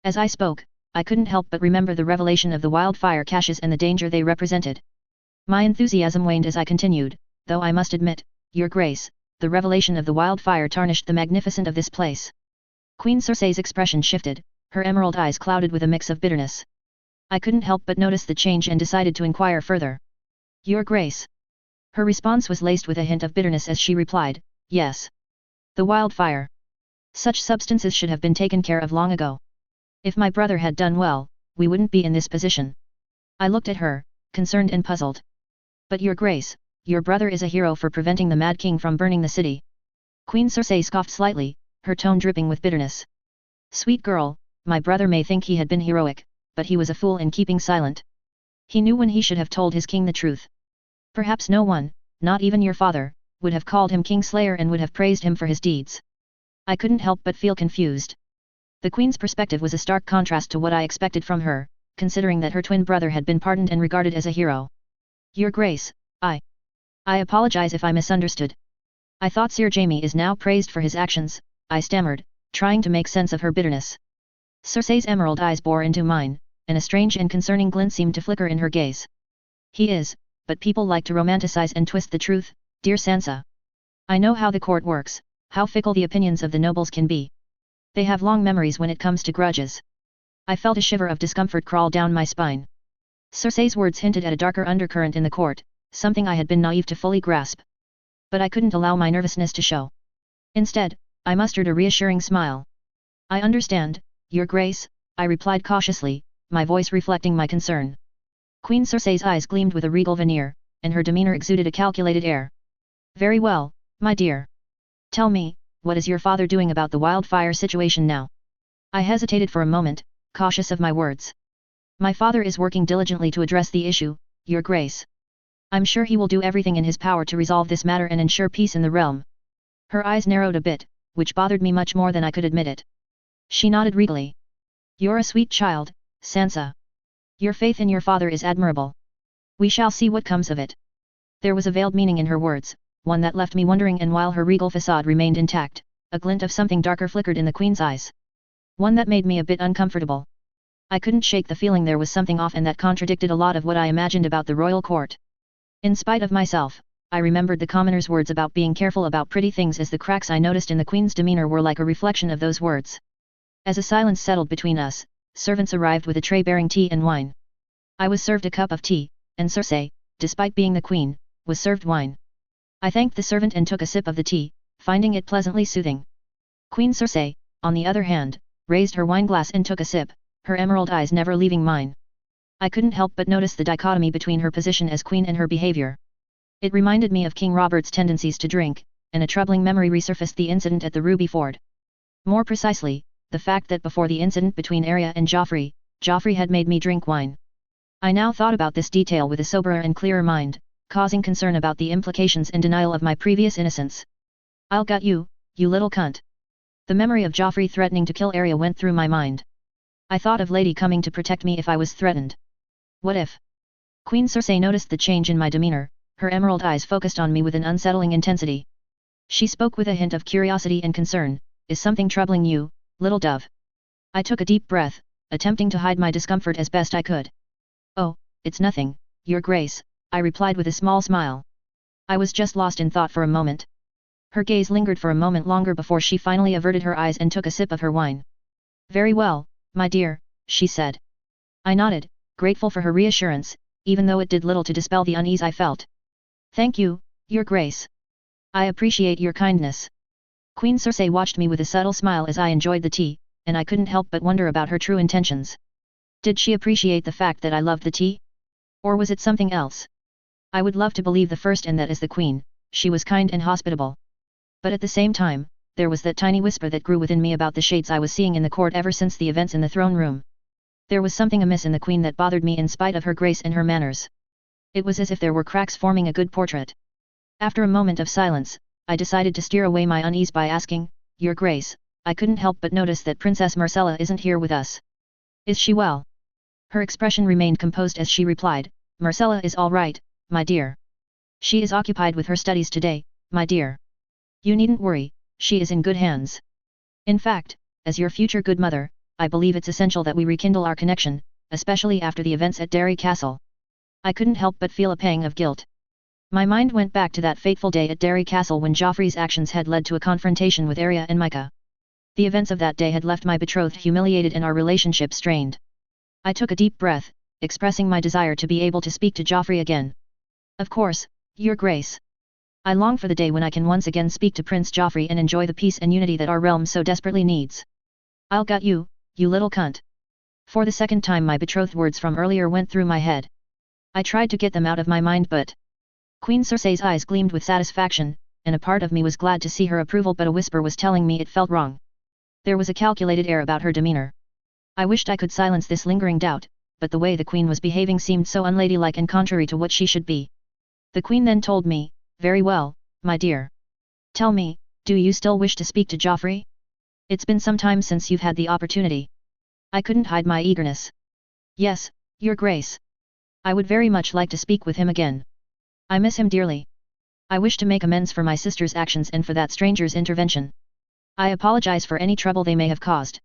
As I spoke, I couldn't help but remember the revelation of the wildfire caches and the danger they represented. My enthusiasm waned as I continued, though I must admit, Your Grace, the revelation of the wildfire tarnished the magnificence of this place. Queen Cersei's expression shifted, her emerald eyes clouded with a mix of bitterness. I couldn't help but notice the change and decided to inquire further. Your Grace. Her response was laced with a hint of bitterness as she replied, Yes. The wildfire. Such substances should have been taken care of long ago. If my brother had done well, we wouldn't be in this position. I looked at her, concerned and puzzled. But Your Grace, your brother is a hero for preventing the Mad King from burning the city. Queen Cersei scoffed slightly, her tone dripping with bitterness. Sweet girl, my brother may think he had been heroic, but he was a fool in keeping silent. He knew when he should have told his king the truth. Perhaps no one, not even your father, would have called him Kingslayer and would have praised him for his deeds. I couldn't help but feel confused. The Queen's perspective was a stark contrast to what I expected from her, considering that her twin brother had been pardoned and regarded as a hero. Your Grace, I apologize if I misunderstood. I thought Sir Jaime is now praised for his actions, I stammered, trying to make sense of her bitterness. Cersei's emerald eyes bore into mine, and a strange and concerning glint seemed to flicker in her gaze. He is, but people like to romanticize and twist the truth, dear Sansa. I know how the court works, how fickle the opinions of the nobles can be. They have long memories when it comes to grudges. I felt a shiver of discomfort crawl down my spine. Cersei's words hinted at a darker undercurrent in the court, something I had been naive to fully grasp. But I couldn't allow my nervousness to show. Instead, I mustered a reassuring smile. I understand, Your Grace, I replied cautiously, my voice reflecting my concern. Queen Cersei's eyes gleamed with a regal veneer, and her demeanor exuded a calculated air. Very well, my dear. Tell me, what is your father doing about the wildfire situation now? I hesitated for a moment, cautious of my words. My father is working diligently to address the issue, Your Grace. I'm sure he will do everything in his power to resolve this matter and ensure peace in the realm. Her eyes narrowed a bit, which bothered me much more than I could admit it. She nodded regally. You're a sweet child, Sansa. Your faith in your father is admirable. We shall see what comes of it. There was a veiled meaning in her words, one that left me wondering, and while her regal facade remained intact, a glint of something darker flickered in the Queen's eyes. One that made me a bit uncomfortable. I couldn't shake the feeling there was something off, and that contradicted a lot of what I imagined about the royal court. In spite of myself, I remembered the commoner's words about being careful about pretty things, as the cracks I noticed in the Queen's demeanor were like a reflection of those words. As a silence settled between us, servants arrived with a tray bearing tea and wine. I was served a cup of tea, and Cersei, despite being the Queen, was served wine. I thanked the servant and took a sip of the tea, finding it pleasantly soothing. Queen Cersei, on the other hand, raised her wineglass and took a sip, her emerald eyes never leaving mine. I couldn't help but notice the dichotomy between her position as queen and her behavior. It reminded me of King Robert's tendencies to drink, and a troubling memory resurfaced: the incident at the Ruby Ford. More precisely, the fact that before the incident between Arya and Joffrey, Joffrey had made me drink wine. I now thought about this detail with a soberer and clearer mind, causing concern about the implications and denial of my previous innocence. I'll gut you, you little cunt. The memory of Joffrey threatening to kill Arya went through my mind. I thought of Lady coming to protect me if I was threatened. What if? Queen Cersei noticed the change in my demeanor, her emerald eyes focused on me with an unsettling intensity. She spoke with a hint of curiosity and concern. Is something troubling you, little dove? I took a deep breath, attempting to hide my discomfort as best I could. Oh, it's nothing, Your Grace, I replied with a small smile. I was just lost in thought for a moment. Her gaze lingered for a moment longer before she finally averted her eyes and took a sip of her wine. Very well, my dear, she said. I nodded, grateful for her reassurance, even though it did little to dispel the unease I felt. Thank you, Your Grace. I appreciate your kindness. Queen Cersei watched me with a subtle smile as I enjoyed the tea, and I couldn't help but wonder about her true intentions. Did she appreciate the fact that I loved the tea? Or was it something else? I would love to believe the first, and that as the Queen, she was kind and hospitable. But at the same time, there was that tiny whisper that grew within me about the shades I was seeing in the court ever since the events in the throne room. There was something amiss in the Queen that bothered me in spite of her grace and her manners. It was as if there were cracks forming a good portrait. After a moment of silence, I decided to steer away my unease by asking, Your Grace, I couldn't help but notice that Princess Myrcella isn't here with us. Is she well? Her expression remained composed as she replied, Myrcella is all right, my dear. She is occupied with her studies today, my dear. You needn't worry, she is in good hands. In fact, as your future good mother, I believe it's essential that we rekindle our connection, especially after the events at Derry Castle. I couldn't help but feel a pang of guilt. My mind went back to that fateful day at Derry Castle when Joffrey's actions had led to a confrontation with Arya and Micah. The events of that day had left my betrothed humiliated and our relationship strained. I took a deep breath, expressing my desire to be able to speak to Joffrey again. Of course, Your Grace. I long for the day when I can once again speak to Prince Joffrey and enjoy the peace and unity that our realm so desperately needs. I'll gut you, you little cunt. For the second time my betrothed words from earlier went through my head. I tried to get them out of my mind but... Queen Cersei's eyes gleamed with satisfaction, and a part of me was glad to see her approval but a whisper was telling me it felt wrong. There was a calculated air about her demeanor. I wished I could silence this lingering doubt, but the way the Queen was behaving seemed so unladylike and contrary to what she should be. The Queen then told me, "Very well, my dear. Tell me, do you still wish to speak to Joffrey? It's been some time since you've had the opportunity." I couldn't hide my eagerness. "Yes, Your Grace. I would very much like to speak with him again. I miss him dearly. I wish to make amends for my sister's actions and for that stranger's intervention. I apologize for any trouble they may have caused."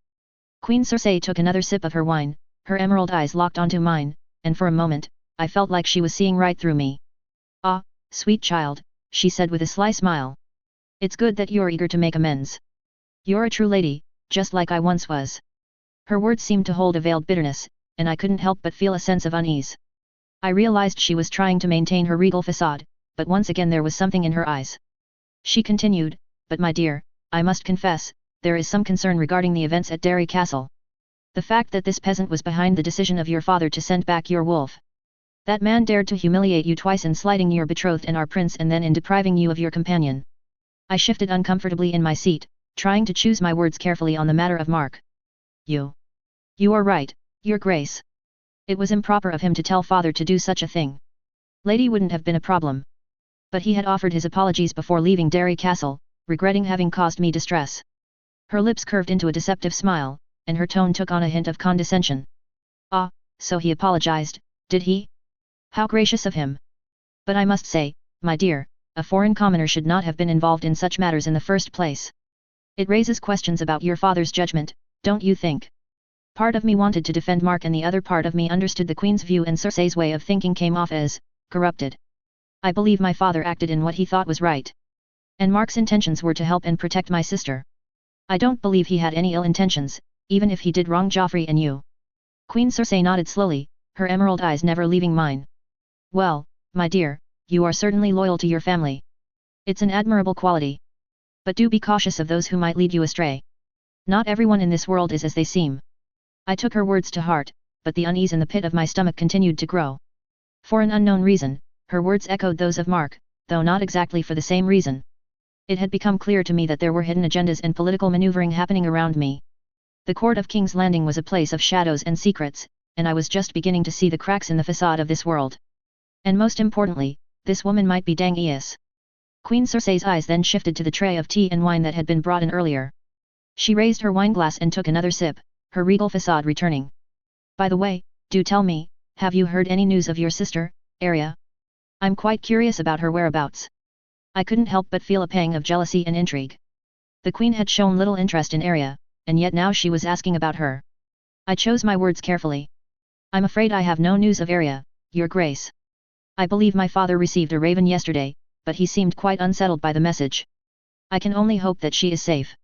Queen Cersei took another sip of her wine, her emerald eyes locked onto mine, and for a moment, I felt like she was seeing right through me. "Ah, sweet child," she said with a sly smile. "It's good that you're eager to make amends. You're a true lady, just like I once was." Her words seemed to hold a veiled bitterness, and I couldn't help but feel a sense of unease. I realized she was trying to maintain her regal facade, but once again there was something in her eyes. She continued, "But my dear, I must confess, there is some concern regarding the events at Derry Castle. The fact that this peasant was behind the decision of your father to send back your wolf. That man dared to humiliate you twice in slighting your betrothed and our prince and then in depriving you of your companion." I shifted uncomfortably in my seat, trying to choose my words carefully on the matter of Mark. You are right, Your Grace. It was improper of him to tell father to do such a thing. Lady wouldn't have been a problem. But he had offered his apologies before leaving Derry Castle, regretting having caused me distress. Her lips curved into a deceptive smile, and her tone took on a hint of condescension. "Ah, so he apologized, did he? How gracious of him. But I must say, my dear, a foreign commoner should not have been involved in such matters in the first place. It raises questions about your father's judgment, don't you think?" Part of me wanted to defend Mark and the other part of me understood the Queen's view and Cersei's way of thinking came off as corrupted. I believe my father acted in what he thought was right. And Mark's intentions were to help and protect my sister. I don't believe he had any ill intentions, even if he did wrong Joffrey and you. Queen Cersei nodded slowly, her emerald eyes never leaving mine. "Well, my dear, you are certainly loyal to your family. It's an admirable quality. But do be cautious of those who might lead you astray. Not everyone in this world is as they seem." I took her words to heart, but the unease in the pit of my stomach continued to grow. For an unknown reason, her words echoed those of Mark, though not exactly for the same reason. It had become clear to me that there were hidden agendas and political maneuvering happening around me. The court of King's Landing was a place of shadows and secrets, and I was just beginning to see the cracks in the facade of this world. And most importantly, this woman might be Daenerys. Queen Cersei's eyes then shifted to the tray of tea and wine that had been brought in earlier. She raised her wineglass and took another sip, her regal facade returning. "By the way, do tell me, have you heard any news of your sister, Arya? I'm quite curious about her whereabouts." I couldn't help but feel a pang of jealousy and intrigue. The Queen had shown little interest in Arya, and yet now she was asking about her. I chose my words carefully. "I'm afraid I have no news of Arya, Your Grace. I believe my father received a raven yesterday, but he seemed quite unsettled by the message. I can only hope that she is safe."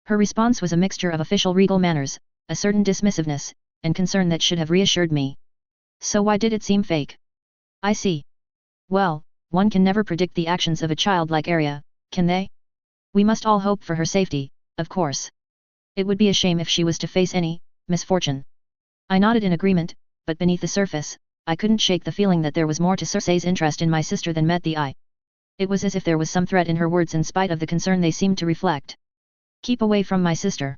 Her response was a mixture of official regal manners, a certain dismissiveness, and concern that should have reassured me. So why did it seem fake? "I see. Well, one can never predict the actions of a child like Arya, can they? We must all hope for her safety, of course. It would be a shame if she was to face any misfortune." I nodded in agreement, but beneath the surface, I couldn't shake the feeling that there was more to Cersei's interest in my sister than met the eye. It was as if there was some threat in her words in spite of the concern they seemed to reflect. "Keep away from my sister!"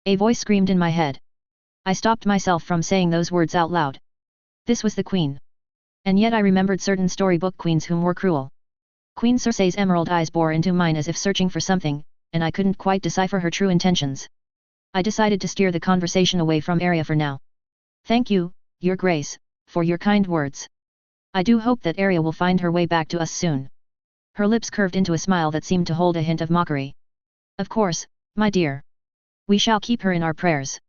a voice screamed in my head. I stopped myself from saying those words out loud. This was the Queen. And yet I remembered certain storybook queens whom were cruel. Queen Cersei's emerald eyes bore into mine as if searching for something, and I couldn't quite decipher her true intentions. I decided to steer the conversation away from Arya for now. "Thank you, Your Grace, for your kind words. I do hope that Arya will find her way back to us soon." Her lips curved into a smile that seemed to hold a hint of mockery. "Of course, my dear. We shall keep her in our prayers.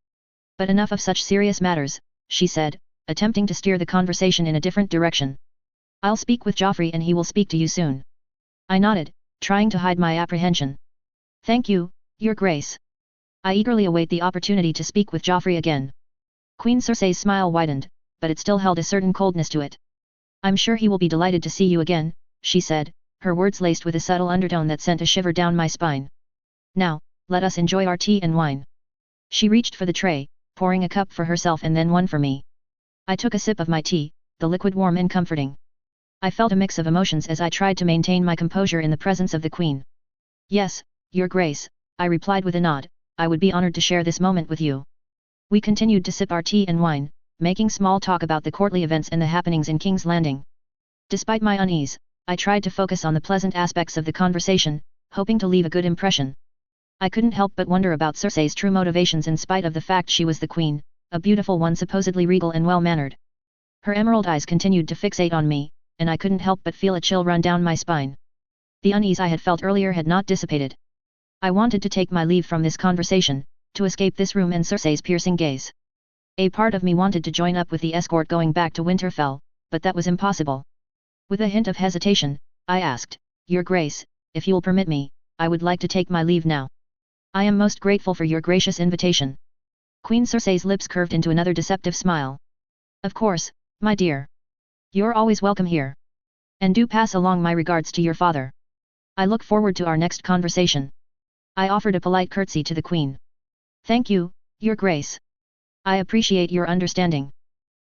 But enough of such serious matters, she said, attempting to steer the conversation in a different direction. I'll speak with Joffrey and he will speak to you soon. I nodded, trying to hide my apprehension. Thank you, Your Grace. I eagerly await the opportunity to speak with Joffrey again. Queen Cersei's smile widened, but it still held a certain coldness to it. I'm sure he will be delighted to see you again, she said, her words laced with a subtle undertone that sent a shiver down my spine. Now, let us enjoy our tea and wine. She reached for the tray, pouring a cup for herself and then one for me. I took a sip of my tea, the liquid warm and comforting. I felt a mix of emotions as I tried to maintain my composure in the presence of the Queen. Yes, Your Grace, I replied with a nod, I would be honored to share this moment with you. We continued to sip our tea and wine, making small talk about the courtly events and the happenings in King's Landing. Despite my unease, I tried to focus on the pleasant aspects of the conversation, hoping to leave a good impression. I couldn't help but wonder about Cersei's true motivations in spite of the fact she was the queen, a beautiful one supposedly regal and well-mannered. Her emerald eyes continued to fixate on me, and I couldn't help but feel a chill run down my spine. The unease I had felt earlier had not dissipated. I wanted to take my leave from this conversation, to escape this room and Cersei's piercing gaze. A part of me wanted to join up with the escort going back to Winterfell, but that was impossible. With a hint of hesitation, I asked, Your Grace, if you'll permit me, I would like to take my leave now. I am most grateful for your gracious invitation. Queen Cersei's lips curved into another deceptive smile. Of course, my dear. You're always welcome here. And do pass along my regards to your father. I look forward to our next conversation. I offered a polite curtsy to the Queen. Thank you, Your Grace. I appreciate your understanding.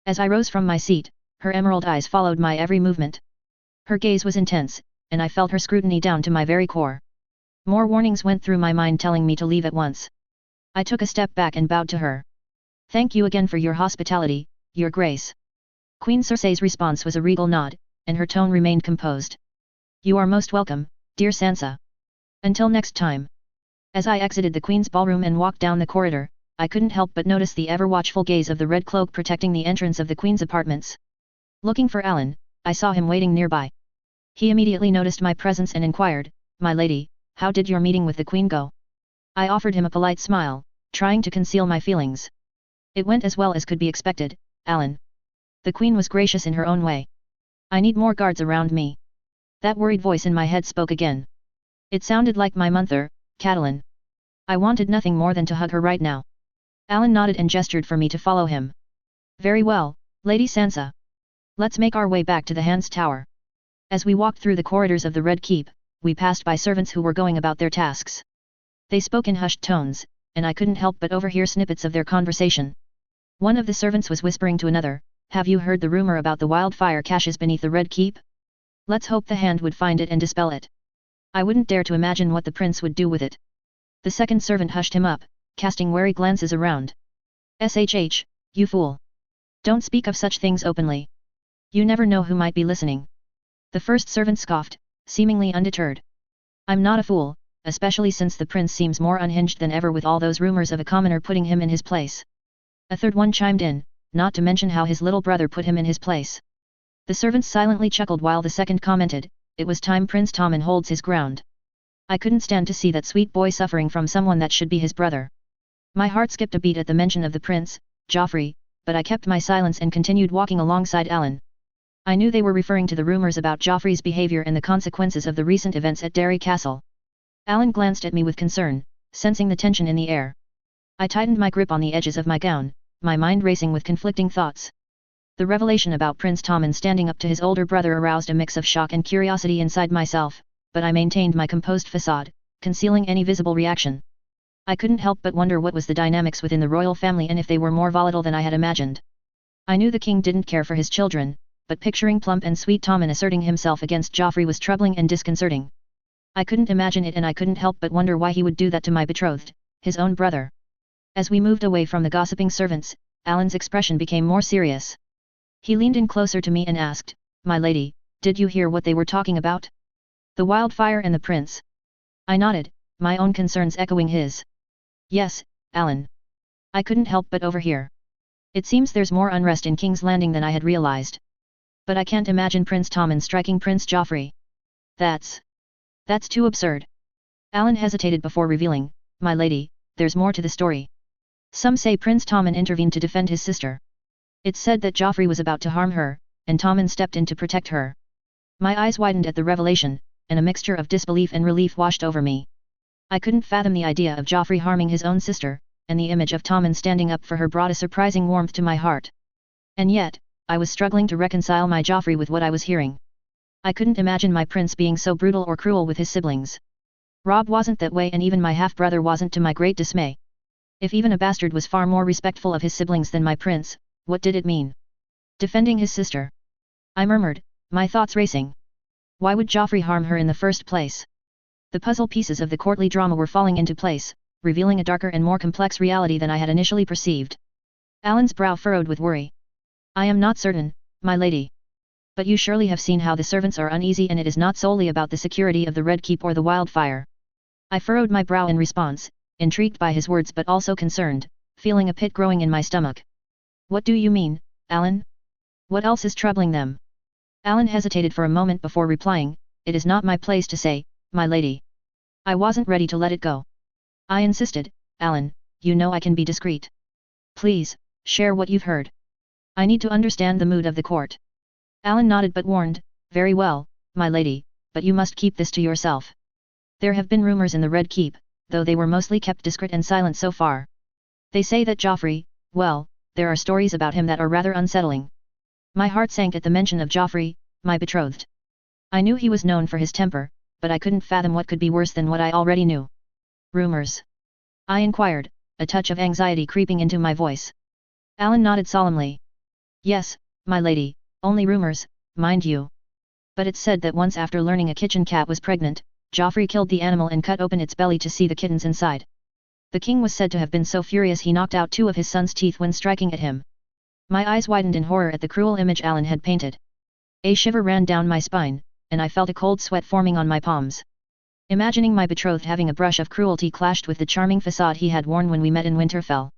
As I rose from my seat, her emerald eyes followed my every movement. Her gaze was intense, and I felt her scrutiny down to my very core. More warnings went through my mind telling me to leave at once. I took a step back and bowed to her. Thank you again for your hospitality, Your Grace. Queen Cersei's response was a regal nod, and her tone remained composed. You are most welcome, dear Sansa. Until next time. As I exited the Queen's ballroom and walked down the corridor, I couldn't help but notice the ever-watchful gaze of the red cloak protecting the entrance of the Queen's apartments. Looking for Alan, I saw him waiting nearby. He immediately noticed my presence and inquired, My lady, how did your meeting with the Queen go? I offered him a polite smile, trying to conceal my feelings. It went as well as could be expected, Alan. The Queen was gracious in her own way. I need more guards around me. That worried voice in my head spoke again. It sounded like my mother, Catelyn. I wanted nothing more than to hug her right now. Alan nodded and gestured for me to follow him. Very well, Lady Sansa. Let's make our way back to the Hand's Tower. As we walked through the corridors of the Red Keep, we passed by servants who were going about their tasks. They spoke in hushed tones, and I couldn't help but overhear snippets of their conversation. One of the servants was whispering to another, Have you heard the rumor about the wildfire caches beneath the Red Keep? Let's hope the Hand would find it and dispel it. I wouldn't dare to imagine what the prince would do with it. The second servant hushed him up, casting wary glances around. SHH, you fool. Don't speak of such things openly. You never know who might be listening. The first servant scoffed, seemingly undeterred. I'm not a fool, especially since the prince seems more unhinged than ever with all those rumors of a commoner putting him in his place. A third one chimed in, not to mention how his little brother put him in his place. The servants silently chuckled while the second commented, It was time Prince Tommen holds his ground. I couldn't stand to see that sweet boy suffering from someone that should be his brother. My heart skipped a beat at the mention of the prince, Joffrey, but I kept my silence and continued walking alongside Alan. I knew they were referring to the rumors about Joffrey's behavior and the consequences of the recent events at Derry Castle. Alan glanced at me with concern, sensing the tension in the air. I tightened my grip on the edges of my gown, my mind racing with conflicting thoughts. The revelation about Prince Tommen standing up to his older brother aroused a mix of shock and curiosity inside myself, but I maintained my composed facade, concealing any visible reaction. I couldn't help but wonder what was the dynamics within the royal family and if they were more volatile than I had imagined. I knew the king didn't care for his children, but picturing plump and sweet Tommen asserting himself against Joffrey was troubling and disconcerting. I couldn't imagine it and I couldn't help but wonder why he would do that to my betrothed, his own brother. As we moved away from the gossiping servants, Alan's expression became more serious. He leaned in closer to me and asked, My lady, did you hear what they were talking about? The wildfire and the prince. I nodded, my own concerns echoing his. Yes, Alan. I couldn't help but overhear. It seems there's more unrest in King's Landing than I had realized. But I can't imagine Prince Tommen striking Prince Joffrey. That's too absurd. Alan hesitated before revealing, My lady, there's more to the story. Some say Prince Tommen intervened to defend his sister. It's said that Joffrey was about to harm her, and Tommen stepped in to protect her. My eyes widened at the revelation, and a mixture of disbelief and relief washed over me. I couldn't fathom the idea of Joffrey harming his own sister, and the image of Tommen standing up for her brought a surprising warmth to my heart. And yet, I was struggling to reconcile my Joffrey with what I was hearing. I couldn't imagine my prince being so brutal or cruel with his siblings. Robb wasn't that way, and even my half-brother wasn't, to my great dismay. If even a bastard was far more respectful of his siblings than my prince, what did it mean? Defending his sister. I murmured, my thoughts racing. Why would Joffrey harm her in the first place? The puzzle pieces of the courtly drama were falling into place, revealing a darker and more complex reality than I had initially perceived. Alan's brow furrowed with worry. I am not certain, my lady. But you surely have seen how the servants are uneasy, and it is not solely about the security of the Red Keep or the wildfire. I furrowed my brow in response, intrigued by his words but also concerned, feeling a pit growing in my stomach. What do you mean, Alan? What else is troubling them? Alan hesitated for a moment before replying, it is not my place to say, my lady. I wasn't ready to let it go. I insisted, Alan, you know I can be discreet. Please, share what you've heard. I need to understand the mood of the court. Alan nodded but warned, very well, my lady, but you must keep this to yourself. There have been rumors in the Red Keep, though they were mostly kept discreet and silent so far. They say that Joffrey, well, there are stories about him that are rather unsettling. My heart sank at the mention of Joffrey, my betrothed. I knew he was known for his temper, but I couldn't fathom what could be worse than what I already knew. Rumors? I inquired, a touch of anxiety creeping into my voice. Alan nodded solemnly. Yes, my lady, only rumors, mind you. But it's said that once, after learning a kitchen cat was pregnant, Joffrey killed the animal and cut open its belly to see the kittens inside. The king was said to have been so furious he knocked out 2 of his son's teeth when striking at him. My eyes widened in horror at the cruel image Alan had painted. A shiver ran down my spine, and I felt a cold sweat forming on my palms. Imagining my betrothed having a brush of cruelty clashed with the charming facade he had worn when we met in Winterfell.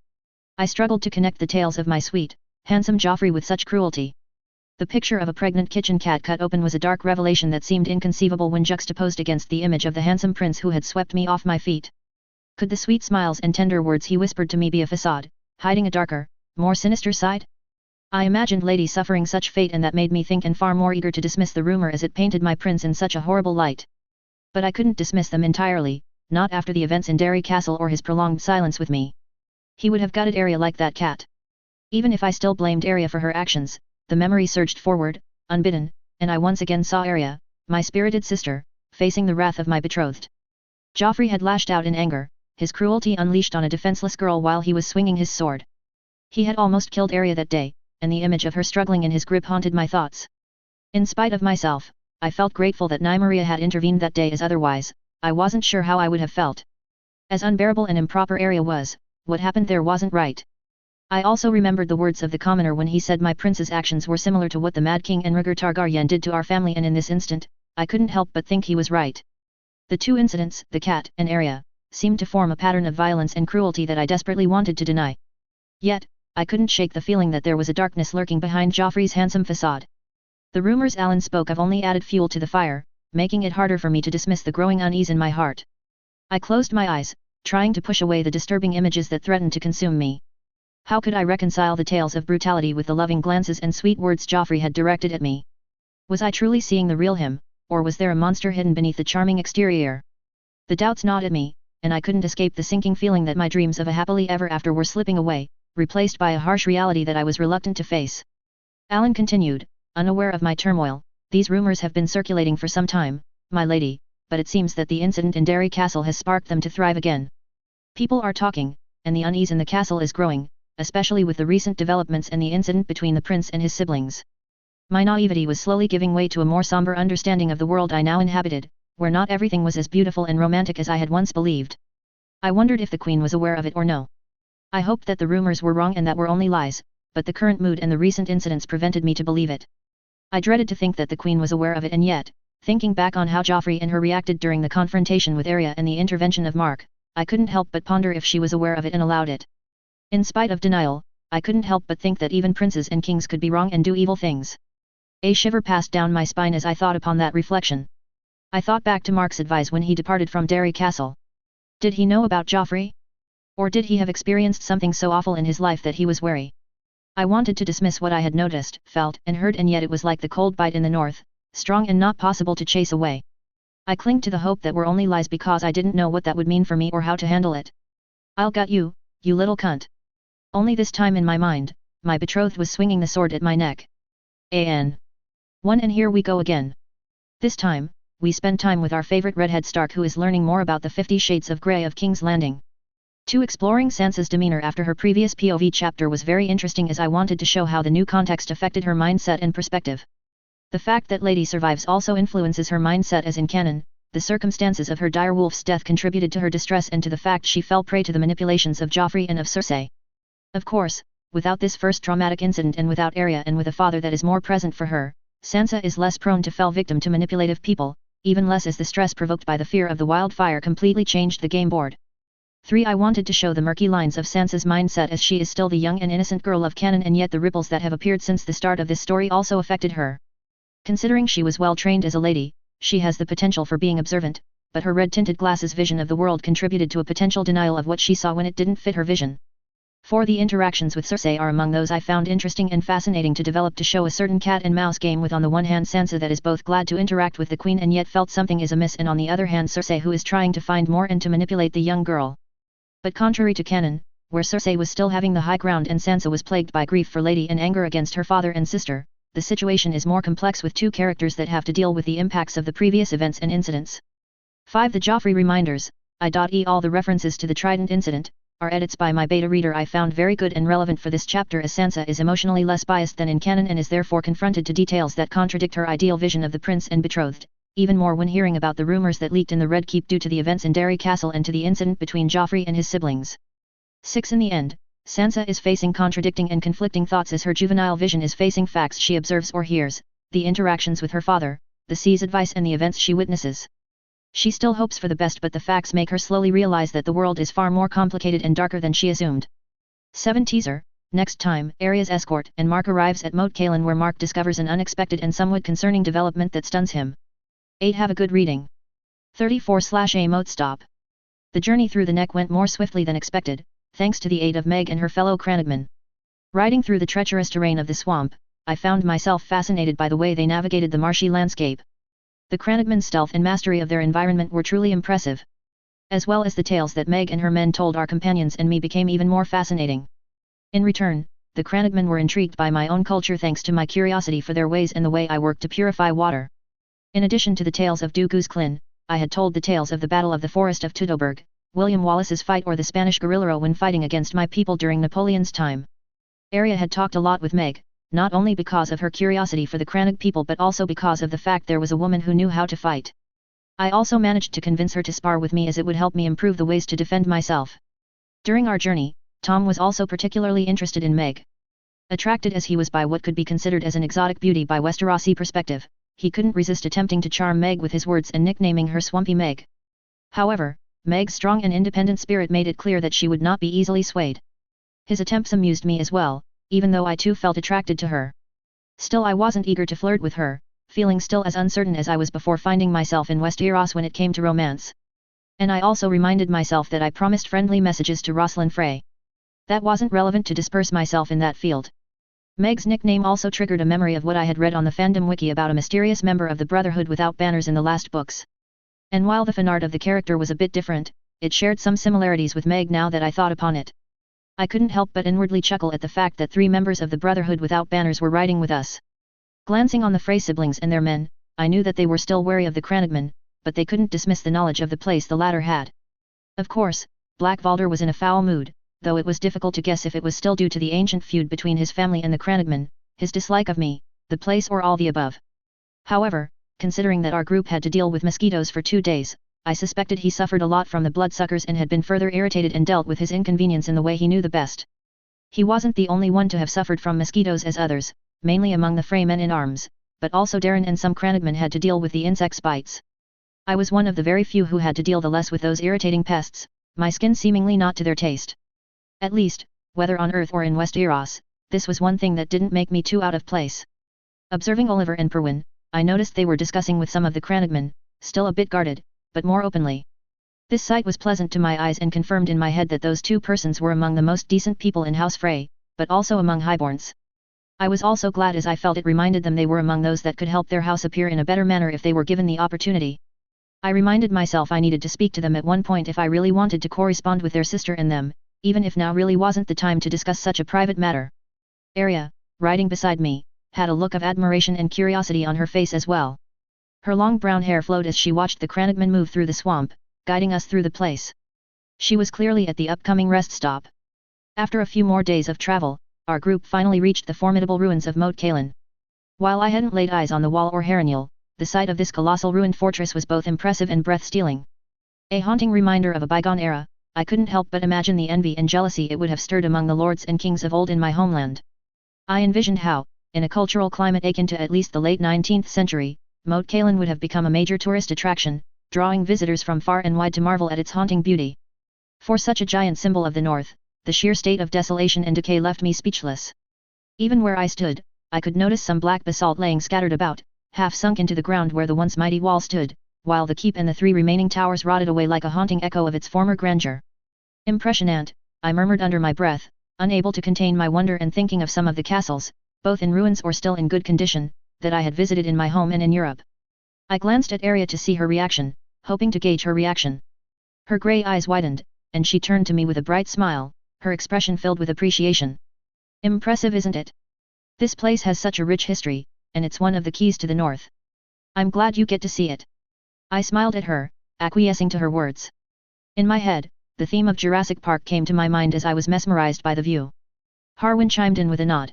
I struggled to connect the tales of my sweet, handsome Joffrey with such cruelty. The picture of a pregnant kitchen cat cut open was a dark revelation that seemed inconceivable when juxtaposed against the image of the handsome prince who had swept me off my feet. Could the sweet smiles and tender words he whispered to me be a facade, hiding a darker, more sinister side? I imagined Lady suffering such fate, and that made me think and far more eager to dismiss the rumor as it painted my prince in such a horrible light. But I couldn't dismiss them entirely, not after the events in Derry Castle or his prolonged silence with me. He would have gutted Arya like that cat. Even if I still blamed Arya for her actions, the memory surged forward, unbidden, and I once again saw Arya, my spirited sister, facing the wrath of my betrothed. Joffrey had lashed out in anger, his cruelty unleashed on a defenseless girl while he was swinging his sword. He had almost killed Arya that day, and the image of her struggling in his grip haunted my thoughts. In spite of myself, I felt grateful that Nymeria had intervened that day, as otherwise, I wasn't sure how I would have felt. As unbearable and improper Arya was, what happened there wasn't right. I also remembered the words of the commoner when he said my prince's actions were similar to what the Mad King and Rhaegar Targaryen did to our family, and in this instant, I couldn't help but think he was right. The two incidents, the cat and Arya, seemed to form a pattern of violence and cruelty that I desperately wanted to deny. Yet, I couldn't shake the feeling that there was a darkness lurking behind Joffrey's handsome facade. The rumors Alan spoke of only added fuel to the fire, making it harder for me to dismiss the growing unease in my heart. I closed my eyes, trying to push away the disturbing images that threatened to consume me. How could I reconcile the tales of brutality with the loving glances and sweet words Joffrey had directed at me? Was I truly seeing the real him, or was there a monster hidden beneath the charming exterior? The doubts gnawed at me, and I couldn't escape the sinking feeling that my dreams of a happily ever after were slipping away, replaced by a harsh reality that I was reluctant to face. Alan continued, unaware of my turmoil, these rumors have been circulating for some time, my lady, but it seems that the incident in Derry Castle has sparked them to thrive again. People are talking, and the unease in the castle is growing, especially with the recent developments and the incident between the prince and his siblings. My naivety was slowly giving way to a more somber understanding of the world I now inhabited, where not everything was as beautiful and romantic as I had once believed. I wondered if the queen was aware of it or no. I hoped that the rumors were wrong and that were only lies, but the current mood and the recent incidents prevented me to believe it. I dreaded to think that the queen was aware of it, and yet, thinking back on how Joffrey and her reacted during the confrontation with Arya and the intervention of Mark, I couldn't help but ponder if she was aware of it and allowed it. In spite of denial, I couldn't help but think that even princes and kings could be wrong and do evil things. A shiver passed down my spine as I thought upon that reflection. I thought back to Mark's advice when he departed from Derry Castle. Did he know about Joffrey? Or did he have experienced something so awful in his life that he was wary? I wanted to dismiss what I had noticed, felt, and heard, and yet it was like the cold bite in the north, strong and not possible to chase away. I clinged to the hope that were only lies because I didn't know what that would mean for me or how to handle it. "I'll gut you, you little cunt." Only this time in my mind, my betrothed was swinging the sword at my neck. One, and here we go again. This time, we spend time with our favorite redhead Stark, who is learning more about the 50 Shades of Grey of King's Landing. 2. Exploring Sansa's demeanor after her previous POV chapter was very interesting, as I wanted to show how the new context affected her mindset and perspective. The fact that Lady survives also influences her mindset, as in canon, the circumstances of her direwolf's death contributed to her distress and to the fact she fell prey to the manipulations of Joffrey and of Cersei. Of course, without this first traumatic incident and without Arya and with a father that is more present for her, Sansa is less prone to fall victim to manipulative people, even less as the stress provoked by the fear of the wildfire completely changed the game board. 3. I wanted to show the murky lines of Sansa's mindset, as she is still the young and innocent girl of canon, and yet the ripples that have appeared since the start of this story also affected her. Considering she was well trained as a lady, she has the potential for being observant, but her red-tinted glasses vision of the world contributed to a potential denial of what she saw when it didn't fit her vision. 4. The interactions with Cersei are among those I found interesting and fascinating to develop, to show a certain cat-and-mouse game with on the one hand Sansa that is both glad to interact with the queen and yet felt something is amiss, and on the other hand Cersei who is trying to find more and to manipulate the young girl. But contrary to canon, where Cersei was still having the high ground and Sansa was plagued by grief for Lady and anger against her father and sister, the situation is more complex with two characters that have to deal with the impacts of the previous events and incidents. 5. The Joffrey reminders, i.e. all the references to the Trident incident, are edits by my beta reader I found very good and relevant for this chapter, as Sansa is emotionally less biased than in canon and is therefore confronted to details that contradict her ideal vision of the prince and betrothed, even more when hearing about the rumors that leaked in the Red Keep due to the events in Derry Castle and to the incident between Joffrey and his siblings. 6. In the end, Sansa is facing contradicting and conflicting thoughts, as her juvenile vision is facing facts she observes or hears, the interactions with her father, the sea's advice and the events she witnesses. She still hopes for the best, but the facts make her slowly realize that the world is far more complicated and darker than she assumed. 7. Teaser. Next time, Arya's escort and Mark arrives at Moat Cailin, where Mark discovers an unexpected and somewhat concerning development that stuns him. 8. Have a good reading. 34/A Moat Stop. The journey through the neck went more swiftly than expected, thanks to the aid of Meg and her fellow Crannogmen. Riding through the treacherous terrain of the swamp, I found myself fascinated by the way they navigated the marshy landscape. The Crannogmen's stealth and mastery of their environment were truly impressive. As well as the tales that Meg and her men told our companions and me became even more fascinating. In return, the Crannogmen were intrigued by my own culture thanks to my curiosity for their ways and the way I worked to purify water. In addition to the tales of Dooku's Clyn, I had told the tales of the Battle of the Forest of Teutoburg, William Wallace's fight, or the Spanish guerrilla when fighting against my people during Napoleon's time. Arya had talked a lot with Meg, not only because of her curiosity for the Crannog people but also because of the fact there was a woman who knew how to fight. I also managed to convince her to spar with me, as it would help me improve the ways to defend myself. During our journey, Tom was also particularly interested in Meg. Attracted as he was by what could be considered as an exotic beauty by Westerosi perspective, he couldn't resist attempting to charm Meg with his words and nicknaming her Swampy Meg. However, Meg's strong and independent spirit made it clear that she would not be easily swayed. His attempts amused me as well, even though I too felt attracted to her. Still, I wasn't eager to flirt with her, feeling still as uncertain as I was before finding myself in Westeros when it came to romance. And I also reminded myself that I promised friendly messages to Rosalind Frey. That wasn't relevant to disperse myself in that field. Meg's nickname also triggered a memory of what I had read on the fandom wiki about a mysterious member of the Brotherhood without banners in the last books. And while the fanart of the character was a bit different, it shared some similarities with Meg now that I thought upon it. I couldn't help but inwardly chuckle at the fact that 3 members of the Brotherhood without banners were riding with us. Glancing on the Frey siblings and their men, I knew that they were still wary of the Crannogmen, but they couldn't dismiss the knowledge of the place the latter had. Of course, Black Valder was in a foul mood, though it was difficult to guess if it was still due to the ancient feud between his family and the Crannogmen, his dislike of me, the place, or all the above. However, considering that our group had to deal with mosquitoes for 2 days, I suspected he suffered a lot from the bloodsuckers and had been further irritated and dealt with his inconvenience in the way he knew the best. He wasn't the only one to have suffered from mosquitoes, as others, mainly among the Frey men in arms, but also Darren and some Crannogmen had to deal with the insects' bites. I was one of the very few who had to deal the less with those irritating pests, my skin seemingly not to their taste. At least, whether on Earth or in Westeros, this was one thing that didn't make me too out of place. Observing Oliver and Perwyn, I noticed they were discussing with some of the Crannogmen, still a bit guarded, but more openly. This sight was pleasant to my eyes and confirmed in my head that those two persons were among the most decent people in House Frey, but also among highborns. I was also glad as I felt it reminded them they were among those that could help their house appear in a better manner if they were given the opportunity. I reminded myself I needed to speak to them at one point if I really wanted to correspond with their sister and them, even if now really wasn't the time to discuss such a private matter. Arya, riding beside me, had a look of admiration and curiosity on her face as well. Her long brown hair flowed as she watched the Cranagman move through the swamp, guiding us through the place. She was clearly at the upcoming rest stop. After a few more days of travel, our group finally reached the formidable ruins of Moat Cailin. While I hadn't laid eyes on the wall or Harrenhal, the sight of this colossal ruined fortress was both impressive and breath-stealing. A haunting reminder of a bygone era, I couldn't help but imagine the envy and jealousy it would have stirred among the lords and kings of old in my homeland. I envisioned how, in a cultural climate akin to at least the late 19th century, Moat Cailin would have become a major tourist attraction, drawing visitors from far and wide to marvel at its haunting beauty. For such a giant symbol of the north, the sheer state of desolation and decay left me speechless. Even where I stood, I could notice some black basalt laying scattered about, half sunk into the ground where the once mighty wall stood, while the keep and the three remaining towers rotted away like a haunting echo of its former grandeur. Impressionant, I murmured under my breath, unable to contain my wonder and thinking of some of the castles, both in ruins or still in good condition, that I had visited in my home and in Europe. I glanced at Arya to see her reaction, hoping to gauge her reaction. Her grey eyes widened, and she turned to me with a bright smile, her expression filled with appreciation. Impressive, isn't it? This place has such a rich history, and it's one of the keys to the north. I'm glad you get to see it. I smiled at her, acquiescing to her words. In my head, the theme of Jurassic Park came to my mind as I was mesmerized by the view. Harwin chimed in with a nod.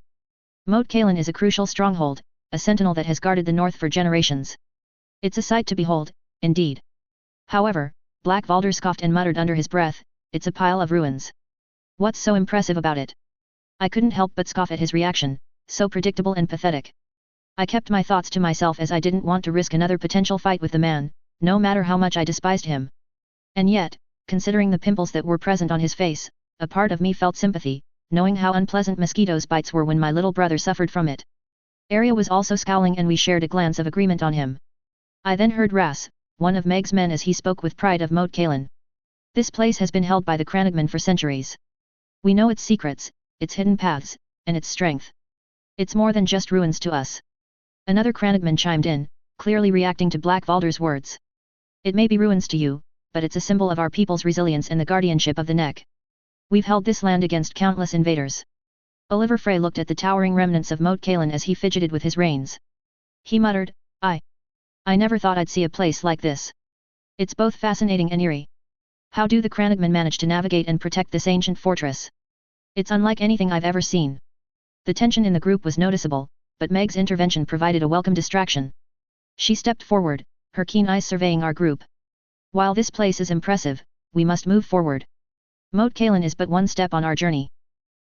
Moat Cailin is a crucial stronghold, a sentinel that has guarded the north for generations. It's a sight to behold, indeed. However, Black Valder scoffed and muttered under his breath, it's a pile of ruins. What's so impressive about it? I couldn't help but scoff at his reaction, so predictable and pathetic. I kept my thoughts to myself as I didn't want to risk another potential fight with the man, no matter how much I despised him. And yet, considering the pimples that were present on his face, a part of me felt sympathy, knowing how unpleasant mosquitoes' bites were when my little brother suffered from it. Arya was also scowling and we shared a glance of agreement on him. I then heard Ras, one of Meg's men, as he spoke with pride of Moat Cailin. This place has been held by the Cranagman for centuries. We know its secrets, its hidden paths, and its strength. It's more than just ruins to us. Another Cranagman chimed in, clearly reacting to Black Valder's words. It may be ruins to you, but it's a symbol of our people's resilience and the guardianship of the neck. We've held this land against countless invaders. Oliver Frey looked at the towering remnants of Moat Cailin as he fidgeted with his reins. He muttered, I never thought I'd see a place like this. It's both fascinating and eerie. How do the Cranagman manage to navigate and protect this ancient fortress? It's unlike anything I've ever seen. The tension in the group was noticeable, but Meg's intervention provided a welcome distraction. She stepped forward, her keen eyes surveying our group. While this place is impressive, we must move forward. Moat Cailin is but one step on our journey.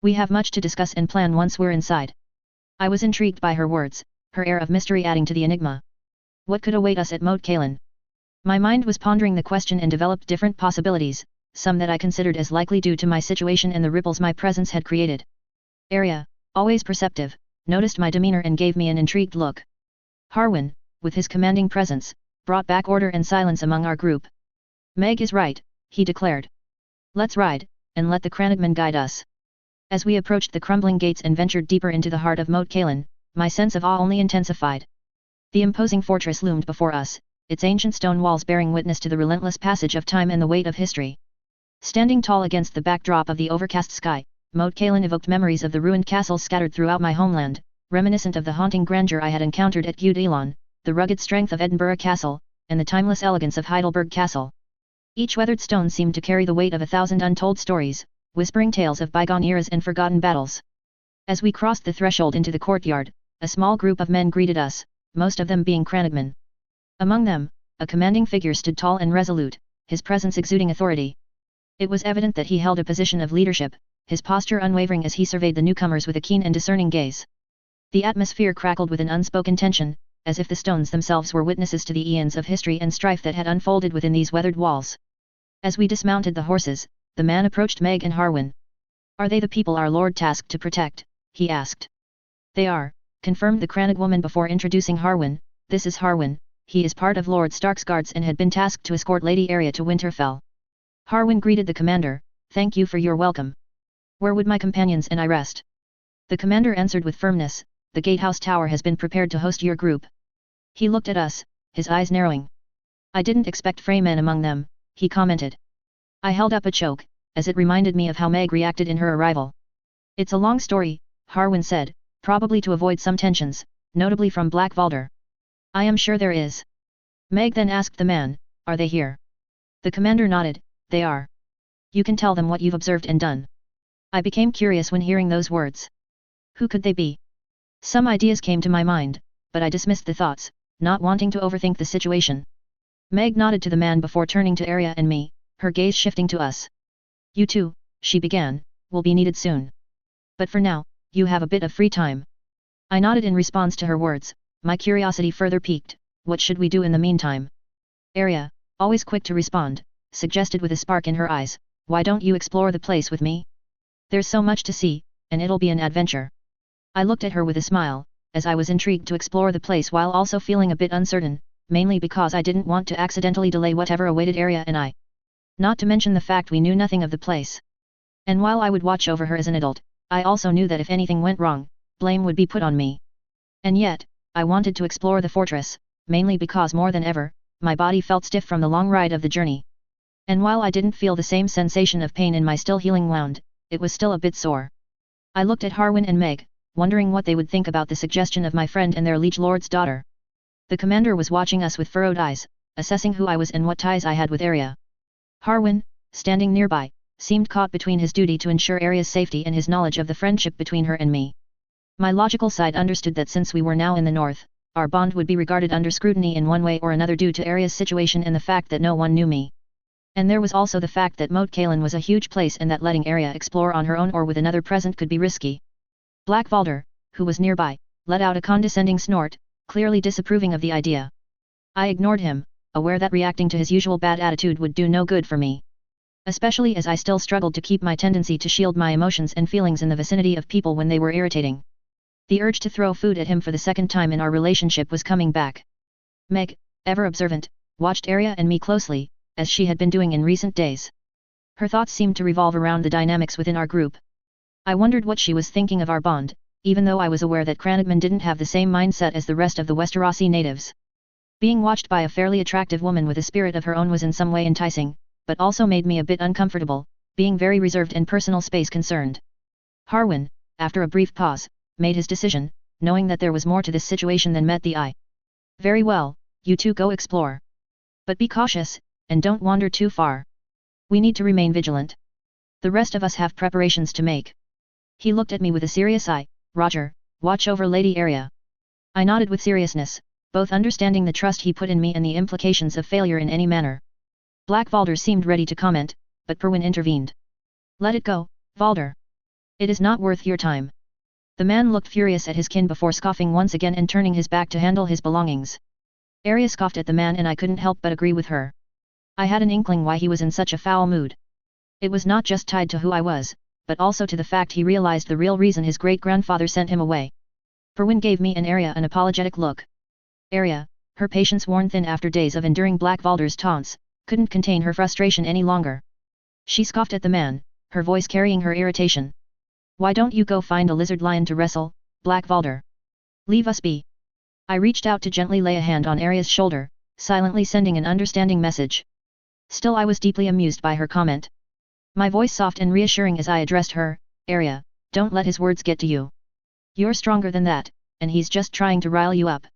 We have much to discuss and plan once we're inside. I was intrigued by her words, her air of mystery adding to the enigma. What could await us at Moat Cailin? My mind was pondering the question and developed different possibilities, some that I considered as likely due to my situation and the ripples my presence had created. Arya, always perceptive, noticed my demeanor and gave me an intrigued look. Harwin, with his commanding presence, brought back order and silence among our group. Meg is right, he declared. Let's ride, and let the Cranagman guide us. As we approached the crumbling gates and ventured deeper into the heart of Moat Cailin, my sense of awe only intensified. The imposing fortress loomed before us, its ancient stone walls bearing witness to the relentless passage of time and the weight of history. Standing tall against the backdrop of the overcast sky, Moat Cailin evoked memories of the ruined castles scattered throughout my homeland, reminiscent of the haunting grandeur I had encountered at Gyud Elon, the rugged strength of Edinburgh Castle, and the timeless elegance of Heidelberg Castle. Each weathered stone seemed to carry the weight of 1,000 untold stories, whispering tales of bygone eras and forgotten battles. As we crossed the threshold into the courtyard, a small group of men greeted us, most of them being Cranagman. Among them, a commanding figure stood tall and resolute, his presence exuding authority. It was evident that he held a position of leadership, his posture unwavering as he surveyed the newcomers with a keen and discerning gaze. The atmosphere crackled with an unspoken tension, as if the stones themselves were witnesses to the eons of history and strife that had unfolded within these weathered walls. As we dismounted the horses, the man approached Meg and Harwin. Are they the people our lord tasked to protect? He asked. They are, confirmed the Cranagwoman before introducing Harwin. This is Harwin, he is part of Lord Stark's guards and had been tasked to escort Lady Arya to Winterfell. Harwin greeted the commander, "Thank you for your welcome. Where would my companions and I rest?" The commander answered with firmness, "The gatehouse tower has been prepared to host your group." He looked at us, his eyes narrowing. "I didn't expect Freymen among them," he commented. I held up a choke, as it reminded me of how Meg reacted in her arrival. "It's a long story," Harwin said, "probably to avoid some tensions, notably from Black Valder." "I am sure there is." Meg then asked the man, "Are they here?" The commander nodded, "They are. You can tell them what you've observed and done." I became curious when hearing those words. Who could they be? Some ideas came to my mind, but I dismissed the thoughts, not wanting to overthink the situation. Meg nodded to the man before turning to Arya and me, her gaze shifting to us. "You two," she began, "will be needed soon. But for now, you have a bit of free time." I nodded in response to her words, my curiosity further piqued. "What should we do in the meantime?" Arya, always quick to respond, suggested with a spark in her eyes, "Why don't you explore the place with me? There's so much to see, and it'll be an adventure." I looked at her with a smile, as I was intrigued to explore the place while also feeling a bit uncertain, mainly because I didn't want to accidentally delay whatever awaited Arya and I. Not to mention the fact we knew nothing of the place. And while I would watch over her as an adult, I also knew that if anything went wrong, blame would be put on me. And yet, I wanted to explore the fortress, mainly because more than ever, my body felt stiff from the long ride of the journey. And while I didn't feel the same sensation of pain in my still healing wound, it was still a bit sore. I looked at Harwin and Meg, wondering what they would think about the suggestion of my friend and their liege lord's daughter. The commander was watching us with furrowed eyes, assessing who I was and what ties I had with Arya. Harwin, standing nearby, seemed caught between his duty to ensure Arya's safety and his knowledge of the friendship between her and me. My logical side understood that since we were now in the north, our bond would be regarded under scrutiny in one way or another due to Arya's situation and the fact that no one knew me. And there was also the fact that Moat Cailin was a huge place and that letting Arya explore on her own or with another present could be risky. Black Valder, who was nearby, let out a condescending snort, clearly disapproving of the idea. I ignored him, aware that reacting to his usual bad attitude would do no good for me. Especially as I still struggled to keep my tendency to shield my emotions and feelings in the vicinity of people when they were irritating. The urge to throw food at him for the second time in our relationship was coming back. Meg, ever observant, watched Arya and me closely, as she had been doing in recent days. Her thoughts seemed to revolve around the dynamics within our group. I wondered what she was thinking of our bond, even though I was aware that Cranagman didn't have the same mindset as the rest of the Westerosi natives. Being watched by a fairly attractive woman with a spirit of her own was in some way enticing, but also made me a bit uncomfortable, being very reserved and personal space concerned. Harwin, after a brief pause, made his decision, knowing that there was more to this situation than met the eye. "Very well, you two go explore. But be cautious, and don't wander too far. We need to remain vigilant. The rest of us have preparations to make." He looked at me with a serious eye. "Roger, watch over Lady Arya." I nodded with seriousness, both understanding the trust he put in me and the implications of failure in any manner. Black Valder seemed ready to comment, but Perwyn intervened. "Let it go, Valder. It is not worth your time." The man looked furious at his kin before scoffing once again and turning his back to handle his belongings. Arya scoffed at the man and I couldn't help but agree with her. I had an inkling why he was in such a foul mood. It was not just tied to who I was, but also to the fact he realized the real reason his great-grandfather sent him away. Perwyn gave me and Arya an apologetic look. Arya, her patience worn thin after days of enduring Black Valder's taunts, couldn't contain her frustration any longer. She scoffed at the man, her voice carrying her irritation. "Why don't you go find a lizard lion to wrestle, Black Valder? Leave us be." I reached out to gently lay a hand on Arya's shoulder, silently sending an understanding message. Still I was deeply amused by her comment. My voice soft and reassuring as I addressed her, "Arya, don't let his words get to you. You're stronger than that, and he's just trying to rile you up."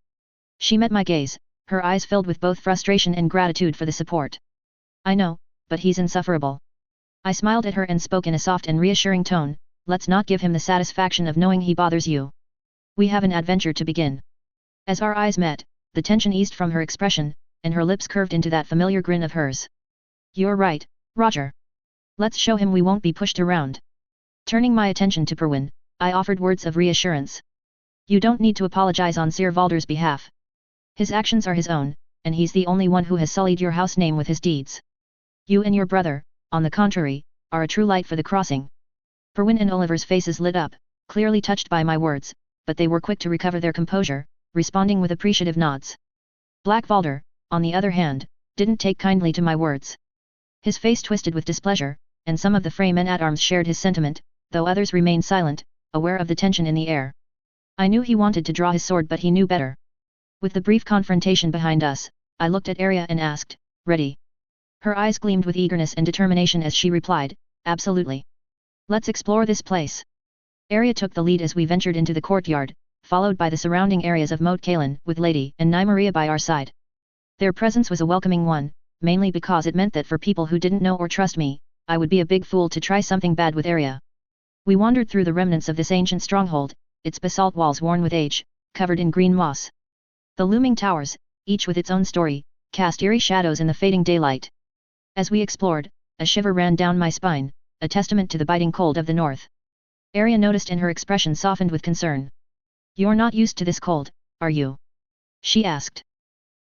She met my gaze, her eyes filled with both frustration and gratitude for the support. "I know, but he's insufferable." I smiled at her and spoke in a soft and reassuring tone, "Let's not give him the satisfaction of knowing he bothers you. We have an adventure to begin." As our eyes met, the tension eased from her expression, and her lips curved into that familiar grin of hers. "You're right, Roger. Let's show him we won't be pushed around." Turning my attention to Perwyn, I offered words of reassurance. "You don't need to apologize on Sir Valder's behalf. His actions are his own, and he's the only one who has sullied your house name with his deeds. You and your brother, on the contrary, are a true light for the crossing." Perwyn and Oliver's faces lit up, clearly touched by my words, but they were quick to recover their composure, responding with appreciative nods. Black Valder, on the other hand, didn't take kindly to my words. His face twisted with displeasure, and some of the Frey men at arms shared his sentiment, though others remained silent, aware of the tension in the air. I knew he wanted to draw his sword, but he knew better. With the brief confrontation behind us, I looked at Arya and asked, "Ready?" Her eyes gleamed with eagerness and determination as she replied, "Absolutely. Let's explore this place." Arya took the lead as we ventured into the courtyard, followed by the surrounding areas of Moat Cailin, with Lady and Nymeria by our side. Their presence was a welcoming one, mainly because it meant that for people who didn't know or trust me, I would be a big fool to try something bad with Arya. We wandered through the remnants of this ancient stronghold, its basalt walls worn with age, covered in green moss. The looming towers, each with its own story, cast eerie shadows in the fading daylight. As we explored, a shiver ran down my spine, a testament to the biting cold of the north. Arya noticed and her expression softened with concern. "You're not used to this cold, are you?" she asked.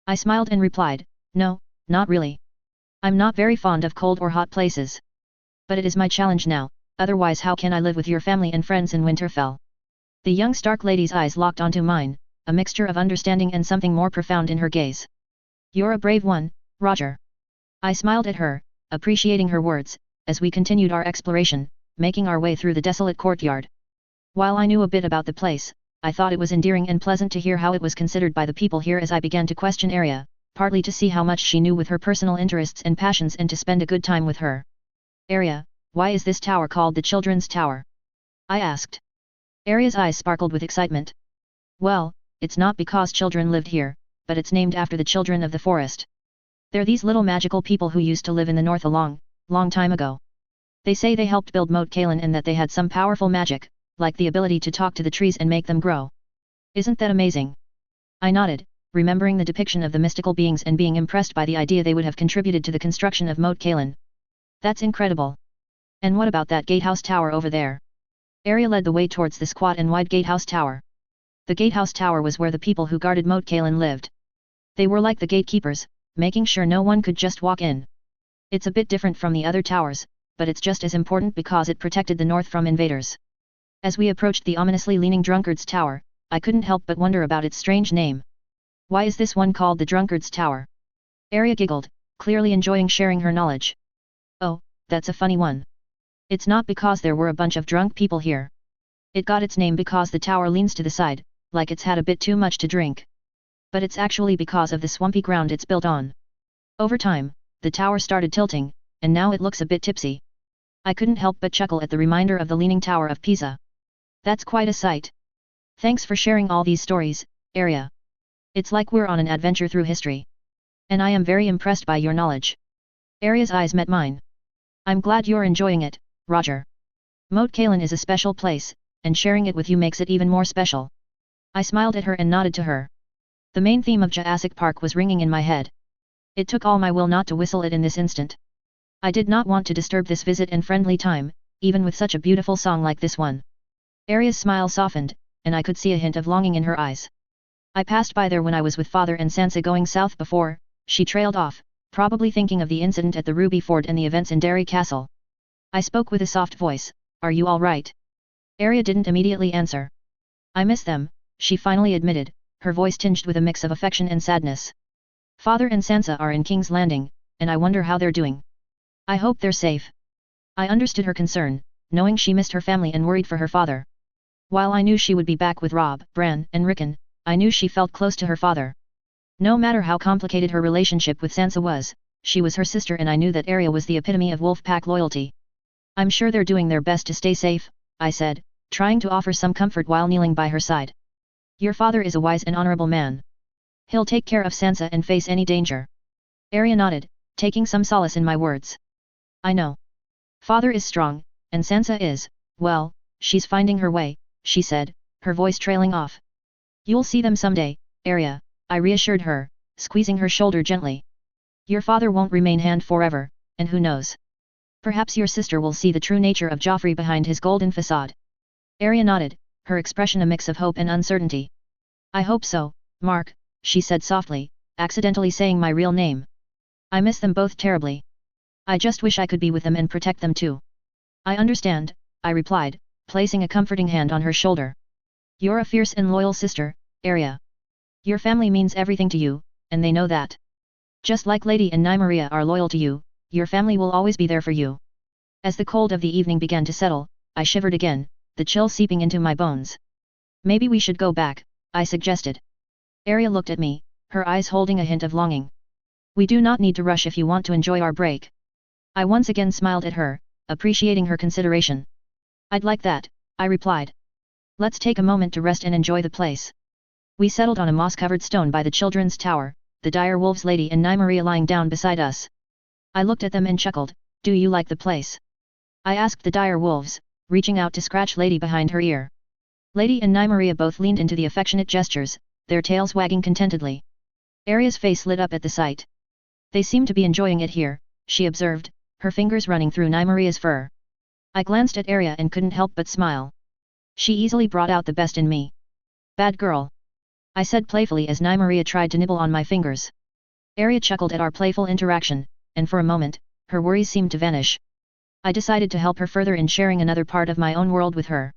I smiled and replied, "No, not really. I'm not very fond of cold or hot places. But it is my challenge now, otherwise how can I live with your family and friends in Winterfell?" The young Stark lady's eyes locked onto mine, a mixture of understanding and something more profound in her gaze. "You're a brave one, Roger." I smiled at her, appreciating her words, as we continued our exploration, making our way through the desolate courtyard. While I knew a bit about the place, I thought it was endearing and pleasant to hear how it was considered by the people here as I began to question Arya, partly to see how much she knew with her personal interests and passions and to spend a good time with her. "Arya, why is this tower called the Children's Tower?" I asked. Arya's eyes sparkled with excitement. "Well, it's not because children lived here, but it's named after the children of the forest. They're these little magical people who used to live in the north a long, long time ago. They say they helped build Moat Cailin and that they had some powerful magic, like the ability to talk to the trees and make them grow. Isn't that amazing?" I nodded, remembering the depiction of the mystical beings and being impressed by the idea they would have contributed to the construction of Moat Cailin. "That's incredible. And what about that gatehouse tower over there?" Arya led the way towards the squat and wide gatehouse tower. The gatehouse tower was where the people who guarded Moat Cailin lived. They were like the gatekeepers, making sure no one could just walk in. It's a bit different from the other towers, but it's just as important because it protected the north from invaders. As we approached the ominously leaning Drunkard's Tower, I couldn't help but wonder about its strange name. "Why is this one called the Drunkard's Tower?" Arya giggled, clearly enjoying sharing her knowledge. "Oh, that's a funny one. It's not because there were a bunch of drunk people here. It got its name because the tower leans to the side, like it's had a bit too much to drink. But it's actually because of the swampy ground it's built on. Over time, the tower started tilting, and now it looks a bit tipsy." I couldn't help but chuckle at the reminder of the Leaning Tower of Pisa. "That's quite a sight. Thanks for sharing all these stories, Arya. It's like we're on an adventure through history. And I am very impressed by your knowledge." Arya's eyes met mine. "I'm glad you're enjoying it, Roger. Moat Cailin is a special place, and sharing it with you makes it even more special." I smiled at her and nodded to her. The main theme of Jurassic Park was ringing in my head. It took all my will not to whistle it in this instant. I did not want to disturb this visit and friendly time, even with such a beautiful song like this one. Arya's smile softened, and I could see a hint of longing in her eyes. "I passed by there when I was with Father and Sansa going south before," she trailed off, probably thinking of the incident at the Ruby Ford and the events in Derry Castle. I spoke with a soft voice, "Are you all right?" Arya didn't immediately answer. "I miss them," she finally admitted, her voice tinged with a mix of affection and sadness. "Father and Sansa are in King's Landing, and I wonder how they're doing. I hope they're safe." I understood her concern, knowing she missed her family and worried for her father. While I knew she would be back with Robb, Bran, and Rickon, I knew she felt close to her father. No matter how complicated her relationship with Sansa was, she was her sister and I knew that Arya was the epitome of Wolfpack loyalty. "I'm sure they're doing their best to stay safe," I said, trying to offer some comfort while kneeling by her side. "Your father is a wise and honorable man. He'll take care of Sansa and face any danger." Arya nodded, taking some solace in my words. "I know. Father is strong, and Sansa is, well, she's finding her way," she said, her voice trailing off. "You'll see them someday, Arya," I reassured her, squeezing her shoulder gently. "Your father won't remain hand forever, and who knows? Perhaps your sister will see the true nature of Joffrey behind his golden facade." Arya nodded, her expression a mix of hope and uncertainty. "I hope so, Mark," she said softly, accidentally saying my real name. "I miss them both terribly. I just wish I could be with them and protect them too." "I understand," I replied, placing a comforting hand on her shoulder. "You're a fierce and loyal sister, Arya. Your family means everything to you, and they know that. Just like Lady and Nymeria are loyal to you, your family will always be there for you. As the cold of the evening began to settle, I shivered again, the chill seeping into my bones. Maybe we should go back, I suggested. Arya looked at me, her eyes holding a hint of longing. We do not need to rush if you want to enjoy our break. I once again smiled at her, appreciating her consideration. I'd like that, I replied. Let's take a moment to rest and enjoy the place. We settled on a moss-covered stone by the children's tower, the dire wolves Lady and Nymeria lying down beside us. I looked at them and chuckled. Do you like the place? I asked the dire wolves, reaching out to scratch Lady behind her ear. Lady and Nymeria both leaned into the affectionate gestures, their tails wagging contentedly. Arya's face lit up at the sight. They seem to be enjoying it here, she observed, her fingers running through Nymeria's fur. I glanced at Arya and couldn't help but smile. She easily brought out the best in me. Bad girl, I said playfully as Nymeria tried to nibble on my fingers. Arya chuckled at our playful interaction, and for a moment, her worries seemed to vanish. I decided to help her further in sharing another part of my own world with her.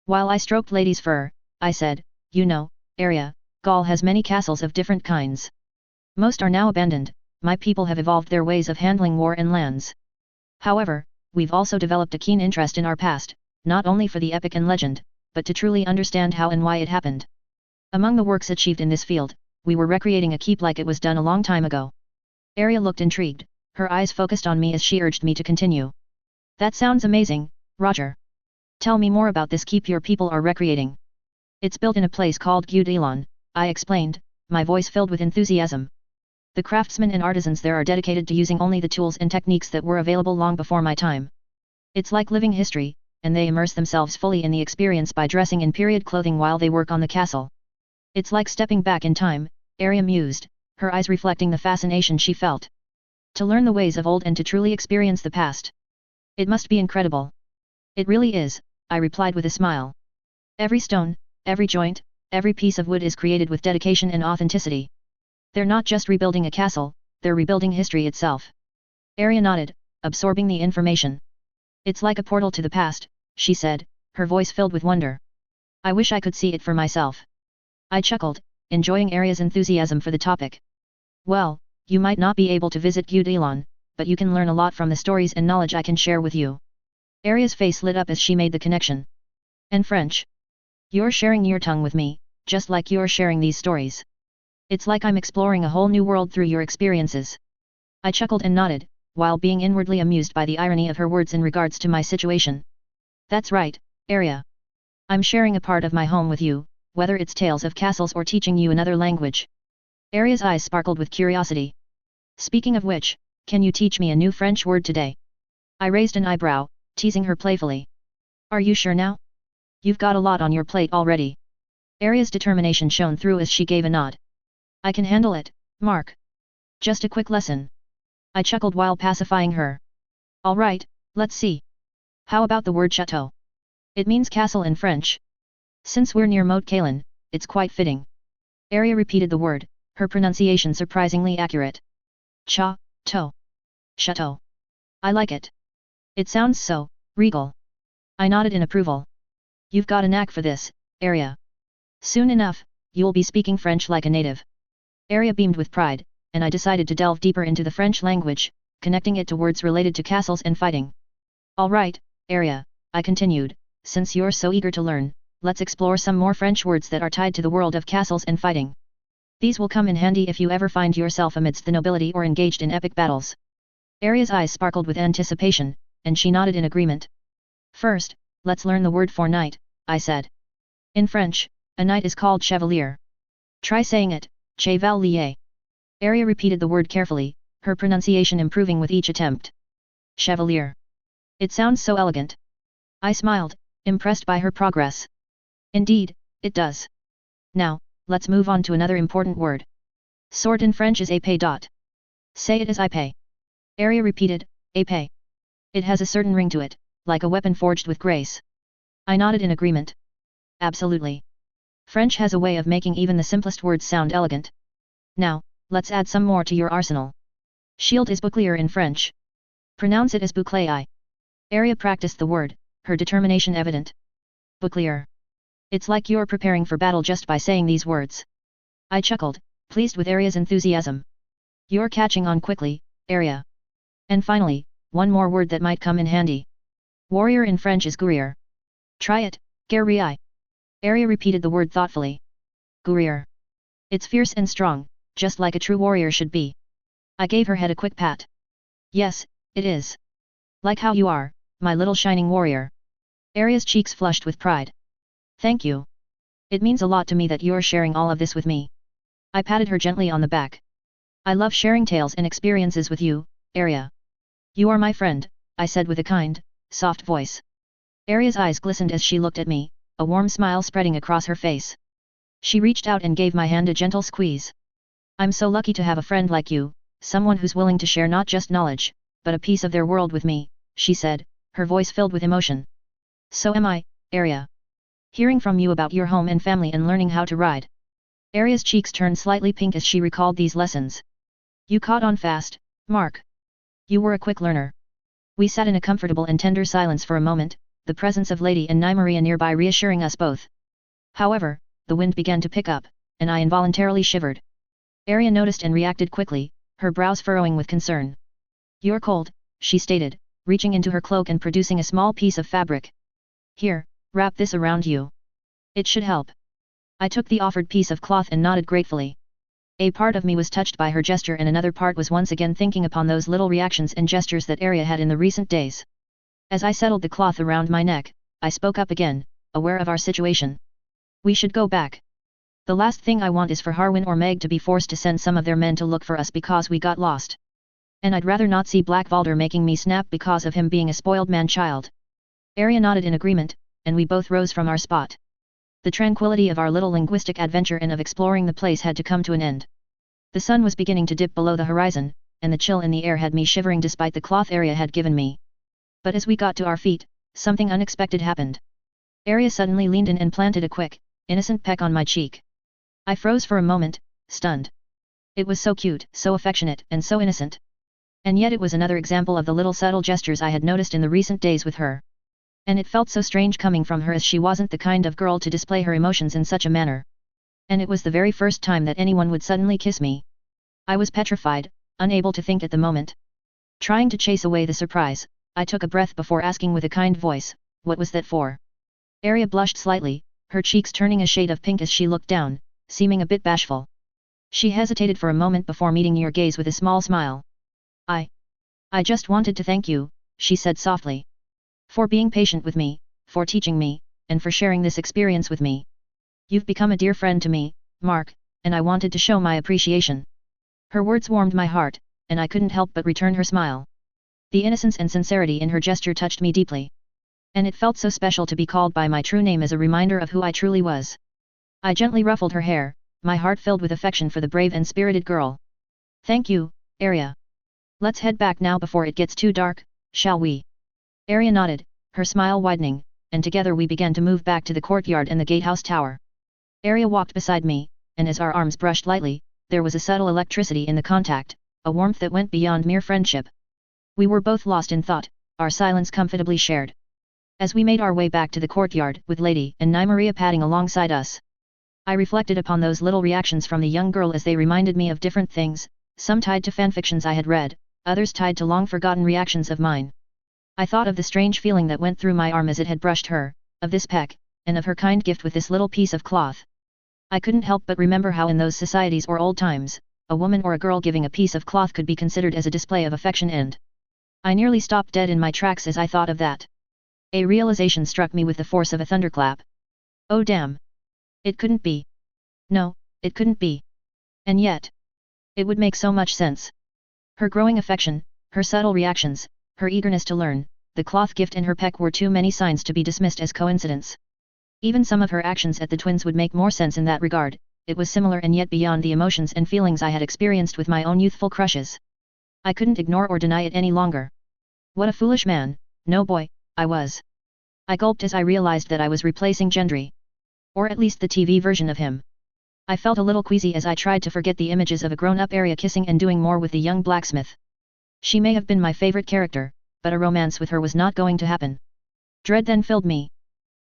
While I stroked Lady's fur, I said, you know, Arya, Gaul has many castles of different kinds. Most are now abandoned, my people have evolved their ways of handling war and lands. However, we've also developed a keen interest in our past, not only for the epic and legend, but to truly understand how and why it happened. Among the works achieved in this field, we were recreating a keep like it was done a long time ago. Arya looked intrigued, her eyes focused on me as she urged me to continue. That sounds amazing, Roger. Tell me more about this keep your people are recreating. It's built in a place called Gyud-Elon, I explained, my voice filled with enthusiasm. The craftsmen and artisans there are dedicated to using only the tools and techniques that were available long before my time. It's like living history, and they immerse themselves fully in the experience by dressing in period clothing while they work on the castle. It's like stepping back in time, Arya mused, her eyes reflecting the fascination she felt. To learn the ways of old and to truly experience the past. It must be incredible. It really is, I replied with a smile. Every stone, every joint, every piece of wood is created with dedication and authenticity. They're not just rebuilding a castle, they're rebuilding history itself. Arya nodded, absorbing the information. It's like a portal to the past, she said, her voice filled with wonder. I wish I could see it for myself. I chuckled, enjoying Arya's enthusiasm for the topic. Well, you might not be able to visit Gyud-Elon, but you can learn a lot from the stories and knowledge I can share with you. Arya's face lit up as she made the connection. And French. You're sharing your tongue with me, just like you're sharing these stories. It's like I'm exploring a whole new world through your experiences. I chuckled and nodded, while being inwardly amused by the irony of her words in regards to my situation. That's right, Arya. I'm sharing a part of my home with you, whether it's tales of castles or teaching you another language. Arya's eyes sparkled with curiosity. Speaking of which, can you teach me a new French word today? I raised an eyebrow, teasing her playfully. Are you sure now? You've got a lot on your plate already. Arya's determination shone through as she gave a nod. I can handle it, Mark. Just a quick lesson. I chuckled while pacifying her. All right, let's see. How about the word chateau? It means castle in French. Since we're near Moat Cailin, it's quite fitting. Arya repeated the word, her pronunciation surprisingly accurate. Chateau. Chateau. I like it. It sounds so regal. I nodded in approval. You've got a knack for this, Arya. Soon enough, you'll be speaking French like a native. Arya beamed with pride, and I decided to delve deeper into the French language, connecting it to words related to castles and fighting. All right, Arya, I continued, since you're so eager to learn, let's explore some more French words that are tied to the world of castles and fighting. These will come in handy if you ever find yourself amidst the nobility or engaged in epic battles. Arya's eyes sparkled with anticipation, and she nodded in agreement. First, let's learn the word for knight, I said. In French, a knight is called chevalier. Try saying it, chevalier. Arya repeated the word carefully, her pronunciation improving with each attempt. Chevalier. It sounds so elegant. I smiled, impressed by her progress. Indeed, it does. Now, let's move on to another important word. Sword in French is épée. Say it as épée. Arya repeated, épée. It has a certain ring to it, like a weapon forged with grace. I nodded in agreement. Absolutely. French has a way of making even the simplest words sound elegant. Now, let's add some more to your arsenal. Shield is bouclier in French. Pronounce it as bouclier. Arya practiced the word, her determination evident. Bouclier. It's like you're preparing for battle just by saying these words. I chuckled, pleased with Arya's enthusiasm. You're catching on quickly, Arya. And finally, one more word that might come in handy. Warrior in French is guerrier. Try it, guerrier. Arya repeated the word thoughtfully. Guerrier. It's fierce and strong, just like a true warrior should be. I gave her head a quick pat. Yes, it is. Like how you are, my little shining warrior. Arya's cheeks flushed with pride. Thank you. It means a lot to me that you're sharing all of this with me. I patted her gently on the back. I love sharing tales and experiences with you, Arya. You are my friend, I said with a kind, soft voice. Arya's eyes glistened as she looked at me, a warm smile spreading across her face. She reached out and gave my hand a gentle squeeze. I'm so lucky to have a friend like you, someone who's willing to share not just knowledge, but a piece of their world with me, she said, her voice filled with emotion. So am I, Arya. Hearing from you about your home and family and learning how to ride. Arya's cheeks turned slightly pink as she recalled these lessons. You caught on fast, Mark. You were a quick learner. We sat in a comfortable and tender silence for a moment, the presence of Lady and Nymeria nearby reassuring us both. However, the wind began to pick up, and I involuntarily shivered. Arya noticed and reacted quickly, her brows furrowing with concern. You're cold, she stated, reaching into her cloak and producing a small piece of fabric. Here, wrap this around you. It should help. I took the offered piece of cloth and nodded gratefully. A part of me was touched by her gesture and another part was once again thinking upon those little reactions and gestures that Arya had in the recent days. As I settled the cloth around my neck, I spoke up again, aware of our situation. We should go back. The last thing I want is for Harwin or Meg to be forced to send some of their men to look for us because we got lost. And I'd rather not see Black Valder making me snap because of him being a spoiled man-child. Arya nodded in agreement, and we both rose from our spot. The tranquility of our little linguistic adventure and of exploring the place had to come to an end. The sun was beginning to dip below the horizon, and the chill in the air had me shivering despite the cloth Arya had given me. But as we got to our feet, something unexpected happened. Arya suddenly leaned in and planted a quick, innocent peck on my cheek. I froze for a moment, stunned. It was so cute, so affectionate, and so innocent. And yet it was another example of the little subtle gestures I had noticed in the recent days with her. And it felt so strange coming from her as she wasn't the kind of girl to display her emotions in such a manner. And it was the very first time that anyone would suddenly kiss me. I was petrified, unable to think at the moment. Trying to chase away the surprise, I took a breath before asking with a kind voice, what was that for? Arya blushed slightly, her cheeks turning a shade of pink as she looked down, seeming a bit bashful. She hesitated for a moment before meeting your gaze with a small smile. I just wanted to thank you, she said softly. For being patient with me, for teaching me, and for sharing this experience with me. You've become a dear friend to me, Mark, and I wanted to show my appreciation. Her words warmed my heart, and I couldn't help but return her smile. The innocence and sincerity in her gesture touched me deeply. And it felt so special to be called by my true name as a reminder of who I truly was. I gently ruffled her hair, my heart filled with affection for the brave and spirited girl. Thank you, Arya. Let's head back now before it gets too dark, shall we? Arya nodded, her smile widening, and together we began to move back to the courtyard and the gatehouse tower. Arya walked beside me, and as our arms brushed lightly, there was a subtle electricity in the contact, a warmth that went beyond mere friendship. We were both lost in thought, our silence comfortably shared. As we made our way back to the courtyard with Lady and Nymeria padding alongside us, I reflected upon those little reactions from the young girl as they reminded me of different things, some tied to fanfictions I had read, others tied to long-forgotten reactions of mine. I thought of the strange feeling that went through my arm as it had brushed her, of this peck, and of her kind gift with this little piece of cloth. I couldn't help but remember how in those societies or old times, a woman or a girl giving a piece of cloth could be considered as a display of affection and I nearly stopped dead in my tracks as I thought of that. A realization struck me with the force of a thunderclap. Oh damn! It couldn't be. No, it couldn't be. And yet, it would make so much sense. Her growing affection, her subtle reactions, her eagerness to learn, the cloth gift and her peck were too many signs to be dismissed as coincidence. Even some of her actions at the twins would make more sense in that regard, it was similar and yet beyond the emotions and feelings I had experienced with my own youthful crushes. I couldn't ignore or deny it any longer. What a foolish man, no boy, I was. I gulped as I realized that I was replacing Gendry. Or at least the TV version of him. I felt a little queasy as I tried to forget the images of a grown-up Arya kissing and doing more with the young blacksmith. She may have been my favorite character, but a romance with her was not going to happen. Dread then filled me.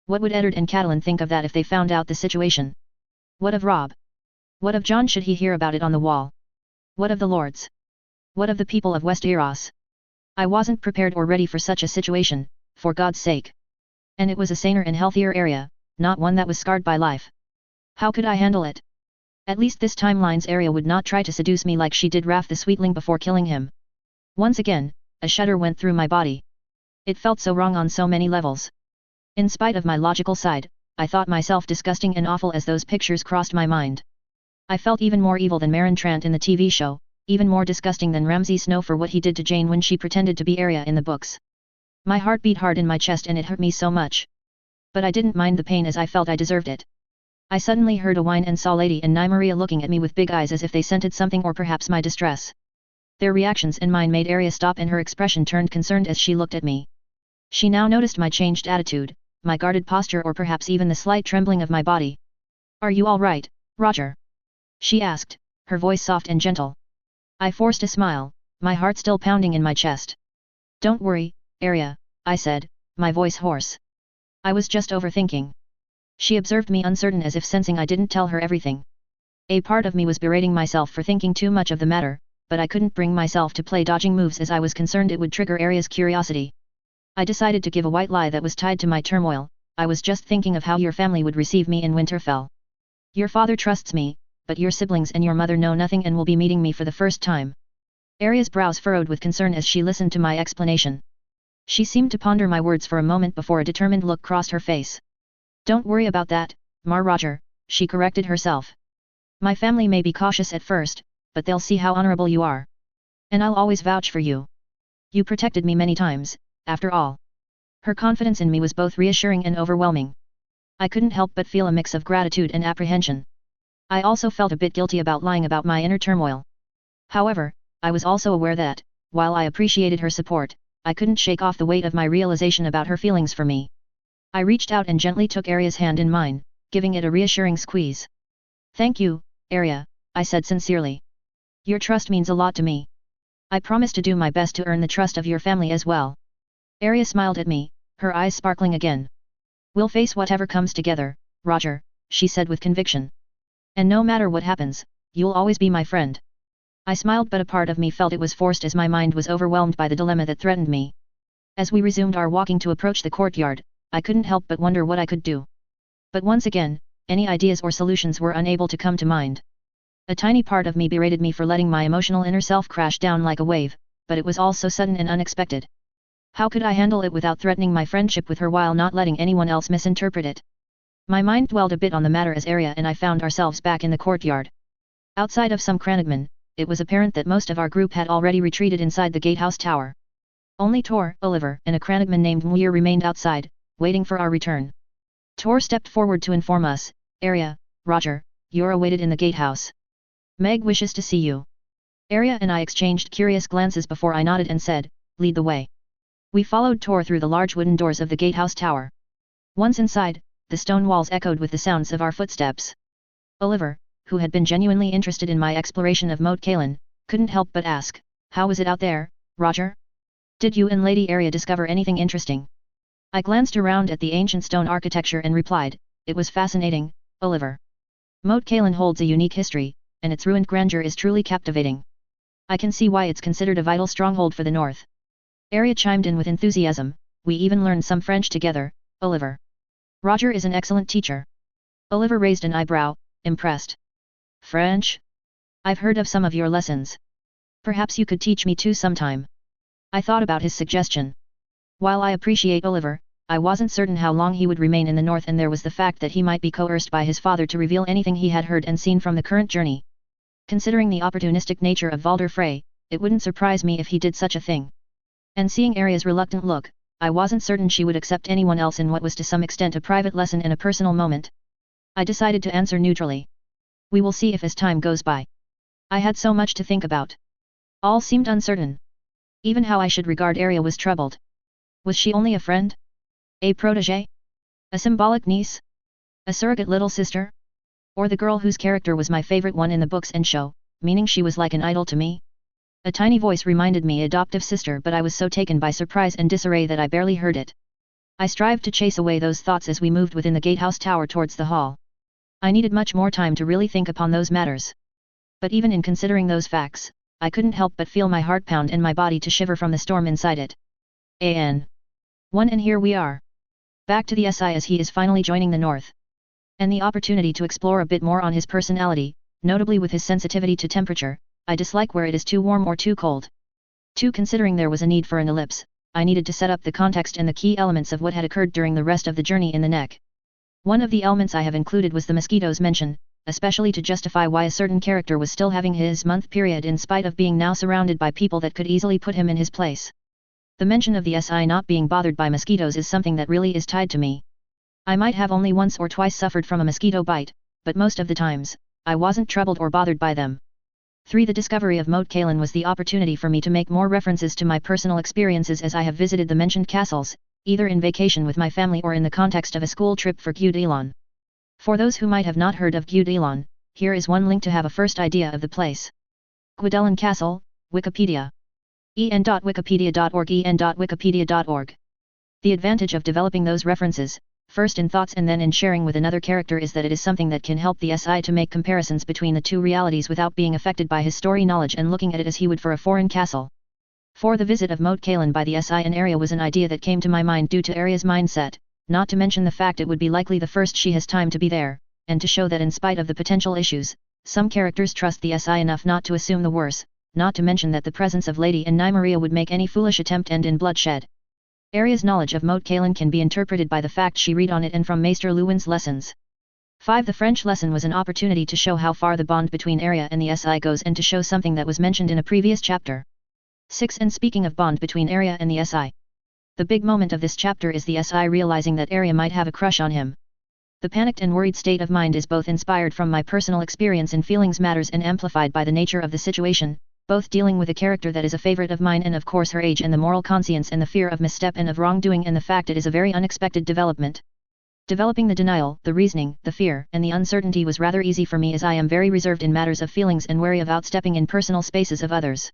What would Eddard and Catelyn think of that if they found out the situation? What of Robb? What of Jon should he hear about it on the wall? What of the lords? What of the people of Westeros? I wasn't prepared or ready for such a situation, for God's sake. And it was a saner and healthier area, not one that was scarred by life. How could I handle it? At least this timeline's area would not try to seduce me like she did Raf the Sweetling before killing him. Once again, a shudder went through my body. It felt so wrong on so many levels. In spite of my logical side, I thought myself disgusting and awful as those pictures crossed my mind. I felt even more evil than Marin Trant in the TV show, even more disgusting than Ramsay Snow for what he did to Jane when she pretended to be Arya in the books. My heart beat hard in my chest and it hurt me so much. But I didn't mind the pain as I felt I deserved it. I suddenly heard a whine and saw Lady and Nymeria looking at me with big eyes as if they scented something or perhaps my distress. Their reactions and mine made Arya stop and her expression turned concerned as she looked at me. She now noticed my changed attitude, my guarded posture or perhaps even the slight trembling of my body. "Are you all right, Roger?" she asked, her voice soft and gentle. I forced a smile, my heart still pounding in my chest. "Don't worry, Arya," I said, my voice hoarse. "I was just overthinking." She observed me uncertain as if sensing I didn't tell her everything. A part of me was berating myself for thinking too much of the matter, but I couldn't bring myself to play dodging moves as I was concerned it would trigger Arya's curiosity. I decided to give a white lie that was tied to my turmoil. "I was just thinking of how your family would receive me in Winterfell. Your father trusts me, but your siblings and your mother know nothing and will be meeting me for the first time." Arya's brows furrowed with concern as she listened to my explanation. She seemed to ponder my words for a moment before a determined look crossed her face. "Don't worry about that, Mar Roger," she corrected herself. "My family may be cautious at first, but they'll see how honorable you are. And I'll always vouch for you. You protected me many times, after all." Her confidence in me was both reassuring and overwhelming. I couldn't help but feel a mix of gratitude and apprehension. I also felt a bit guilty about lying about my inner turmoil. However, I was also aware that, while I appreciated her support, I couldn't shake off the weight of my realization about her feelings for me. I reached out and gently took Arya's hand in mine, giving it a reassuring squeeze. "Thank you, Arya," I said sincerely. "Your trust means a lot to me. I promise to do my best to earn the trust of your family as well." Arya smiled at me, her eyes sparkling again. "We'll face whatever comes together, Roger," she said with conviction. "And no matter what happens, you'll always be my friend." I smiled but a part of me felt it was forced as my mind was overwhelmed by the dilemma that threatened me. As we resumed our walking to approach the courtyard, I couldn't help but wonder what I could do. But once again, any ideas or solutions were unable to come to mind. A tiny part of me berated me for letting my emotional inner self crash down like a wave, but it was all so sudden and unexpected. How could I handle it without threatening my friendship with her while not letting anyone else misinterpret it? My mind dwelled a bit on the matter as Arya and I found ourselves back in the courtyard. Outside of some Crannogmen, it was apparent that most of our group had already retreated inside the gatehouse tower. Only Tor, Oliver and a Crannogman named Muir remained outside, waiting for our return. Tor stepped forward to inform us, "Arya, Roger, you're awaited in the gatehouse. Meg wishes to see you." Arya and I exchanged curious glances before I nodded and said, "Lead the way." We followed Tor through the large wooden doors of the gatehouse tower. Once inside, the stone walls echoed with the sounds of our footsteps. Oliver, who had been genuinely interested in my exploration of Moat Cailin, couldn't help but ask, "How was it out there, Roger? Did you and Lady Arya discover anything interesting?" I glanced around at the ancient stone architecture and replied, "It was fascinating, Oliver. Moat Cailin holds a unique history, and its ruined grandeur is truly captivating. I can see why it's considered a vital stronghold for the North." Arya chimed in with enthusiasm, "We even learned some French together, Oliver. Roger is an excellent teacher." Oliver raised an eyebrow, impressed. "French? I've heard of some of your lessons. Perhaps you could teach me too sometime." I thought about his suggestion. While I appreciate Oliver, I wasn't certain how long he would remain in the North, and there was the fact that he might be coerced by his father to reveal anything he had heard and seen from the current journey. Considering the opportunistic nature of Valder Frey, it wouldn't surprise me if he did such a thing. And seeing Arya's reluctant look, I wasn't certain she would accept anyone else in what was to some extent a private lesson and a personal moment. I decided to answer neutrally. "We will see if as time goes by." I had so much to think about. All seemed uncertain. Even how I should regard Arya was troubled. Was she only a friend? A protégé? A symbolic niece? A surrogate little sister? Or the girl whose character was my favorite one in the books and show, meaning she was like an idol to me? A tiny voice reminded me adoptive sister, but I was so taken by surprise and disarray that I barely heard it. I strived to chase away those thoughts as we moved within the gatehouse tower towards the hall. I needed much more time to really think upon those matters. But even in considering those facts, I couldn't help but feel my heart pound and my body to shiver from the storm inside it. One, and here we are. Back to the SI as he is finally joining the North. And the opportunity to explore a bit more on his personality, notably with his sensitivity to temperature. I dislike where it is too warm or too cold. 2. Considering there was a need for an ellipse, I needed to set up the context and the key elements of what had occurred during the rest of the journey in the neck. One of the elements I have included was the mosquitoes mention, especially to justify why a certain character was still having his month period in spite of being now surrounded by people that could easily put him in his place. The mention of the SI not being bothered by mosquitoes is something that really is tied to me. I might have only once or twice suffered from a mosquito bite, but most of the times, I wasn't troubled or bothered by them. 3. The discovery of Moat Cailin was the opportunity for me to make more references to my personal experiences as I have visited the mentioned castles, either in vacation with my family or in the context of a school trip for Gyud Elon. For those who might have not heard of Gyud Elon, here is one link to have a first idea of the place. Gwydelin Castle, Wikipedia. en.wikipedia.org en.wikipedia.org. The advantage of developing those references, first in thoughts and then in sharing with another character, is that it is something that can help the SI to make comparisons between the two realities without being affected by his story knowledge and looking at it as he would for a foreign castle. 4. The visit of Moat Cailin by the SI in Arya was an idea that came to my mind due to Arya's mindset, not to mention the fact it would be likely the first she has time to be there, and to show that in spite of the potential issues, some characters trust the SI enough not to assume the worst, not to mention that the presence of Lady and Nymeria would make any foolish attempt end in bloodshed. Arya's knowledge of Moat Cailin can be interpreted by the fact she read on it and from Maester Luwin's lessons. 5. The French lesson was an opportunity to show how far the bond between Arya and the SI goes and to show something that was mentioned in a previous chapter. 6. And speaking of bond between Arya and the SI. The big moment of this chapter is the SI realizing that Arya might have a crush on him. The panicked and worried state of mind is both inspired from my personal experience in feelings matters and amplified by the nature of the situation, both dealing with a character that is a favorite of mine and of course her age and the moral conscience and the fear of misstep and of wrongdoing and the fact it is a very unexpected development. Developing the denial, the reasoning, the fear, and the uncertainty was rather easy for me as I am very reserved in matters of feelings and wary of outstepping in personal spaces of others.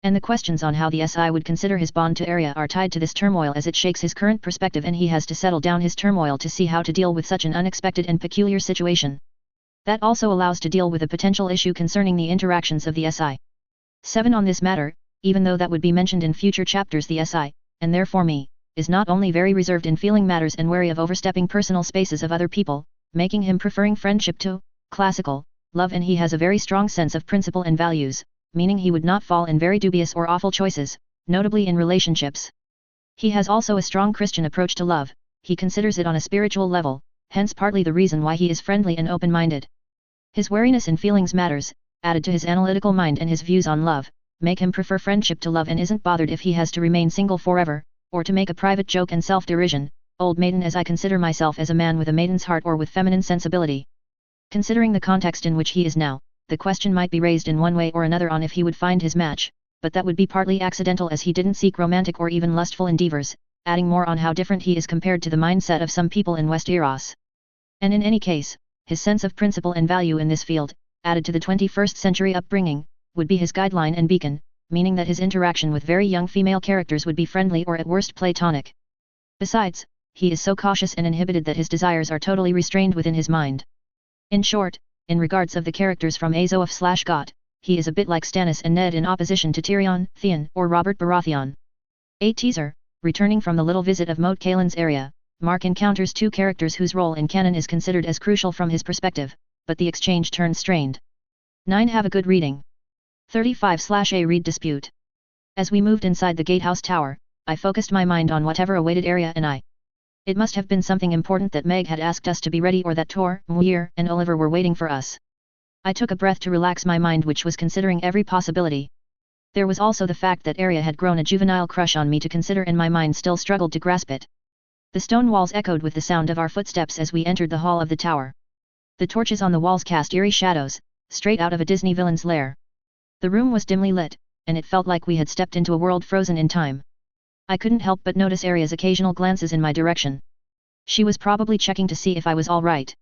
And the questions on how the SI would consider his bond to Arya are tied to this turmoil as it shakes his current perspective and he has to settle down his turmoil to see how to deal with such an unexpected and peculiar situation. That also allows to deal with a potential issue concerning the interactions of the SI. 7. On this matter, even though that would be mentioned in future chapters, the SI, and therefore me, is not only very reserved in feeling matters and wary of overstepping personal spaces of other people, making him preferring friendship to classical love, and he has a very strong sense of principle and values, meaning he would not fall in very dubious or awful choices, notably in relationships. He has also a strong Christian approach to love, he considers it on a spiritual level, hence partly the reason why he is friendly and open-minded. His wariness in feelings matters, added to his analytical mind and his views on love, make him prefer friendship to love and isn't bothered if he has to remain single forever, or to make a private joke and self-derision, old maiden as I consider myself as a man with a maiden's heart or with feminine sensibility. Considering the context in which he is now, the question might be raised in one way or another on if he would find his match, but that would be partly accidental as he didn't seek romantic or even lustful endeavors, adding more on how different he is compared to the mindset of some people in Westeros. And in any case, his sense of principle and value in this field, added to the 21st century upbringing, would be his guideline and beacon, meaning that his interaction with very young female characters would be friendly or at worst platonic. Besides, he is so cautious and inhibited that his desires are totally restrained within his mind. In short, in regards of the characters from ASOIF/GOT, he is a bit like Stannis and Ned in opposition to Tyrion, Theon, or Robert Baratheon. A teaser, returning from the little visit of Moat Cailin's area, Mark encounters two characters whose role in canon is considered as crucial from his perspective, but the exchange turns strained. 9. Have a good reading. 35/A Read Dispute. As we moved inside the gatehouse tower, I focused my mind on whatever awaited Arya and I. It must have been something important that Meg had asked us to be ready or that Tor, Muir, and Oliver were waiting for us. I took a breath to relax my mind, which was considering every possibility. There was also the fact that Arya had grown a juvenile crush on me to consider and my mind still struggled to grasp it. The stone walls echoed with the sound of our footsteps as we entered the hall of the tower. The torches on the walls cast eerie shadows, straight out of a Disney villain's lair. The room was dimly lit, and it felt like we had stepped into a world frozen in time. I couldn't help but notice Arya's occasional glances in my direction. She was probably checking to see if I was all right.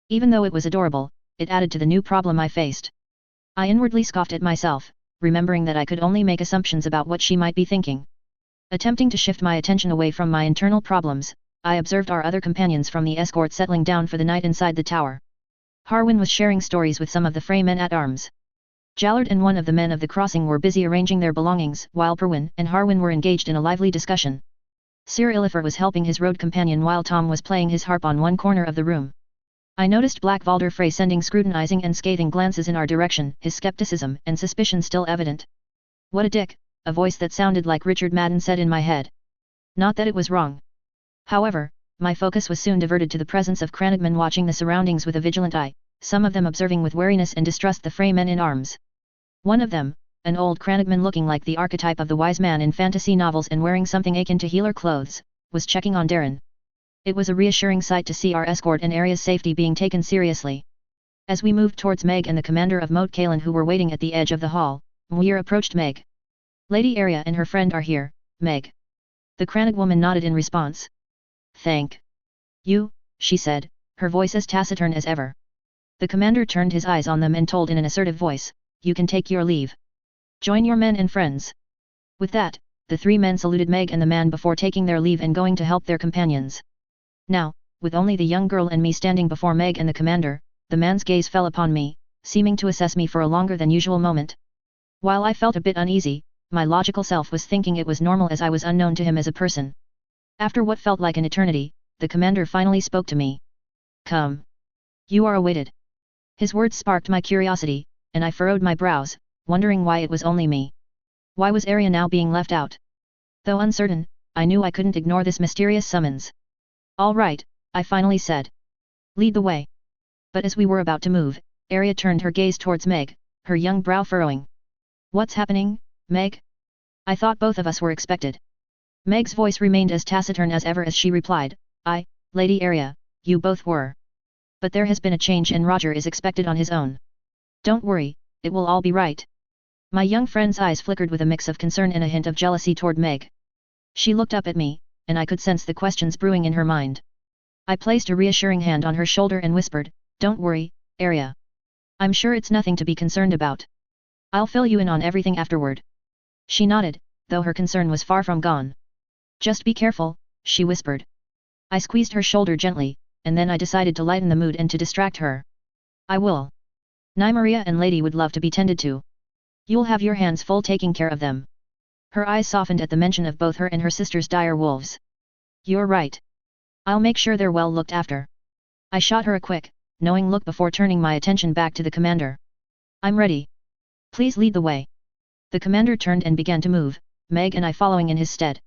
Even though it was adorable, it added to the new problem I faced. I inwardly scoffed at myself, remembering that I could only make assumptions about what she might be thinking. Attempting to shift my attention away from my internal problems, I observed our other companions from the escort settling down for the night inside the tower. Harwin was sharing stories with some of the Frey men at arms. Jallard and one of the men of the crossing were busy arranging their belongings, while Perwin and Harwin were engaged in a lively discussion. Sir Illifer was helping his road companion while Tom was playing his harp on one corner of the room. I noticed Black Valder Frey sending scrutinizing and scathing glances in our direction, his skepticism and suspicion still evident. "What a dick," a voice that sounded like Richard Madden said in my head. Not that it was wrong. However, my focus was soon diverted to the presence of Cranagmen watching the surroundings with a vigilant eye, some of them observing with wariness and distrust the Frey men in arms. One of them, an old Cranagman looking like the archetype of the wise man in fantasy novels and wearing something akin to healer clothes, was checking on Darren. It was a reassuring sight to see our escort and area's safety being taken seriously. As we moved towards Meg and the commander of Moat Cailin who were waiting at the edge of the hall, Muir approached Meg. "Lady Area and her friend are here, Meg." The Cranag woman nodded in response. "Thank you," she said, her voice as taciturn as ever. The commander turned his eyes on them and told in an assertive voice, "You can take your leave. Join your men and friends." With that, the three men saluted Meg and the man before taking their leave and going to help their companions. Now, with only the young girl and me standing before Meg and the commander, the man's gaze fell upon me, seeming to assess me for a longer than usual moment. While I felt a bit uneasy, my logical self was thinking it was normal as I was unknown to him as a person. After what felt like an eternity, the commander finally spoke to me. "Come. You are awaited." His words sparked my curiosity, and I furrowed my brows, wondering why it was only me. Why was Arya now being left out? Though uncertain, I knew I couldn't ignore this mysterious summons. "All right," I finally said. "Lead the way." But as we were about to move, Arya turned her gaze towards Meg, her young brow furrowing. "What's happening, Meg?" I thought both of us were expected. Meg's voice remained as taciturn as ever as she replied, "Lady Arya, you both were. But there has been a change and Roger is expected on his own. Don't worry, it will all be right." My young friend's eyes flickered with a mix of concern and a hint of jealousy toward Meg. She looked up at me, and I could sense the questions brewing in her mind. I placed a reassuring hand on her shoulder and whispered, "Don't worry, Arya. I'm sure it's nothing to be concerned about. I'll fill you in on everything afterward." She nodded, though her concern was far from gone. "Just be careful," she whispered. I squeezed her shoulder gently, and then I decided to lighten the mood and to distract her. "I will. Nymeria and Lady would love to be tended to. You'll have your hands full taking care of them." Her eyes softened at the mention of both her and her sister's dire wolves. "You're right. I'll make sure they're well looked after." I shot her a quick, knowing look before turning my attention back to the commander. "I'm ready. Please lead the way." The commander turned and began to move, Meg and I following in his stead.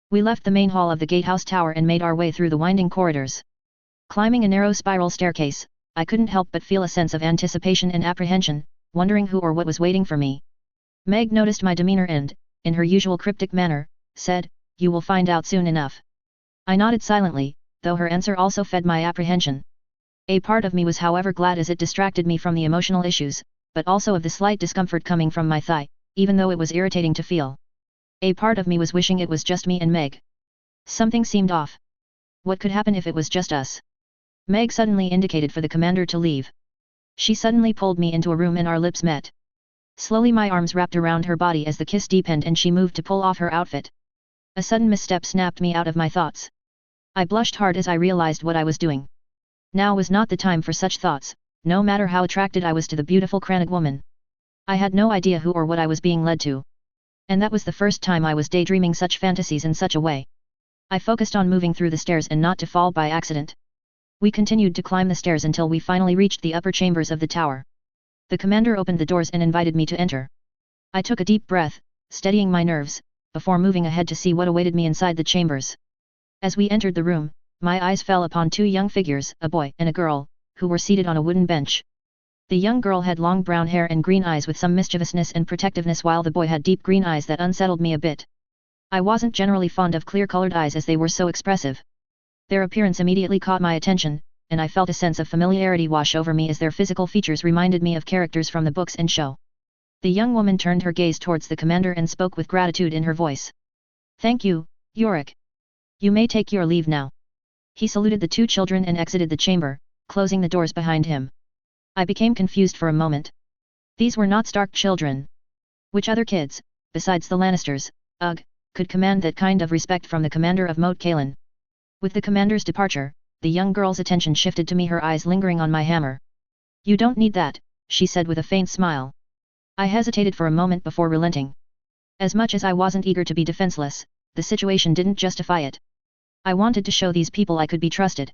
We left the main hall of the gatehouse tower and made our way through the winding corridors. Climbing a narrow spiral staircase, I couldn't help but feel a sense of anticipation and apprehension, wondering who or what was waiting for me. Meg noticed my demeanor and, in her usual cryptic manner, said, "You will find out soon enough." I nodded silently, though her answer also fed my apprehension. A part of me was however glad as it distracted me from the emotional issues, but also of the slight discomfort coming from my thigh, even though it was irritating to feel. A part of me was wishing it was just me and Meg. Something seemed off. What could happen if it was just us? Meg suddenly indicated for the commander to leave. She suddenly pulled me into a room and our lips met. Slowly my arms wrapped around her body as the kiss deepened and she moved to pull off her outfit. A sudden misstep snapped me out of my thoughts. I blushed hard as I realized what I was doing. Now was not the time for such thoughts, no matter how attracted I was to the beautiful Cranag woman. I had no idea who or what I was being led to. And that was the first time I was daydreaming such fantasies in such a way. I focused on moving through the stairs and not to fall by accident. We continued to climb the stairs until we finally reached the upper chambers of the tower. The commander opened the doors and invited me to enter. I took a deep breath, steadying my nerves, before moving ahead to see what awaited me inside the chambers. As we entered the room, my eyes fell upon two young figures, a boy and a girl, who were seated on a wooden bench. The young girl had long brown hair and green eyes with some mischievousness and protectiveness while the boy had deep green eyes that unsettled me a bit. I wasn't generally fond of clear-colored eyes as they were so expressive. Their appearance immediately caught my attention, and I felt a sense of familiarity wash over me as their physical features reminded me of characters from the books and show. The young woman turned her gaze towards the commander and spoke with gratitude in her voice. "Thank you, Yorick. You may take your leave now." He saluted the two children and exited the chamber, closing the doors behind him. I became confused for a moment. These were not Stark children. Which other kids, besides the Lannisters, could command that kind of respect from the commander of Moat Cailin? With the commander's departure, the young girl's attention shifted to me, her eyes lingering on my hammer. "You don't need that," she said with a faint smile. I hesitated for a moment before relenting. As much as I wasn't eager to be defenseless, the situation didn't justify it. I wanted to show these people I could be trusted.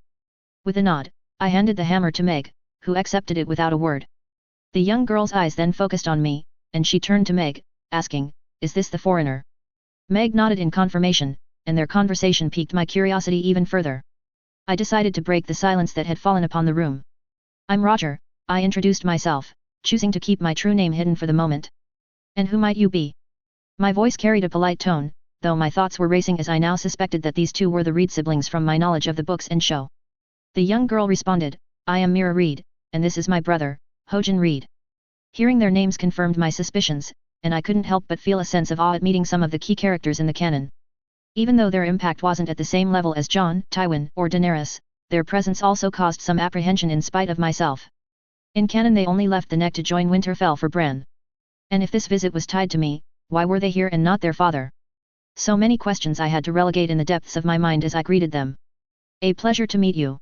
With a nod, I handed the hammer to Meg, who accepted it without a word. The young girl's eyes then focused on me, and she turned to Meg, asking, "Is this the foreigner?" Meg nodded in confirmation, and their conversation piqued my curiosity even further. I decided to break the silence that had fallen upon the room. "I'm Roger," I introduced myself, choosing to keep my true name hidden for the moment. "And who might you be?" My voice carried a polite tone, though my thoughts were racing as I now suspected that these two were the Reed siblings from my knowledge of the books and show. The young girl responded, "I am Mira Reed, and this is my brother, Hojin Reed." Hearing their names confirmed my suspicions, and I couldn't help but feel a sense of awe at meeting some of the key characters in the canon. Even though their impact wasn't at the same level as Jon, Tywin, or Daenerys, their presence also caused some apprehension in spite of myself. In canon they only left the Neck to join Winterfell for Bran. And if this visit was tied to me, why were they here and not their father? So many questions I had to relegate in the depths of my mind as I greeted them. "A pleasure to meet you."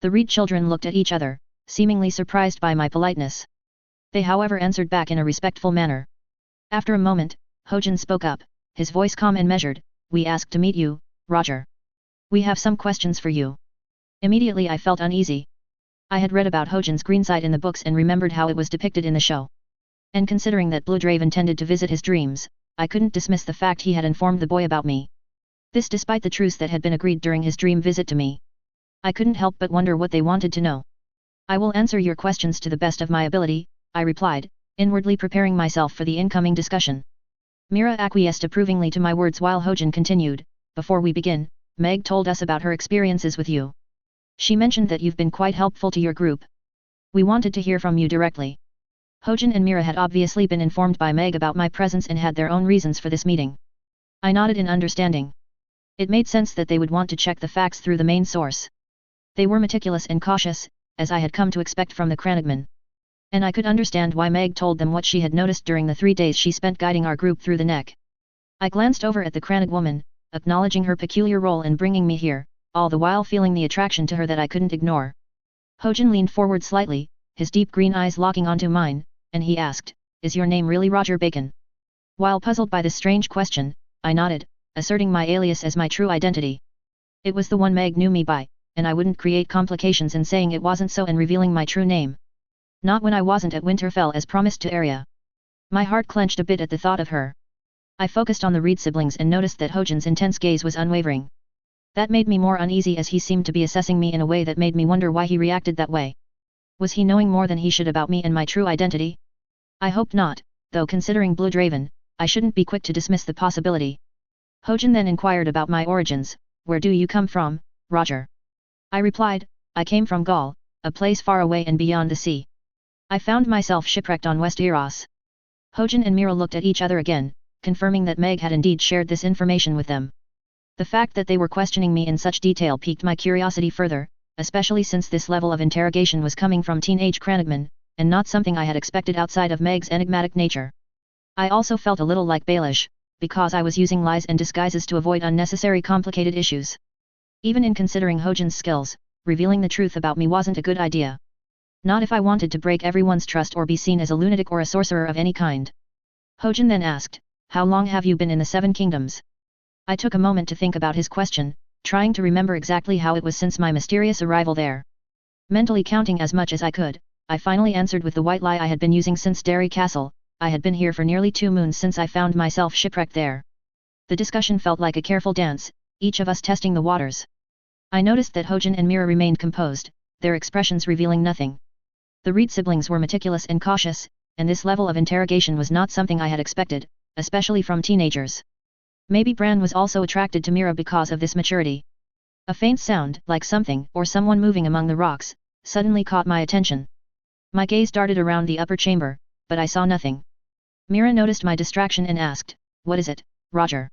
The Reed children looked at each other, seemingly surprised by my politeness. They however answered back in a respectful manner. After a moment, Hojin spoke up, his voice calm and measured, "We asked to meet you, Roger. We have some questions for you." Immediately I felt uneasy. I had read about Hojin's greenside in the books and remembered how it was depicted in the show. And considering that Bloodraven tended to visit his dreams, I couldn't dismiss the fact he had informed the boy about me. This despite the truce that had been agreed during his dream visit to me. I couldn't help but wonder what they wanted to know. "I will answer your questions to the best of my ability," I replied, inwardly preparing myself for the incoming discussion. Mira acquiesced approvingly to my words while Hojin continued, "Before we begin, Meg told us about her experiences with you. She mentioned that you've been quite helpful to your group. We wanted to hear from you directly." Hojin and Mira had obviously been informed by Meg about my presence and had their own reasons for this meeting. I nodded in understanding. It made sense that they would want to check the facts through the main source. They were meticulous and cautious, as I had come to expect from the Crannogman. And I could understand why Meg told them what she had noticed during the 3 days she spent guiding our group through the Neck. I glanced over at the Crannog woman, acknowledging her peculiar role in bringing me here, all the while feeling the attraction to her that I couldn't ignore. Hojin leaned forward slightly, his deep green eyes locking onto mine, and he asked, "Is your name really Roger Bacon?" While puzzled by this strange question, I nodded, asserting my alias as my true identity. It was the one Meg knew me by, and I wouldn't create complications in saying it wasn't so and revealing my true name. Not when I wasn't at Winterfell as promised to Arya. My heart clenched a bit at the thought of her. I focused on the Reed siblings and noticed that Hojin's intense gaze was unwavering. That made me more uneasy as he seemed to be assessing me in a way that made me wonder why he reacted that way. Was he knowing more than he should about me and my true identity? I hoped not, though considering Bloodraven, I shouldn't be quick to dismiss the possibility. Hojin then inquired about my origins. "Where do you come from, Roger?" I replied, "I came from Gaul, a place far away and beyond the sea. I found myself shipwrecked on Westeros." Hojin and Mira looked at each other again, confirming that Meg had indeed shared this information with them. The fact that they were questioning me in such detail piqued my curiosity further, especially since this level of interrogation was coming from teenage Crannogman, and not something I had expected outside of Meg's enigmatic nature. I also felt a little like Baelish, because I was using lies and disguises to avoid unnecessary complicated issues. Even in considering Hojin's skills, revealing the truth about me wasn't a good idea. Not if I wanted to break everyone's trust or be seen as a lunatic or a sorcerer of any kind. Hojin then asked, "How long have you been in the Seven Kingdoms?" I took a moment to think about his question, trying to remember exactly how it was since my mysterious arrival there. Mentally counting as much as I could, I finally answered with the white lie I had been using since Derry Castle. "I had been here for nearly 2 moons since I found myself shipwrecked there." The discussion felt like a careful dance, each of us testing the waters. I noticed that Hojin and Mira remained composed, their expressions revealing nothing. The Reed siblings were meticulous and cautious, and this level of interrogation was not something I had expected, especially from teenagers. Maybe Bran was also attracted to Mira because of this maturity. A faint sound, like something or someone moving among the rocks, suddenly caught my attention. My gaze darted around the upper chamber, but I saw nothing. Mira noticed my distraction and asked, "What is it, Roger?"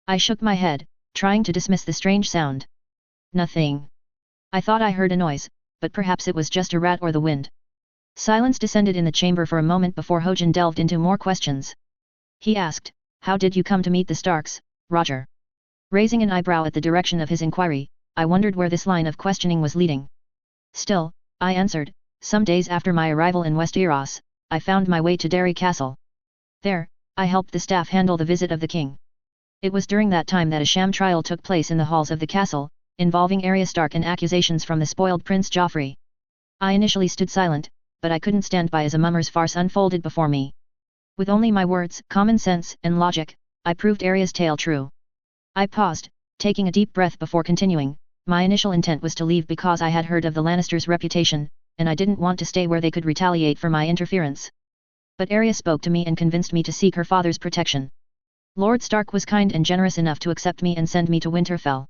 I shook my head, trying to dismiss the strange sound. "Nothing." I thought I heard a noise, but perhaps it was just a rat or the wind. Silence descended in the chamber for a moment before Hojin delved into more questions. He asked, "How did you come to meet the Starks, Roger?" Raising an eyebrow at the direction of his inquiry, I wondered where this line of questioning was leading. Still, I answered, "Some days after my arrival in Westeros, I found my way to Derry Castle. There, I helped the staff handle the visit of the king. It was during that time that a sham trial took place in the halls of the castle, involving Arya Stark and accusations from the spoiled Prince Joffrey. I initially stood silent, but I couldn't stand by as a mummer's farce unfolded before me. With only my words, common sense, and logic, I proved Arya's tale true. I paused, taking a deep breath before continuing. My initial intent was to leave because I had heard of the Lannisters' reputation, and I didn't want to stay where they could retaliate for my interference. But Arya spoke to me and convinced me to seek her father's protection. Lord Stark was kind and generous enough to accept me and send me to Winterfell.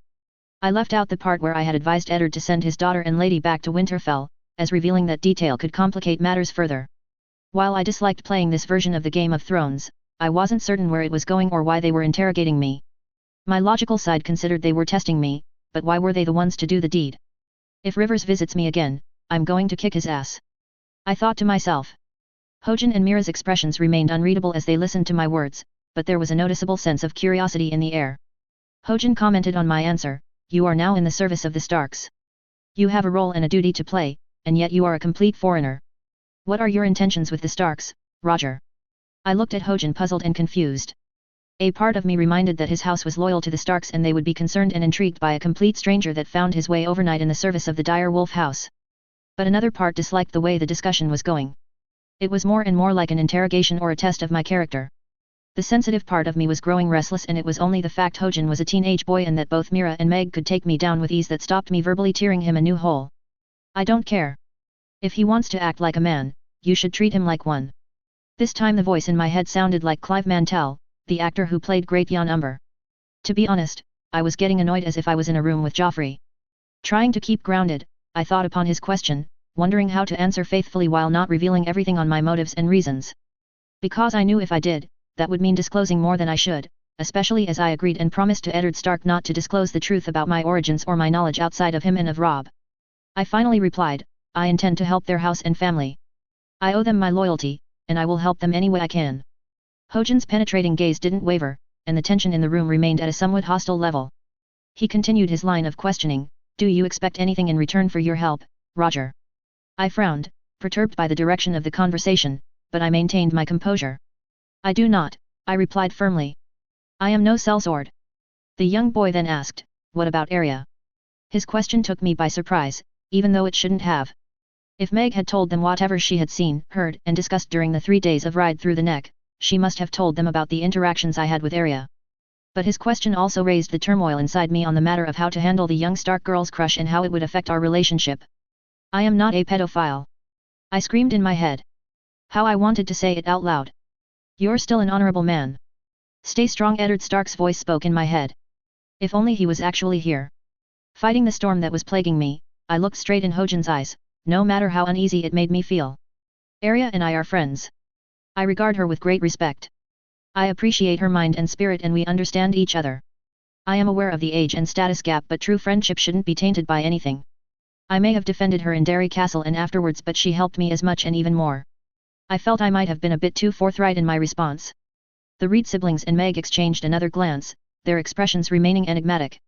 I left out the part where I had advised Eddard to send his daughter and lady back to Winterfell, as revealing that detail could complicate matters further. While I disliked playing this version of the Game of Thrones, I wasn't certain where it was going or why they were interrogating me. My logical side considered they were testing me, but why were they the ones to do the deed? If Rivers visits me again, I'm going to kick his ass. I thought to myself. Hojin and Mira's expressions remained unreadable as they listened to my words, but there was a noticeable sense of curiosity in the air. Hojin commented on my answer, "You are now in the service of the Starks. You have a role and a duty to play, and yet you are a complete foreigner. What are your intentions with the Starks, Roger?" I looked at Hojin puzzled and confused. A part of me reminded that his house was loyal to the Starks and they would be concerned and intrigued by a complete stranger that found his way overnight in the service of the Dire Wolf house. But another part disliked the way the discussion was going. It was more and more like an interrogation or a test of my character. The sensitive part of me was growing restless, and it was only the fact Hojin was a teenage boy and that both Mira and Meg could take me down with ease that stopped me verbally tearing him a new hole. "I don't care. If he wants to act like a man, you should treat him like one." This time the voice in my head sounded like Clive Mantel, the actor who played Great Jan Umber. To be honest, I was getting annoyed as if I was in a room with Joffrey. Trying to keep grounded, I thought upon his question, wondering how to answer faithfully while not revealing everything on my motives and reasons. Because I knew if I did, that would mean disclosing more than I should, especially as I agreed and promised to Eddard Stark not to disclose the truth about my origins or my knowledge outside of him and of Robb. I finally replied, "I intend to help their house and family. I owe them my loyalty, and I will help them any way I can." Hojin's penetrating gaze didn't waver, and the tension in the room remained at a somewhat hostile level. He continued his line of questioning, "Do you expect anything in return for your help, Roger?" I frowned, perturbed by the direction of the conversation, but I maintained my composure. "I do not," I replied firmly. "I am no sellsword." The young boy then asked, "What about Arya?" His question took me by surprise, even though it shouldn't have. If Meg had told them whatever she had seen, heard, and discussed during the 3 days of ride through the neck, she must have told them about the interactions I had with Arya. But his question also raised the turmoil inside me on the matter of how to handle the young Stark girl's crush and how it would affect our relationship. "I am not a pedophile," I screamed in my head. How I wanted to say it out loud. "You're still an honorable man. Stay strong." Eddard Stark's voice spoke in my head. If only he was actually here. Fighting the storm that was plaguing me, I looked straight in Hojin's eyes, no matter how uneasy it made me feel. "Arya and I are friends. I regard her with great respect. I appreciate her mind and spirit and we understand each other. I am aware of the age and status gap, but true friendship shouldn't be tainted by anything. I may have defended her in Derry Castle and afterwards, but she helped me as much and even more." I felt I might have been a bit too forthright in my response. The Reed siblings and Meg exchanged another glance, their expressions remaining enigmatic.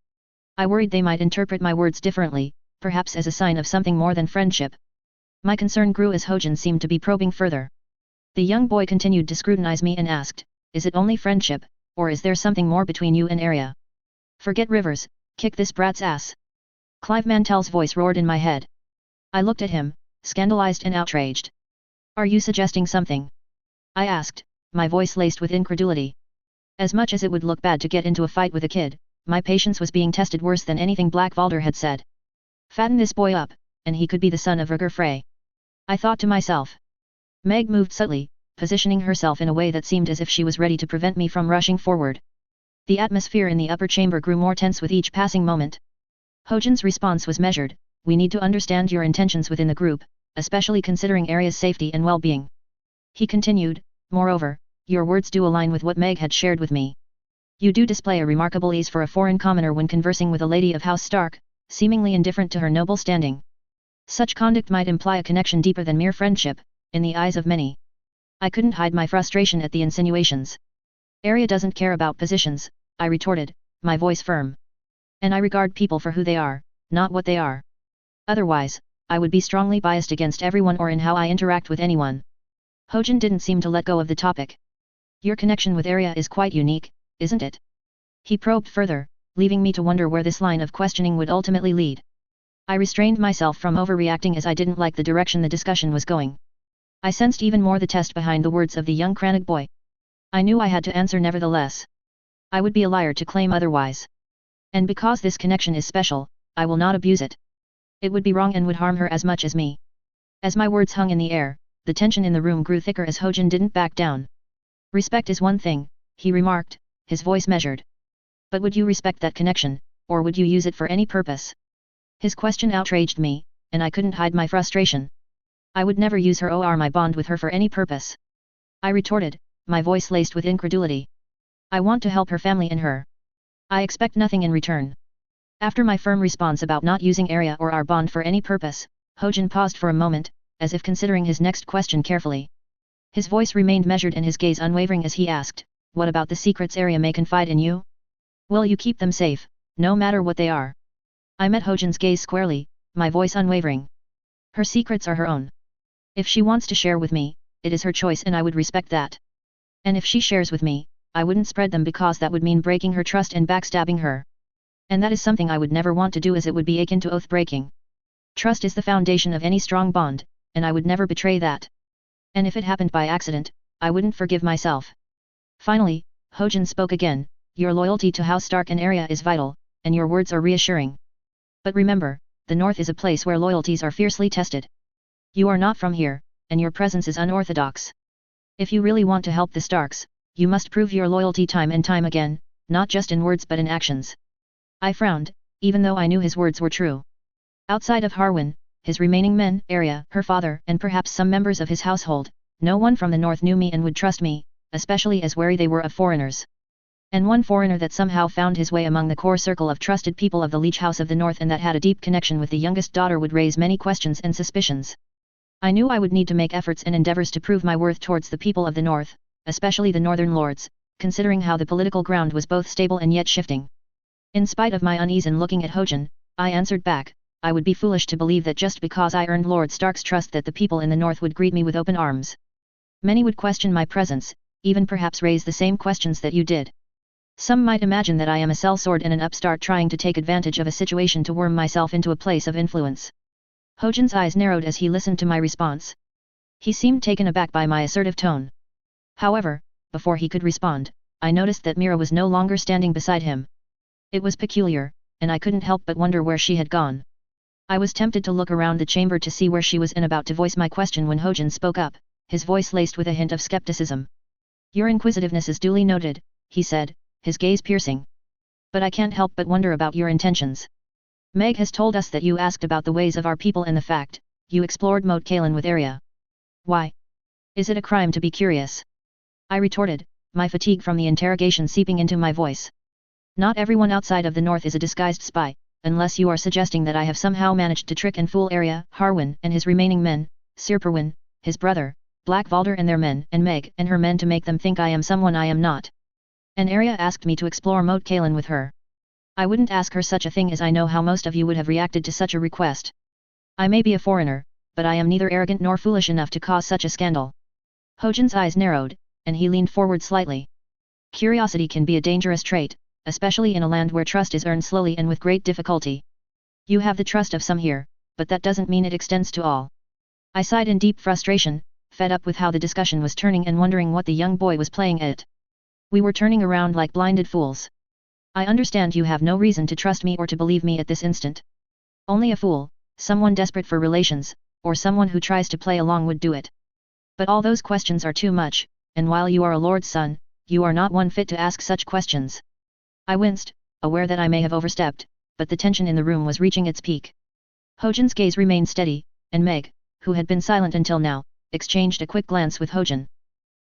I worried they might interpret my words differently, perhaps as a sign of something more than friendship. My concern grew as Hojin seemed to be probing further. The young boy continued to scrutinize me and asked, "Is it only friendship, or is there something more between you and Arya?" "Forget Rivers, kick this brat's ass." Clive Mantel's voice roared in my head. I looked at him, scandalized and outraged. "Are you suggesting something?" I asked, my voice laced with incredulity. As much as it would look bad to get into a fight with a kid, my patience was being tested worse than anything Black Valder had said. Fatten this boy up, and he could be the son of Rhaegar Frey. I thought to myself. Meg moved subtly, positioning herself in a way that seemed as if she was ready to prevent me from rushing forward. The atmosphere in the upper chamber grew more tense with each passing moment. Hojin's response was measured, "We need to understand your intentions within the group, especially considering Arya's safety and well-being." He continued, "Moreover, your words do align with what Meg had shared with me. You do display a remarkable ease for a foreign commoner when conversing with a lady of House Stark, seemingly indifferent to her noble standing. Such conduct might imply a connection deeper than mere friendship, in the eyes of many." I couldn't hide my frustration at the insinuations. "Arya doesn't care about positions," I retorted, my voice firm. "And I regard people for who they are, not what they are. Otherwise, I would be strongly biased against everyone or in how I interact with anyone." Hojin didn't seem to let go of the topic. Your connection with Arya is quite unique, isn't it? He probed further, leaving me to wonder where this line of questioning would ultimately lead. I restrained myself from overreacting as I didn't like the direction the discussion was going. I sensed even more the test behind the words of the young Kranag boy. I knew I had to answer nevertheless. I would be a liar to claim otherwise. And because this connection is special, I will not abuse it. It would be wrong and would harm her as much as me. As my words hung in the air, the tension in the room grew thicker as Hojin didn't back down. Respect is one thing, he remarked, his voice measured. But would you respect that connection, or would you use it for any purpose? His question outraged me, and I couldn't hide my frustration. I would never use her or my bond with her for any purpose. I retorted, my voice laced with incredulity. I want to help her family and her. I expect nothing in return. After my firm response about not using Arya or our bond for any purpose, Hojin paused for a moment, as if considering his next question carefully. His voice remained measured and his gaze unwavering as he asked, what about the secrets Arya may confide in you? Will you keep them safe, no matter what they are? I met Hojin's gaze squarely, my voice unwavering. Her secrets are her own. If she wants to share with me, it is her choice and I would respect that. And if she shares with me, I wouldn't spread them because that would mean breaking her trust and backstabbing her. And that is something I would never want to do as it would be akin to oath breaking. Trust is the foundation of any strong bond, and I would never betray that. And if it happened by accident, I wouldn't forgive myself. Finally, Hojin spoke again, your loyalty to House Stark and Arya is vital, and your words are reassuring. But remember, the North is a place where loyalties are fiercely tested. You are not from here, and your presence is unorthodox. If you really want to help the Starks, you must prove your loyalty time and time again, not just in words but in actions. I frowned, even though I knew his words were true. Outside of Harwin, his remaining men, Arya, her father, and perhaps some members of his household, no one from the North knew me and would trust me, especially as wary they were of foreigners. And one foreigner that somehow found his way among the core circle of trusted people of the Liege House of the North and that had a deep connection with the youngest daughter would raise many questions and suspicions. I knew I would need to make efforts and endeavors to prove my worth towards the people of the North, especially the Northern Lords, considering how the political ground was both stable and yet shifting. In spite of my unease in looking at Hojin, I answered back, I would be foolish to believe that just because I earned Lord Stark's trust that the people in the North would greet me with open arms. Many would question my presence, even perhaps raise the same questions that you did. Some might imagine that I am a sellsword and an upstart trying to take advantage of a situation to worm myself into a place of influence. Hojin's eyes narrowed as he listened to my response. He seemed taken aback by my assertive tone. However, before he could respond, I noticed that Mira was no longer standing beside him. It was peculiar, and I couldn't help but wonder where she had gone. I was tempted to look around the chamber to see where she was and about to voice my question when Hojin spoke up, his voice laced with a hint of skepticism. Your inquisitiveness is duly noted, he said, his gaze piercing. But I can't help but wonder about your intentions. Meg has told us that you asked about the ways of our people and the fact, you explored Moat Cailin with Arya. Why? Is it a crime to be curious? I retorted, my fatigue from the interrogation seeping into my voice. Not everyone outside of the North is a disguised spy, unless you are suggesting that I have somehow managed to trick and fool Arya, Harwin and his remaining men, Sir Perwyn, his brother, Black Valder and their men, and Meg and her men to make them think I am someone I am not. And Arya asked me to explore Moat Cailin with her. I wouldn't ask her such a thing as I know how most of you would have reacted to such a request. I may be a foreigner, but I am neither arrogant nor foolish enough to cause such a scandal. Hojin's eyes narrowed, and he leaned forward slightly. Curiosity can be a dangerous trait, especially in a land where trust is earned slowly and with great difficulty. You have the trust of some here, but that doesn't mean it extends to all. I sighed in deep frustration, fed up with how the discussion was turning and wondering what the young boy was playing at. We were turning around like blinded fools. I understand you have no reason to trust me or to believe me at this instant. Only a fool, someone desperate for relations, or someone who tries to play along would do it. But all those questions are too much, and while you are a lord's son, you are not one fit to ask such questions. I winced, aware that I may have overstepped, but the tension in the room was reaching its peak. Hojin's gaze remained steady, and Meg, who had been silent until now, exchanged a quick glance with Hojin.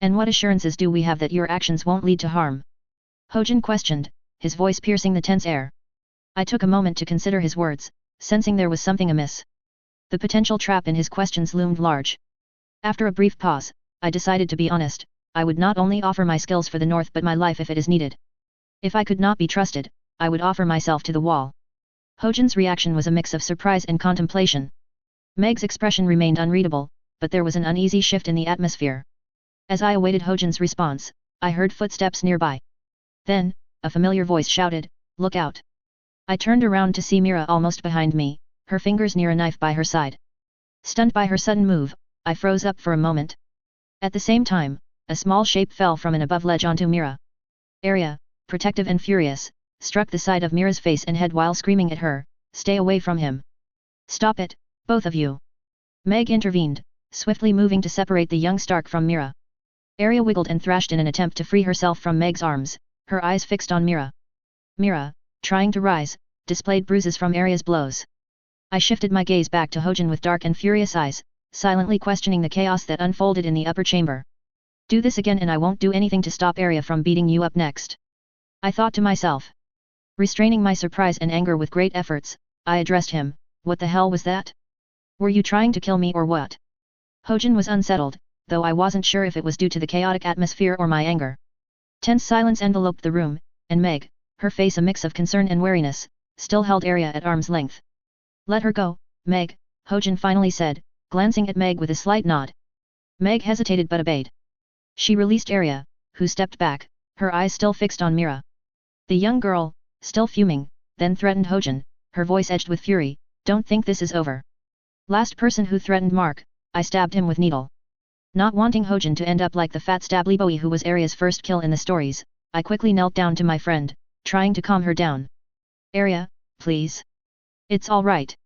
And what assurances do we have that your actions won't lead to harm? Hojin questioned, his voice piercing the tense air. I took a moment to consider his words, sensing there was something amiss. The potential trap in his questions loomed large. After a brief pause, I decided to be honest. I would not only offer my skills for the North but my life if it is needed. If I could not be trusted, I would offer myself to the wall. Hojin's reaction was a mix of surprise and contemplation. Meg's expression remained unreadable, but there was an uneasy shift in the atmosphere. As I awaited Hojin's response, I heard footsteps nearby. Then, a familiar voice shouted, "Look out!" I turned around to see Mira almost behind me, her fingers near a knife by her side. Stunned by her sudden move, I froze up for a moment. At the same time, a small shape fell from an above ledge onto Mira. Arya, protective and furious, struck the side of Mira's face and head while screaming at her, "Stay away from him! Stop it, both of you!" Meg intervened, swiftly moving to separate the young Stark from Mira. Arya wiggled and thrashed in an attempt to free herself from Meg's arms, her eyes fixed on Mira. Mira, trying to rise, displayed bruises from Arya's blows. I shifted my gaze back to Hojin with dark and furious eyes, silently questioning the chaos that unfolded in the upper chamber. "Do this again and I won't do anything to stop Arya from beating you up next," I thought to myself. Restraining my surprise and anger with great efforts, I addressed him, "What the hell was that? Were you trying to kill me or what?" Hojin was unsettled, though I wasn't sure if it was due to the chaotic atmosphere or my anger. Tense silence enveloped the room, and Meg, her face a mix of concern and wariness, still held Arya at arm's length. "Let her go, Meg," Hojin finally said, glancing at Meg with a slight nod. Meg hesitated but obeyed. She released Arya, who stepped back, her eyes still fixed on Mira. The young girl, still fuming, then threatened Hojin, her voice edged with fury, "Don't think this is over. Last person who threatened Mark, I stabbed him with needle." Not wanting Hojin to end up like the fat stably boy who was Arya's first kill in the stories, I quickly knelt down to my friend, trying to calm her down. "Arya, please. It's all right,"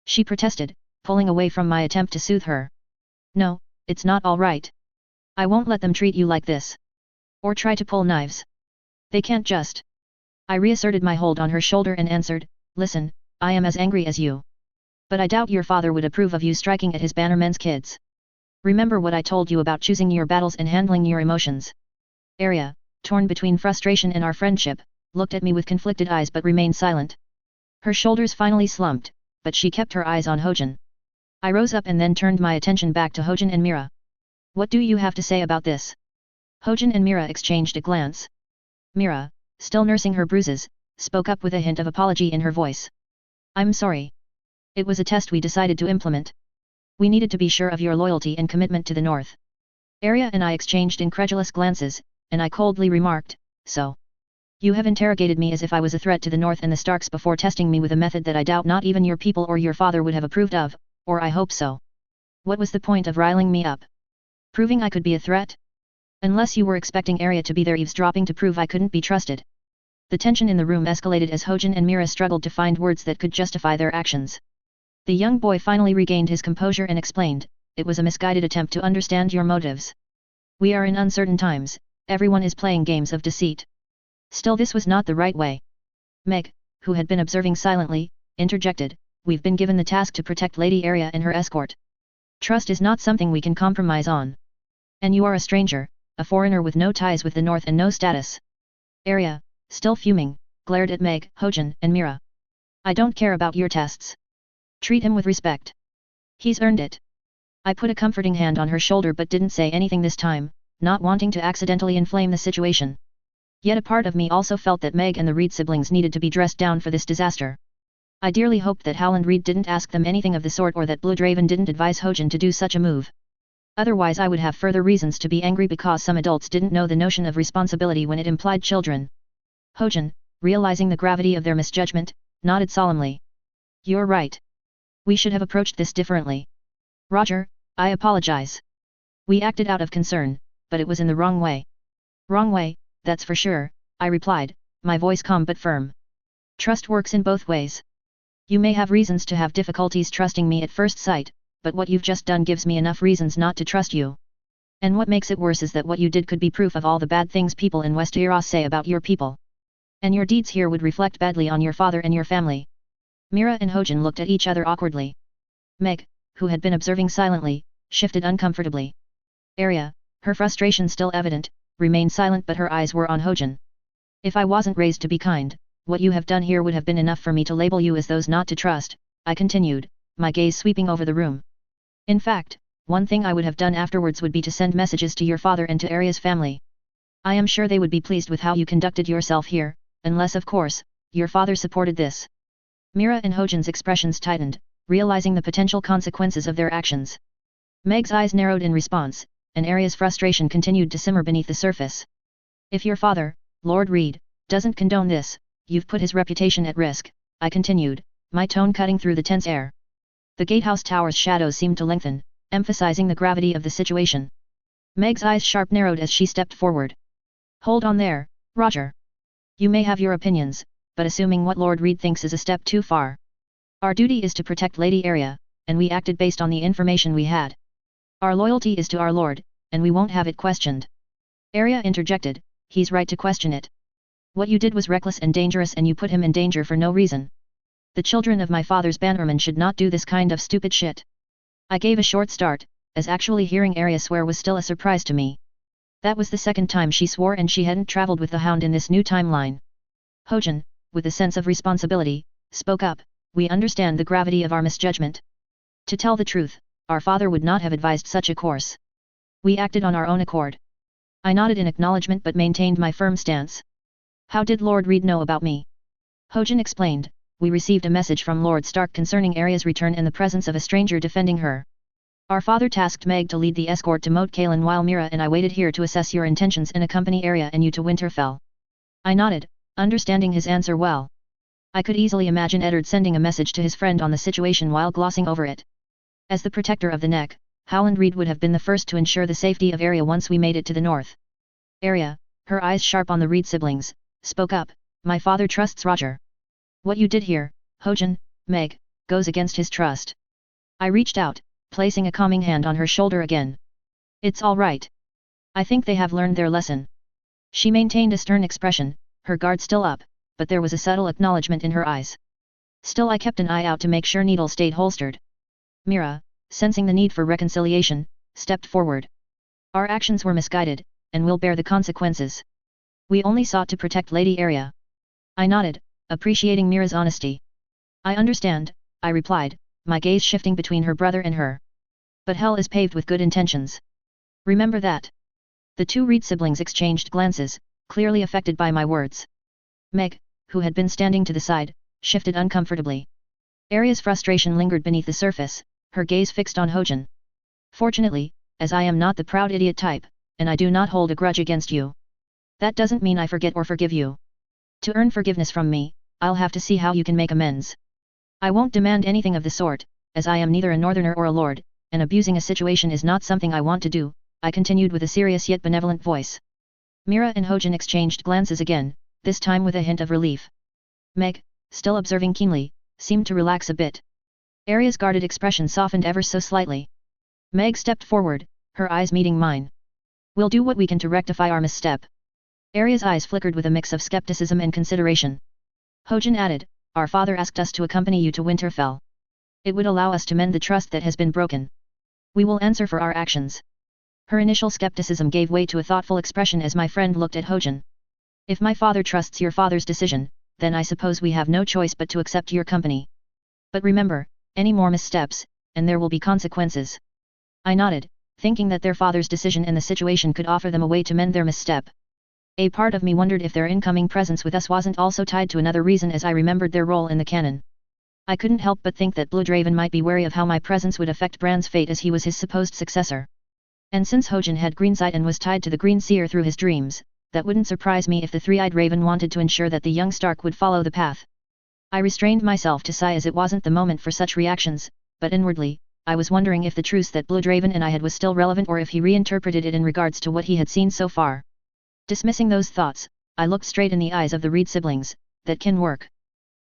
she protested, pulling away from my attempt to soothe her. "No, it's not all right. I won't let them treat you like this. Or try to pull knives. They can't just." I reasserted my hold on her shoulder and answered, "Listen, I am as angry as you. But I doubt your father would approve of you striking at his bannermen's kids. Remember what I told you about choosing your battles and handling your emotions." Arya, torn between frustration and our friendship, looked at me with conflicted eyes but remained silent. Her shoulders finally slumped, but she kept her eyes on Hojin. I rose up and then turned my attention back to Hojin and Mira. "What do you have to say about this?" Hojin and Mira exchanged a glance. Mira, still nursing her bruises, spoke up with a hint of apology in her voice. "I'm sorry. It was a test we decided to implement. We needed to be sure of your loyalty and commitment to the North." Arya and I exchanged incredulous glances, and I coldly remarked, "So? You have interrogated me as if I was a threat to the North and the Starks before testing me with a method that I doubt not even your people or your father would have approved of, or I hope so. What was the point of riling me up? Proving I could be a threat? Unless you were expecting Arya to be there eavesdropping to prove I couldn't be trusted." The tension in the room escalated as Hojin and Mira struggled to find words that could justify their actions. The young boy finally regained his composure and explained, "It was a misguided attempt to understand your motives. We are in uncertain times, everyone is playing games of deceit. Still, this was not the right way." Meg, who had been observing silently, interjected, "We've been given the task to protect Lady Arya and her escort. Trust is not something we can compromise on. And you are a stranger, a foreigner with no ties with the North and no status." Arya, still fuming, glared at Meg, Hojin, and Mira. "I don't care about your tests. Treat him with respect. He's earned it." I put a comforting hand on her shoulder but didn't say anything this time, not wanting to accidentally inflame the situation. Yet a part of me also felt that Meg and the Reed siblings needed to be dressed down for this disaster. I dearly hoped that Howland Reed didn't ask them anything of the sort or that Bloodraven didn't advise Hojin to do such a move. Otherwise I would have further reasons to be angry because some adults didn't know the notion of responsibility when it implied children. Hojin, realizing the gravity of their misjudgment, nodded solemnly. "You're right. We should have approached this differently. Roger, I apologize. We acted out of concern, but it was in the wrong way." "Wrong way, that's for sure," I replied, my voice calm but firm. "Trust works in both ways. You may have reasons to have difficulties trusting me at first sight, but what you've just done gives me enough reasons not to trust you. And what makes it worse is that what you did could be proof of all the bad things people in Westeros say about your people. And your deeds here would reflect badly on your father and your family." Mira and Hojin looked at each other awkwardly. Meg, who had been observing silently, shifted uncomfortably. Arya, her frustration still evident, remained silent but her eyes were on Hojin. "If I wasn't raised to be kind, what you have done here would have been enough for me to label you as those not to trust," I continued, my gaze sweeping over the room. "In fact, one thing I would have done afterwards would be to send messages to your father and to Arya's family. I am sure they would be pleased with how you conducted yourself here, unless of course, your father supported this." Mira and Hojin's expressions tightened, realizing the potential consequences of their actions. Meg's eyes narrowed in response, and Arya's frustration continued to simmer beneath the surface. If your father, Lord Reed, doesn't condone this, you've put his reputation at risk, I continued, my tone cutting through the tense air. The gatehouse tower's shadows seemed to lengthen, emphasizing the gravity of the situation. Meg's eyes sharp narrowed as she stepped forward. Hold on there, Roger. You may have your opinions, but assuming what Lord Reed thinks is a step too far. Our duty is to protect Lady Arya, and we acted based on the information we had. Our loyalty is to our lord, and we won't have it questioned. Arya interjected, he's right to question it. What you did was reckless and dangerous and you put him in danger for no reason. The children of my father's bannermen should not do this kind of stupid shit. I gave a short start, as actually hearing Arya swear was still a surprise to me. That was the second time she swore and she hadn't traveled with the Hound in this new timeline. Hojin, with a sense of responsibility, spoke up, we understand the gravity of our misjudgment. To tell the truth, our father would not have advised such a course. We acted on our own accord. I nodded in acknowledgement but maintained my firm stance. How did Lord Reed know about me? Hojin explained, we received a message from Lord Stark concerning Arya's return in the presence of a stranger defending her. Our father tasked Meg to lead the escort to Moat Cailin while Mira and I waited here to assess your intentions and accompany Arya and you to Winterfell. I nodded, understanding his answer well. I could easily imagine Eddard sending a message to his friend on the situation while glossing over it. As the protector of the neck, Howland Reed would have been the first to ensure the safety of Arya once we made it to the north. Arya, her eyes sharp on the Reed siblings, spoke up, my father trusts Roger. What you did here, Hojin, Meg, goes against his trust. I reached out, placing a calming hand on her shoulder again. It's all right. I think they have learned their lesson. She maintained a stern expression, her guard still up, but there was a subtle acknowledgement in her eyes. Still I kept an eye out to make sure Needle stayed holstered. Mira, sensing the need for reconciliation, stepped forward. Our actions were misguided, and will bear the consequences. We only sought to protect Lady Arya. I nodded, appreciating Mira's honesty. I understand, I replied, my gaze shifting between her brother and her. But hell is paved with good intentions. Remember that. The two Reed siblings exchanged glances, clearly affected by my words. Meg, who had been standing to the side, shifted uncomfortably. Arya's frustration lingered beneath the surface, her gaze fixed on Hojin. Fortunately, as I am not the proud idiot type, and I do not hold a grudge against you. That doesn't mean I forget or forgive you. To earn forgiveness from me, I'll have to see how you can make amends. I won't demand anything of the sort, as I am neither a northerner or a lord, and abusing a situation is not something I want to do, I continued with a serious yet benevolent voice. Mira and Hojin exchanged glances again, this time with a hint of relief. Meg, still observing keenly, seemed to relax a bit. Arya's guarded expression softened ever so slightly. Meg stepped forward, her eyes meeting mine. We'll do what we can to rectify our misstep. Arya's eyes flickered with a mix of skepticism and consideration. Hojin added, our father asked us to accompany you to Winterfell. It would allow us to mend the trust that has been broken. We will answer for our actions. Her initial skepticism gave way to a thoughtful expression as my friend looked at Hojin. If my father trusts your father's decision, then I suppose we have no choice but to accept your company. But remember, any more missteps, and there will be consequences. I nodded, thinking that their father's decision and the situation could offer them a way to mend their misstep. A part of me wondered if their incoming presence with us wasn't also tied to another reason as I remembered their role in the canon. I couldn't help but think that Bloodraven might be wary of how my presence would affect Bran's fate as he was his supposed successor. And since Hojin had greensight and was tied to the Green Seer through his dreams, that wouldn't surprise me if the three-eyed raven wanted to ensure that the young Stark would follow the path. I restrained myself to sigh as it wasn't the moment for such reactions, but inwardly, I was wondering if the truce that Bloodraven and I had was still relevant or if he reinterpreted it in regards to what he had seen so far. Dismissing those thoughts, I looked straight in the eyes of the Reed siblings. That can work.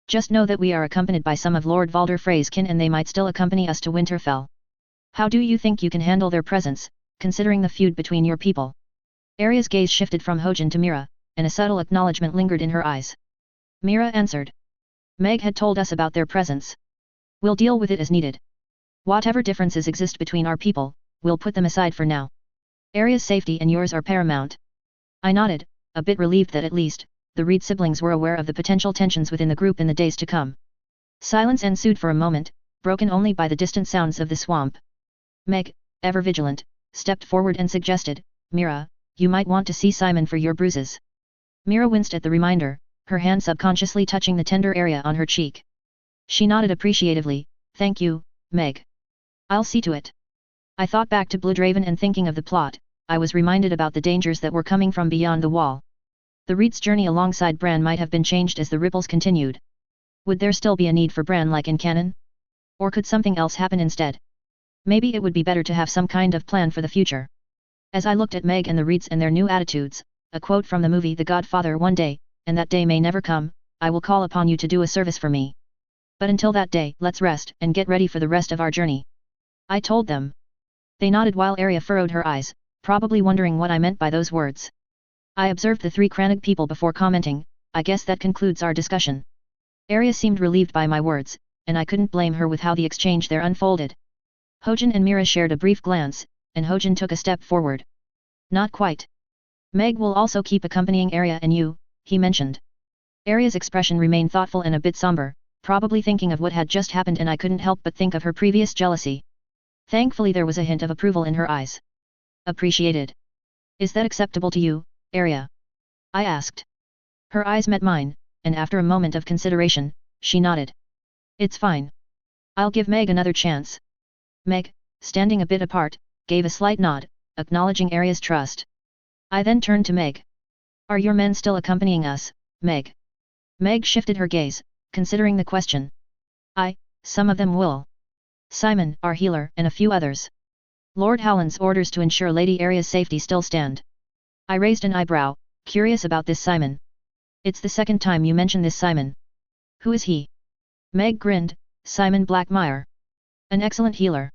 Just know that we are accompanied by some of Lord Valder Frey's kin and they might still accompany us to Winterfell. How do you think you can handle their presence, considering the feud between your people? Arya's gaze shifted from Hojin to Mira, and a subtle acknowledgement lingered in her eyes. Mira answered. Meg had told us about their presence. We'll deal with it as needed. Whatever differences exist between our people, we'll put them aside for now. Arya's safety and yours are paramount. I nodded, a bit relieved that at least, the Reed siblings were aware of the potential tensions within the group in the days to come. Silence ensued for a moment, broken only by the distant sounds of the swamp. Meg, ever vigilant, stepped forward and suggested, Mira, you might want to see Simon for your bruises. Mira winced at the reminder, her hand subconsciously touching the tender area on her cheek. She nodded appreciatively, thank you, Meg. I'll see to it. I thought back to Bloodraven and thinking of the plot, I was reminded about the dangers that were coming from beyond the wall. The Reed's journey alongside Bran might have been changed as the ripples continued. Would there still be a need for Bran like in canon? Or could something else happen instead? Maybe it would be better to have some kind of plan for the future. As I looked at Meg and the Reeds and their new attitudes, a quote from the movie The Godfather: "One day, and that day may never come, I will call upon you to do a service for me. But until that day, let's rest and get ready for the rest of our journey," I told them. They nodded while Arya furrowed her eyes, probably wondering what I meant by those words. I observed the three Crannog people before commenting, "I guess that concludes our discussion." Arya seemed relieved by my words, and I couldn't blame her with how the exchange there unfolded. Hojin and Mira shared a brief glance, and Hojin took a step forward. "Not quite. Meg will also keep accompanying Arya and you," he mentioned. Arya's expression remained thoughtful and a bit somber, probably thinking of what had just happened, and I couldn't help but think of her previous jealousy. Thankfully there was a hint of approval in her eyes. "Appreciated. Is that acceptable to you, Arya?" I asked. Her eyes met mine, and after a moment of consideration, she nodded. "It's fine. I'll give Meg another chance." Meg, standing a bit apart, gave a slight nod, acknowledging Arya's trust. I then turned to Meg. "Are your men still accompanying us, Meg?" Meg shifted her gaze, considering the question. Some of them will. Simon, our healer, and a few others. Lord Howland's orders to ensure Lady Arya's safety still stand." I raised an eyebrow, curious about this Simon. "It's the second time you mention this Simon. Who is he?" Meg grinned. "Simon Blackmire. An excellent healer.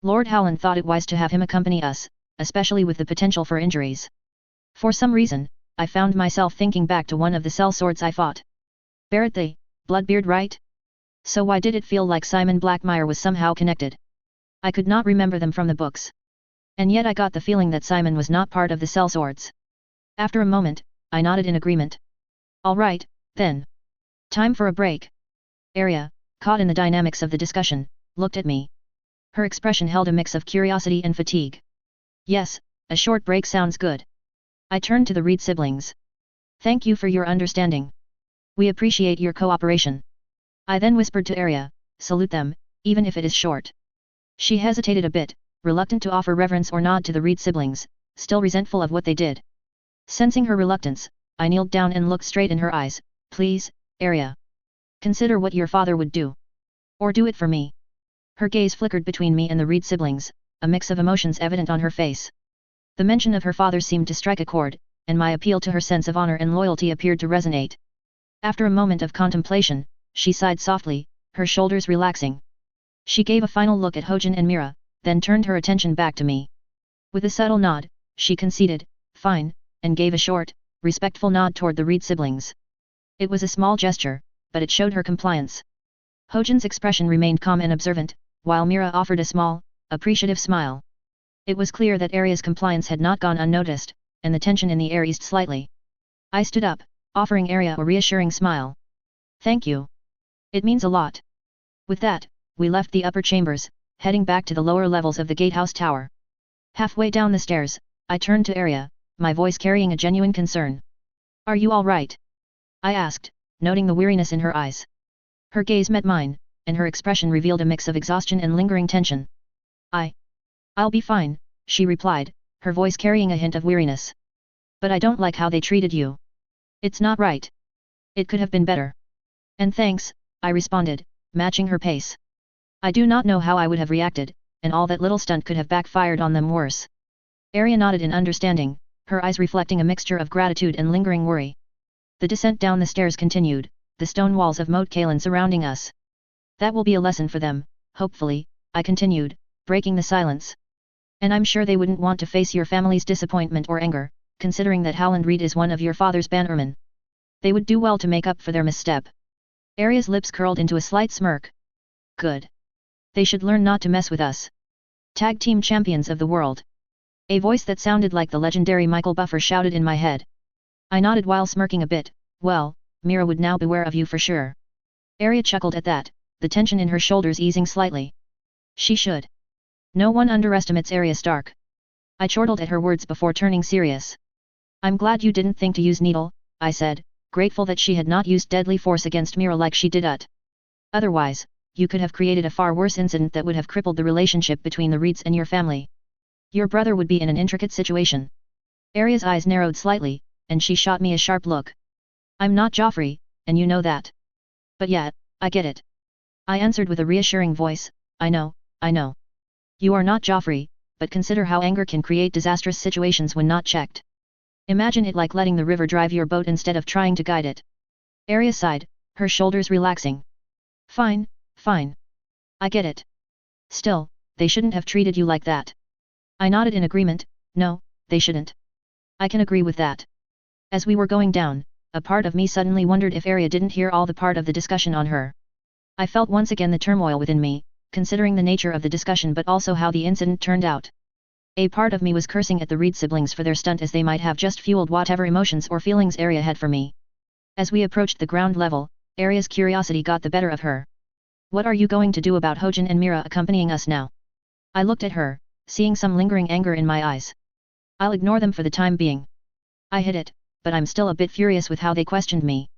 Lord Howland thought it wise to have him accompany us, especially with the potential for injuries." For some reason, I found myself thinking back to one of the sellswords I fought. Barrett the Bloodbeard, right? So why did it feel like Simon Blackmire was somehow connected? I could not remember them from the books. And yet I got the feeling that Simon was not part of the sellswords. After a moment, I nodded in agreement. "All right, then. Time for a break." Arya, caught in the dynamics of the discussion, looked at me. Her expression held a mix of curiosity and fatigue. "Yes, a short break sounds good." I turned to the Reed siblings. "Thank you for your understanding. We appreciate your cooperation." I then whispered to Arya, "Salute them, even if it is short." She hesitated a bit, reluctant to offer reverence or nod to the Reed siblings, still resentful of what they did. Sensing her reluctance, I kneeled down and looked straight in her eyes. "Please, Arya. Consider what your father would do. Or do it for me." Her gaze flickered between me and the Reed siblings, a mix of emotions evident on her face. The mention of her father seemed to strike a chord, and my appeal to her sense of honor and loyalty appeared to resonate. After a moment of contemplation, she sighed softly, her shoulders relaxing. She gave a final look at Hojin and Mira, then turned her attention back to me. With a subtle nod, she conceded, "Fine," and gave a short, respectful nod toward the Reed siblings. It was a small gesture, but it showed her compliance. Hojin's expression remained calm and observant, while Mira offered a small, appreciative smile. It was clear that Arya's compliance had not gone unnoticed, and the tension in the air eased slightly. I stood up, offering Arya a reassuring smile. "Thank you. It means a lot." With that, we left the upper chambers, heading back to the lower levels of the gatehouse tower. Halfway down the stairs, I turned to Arya, my voice carrying a genuine concern. "Are you all right?" I asked, noting the weariness in her eyes. Her gaze met mine, and her expression revealed a mix of exhaustion and lingering tension. I'll be fine," she replied, her voice carrying a hint of weariness. "But I don't like how they treated you. It's not right. It could have been better." "And thanks," I responded, matching her pace. I do not know how I would have reacted, and all that little stunt could have backfired on them worse. Arya nodded in understanding, her eyes reflecting a mixture of gratitude and lingering worry. The descent down the stairs continued, the stone walls of Moat Cailin surrounding us. "That will be a lesson for them, hopefully," I continued, breaking the silence. "And I'm sure they wouldn't want to face your family's disappointment or anger, considering that Howland Reed is one of your father's bannermen. They would do well to make up for their misstep." Arya's lips curled into a slight smirk. "Good. They should learn not to mess with us. Tag team champions of the world." A voice that sounded like the legendary Michael Buffer shouted in my head. I nodded while smirking a bit. "Well, Mira would now beware of you for sure." Arya chuckled at that, the tension in her shoulders easing slightly. "She should. No one underestimates Arya Stark." I chortled at her words before turning serious. "I'm glad you didn't think to use Needle," I said, grateful that she had not used deadly force against Mira like she did at. "Otherwise, you could have created a far worse incident that would have crippled the relationship between the Reeds and your family. Your brother would be in an intricate situation." Arya's eyes narrowed slightly, and she shot me a sharp look. I'm not Joffrey, and you know that. But yet, I get it. I answered with a reassuring voice, I know. You are not Joffrey, but consider how anger can create disastrous situations when not checked. Imagine it like letting the river drive your boat instead of trying to guide it. Arya sighed, her shoulders relaxing. Fine. I get it. Still, they shouldn't have treated you like that. I nodded in agreement, no, they shouldn't. I can agree with that. As we were going down, a part of me suddenly wondered if Arya didn't hear all the part of the discussion on her. I felt once again the turmoil within me, considering the nature of the discussion but also how the incident turned out. A part of me was cursing at the Reed siblings for their stunt, as they might have just fueled whatever emotions or feelings Arya had for me. As we approached the ground level, Arya's curiosity got the better of her. What are you going to do about Hojin and Mira accompanying us now? I looked at her, seeing some lingering anger in my eyes. I'll ignore them for the time being. I hid it, but I'm still a bit furious with how they questioned me.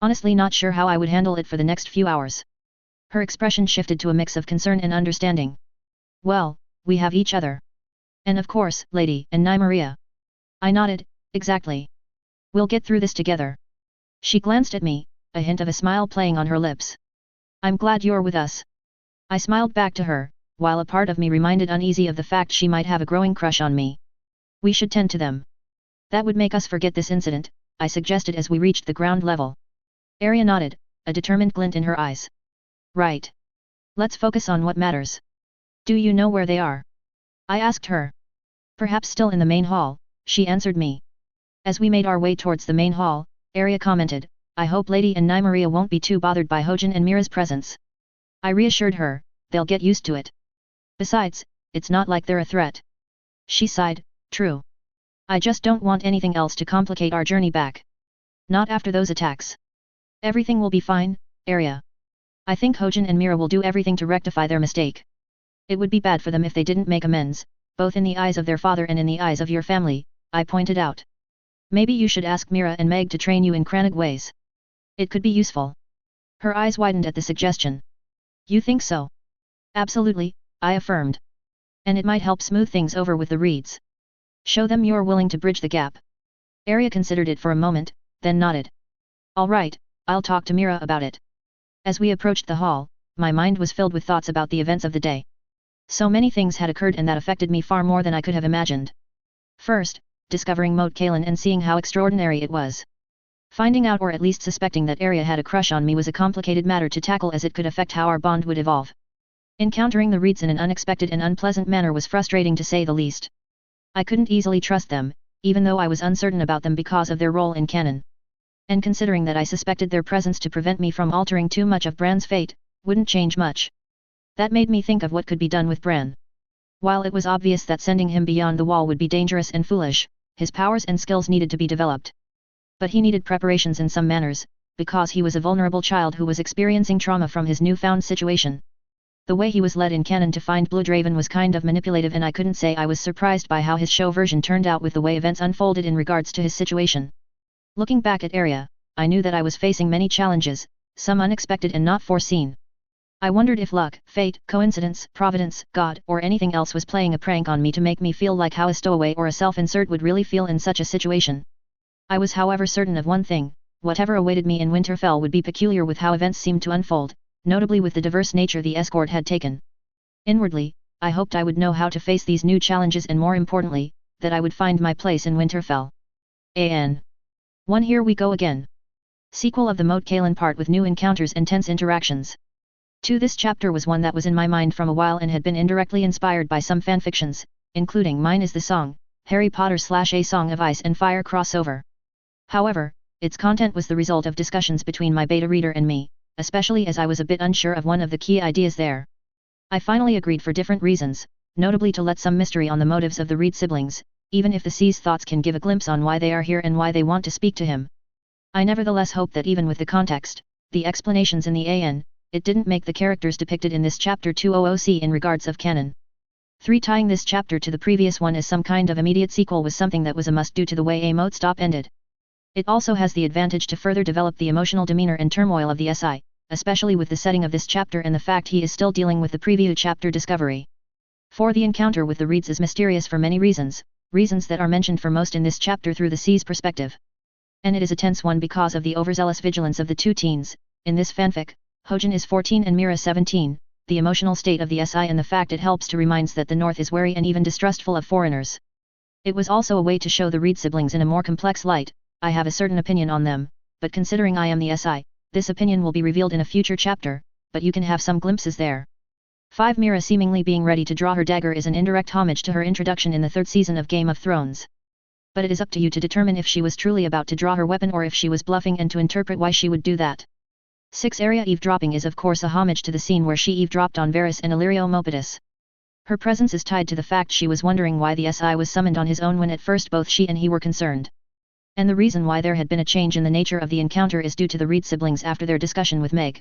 Honestly not sure how I would handle it for the next few hours. Her expression shifted to a mix of concern and understanding. Well, we have each other. And of course, Lady and Nymeria. I nodded, exactly. We'll get through this together. She glanced at me, a hint of a smile playing on her lips. I'm glad you're with us. I smiled back to her, while a part of me reminded uneasy of the fact she might have a growing crush on me. We should tend to them. That would make us forget this incident, I suggested as we reached the ground level. Arya nodded, a determined glint in her eyes. Right. Let's focus on what matters. Do you know where they are? I asked her. Perhaps still in the main hall, she answered me. As we made our way towards the main hall, Arya commented, I hope Lady and Nymeria won't be too bothered by Hojin and Mira's presence. I reassured her, they'll get used to it. Besides, it's not like they're a threat. She sighed, true. I just don't want anything else to complicate our journey back. Not after those attacks. Everything will be fine, Arya. I think Hojin and Mira will do everything to rectify their mistake. It would be bad for them if they didn't make amends, both in the eyes of their father and in the eyes of your family, I pointed out. Maybe you should ask Mira and Meg to train you in Kranag ways. It could be useful. Her eyes widened at the suggestion. You think so? Absolutely, I affirmed. And it might help smooth things over with the Reeds. Show them you're willing to bridge the gap. Arya considered it for a moment, then nodded. All right, I'll talk to Mira about it. As we approached the hall, my mind was filled with thoughts about the events of the day. So many things had occurred and that affected me far more than I could have imagined. First, discovering Moat Cailin and seeing how extraordinary it was. Finding out or at least suspecting that Arya had a crush on me was a complicated matter to tackle, as it could affect how our bond would evolve. Encountering the Reeds in an unexpected and unpleasant manner was frustrating to say the least. I couldn't easily trust them, even though I was uncertain about them because of their role in canon. And considering that I suspected their presence to prevent me from altering too much of Bran's fate, wouldn't change much. That made me think of what could be done with Bran. While it was obvious that sending him beyond the wall would be dangerous and foolish, his powers and skills needed to be developed. But he needed preparations in some manners, because he was a vulnerable child who was experiencing trauma from his newfound situation. The way he was led in canon to find Bloodraven was kind of manipulative, and I couldn't say I was surprised by how his show version turned out with the way events unfolded in regards to his situation. Looking back at Arya, I knew that I was facing many challenges, some unexpected and not foreseen. I wondered if luck, fate, coincidence, providence, God, or anything else was playing a prank on me to make me feel like how a stowaway or a self-insert would really feel in such a situation. I was however certain of one thing: whatever awaited me in Winterfell would be peculiar with how events seemed to unfold, notably with the diverse nature the escort had taken. Inwardly, I hoped I would know how to face these new challenges, and more importantly, that I would find my place in Winterfell. An. 1 Here we go again. Sequel of the Moat Cailin part with new encounters and tense interactions. 2 This chapter was one that was in my mind from a while and had been indirectly inspired by some fanfictions, including Mine is the Song, Harry Potter/A Song of Ice and Fire crossover. However, its content was the result of discussions between my beta reader and me, especially as I was a bit unsure of one of the key ideas there. I finally agreed for different reasons, notably to let some mystery on the motives of the Reed siblings, even if the C's thoughts can give a glimpse on why they are here and why they want to speak to him. I nevertheless hope that even with the context, the explanations in the AN, it didn't make the characters depicted in this chapter too OOC in regards of canon. 3 Tying this chapter to the previous one as some kind of immediate sequel was something that was a must due to the way a moat stop ended. It also has the advantage to further develop the emotional demeanor and turmoil of the SI, especially with the setting of this chapter and the fact he is still dealing with the preview chapter discovery. 4 The encounter with the Reeds is mysterious for many reasons, reasons that are mentioned for most in this chapter through the C's perspective. And it is a tense one because of the overzealous vigilance of the two teens. In this fanfic, Hojin is 14 and Mira 17, the emotional state of the SI and the fact it helps to reminds that the North is wary and even distrustful of foreigners. It was also a way to show the Reed siblings in a more complex light. I have a certain opinion on them, but considering I am the SI, this opinion will be revealed in a future chapter, but you can have some glimpses there. 5. Mira seemingly being ready to draw her dagger is an indirect homage to her introduction in the 3rd season of Game of Thrones. But it is up to you to determine if she was truly about to draw her weapon or if she was bluffing and to interpret why she would do that. 6. Area eavesdropping is of course a homage to the scene where she eavesdropped on Varys and Illyrio Mopetus. Her presence is tied to the fact she was wondering why the SI was summoned on his own when at first both she and he were concerned. And the reason why there had been a change in the nature of the encounter is due to the Reed siblings after their discussion with Meg.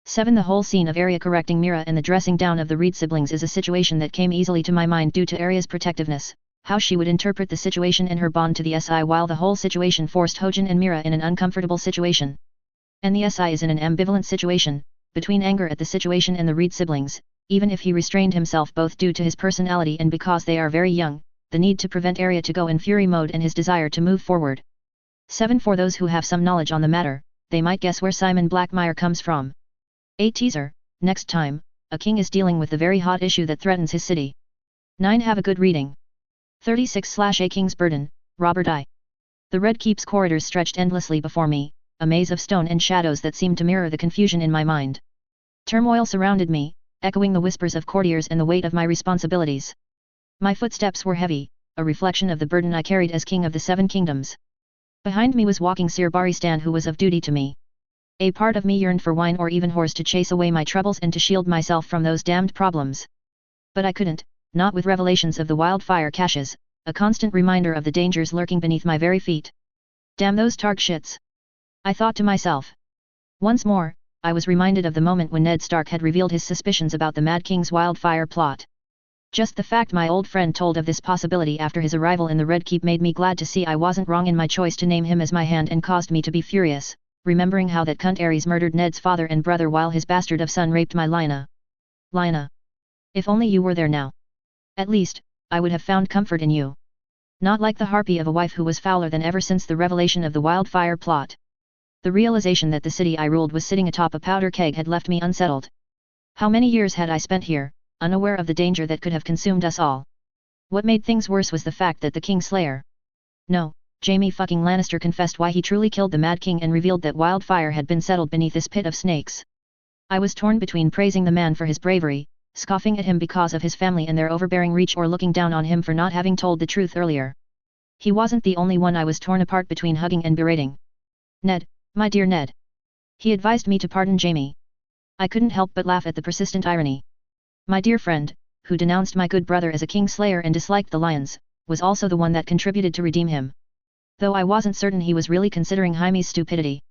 7. The whole scene of Arya correcting Mira and the dressing down of the Reed siblings is a situation that came easily to my mind due to Arya's protectiveness, how she would interpret the situation and her bond to the SI, while the whole situation forced Hojin and Mira in an uncomfortable situation. And the SI is in an ambivalent situation, between anger at the situation and the Reed siblings, even if he restrained himself both due to his personality and because they are very young, the need to prevent Arya to go in fury mode and his desire to move forward. 7. For those who have some knowledge on the matter, they might guess where Simon Blackmire comes from. 8. Teaser, next time, a king is dealing with the very hot issue that threatens his city. 9. Have a good reading. 36/A King's Burden, Robert I. The Red Keep's corridors stretched endlessly before me, a maze of stone and shadows that seemed to mirror the confusion in my mind. Turmoil surrounded me, echoing the whispers of courtiers and the weight of my responsibilities. My footsteps were heavy, a reflection of the burden I carried as King of the 7 Kingdoms. Behind me was walking Sir Baristan, who was of duty to me. A part of me yearned for wine or even horse to chase away my troubles and to shield myself from those damned problems. But I couldn't, not with revelations of the wildfire caches, a constant reminder of the dangers lurking beneath my very feet. Damn those Targ shits! I thought to myself. Once more, I was reminded of the moment when Ned Stark had revealed his suspicions about the Mad King's wildfire plot. Just the fact my old friend told of this possibility after his arrival in the Red Keep made me glad to see I wasn't wrong in my choice to name him as my hand, and caused me to be furious, remembering how that cunt Ares murdered Ned's father and brother while his bastard of son raped my Lyanna. Lyanna. If only you were there now. At least, I would have found comfort in you. Not like the harpy of a wife who was fouler than ever since the revelation of the wildfire plot. The realization that the city I ruled was sitting atop a powder keg had left me unsettled. How many years had I spent here, unaware of the danger that could have consumed us all? What made things worse was the fact that the Kingslayer. No, Jaime fucking Lannister confessed why he truly killed the Mad King and revealed that wildfire had been settled beneath this pit of snakes. I was torn between praising the man for his bravery, scoffing at him because of his family and their overbearing reach, or looking down on him for not having told the truth earlier. He wasn't the only one I was torn apart between, hugging and berating. Ned, my dear Ned. He advised me to pardon Jaime. I couldn't help but laugh at the persistent irony. My dear friend, who denounced my good brother as a Kingslayer and disliked the lions, was also the one that contributed to redeem him. Though I wasn't certain he was really considering Jaime's stupidity.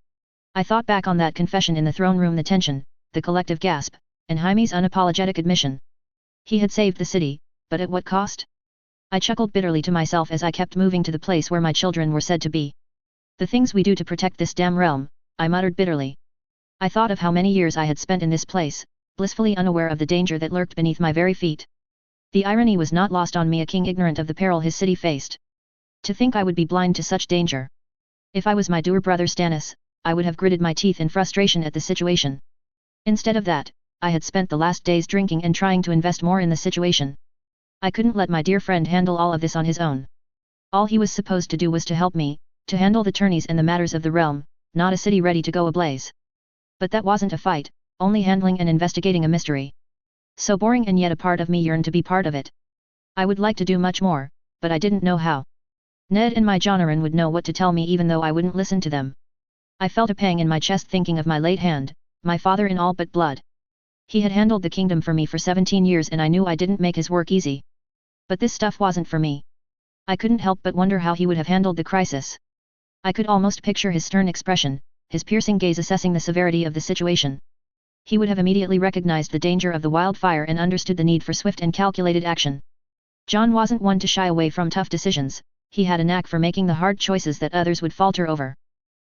I thought back on that confession in the throne room, the tension, the collective gasp, and Jaime's unapologetic admission. He had saved the city, but at what cost? I chuckled bitterly to myself as I kept moving to the place where my children were said to be. The things we do to protect this damn realm, I muttered bitterly. I thought of how many years I had spent in this place, blissfully unaware of the danger that lurked beneath my very feet. The irony was not lost on me, a king ignorant of the peril his city faced. To think I would be blind to such danger. If I was my dour brother Stannis, I would have gritted my teeth in frustration at the situation. Instead of that, I had spent the last days drinking and trying to invest more in the situation. I couldn't let my dear friend handle all of this on his own. All he was supposed to do was to help me, to handle the tourneys and the matters of the realm, not a city ready to go ablaze. But that wasn't a fight, only handling and investigating a mystery. So boring, and yet a part of me yearned to be part of it. I would like to do much more, but I didn't know how. Ned and my Jonaran would know what to tell me even though I wouldn't listen to them. I felt a pang in my chest thinking of my late hand, my father in all but blood. He had handled the kingdom for me for 17 years and I knew I didn't make his work easy. But this stuff wasn't for me. I couldn't help but wonder how he would have handled the crisis. I could almost picture his stern expression, his piercing gaze assessing the severity of the situation. He would have immediately recognized the danger of the wildfire and understood the need for swift and calculated action. Jon wasn't one to shy away from tough decisions, he had a knack for making the hard choices that others would falter over.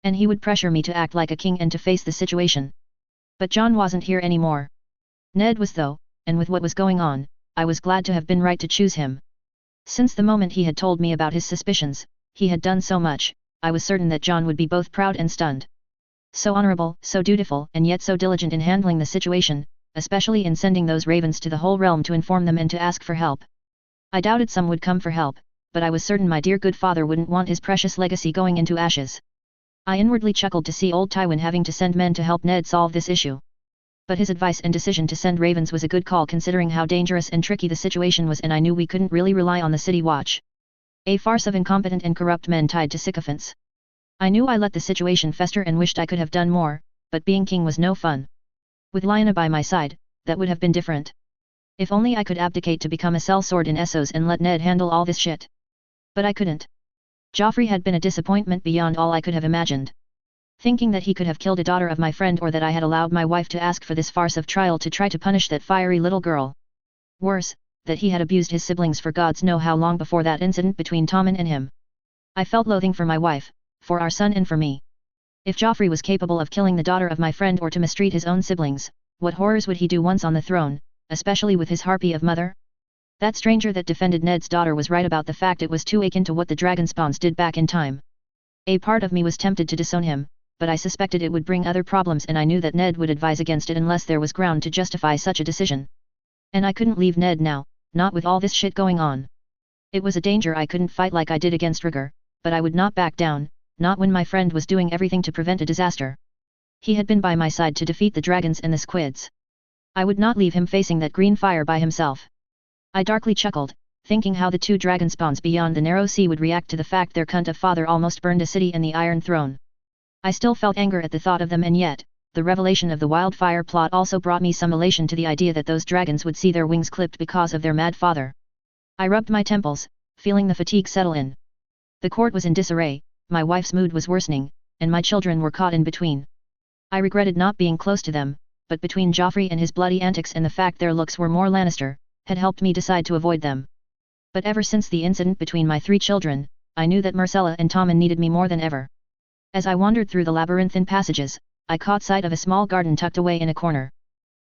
And he would pressure me to act like a king and to face the situation. But Jon wasn't here anymore. Ned was though, and with what was going on, I was glad to have been right to choose him. Since the moment he had told me about his suspicions, he had done so much, I was certain that John would be both proud and stunned. So honorable, so dutiful, and yet so diligent in handling the situation, especially in sending those ravens to the whole realm to inform them and to ask for help. I doubted some would come for help, but I was certain my dear good father wouldn't want his precious legacy going into ashes. I inwardly chuckled to see old Tywin having to send men to help Ned solve this issue. But his advice and decision to send ravens was a good call considering how dangerous and tricky the situation was, and I knew we couldn't really rely on the city watch. A farce of incompetent and corrupt men tied to sycophants. I knew I let the situation fester and wished I could have done more, but being king was no fun. With Lyanna by my side, that would have been different. If only I could abdicate to become a sellsword in Essos and let Ned handle all this shit. But I couldn't. Joffrey had been a disappointment beyond all I could have imagined. Thinking that he could have killed a daughter of my friend, or that I had allowed my wife to ask for this farce of trial to try to punish that fiery little girl. Worse, that he had abused his siblings for gods know how long before that incident between Tommen and him. I felt loathing for my wife, for our son and for me. If Joffrey was capable of killing the daughter of my friend or to mistreat his own siblings, what horrors would he do once on the throne, especially with his harpy of mother? That stranger that defended Ned's daughter was right about the fact it was too akin to what the dragonspawns did back in time. A part of me was tempted to disown him, but I suspected it would bring other problems, and I knew that Ned would advise against it unless there was ground to justify such a decision. And I couldn't leave Ned now, not with all this shit going on. It was a danger I couldn't fight like I did against Rhaegar, but I would not back down, not when my friend was doing everything to prevent a disaster. He had been by my side to defeat the dragons and the squids. I would not leave him facing that green fire by himself. I darkly chuckled, thinking how the two dragonspawns beyond the narrow sea would react to the fact their cunt of father almost burned a city and the Iron Throne. I still felt anger at the thought of them, and yet, the revelation of the wildfire plot also brought me some elation to the idea that those dragons would see their wings clipped because of their mad father. I rubbed my temples, feeling the fatigue settle in. The court was in disarray, my wife's mood was worsening, and my children were caught in between. I regretted not being close to them, but between Joffrey and his bloody antics and the fact their looks were more Lannister, had helped me decide to avoid them. But ever since the incident between my 3 children, I knew that Myrcella and Tommen needed me more than ever. As I wandered through the labyrinthine passages, I caught sight of a small garden tucked away in a corner.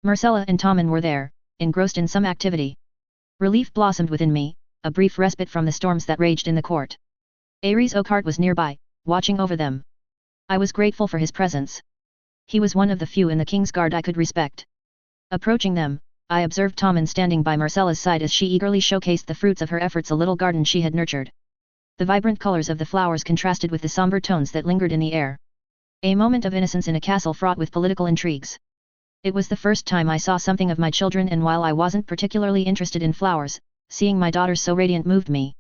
Myrcella and Tommen were there, engrossed in some activity. Relief blossomed within me, a brief respite from the storms that raged in the court. Aerys Oakheart was nearby, watching over them. I was grateful for his presence. He was one of the few in the King's Guard I could respect. Approaching them, I observed Tommen standing by Myrcella's side as she eagerly showcased the fruits of her efforts, a little garden she had nurtured. The vibrant colors of the flowers contrasted with the somber tones that lingered in the air. A moment of innocence in a castle fraught with political intrigues. It was the first time I saw something of my children, and while I wasn't particularly interested in flowers, seeing my daughters so radiant moved me.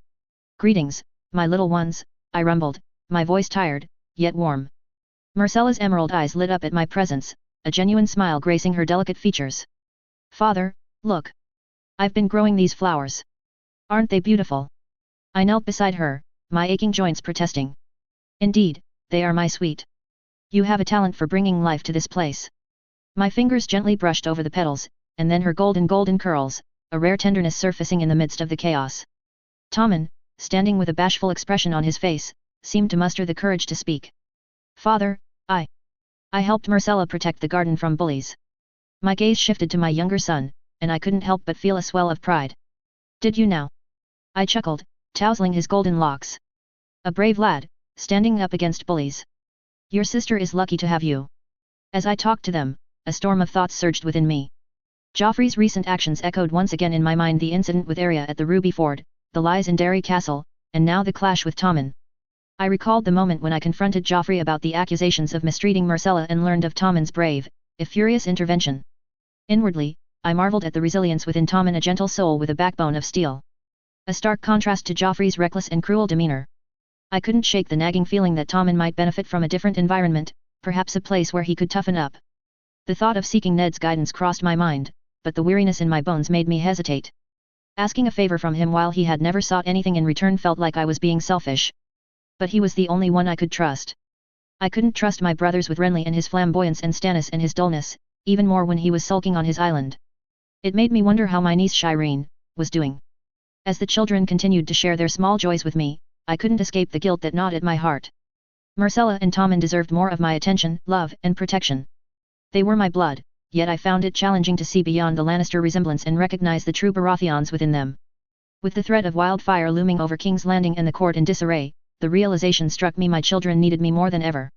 "Greetings, my little ones," I rumbled, my voice tired, yet warm. Myrcella's emerald eyes lit up at my presence, a genuine smile gracing her delicate features. "Father, look. I've been growing these flowers. Aren't they beautiful?" I knelt beside her, my aching joints protesting. "Indeed, they are, my sweet. You have a talent for bringing life to this place." My fingers gently brushed over the petals, and then her golden curls, a rare tenderness surfacing in the midst of the chaos. Tommen, standing with a bashful expression on his face, seemed to muster the courage to speak. "Father, I helped Myrcella protect the garden from bullies." My gaze shifted to my younger son, and I couldn't help but feel a swell of pride. "Did you now?" I chuckled, tousling his golden locks. "A brave lad, standing up against bullies. Your sister is lucky to have you." As I talked to them, a storm of thoughts surged within me. Joffrey's recent actions echoed once again in my mind: the incident with Arya at the Ruby Ford, the lies in Derry Castle, and now the clash with Tommen. I recalled the moment when I confronted Joffrey about the accusations of mistreating Myrcella and learned of Tommen's brave, if furious intervention. Inwardly, I marveled at the resilience within Tommen, a gentle soul with a backbone of steel. A stark contrast to Joffrey's reckless and cruel demeanor. I couldn't shake the nagging feeling that Tommen might benefit from a different environment, perhaps a place where he could toughen up. The thought of seeking Ned's guidance crossed my mind, but the weariness in my bones made me hesitate. Asking a favor from him while he had never sought anything in return felt like I was being selfish. But he was the only one I could trust. I couldn't trust my brothers with Renly and his flamboyance, and Stannis and his dullness, even more when he was sulking on his island. It made me wonder how my niece Shireen was doing. As the children continued to share their small joys with me, I couldn't escape the guilt that gnawed at my heart. Myrcella and Tommen deserved more of my attention, love, and protection. They were my blood, yet I found it challenging to see beyond the Lannister resemblance and recognize the true Baratheons within them. With the threat of wildfire looming over King's Landing and the court in disarray, the realization struck me my children needed me more than ever.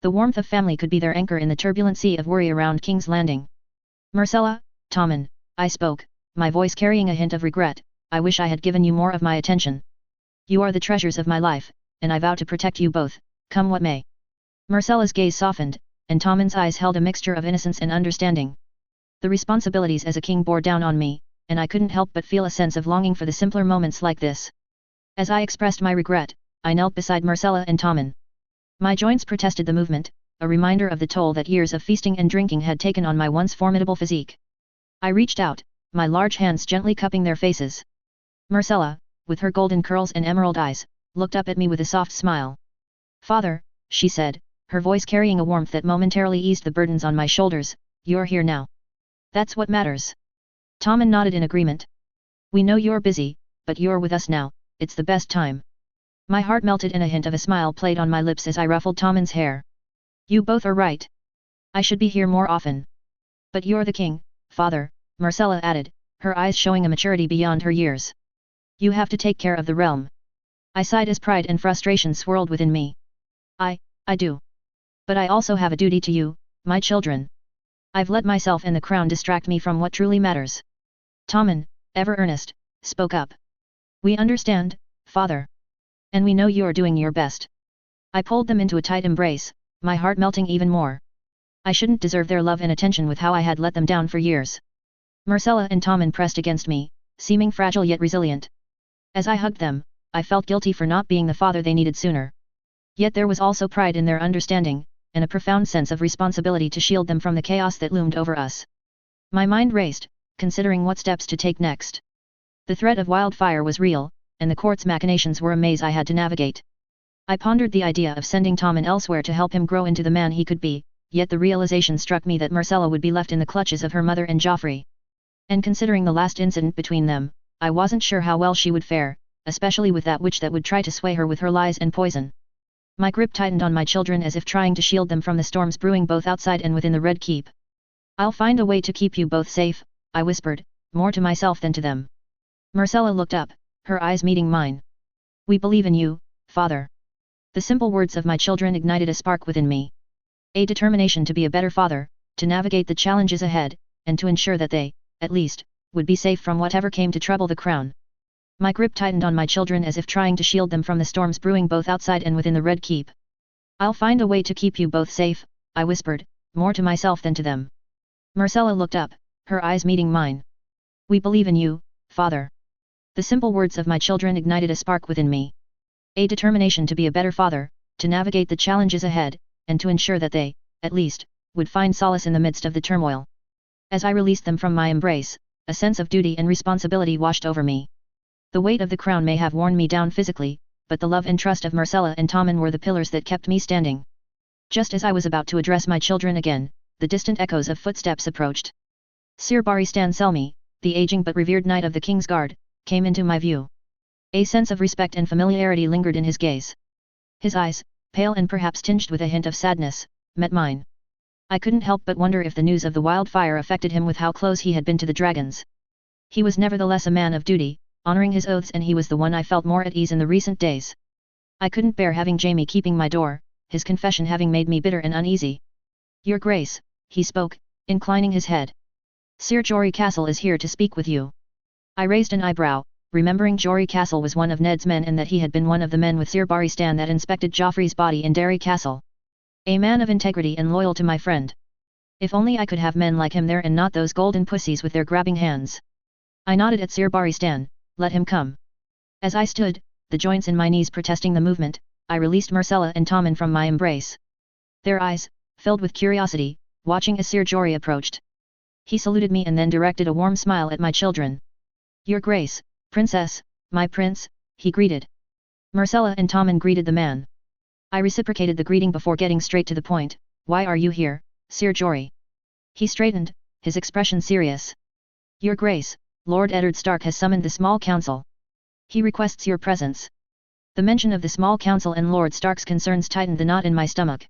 The warmth of family could be their anchor in the turbulent sea of worry around King's Landing. Marcella, Tommen, I spoke, my voice carrying a hint of regret, I wish I had given you more of my attention. You are the treasures of my life, and I vow to protect you both, come what may. Marcella's gaze softened, and Tommen's eyes held a mixture of innocence and understanding. The responsibilities as a king bore down on me, and I couldn't help but feel a sense of longing for the simpler moments like this. As I expressed my regret, I knelt beside Marcella and Tommen. My joints protested the movement, a reminder of the toll that years of feasting and drinking had taken on my once formidable physique. I reached out, my large hands gently cupping their faces. Marcella, with her golden curls and emerald eyes, looked up at me with a soft smile. Father, she said, her voice carrying a warmth that momentarily eased the burdens on my shoulders, you're here now. That's what matters. Tommen nodded in agreement. We know you're busy, but you're with us now, it's the best time. My heart melted and a hint of a smile played on my lips as I ruffled Tommen's hair. You both are right. I should be here more often. But you're the king, father, Marcella added, her eyes showing a maturity beyond her years. You have to take care of the realm. I sighed as pride and frustration swirled within me. I do. But I also have a duty to you, my children. I've let myself and the crown distract me from what truly matters. Tommen, ever earnest, spoke up. We understand, father. And we know you're doing your best. I pulled them into a tight embrace, my heart melting even more. I shouldn't deserve their love and attention with how I had let them down for years. Marcella and Tommen pressed against me, seeming fragile yet resilient. As I hugged them, I felt guilty for not being the father they needed sooner. Yet there was also pride in their understanding, and a profound sense of responsibility to shield them from the chaos that loomed over us. My mind raced, considering what steps to take next. The threat of wildfire was real, and the court's machinations were a maze I had to navigate. I pondered the idea of sending Tommen elsewhere to help him grow into the man he could be, yet the realization struck me that Marcella would be left in the clutches of her mother and Joffrey. And considering the last incident between them, I wasn't sure how well she would fare, especially with that witch that would try to sway her with her lies and poison. My grip tightened on my children as if trying to shield them from the storms brewing both outside and within the Red Keep. I'll find a way to keep you both safe, I whispered, more to myself than to them. Marcella looked up, her eyes meeting mine. We believe in you, father. The simple words of my children ignited a spark within me. A determination to be a better father, to navigate the challenges ahead, and to ensure that they, at least, would be safe from whatever came to trouble the crown. My grip tightened on my children as if trying to shield them from the storms brewing both outside and within the Red Keep. I'll find a way to keep you both safe, I whispered, more to myself than to them. Marcella looked up, her eyes meeting mine. We believe in you, father. The simple words of my children ignited a spark within me. A determination to be a better father, to navigate the challenges ahead, and to ensure that they, at least, would find solace in the midst of the turmoil. As I released them from my embrace, a sense of duty and responsibility washed over me. The weight of the crown may have worn me down physically, but the love and trust of Marcella and Tommen were the pillars that kept me standing. Just as I was about to address my children again, the distant echoes of footsteps approached. Sir Barristan Selmy, the aging but revered knight of the King's Guard, came into my view. A sense of respect and familiarity lingered in his gaze. His eyes, pale and perhaps tinged with a hint of sadness, met mine. I couldn't help but wonder if the news of the wildfire affected him with how close he had been to the dragons. He was nevertheless a man of duty, honoring his oaths, and he was the one I felt more at ease in the recent days. I couldn't bear having Jaime keeping my door, his confession having made me bitter and uneasy. Your Grace, he spoke, inclining his head. Sir Jory Castle is here to speak with you. I raised an eyebrow, remembering Jory Castle was one of Ned's men and that he had been one of the men with Sir Barristan that inspected Joffrey's body in Derry Castle. A man of integrity and loyal to my friend. If only I could have men like him there and not those golden pussies with their grabbing hands. I nodded at Sir Barristan, let him come. As I stood, the joints in my knees protesting the movement, I released Marcella and Tommen from my embrace. Their eyes, filled with curiosity, watching as Sir Jory approached. He saluted me and then directed a warm smile at my children. Your Grace, Princess, my prince, he greeted. Marcella and Tommen greeted the man. I reciprocated the greeting before getting straight to the point. Why are you here, Sir Jory? He straightened, his expression serious. Your Grace, Lord Eddard Stark has summoned the small council. He requests your presence. The mention of the small council and Lord Stark's concerns tightened the knot in my stomach.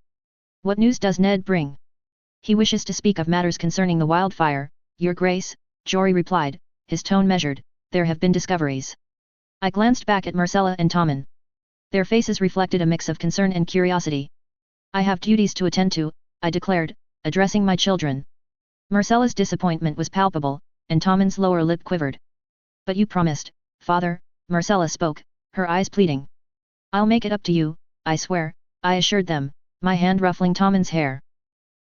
What news does Ned bring? He wishes to speak of matters concerning the wildfire, Your Grace, Jory replied, his tone measured. There have been discoveries. I glanced back at Marcella and Tommen. Their faces reflected a mix of concern and curiosity. I have duties to attend to, I declared, addressing my children. Marcella's disappointment was palpable, and Tommen's lower lip quivered. But you promised, father, Marcella spoke, her eyes pleading. I'll make it up to you, I swear, I assured them, my hand ruffling Tommen's hair.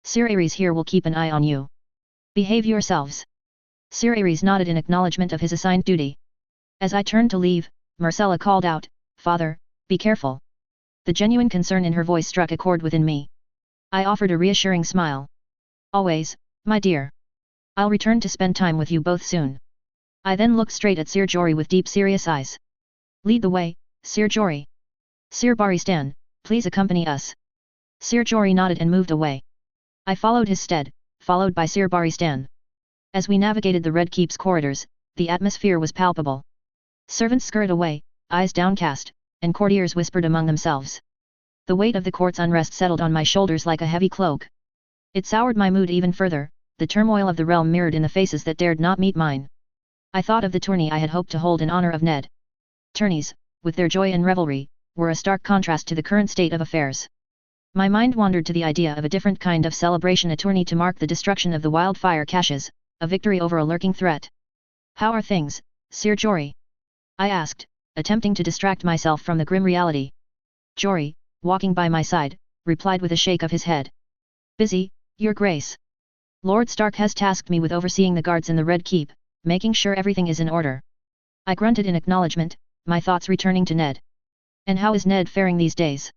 Sir Ares here will keep an eye on you. Behave yourselves. Sir Ares nodded in acknowledgement of his assigned duty. As I turned to leave, Marcella called out, Father, be careful. The genuine concern in her voice struck a chord within me. I offered a reassuring smile. Always, my dear. I'll return to spend time with you both soon. I then looked straight at Sir Jory with deep serious eyes. Lead the way, Sir Jory. Sir Baristan, please accompany us. Sir Jory nodded and moved away. I followed his stead, followed by Sir Baristan. As we navigated the Red Keep's corridors, the atmosphere was palpable. Servants scurried away, eyes downcast, and courtiers whispered among themselves. The weight of the court's unrest settled on my shoulders like a heavy cloak. It soured my mood even further, the turmoil of the realm mirrored in the faces that dared not meet mine. I thought of the tourney I had hoped to hold in honor of Ned. Tourneys, with their joy and revelry, were a stark contrast to the current state of affairs. My mind wandered to the idea of a different kind of celebration, a tourney to mark the destruction of the wildfire caches, a victory over a lurking threat. How are things, Sir Jory? I asked, attempting to distract myself from the grim reality. Jory, walking by my side, replied with a shake of his head. Busy, Your Grace. Lord Stark has tasked me with overseeing the guards in the Red Keep, making sure everything is in order. I grunted in acknowledgement, my thoughts returning to Ned. And how is Ned faring these days?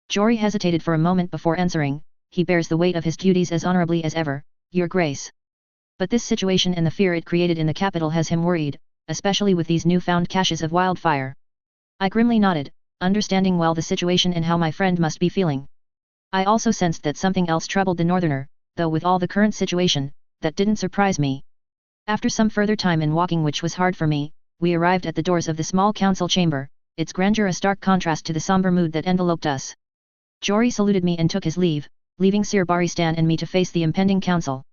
Jory hesitated for a moment before answering, he bears the weight of his duties as honorably as ever, Your Grace. But this situation and the fear it created in the capital has him worried, especially with these newfound caches of wildfire. I grimly nodded, understanding well the situation and how my friend must be feeling. I also sensed that something else troubled the northerner, though with all the current situation, that didn't surprise me. After some further time in walking, which was hard for me, we arrived at the doors of the small council chamber, its grandeur a stark contrast to the somber mood that enveloped us. Jory saluted me and took his leave, leaving Sir Baristan and me to face the impending council.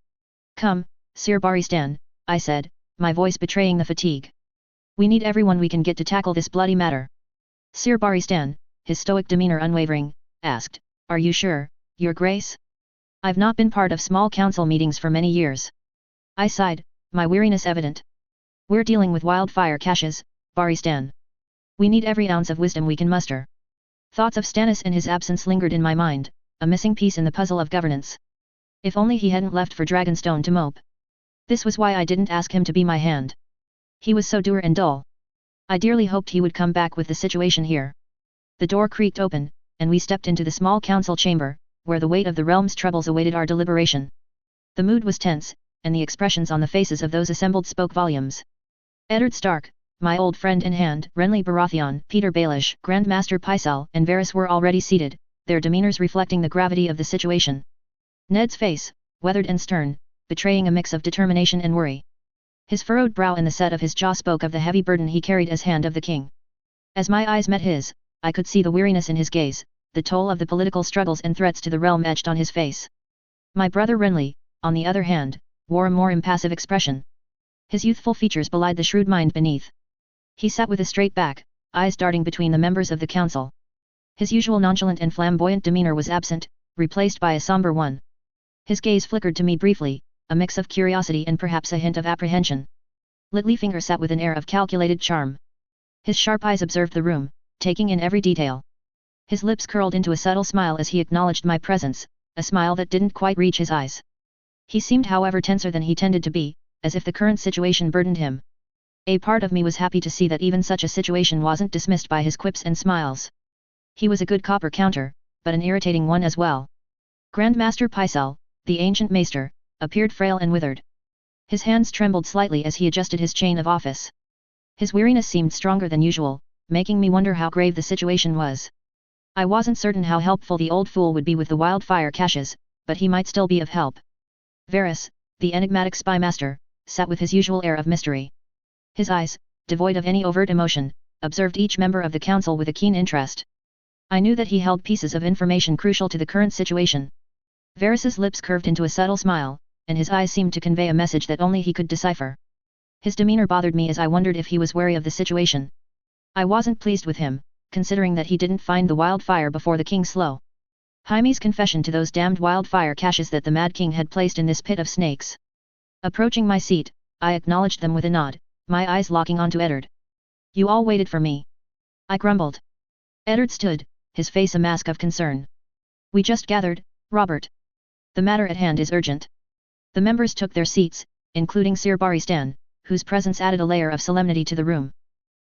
Come, Sir Baristan, I said, my voice betraying the fatigue. We need everyone we can get to tackle this bloody matter. Sir Baristan, his stoic demeanor unwavering, asked, Are you sure, Your Grace? I've not been part of small council meetings for many years. I sighed, my weariness evident. We're dealing with wildfire caches, Baristan. We need every ounce of wisdom we can muster. Thoughts of Stannis and his absence lingered in my mind, a missing piece in the puzzle of governance. If only he hadn't left for Dragonstone to mope. This was why I didn't ask him to be my hand. He was so dour and dull. I dearly hoped he would come back with the situation here. The door creaked open, and we stepped into the small council chamber, where the weight of the realm's troubles awaited our deliberation. The mood was tense, and the expressions on the faces of those assembled spoke volumes. Eddard Stark, my old friend and hand, Renly Baratheon, Peter Baelish, Grandmaster Pycelle and Varys were already seated, their demeanors reflecting the gravity of the situation. Ned's face, weathered and stern, betraying a mix of determination and worry. His furrowed brow and the set of his jaw spoke of the heavy burden he carried as Hand of the King. As my eyes met his, I could see the weariness in his gaze, the toll of the political struggles and threats to the realm etched on his face. My brother Renly, on the other hand, wore a more impassive expression. His youthful features belied the shrewd mind beneath. He sat with a straight back, eyes darting between the members of the council. His usual nonchalant and flamboyant demeanor was absent, replaced by a somber one. His gaze flickered to me briefly, a mix of curiosity and perhaps a hint of apprehension. Littlefinger sat with an air of calculated charm. His sharp eyes observed the room, taking in every detail. His lips curled into a subtle smile as he acknowledged my presence, a smile that didn't quite reach his eyes. He seemed, however, tenser than he tended to be, as if the current situation burdened him. A part of me was happy to see that even such a situation wasn't dismissed by his quips and smiles. He was a good copper counter, but an irritating one as well. Grandmaster Pycelle, the ancient maester, appeared frail and withered. His hands trembled slightly as he adjusted his chain of office. His weariness seemed stronger than usual, making me wonder how grave the situation was. I wasn't certain how helpful the old fool would be with the wildfire caches, but he might still be of help. Varys, the enigmatic spy master, sat with his usual air of mystery. His eyes, devoid of any overt emotion, observed each member of the council with a keen interest. I knew that he held pieces of information crucial to the current situation. Varys's lips curved into a subtle smile, and his eyes seemed to convey a message that only he could decipher. His demeanor bothered me as I wondered if he was wary of the situation. I wasn't pleased with him, considering that he didn't find the wildfire before the king's slow. Jaime's confession to those damned wildfire caches that the Mad King had placed in this pit of snakes. Approaching my seat, I acknowledged them with a nod, my eyes locking onto Eddard. You all waited for me. I grumbled. Eddard stood, his face a mask of concern. We just gathered, Robert. The matter at hand is urgent. The members took their seats, including Sir Baristan, whose presence added a layer of solemnity to the room.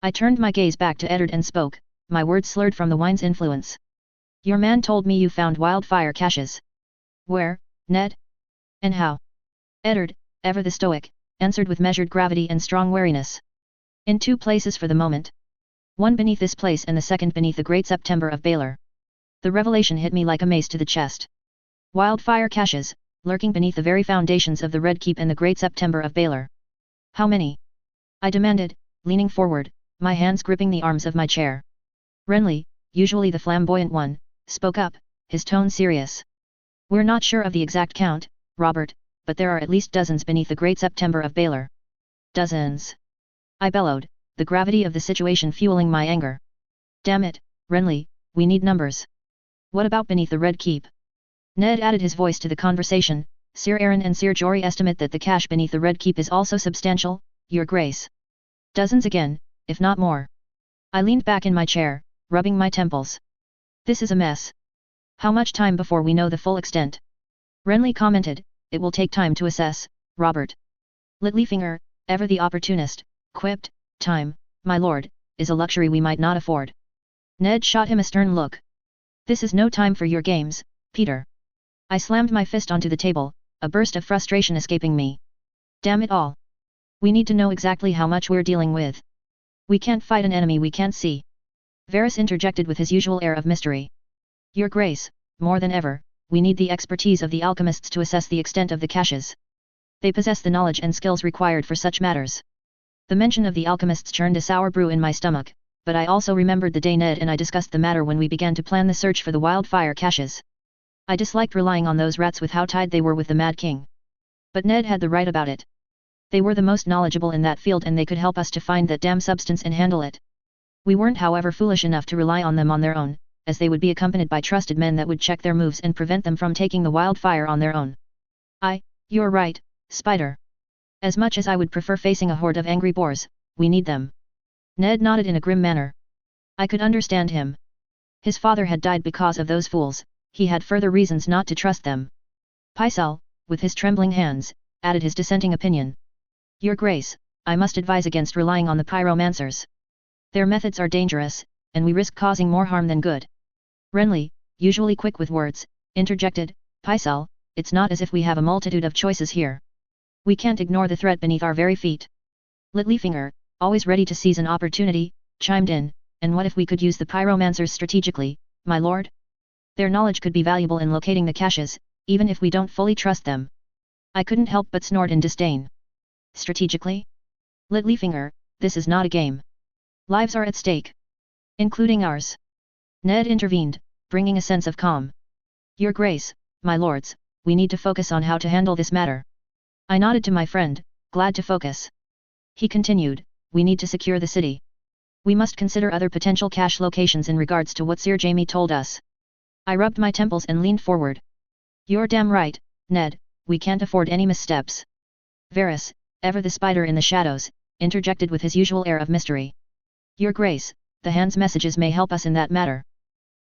I turned my gaze back to Eddard and spoke, my words slurred from the wine's influence. Your man told me you found wildfire caches. Where, Ned? And how? Eddard, ever the stoic, answered with measured gravity and strong wariness. In 2 places for the moment. One beneath this place and the second beneath the Great September of Baelor. The revelation hit me like a mace to the chest. Wildfire caches, lurking beneath the very foundations of the Red Keep and the Great September of Baelor. How many? I demanded, leaning forward, my hands gripping the arms of my chair. Renly, usually the flamboyant one, spoke up, his tone serious. We're not sure of the exact count, Robert, but there are at least dozens beneath the Great September of Baelor. Dozens. I bellowed, the gravity of the situation fueling my anger. Damn it, Renly, we need numbers. What about beneath the Red Keep? Ned added his voice to the conversation. Sir Aaron and Sir Jory estimate that the cache beneath the Red Keep is also substantial, Your Grace. Dozens again, if not more. I leaned back in my chair, rubbing my temples. This is a mess. How much time before we know the full extent? Renly commented, it will take time to assess, Robert. Littlefinger, ever the opportunist, quipped, time, my lord, is a luxury we might not afford. Ned shot him a stern look. This is no time for your games, Peter. I slammed my fist onto the table, a burst of frustration escaping me. Damn it all. We need to know exactly how much we're dealing with. We can't fight an enemy we can't see. Varys interjected with his usual air of mystery. Your Grace, more than ever, we need the expertise of the alchemists to assess the extent of the caches. They possess the knowledge and skills required for such matters. The mention of the alchemists churned a sour brew in my stomach, but I also remembered the day Ned and I discussed the matter when we began to plan the search for the wildfire caches. I disliked relying on those rats with how tied they were with the Mad King. But Ned had the right about it. They were the most knowledgeable in that field and they could help us to find that damn substance and handle it. We weren't however foolish enough to rely on them on their own, as they would be accompanied by trusted men that would check their moves and prevent them from taking the wildfire on their own. You're right, Spider. As much as I would prefer facing a horde of angry boars, we need them. Ned nodded in a grim manner. I could understand him. His father had died because of those fools, he had further reasons not to trust them. Pycelle, with his trembling hands, added his dissenting opinion. Your Grace, I must advise against relying on the pyromancers. Their methods are dangerous, and we risk causing more harm than good. Renly, usually quick with words, interjected, Pycelle, it's not as if we have a multitude of choices here. We can't ignore the threat beneath our very feet. Littlefinger, always ready to seize an opportunity, chimed in, and what if we could use the pyromancers strategically, my lord? Their knowledge could be valuable in locating the caches, even if we don't fully trust them. I couldn't help but snort in disdain. Strategically? Littlefinger, this is not a game. Lives are at stake. Including ours. Ned intervened, bringing a sense of calm. Your Grace, my lords, we need to focus on how to handle this matter. I nodded to my friend, glad to focus. He continued, we need to secure the city. We must consider other potential cache locations in regards to what Sir Jaime told us. I rubbed my temples and leaned forward. You're damn right, Ned, we can't afford any missteps. Varys, ever the spider in the shadows, interjected with his usual air of mystery. Your Grace, the Hand's messages may help us in that matter.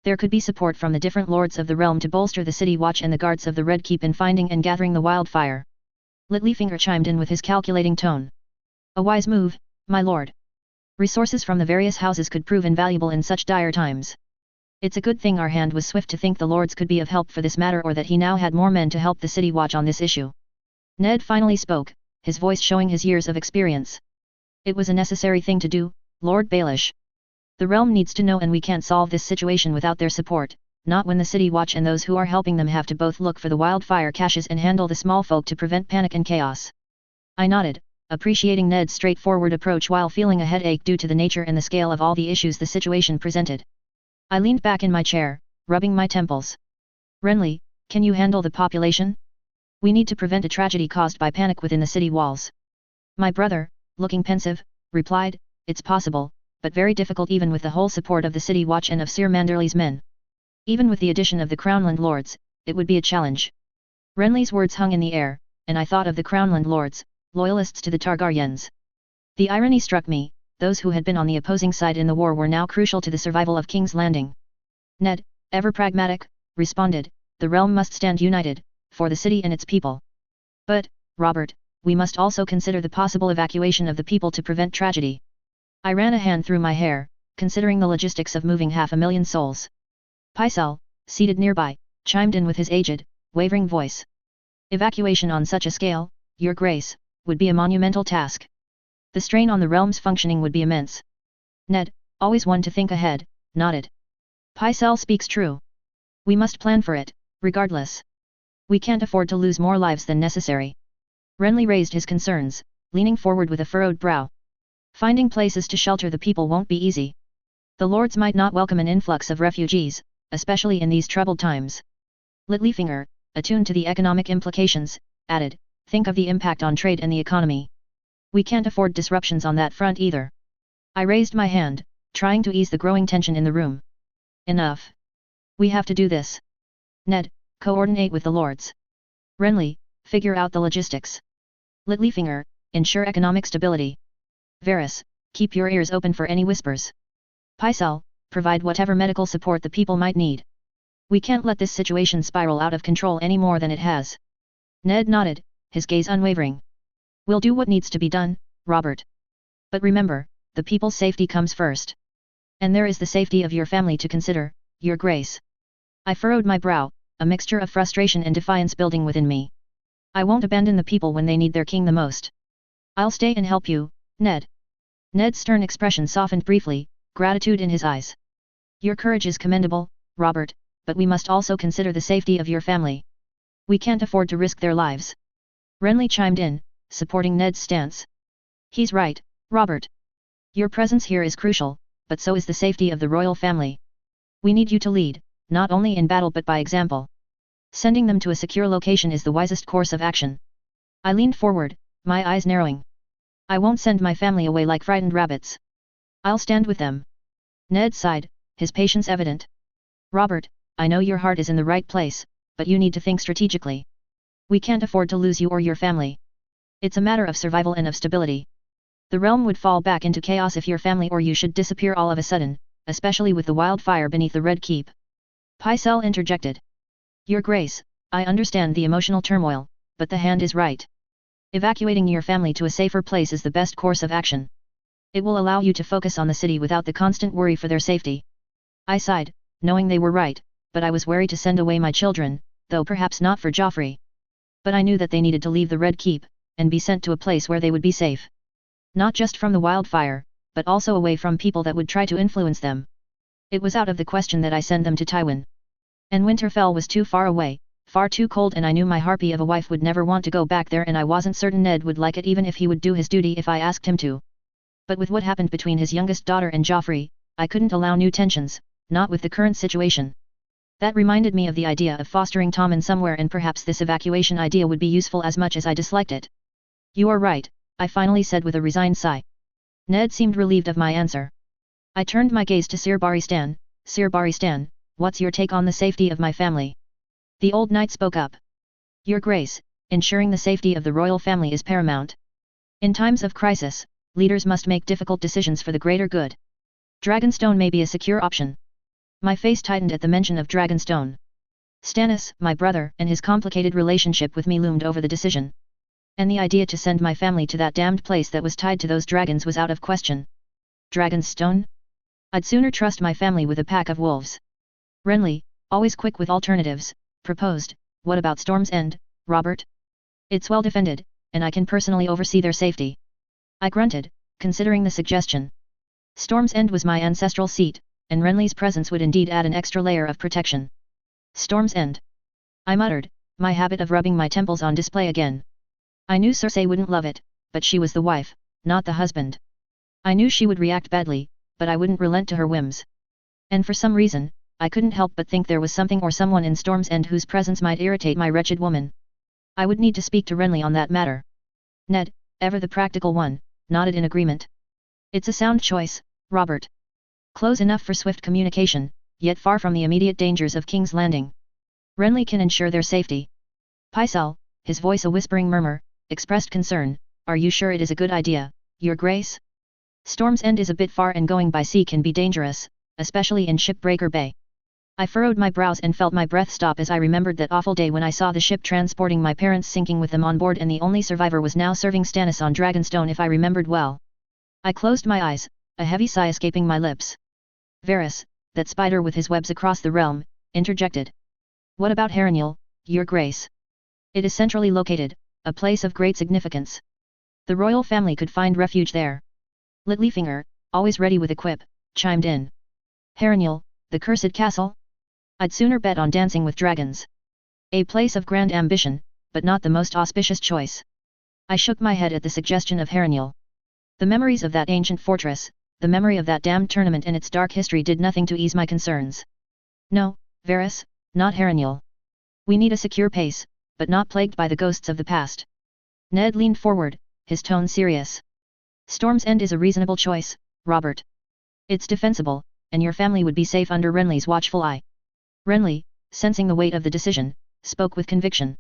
There could be support from the different lords of the realm to bolster the city watch and the guards of the Red Keep in finding and gathering the wildfire. Littlefinger chimed in with his calculating tone. A wise move, my lord. Resources from the various houses could prove invaluable in such dire times. It's a good thing our Hand was swift to think the lords could be of help for this matter or that he now had more men to help the city watch on this issue. Ned finally spoke, his voice showing his years of experience. It was a necessary thing to do, Lord Baelish. The realm needs to know and we can't solve this situation without their support, not when the city watch and those who are helping them have to both look for the wildfire caches and handle the small folk to prevent panic and chaos. I nodded, appreciating Ned's straightforward approach while feeling a headache due to the nature and the scale of all the issues the situation presented. I leaned back in my chair, rubbing my temples. Renly, can you handle the population? We need to prevent a tragedy caused by panic within the city walls. My brother, looking pensive, replied, it's possible, but very difficult even with the whole support of the city watch and of Sir Manderley's men. Even with the addition of the Crownland Lords, it would be a challenge. Renly's words hung in the air, and I thought of the Crownland Lords, loyalists to the Targaryens. The irony struck me, those who had been on the opposing side in the war were now crucial to the survival of King's Landing. Ned, ever pragmatic, responded, the realm must stand united, for the city and its people. But, Robert, we must also consider the possible evacuation of the people to prevent tragedy. I ran a hand through my hair, considering the logistics of moving 500,000 souls. Pycelle, seated nearby, chimed in with his aged, wavering voice. Evacuation on such a scale, Your Grace, would be a monumental task. The strain on the realm's functioning would be immense. Ned, always one to think ahead, nodded. Pycelle speaks true. We must plan for it, regardless. We can't afford to lose more lives than necessary. Renly raised his concerns, leaning forward with a furrowed brow. Finding places to shelter the people won't be easy. The lords might not welcome an influx of refugees, especially in these troubled times. Littlefinger, attuned to the economic implications, added, think of the impact on trade and the economy. We can't afford disruptions on that front either. I raised my hand, trying to ease the growing tension in the room. Enough. We have to do this. Ned, coordinate with the lords. Renly, figure out the logistics. Littlefinger, ensure economic stability. Varys, keep your ears open for any whispers. Pycelle, provide whatever medical support the people might need. We can't let this situation spiral out of control any more than it has. Ned nodded, his gaze unwavering. We'll do what needs to be done, Robert. But remember, the people's safety comes first. And there is the safety of your family to consider, Your Grace. I furrowed my brow, a mixture of frustration and defiance building within me. I won't abandon the people when they need their king the most. I'll stay and help you, Ned. Ned's stern expression softened briefly, gratitude in his eyes. Your courage is commendable, Robert, but we must also consider the safety of your family. We can't afford to risk their lives. Renly chimed in, supporting Ned's stance. He's right, Robert. Your presence here is crucial, but so is the safety of the royal family. We need you to lead, not only in battle but by example. Sending them to a secure location is the wisest course of action. I leaned forward, my eyes narrowing. I won't send my family away like frightened rabbits. I'll stand with them. Ned sighed, his patience evident. Robert, I know your heart is in the right place, but you need to think strategically. We can't afford to lose you or your family. It's a matter of survival and of stability. The realm would fall back into chaos if your family or you should disappear all of a sudden, especially with the wildfire beneath the Red Keep. Pycelle interjected. Your Grace, I understand the emotional turmoil, but the hand is right. Evacuating your family to a safer place is the best course of action. It will allow you to focus on the city without the constant worry for their safety. I sighed, knowing they were right, but I was wary to send away my children, though perhaps not for Joffrey. But I knew that they needed to leave the Red Keep, and be sent to a place where they would be safe. Not just from the wildfire, but also away from people that would try to influence them. It was out of the question that I send them to Tywin. And Winterfell was too far away, far too cold, and I knew my harpy of a wife would never want to go back there, and I wasn't certain Ned would like it even if he would do his duty if I asked him to. But with what happened between his youngest daughter and Joffrey, I couldn't allow new tensions, not with the current situation. That reminded me of the idea of fostering Tommen somewhere, and perhaps this evacuation idea would be useful as much as I disliked it. You are right, I finally said with a resigned sigh. Ned seemed relieved of my answer. I turned my gaze to Sir Barristan. Sir Barristan, what's your take on the safety of my family? The old knight spoke up. Your Grace, ensuring the safety of the royal family is paramount. In times of crisis, leaders must make difficult decisions for the greater good. Dragonstone may be a secure option. My face tightened at the mention of Dragonstone. Stannis, my brother, and his complicated relationship with me loomed over the decision. And the idea to send my family to that damned place that was tied to those dragons was out of question. Dragonstone? I'd sooner trust my family with a pack of wolves. Renly, always quick with alternatives, proposed, what about Storm's End, Robert? It's well defended, and I can personally oversee their safety. I grunted, considering the suggestion. Storm's End was my ancestral seat, and Renly's presence would indeed add an extra layer of protection. Storm's End. I muttered, my habit of rubbing my temples on display again. I knew Cersei wouldn't love it, but she was the wife, not the husband. I knew she would react badly, but I wouldn't relent to her whims. And for some reason, I couldn't help but think there was something or someone in Storm's End whose presence might irritate my wretched woman. I would need to speak to Renly on that matter. Ned, ever the practical one, nodded in agreement. It's a sound choice, Robert. Close enough for swift communication, yet far from the immediate dangers of King's Landing. Renly can ensure their safety. Pycelle, his voice a whispering murmur, expressed concern, are you sure it is a good idea, Your Grace? Storm's End is a bit far and going by sea can be dangerous, especially in Shipbreaker Bay. I furrowed my brows and felt my breath stop as I remembered that awful day when I saw the ship transporting my parents sinking with them on board and the only survivor was now serving Stannis on Dragonstone if I remembered well. I closed my eyes, a heavy sigh escaping my lips. Varys, that spider with his webs across the realm, interjected. What about Harrenhal, Your Grace? It is centrally located, a place of great significance. The royal family could find refuge there. Littlefinger, always ready with a quip, chimed in. Harrenhal, the cursed castle? I'd sooner bet on Dancing with Dragons. A place of grand ambition, but not the most auspicious choice. I shook my head at the suggestion of Harrenhal. The memories of that ancient fortress, the memory of that damned tournament and its dark history did nothing to ease my concerns. No, Varys, not Harrenhal. We need a secure pace, but not plagued by the ghosts of the past. Ned leaned forward, his tone serious. Storm's End is a reasonable choice, Robert. It's defensible, and your family would be safe under Renly's watchful eye. Renly, sensing the weight of the decision, spoke with conviction.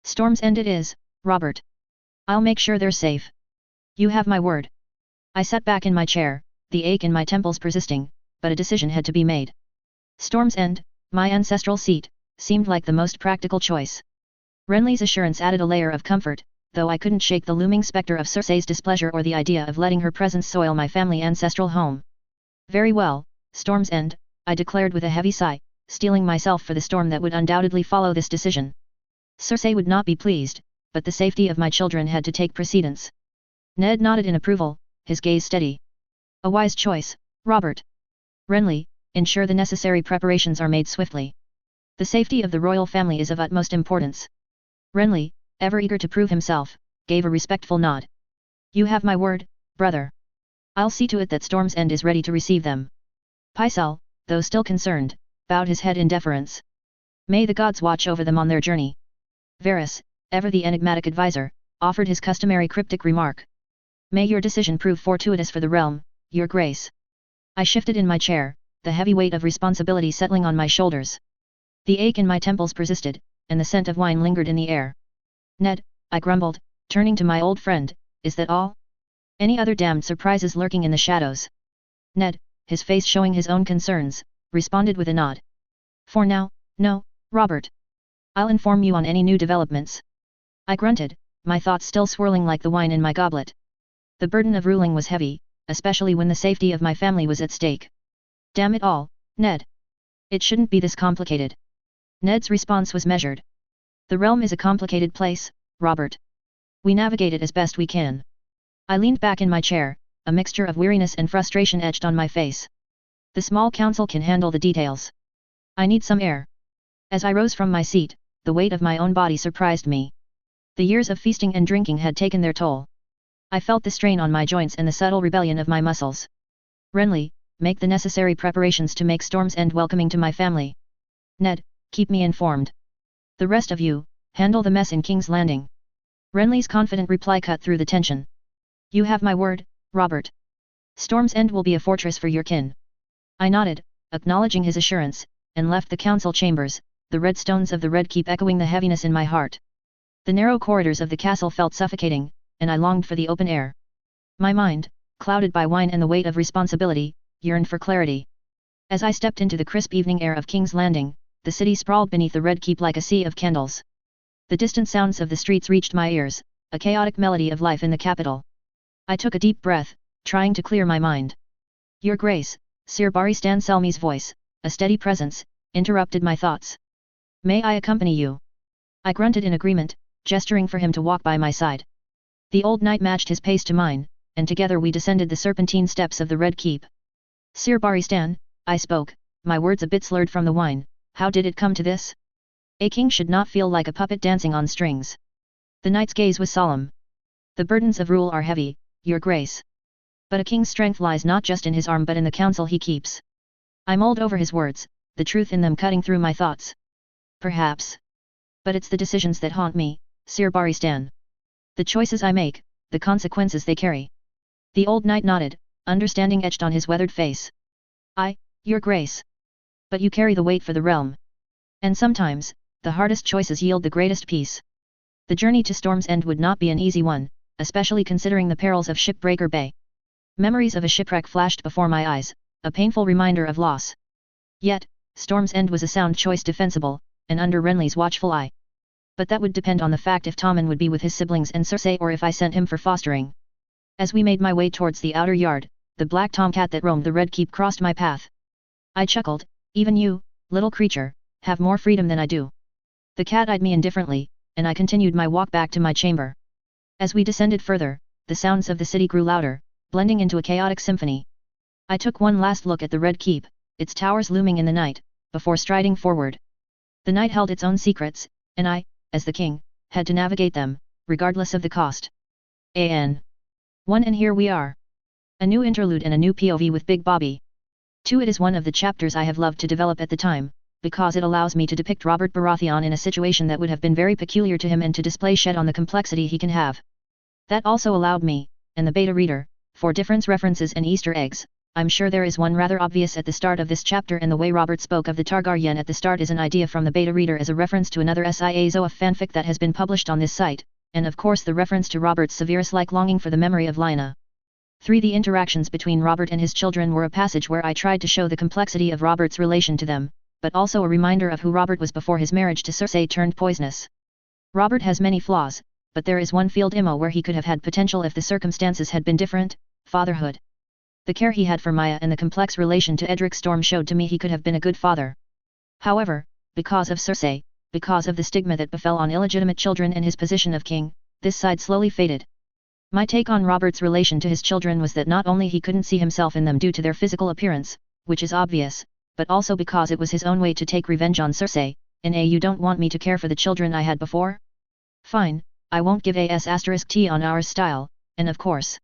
Storm's End it is, Robert. I'll make sure they're safe. You have my word. I sat back in my chair, the ache in my temples persisting, but a decision had to be made. Storm's End, my ancestral seat, seemed like the most practical choice. Renly's assurance added a layer of comfort, though I couldn't shake the looming specter of Cersei's displeasure or the idea of letting her presence soil my family ancestral home. Very well, Storm's End, I declared with a heavy sigh, steeling myself for the storm that would undoubtedly follow this decision. Cersei would not be pleased, but the safety of my children had to take precedence. Ned nodded in approval, his gaze steady. A wise choice, Robert. Renly, ensure the necessary preparations are made swiftly. The safety of the royal family is of utmost importance. Renly, ever eager to prove himself, gave a respectful nod. You have my word, brother. I'll see to it that Storm's End is ready to receive them. Pycelle, though still concerned, bowed his head in deference. May the gods watch over them on their journey. Varys, ever the enigmatic advisor, offered his customary cryptic remark. May your decision prove fortuitous for the realm, Your Grace. I shifted in my chair, the heavy weight of responsibility settling on my shoulders. The ache in my temples persisted, and the scent of wine lingered in the air. Ned, I grumbled, turning to my old friend, is that all? Any other damned surprises lurking in the shadows? Ned, his face showing his own concerns, responded with a nod. For now, no, Robert. I'll inform you on any new developments. I grunted, my thoughts still swirling like the wine in my goblet. The burden of ruling was heavy, especially when the safety of my family was at stake. Damn it all, Ned. It shouldn't be this complicated. Ned's response was measured. The realm is a complicated place, Robert. We navigate it as best we can. I leaned back in my chair, a mixture of weariness and frustration etched on my face. The small council can handle the details. I need some air. As I rose from my seat, the weight of my own body surprised me. The years of feasting and drinking had taken their toll. I felt the strain on my joints and the subtle rebellion of my muscles. Renly, make the necessary preparations to make Storm's End welcoming to my family. Ned, keep me informed. The rest of you, handle the mess in King's Landing. Renly's confident reply cut through the tension. You have my word, Robert. Storm's End will be a fortress for your kin. I nodded, acknowledging his assurance, and left the council chambers, the red stones of the Red Keep echoing the heaviness in my heart. The narrow corridors of the castle felt suffocating, and I longed for the open air. My mind, clouded by wine and the weight of responsibility, yearned for clarity. As I stepped into the crisp evening air of King's Landing, the city sprawled beneath the Red Keep like a sea of candles. The distant sounds of the streets reached my ears, a chaotic melody of life in the capital. I took a deep breath, trying to clear my mind. Your Grace, Sir Barristan Selmy's voice, a steady presence, interrupted my thoughts. May I accompany you? I grunted in agreement, gesturing for him to walk by my side. The old knight matched his pace to mine, and together we descended the serpentine steps of the Red Keep. Sir Barristan, I spoke, my words a bit slurred from the wine, how did it come to this? A king should not feel like a puppet dancing on strings. The knight's gaze was solemn. The burdens of rule are heavy, Your Grace. But a king's strength lies not just in his arm but in the counsel he keeps. I mulled over his words, the truth in them cutting through my thoughts. Perhaps. But it's the decisions that haunt me, Sir Barristan. The choices I make, the consequences they carry. The old knight nodded, understanding etched on his weathered face. Your grace. But you carry the weight for the realm. And sometimes, the hardest choices yield the greatest peace. The journey to Storm's End would not be an easy one, especially considering the perils of Shipbreaker Bay. Memories of a shipwreck flashed before my eyes, a painful reminder of loss. Yet, Storm's End was a sound choice defensible, and under Renly's watchful eye. But that would depend on the fact if Tommen would be with his siblings and Cersei or if I sent him for fostering. As we made my way towards the outer yard, the black tomcat that roamed the Red Keep crossed my path. I chuckled, even you, little creature, have more freedom than I do. The cat eyed me indifferently, and I continued my walk back to my chamber. As we descended further, the sounds of the city grew louder, blending into a chaotic symphony. I took one last look at the Red Keep, its towers looming in the night, before striding forward. The night held its own secrets, and I, as the king, had to navigate them, regardless of the cost. An. 1 And here we are. A new interlude and a new POV with Big Bobby. 2 It is one of the chapters I have loved to develop at the time, because it allows me to depict Robert Baratheon in a situation that would have been very peculiar to him and to display shed on the complexity he can have. That also allowed me, and the beta reader, for difference references and Easter eggs. I'm sure there is one rather obvious at the start of this chapter, and the way Robert spoke of the Targaryen at the start is an idea from the beta reader as a reference to another SI ISOIF fanfic that has been published on this site, and of course the reference to Robert's Severus-like longing for the memory of Lyanna. 3 The interactions between Robert and his children were a passage where I tried to show the complexity of Robert's relation to them, but also a reminder of who Robert was before his marriage to Cersei turned poisonous. Robert has many flaws, but there is one field IMO where he could have had potential if the circumstances had been different: fatherhood. The care he had for Maya and the complex relation to Edric Storm showed to me he could have been a good father. However, because of Cersei, because of the stigma that befell on illegitimate children and his position of king, this side slowly faded. My take on Robert's relation to his children was that not only he couldn't see himself in them due to their physical appearance, which is obvious, but also because it was his own way to take revenge on Cersei. You don't want me to care for the children I had before? Fine, I won't give *T on our style, and of course.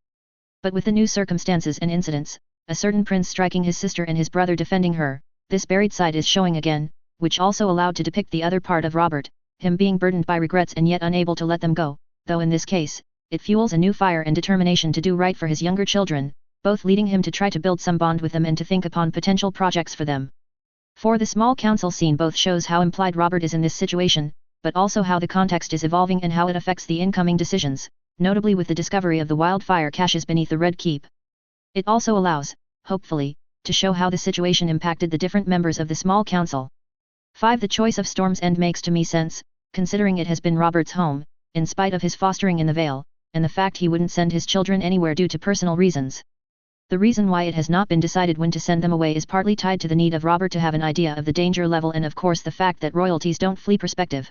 But with the new circumstances and incidents, a certain prince striking his sister and his brother defending her, this buried side is showing again, which also allowed to depict the other part of Robert, him being burdened by regrets and yet unable to let them go, though in this case, it fuels a new fire and determination to do right for his younger children, both leading him to try to build some bond with them and to think upon potential projects for them. For the small council scene both shows how implied Robert is in this situation, but also how the context is evolving and how it affects the incoming decisions, notably with the discovery of the wildfire caches beneath the Red Keep. It also allows, hopefully, to show how the situation impacted the different members of the small council. 5 The choice of Storm's End makes to me sense, considering it has been Robert's home, in spite of his fostering in the Vale, and the fact he wouldn't send his children anywhere due to personal reasons. The reason why it has not been decided when to send them away is partly tied to the need of Robert to have an idea of the danger level and of course the fact that royalties don't flee perspective.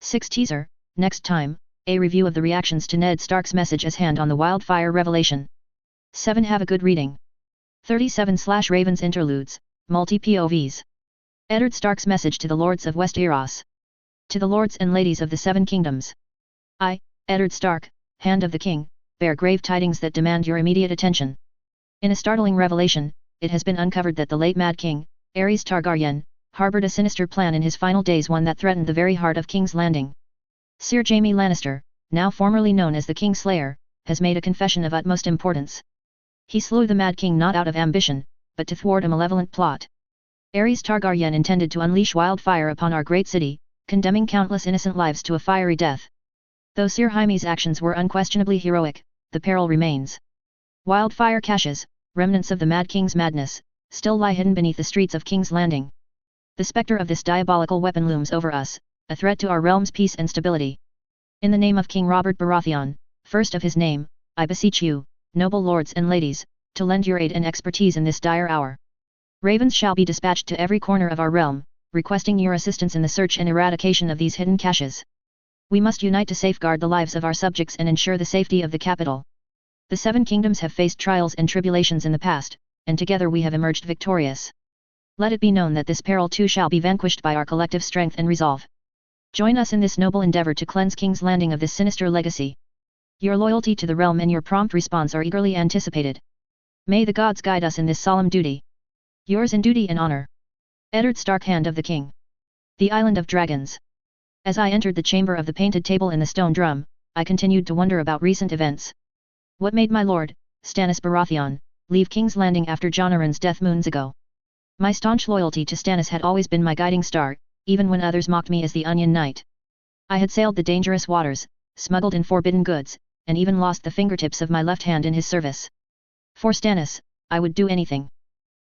6 Teaser, next time, a review of the reactions to Ned Stark's message as hand on the wildfire revelation. 7 Have a good reading. 37/Ravens Interludes, Multi-POVs. Eddard Stark's message to the Lords of Westeros. To the Lords and Ladies of the Seven Kingdoms. I, Eddard Stark, Hand of the King, bear grave tidings that demand your immediate attention. In a startling revelation, it has been uncovered that the late Mad King, Aerys Targaryen, harbored a sinister plan in his final days, one that threatened the very heart of King's Landing. Sir Jaime Lannister, now formerly known as the Kingslayer, has made a confession of utmost importance. He slew the Mad King not out of ambition, but to thwart a malevolent plot. Aerys Targaryen intended to unleash wildfire upon our great city, condemning countless innocent lives to a fiery death. Though Sir Jaime's actions were unquestionably heroic, the peril remains. Wildfire caches, remnants of the Mad King's madness, still lie hidden beneath the streets of King's Landing. The spectre of this diabolical weapon looms over us, a threat to our realm's peace and stability. In the name of King Robert Baratheon, first of his name, I beseech you, noble lords and ladies, to lend your aid and expertise in this dire hour. Ravens shall be dispatched to every corner of our realm, requesting your assistance in the search and eradication of these hidden caches. We must unite to safeguard the lives of our subjects and ensure the safety of the capital. The Seven Kingdoms have faced trials and tribulations in the past, and together we have emerged victorious. Let it be known that this peril too shall be vanquished by our collective strength and resolve. Join us in this noble endeavor to cleanse King's Landing of this sinister legacy. Your loyalty to the realm and your prompt response are eagerly anticipated. May the gods guide us in this solemn duty. Yours in duty and honor. Eddard Stark, Hand of the King. The Island of Dragons. As I entered the chamber of the painted table in the stone drum, I continued to wonder about recent events. What made my lord, Stannis Baratheon, leave King's Landing after Jonaran's death moons ago. My staunch loyalty to Stannis had always been my guiding star, even when others mocked me as the Onion Knight. I had sailed the dangerous waters, smuggled in forbidden goods, and even lost the fingertips of my left hand in his service. For Stannis, I would do anything.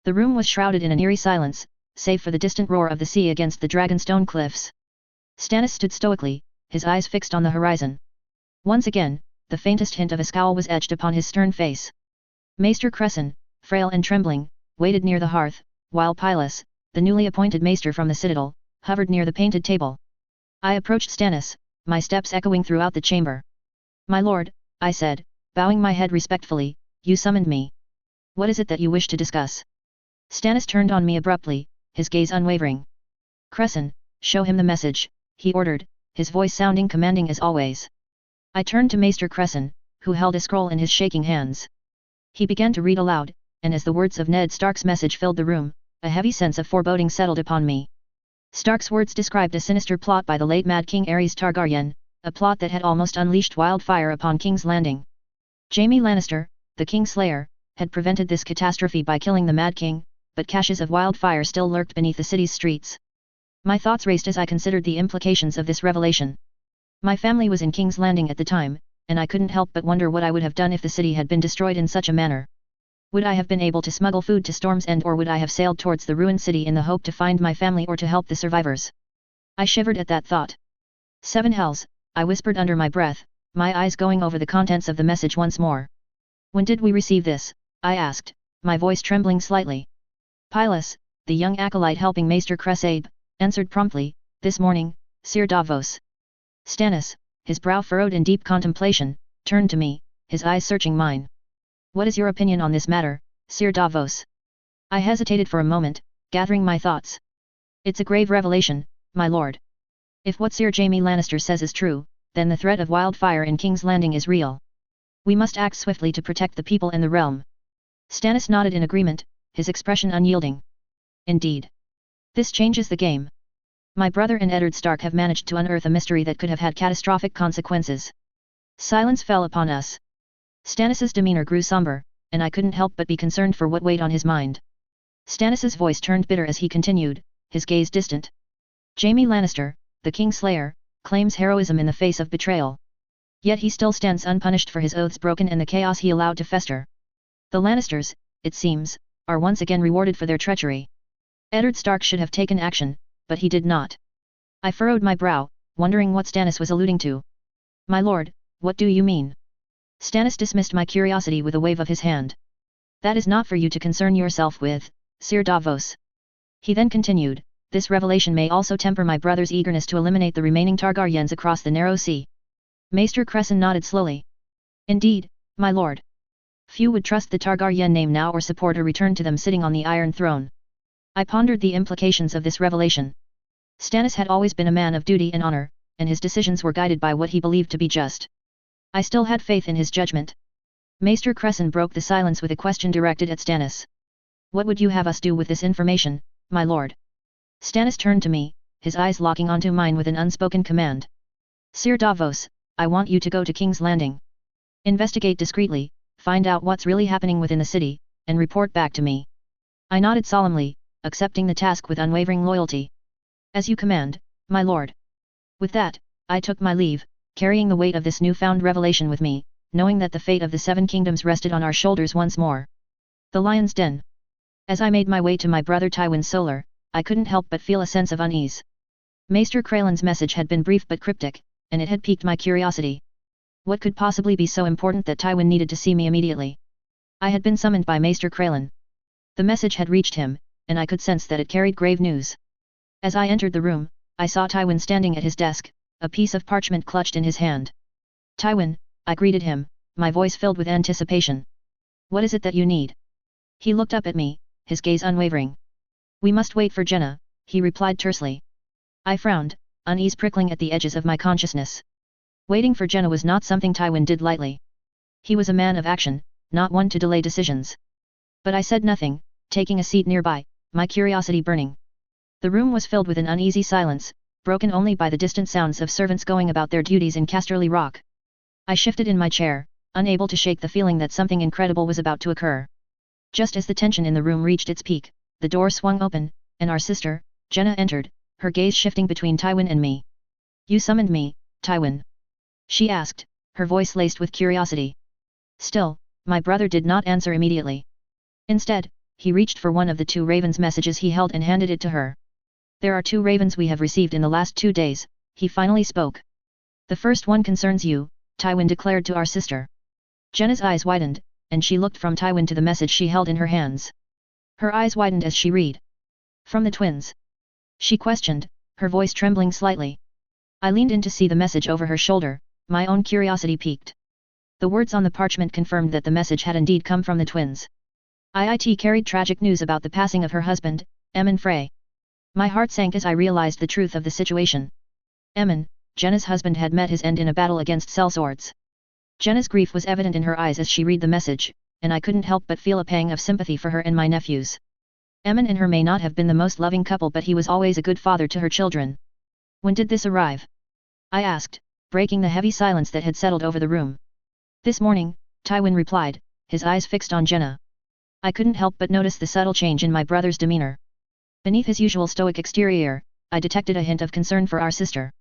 The room was shrouded in an eerie silence, save for the distant roar of the sea against the Dragonstone cliffs. Stannis stood stoically, his eyes fixed on the horizon. Once again, the faintest hint of a scowl was etched upon his stern face. Maester Cresson, frail and trembling, waited near the hearth, while Pylus, the newly appointed maester from the citadel, hovered near the painted table. I approached Stannis, my steps echoing throughout the chamber. "My lord," I said, bowing my head respectfully, "you summoned me. What is it that you wish to discuss?" Stannis turned on me abruptly, his gaze unwavering. "Cresson, show him the message," he ordered, his voice sounding commanding as always. I turned to Maester Cresson, who held a scroll in his shaking hands. He began to read aloud, and as the words of Ned Stark's message filled the room, a heavy sense of foreboding settled upon me. Stark's words described a sinister plot by the late Mad King Aerys Targaryen, a plot that had almost unleashed wildfire upon King's Landing. Jaime Lannister, the Kingslayer, had prevented this catastrophe by killing the Mad King, but caches of wildfire still lurked beneath the city's streets. My thoughts raced as I considered the implications of this revelation. My family was in King's Landing at the time, and I couldn't help but wonder what I would have done if the city had been destroyed in such a manner. Would I have been able to smuggle food to Storm's End, or would I have sailed towards the ruined city in the hope to find my family or to help the survivors? I shivered at that thought. "Seven hells," I whispered under my breath, my eyes going over the contents of the message once more. "When did we receive this?" I asked, my voice trembling slightly. Pylus, the young acolyte helping Maester Cresson, answered promptly, "This morning, Sir Davos." Stannis, his brow furrowed in deep contemplation, turned to me, his eyes searching mine. "What is your opinion on this matter, Sir Davos?" I hesitated for a moment, gathering my thoughts. "It's a grave revelation, my lord. If what Sir Jaime Lannister says is true, then the threat of wildfire in King's Landing is real. We must act swiftly to protect the people and the realm." Stannis nodded in agreement, his expression unyielding. "Indeed. This changes the game. My brother and Eddard Stark have managed to unearth a mystery that could have had catastrophic consequences." Silence fell upon us. Stannis's demeanor grew somber, and I couldn't help but be concerned for what weighed on his mind. Stannis's voice turned bitter as he continued, his gaze distant. "Jaime Lannister, the Kingslayer, claims heroism in the face of betrayal. Yet he still stands unpunished for his oaths broken and the chaos he allowed to fester. The Lannisters, it seems, are once again rewarded for their treachery. Eddard Stark should have taken action, but he did not." I furrowed my brow, wondering what Stannis was alluding to. "My lord, what do you mean?" Stannis dismissed my curiosity with a wave of his hand. "That is not for you to concern yourself with, Sir Davos." He then continued, "This revelation may also temper my brother's eagerness to eliminate the remaining Targaryens across the narrow sea." Maester Cresson nodded slowly. "Indeed, my lord. Few would trust the Targaryen name now or support a return to them sitting on the Iron Throne." I pondered the implications of this revelation. Stannis had always been a man of duty and honor, and his decisions were guided by what he believed to be just. I still had faith in his judgment. Maester Cresson broke the silence with a question directed at Stannis. "What would you have us do with this information, my lord?" Stannis turned to me, his eyes locking onto mine with an unspoken command. "Sir Davos, I want you to go to King's Landing. Investigate discreetly, find out what's really happening within the city, and report back to me." I nodded solemnly, accepting the task with unwavering loyalty. "As you command, my lord." With that, I took my leave, carrying the weight of this newfound revelation with me, knowing that the fate of the Seven Kingdoms rested on our shoulders once more. The Lion's Den. As I made my way to my brother Tywin Solar, I couldn't help but feel a sense of unease. Maester Craylan's message had been brief but cryptic, and it had piqued my curiosity. What could possibly be so important that Tywin needed to see me immediately? I had been summoned by Maester Craylan. The message had reached him, and I could sense that it carried grave news. As I entered the room, I saw Tywin standing at his desk, a piece of parchment clutched in his hand. "Tywin," I greeted him, my voice filled with anticipation. "What is it that you need?" He looked up at me, his gaze unwavering. "We must wait for Jenna," he replied tersely. I frowned, unease prickling at the edges of my consciousness. Waiting for Jenna was not something Tywin did lightly. He was a man of action, not one to delay decisions. But I said nothing, taking a seat nearby, my curiosity burning. The room was filled with an uneasy silence, broken only by the distant sounds of servants going about their duties in Casterly Rock. I shifted in my chair, unable to shake the feeling that something incredible was about to occur. Just as the tension in the room reached its peak, the door swung open, and our sister, Jenna entered, her gaze shifting between Tywin and me. "You summoned me, Tywin?" she asked, her voice laced with curiosity. Still, my brother did not answer immediately. Instead, he reached for one of the 2 ravens' messages he held and handed it to her. "There are 2 ravens we have received in the last 2 days, he finally spoke. "The first one concerns you," Tywin declared to our sister. Jenna's eyes widened, and she looked from Tywin to the message she held in her hands. Her eyes widened as she read. "From the twins?" she questioned, her voice trembling slightly. I leaned in to see the message over her shoulder, my own curiosity piqued. The words on the parchment confirmed that the message had indeed come from the twins. It carried tragic news about the passing of her husband, Emon Frey. My heart sank as I realized the truth of the situation. Emon, Jenna's husband, had met his end in a battle against sellswords. Jenna's grief was evident in her eyes as she read the message, and I couldn't help but feel a pang of sympathy for her and my nephews. Emon and her may not have been the most loving couple, but he was always a good father to her children. "When did this arrive?" I asked, breaking the heavy silence that had settled over the room. "This morning," Tywin replied, his eyes fixed on Jenna. I couldn't help but notice the subtle change in my brother's demeanor. Beneath his usual stoic exterior, I detected a hint of concern for our sister.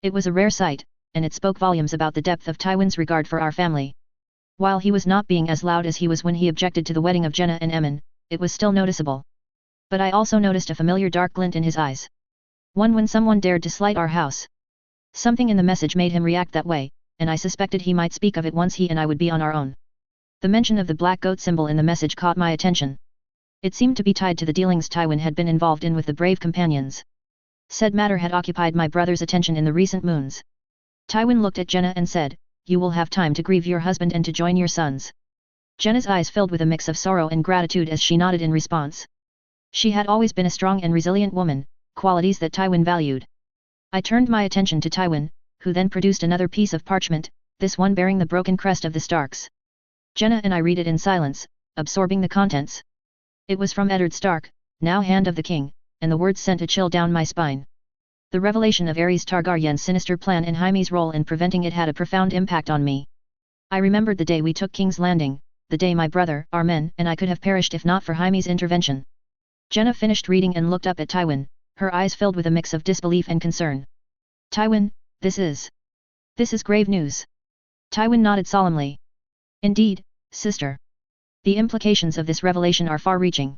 It was a rare sight, and it spoke volumes about the depth of Tywin's regard for our family. While he was not being as loud as he was when he objected to the wedding of Jenna and Emon, it was still noticeable. But I also noticed a familiar dark glint in his eyes. One when someone dared to slight our house. Something in the message made him react that way, and I suspected he might speak of it once he and I would be on our own. The mention of the black goat symbol in the message caught my attention. It seemed to be tied to the dealings Tywin had been involved in with the brave companions. Said matter had occupied my brother's attention in the recent moons. Tywin looked at Jenna and said, "You will have time to grieve your husband and to join your sons." Jenna's eyes filled with a mix of sorrow and gratitude as she nodded in response. She had always been a strong and resilient woman, qualities that Tywin valued. I turned my attention to Tywin, who then produced another piece of parchment, this one bearing the broken crest of the Starks. Jenna and I read it in silence, absorbing the contents. It was from Eddard Stark, now Hand of the King, and the words sent a chill down my spine. The revelation of Aerys Targaryen's sinister plan and Jaime's role in preventing it had a profound impact on me. I remembered the day we took King's Landing, the day my brother, our men, and I could have perished if not for Jaime's intervention. Jenna finished reading and looked up at Tywin, her eyes filled with a mix of disbelief and concern. "Tywin, this is grave news." Tywin nodded solemnly. "Indeed, sister. The implications of this revelation are far-reaching.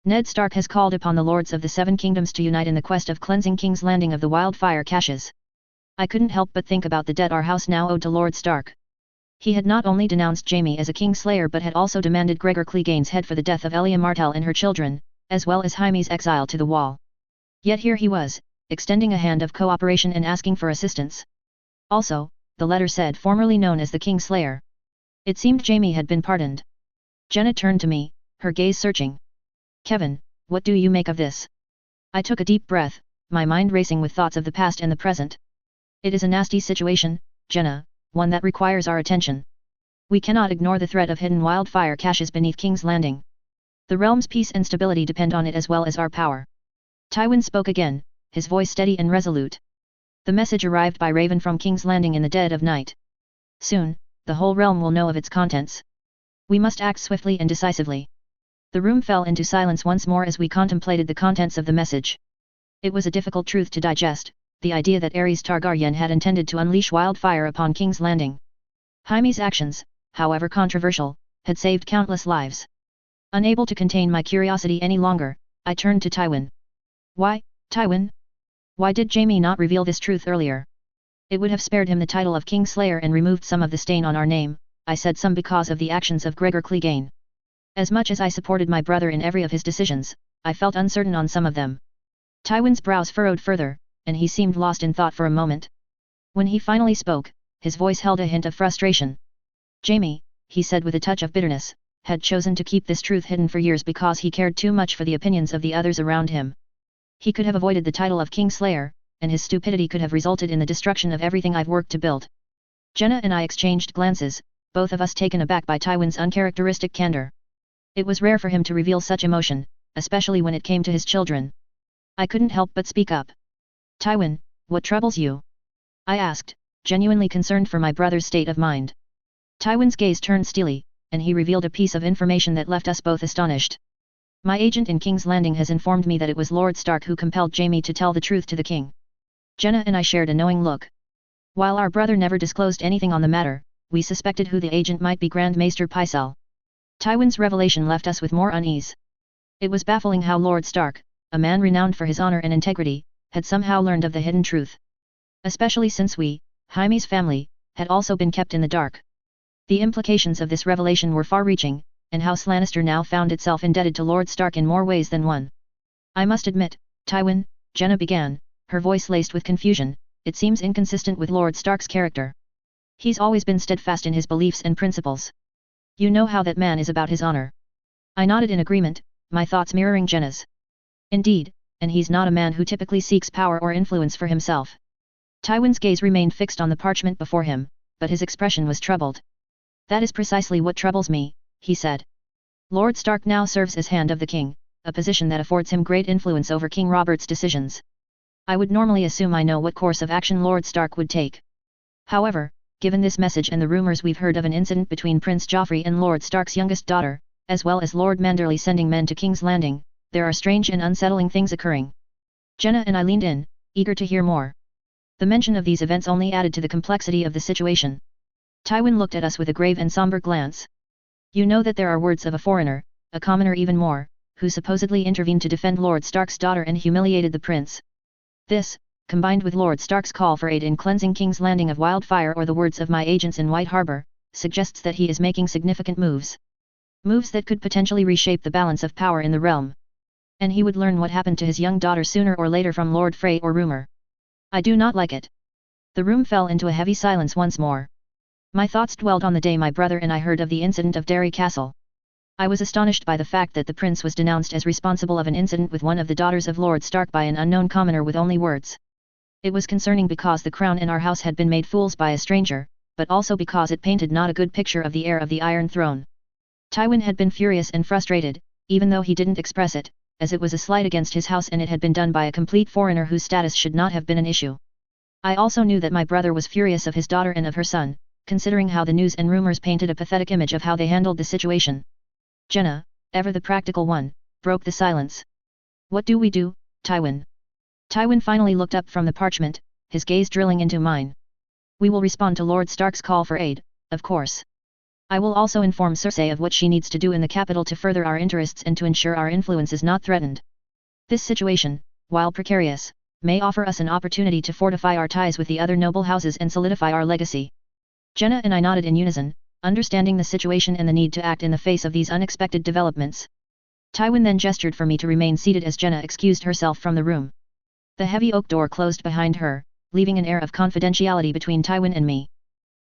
Ned Stark has called upon the lords of the Seven Kingdoms to unite in the quest of cleansing King's Landing of the wildfire caches." I couldn't help but think about the debt our house now owed to Lord Stark. He had not only denounced Jaime as a kingslayer but had also demanded Gregor Clegane's head for the death of Elia Martell and her children, as well as Jaime's exile to the Wall. Yet here he was, extending a hand of cooperation and asking for assistance. Also, the letter said formerly known as the Kingslayer. It seemed Jaime had been pardoned. Jenna turned to me, her gaze searching. "Kevin, what do you make of this?" I took a deep breath, my mind racing with thoughts of the past and the present. "It is a nasty situation, Jenna, one that requires our attention. We cannot ignore the threat of hidden wildfire caches beneath King's Landing. The realm's peace and stability depend on it as well as our power." Tywin spoke again, his voice steady and resolute. "The message arrived by Raven from King's Landing in the dead of night. Soon, the whole realm will know of its contents. We must act swiftly and decisively." The room fell into silence once more as we contemplated the contents of the message. It was a difficult truth to digest, the idea that Aerys Targaryen had intended to unleash wildfire upon King's Landing. Jaime's actions, however controversial, had saved countless lives. Unable to contain my curiosity any longer, I turned to Tywin. "Why, Tywin? Why did Jaime not reveal this truth earlier? It would have spared him the title of Kingslayer and removed some of the stain on our name," I said, "some because of the actions of Gregor Clegane. As much as I supported my brother in every of his decisions, I felt uncertain on some of them." Tywin's brows furrowed further, and he seemed lost in thought for a moment. When he finally spoke, his voice held a hint of frustration. "Jaime," he said with a touch of bitterness, "had chosen to keep this truth hidden for years because he cared too much for the opinions of the others around him. He could have avoided the title of Kingslayer, and his stupidity could have resulted in the destruction of everything I've worked to build." Jenna and I exchanged glances, both of us taken aback by Tywin's uncharacteristic candor. It was rare for him to reveal such emotion, especially when it came to his children. I couldn't help but speak up. "Tywin, what troubles you?" I asked, genuinely concerned for my brother's state of mind. Tywin's gaze turned steely, and he revealed a piece of information that left us both astonished. My agent in King's Landing has informed me that it was Lord Stark who compelled Jaime to tell the truth to the king. Jenna and I shared a knowing look. While our brother never disclosed anything on the matter, we suspected who the agent might be. Grand Maester Pycelle. Tywin's revelation left us with more unease. It was baffling how Lord Stark, a man renowned for his honor and integrity, had somehow learned of the hidden truth. Especially since we, Jaime's family, had also been kept in the dark. The implications of this revelation were far-reaching, and House Lannister now found itself indebted to Lord Stark in more ways than one. I must admit, Tywin, Jenna began, her voice laced with confusion, it seems inconsistent with Lord Stark's character. He's always been steadfast in his beliefs and principles. You know how that man is about his honor. I nodded in agreement, my thoughts mirroring Jenna's. Indeed, and he's not a man who typically seeks power or influence for himself. Tywin's gaze remained fixed on the parchment before him, but his expression was troubled. That is precisely what troubles me, he said. Lord Stark now serves as Hand of the King, a position that affords him great influence over King Robert's decisions. I would normally assume I know what course of action Lord Stark would take. However, given this message and the rumors we've heard of an incident between Prince Joffrey and Lord Stark's youngest daughter, as well as Lord Manderley sending men to King's Landing, there are strange and unsettling things occurring. Jenna and I leaned in, eager to hear more. The mention of these events only added to the complexity of the situation. Tywin looked at us with a grave and somber glance. You know that there are words of a foreigner, a commoner even more, who supposedly intervened to defend Lord Stark's daughter and humiliated the prince. This, combined with Lord Stark's call for aid in cleansing King's Landing of wildfire or the words of my agents in White Harbor, suggests that he is making significant moves. Moves that could potentially reshape the balance of power in the realm. And he would learn what happened to his young daughter sooner or later from Lord Frey or rumor. I do not like it. The room fell into a heavy silence once more. My thoughts dwelled on the day my brother and I heard of the incident of Derry Castle. I was astonished by the fact that the prince was denounced as responsible of an incident with one of the daughters of Lord Stark by an unknown commoner with only words. It was concerning because the crown in our house had been made fools by a stranger, but also because it painted not a good picture of the heir of the Iron Throne. Tywin had been furious and frustrated, even though he didn't express it, as it was a slight against his house and it had been done by a complete foreigner whose status should not have been an issue. I also knew that my brother was furious of his daughter and of her son, considering how the news and rumors painted a pathetic image of how they handled the situation. Jenna, ever the practical one, broke the silence. What do we do, Tywin? Tywin finally looked up from the parchment, his gaze drilling into mine. We will respond to Lord Stark's call for aid, of course. I will also inform Cersei of what she needs to do in the capital to further our interests and to ensure our influence is not threatened. This situation, while precarious, may offer us an opportunity to fortify our ties with the other noble houses and solidify our legacy. Jenna and I nodded in unison, understanding the situation and the need to act in the face of these unexpected developments. Tywin then gestured for me to remain seated as Jenna excused herself from the room. The heavy oak door closed behind her, leaving an air of confidentiality between Tywin and me.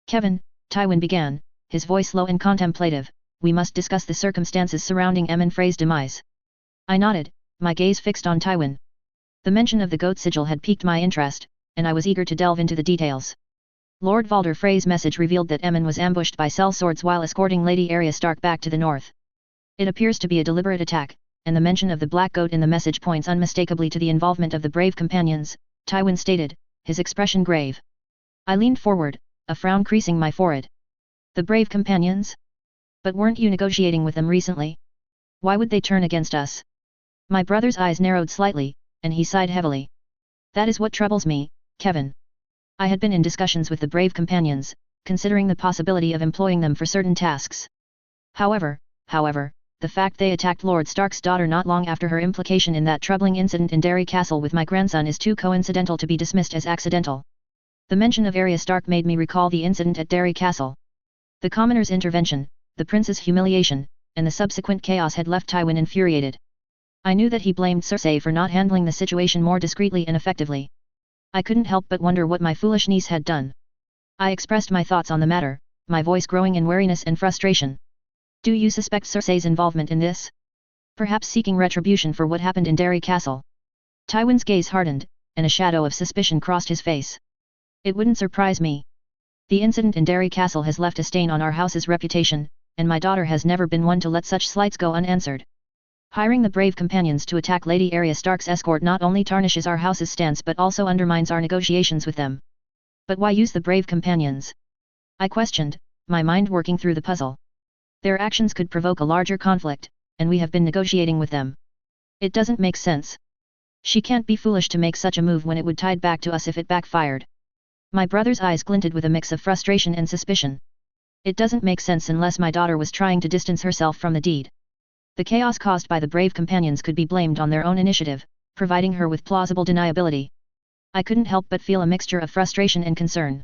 Kevin, Tywin began, his voice low and contemplative, we must discuss the circumstances surrounding Emmon Frey's demise. I nodded, my gaze fixed on Tywin. The mention of the goat sigil had piqued my interest, and I was eager to delve into the details. Lord Valder Frey's message revealed that Emmon was ambushed by sellswords while escorting Lady Arya Stark back to the north. It appears to be a deliberate attack, and the mention of the black goat in the message points unmistakably to the involvement of the brave companions, Tywin stated, his expression grave. I leaned forward, a frown creasing my forehead. The brave companions? But weren't you negotiating with them recently? Why would they turn against us? My brother's eyes narrowed slightly, and he sighed heavily. That is what troubles me, Kevin. I had been in discussions with the brave companions, considering the possibility of employing them for certain tasks. However, the fact they attacked Lord Stark's daughter not long after her implication in that troubling incident in Derry Castle with my grandson is too coincidental to be dismissed as accidental. The mention of Arya Stark made me recall the incident at Derry Castle. The commoner's intervention, the prince's humiliation, and the subsequent chaos had left Tywin infuriated. I knew that he blamed Cersei for not handling the situation more discreetly and effectively. I couldn't help but wonder what my foolish niece had done. I expressed my thoughts on the matter, my voice growing in wariness and frustration. Do you suspect Cersei's involvement in this? Perhaps seeking retribution for what happened in Derry Castle? Tywin's gaze hardened, and a shadow of suspicion crossed his face. It wouldn't surprise me. The incident in Derry Castle has left a stain on our house's reputation, and my daughter has never been one to let such slights go unanswered. Hiring the brave companions to attack Lady Arya Stark's escort not only tarnishes our house's stance but also undermines our negotiations with them. But why use the brave companions? I questioned, my mind working through the puzzle. Their actions could provoke a larger conflict, and we have been negotiating with them. It doesn't make sense. She can't be foolish to make such a move when it would tide back to us if it backfired. My brother's eyes glinted with a mix of frustration and suspicion. It doesn't make sense unless my daughter was trying to distance herself from the deed. The chaos caused by the brave companions could be blamed on their own initiative, providing her with plausible deniability. I couldn't help but feel a mixture of frustration and concern.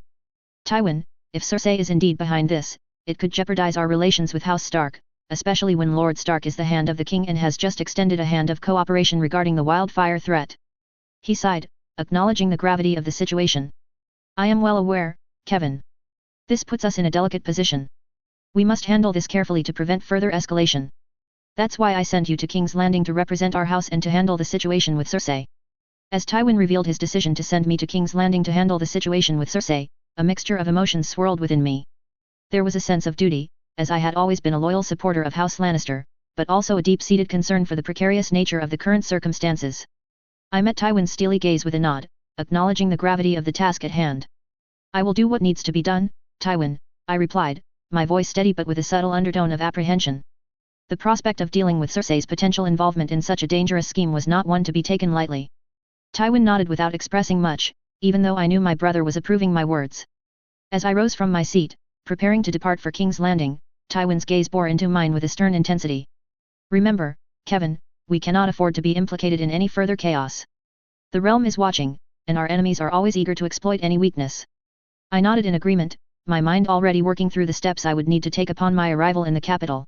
Tywin, if Cersei is indeed behind this, it could jeopardize our relations with House Stark, especially when Lord Stark is the hand of the king and has just extended a hand of cooperation regarding the wildfire threat. He sighed, acknowledging the gravity of the situation. I am well aware, Kevin. This puts us in a delicate position. We must handle this carefully to prevent further escalation. That's why I sent you to King's Landing to represent our house and to handle the situation with Cersei. As Tywin revealed his decision to send me to King's Landing to handle the situation with Cersei, a mixture of emotions swirled within me. There was a sense of duty, as I had always been a loyal supporter of House Lannister, but also a deep-seated concern for the precarious nature of the current circumstances. I met Tywin's steely gaze with a nod, acknowledging the gravity of the task at hand. I will do what needs to be done, Tywin, I replied, my voice steady but with a subtle undertone of apprehension. The prospect of dealing with Cersei's potential involvement in such a dangerous scheme was not one to be taken lightly. Tywin nodded without expressing much, even though I knew my brother was approving my words. As I rose from my seat, preparing to depart for King's Landing, Tywin's gaze bore into mine with a stern intensity. Remember, Kevin, we cannot afford to be implicated in any further chaos. The realm is watching, and our enemies are always eager to exploit any weakness. I nodded in agreement, my mind already working through the steps I would need to take upon my arrival in the capital.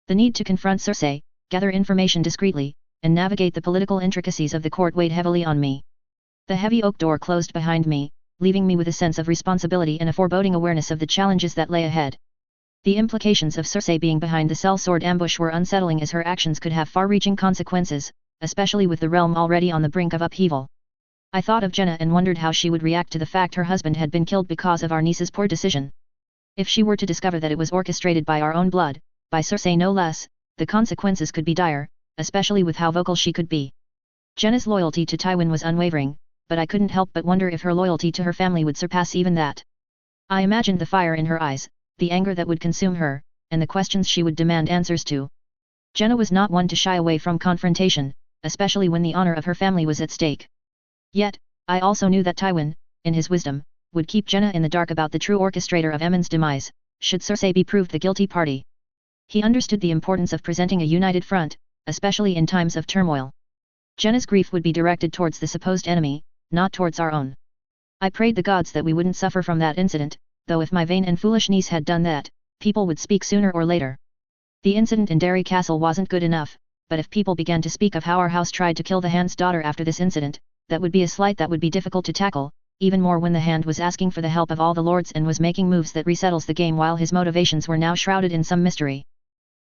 The need to confront Cersei, gather information discreetly, and navigate the political intricacies of the court weighed heavily on me. The heavy oak door closed behind me, leaving me with a sense of responsibility and a foreboding awareness of the challenges that lay ahead. The implications of Cersei being behind the sellsword ambush were unsettling, as her actions could have far-reaching consequences, especially with the realm already on the brink of upheaval. I thought of Jenna and wondered how she would react to the fact her husband had been killed because of our niece's poor decision. If she were to discover that it was orchestrated by our own blood, by Cersei no less, the consequences could be dire, especially with how vocal she could be. Jenna's loyalty to Tywin was unwavering, but I couldn't help but wonder if her loyalty to her family would surpass even that. I imagined the fire in her eyes, the anger that would consume her, and the questions she would demand answers to. Jenna was not one to shy away from confrontation, especially when the honor of her family was at stake. Yet, I also knew that Tywin, in his wisdom, would keep Jenna in the dark about the true orchestrator of Aemond's demise, should Cersei be proved the guilty party. He understood the importance of presenting a united front, especially in times of turmoil. Jenna's grief would be directed towards the supposed enemy, not towards our own. I prayed the gods that we wouldn't suffer from that incident, though if my vain and foolish niece had done that, people would speak sooner or later. The incident in Derry Castle wasn't good enough, but if people began to speak of how our house tried to kill the Hand's daughter after this incident, that would be a slight that would be difficult to tackle, even more when the Hand was asking for the help of all the lords and was making moves that resettles the game while his motivations were now shrouded in some mystery.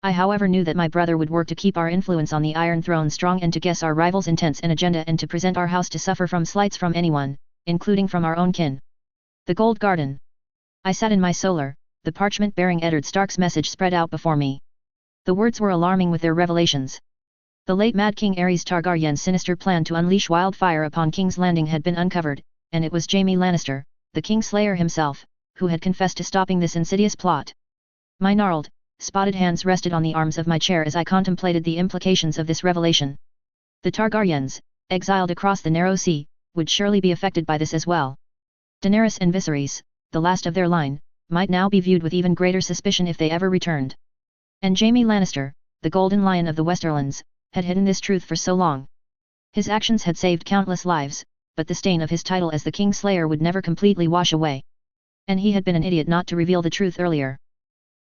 I however knew that my brother would work to keep our influence on the Iron Throne strong and to guess our rivals' intents and agenda and to present our house to suffer from slights from anyone, including from our own kin. The Gold Garden. I sat in my solar, the parchment bearing Eddard Stark's message spread out before me. The words were alarming with their revelations. The late Mad King Aerys Targaryen's sinister plan to unleash wildfire upon King's Landing had been uncovered, and it was Jaime Lannister, the Kingslayer himself, who had confessed to stopping this insidious plot. My gnarled, spotted hands rested on the arms of my chair as I contemplated the implications of this revelation. The Targaryens, exiled across the narrow sea, would surely be affected by this as well. Daenerys and Viserys, the last of their line, might now be viewed with even greater suspicion if they ever returned. And Jaime Lannister, the Golden Lion of the Westerlands, had hidden this truth for so long. His actions had saved countless lives, but the stain of his title as the Kingslayer would never completely wash away. And he had been an idiot not to reveal the truth earlier.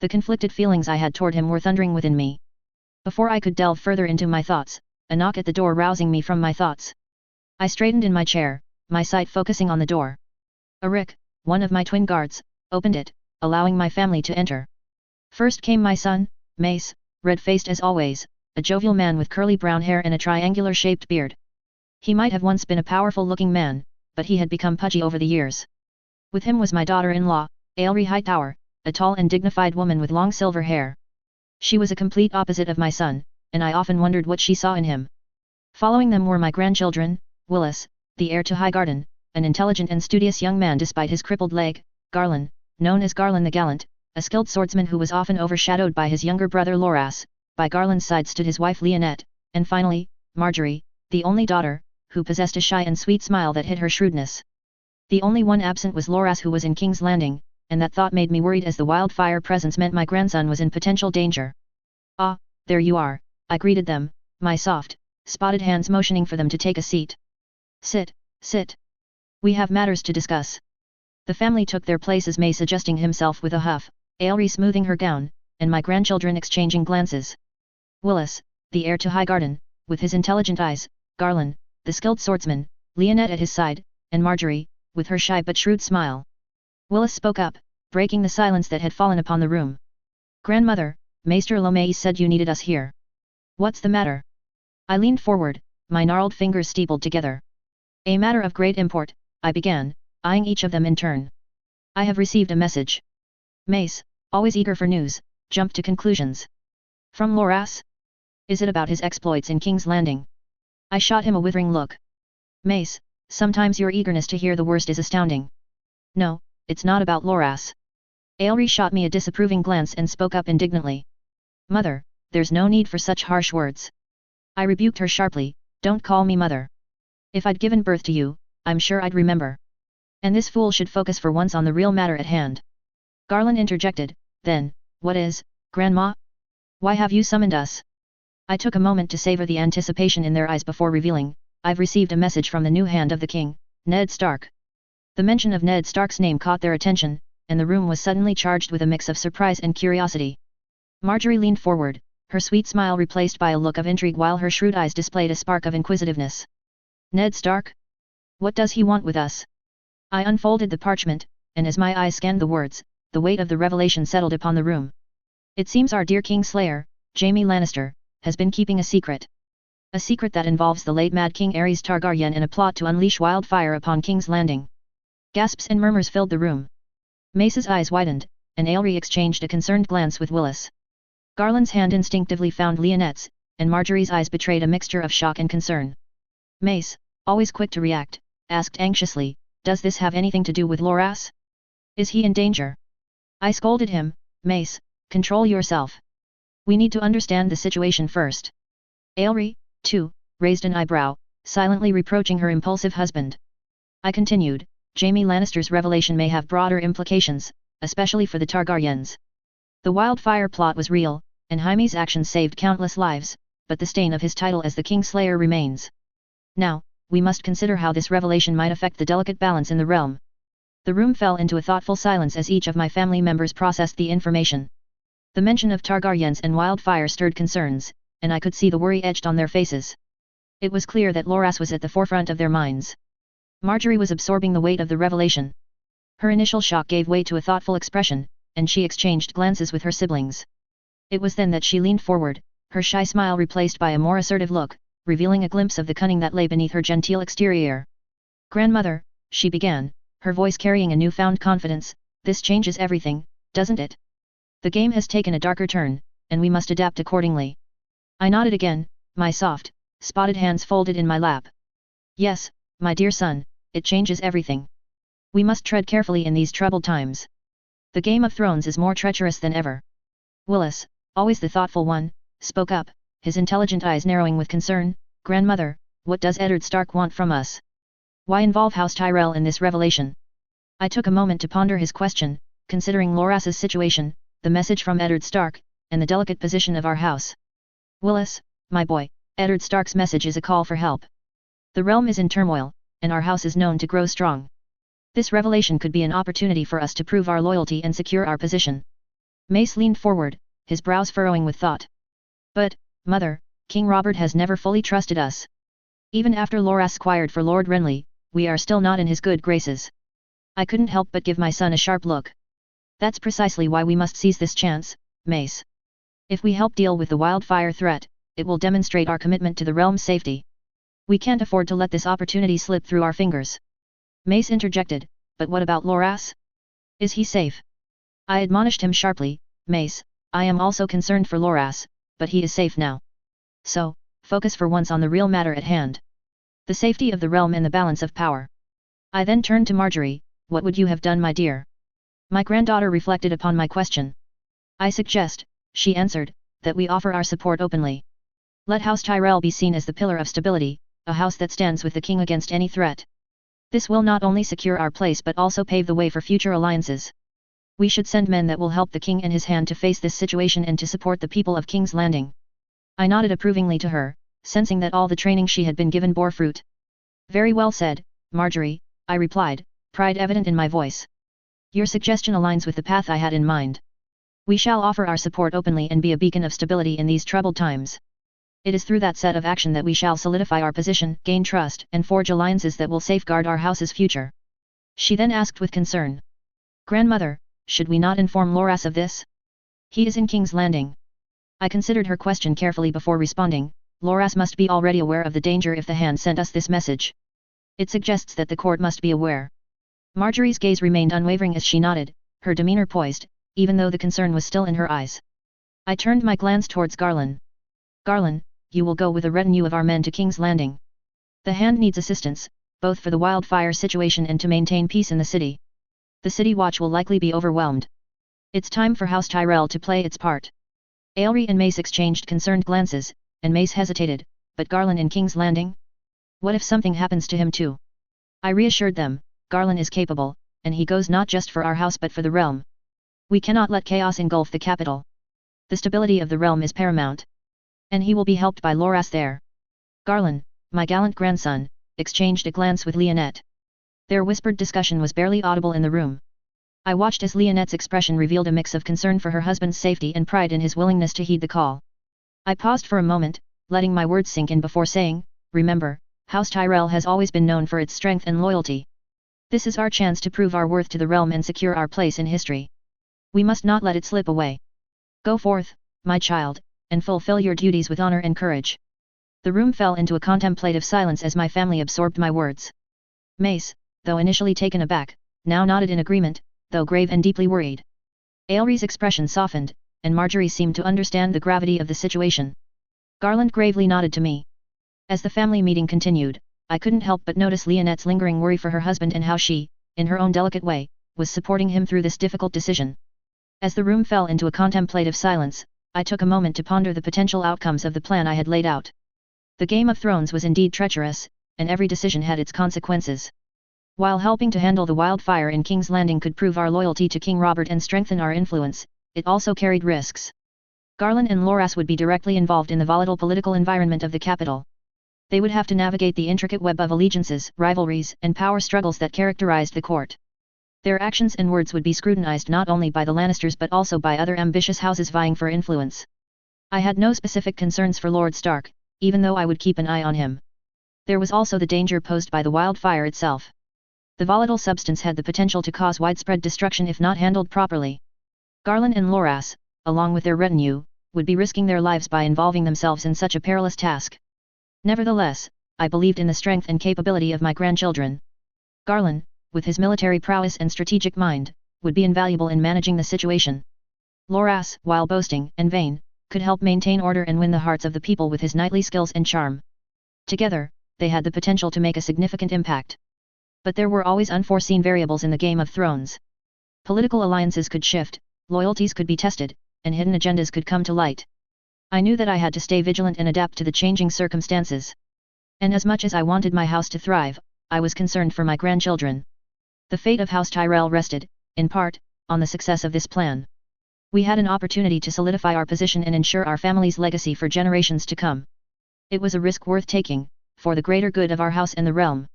The conflicted feelings I had toward him were thundering within me. Before I could delve further into my thoughts, a knock at the door rousing me from my thoughts. I straightened in my chair, my sight focusing on the door. Arik, one of my twin guards, opened it, allowing my family to enter. First came my son, Mace, red-faced as always, a jovial man with curly brown hair and a triangular-shaped beard. He might have once been a powerful-looking man, but he had become pudgy over the years. With him was my daughter-in-law, Aelry Hightower, a tall and dignified woman with long silver hair. She was a complete opposite of my son, and I often wondered what she saw in him. Following them were my grandchildren, Willis, the heir to Highgarden, an intelligent and studious young man despite his crippled leg, Garland, known as Garland the Gallant, a skilled swordsman who was often overshadowed by his younger brother Loras. By Garland's side stood his wife Leonette, and finally, Marjorie, the only daughter, who possessed a shy and sweet smile that hid her shrewdness. The only one absent was Loras, who was in King's Landing, and that thought made me worried, as the wildfire presence meant my grandson was in potential danger. "Ah, there you are," I greeted them, my soft, spotted hands motioning for them to take a seat. "Sit, sit. We have matters to discuss." The family took their places, Mace adjusting himself with a huff, Aelri smoothing her gown, and my grandchildren exchanging glances. Willis, the heir to Highgarden, with his intelligent eyes, Garland, the skilled swordsman, Leonette at his side, and Marjorie, with her shy but shrewd smile. Willis spoke up, breaking the silence that had fallen upon the room. "Grandmother, Maester Lomaise said you needed us here. What's the matter?" I leaned forward, my gnarled fingers steepled together. "A matter of great import," I began, eyeing each of them in turn. "I have received a message." Mace, always eager for news, jumped to conclusions. "From Loras? Is it about his exploits in King's Landing?" I shot him a withering look. "Mace, sometimes your eagerness to hear the worst is astounding." "No, it's not about Loras." Aelri shot me a disapproving glance and spoke up indignantly. "Mother, there's no need for such harsh words." I rebuked her sharply, "Don't call me mother. If I'd given birth to you, I'm sure I'd remember. And this fool should focus for once on the real matter at hand." Garland interjected, "Then, what is, Grandma? Why have you summoned us?" I took a moment to savor the anticipation in their eyes before revealing, "I've received a message from the new hand of the king, Ned Stark." The mention of Ned Stark's name caught their attention, and the room was suddenly charged with a mix of surprise and curiosity. Marjorie leaned forward, her sweet smile replaced by a look of intrigue while her shrewd eyes displayed a spark of inquisitiveness. "Ned Stark? What does he want with us?" I unfolded the parchment, and as my eyes scanned the words, the weight of the revelation settled upon the room. "It seems our dear Kingslayer, Jaime Lannister, has been keeping a secret. A secret that involves the late Mad King Aerys Targaryen in a plot to unleash wildfire upon King's Landing." Gasps and murmurs filled the room. Mace's eyes widened, and Aelri exchanged a concerned glance with Willis. Garland's hand instinctively found Leonette's, and Marjorie's eyes betrayed a mixture of shock and concern. Mace, always quick to react, asked anxiously, "Does this have anything to do with Loras? Is he in danger?" I scolded him, "Mace, control yourself. We need to understand the situation first." Aelri, too, raised an eyebrow, silently reproaching her impulsive husband. I continued, "Jaime Lannister's revelation may have broader implications, especially for the Targaryens. The wildfire plot was real, and Jaime's actions saved countless lives, but the stain of his title as the Kingslayer remains. Now, we must consider how this revelation might affect the delicate balance in the realm." The room fell into a thoughtful silence as each of my family members processed the information. The mention of Targaryens and wildfire stirred concerns, and I could see the worry etched on their faces. It was clear that Loras was at the forefront of their minds. Marjorie was absorbing the weight of the revelation. Her initial shock gave way to a thoughtful expression, and she exchanged glances with her siblings. It was then that she leaned forward, her shy smile replaced by a more assertive look, revealing a glimpse of the cunning that lay beneath her genteel exterior. "Grandmother," she began, her voice carrying a newfound confidence, "this changes everything, doesn't it? The game has taken a darker turn, and we must adapt accordingly." I nodded again, my soft, spotted hands folded in my lap. "Yes, my dear son, it changes everything. We must tread carefully in these troubled times. The Game of Thrones is more treacherous than ever." Willis, always the thoughtful one, spoke up, his intelligent eyes narrowing with concern, "Grandmother, what does Eddard Stark want from us? Why involve House Tyrell in this revelation?" I took a moment to ponder his question, considering Loras's situation, the message from Eddard Stark, and the delicate position of our house. "Willis, my boy, Eddard Stark's message is a call for help. The realm is in turmoil, and our house is known to grow strong. This revelation could be an opportunity for us to prove our loyalty and secure our position." Mace leaned forward, his brows furrowing with thought. "But, Mother, King Robert has never fully trusted us. Even after Loras squired for Lord Renly, we are still not in his good graces." I couldn't help but give my son a sharp look. "That's precisely why we must seize this chance, Mace. If we help deal with the wildfire threat, it will demonstrate our commitment to the realm's safety. We can't afford to let this opportunity slip through our fingers." Mace interjected, "But what about Loras? Is he safe?" I admonished him sharply, "Mace, I am also concerned for Loras, but he is safe now. So, focus for once on the real matter at hand. The safety of the realm and the balance of power." I then turned to Marjorie, "What would you have done, my dear? My granddaughter reflected upon my question. I suggest, she answered, that we offer our support openly. Let House Tyrell be seen as the pillar of stability, a house that stands with the king against any threat. This will not only secure our place but also pave the way for future alliances. We should send men that will help the king and his hand to face this situation and to support the people of King's Landing. I nodded approvingly to her, sensing that all the training she had been given bore fruit. Very well said, Marjorie, I replied, pride evident in my voice. Your suggestion aligns with the path I had in mind. We shall offer our support openly and be a beacon of stability in these troubled times. It is through that set of action that we shall solidify our position, gain trust, and forge alliances that will safeguard our house's future. She then asked with concern. Grandmother, should we not inform Loras of this? He is in King's Landing. I considered her question carefully before responding. Loras must be already aware of the danger if the hand sent us this message. It suggests that the court must be aware. Marjorie's gaze remained unwavering as she nodded, her demeanor poised, even though the concern was still in her eyes. I turned my glance towards Garland. Garland, you will go with a retinue of our men to King's Landing. The hand needs assistance, both for the wildfire situation and to maintain peace in the city. The city watch will likely be overwhelmed. It's time for House Tyrell to play its part. Aelry and Mace exchanged concerned glances, and Mace hesitated, but Garland in King's Landing? What if something happens to him too? I reassured them, Garland is capable, and he goes not just for our house but for the realm. We cannot let chaos engulf the capital. The stability of the realm is paramount. And he will be helped by Loras there. Garland, my gallant grandson, exchanged a glance with Leonette. Their whispered discussion was barely audible in the room. I watched as Leonette's expression revealed a mix of concern for her husband's safety and pride in his willingness to heed the call. I paused for a moment, letting my words sink in before saying, remember, House Tyrell has always been known for its strength and loyalty. This is our chance to prove our worth to the realm and secure our place in history. We must not let it slip away. Go forth, my child, and fulfill your duties with honor and courage. The room fell into a contemplative silence as my family absorbed my words. Mace, though initially taken aback, now nodded in agreement, though grave and deeply worried. Aelry's expression softened, and Marjorie seemed to understand the gravity of the situation. Garland gravely nodded to me. As the family meeting continued, I couldn't help but notice Leonette's lingering worry for her husband and how she, in her own delicate way, was supporting him through this difficult decision. As the room fell into a contemplative silence, I took a moment to ponder the potential outcomes of the plan I had laid out. The Game of Thrones was indeed treacherous, and every decision had its consequences. While helping to handle the wildfire in King's Landing could prove our loyalty to King Robert and strengthen our influence, it also carried risks. Garland and Loras would be directly involved in the volatile political environment of the capital. They would have to navigate the intricate web of allegiances, rivalries, and power struggles that characterized the court. Their actions and words would be scrutinized not only by the Lannisters but also by other ambitious houses vying for influence. I had no specific concerns for Lord Stark, even though I would keep an eye on him. There was also the danger posed by the wildfire itself. The volatile substance had the potential to cause widespread destruction if not handled properly. Garland and Loras, along with their retinue, would be risking their lives by involving themselves in such a perilous task. Nevertheless, I believed in the strength and capability of my grandchildren. Garland, with his military prowess and strategic mind, would be invaluable in managing the situation. Loras, while boasting and vain, could help maintain order and win the hearts of the people with his knightly skills and charm. Together, they had the potential to make a significant impact. But there were always unforeseen variables in the Game of Thrones. Political alliances could shift, loyalties could be tested, and hidden agendas could come to light. I knew that I had to stay vigilant and adapt to the changing circumstances. And as much as I wanted my house to thrive, I was concerned for my grandchildren. The fate of House Tyrell rested, in part, on the success of this plan. We had an opportunity to solidify our position and ensure our family's legacy for generations to come. It was a risk worth taking, for the greater good of our house and the realm.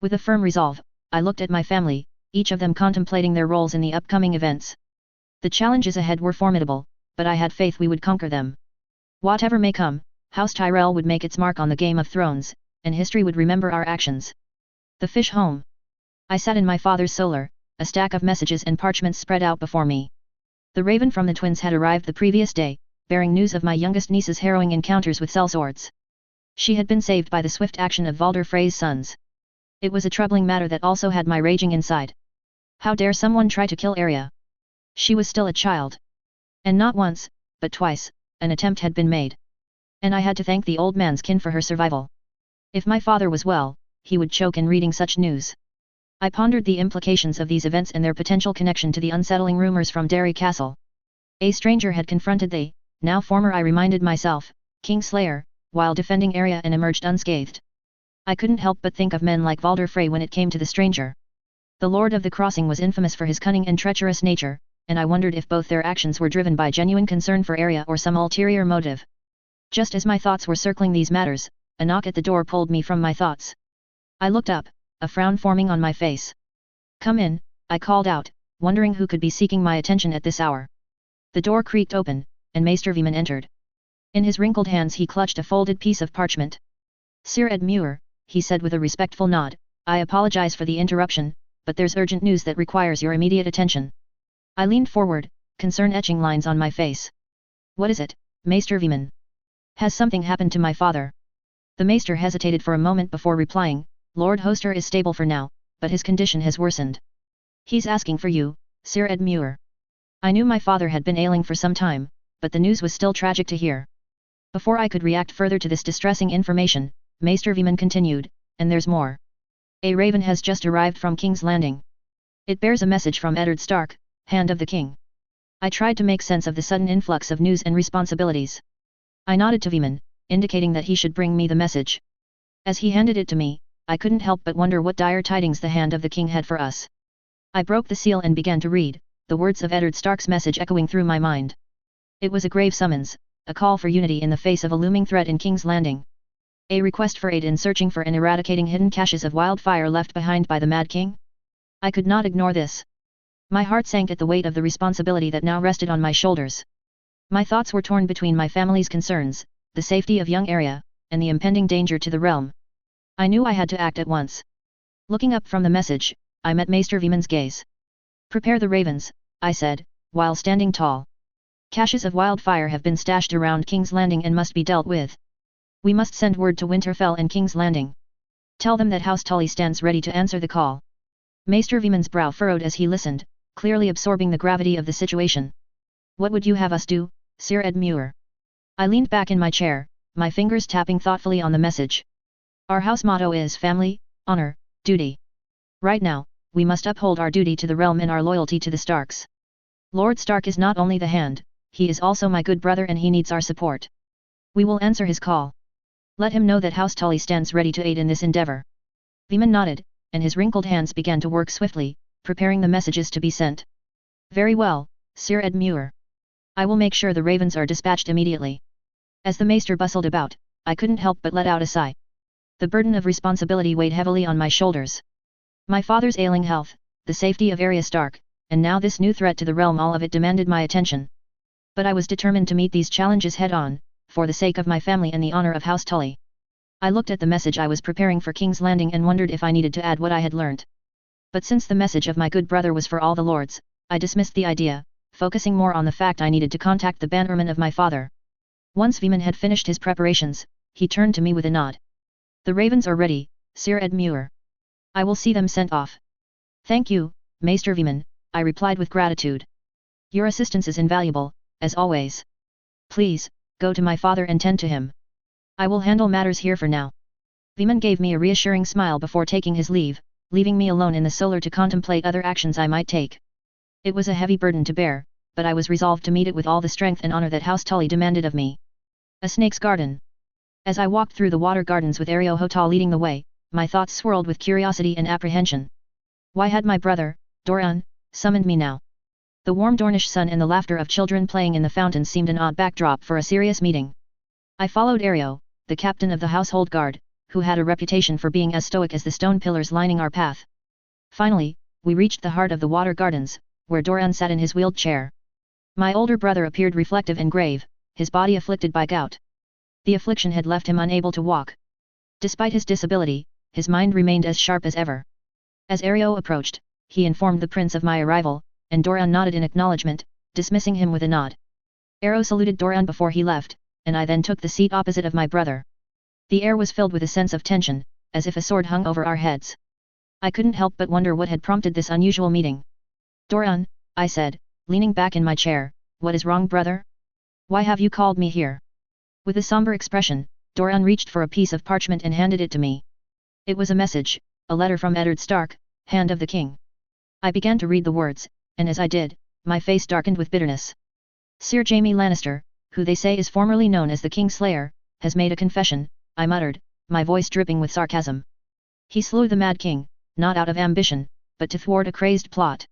With a firm resolve, I looked at my family, each of them contemplating their roles in the upcoming events. The challenges ahead were formidable, but I had faith we would conquer them. Whatever may come, House Tyrell would make its mark on the Game of Thrones, and history would remember our actions. The fish home. I sat in my father's solar, a stack of messages and parchments spread out before me. The raven from the twins had arrived the previous day, bearing news of my youngest niece's harrowing encounters with sellswords. She had been saved by the swift action of Valder Frey's sons. It was a troubling matter that also had my raging inside. How dare someone try to kill Arya? She was still a child. And not once, but twice, an attempt had been made. And I had to thank the old man's kin for her survival. If my father was well, he would choke in reading such news. I pondered the implications of these events and their potential connection to the unsettling rumors from Derry Castle. A stranger had confronted the, now former I reminded myself, Kingslayer, while defending Arya and emerged unscathed. I couldn't help but think of men like Valder Frey when it came to the stranger. The Lord of the Crossing was infamous for his cunning and treacherous nature, and I wondered if both their actions were driven by genuine concern for Arya or some ulterior motive. Just as my thoughts were circling these matters, a knock at the door pulled me from my thoughts. I looked up, a frown forming on my face. "Come in," I called out, wondering who could be seeking my attention at this hour. The door creaked open, and Maester Veman entered. In his wrinkled hands he clutched a folded piece of parchment. "Sir Ed Muir," he said with a respectful nod, "I apologize for the interruption, but there's urgent news that requires your immediate attention." I leaned forward, concern etching lines on my face. "What is it, Maester Veman? Has something happened to my father?" The Maester hesitated for a moment before replying, "Lord Hoster is stable for now, but his condition has worsened. He's asking for you, Sir Ed Muir." I knew my father had been ailing for some time, but the news was still tragic to hear. Before I could react further to this distressing information, Maester Veman continued, "And there's more. A raven has just arrived from King's Landing. It bears a message from Eddard Stark, Hand of the King." I tried to make sense of the sudden influx of news and responsibilities. I nodded to Veman, indicating that he should bring me the message. As he handed it to me, I couldn't help but wonder what dire tidings the Hand of the King had for us. I broke the seal and began to read, the words of Eddard Stark's message echoing through my mind. It was a grave summons, a call for unity in the face of a looming threat in King's Landing. A request for aid in searching for and eradicating hidden caches of wildfire left behind by the Mad King? I could not ignore this. My heart sank at the weight of the responsibility that now rested on my shoulders. My thoughts were torn between my family's concerns, the safety of young Arya, and the impending danger to the realm. I knew I had to act at once. Looking up from the message, I met Maester Veman's gaze. "Prepare the ravens," I said, while standing tall. "Caches of wildfire have been stashed around King's Landing and must be dealt with. We must send word to Winterfell and King's Landing. Tell them that House Tully stands ready to answer the call." Maester Veman's brow furrowed as he listened, clearly absorbing the gravity of the situation. "What would you have us do, Sir Ed Muir?" I leaned back in my chair, my fingers tapping thoughtfully on the message. "Our house motto is family, honor, duty. Right now, we must uphold our duty to the realm and our loyalty to the Starks. Lord Stark is not only the Hand, he is also my good brother and he needs our support. We will answer his call. Let him know that House Tully stands ready to aid in this endeavor." Veman nodded, and his wrinkled hands began to work swiftly, preparing the messages to be sent. "Very well, Sir Ed Muir. I will make sure the ravens are dispatched immediately." As the Maester bustled about, I couldn't help but let out a sigh. The burden of responsibility weighed heavily on my shoulders. My father's ailing health, the safety of Arya Stark, and now this new threat to the realm, all of it demanded my attention. But I was determined to meet these challenges head-on, for the sake of my family and the honor of House Tully. I looked at the message I was preparing for King's Landing and wondered if I needed to add what I had learnt. But since the message of my good brother was for all the lords, I dismissed the idea, focusing more on the fact I needed to contact the bannerman of my father. Once Veman had finished his preparations, he turned to me with a nod. "The ravens are ready, Sir Ed Muir. I will see them sent off." "Thank you, Maester Veman," I replied with gratitude. "Your assistance is invaluable, as always. Please, go to my father and tend to him. I will handle matters here for now." Veman gave me a reassuring smile before taking his leave, leaving me alone in the solar to contemplate other actions I might take. It was a heavy burden to bear, but I was resolved to meet it with all the strength and honor that House Tully demanded of me. A snake's garden. As I walked through the water gardens with Aryo Hotal leading the way, my thoughts swirled with curiosity and apprehension. Why had my brother, Doran, summoned me now? The warm Dornish sun and the laughter of children playing in the fountain seemed an odd backdrop for a serious meeting. I followed Aryo, the captain of the household guard, who had a reputation for being as stoic as the stone pillars lining our path. Finally, we reached the heart of the water gardens, where Doran sat in his wheeled chair. My older brother appeared reflective and grave, his body afflicted by gout. The affliction had left him unable to walk. Despite his disability, his mind remained as sharp as ever. As Aryo approached, he informed the prince of my arrival, and Doran nodded in acknowledgement, dismissing him with a nod. Aryo saluted Doran before he left, and I then took the seat opposite of my brother. The air was filled with a sense of tension, as if a sword hung over our heads. I couldn't help but wonder what had prompted this unusual meeting. "Doran," I said, leaning back in my chair, "what is wrong, brother? Why have you called me here?" With a somber expression, Doran reached for a piece of parchment and handed it to me. It was a message, a letter from Eddard Stark, Hand of the king. I began to read the words, and as I did, my face darkened with bitterness. Sir Jaime Lannister, who they say is formerly known as the Kingslayer, has made a confession, I muttered, my voice dripping with sarcasm. He slew the Mad King, not out of ambition, but to thwart a crazed plot.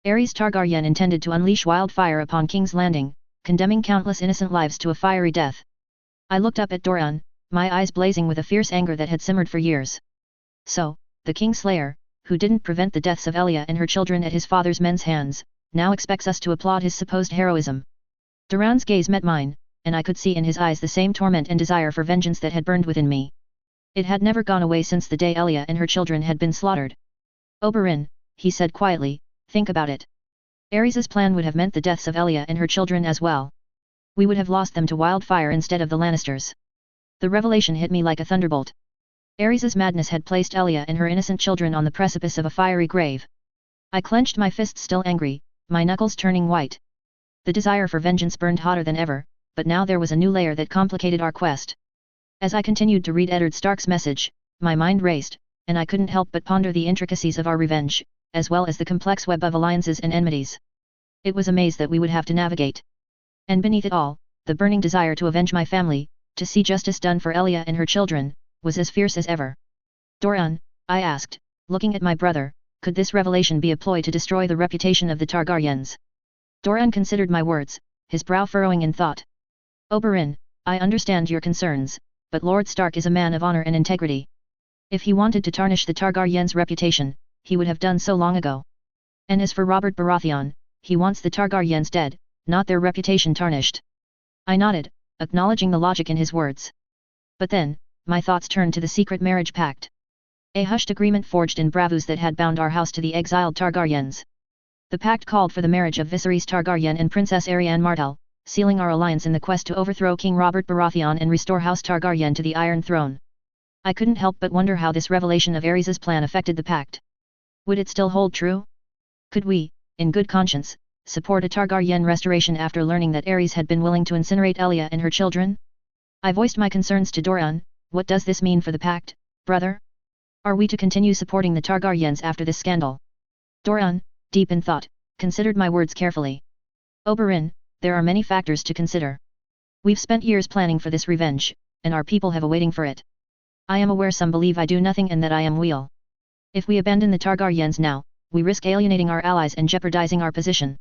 Aerys Targaryen intended to unleash wildfire upon King's Landing, condemning countless innocent lives to a fiery death. I looked up at Doran, my eyes blazing with a fierce anger that had simmered for years. So, the Kingslayer, who didn't prevent the deaths of Elia and her children at his father's men's hands, now expects us to applaud his supposed heroism. Doran's gaze met mine, and I could see in his eyes the same torment and desire for vengeance that had burned within me. It had never gone away since the day Elia and her children had been slaughtered. Oberyn, he said quietly, think about it. Aerys's plan would have meant the deaths of Elia and her children as well. We would have lost them to wildfire instead of the Lannisters. The revelation hit me like a thunderbolt. Aerys's madness had placed Elia and her innocent children on the precipice of a fiery grave. I clenched my fists, still angry, my knuckles turning white. The desire for vengeance burned hotter than ever, but now there was a new layer that complicated our quest. As I continued to read Eddard Stark's message, my mind raced, and I couldn't help but ponder the intricacies of our revenge, as well as the complex web of alliances and enmities. It was a maze that we would have to navigate. And beneath it all, the burning desire to avenge my family, to see justice done for Elia and her children, was as fierce as ever. Doran, I asked, looking at my brother, could this revelation be a ploy to destroy the reputation of the Targaryens? Doran considered my words, his brow furrowing in thought. Oberyn, I understand your concerns, but Lord Stark is a man of honor and integrity. If he wanted to tarnish the Targaryens' reputation, he would have done so long ago. And as for Robert Baratheon, he wants the Targaryens dead, not their reputation tarnished. I nodded, acknowledging the logic in his words. But then, my thoughts turned to the secret marriage pact. A hushed agreement forged in Bravos that had bound our house to the exiled Targaryens. The pact called for the marriage of Viserys Targaryen and Princess Arianne Martell, sealing our alliance in the quest to overthrow King Robert Baratheon and restore House Targaryen to the Iron Throne. I couldn't help but wonder how this revelation of Aerys's plan affected the pact. Would it still hold true? Could we, in good conscience, support a Targaryen restoration after learning that Aerys had been willing to incinerate Elia and her children? I voiced my concerns to Doran. What does this mean for the pact, brother? Are we to continue supporting the Targaryens after this scandal? Doran, deep in thought, considered my words carefully. Oberyn, there are many factors to consider. We've spent years planning for this revenge, and our people have a waiting for it. I am aware some believe I do nothing and that I am weal. If we abandon the Targaryens now, we risk alienating our allies and jeopardizing our position.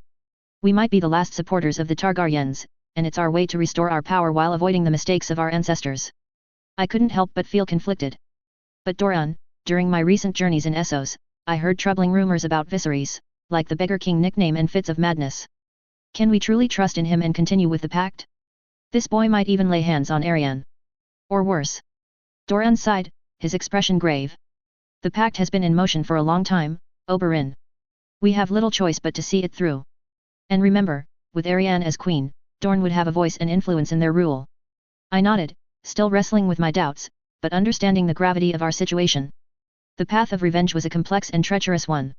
We might be the last supporters of the Targaryens, and it's our way to restore our power while avoiding the mistakes of our ancestors. I couldn't help but feel conflicted. But Doran, during my recent journeys in Essos, I heard troubling rumors about Viserys, like the Beggar King nickname and fits of madness. Can we truly trust in him and continue with the pact? This boy might even lay hands on Arianne. Or worse. Doran sighed, his expression grave. The pact has been in motion for a long time, Oberyn. We have little choice but to see it through. And remember, with Arianne as queen, Dorne would have a voice and influence in their rule. I nodded, still wrestling with my doubts, but understanding the gravity of our situation. The path of revenge was a complex and treacherous one.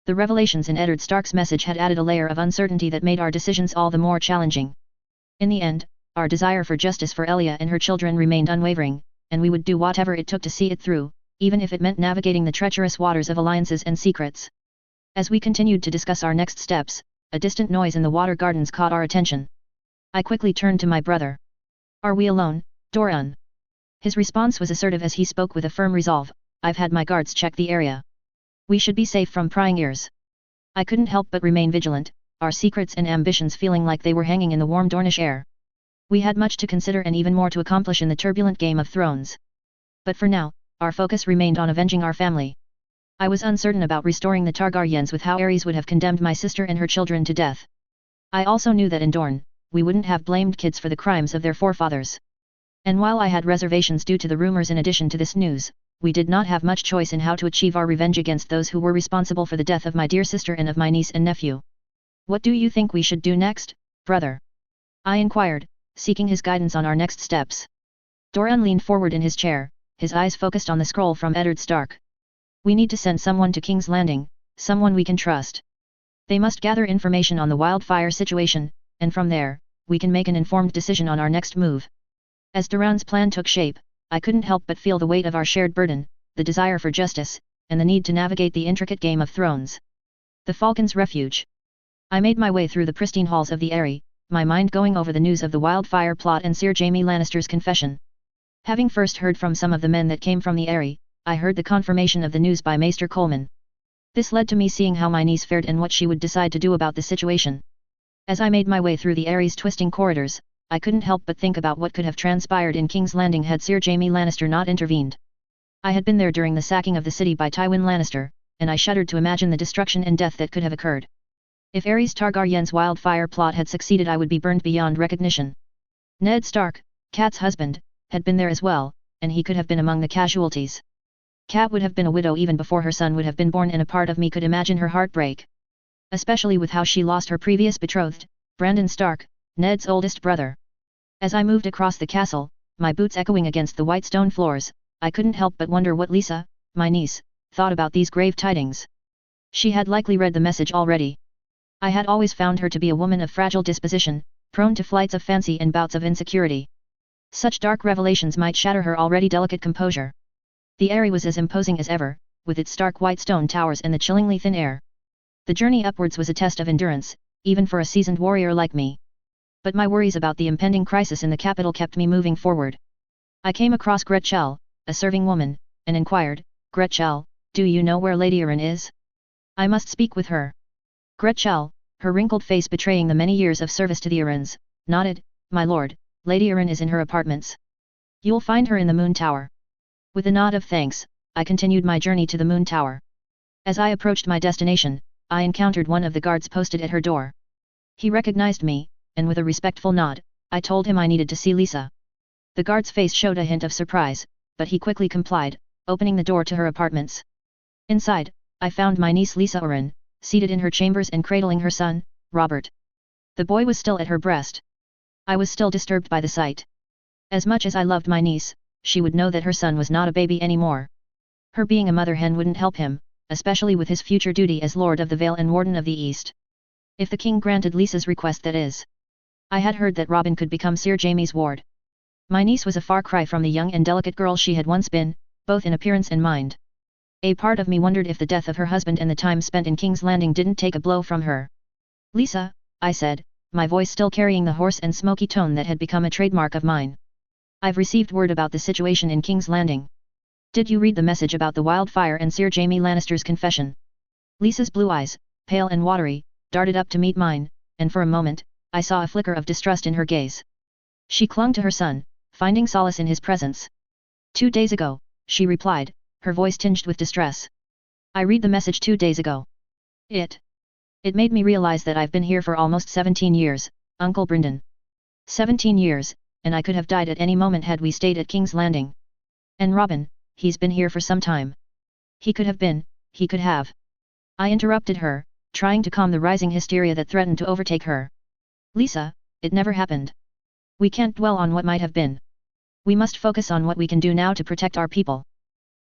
The revelations in Eddard Stark's message had added a layer of uncertainty that made our decisions all the more challenging. In the end, our desire for justice for Elia and her children remained unwavering, and we would do whatever it took to see it through, even if it meant navigating the treacherous waters of alliances and secrets. As we continued to discuss our next steps, a distant noise in the water gardens caught our attention. I quickly turned to my brother. Are we alone, Doran? His response was assertive as he spoke with a firm resolve. I've had my guards check the area. We should be safe from prying ears. I couldn't help but remain vigilant, our secrets and ambitions feeling like they were hanging in the warm Dornish air. We had much to consider and even more to accomplish in the turbulent Game of Thrones. But for now, our focus remained on avenging our family. I was uncertain about restoring the Targaryens with how Aerys would have condemned my sister and her children to death. I also knew that in Dorne, we wouldn't have blamed kids for the crimes of their forefathers. And while I had reservations due to the rumors in addition to this news, we did not have much choice in how to achieve our revenge against those who were responsible for the death of my dear sister and of my niece and nephew. What do you think we should do next, brother? I inquired, seeking his guidance on our next steps. Doran leaned forward in his chair, his eyes focused on the scroll from Eddard Stark. We need to send someone to King's Landing, someone we can trust. They must gather information on the wildfire situation, and from there, we can make an informed decision on our next move. As Doran's plan took shape, I couldn't help but feel the weight of our shared burden, the desire for justice, and the need to navigate the intricate Game of Thrones. The Falcon's Refuge. I made my way through the pristine halls of the Eyrie, my mind going over the news of the wildfire plot and Sir Jaime Lannister's confession. Having first heard from some of the men that came from the Eyrie, I heard the confirmation of the news by Maester Coleman. This led to me seeing how my niece fared and what she would decide to do about the situation. As I made my way through the Eyrie's twisting corridors, I couldn't help but think about what could have transpired in King's Landing had Sir Jaime Lannister not intervened. I had been there during the sacking of the city by Tywin Lannister, and I shuddered to imagine the destruction and death that could have occurrhed. If Aerys Targaryen's wildfire plot had succeeded, I would be burned beyond recognition. Ned Stark, Kat's husband, had been there as well, and he could have been among the casualties. Kat would have been a widow even before her son would have been born, and a part of me could imagine her heartbreak. Especially with how she lost her previous betrothed, Brandon Stark, Ned's oldest brother. As I moved across the castle, my boots echoing against the white stone floors, I couldn't help but wonder what Lisa, my niece, thought about these grave tidings. She had likely read the message already. I had always found her to be a woman of fragile disposition, prone to flights of fancy and bouts of insecurity. Such dark revelations might shatter her already delicate composure. The Eyrie was as imposing as ever, with its stark white stone towers and the chillingly thin air. The journey upwards was a test of endurance, even for a seasoned warrior like me. But my worries about the impending crisis in the capital kept me moving forward. I came across Gretchel, a serving woman, and inquired, "Gretchel, do you know where Lady Arryn is? I must speak with her." Gretchel, her wrinkled face betraying the many years of service to the Arryns, nodded, "My lord, Lady Arryn is in her apartments. You'll find her in the Moon Tower." With a nod of thanks, I continued my journey to the Moon Tower. As I approached my destination, I encountered one of the guards posted at her door. He recognized me, and with a respectful nod, I told him I needed to see Lisa. The guard's face showed a hint of surprise, but he quickly complied, opening the door to her apartments. Inside, I found my niece Lisa Arryn, seated in her chambers and cradling her son, Robert. The boy was still at her breast. I was still disturbed by the sight. As much as I loved my niece, she would know that her son was not a baby anymore. Her being a mother hen wouldn't help him, especially with his future duty as Lord of the Vale and Warden of the East. If the king granted Lisa's request, that is. I had heard that Robin could become Sir Jaime's ward. My niece was a far cry from the young and delicate girl she had once been, both in appearance and mind. A part of me wondered if the death of her husband and the time spent in King's Landing didn't take a blow from her. "Lisa," I said, my voice still carrying the hoarse and smoky tone that had become a trademark of mine. "I've received word about the situation in King's Landing. Did you read the message about the wildfire and Sir Jaime Lannister's confession?" Lisa's blue eyes, pale and watery, darted up to meet mine, and for a moment, I saw a flicker of distrust in her gaze. She clung to her son, finding solace in his presence. "2 days ago," she replied, her voice tinged with distress. "I read the message 2 days ago. It made me realize that I've been here for almost 17 years, Uncle Brynden. 17 years, and I could have died at any moment had we stayed at King's Landing. And Robin, he's been here for some time. He could have." I interrupted her, trying to calm the rising hysteria that threatened to overtake her. "Lisa, it never happened. We can't dwell on what might have been. We must focus on what we can do now to protect our people."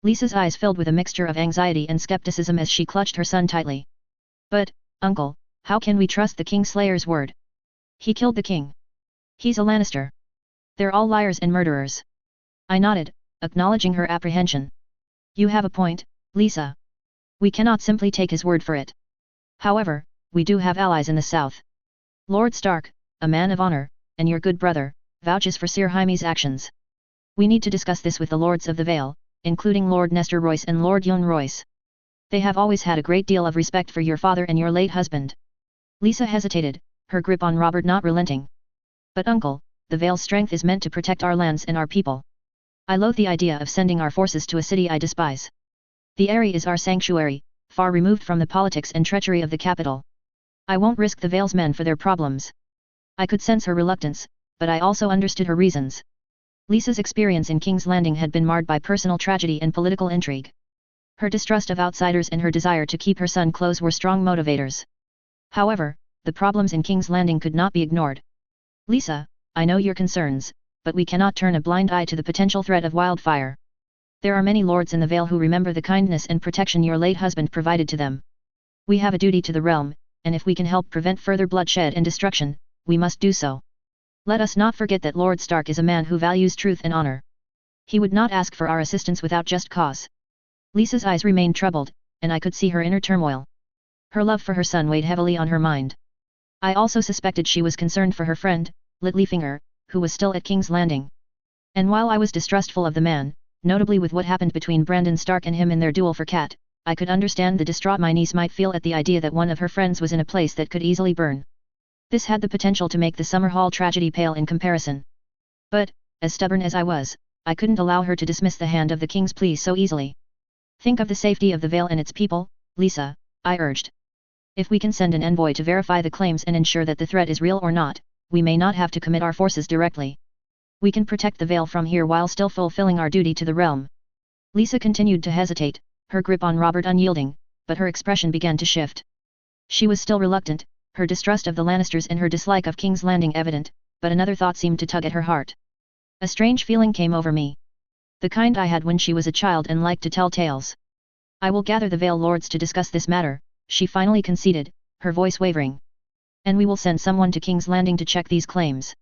Lisa's eyes filled with a mixture of anxiety and skepticism as she clutched her son tightly. "But, Uncle, how can we trust the Kingslayer's word? He killed the king. He's a Lannister. They're all liars and murderers." I nodded, acknowledging her apprehension. "You have a point, Lisa. We cannot simply take his word for it. However, we do have allies in the south. Lord Stark, a man of honor, and your good brother, vouches for Sir Jaime's actions. We need to discuss this with the Lords of the Vale, including Lord Nestor Royce and Lord Yohn Royce. They have always had a great deal of respect for your father and your late husband." Lisa hesitated, her grip on Robert not relenting. "But Uncle, the Vale's strength is meant to protect our lands and our people. I loathe the idea of sending our forces to a city I despise. The Eyrie is our sanctuary, far removed from the politics and treachery of the capital. I won't risk the Vale's men for their problems." I could sense her reluctance, but I also understood her reasons. Lisa's experience in King's Landing had been marred by personal tragedy and political intrigue. Her distrust of outsiders and her desire to keep her son close were strong motivators. However, the problems in King's Landing could not be ignored. "Lisa, I know your concerns, but we cannot turn a blind eye to the potential threat of wildfire. There are many lords in the Vale who remember the kindness and protection your late husband provided to them. We have a duty to the realm, and if we can help prevent further bloodshed and destruction, we must do so. Let us not forget that Lord Stark is a man who values truth and honor. He would not ask for our assistance without just cause." Lisa's eyes remained troubled, and I could see her inner turmoil. Her love for her son weighed heavily on her mind. I also suspected she was concerned for her friend, Littlefinger, who was still at King's Landing. And while I was distrustful of the man, notably with what happened between Brandon Stark and him in their duel for Cat, I could understand the distraught my niece might feel at the idea that one of her friends was in a place that could easily burn. This had the potential to make the Summer Hall tragedy pale in comparison. But, as stubborn as I was, I couldn't allow her to dismiss the hand of the king's pleas so easily. Think of the safety of the Vale and its people, Lisa, I urged. If we can send an envoy to verify the claims and ensure that the threat is real or not, we may not have to commit our forces directly. We can protect the Vale from here while still fulfilling our duty to the realm. Lisa continued to hesitate, her grip on Robert unyielding, but her expression began to shift. She was still reluctant, her distrust of the Lannisters and her dislike of King's Landing evident, but another thought seemed to tug at her heart. A strange feeling came over me. The kind I had when she was a child and liked to tell tales. I will gather the Vale Lords to discuss this matter, she finally conceded, her voice wavering. And we will send someone to King's Landing to check these claims.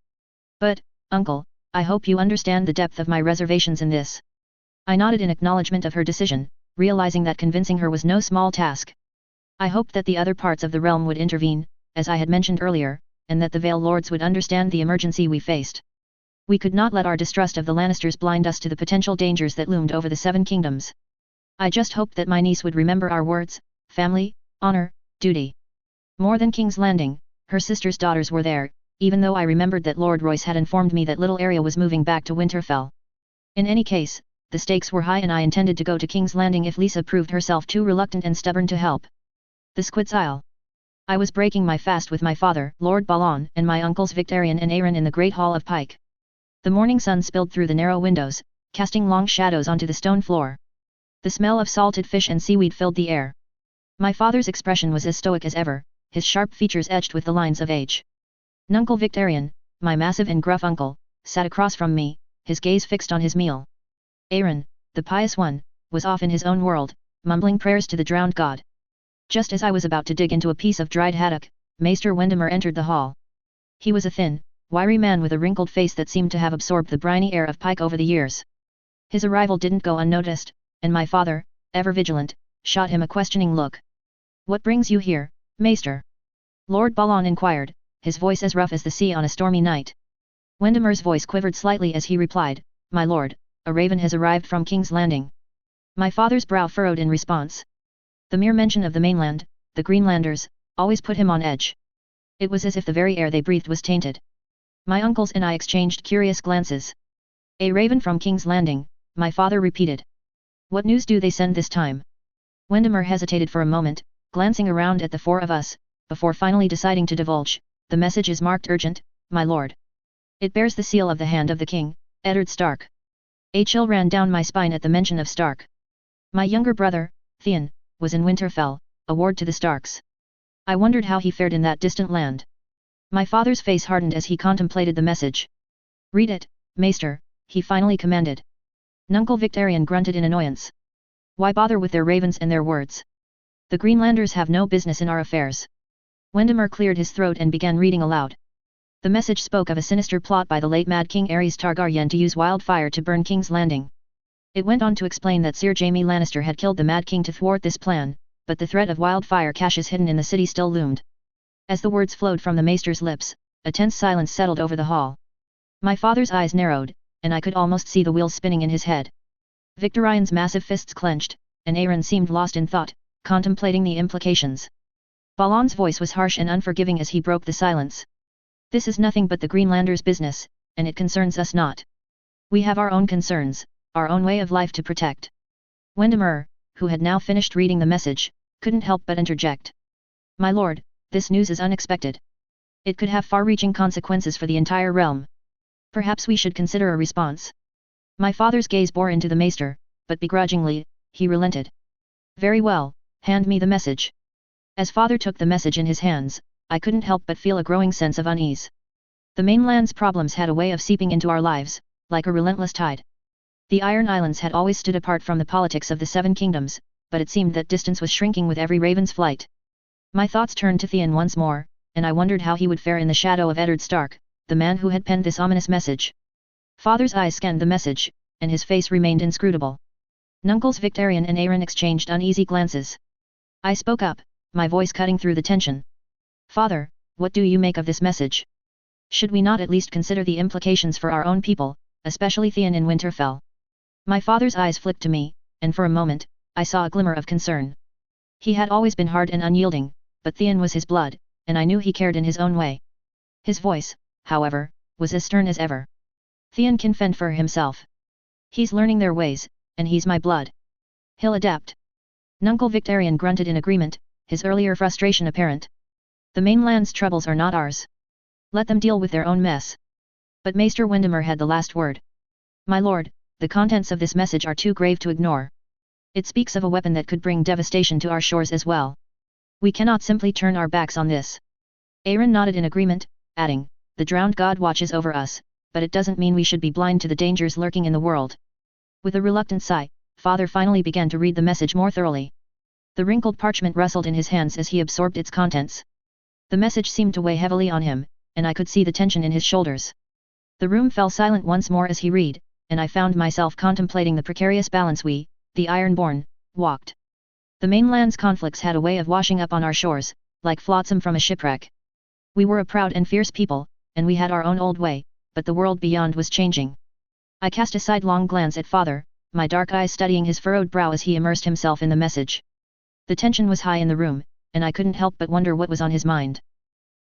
But, Uncle, I hope you understand the depth of my reservations in this. I nodded in acknowledgement of her decision, realizing that convincing her was no small task. I hoped that the other parts of the realm would intervene, as I had mentioned earlier, and that the Vale Lords would understand the emergency we faced. We could not let our distrust of the Lannisters blind us to the potential dangers that loomed over the Seven Kingdoms. I just hoped that my niece would remember our words: family, honor, duty. More than King's Landing, her sister's daughters were there, even though I remembered that Lord Royce had informed me that Little Area was moving back to Winterfell. In any case, the stakes were high and I intended to go to King's Landing if Lisa proved herself too reluctant and stubborn to help. The Squid's Isle. I was breaking my fast with my father, Lord Balan, and my uncles Victarion and Aeron in the Great Hall of Pike. The morning sun spilled through the narrow windows, casting long shadows onto the stone floor. The smell of salted fish and seaweed filled the air. My father's expression was as stoic as ever, his sharp features etched with the lines of age. Nuncle Victarion, my massive and gruff uncle, sat across from me, his gaze fixed on his meal. Aeron, the pious one, was off in his own world, mumbling prayers to the drowned god. Just as I was about to dig into a piece of dried haddock, Maester Wendimer entered the hall. He was a thin, wiry man with a wrinkled face that seemed to have absorbed the briny air of Pike over the years. His arrival didn't go unnoticed, and my father, ever vigilant, shot him a questioning look. "What brings you here, Maester?" Lord Balan inquired, his voice as rough as the sea on a stormy night. Wendimer's voice quivered slightly as he replied, "My lord, a raven has arrived from King's Landing." My father's brow furrowed in response. The mere mention of the mainland, the Greenlanders, always put him on edge. It was as if the very air they breathed was tainted. My uncles and I exchanged curious glances. "A raven from King's Landing," my father repeated. "What news do they send this time?" Wendimer hesitated for a moment, glancing around at the four of us, before finally deciding to divulge, "The message is marked urgent, my lord. It bears the seal of the hand of the king, Eddard Stark." A chill ran down my spine at the mention of Stark. My younger brother, Theon, was in Winterfell, a ward to the Starks. I wondered how he fared in that distant land. My father's face hardened as he contemplated the message. "Read it, Maester," he finally commanded. Nuncle Victarion grunted in annoyance. "Why bother with their ravens and their words? The Greenlanders have no business in our affairs." Wendimer cleared his throat and began reading aloud. The message spoke of a sinister plot by the late Mad King Aerys Targaryen to use wildfire to burn King's Landing. It went on to explain that Sir Jaime Lannister had killed the Mad King to thwart this plan, but the threat of wildfire caches hidden in the city still loomed. As the words flowed from the maester's lips, a tense silence settled over the hall. My father's eyes narrowed, and I could almost see the wheels spinning in his head. Victarion's massive fists clenched, and Aeron seemed lost in thought, contemplating the implications. Balan's voice was harsh and unforgiving as he broke the silence. "This is nothing but the Greenlanders' business, and it concerns us not. We have our own concerns, our own way of life to protect." Wendimer, who had now finished reading the message, couldn't help but interject. "My lord, this news is unexpected. It could have far-reaching consequences for the entire realm. Perhaps we should consider a response." My father's gaze bore into the maester, but begrudgingly, he relented. "Very well, hand me the message." As father took the message in his hands, I couldn't help but feel a growing sense of unease. The mainland's problems had a way of seeping into our lives, like a relentless tide. The Iron Islands had always stood apart from the politics of the Seven Kingdoms, but it seemed that distance was shrinking with every raven's flight. My thoughts turned to Theon once more, and I wondered how he would fare in the shadow of Eddard Stark, the man who had penned this ominous message. Father's eyes scanned the message, and his face remained inscrutable. Nunkles Victarion and Aaron exchanged uneasy glances. I spoke up, my voice cutting through the tension. Father, what do you make of this message? Should we not at least consider the implications for our own people, especially Theon in Winterfell? My father's eyes flicked to me, and for a moment, I saw a glimmer of concern. He had always been hard and unyielding, but Theon was his blood, and I knew he cared in his own way. His voice, however, was as stern as ever. Theon can fend for himself. He's learning their ways, and he's my blood. He'll adapt. Nuncle Victarion grunted in agreement, his earlier frustration apparent. The mainland's troubles are not ours. Let them deal with their own mess. But Maester Windermere had the last word. My lord, the contents of this message are too grave to ignore. It speaks of a weapon that could bring devastation to our shores as well. We cannot simply turn our backs on this. Aaron nodded in agreement, adding, the drowned god watches over us, but it doesn't mean we should be blind to the dangers lurking in the world. With a reluctant sigh, father finally began to read the message more thoroughly. The wrinkled parchment rustled in his hands as he absorbed its contents. The message seemed to weigh heavily on him, and I could see the tension in his shoulders. The room fell silent once more as he read, and I found myself contemplating the precarious balance we, the Ironborn, walked. The mainland's conflicts had a way of washing up on our shores, like flotsam from a shipwreck. We were a proud and fierce people, and we had our own old way, but the world beyond was changing. I cast a sidelong glance at father, my dark eyes studying his furrowed brow as he immersed himself in the message. The tension was high in the room, and I couldn't help but wonder what was on his mind.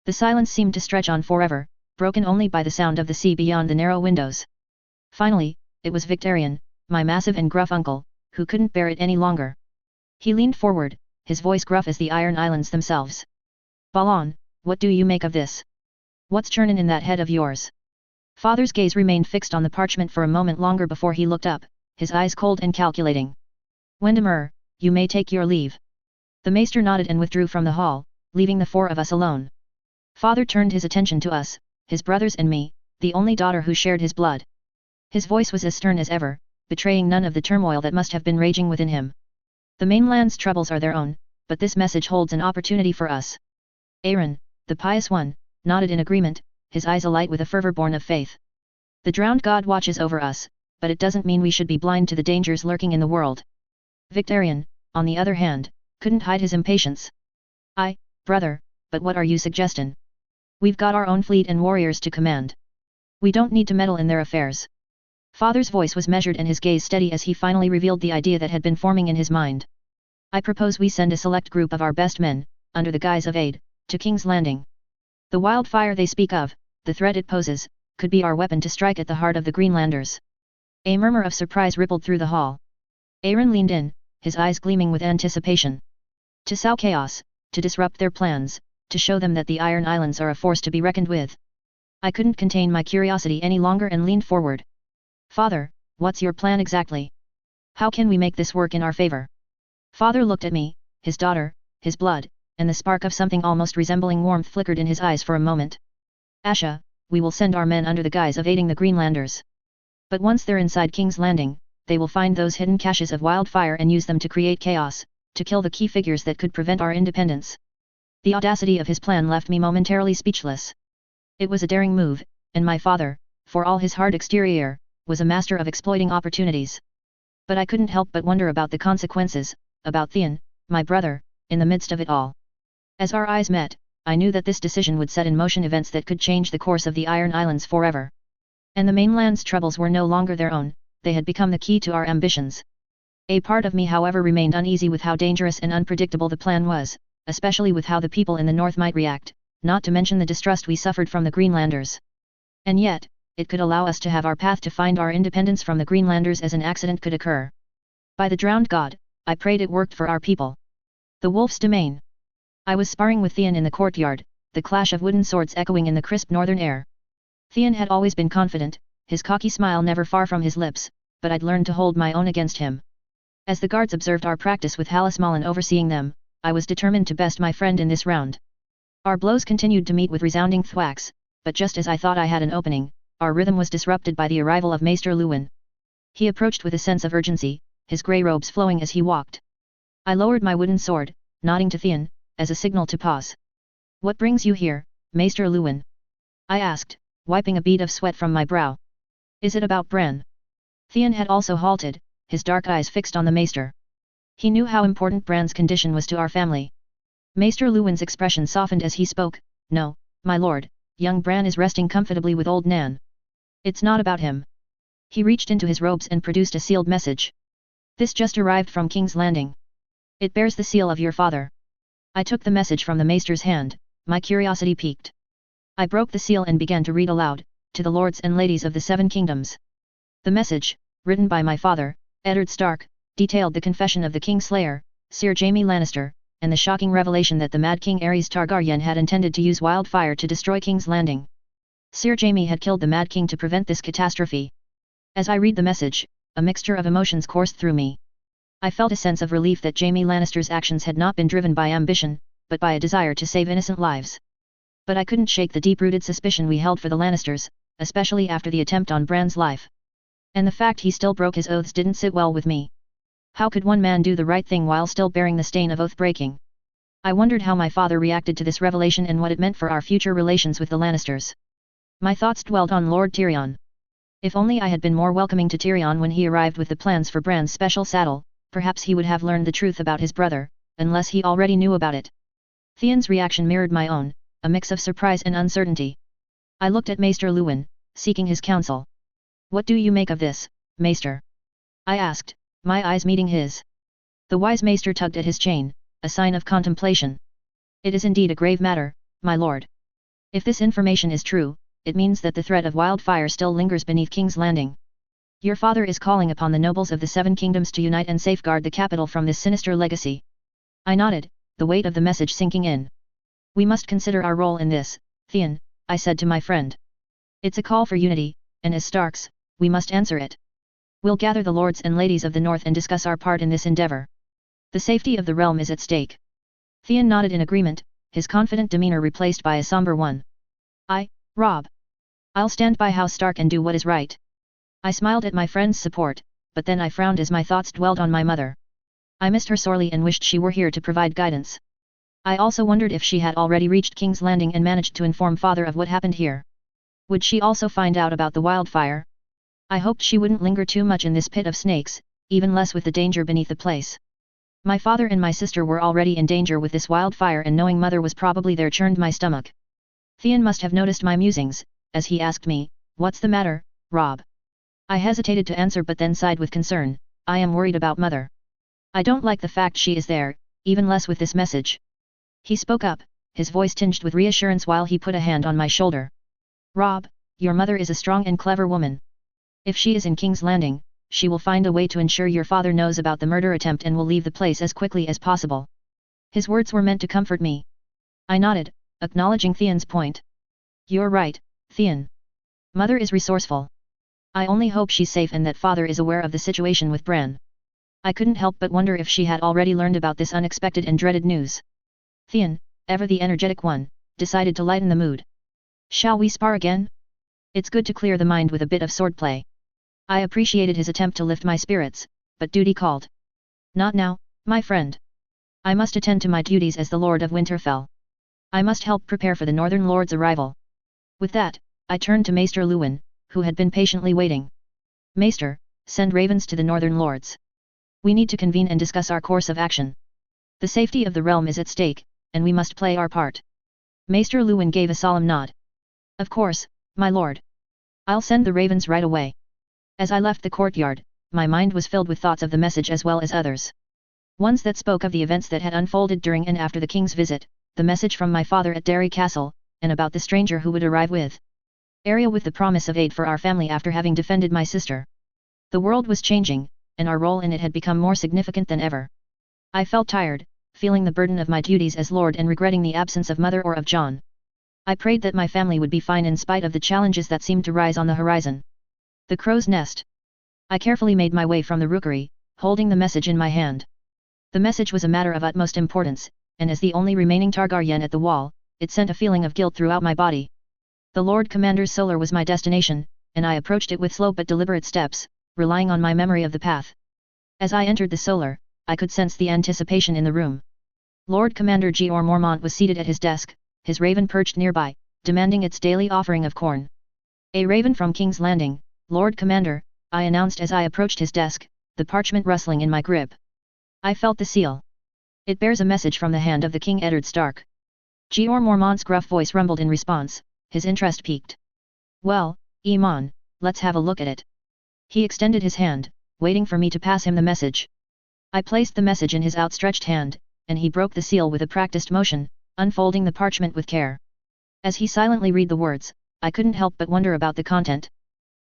The silence seemed to stretch on forever, broken only by the sound of the sea beyond the narrow windows. Finally, it was Victarion, my massive and gruff uncle, who couldn't bear it any longer. He leaned forward, his voice gruff as the Iron Islands themselves. Balon, what do you make of this? What's churnin' in that head of yours? Father's gaze remained fixed on the parchment for a moment longer before he looked up, his eyes cold and calculating. Windermere, you may take your leave. The maester nodded and withdrew from the hall, leaving the four of us alone. Father turned his attention to us, his brothers and me, the only daughter who shared his blood. His voice was as stern as ever, betraying none of the turmoil that must have been raging within him. The mainland's troubles are their own, but this message holds an opportunity for us. Aaron, the pious one, nodded in agreement, his eyes alight with a fervor born of faith. The drowned god watches over us, but it doesn't mean we should be blind to the dangers lurking in the world. Victarion, on the other hand, couldn't hide his impatience. Brother, but what are you suggestin'? We've got our own fleet and warriors to command. We don't need to meddle in their affairs. Father's voice was measured and his gaze steady as he finally revealed the idea that had been forming in his mind. I propose we send a select group of our best men, under the guise of aid, to King's Landing. The wildfire they speak of, the threat it poses, could be our weapon to strike at the heart of the Greenlanders. A murmur of surprise rippled through the hall. Aaron leaned in, his eyes gleaming with anticipation. To sow chaos, to disrupt their plans, to show them that the Iron Islands are a force to be reckoned with. I couldn't contain my curiosity any longer and leaned forward. Father, what's your plan exactly? How can we make this work in our favor? Father looked at me, his daughter, his blood, and the spark of something almost resembling warmth flickered in his eyes for a moment. Asha, we will send our men under the guise of aiding the Greenlanders. But once they're inside King's Landing, they will find those hidden caches of wildfire and use them to create chaos, to kill the key figures that could prevent our independence. The audacity of his plan left me momentarily speechless. It was a daring move, and my father, for all his hard exterior, was a master of exploiting opportunities. But I couldn't help but wonder about the consequences, about Theon, my brother, in the midst of it all. As our eyes met, I knew that this decision would set in motion events that could change the course of the Iron Islands forever. And the mainland's troubles were no longer their own, they had become the key to our ambitions. A part of me however remained uneasy with how dangerous and unpredictable the plan was, especially with how the people in the north might react, not to mention the distrust we suffered from the Greenlanders. And yet, it could allow us to have our path to find our independence from the Greenlanders as an accident could occur. By the drowned god, I prayed it worked for our people. The wolf's domain. I was sparring with Theon in the courtyard, the clash of wooden swords echoing in the crisp northern air. Theon had always been confident, his cocky smile never far from his lips, but I'd learned to hold my own against him. As the guards observed our practice with Hallis Mullen overseeing them, I was determined to best my friend in this round. Our blows continued to meet with resounding thwacks, but just as I thought I had an opening, our rhythm was disrupted by the arrival of Maester Lewin. He approached with a sense of urgency, his grey robes flowing as he walked. I lowered my wooden sword, nodding to Theon, as a signal to pause. What brings you here, Maester Lewin? I asked, wiping a bead of sweat from my brow. Is it about Bran? Theon had also halted, his dark eyes fixed on the maester. He knew how important Bran's condition was to our family. Maester Lewin's expression softened as he spoke. "No, my lord, young Bran is resting comfortably with old Nan. It's not about him." He reached into his robes and produced a sealed message. "This just arrived from King's Landing. It bears the seal of your father." I took the message from the maester's hand, my curiosity piqued. I broke the seal and began to read aloud, "To the lords and ladies of the Seven Kingdoms." The message, written by my father, Eddard Stark, detailed the confession of the Kingslayer, Sir Jaime Lannister, and the shocking revelation that the Mad King Aerys Targaryen had intended to use wildfire to destroy King's Landing. Sir Jaime had killed the Mad King to prevent this catastrophe. As I read the message, a mixture of emotions coursed through me. I felt a sense of relief that Jaime Lannister's actions had not been driven by ambition, but by a desire to save innocent lives. But I couldn't shake the deep-rooted suspicion we held for the Lannisters, especially after the attempt on Bran's life. And the fact he still broke his oaths didn't sit well with me. How could one man do the right thing while still bearing the stain of oath-breaking? I wondered how my father reacted to this revelation and what it meant for our future relations with the Lannisters. My thoughts dwelled on Lord Tyrion. If only I had been more welcoming to Tyrion when he arrived with the plans for Bran's special saddle, perhaps he would have learned the truth about his brother, unless he already knew about it. Theon's reaction mirrored my own, a mix of surprise and uncertainty. I looked at Maester Lewin, seeking his counsel. "What do you make of this, Maester?" I asked, my eyes meeting his. The wise Maester tugged at his chain, a sign of contemplation. "It is indeed a grave matter, my lord. If this information is true, it means that the threat of wildfire still lingers beneath King's Landing. Your father is calling upon the nobles of the Seven Kingdoms to unite and safeguard the capital from this sinister legacy." I nodded, the weight of the message sinking in. "We must consider our role in this, Theon," I said to my friend. "It's a call for unity, and as Starks, we must answer it. We'll gather the lords and ladies of the north and discuss our part in this endeavor. The safety of the realm is at stake." Theon nodded in agreement, his confident demeanor replaced by a somber one. Rob. I'll stand by House Stark and do what is right." I smiled at my friend's support, but then I frowned as my thoughts dwelled on my mother. I missed her sorely and wished she were here to provide guidance. I also wondered if she had already reached King's Landing and managed to inform father of what happened here. Would she also find out about the wildfire? I hoped she wouldn't linger too much in this pit of snakes, even less with the danger beneath the place. My father and my sister were already in danger with this wildfire, and knowing mother was probably there churned my stomach. Theon must have noticed my musings, as he asked me, "What's the matter, Rob?" I hesitated to answer but then sighed with concern. "I am worried about mother. I don't like the fact she is there, even less with this message." He spoke up, his voice tinged with reassurance while he put a hand on my shoulder. "Rob, your mother is a strong and clever woman. If she is in King's Landing, she will find a way to ensure your father knows about the murder attempt and will leave the place as quickly as possible." His words were meant to comfort me. I nodded, acknowledging Theon's point. "You're right, Theon. Mother is resourceful. I only hope she's safe and that father is aware of the situation with Bran." I couldn't help but wonder if she had already learned about this unexpected and dreaded news. Theon, ever the energetic one, decided to lighten the mood. "Shall we spar again? It's good to clear the mind with a bit of swordplay." I appreciated his attempt to lift my spirits, but duty called. "Not now, my friend. I must attend to my duties as the Lord of Winterfell. I must help prepare for the Northern Lord's arrival." With that, I turned to Maester Lewin, who had been patiently waiting. "Maester, send ravens to the Northern Lords. We need to convene and discuss our course of action. The safety of the realm is at stake, and we must play our part." Maester Lewin gave a solemn nod. "Of course, my lord. I'll send the ravens right away." As I left the courtyard, my mind was filled with thoughts of the message as well as others. Ones that spoke of the events that had unfolded during and after the king's visit, the message from my father at Derry Castle, and about the stranger who would arrive with Arya with the promise of aid for our family after having defended my sister. The world was changing, and our role in it had become more significant than ever. I felt tired, feeling the burden of my duties as lord and regretting the absence of mother or of Jon. I prayed that my family would be fine in spite of the challenges that seemed to rise on the horizon. The crow's nest. I carefully made my way from the rookery, holding the message in my hand. The message was a matter of utmost importance, and as the only remaining Targaryen at the wall, it sent a feeling of guilt throughout my body. The Lord Commander's solar was my destination, and I approached it with slow but deliberate steps, relying on my memory of the path. As I entered the solar, I could sense the anticipation in the room. Lord Commander Jeor Mormont was seated at his desk, his raven perched nearby, demanding its daily offering of corn. "A raven from King's Landing, Lord Commander," I announced as I approached his desk, the parchment rustling in my grip. I felt the seal. It bears a message from the hand of the King Eddard Stark. Jeor Mormont's gruff voice rumbled in response, his interest piqued. Well, Emon, let's have a look at it. He extended his hand, waiting for me to pass him the message. I placed the message in his outstretched hand, and he broke the seal with a practiced motion, unfolding the parchment with care. As he silently read the words, I couldn't help but wonder about the content.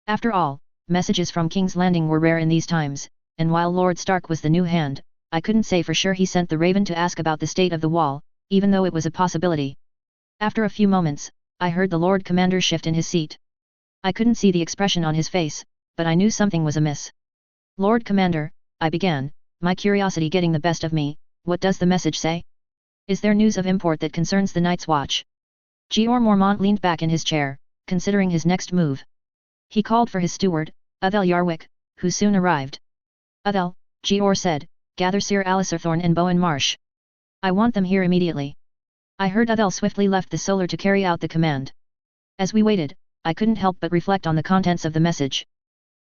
After all, messages from King's Landing were rare in these times, and while Lord Stark was the new hand, I couldn't say for sure he sent the Raven to ask about the state of the wall, even though it was a possibility. After a few moments, I heard the Lord Commander shift in his seat. I couldn't see the expression on his face, but I knew something was amiss. Lord Commander, I began, my curiosity getting the best of me, what does the message say? Is there news of import that concerns the Night's Watch? Jeor Mormont leaned back in his chair, considering his next move. He called for his steward, Uthel Yarwick, who soon arrived. Uthel, Jeor said, gather Sir Aliserthorn and Bowen Marsh. I want them here immediately. I heard Uthel swiftly left the solar to carry out the command. As we waited, I couldn't help but reflect on the contents of the message.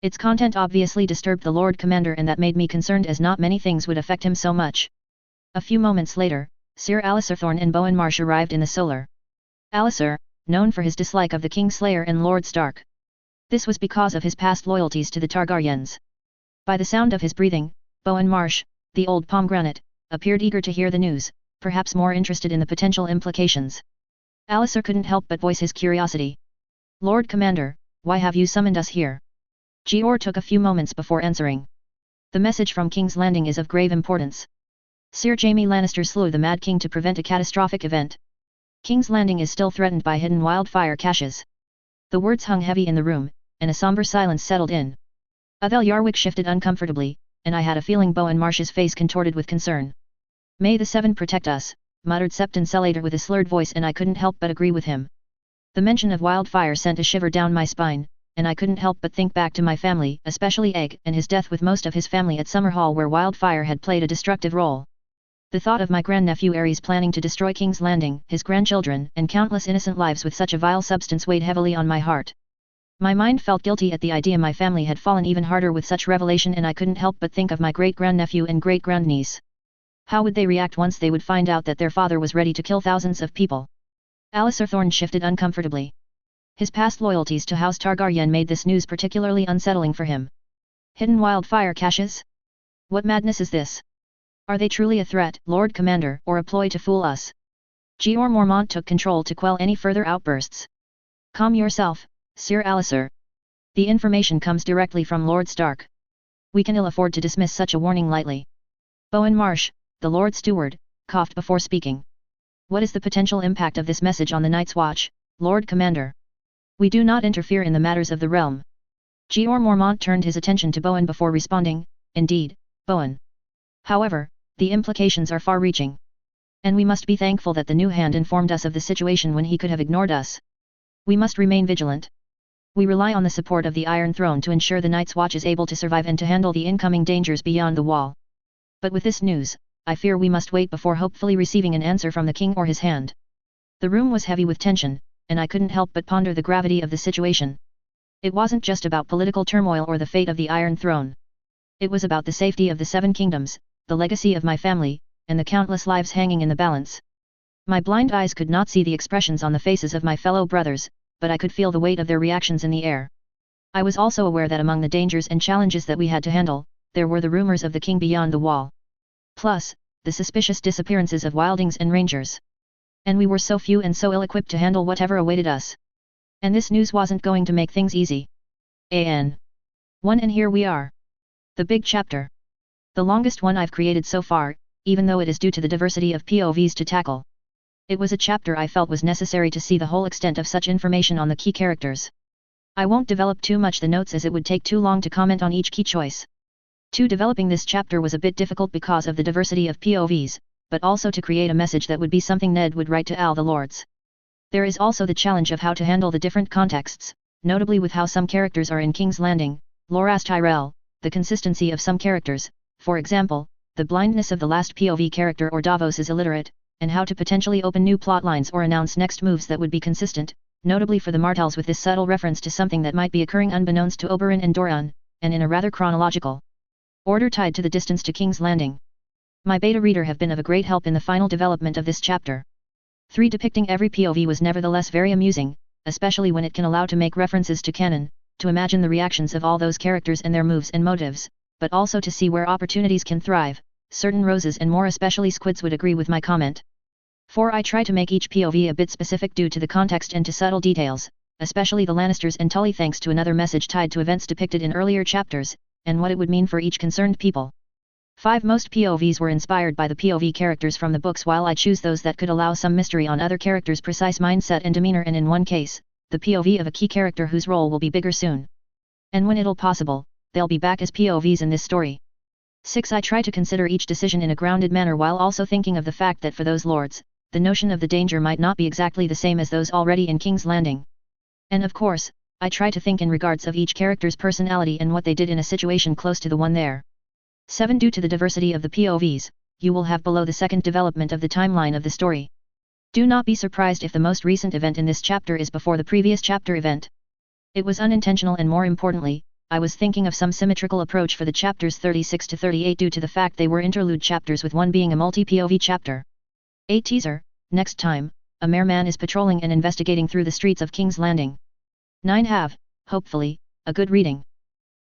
Its content obviously disturbed the Lord Commander, and that made me concerned, as not many things would affect him so much. A few moments later, Sir Aliserthorn and Bowen Marsh arrived in the solar. Aliser, known for his dislike of the Kingslayer and Lord Stark. This was because of his past loyalties to the Targaryens. By the sound of his breathing, Bowen Marsh, the old pomegranate, appeared eager to hear the news, perhaps more interested in the potential implications. Aliser couldn't help but voice his curiosity. Lord Commander, why have you summoned us here? Jeor took a few moments before answering. The message from King's Landing is of grave importance. Sir Jaime Lannister slew the Mad King to prevent a catastrophic event. King's Landing is still threatened by hidden wildfire caches. The words hung heavy in the room, and a somber silence settled in. Uthel Yarwick shifted uncomfortably, and I had a feeling Bowen Marsh's face contorted with concern. May the Seven protect us, muttered Septon Sellator with a slurred voice, and I couldn't help but agree with him. The mention of wildfire sent a shiver down my spine, and I couldn't help but think back to my family, especially Egg and his death with most of his family at Summerhall, where wildfire had played a destructive role. The thought of my grandnephew Aerys planning to destroy King's Landing, his grandchildren, and countless innocent lives with such a vile substance weighed heavily on my heart. My mind felt guilty at the idea my family had fallen even harder with such revelation, and I couldn't help but think of my great-grandnephew and great-grandniece. How would they react once they would find out that their father was ready to kill thousands of people? Aliserthorn shifted uncomfortably. His past loyalties to House Targaryen made this news particularly unsettling for him. Hidden wildfire caches? What madness is this? Are they truly a threat, Lord Commander, or a ploy to fool us? Jeor Mormont took control to quell any further outbursts. Calm yourself, Sir Aliser. The information comes directly from Lord Stark. We can ill afford to dismiss such a warning lightly. Bowen Marsh, the Lord Steward, coughed before speaking. What is the potential impact of this message on the Night's Watch, Lord Commander? We do not interfere in the matters of the realm. Jeor Mormont turned his attention to Bowen before responding, indeed, Bowen. However, the implications are far-reaching. And we must be thankful that the new hand informed us of the situation when he could have ignored us. We must remain vigilant. We rely on the support of the Iron Throne to ensure the Night's Watch is able to survive and to handle the incoming dangers beyond the wall. But with this news, I fear we must wait before hopefully receiving an answer from the king or his hand. The room was heavy with tension, and I couldn't help but ponder the gravity of the situation. It wasn't just about political turmoil or the fate of the Iron Throne. It was about the safety of the Seven Kingdoms, the legacy of my family, and the countless lives hanging in the balance. My blind eyes could not see the expressions on the faces of my fellow brothers, but I could feel the weight of their reactions in the air. I was also aware that among the dangers and challenges that we had to handle, there were the rumors of the king beyond the wall. Plus, the suspicious disappearances of wildlings and rangers. And we were so few and so ill-equipped to handle whatever awaited us. And this news wasn't going to make things easy. And here we are. The big chapter. The longest one I've created so far, even though it is due to the diversity of POVs to tackle. It was a chapter I felt was necessary to see the whole extent of such information on the key characters. I won't develop too much the notes, as it would take too long to comment on each key choice. Developing this chapter was a bit difficult because of the diversity of POVs, but also to create a message that would be something Ned would write to Al the Lords. There is also the challenge of how to handle the different contexts, notably with how some characters are in King's Landing, Loras Tyrell, the consistency of some characters, for example, the blindness of the last POV character or Davos is illiterate, and how to potentially open new plotlines or announce next moves that would be consistent, notably for the Martells, with this subtle reference to something that might be occurring unbeknownst to Oberyn and Doran, and in a rather chronological Order tied to the distance to King's Landing. My beta reader have been of a great help in the final development of this chapter. 3. Depicting every POV was nevertheless very amusing, especially when it can allow to make references to canon, to imagine the reactions of all those characters and their moves and motives, but also to see where opportunities can thrive. Certain roses and more especially squids would agree with my comment. 4. I try to make each POV a bit specific due to the context and to subtle details, especially the Lannisters and Tully thanks to another message tied to events depicted in earlier chapters, and what it would mean for each concerned people. 5. Most POVs were inspired by the POV characters from the books while I choose those that could allow some mystery on other characters' precise mindset and demeanor and in one case, the POV of a key character whose role will be bigger soon. And when it'll possible, they'll be back as POVs in this story. 6. I try to consider each decision in a grounded manner while also thinking of the fact that for those lords, the notion of the danger might not be exactly the same as those already in King's Landing. And of course, I try to think in regards of each character's personality and what they did in a situation close to the one there. 7. Due to the diversity of the POVs, you will have below the second development of the timeline of the story. Do not be surprised if the most recent event in this chapter is before the previous chapter event. It was unintentional and more importantly, I was thinking of some symmetrical approach for the chapters 36 to 38 due to the fact they were interlude chapters with one being a multi-POV chapter. 8. Teaser, next time, a mareman is patrolling and investigating through the streets of King's Landing. 9. Have, hopefully, a good reading.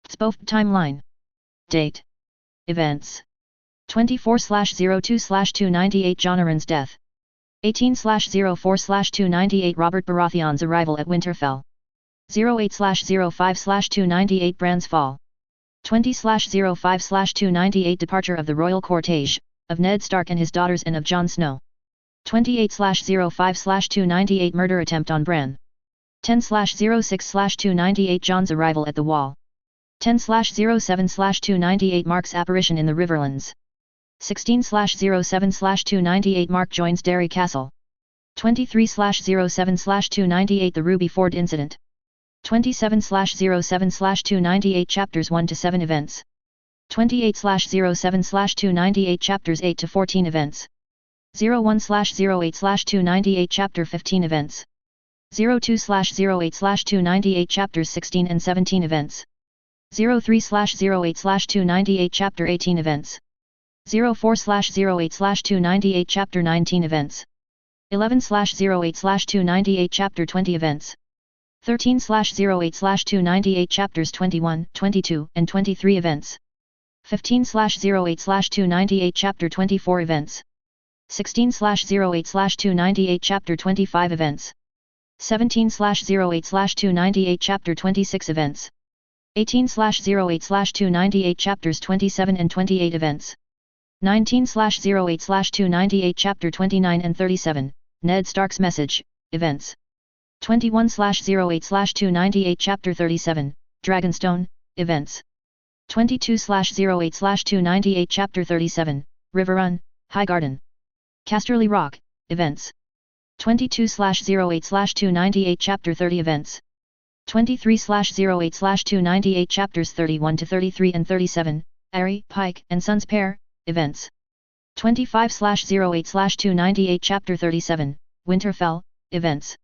SPOF timeline. Date. Events. 24/02/298 Jonaran's death. 18/04/298 Robert Baratheon's arrival at Winterfell. 08/05/298 Bran's fall. 20/05/298 Departure of the royal cortege, of Ned Stark and his daughters and of Jon Snow. 28/05/298 Murder attempt on Bran. 10/06/298 Jon's arrival at the Wall. 10/07/298 Mark's apparition in the Riverlands. 16/07/298 Mark joins Derry Castle. 23/07/298 The Ruby Ford Incident. 27/07/298 Chapters 1 to 7 Events. 28/07/298 Chapters 8 to 14 Events. 01/08/298 Chapter 15 Events. 02/08/298 Chapters 16 and 17 Events. 03/08/298 Chapter 18 Events. 04/08/298 Chapter 19 Events. 11/08/298 Chapter 20 Events. 13/08/298 Chapters 21, 22, and 23 Events. 15/08/298 Chapter 24 Events. 16/08/298 Chapter 25 Events. 17/08/298 Chapter 26 Events. 18/08/298 Chapters 27 and 28 Events. 19/08/298 Chapter 29 and 37, Ned Stark's Message, Events. 21/08/298 Chapter 37, Dragonstone, Events. 22/08/298 Chapter 37, Riverrun, Highgarden. Casterly Rock, Events. 22/08/298 Chapter 30 Events. 23/08/298 Chapters 31 to 33 and 37, Arry, Pike, and Sons Pair, Events. 25/08/298 Chapter 37, Winterfell, Events.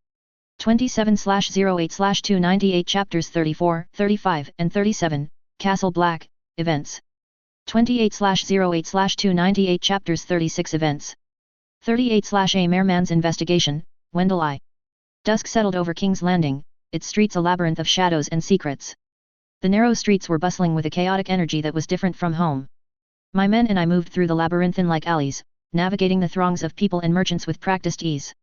27/08/298 Chapters 34, 35, and 37, Castle Black, Events. 28/08/298 Chapters 36 Events. 38/A Mareman's Investigation, Wendell I. Dusk settled over King's Landing, its streets a labyrinth of shadows and secrets. The narrow streets were bustling with a chaotic energy that was different from home. My men and I moved through the labyrinthine-like alleys, navigating the throngs of people and merchants with practiced ease.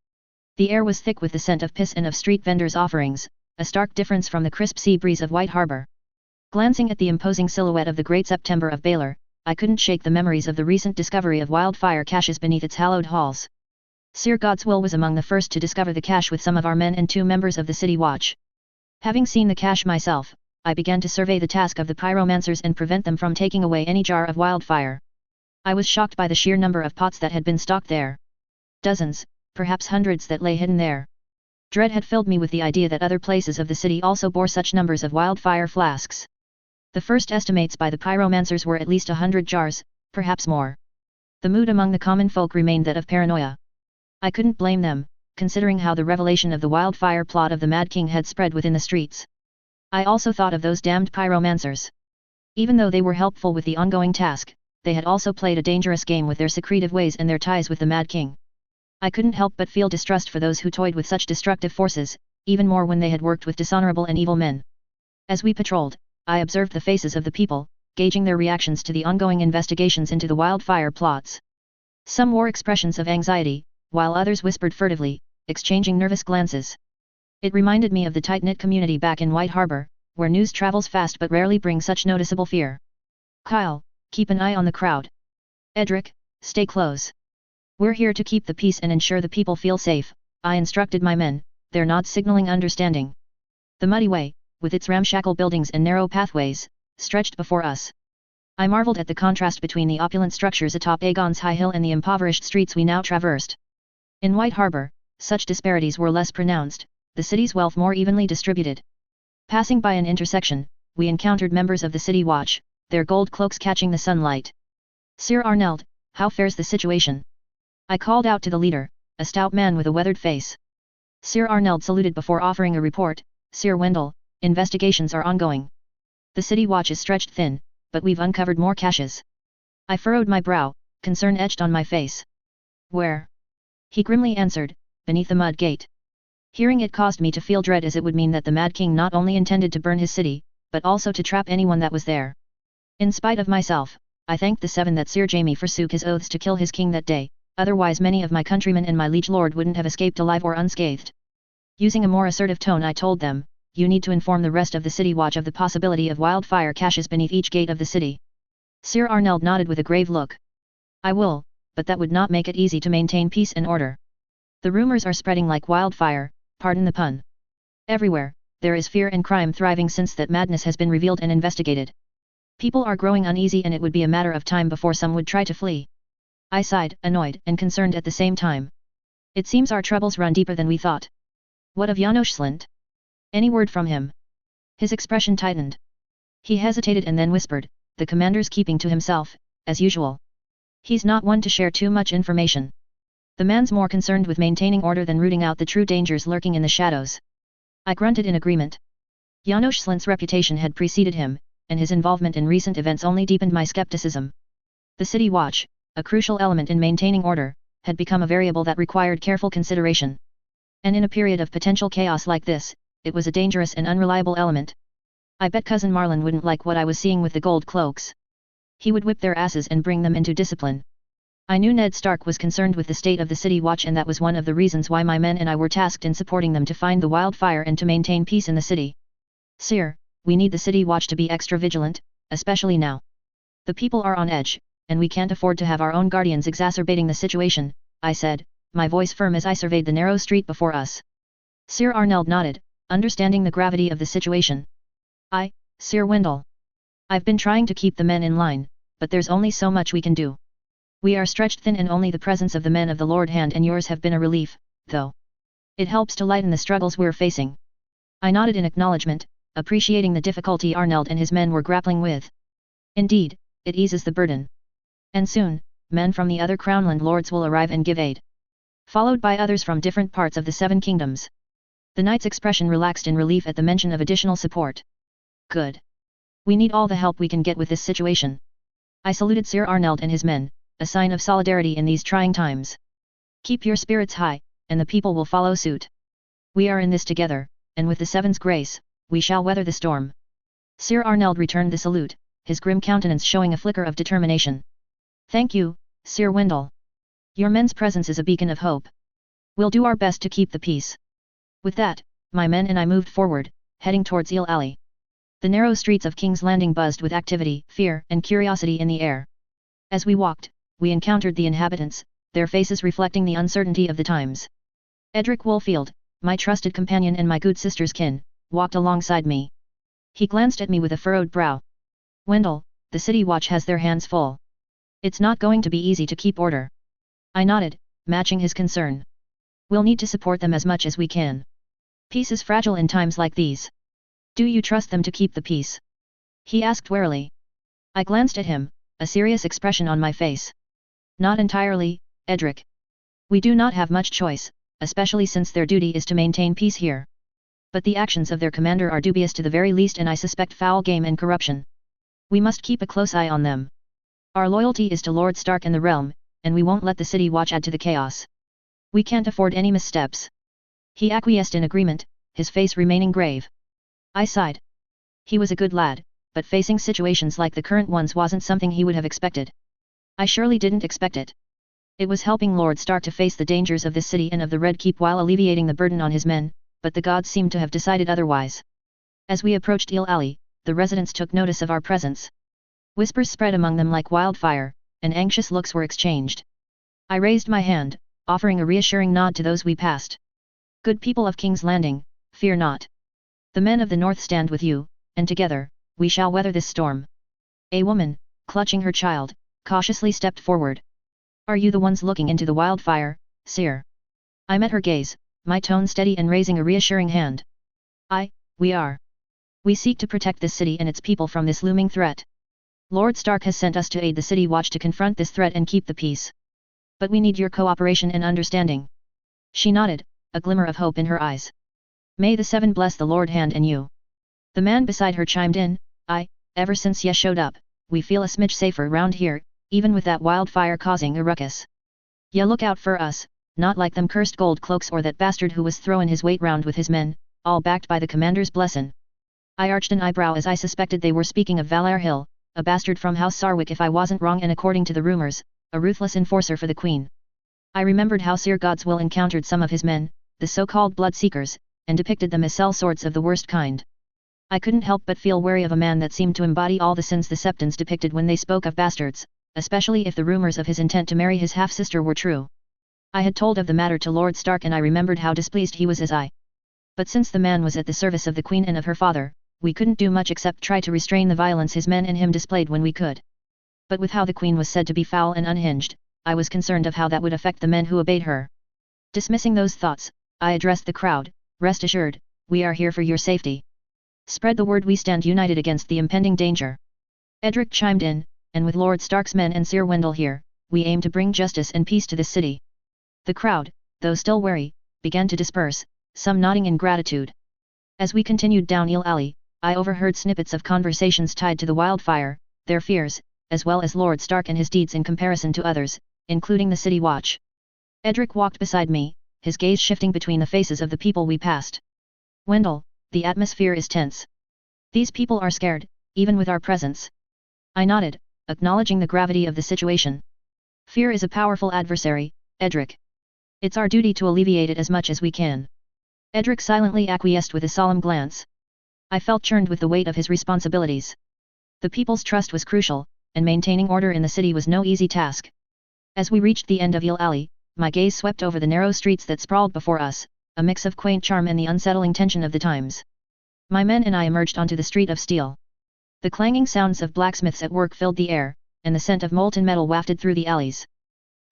The air was thick with the scent of piss and of street vendors' offerings, a stark difference from the crisp sea breeze of White Harbor. Glancing at the imposing silhouette of the Great September of Baelor, I couldn't shake the memories of the recent discovery of wildfire caches beneath its hallowed halls. Sir Godswill was among the first to discover the cache with some of our men and 2 members of the City Watch. Having seen the cache myself, I began to survey the task of the pyromancers and prevent them from taking away any jar of wildfire. I was shocked by the sheer number of pots that had been stocked there. Dozens, perhaps hundreds that lay hidden there. Dread had filled me with the idea that other places of the city also bore such numbers of wildfire flasks. The first estimates by the pyromancers were at least 100 jars, perhaps more. The mood among the common folk remained that of paranoia. I couldn't blame them, considering how the revelation of the wildfire plot of the Mad King had spread within the streets. I also thought of those damned pyromancers. Even though they were helpful with the ongoing task, they had also played a dangerous game with their secretive ways and their ties with the Mad King. I couldn't help but feel distrust for those who toyed with such destructive forces, even more when they had worked with dishonorable and evil men. As we patrolled, I observed the faces of the people, gauging their reactions to the ongoing investigations into the wildfire plots. Some wore expressions of anxiety, while others whispered furtively, exchanging nervous glances. It reminded me of the tight-knit community back in White Harbor, where news travels fast but rarely brings such noticeable fear. Kyle, keep an eye on the crowd. Edric, stay close. We're here to keep the peace and ensure the people feel safe, I instructed my men, their nods signaling understanding. The muddy way, with its ramshackle buildings and narrow pathways, stretched before us. I marveled at the contrast between the opulent structures atop Aegon's high hill and the impoverished streets we now traversed. In White Harbor, such disparities were less pronounced, the city's wealth more evenly distributed. Passing by an intersection, we encountered members of the City Watch, their gold cloaks catching the sunlight. Sir Arneld, how fares the situation? I called out to the leader, a stout man with a weathered face. Sir Arneld saluted before offering a report. Sir Wendell, investigations are ongoing. The City Watch is stretched thin, but we've uncovered more caches. I furrowed my brow, concern etched on my face. Where? He grimly answered, beneath the mud gate. Hearing it caused me to feel dread, as it would mean that the Mad King not only intended to burn his city, but also to trap anyone that was there. In spite of myself, I thanked the seven that Sir Jaime forsook his oaths to kill his king that day, otherwise many of my countrymen and my liege lord wouldn't have escaped alive or unscathed. Using a more assertive tone, I told them, you need to inform the rest of the City Watch of the possibility of wildfire caches beneath each gate of the city. Sir Arneld nodded with a grave look. I will, but that would not make it easy to maintain peace and order. The rumors are spreading like wildfire, pardon the pun. Everywhere, there is fear and crime thriving since that madness has been revealed and investigated. People are growing uneasy, and it would be a matter of time before some would try to flee. I sighed, annoyed and concerned at the same time. It seems our troubles run deeper than we thought. What of Janos Slint? Any word from him? His expression tightened. He hesitated and then whispered, the commander's keeping to himself, as usual. He's not one to share too much information. The man's more concerned with maintaining order than rooting out the true dangers lurking in the shadows. I grunted in agreement. Janos Slint's reputation had preceded him, and his involvement in recent events only deepened my skepticism. The City Watch, a crucial element in maintaining order, had become a variable that required careful consideration. And in a period of potential chaos like this, it was a dangerous and unreliable element. I bet Cousin Marlon wouldn't like what I was seeing with the gold cloaks. He would whip their asses and bring them into discipline. I knew Ned Stark was concerned with the state of the City Watch, and that was one of the reasons why my men and I were tasked in supporting them to find the wildfire and to maintain peace in the city. Sir, we need the City Watch to be extra vigilant, especially now. The people are on edge, and we can't afford to have our own guardians exacerbating the situation, I said, my voice firm as I surveyed the narrow street before us. Sir Arneld nodded, understanding the gravity of the situation. Sir Wendell. I've been trying to keep the men in line, but there's only so much we can do. We are stretched thin, and only the presence of the men of the Lord Hand and yours have been a relief, though. It helps to lighten the struggles we're facing. I nodded in acknowledgement, appreciating the difficulty Arneld and his men were grappling with. Indeed, it eases the burden. And soon, men from the other Crownland lords will arrive and give aid. Followed by others from different parts of the Seven Kingdoms. The knight's expression relaxed in relief at the mention of additional support. Good. We need all the help we can get with this situation. I saluted Sir Arneld and his men, a sign of solidarity in these trying times. Keep your spirits high, and the people will follow suit. We are in this together, and with the Seven's grace, we shall weather the storm. Sir Arneld returned the salute, his grim countenance showing a flicker of determination. Thank you, Sir Wendell. Your men's presence is a beacon of hope. We'll do our best to keep the peace. With that, my men and I moved forward, heading towards Eel Alley. The narrow streets of King's Landing buzzed with activity, fear, and curiosity in the air. As we walked, we encountered the inhabitants, their faces reflecting the uncertainty of the times. Edric Woolfield, my trusted companion and my good sister's kin, walked alongside me. He glanced at me with a furrowed brow. Wendell, the City Watch has their hands full. It's not going to be easy to keep order. I nodded, matching his concern. We'll need to support them as much as we can. Peace is fragile in times like these. Do you trust them to keep the peace? He asked warily. I glanced at him, a serious expression on my face. Not entirely, Edric. We do not have much choice, especially since their duty is to maintain peace here. But the actions of their commander are dubious to the very least, and I suspect foul game and corruption. We must keep a close eye on them. Our loyalty is to Lord Stark and the realm, and we won't let the city watch add to the chaos. We can't afford any missteps. He acquiesced in agreement, his face remaining grave. I sighed. He was a good lad, but facing situations like the current ones wasn't something he would have expected. I surely didn't expect it. It was helping Lord Stark to face the dangers of this city and of the Red Keep while alleviating the burden on his men, but the gods seemed to have decided otherwise. As we approached Eel Alley, the residents took notice of our presence. Whispers spread among them like wildfire, and anxious looks were exchanged. I raised my hand, offering a reassuring nod to those we passed. Good people of King's Landing, fear not. The men of the north stand with you, and together, we shall weather this storm. A woman, clutching her child, cautiously stepped forward. Are you the ones looking into the wildfire, Seer? I met her gaze, my tone steady and raising a reassuring hand. We are. We seek to protect this city and its people from this looming threat. Lord Stark has sent us to aid the city watch to confront this threat and keep the peace. But we need your cooperation and understanding. She nodded, a glimmer of hope in her eyes. May the Seven bless the Lord Hand and you. The man beside her chimed in, ever since Ye showed up, we feel a smidge safer round here, even with that wildfire causing a ruckus. Ye look out for us, not like them cursed gold cloaks or that bastard who was throwing his weight round with his men, all backed by the commander's blessin'. I arched an eyebrow as I suspected they were speaking of Valar Hill, a bastard from House Sarwick if I wasn't wrong and according to the rumors, a ruthless enforcer for the Queen. I remembered how Seer Godswill encountered some of his men, the so-called Bloodseekers, and depicted them as sellswords of the worst kind. I couldn't help but feel wary of a man that seemed to embody all the sins the Septons depicted when they spoke of bastards, especially if the rumors of his intent to marry his half-sister were true. I had told of the matter to Lord Stark and I remembered how displeased he was as I. But since the man was at the service of the Queen and of her father, we couldn't do much except try to restrain the violence his men and him displayed when we could. But with how the Queen was said to be foul and unhinged, I was concerned of how that would affect the men who obeyed her. Dismissing those thoughts, I addressed the crowd, rest assured, we are here for your safety. Spread the word we stand united against the impending danger. Edric chimed in, and with Lord Stark's men and Sir Wendell here, we aim to bring justice and peace to this city. The crowd, though still wary, began to disperse, some nodding in gratitude. As we continued down Eel Alley, I overheard snippets of conversations tied to the wildfire, their fears, as well as Lord Stark and his deeds in comparison to others, including the city watch. Edric walked beside me, his gaze shifting between the faces of the people we passed. Wendell, the atmosphere is tense. These people are scared, even with our presence. I nodded, acknowledging the gravity of the situation. Fear is a powerful adversary, Edric. It's our duty to alleviate it as much as we can. Edric silently acquiesced with a solemn glance. I felt churned with the weight of his responsibilities. The people's trust was crucial, and maintaining order in the city was no easy task. As we reached the end of Eel Alley, my gaze swept over the narrow streets that sprawled before us, a mix of quaint charm and the unsettling tension of the times. My men and I emerged onto the street of steel. The clanging sounds of blacksmiths at work filled the air, and the scent of molten metal wafted through the alleys.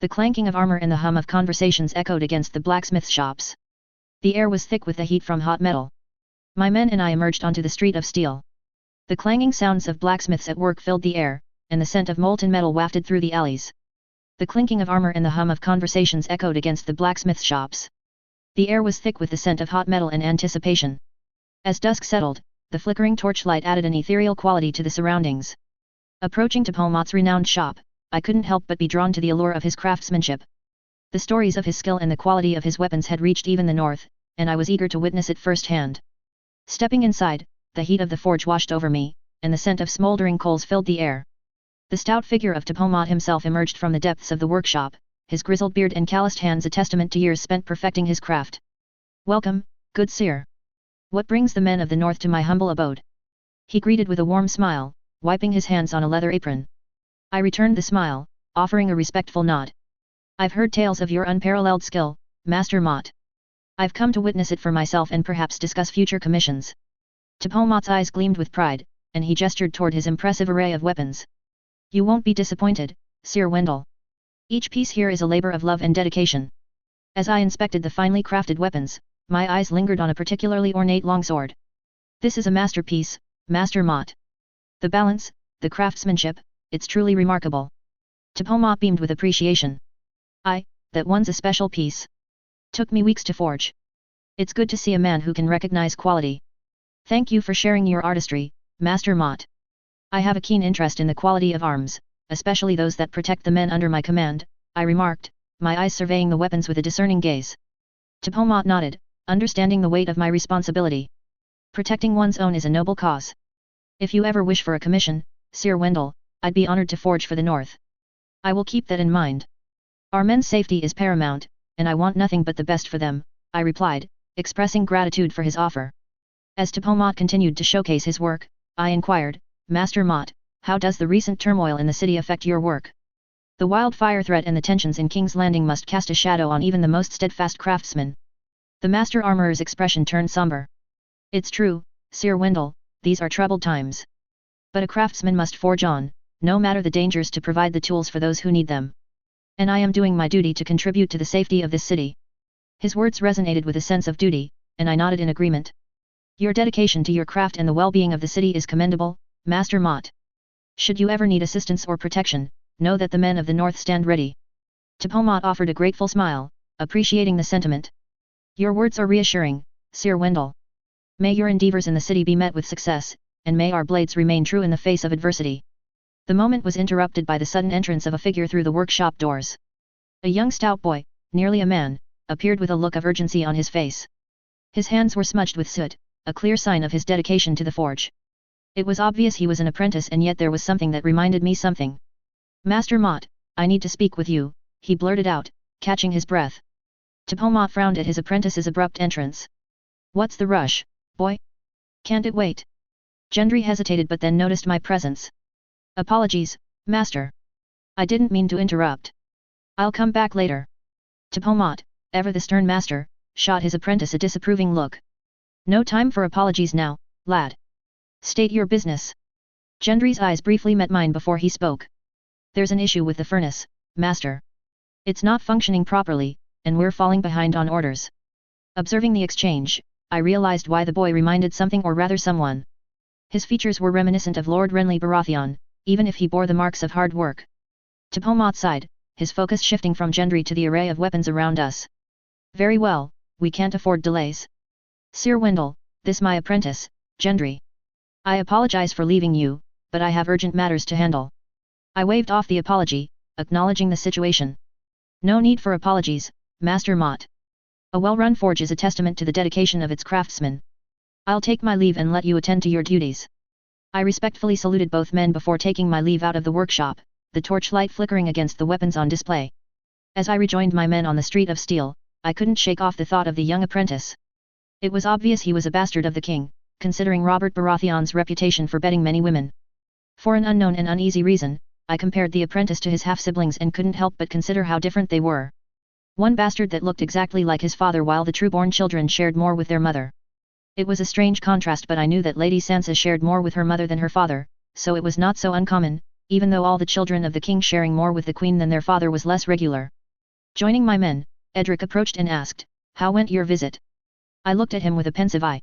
The clanking of armor and the hum of conversations echoed against the blacksmith shops. The air was thick with the heat from hot metal. My men and I emerged onto the street of steel. The clanging sounds of blacksmiths at work filled the air, and the scent of molten metal wafted through the alleys. The clinking of armor and the hum of conversations echoed against the blacksmith shops. The air was thick with the scent of hot metal and anticipation. As dusk settled, the flickering torchlight added an ethereal quality to the surroundings. Approaching Topolmot's renowned shop, I couldn't help but be drawn to the allure of his craftsmanship. The stories of his skill and the quality of his weapons had reached even the north, and I was eager to witness it firsthand. Stepping inside, the heat of the forge washed over me, and the scent of smoldering coals filled the air. The stout figure of Topolmot himself emerged from the depths of the workshop, his grizzled beard and calloused hands a testament to years spent perfecting his craft. Welcome, good seer. What brings the men of the north to my humble abode? He greeted with a warm smile, wiping his hands on a leather apron. I returned the smile, offering a respectful nod. I've heard tales of your unparalleled skill, Master Mott. I've come to witness it for myself and perhaps discuss future commissions. Topolmot's eyes gleamed with pride, and he gestured toward his impressive array of weapons. You won't be disappointed, Sir Wendell. Each piece here is a labor of love and dedication. As I inspected the finely crafted weapons, my eyes lingered on a particularly ornate longsword. This is a masterpiece, Master Mott. The balance, the craftsmanship, it's truly remarkable. Topolmot beamed with appreciation. That one's a special piece. Took me weeks to forge. It's good to see a man who can recognize quality. Thank you for sharing your artistry, Master Mott. I have a keen interest in the quality of arms, especially those that protect the men under my command, I remarked, my eyes surveying the weapons with a discerning gaze. Tepomot nodded, understanding the weight of my responsibility. Protecting one's own is a noble cause. If you ever wish for a commission, Sir Wendell, I'd be honored to forge for the North. I will keep that in mind. Our men's safety is paramount, and I want nothing but the best for them, I replied, expressing gratitude for his offer. As Tepomot continued to showcase his work, I inquired, Master Mott, how does the recent turmoil in the city affect your work? The wildfire threat and the tensions in King's Landing must cast a shadow on even the most steadfast craftsman. The Master Armorer's expression turned somber. It's true, Sir Wendell, these are troubled times. But a craftsman must forge on, no matter the dangers, to provide the tools for those who need them. And I am doing my duty to contribute to the safety of this city. His words resonated with a sense of duty, and I nodded in agreement. Your dedication to your craft and the well-being of the city is commendable, Master Mott. Should you ever need assistance or protection, know that the men of the North stand ready. Tepomot offered a grateful smile, appreciating the sentiment. Your words are reassuring, Sir Wendell. May your endeavors in the city be met with success, and may our blades remain true in the face of adversity. The moment was interrupted by the sudden entrance of a figure through the workshop doors. A young stout boy, nearly a man, appeared with a look of urgency on his face. His hands were smudged with soot, a clear sign of his dedication to the forge. It was obvious he was an apprentice, and yet there was something that reminded me something. Master Mott, I need to speak with you, he blurted out, catching his breath. Tepomot frowned at his apprentice's abrupt entrance. What's the rush, boy? Can't it wait? Gendry hesitated but then noticed my presence. Apologies, Master. I didn't mean to interrupt. I'll come back later. Tepomot, ever the stern master, shot his apprentice a disapproving look. No time for apologies now, lad. State your business. Gendry's eyes briefly met mine before he spoke. There's an issue with the furnace, Master. It's not functioning properly, and we're falling behind on orders. Observing the exchange, I realized why the boy reminded something or rather someone. His features were reminiscent of Lord Renly Baratheon, even if he bore the marks of hard work. Tepomot sighed, his focus shifting from Gendry to the array of weapons around us. Very well, we can't afford delays. Sir Wendell, this my apprentice, Gendry. I apologize for leaving you, but I have urgent matters to handle. I waved off the apology, acknowledging the situation. No need for apologies, Master Mott. A well-run forge is a testament to the dedication of its craftsmen. I'll take my leave and let you attend to your duties. I respectfully saluted both men before taking my leave out of the workshop, the torchlight flickering against the weapons on display. As I rejoined my men on the street of steel, I couldn't shake off the thought of the young apprentice. It was obvious he was a bastard of the king, considering Robert Baratheon's reputation for bedding many women. For an unknown and uneasy reason, I compared the apprentice to his half-siblings and couldn't help but consider how different they were. One bastard that looked exactly like his father while the true-born children shared more with their mother. It was a strange contrast, but I knew that Lady Sansa shared more with her mother than her father, so it was not so uncommon, even though all the children of the king sharing more with the queen than their father was less regular. Joining my men, Edric approached and asked, "How went your visit?" I looked at him with a pensive eye.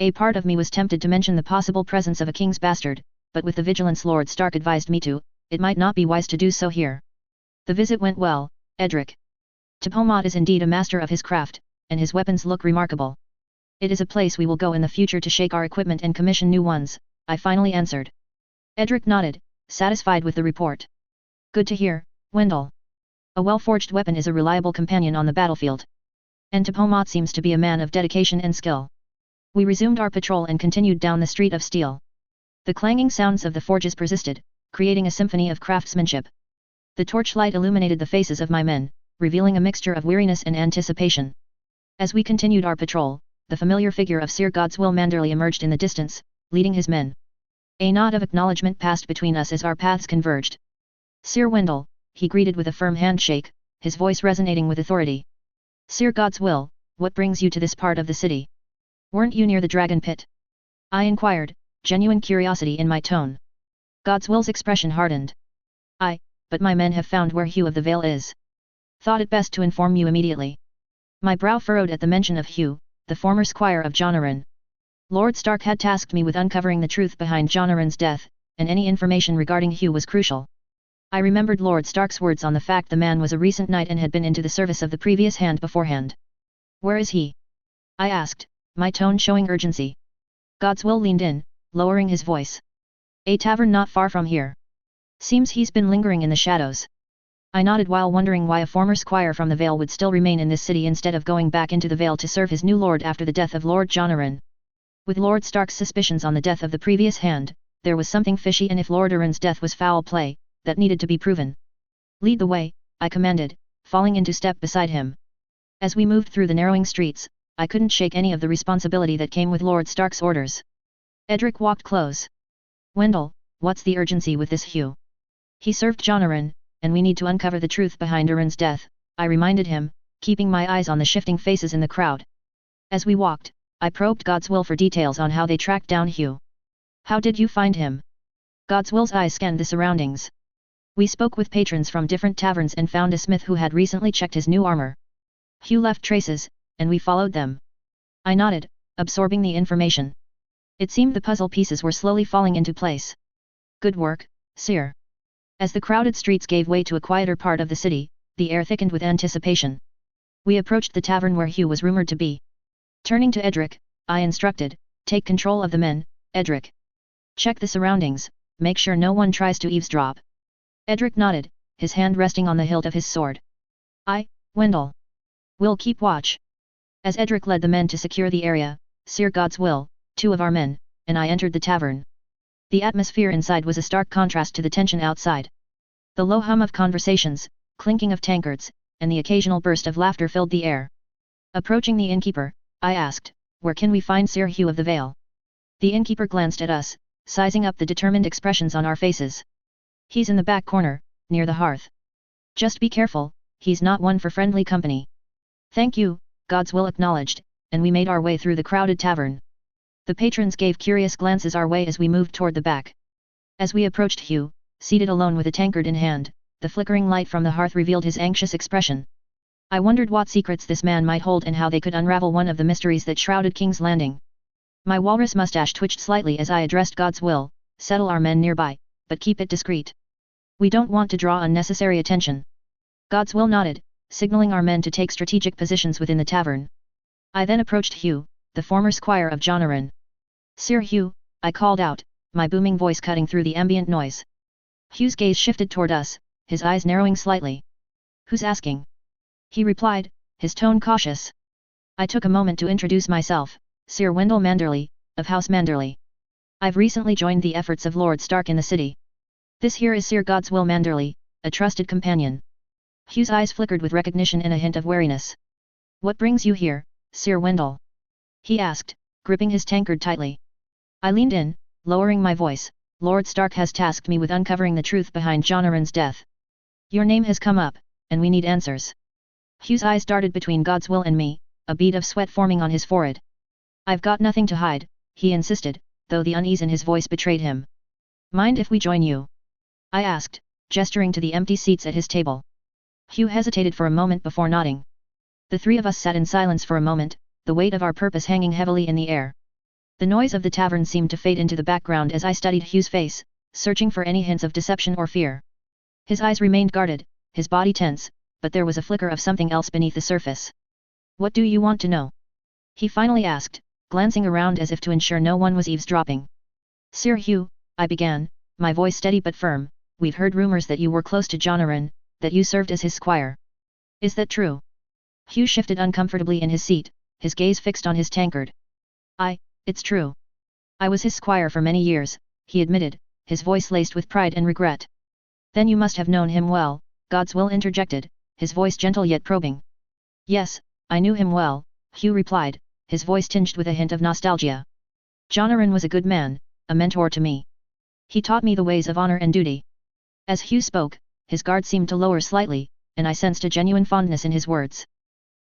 A part of me was tempted to mention the possible presence of a king's bastard, but with the vigilance Lord Stark advised me to, it might not be wise to do so here. The visit went well, Edric. Tepomot is indeed a master of his craft, and his weapons look remarkable. It is a place we will go in the future to shake our equipment and commission new ones, I finally answered. Edric nodded, satisfied with the report. Good to hear, Wendell. A well-forged weapon is a reliable companion on the battlefield. And Tepomot seems to be a man of dedication and skill. We resumed our patrol and continued down the street of steel. The clanging sounds of the forges persisted, creating a symphony of craftsmanship. The torchlight illuminated the faces of my men, revealing a mixture of weariness and anticipation. As we continued our patrol, the familiar figure of Sir Godswill Manderley emerged in the distance, leading his men. A nod of acknowledgement passed between us as our paths converged. Sir Wendell, he greeted with a firm handshake, his voice resonating with authority. Sir Godswill, what brings you to this part of the city? Weren't you near the dragon pit? I inquired, genuine curiosity in my tone. Godswill's expression hardened. But my men have found where Hugh of the Vale is. Thought it best to inform you immediately. My brow furrowed at the mention of Hugh, the former squire of Jonaran. Lord Stark had tasked me with uncovering the truth behind Jonaran's death, and any information regarding Hugh was crucial. I remembered Lord Stark's words on the fact the man was a recent knight and had been into the service of the previous hand beforehand. Where is he? I asked, my tone showing urgency. Godswill leaned in, lowering his voice. A tavern not far from here. Seems he's been lingering in the shadows. I nodded while wondering why a former squire from the Vale would still remain in this city instead of going back into the Vale to serve his new lord after the death of Lord Jonaran. With Lord Stark's suspicions on the death of the previous hand, there was something fishy, and if Lord Aran's death was foul play, that needed to be proven. Lead the way, I commanded, falling into step beside him. As we moved through the narrowing streets, I couldn't shake any of the responsibility that came with Lord Stark's orders. Edric walked close. Wendell, what's the urgency with this Hugh? He served Jonaran, and we need to uncover the truth behind Aran's death, I reminded him, keeping my eyes on the shifting faces in the crowd. As we walked, I probed Godswill for details on how they tracked down Hugh. How did you find him? Godswill's eyes scanned the surroundings. We spoke with patrons from different taverns and found a smith who had recently checked his new armor. Hugh left traces, and we followed them. I nodded, absorbing the information. It seemed the puzzle pieces were slowly falling into place. Good work, Sir. As the crowded streets gave way to a quieter part of the city, the air thickened with anticipation. We approached the tavern where Hugh was rumored to be. Turning to Edric, I instructed, take control of the men, Edric. Check the surroundings, make sure no one tries to eavesdrop. Edric nodded, his hand resting on the hilt of his sword. Wendell. We'll keep watch. As Edric led the men to secure the area, Sir Godswill, 2 of our men, and I entered the tavern. The atmosphere inside was a stark contrast to the tension outside. The low hum of conversations, clinking of tankards, and the occasional burst of laughter filled the air. Approaching the innkeeper, I asked, where can we find Sir Hugh of the Vale? The innkeeper glanced at us, sizing up the determined expressions on our faces. He's in the back corner, near the hearth. Just be careful, he's not one for friendly company. Thank you, Godswill acknowledged, and we made our way through the crowded tavern. The patrons gave curious glances our way as we moved toward the back. As we approached Hugh, seated alone with a tankard in hand, the flickering light from the hearth revealed his anxious expression. I wondered what secrets this man might hold and how they could unravel one of the mysteries that shrouded King's Landing. My walrus mustache twitched slightly as I addressed Godswill, settle our men nearby, but keep it discreet. We don't want to draw unnecessary attention. Godswill nodded, signaling our men to take strategic positions within the tavern. I then approached Hugh, the former squire of Jonaran. Sir Hugh, I called out, my booming voice cutting through the ambient noise. Hugh's gaze shifted toward us, his eyes narrowing slightly. Who's asking? He replied, his tone cautious. I took a moment to introduce myself, Sir Wendell Manderley, of House Manderley. I've recently joined the efforts of Lord Stark in the city. This here is Sir Godswill Manderley, a trusted companion. Hugh's eyes flickered with recognition and a hint of wariness. What brings you here, Sir Wendell? He asked, gripping his tankard tightly. I leaned in, lowering my voice. Lord Stark has tasked me with uncovering the truth behind Jonaran's death. Your name has come up, and we need answers. Hugh's eyes darted between Godswill and me, a bead of sweat forming on his forehead. I've got nothing to hide, he insisted, though the unease in his voice betrayed him. Mind if we join you? I asked, gesturing to the empty seats at his table. Hugh hesitated for a moment before nodding. The 3 of us sat in silence for a moment, the weight of our purpose hanging heavily in the air. The noise of the tavern seemed to fade into the background as I studied Hugh's face, searching for any hints of deception or fear. His eyes remained guarded, his body tense, but there was a flicker of something else beneath the surface. What do you want to know? He finally asked, glancing around as if to ensure no one was eavesdropping. Sir Hugh, I began, my voice steady but firm, we've heard rumors that you were close to Jonaran, that you served as his squire. Is that true? Hugh shifted uncomfortably in his seat, his gaze fixed on his tankard. It's true. I was his squire for many years, he admitted, his voice laced with pride and regret. Then you must have known him well, Godswill interjected, his voice gentle yet probing. Yes, I knew him well, Hugh replied, his voice tinged with a hint of nostalgia. Jonaran was a good man, a mentor to me. He taught me the ways of honor and duty. As Hugh spoke, his guard seemed to lower slightly, and I sensed a genuine fondness in his words.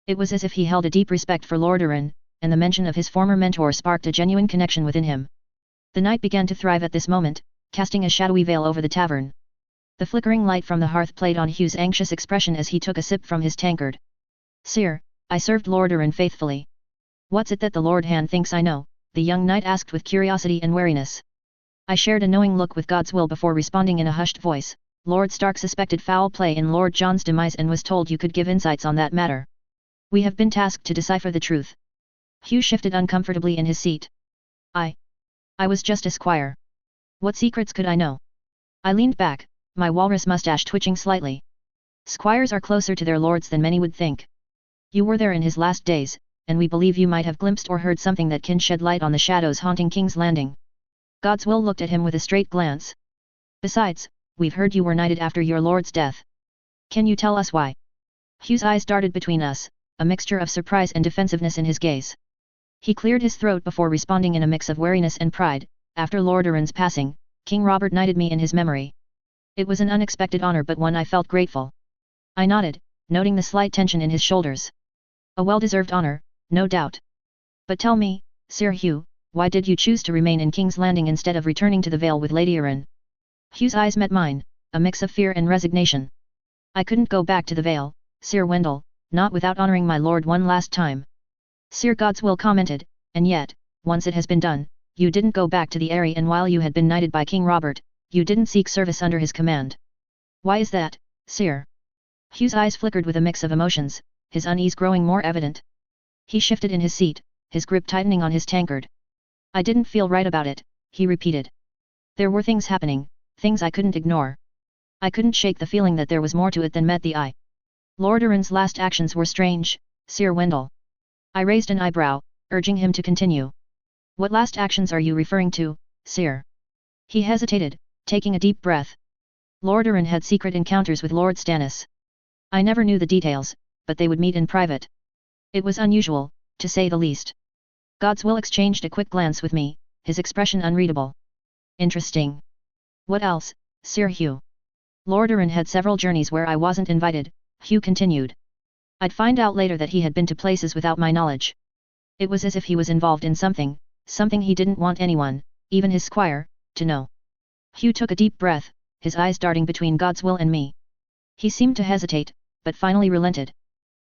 It was as if he held a deep respect for Lord Aran, and the mention of his former mentor sparked a genuine connection within him. The night began to thrive at this moment, casting a shadowy veil over the tavern. The flickering light from the hearth played on Hugh's anxious expression as he took a sip from his tankard. Sir, I served Lord Aran faithfully. What's it that the Lord Han thinks I know? The young knight asked with curiosity and wariness. I shared a knowing look with Godswill before responding in a hushed voice. Lord Stark suspected foul play in Lord John's demise and was told you could give insights on that matter. We have been tasked to decipher the truth. Hugh shifted uncomfortably in his seat. I was just a squire. What secrets could I know? I leaned back, my walrus mustache twitching slightly. Squires are closer to their lords than many would think. You were there in his last days, and we believe you might have glimpsed or heard something that can shed light on the shadows haunting King's Landing. Godswill looked at him with a straight glance. Besides, we've heard you were knighted after your lord's death. Can you tell us why? Hugh's eyes darted between us, a mixture of surprise and defensiveness in his gaze. He cleared his throat before responding in a mix of wariness and pride. After Lord Arryn's passing, King Robert knighted me in his memory. It was an unexpected honor but one I felt grateful. I nodded, noting the slight tension in his shoulders. A well-deserved honor, no doubt. But tell me, Sir Hugh, why did you choose to remain in King's Landing instead of returning to the Vale with Lady Arryn? Hugh's eyes met mine, a mix of fear and resignation. I couldn't go back to the Vale, Sir Wendell, not without honoring my lord one last time. Sir Godswill commented, and yet, once it has been done, you didn't go back to the Eyrie, and while you had been knighted by King Robert, you didn't seek service under his command. Why is that, Sir? Hugh's eyes flickered with a mix of emotions, his unease growing more evident. He shifted in his seat, his grip tightening on his tankard. I didn't feel right about it, he repeated. There were things happening, things I couldn't ignore. I couldn't shake the feeling that there was more to it than met the eye. Lord Arryn's last actions were strange, Sir Wendell. I raised an eyebrow, urging him to continue. What last actions are you referring to, Sir? He hesitated, taking a deep breath. Lord Arryn had secret encounters with Lord Stannis. I never knew the details, but they would meet in private. It was unusual, to say the least. Godswill exchanged a quick glance with me, his expression unreadable. Interesting. What else, Sir Hugh? Lord Arryn had several journeys where I wasn't invited, Hugh continued. I'd find out later that he had been to places without my knowledge. It was as if he was involved in something he didn't want anyone, even his squire, to know. Hugh took a deep breath, his eyes darting between Godswill and me. He seemed to hesitate, but finally relented.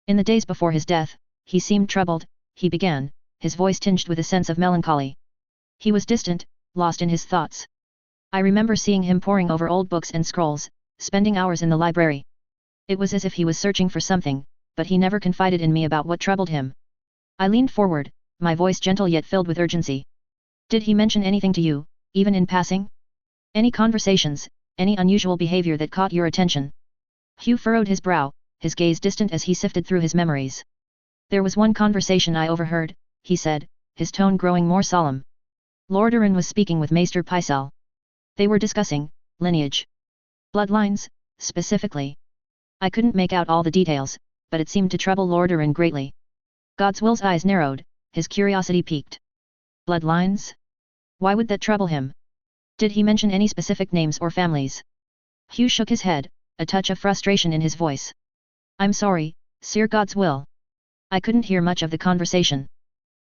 In the days before his death, he seemed troubled, he began, his voice tinged with a sense of melancholy. He was distant, lost in his thoughts. I remember seeing him poring over old books and scrolls, spending hours in the library. It was as if he was searching for something, but he never confided in me about what troubled him. I leaned forward, my voice gentle yet filled with urgency. Did he mention anything to you, even in passing? Any conversations, any unusual behavior that caught your attention? Hugh furrowed his brow, his gaze distant as he sifted through his memories. There was one conversation I overheard, he said, his tone growing more solemn. Lord Arryn was speaking with Maester Pycelle. They were discussing lineage. Bloodlines, specifically. I couldn't make out all the details, but it seemed to trouble Lord Arryn greatly. Godswill's eyes narrowed, his curiosity piqued. Bloodlines? Why would that trouble him? Did he mention any specific names or families? Hugh shook his head, a touch of frustration in his voice. I'm sorry, Sir Godswill. I couldn't hear much of the conversation.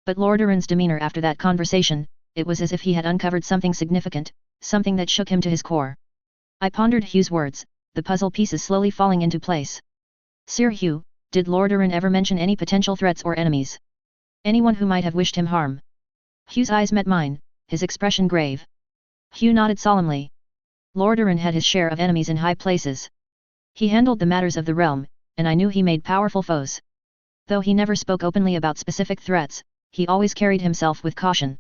But Lord Arryn's demeanor after that conversation, it was as if he had uncovered something significant, something that shook him to his core. I pondered Hugh's words, the puzzle pieces slowly falling into place. Sir Hugh, did Lord Arryn ever mention any potential threats or enemies? Anyone who might have wished him harm? Hugh's eyes met mine, his expression grave. Hugh nodded solemnly. Lord Arryn had his share of enemies in high places. He handled the matters of the realm, and I knew he made powerful foes. Though he never spoke openly about specific threats, he always carried himself with caution.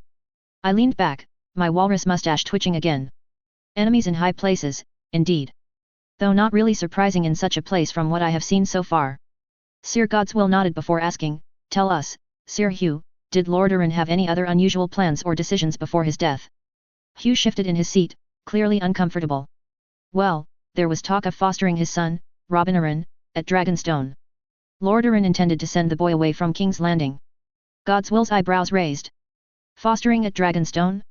I leaned back, my walrus mustache twitching again. Enemies in high places, indeed. Though not really surprising in such a place from what I have seen so far. Sir Godswill nodded before asking, tell us, Sir Hugh, did Lord Arryn have any other unusual plans or decisions before his death? Hugh shifted in his seat, clearly uncomfortable. Well, there was talk of fostering his son, Robin Arryn, at Dragonstone. Lord Arryn intended to send the boy away from King's Landing. Godswill's eyebrows raised. Fostering at Dragonstone?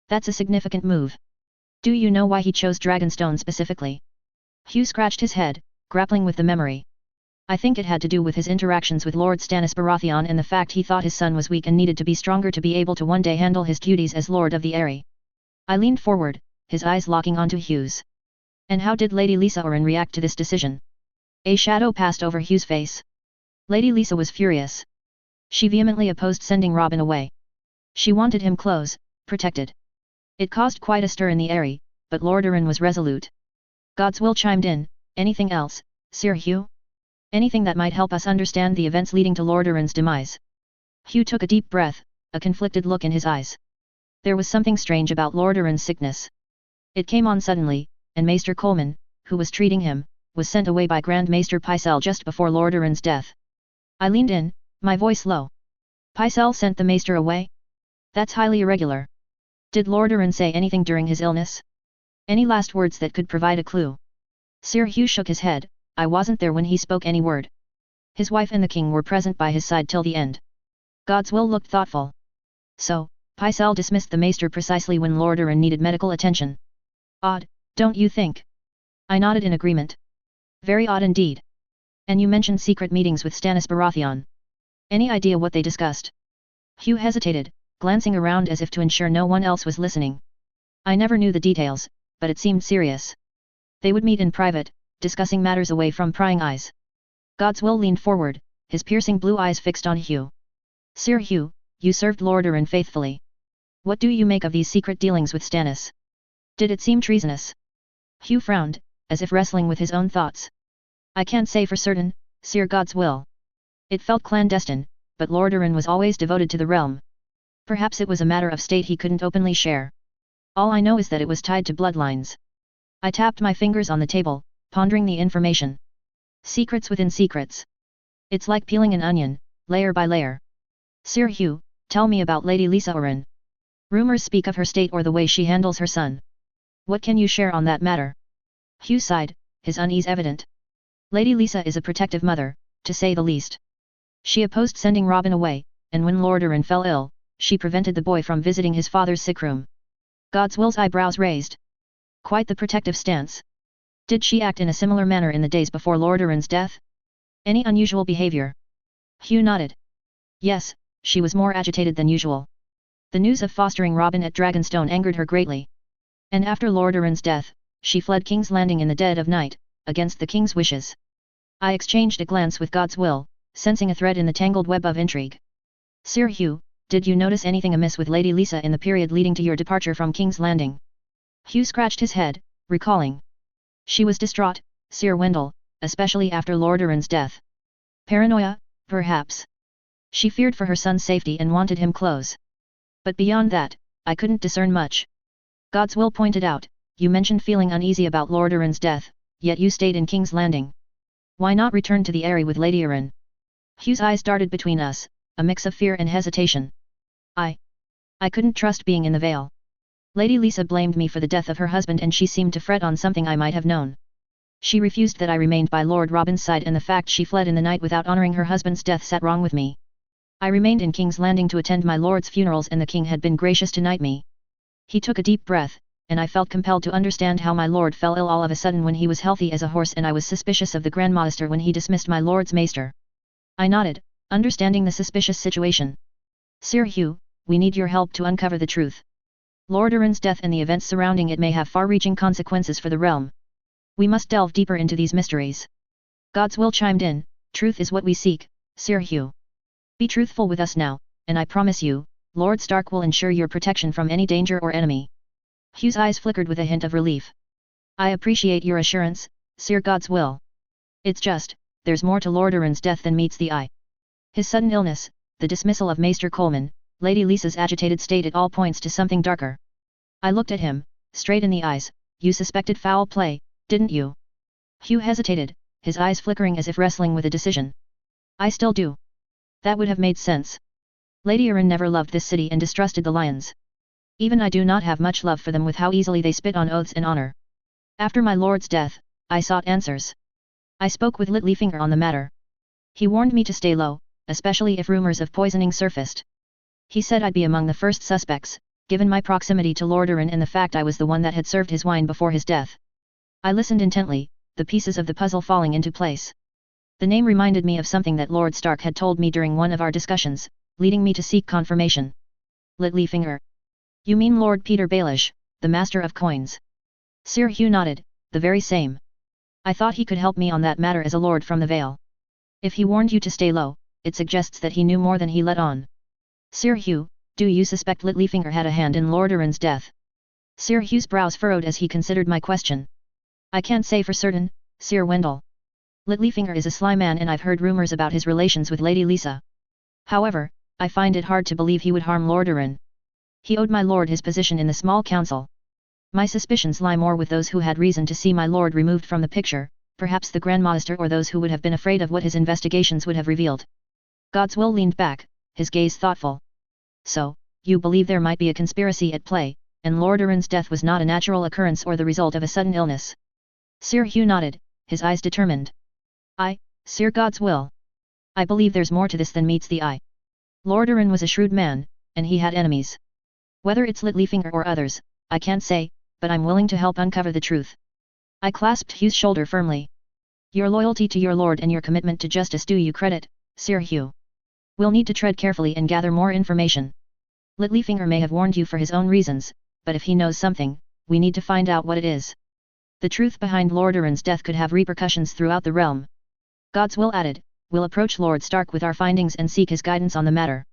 That's a significant move. Do you know why he chose Dragonstone specifically? Hugh scratched his head, grappling with the memory. I think it had to do with his interactions with Lord Stannis Baratheon and the fact he thought his son was weak and needed to be stronger to be able to one day handle his duties as Lord of the Eyrie. I leaned forward, his eyes locking onto Hugh's. And how did Lady Lisa Arryn react to this decision? A shadow passed over Hugh's face. Lady Lisa was furious. She vehemently opposed sending Robin away. She wanted him close, protected. It caused quite a stir in the Eyrie, but Lord Arryn was resolute. Godswill chimed in, anything else, Sir Hugh? Anything that might help us understand the events leading to Lord Arryn's demise? Hugh took a deep breath, a conflicted look in his eyes. There was something strange about Lord Arryn's sickness. It came on suddenly, and Maester Coleman, who was treating him, was sent away by Grand Maester Pycelle just before Lord Erin's death. I leaned in, my voice low. Pycelle sent the Maester away? That's highly irregular. Did Lord Erin say anything during his illness? Any last words that could provide a clue? Sir Hugh shook his head. I wasn't there when he spoke any word. His wife and the king were present by his side till the end. Godswill looked thoughtful. So, Pycelle dismissed the Maester precisely when Lord Erin needed medical attention. Odd, don't you think? I nodded in agreement. Very odd indeed. And you mentioned secret meetings with Stannis Baratheon. Any idea what they discussed? Hugh hesitated, glancing around as if to ensure no one else was listening. I never knew the details, but it seemed serious. They would meet in private, discussing matters away from prying eyes. Godswill leaned forward, his piercing blue eyes fixed on Hugh. Sir Hugh, you served Lord Erin faithfully. What do you make of these secret dealings with Stannis? Did it seem treasonous? Hugh frowned, as if wrestling with his own thoughts. I can't say for certain, Sir Godswill. It felt clandestine, but Lord Erin was always devoted to the realm. Perhaps it was a matter of state he couldn't openly share. All I know is that it was tied to bloodlines. I tapped my fingers on the table, pondering the information. Secrets within secrets. It's like peeling an onion, layer by layer. Sir Hugh, tell me about Lady Lysa Arryn. Rumors speak of her state or the way she handles her son. What can you share on that matter? Hugh sighed, his unease evident. Lady Lysa is a protective mother, to say the least. She opposed sending Robin away, and when Lord Erin fell ill, she prevented the boy from visiting his father's sick room. Godswill's eyebrows raised. Quite the protective stance. Did she act in a similar manner in the days before Lord Erin's death? Any unusual behavior? Hugh nodded. Yes, she was more agitated than usual. The news of fostering Robin at Dragonstone angered her greatly. And after Lord Erin's death, she fled King's Landing in the dead of night, against the king's wishes. I exchanged a glance with Godswill, sensing a thread in the tangled web of intrigue. Sir Hugh, did you notice anything amiss with Lady Lysa in the period leading to your departure from King's Landing? Hugh scratched his head, recalling. She was distraught, Sir Wendell, especially after Lord Erin's death. Paranoia, perhaps. She feared for her son's safety and wanted him close. But beyond that, I couldn't discern much. Godswill pointed out, you mentioned feeling uneasy about Lord Erin's death, yet you stayed in King's Landing. Why not return to the Eyrie with Lady Erin? Hugh's eyes darted between us, a mix of fear and hesitation. I couldn't trust being in the Vale. Lady Lysa blamed me for the death of her husband and she seemed to fret on something I might have known. She refused that I remained by Lord Robin's side and the fact she fled in the night without honouring her husband's death sat wrong with me. I remained in King's Landing to attend my lord's funerals and the king had been gracious to knight me. He took a deep breath, and I felt compelled to understand how my lord fell ill all of a sudden when he was healthy as a horse and I was suspicious of the Grand Maester when he dismissed my lord's maester. I nodded, understanding the suspicious situation. Sir Hugh, we need your help to uncover the truth. Lord Erin's death and the events surrounding it may have far-reaching consequences for the realm. We must delve deeper into these mysteries. Godswill chimed in, truth is what we seek, Sir Hugh. Be truthful with us now, and I promise you, Lord Stark will ensure your protection from any danger or enemy. Hugh's eyes flickered with a hint of relief. I appreciate your assurance, Sir Godswill. It's just, there's more to Lord Erin's death than meets the eye. His sudden illness, the dismissal of Maester Coleman, Lady Lysa's agitated state it all points to something darker. I looked at him, straight in the eyes. You suspected foul play, didn't you? Hugh hesitated, his eyes flickering as if wrestling with a decision. I still do. That would have made sense. Lady Erin never loved this city and distrusted the lions. Even I do not have much love for them with how easily they spit on oaths and honor. After my lord's death, I sought answers. I spoke with Littlefinger on the matter. He warned me to stay low, especially if rumors of poisoning surfaced. He said I'd be among the first suspects, given my proximity to Lord Erin and the fact I was the one that had served his wine before his death. I listened intently, the pieces of the puzzle falling into place. The name reminded me of something that Lord Stark had told me during one of our discussions, leading me to seek confirmation. Littlefinger. You mean Lord Peter Baelish, the Master of Coins? Sir Hugh nodded, the very same. I thought he could help me on that matter as a lord from the Vale. If he warned you to stay low, it suggests that he knew more than he let on. Sir Hugh, do you suspect Littlefinger had a hand in Lord Erin's death? Sir Hugh's brows furrowed as he considered my question. I can't say for certain, Sir Wendell. Littlefinger is a sly man and I've heard rumors about his relations with Lady Lysa. However, I find it hard to believe he would harm Lord Erin. He owed my lord his position in the small council. My suspicions lie more with those who had reason to see my lord removed from the picture, perhaps the Grand Master, or those who would have been afraid of what his investigations would have revealed. Godswill leaned back, his gaze thoughtful. So, you believe there might be a conspiracy at play, and Lord Urin's death was not a natural occurrence or the result of a sudden illness? Sir Hugh nodded, his eyes determined. Sir Godswill. I believe there's more to this than meets the eye. Lord Urin was a shrewd man, and he had enemies. Whether it's Littlefinger or others, I can't say, but I'm willing to help uncover the truth. I clasped Hugh's shoulder firmly. Your loyalty to your lord and your commitment to justice do you credit, Sir Hugh. We'll need to tread carefully and gather more information. Littlefinger may have warned you for his own reasons, but if he knows something, we need to find out what it is. The truth behind Lord Urin's death could have repercussions throughout the realm. Godswill added, we'll approach Lord Stark with our findings and seek his guidance on the matter.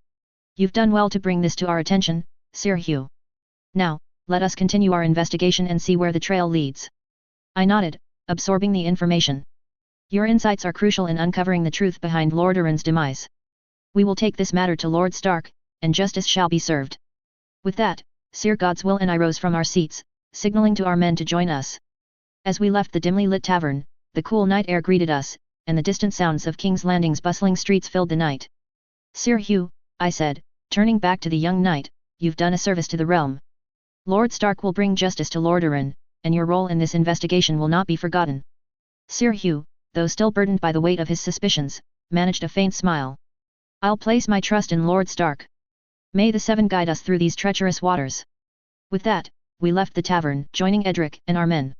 You've done well to bring this to our attention, Sir Hugh. Now, let us continue our investigation and see where the trail leads. I nodded, absorbing the information. Your insights are crucial in uncovering the truth behind Lord Urin's demise. We will take this matter to Lord Stark, and justice shall be served. With that, Sir Godswill and I rose from our seats, signaling to our men to join us. As we left the dimly lit tavern, the cool night air greeted us, and the distant sounds of King's Landing's bustling streets filled the night. Sir Hugh, I said, turning back to the young knight, you've done a service to the realm. Lord Stark will bring justice to Lord Urin, and your role in this investigation will not be forgotten. Sir Hugh, though still burdened by the weight of his suspicions, managed a faint smile. I'll place my trust in Lord Stark. May the Seven guide us through these treacherous waters. With that, we left the tavern, joining Edric and our men.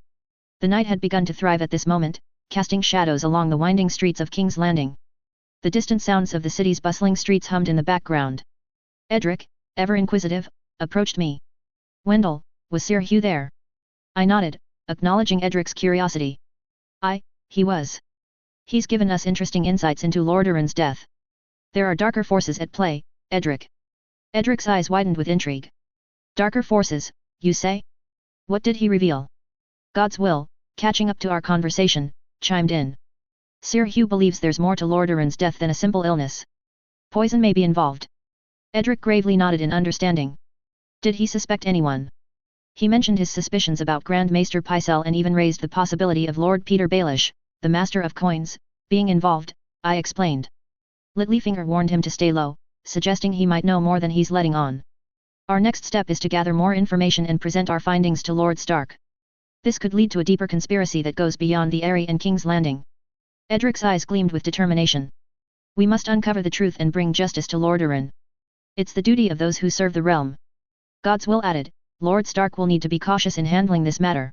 The night had begun to thrive at this moment, casting shadows along the winding streets of King's Landing. The distant sounds of the city's bustling streets hummed in the background. Edric, ever inquisitive, approached me. Wendell, was Sir Hugh there? I nodded, acknowledging Edric's curiosity. He was. He's given us interesting insights into Lord Urin's death. There are darker forces at play, Edric. Edric's eyes widened with intrigue. Darker forces, you say? What did he reveal? Godswill, catching up to our conversation, chimed in. Sir Hugh believes there's more to Lord Urin's death than a simple illness. Poison may be involved. Edric gravely nodded in understanding. Did he suspect anyone? He mentioned his suspicions about Grand Maester Pycelle and even raised the possibility of Lord Peter Baelish, the Master of Coins, being involved, I explained. Littlefinger warned him to stay low, suggesting he might know more than he's letting on. Our next step is to gather more information and present our findings to Lord Stark. This could lead to a deeper conspiracy that goes beyond the Eyrie and King's Landing. Edric's eyes gleamed with determination. We must uncover the truth and bring justice to Lord Urin. It's the duty of those who serve the realm. Godswill added, Lord Stark will need to be cautious in handling this matter.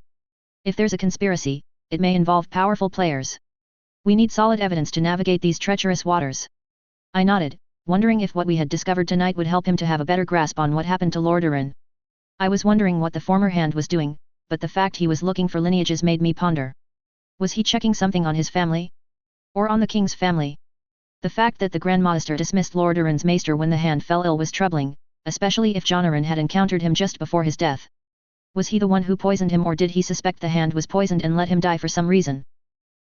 If there's a conspiracy, it may involve powerful players. We need solid evidence to navigate these treacherous waters. I nodded, wondering if what we had discovered tonight would help him to have a better grasp on what happened to Lord Urin. I was wondering what the former hand was doing, but the fact he was looking for lineages made me ponder. Was he checking something on his family? Or on the king's family? The fact that the Grand Maester dismissed Lord Urin's maester when the hand fell ill was troubling, especially if John Urin had encountered him just before his death. Was he the one who poisoned him, or did he suspect the hand was poisoned and let him die for some reason?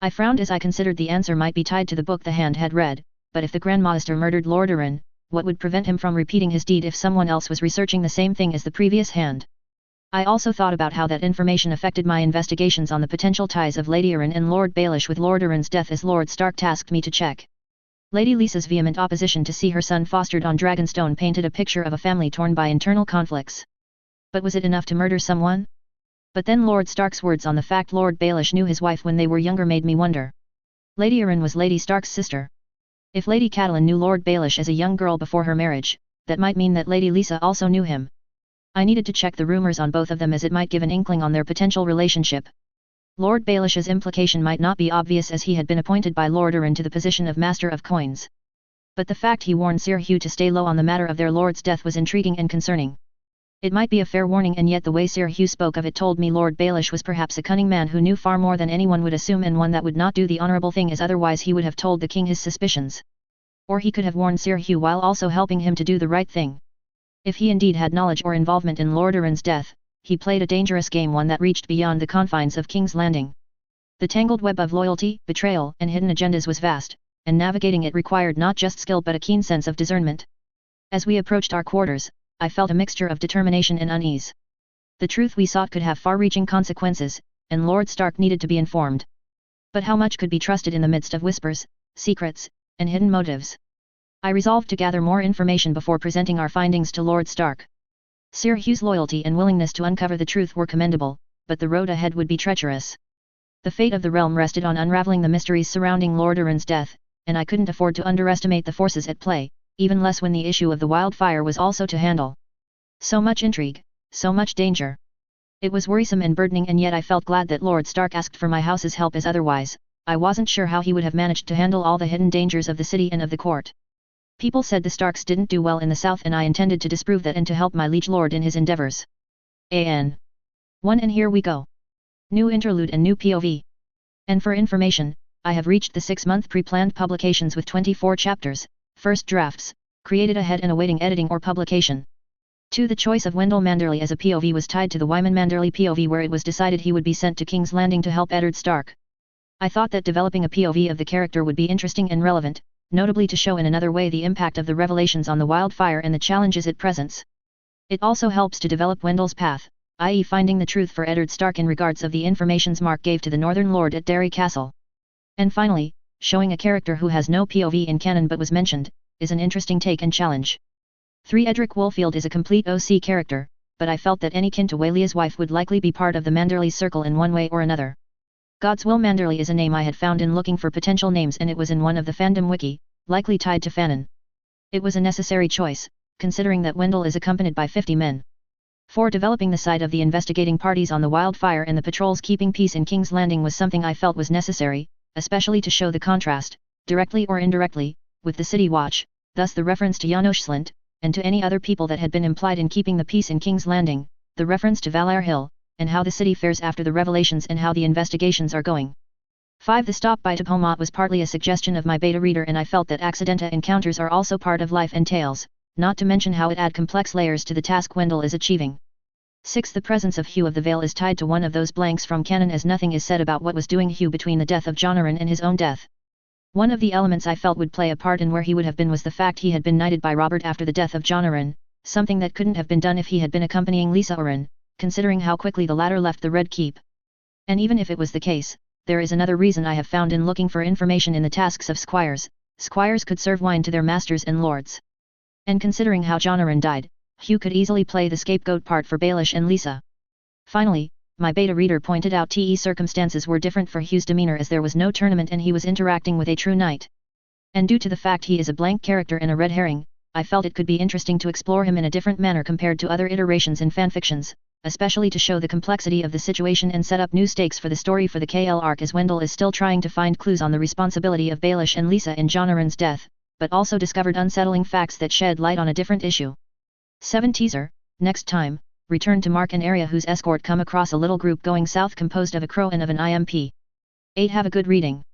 I frowned as I considered the answer might be tied to the book the hand had read, but if the Grand Maester murdered Lord Urin, what would prevent him from repeating his deed if someone else was researching the same thing as the previous hand? I also thought about how that information affected my investigations on the potential ties of Lady Urin and Lord Baelish with Lord Urin's death, as Lord Stark tasked me to check. Lady Lisa's vehement opposition to see her son fostered on Dragonstone painted a picture of a family torn by internal conflicts. But was it enough to murder someone? But then Lord Stark's words on the fact Lord Baelish knew his wife when they were younger made me wonder. Lady Urin was Lady Stark's sister. If Lady Catelyn knew Lord Baelish as a young girl before her marriage, that might mean that Lady Lisa also knew him. I needed to check the rumors on both of them, as it might give an inkling on their potential relationship. Lord Baelish's implication might not be obvious, as he had been appointed by Lord Urin to the position of Master of Coins. But the fact he warned Sir Hugh to stay low on the matter of their lord's death was intriguing and concerning. It might be a fair warning, and yet the way Sir Hugh spoke of it told me Lord Baelish was perhaps a cunning man who knew far more than anyone would assume, and one that would not do the honourable thing, as otherwise he would have told the king his suspicions. Or he could have warned Sir Hugh while also helping him to do the right thing. If he indeed had knowledge or involvement in Lord Urin's death, he played a dangerous game, one that reached beyond the confines of King's Landing. The tangled web of loyalty, betrayal, and hidden agendas was vast, and navigating it required not just skill but a keen sense of discernment. As we approached our quarters, I felt a mixture of determination and unease. The truth we sought could have far-reaching consequences, and Lord Stark needed to be informed. But how much could be trusted in the midst of whispers, secrets, and hidden motives? I resolved to gather more information before presenting our findings to Lord Stark. Sir Hugh's loyalty and willingness to uncover the truth were commendable, but the road ahead would be treacherous. The fate of the realm rested on unraveling the mysteries surrounding Lord Arryn's death, and I couldn't afford to underestimate the forces at play, even less when the issue of the wildfire was also to handle. So much intrigue, so much danger. It was worrisome and burdening, and yet I felt glad that Lord Stark asked for my house's help, as otherwise, I wasn't sure how he would have managed to handle all the hidden dangers of the city and of the court. People said the Starks didn't do well in the south, and I intended to disprove that and to help my liege lord in his endeavors. An 1 and here we go. New interlude and new POV. And for information, I have reached the 6-month pre-planned publications with 24 chapters, first drafts, created ahead and awaiting editing or publication. 2. The choice of Wendell Manderley as a POV was tied to the Wyman Manderley POV, where it was decided he would be sent to King's Landing to help Eddard Stark. I thought that developing a POV of the character would be interesting and relevant, notably to show in another way the impact of the revelations on the wildfire and the challenges it presents. It also helps to develop Wendell's path, i.e. finding the truth for Eddard Stark in regards of the informations Mark gave to the Northern Lord at Derry Castle. And finally, showing a character who has no POV in canon but was mentioned, is an interesting take and challenge. 3. Edric Woolfield is a complete OC character, but I felt that any kin to Waylia's wife would likely be part of the Manderley circle in one way or another. Godswill Manderley is a name I had found in looking for potential names, and it was in one of the fandom wiki, likely tied to Fanon. It was a necessary choice, considering that Wendell is accompanied by 50 men. 4. Developing the side of the investigating parties on the wildfire and the patrols keeping peace in King's Landing was something I felt was necessary, especially to show the contrast, directly or indirectly, with the City Watch, thus the reference to Janos Slint, and to any other people that had been implied in keeping the peace in King's Landing, the reference to Valar Hill, and how the city fares after the revelations and how the investigations are going. 5. The stop by Topomont was partly a suggestion of my beta reader, and I felt that accidental encounters are also part of life and tales, not to mention how it add complex layers to the task Wendell is achieving. 6. The presence of Hugh of the Vale is tied to one of those blanks from canon, as nothing is said about what was doing Hugh between the death of Jon Arryn and his own death. One of the elements I felt would play a part in where he would have been was the fact he had been knighted by Robert after the death of Jon Arryn, something that couldn't have been done if he had been accompanying Lysa Arryn, considering how quickly the latter left the Red Keep. And even if it was the case, there is another reason I have found in looking for information in the tasks of squires. Squires could serve wine to their masters and lords. And considering how Jon Arryn died, Hugh could easily play the scapegoat part for Baelish and Lysa. Finally, my beta reader pointed out circumstances were different for Hugh's demeanor, as there was no tournament and he was interacting with a true knight. And due to the fact he is a blank character and a red herring, I felt it could be interesting to explore him in a different manner compared to other iterations in fanfictions, especially to show the complexity of the situation and set up new stakes for the story for the KL arc, as Wendell is still trying to find clues on the responsibility of Baelish and Lysa in Jon Arryn's death, but also discovered unsettling facts that shed light on a different issue. 7. Teaser. Next time, return to Mark and Arya, whose escort come across a little group going south composed of a crow and of an IMP. 8. Have a good reading.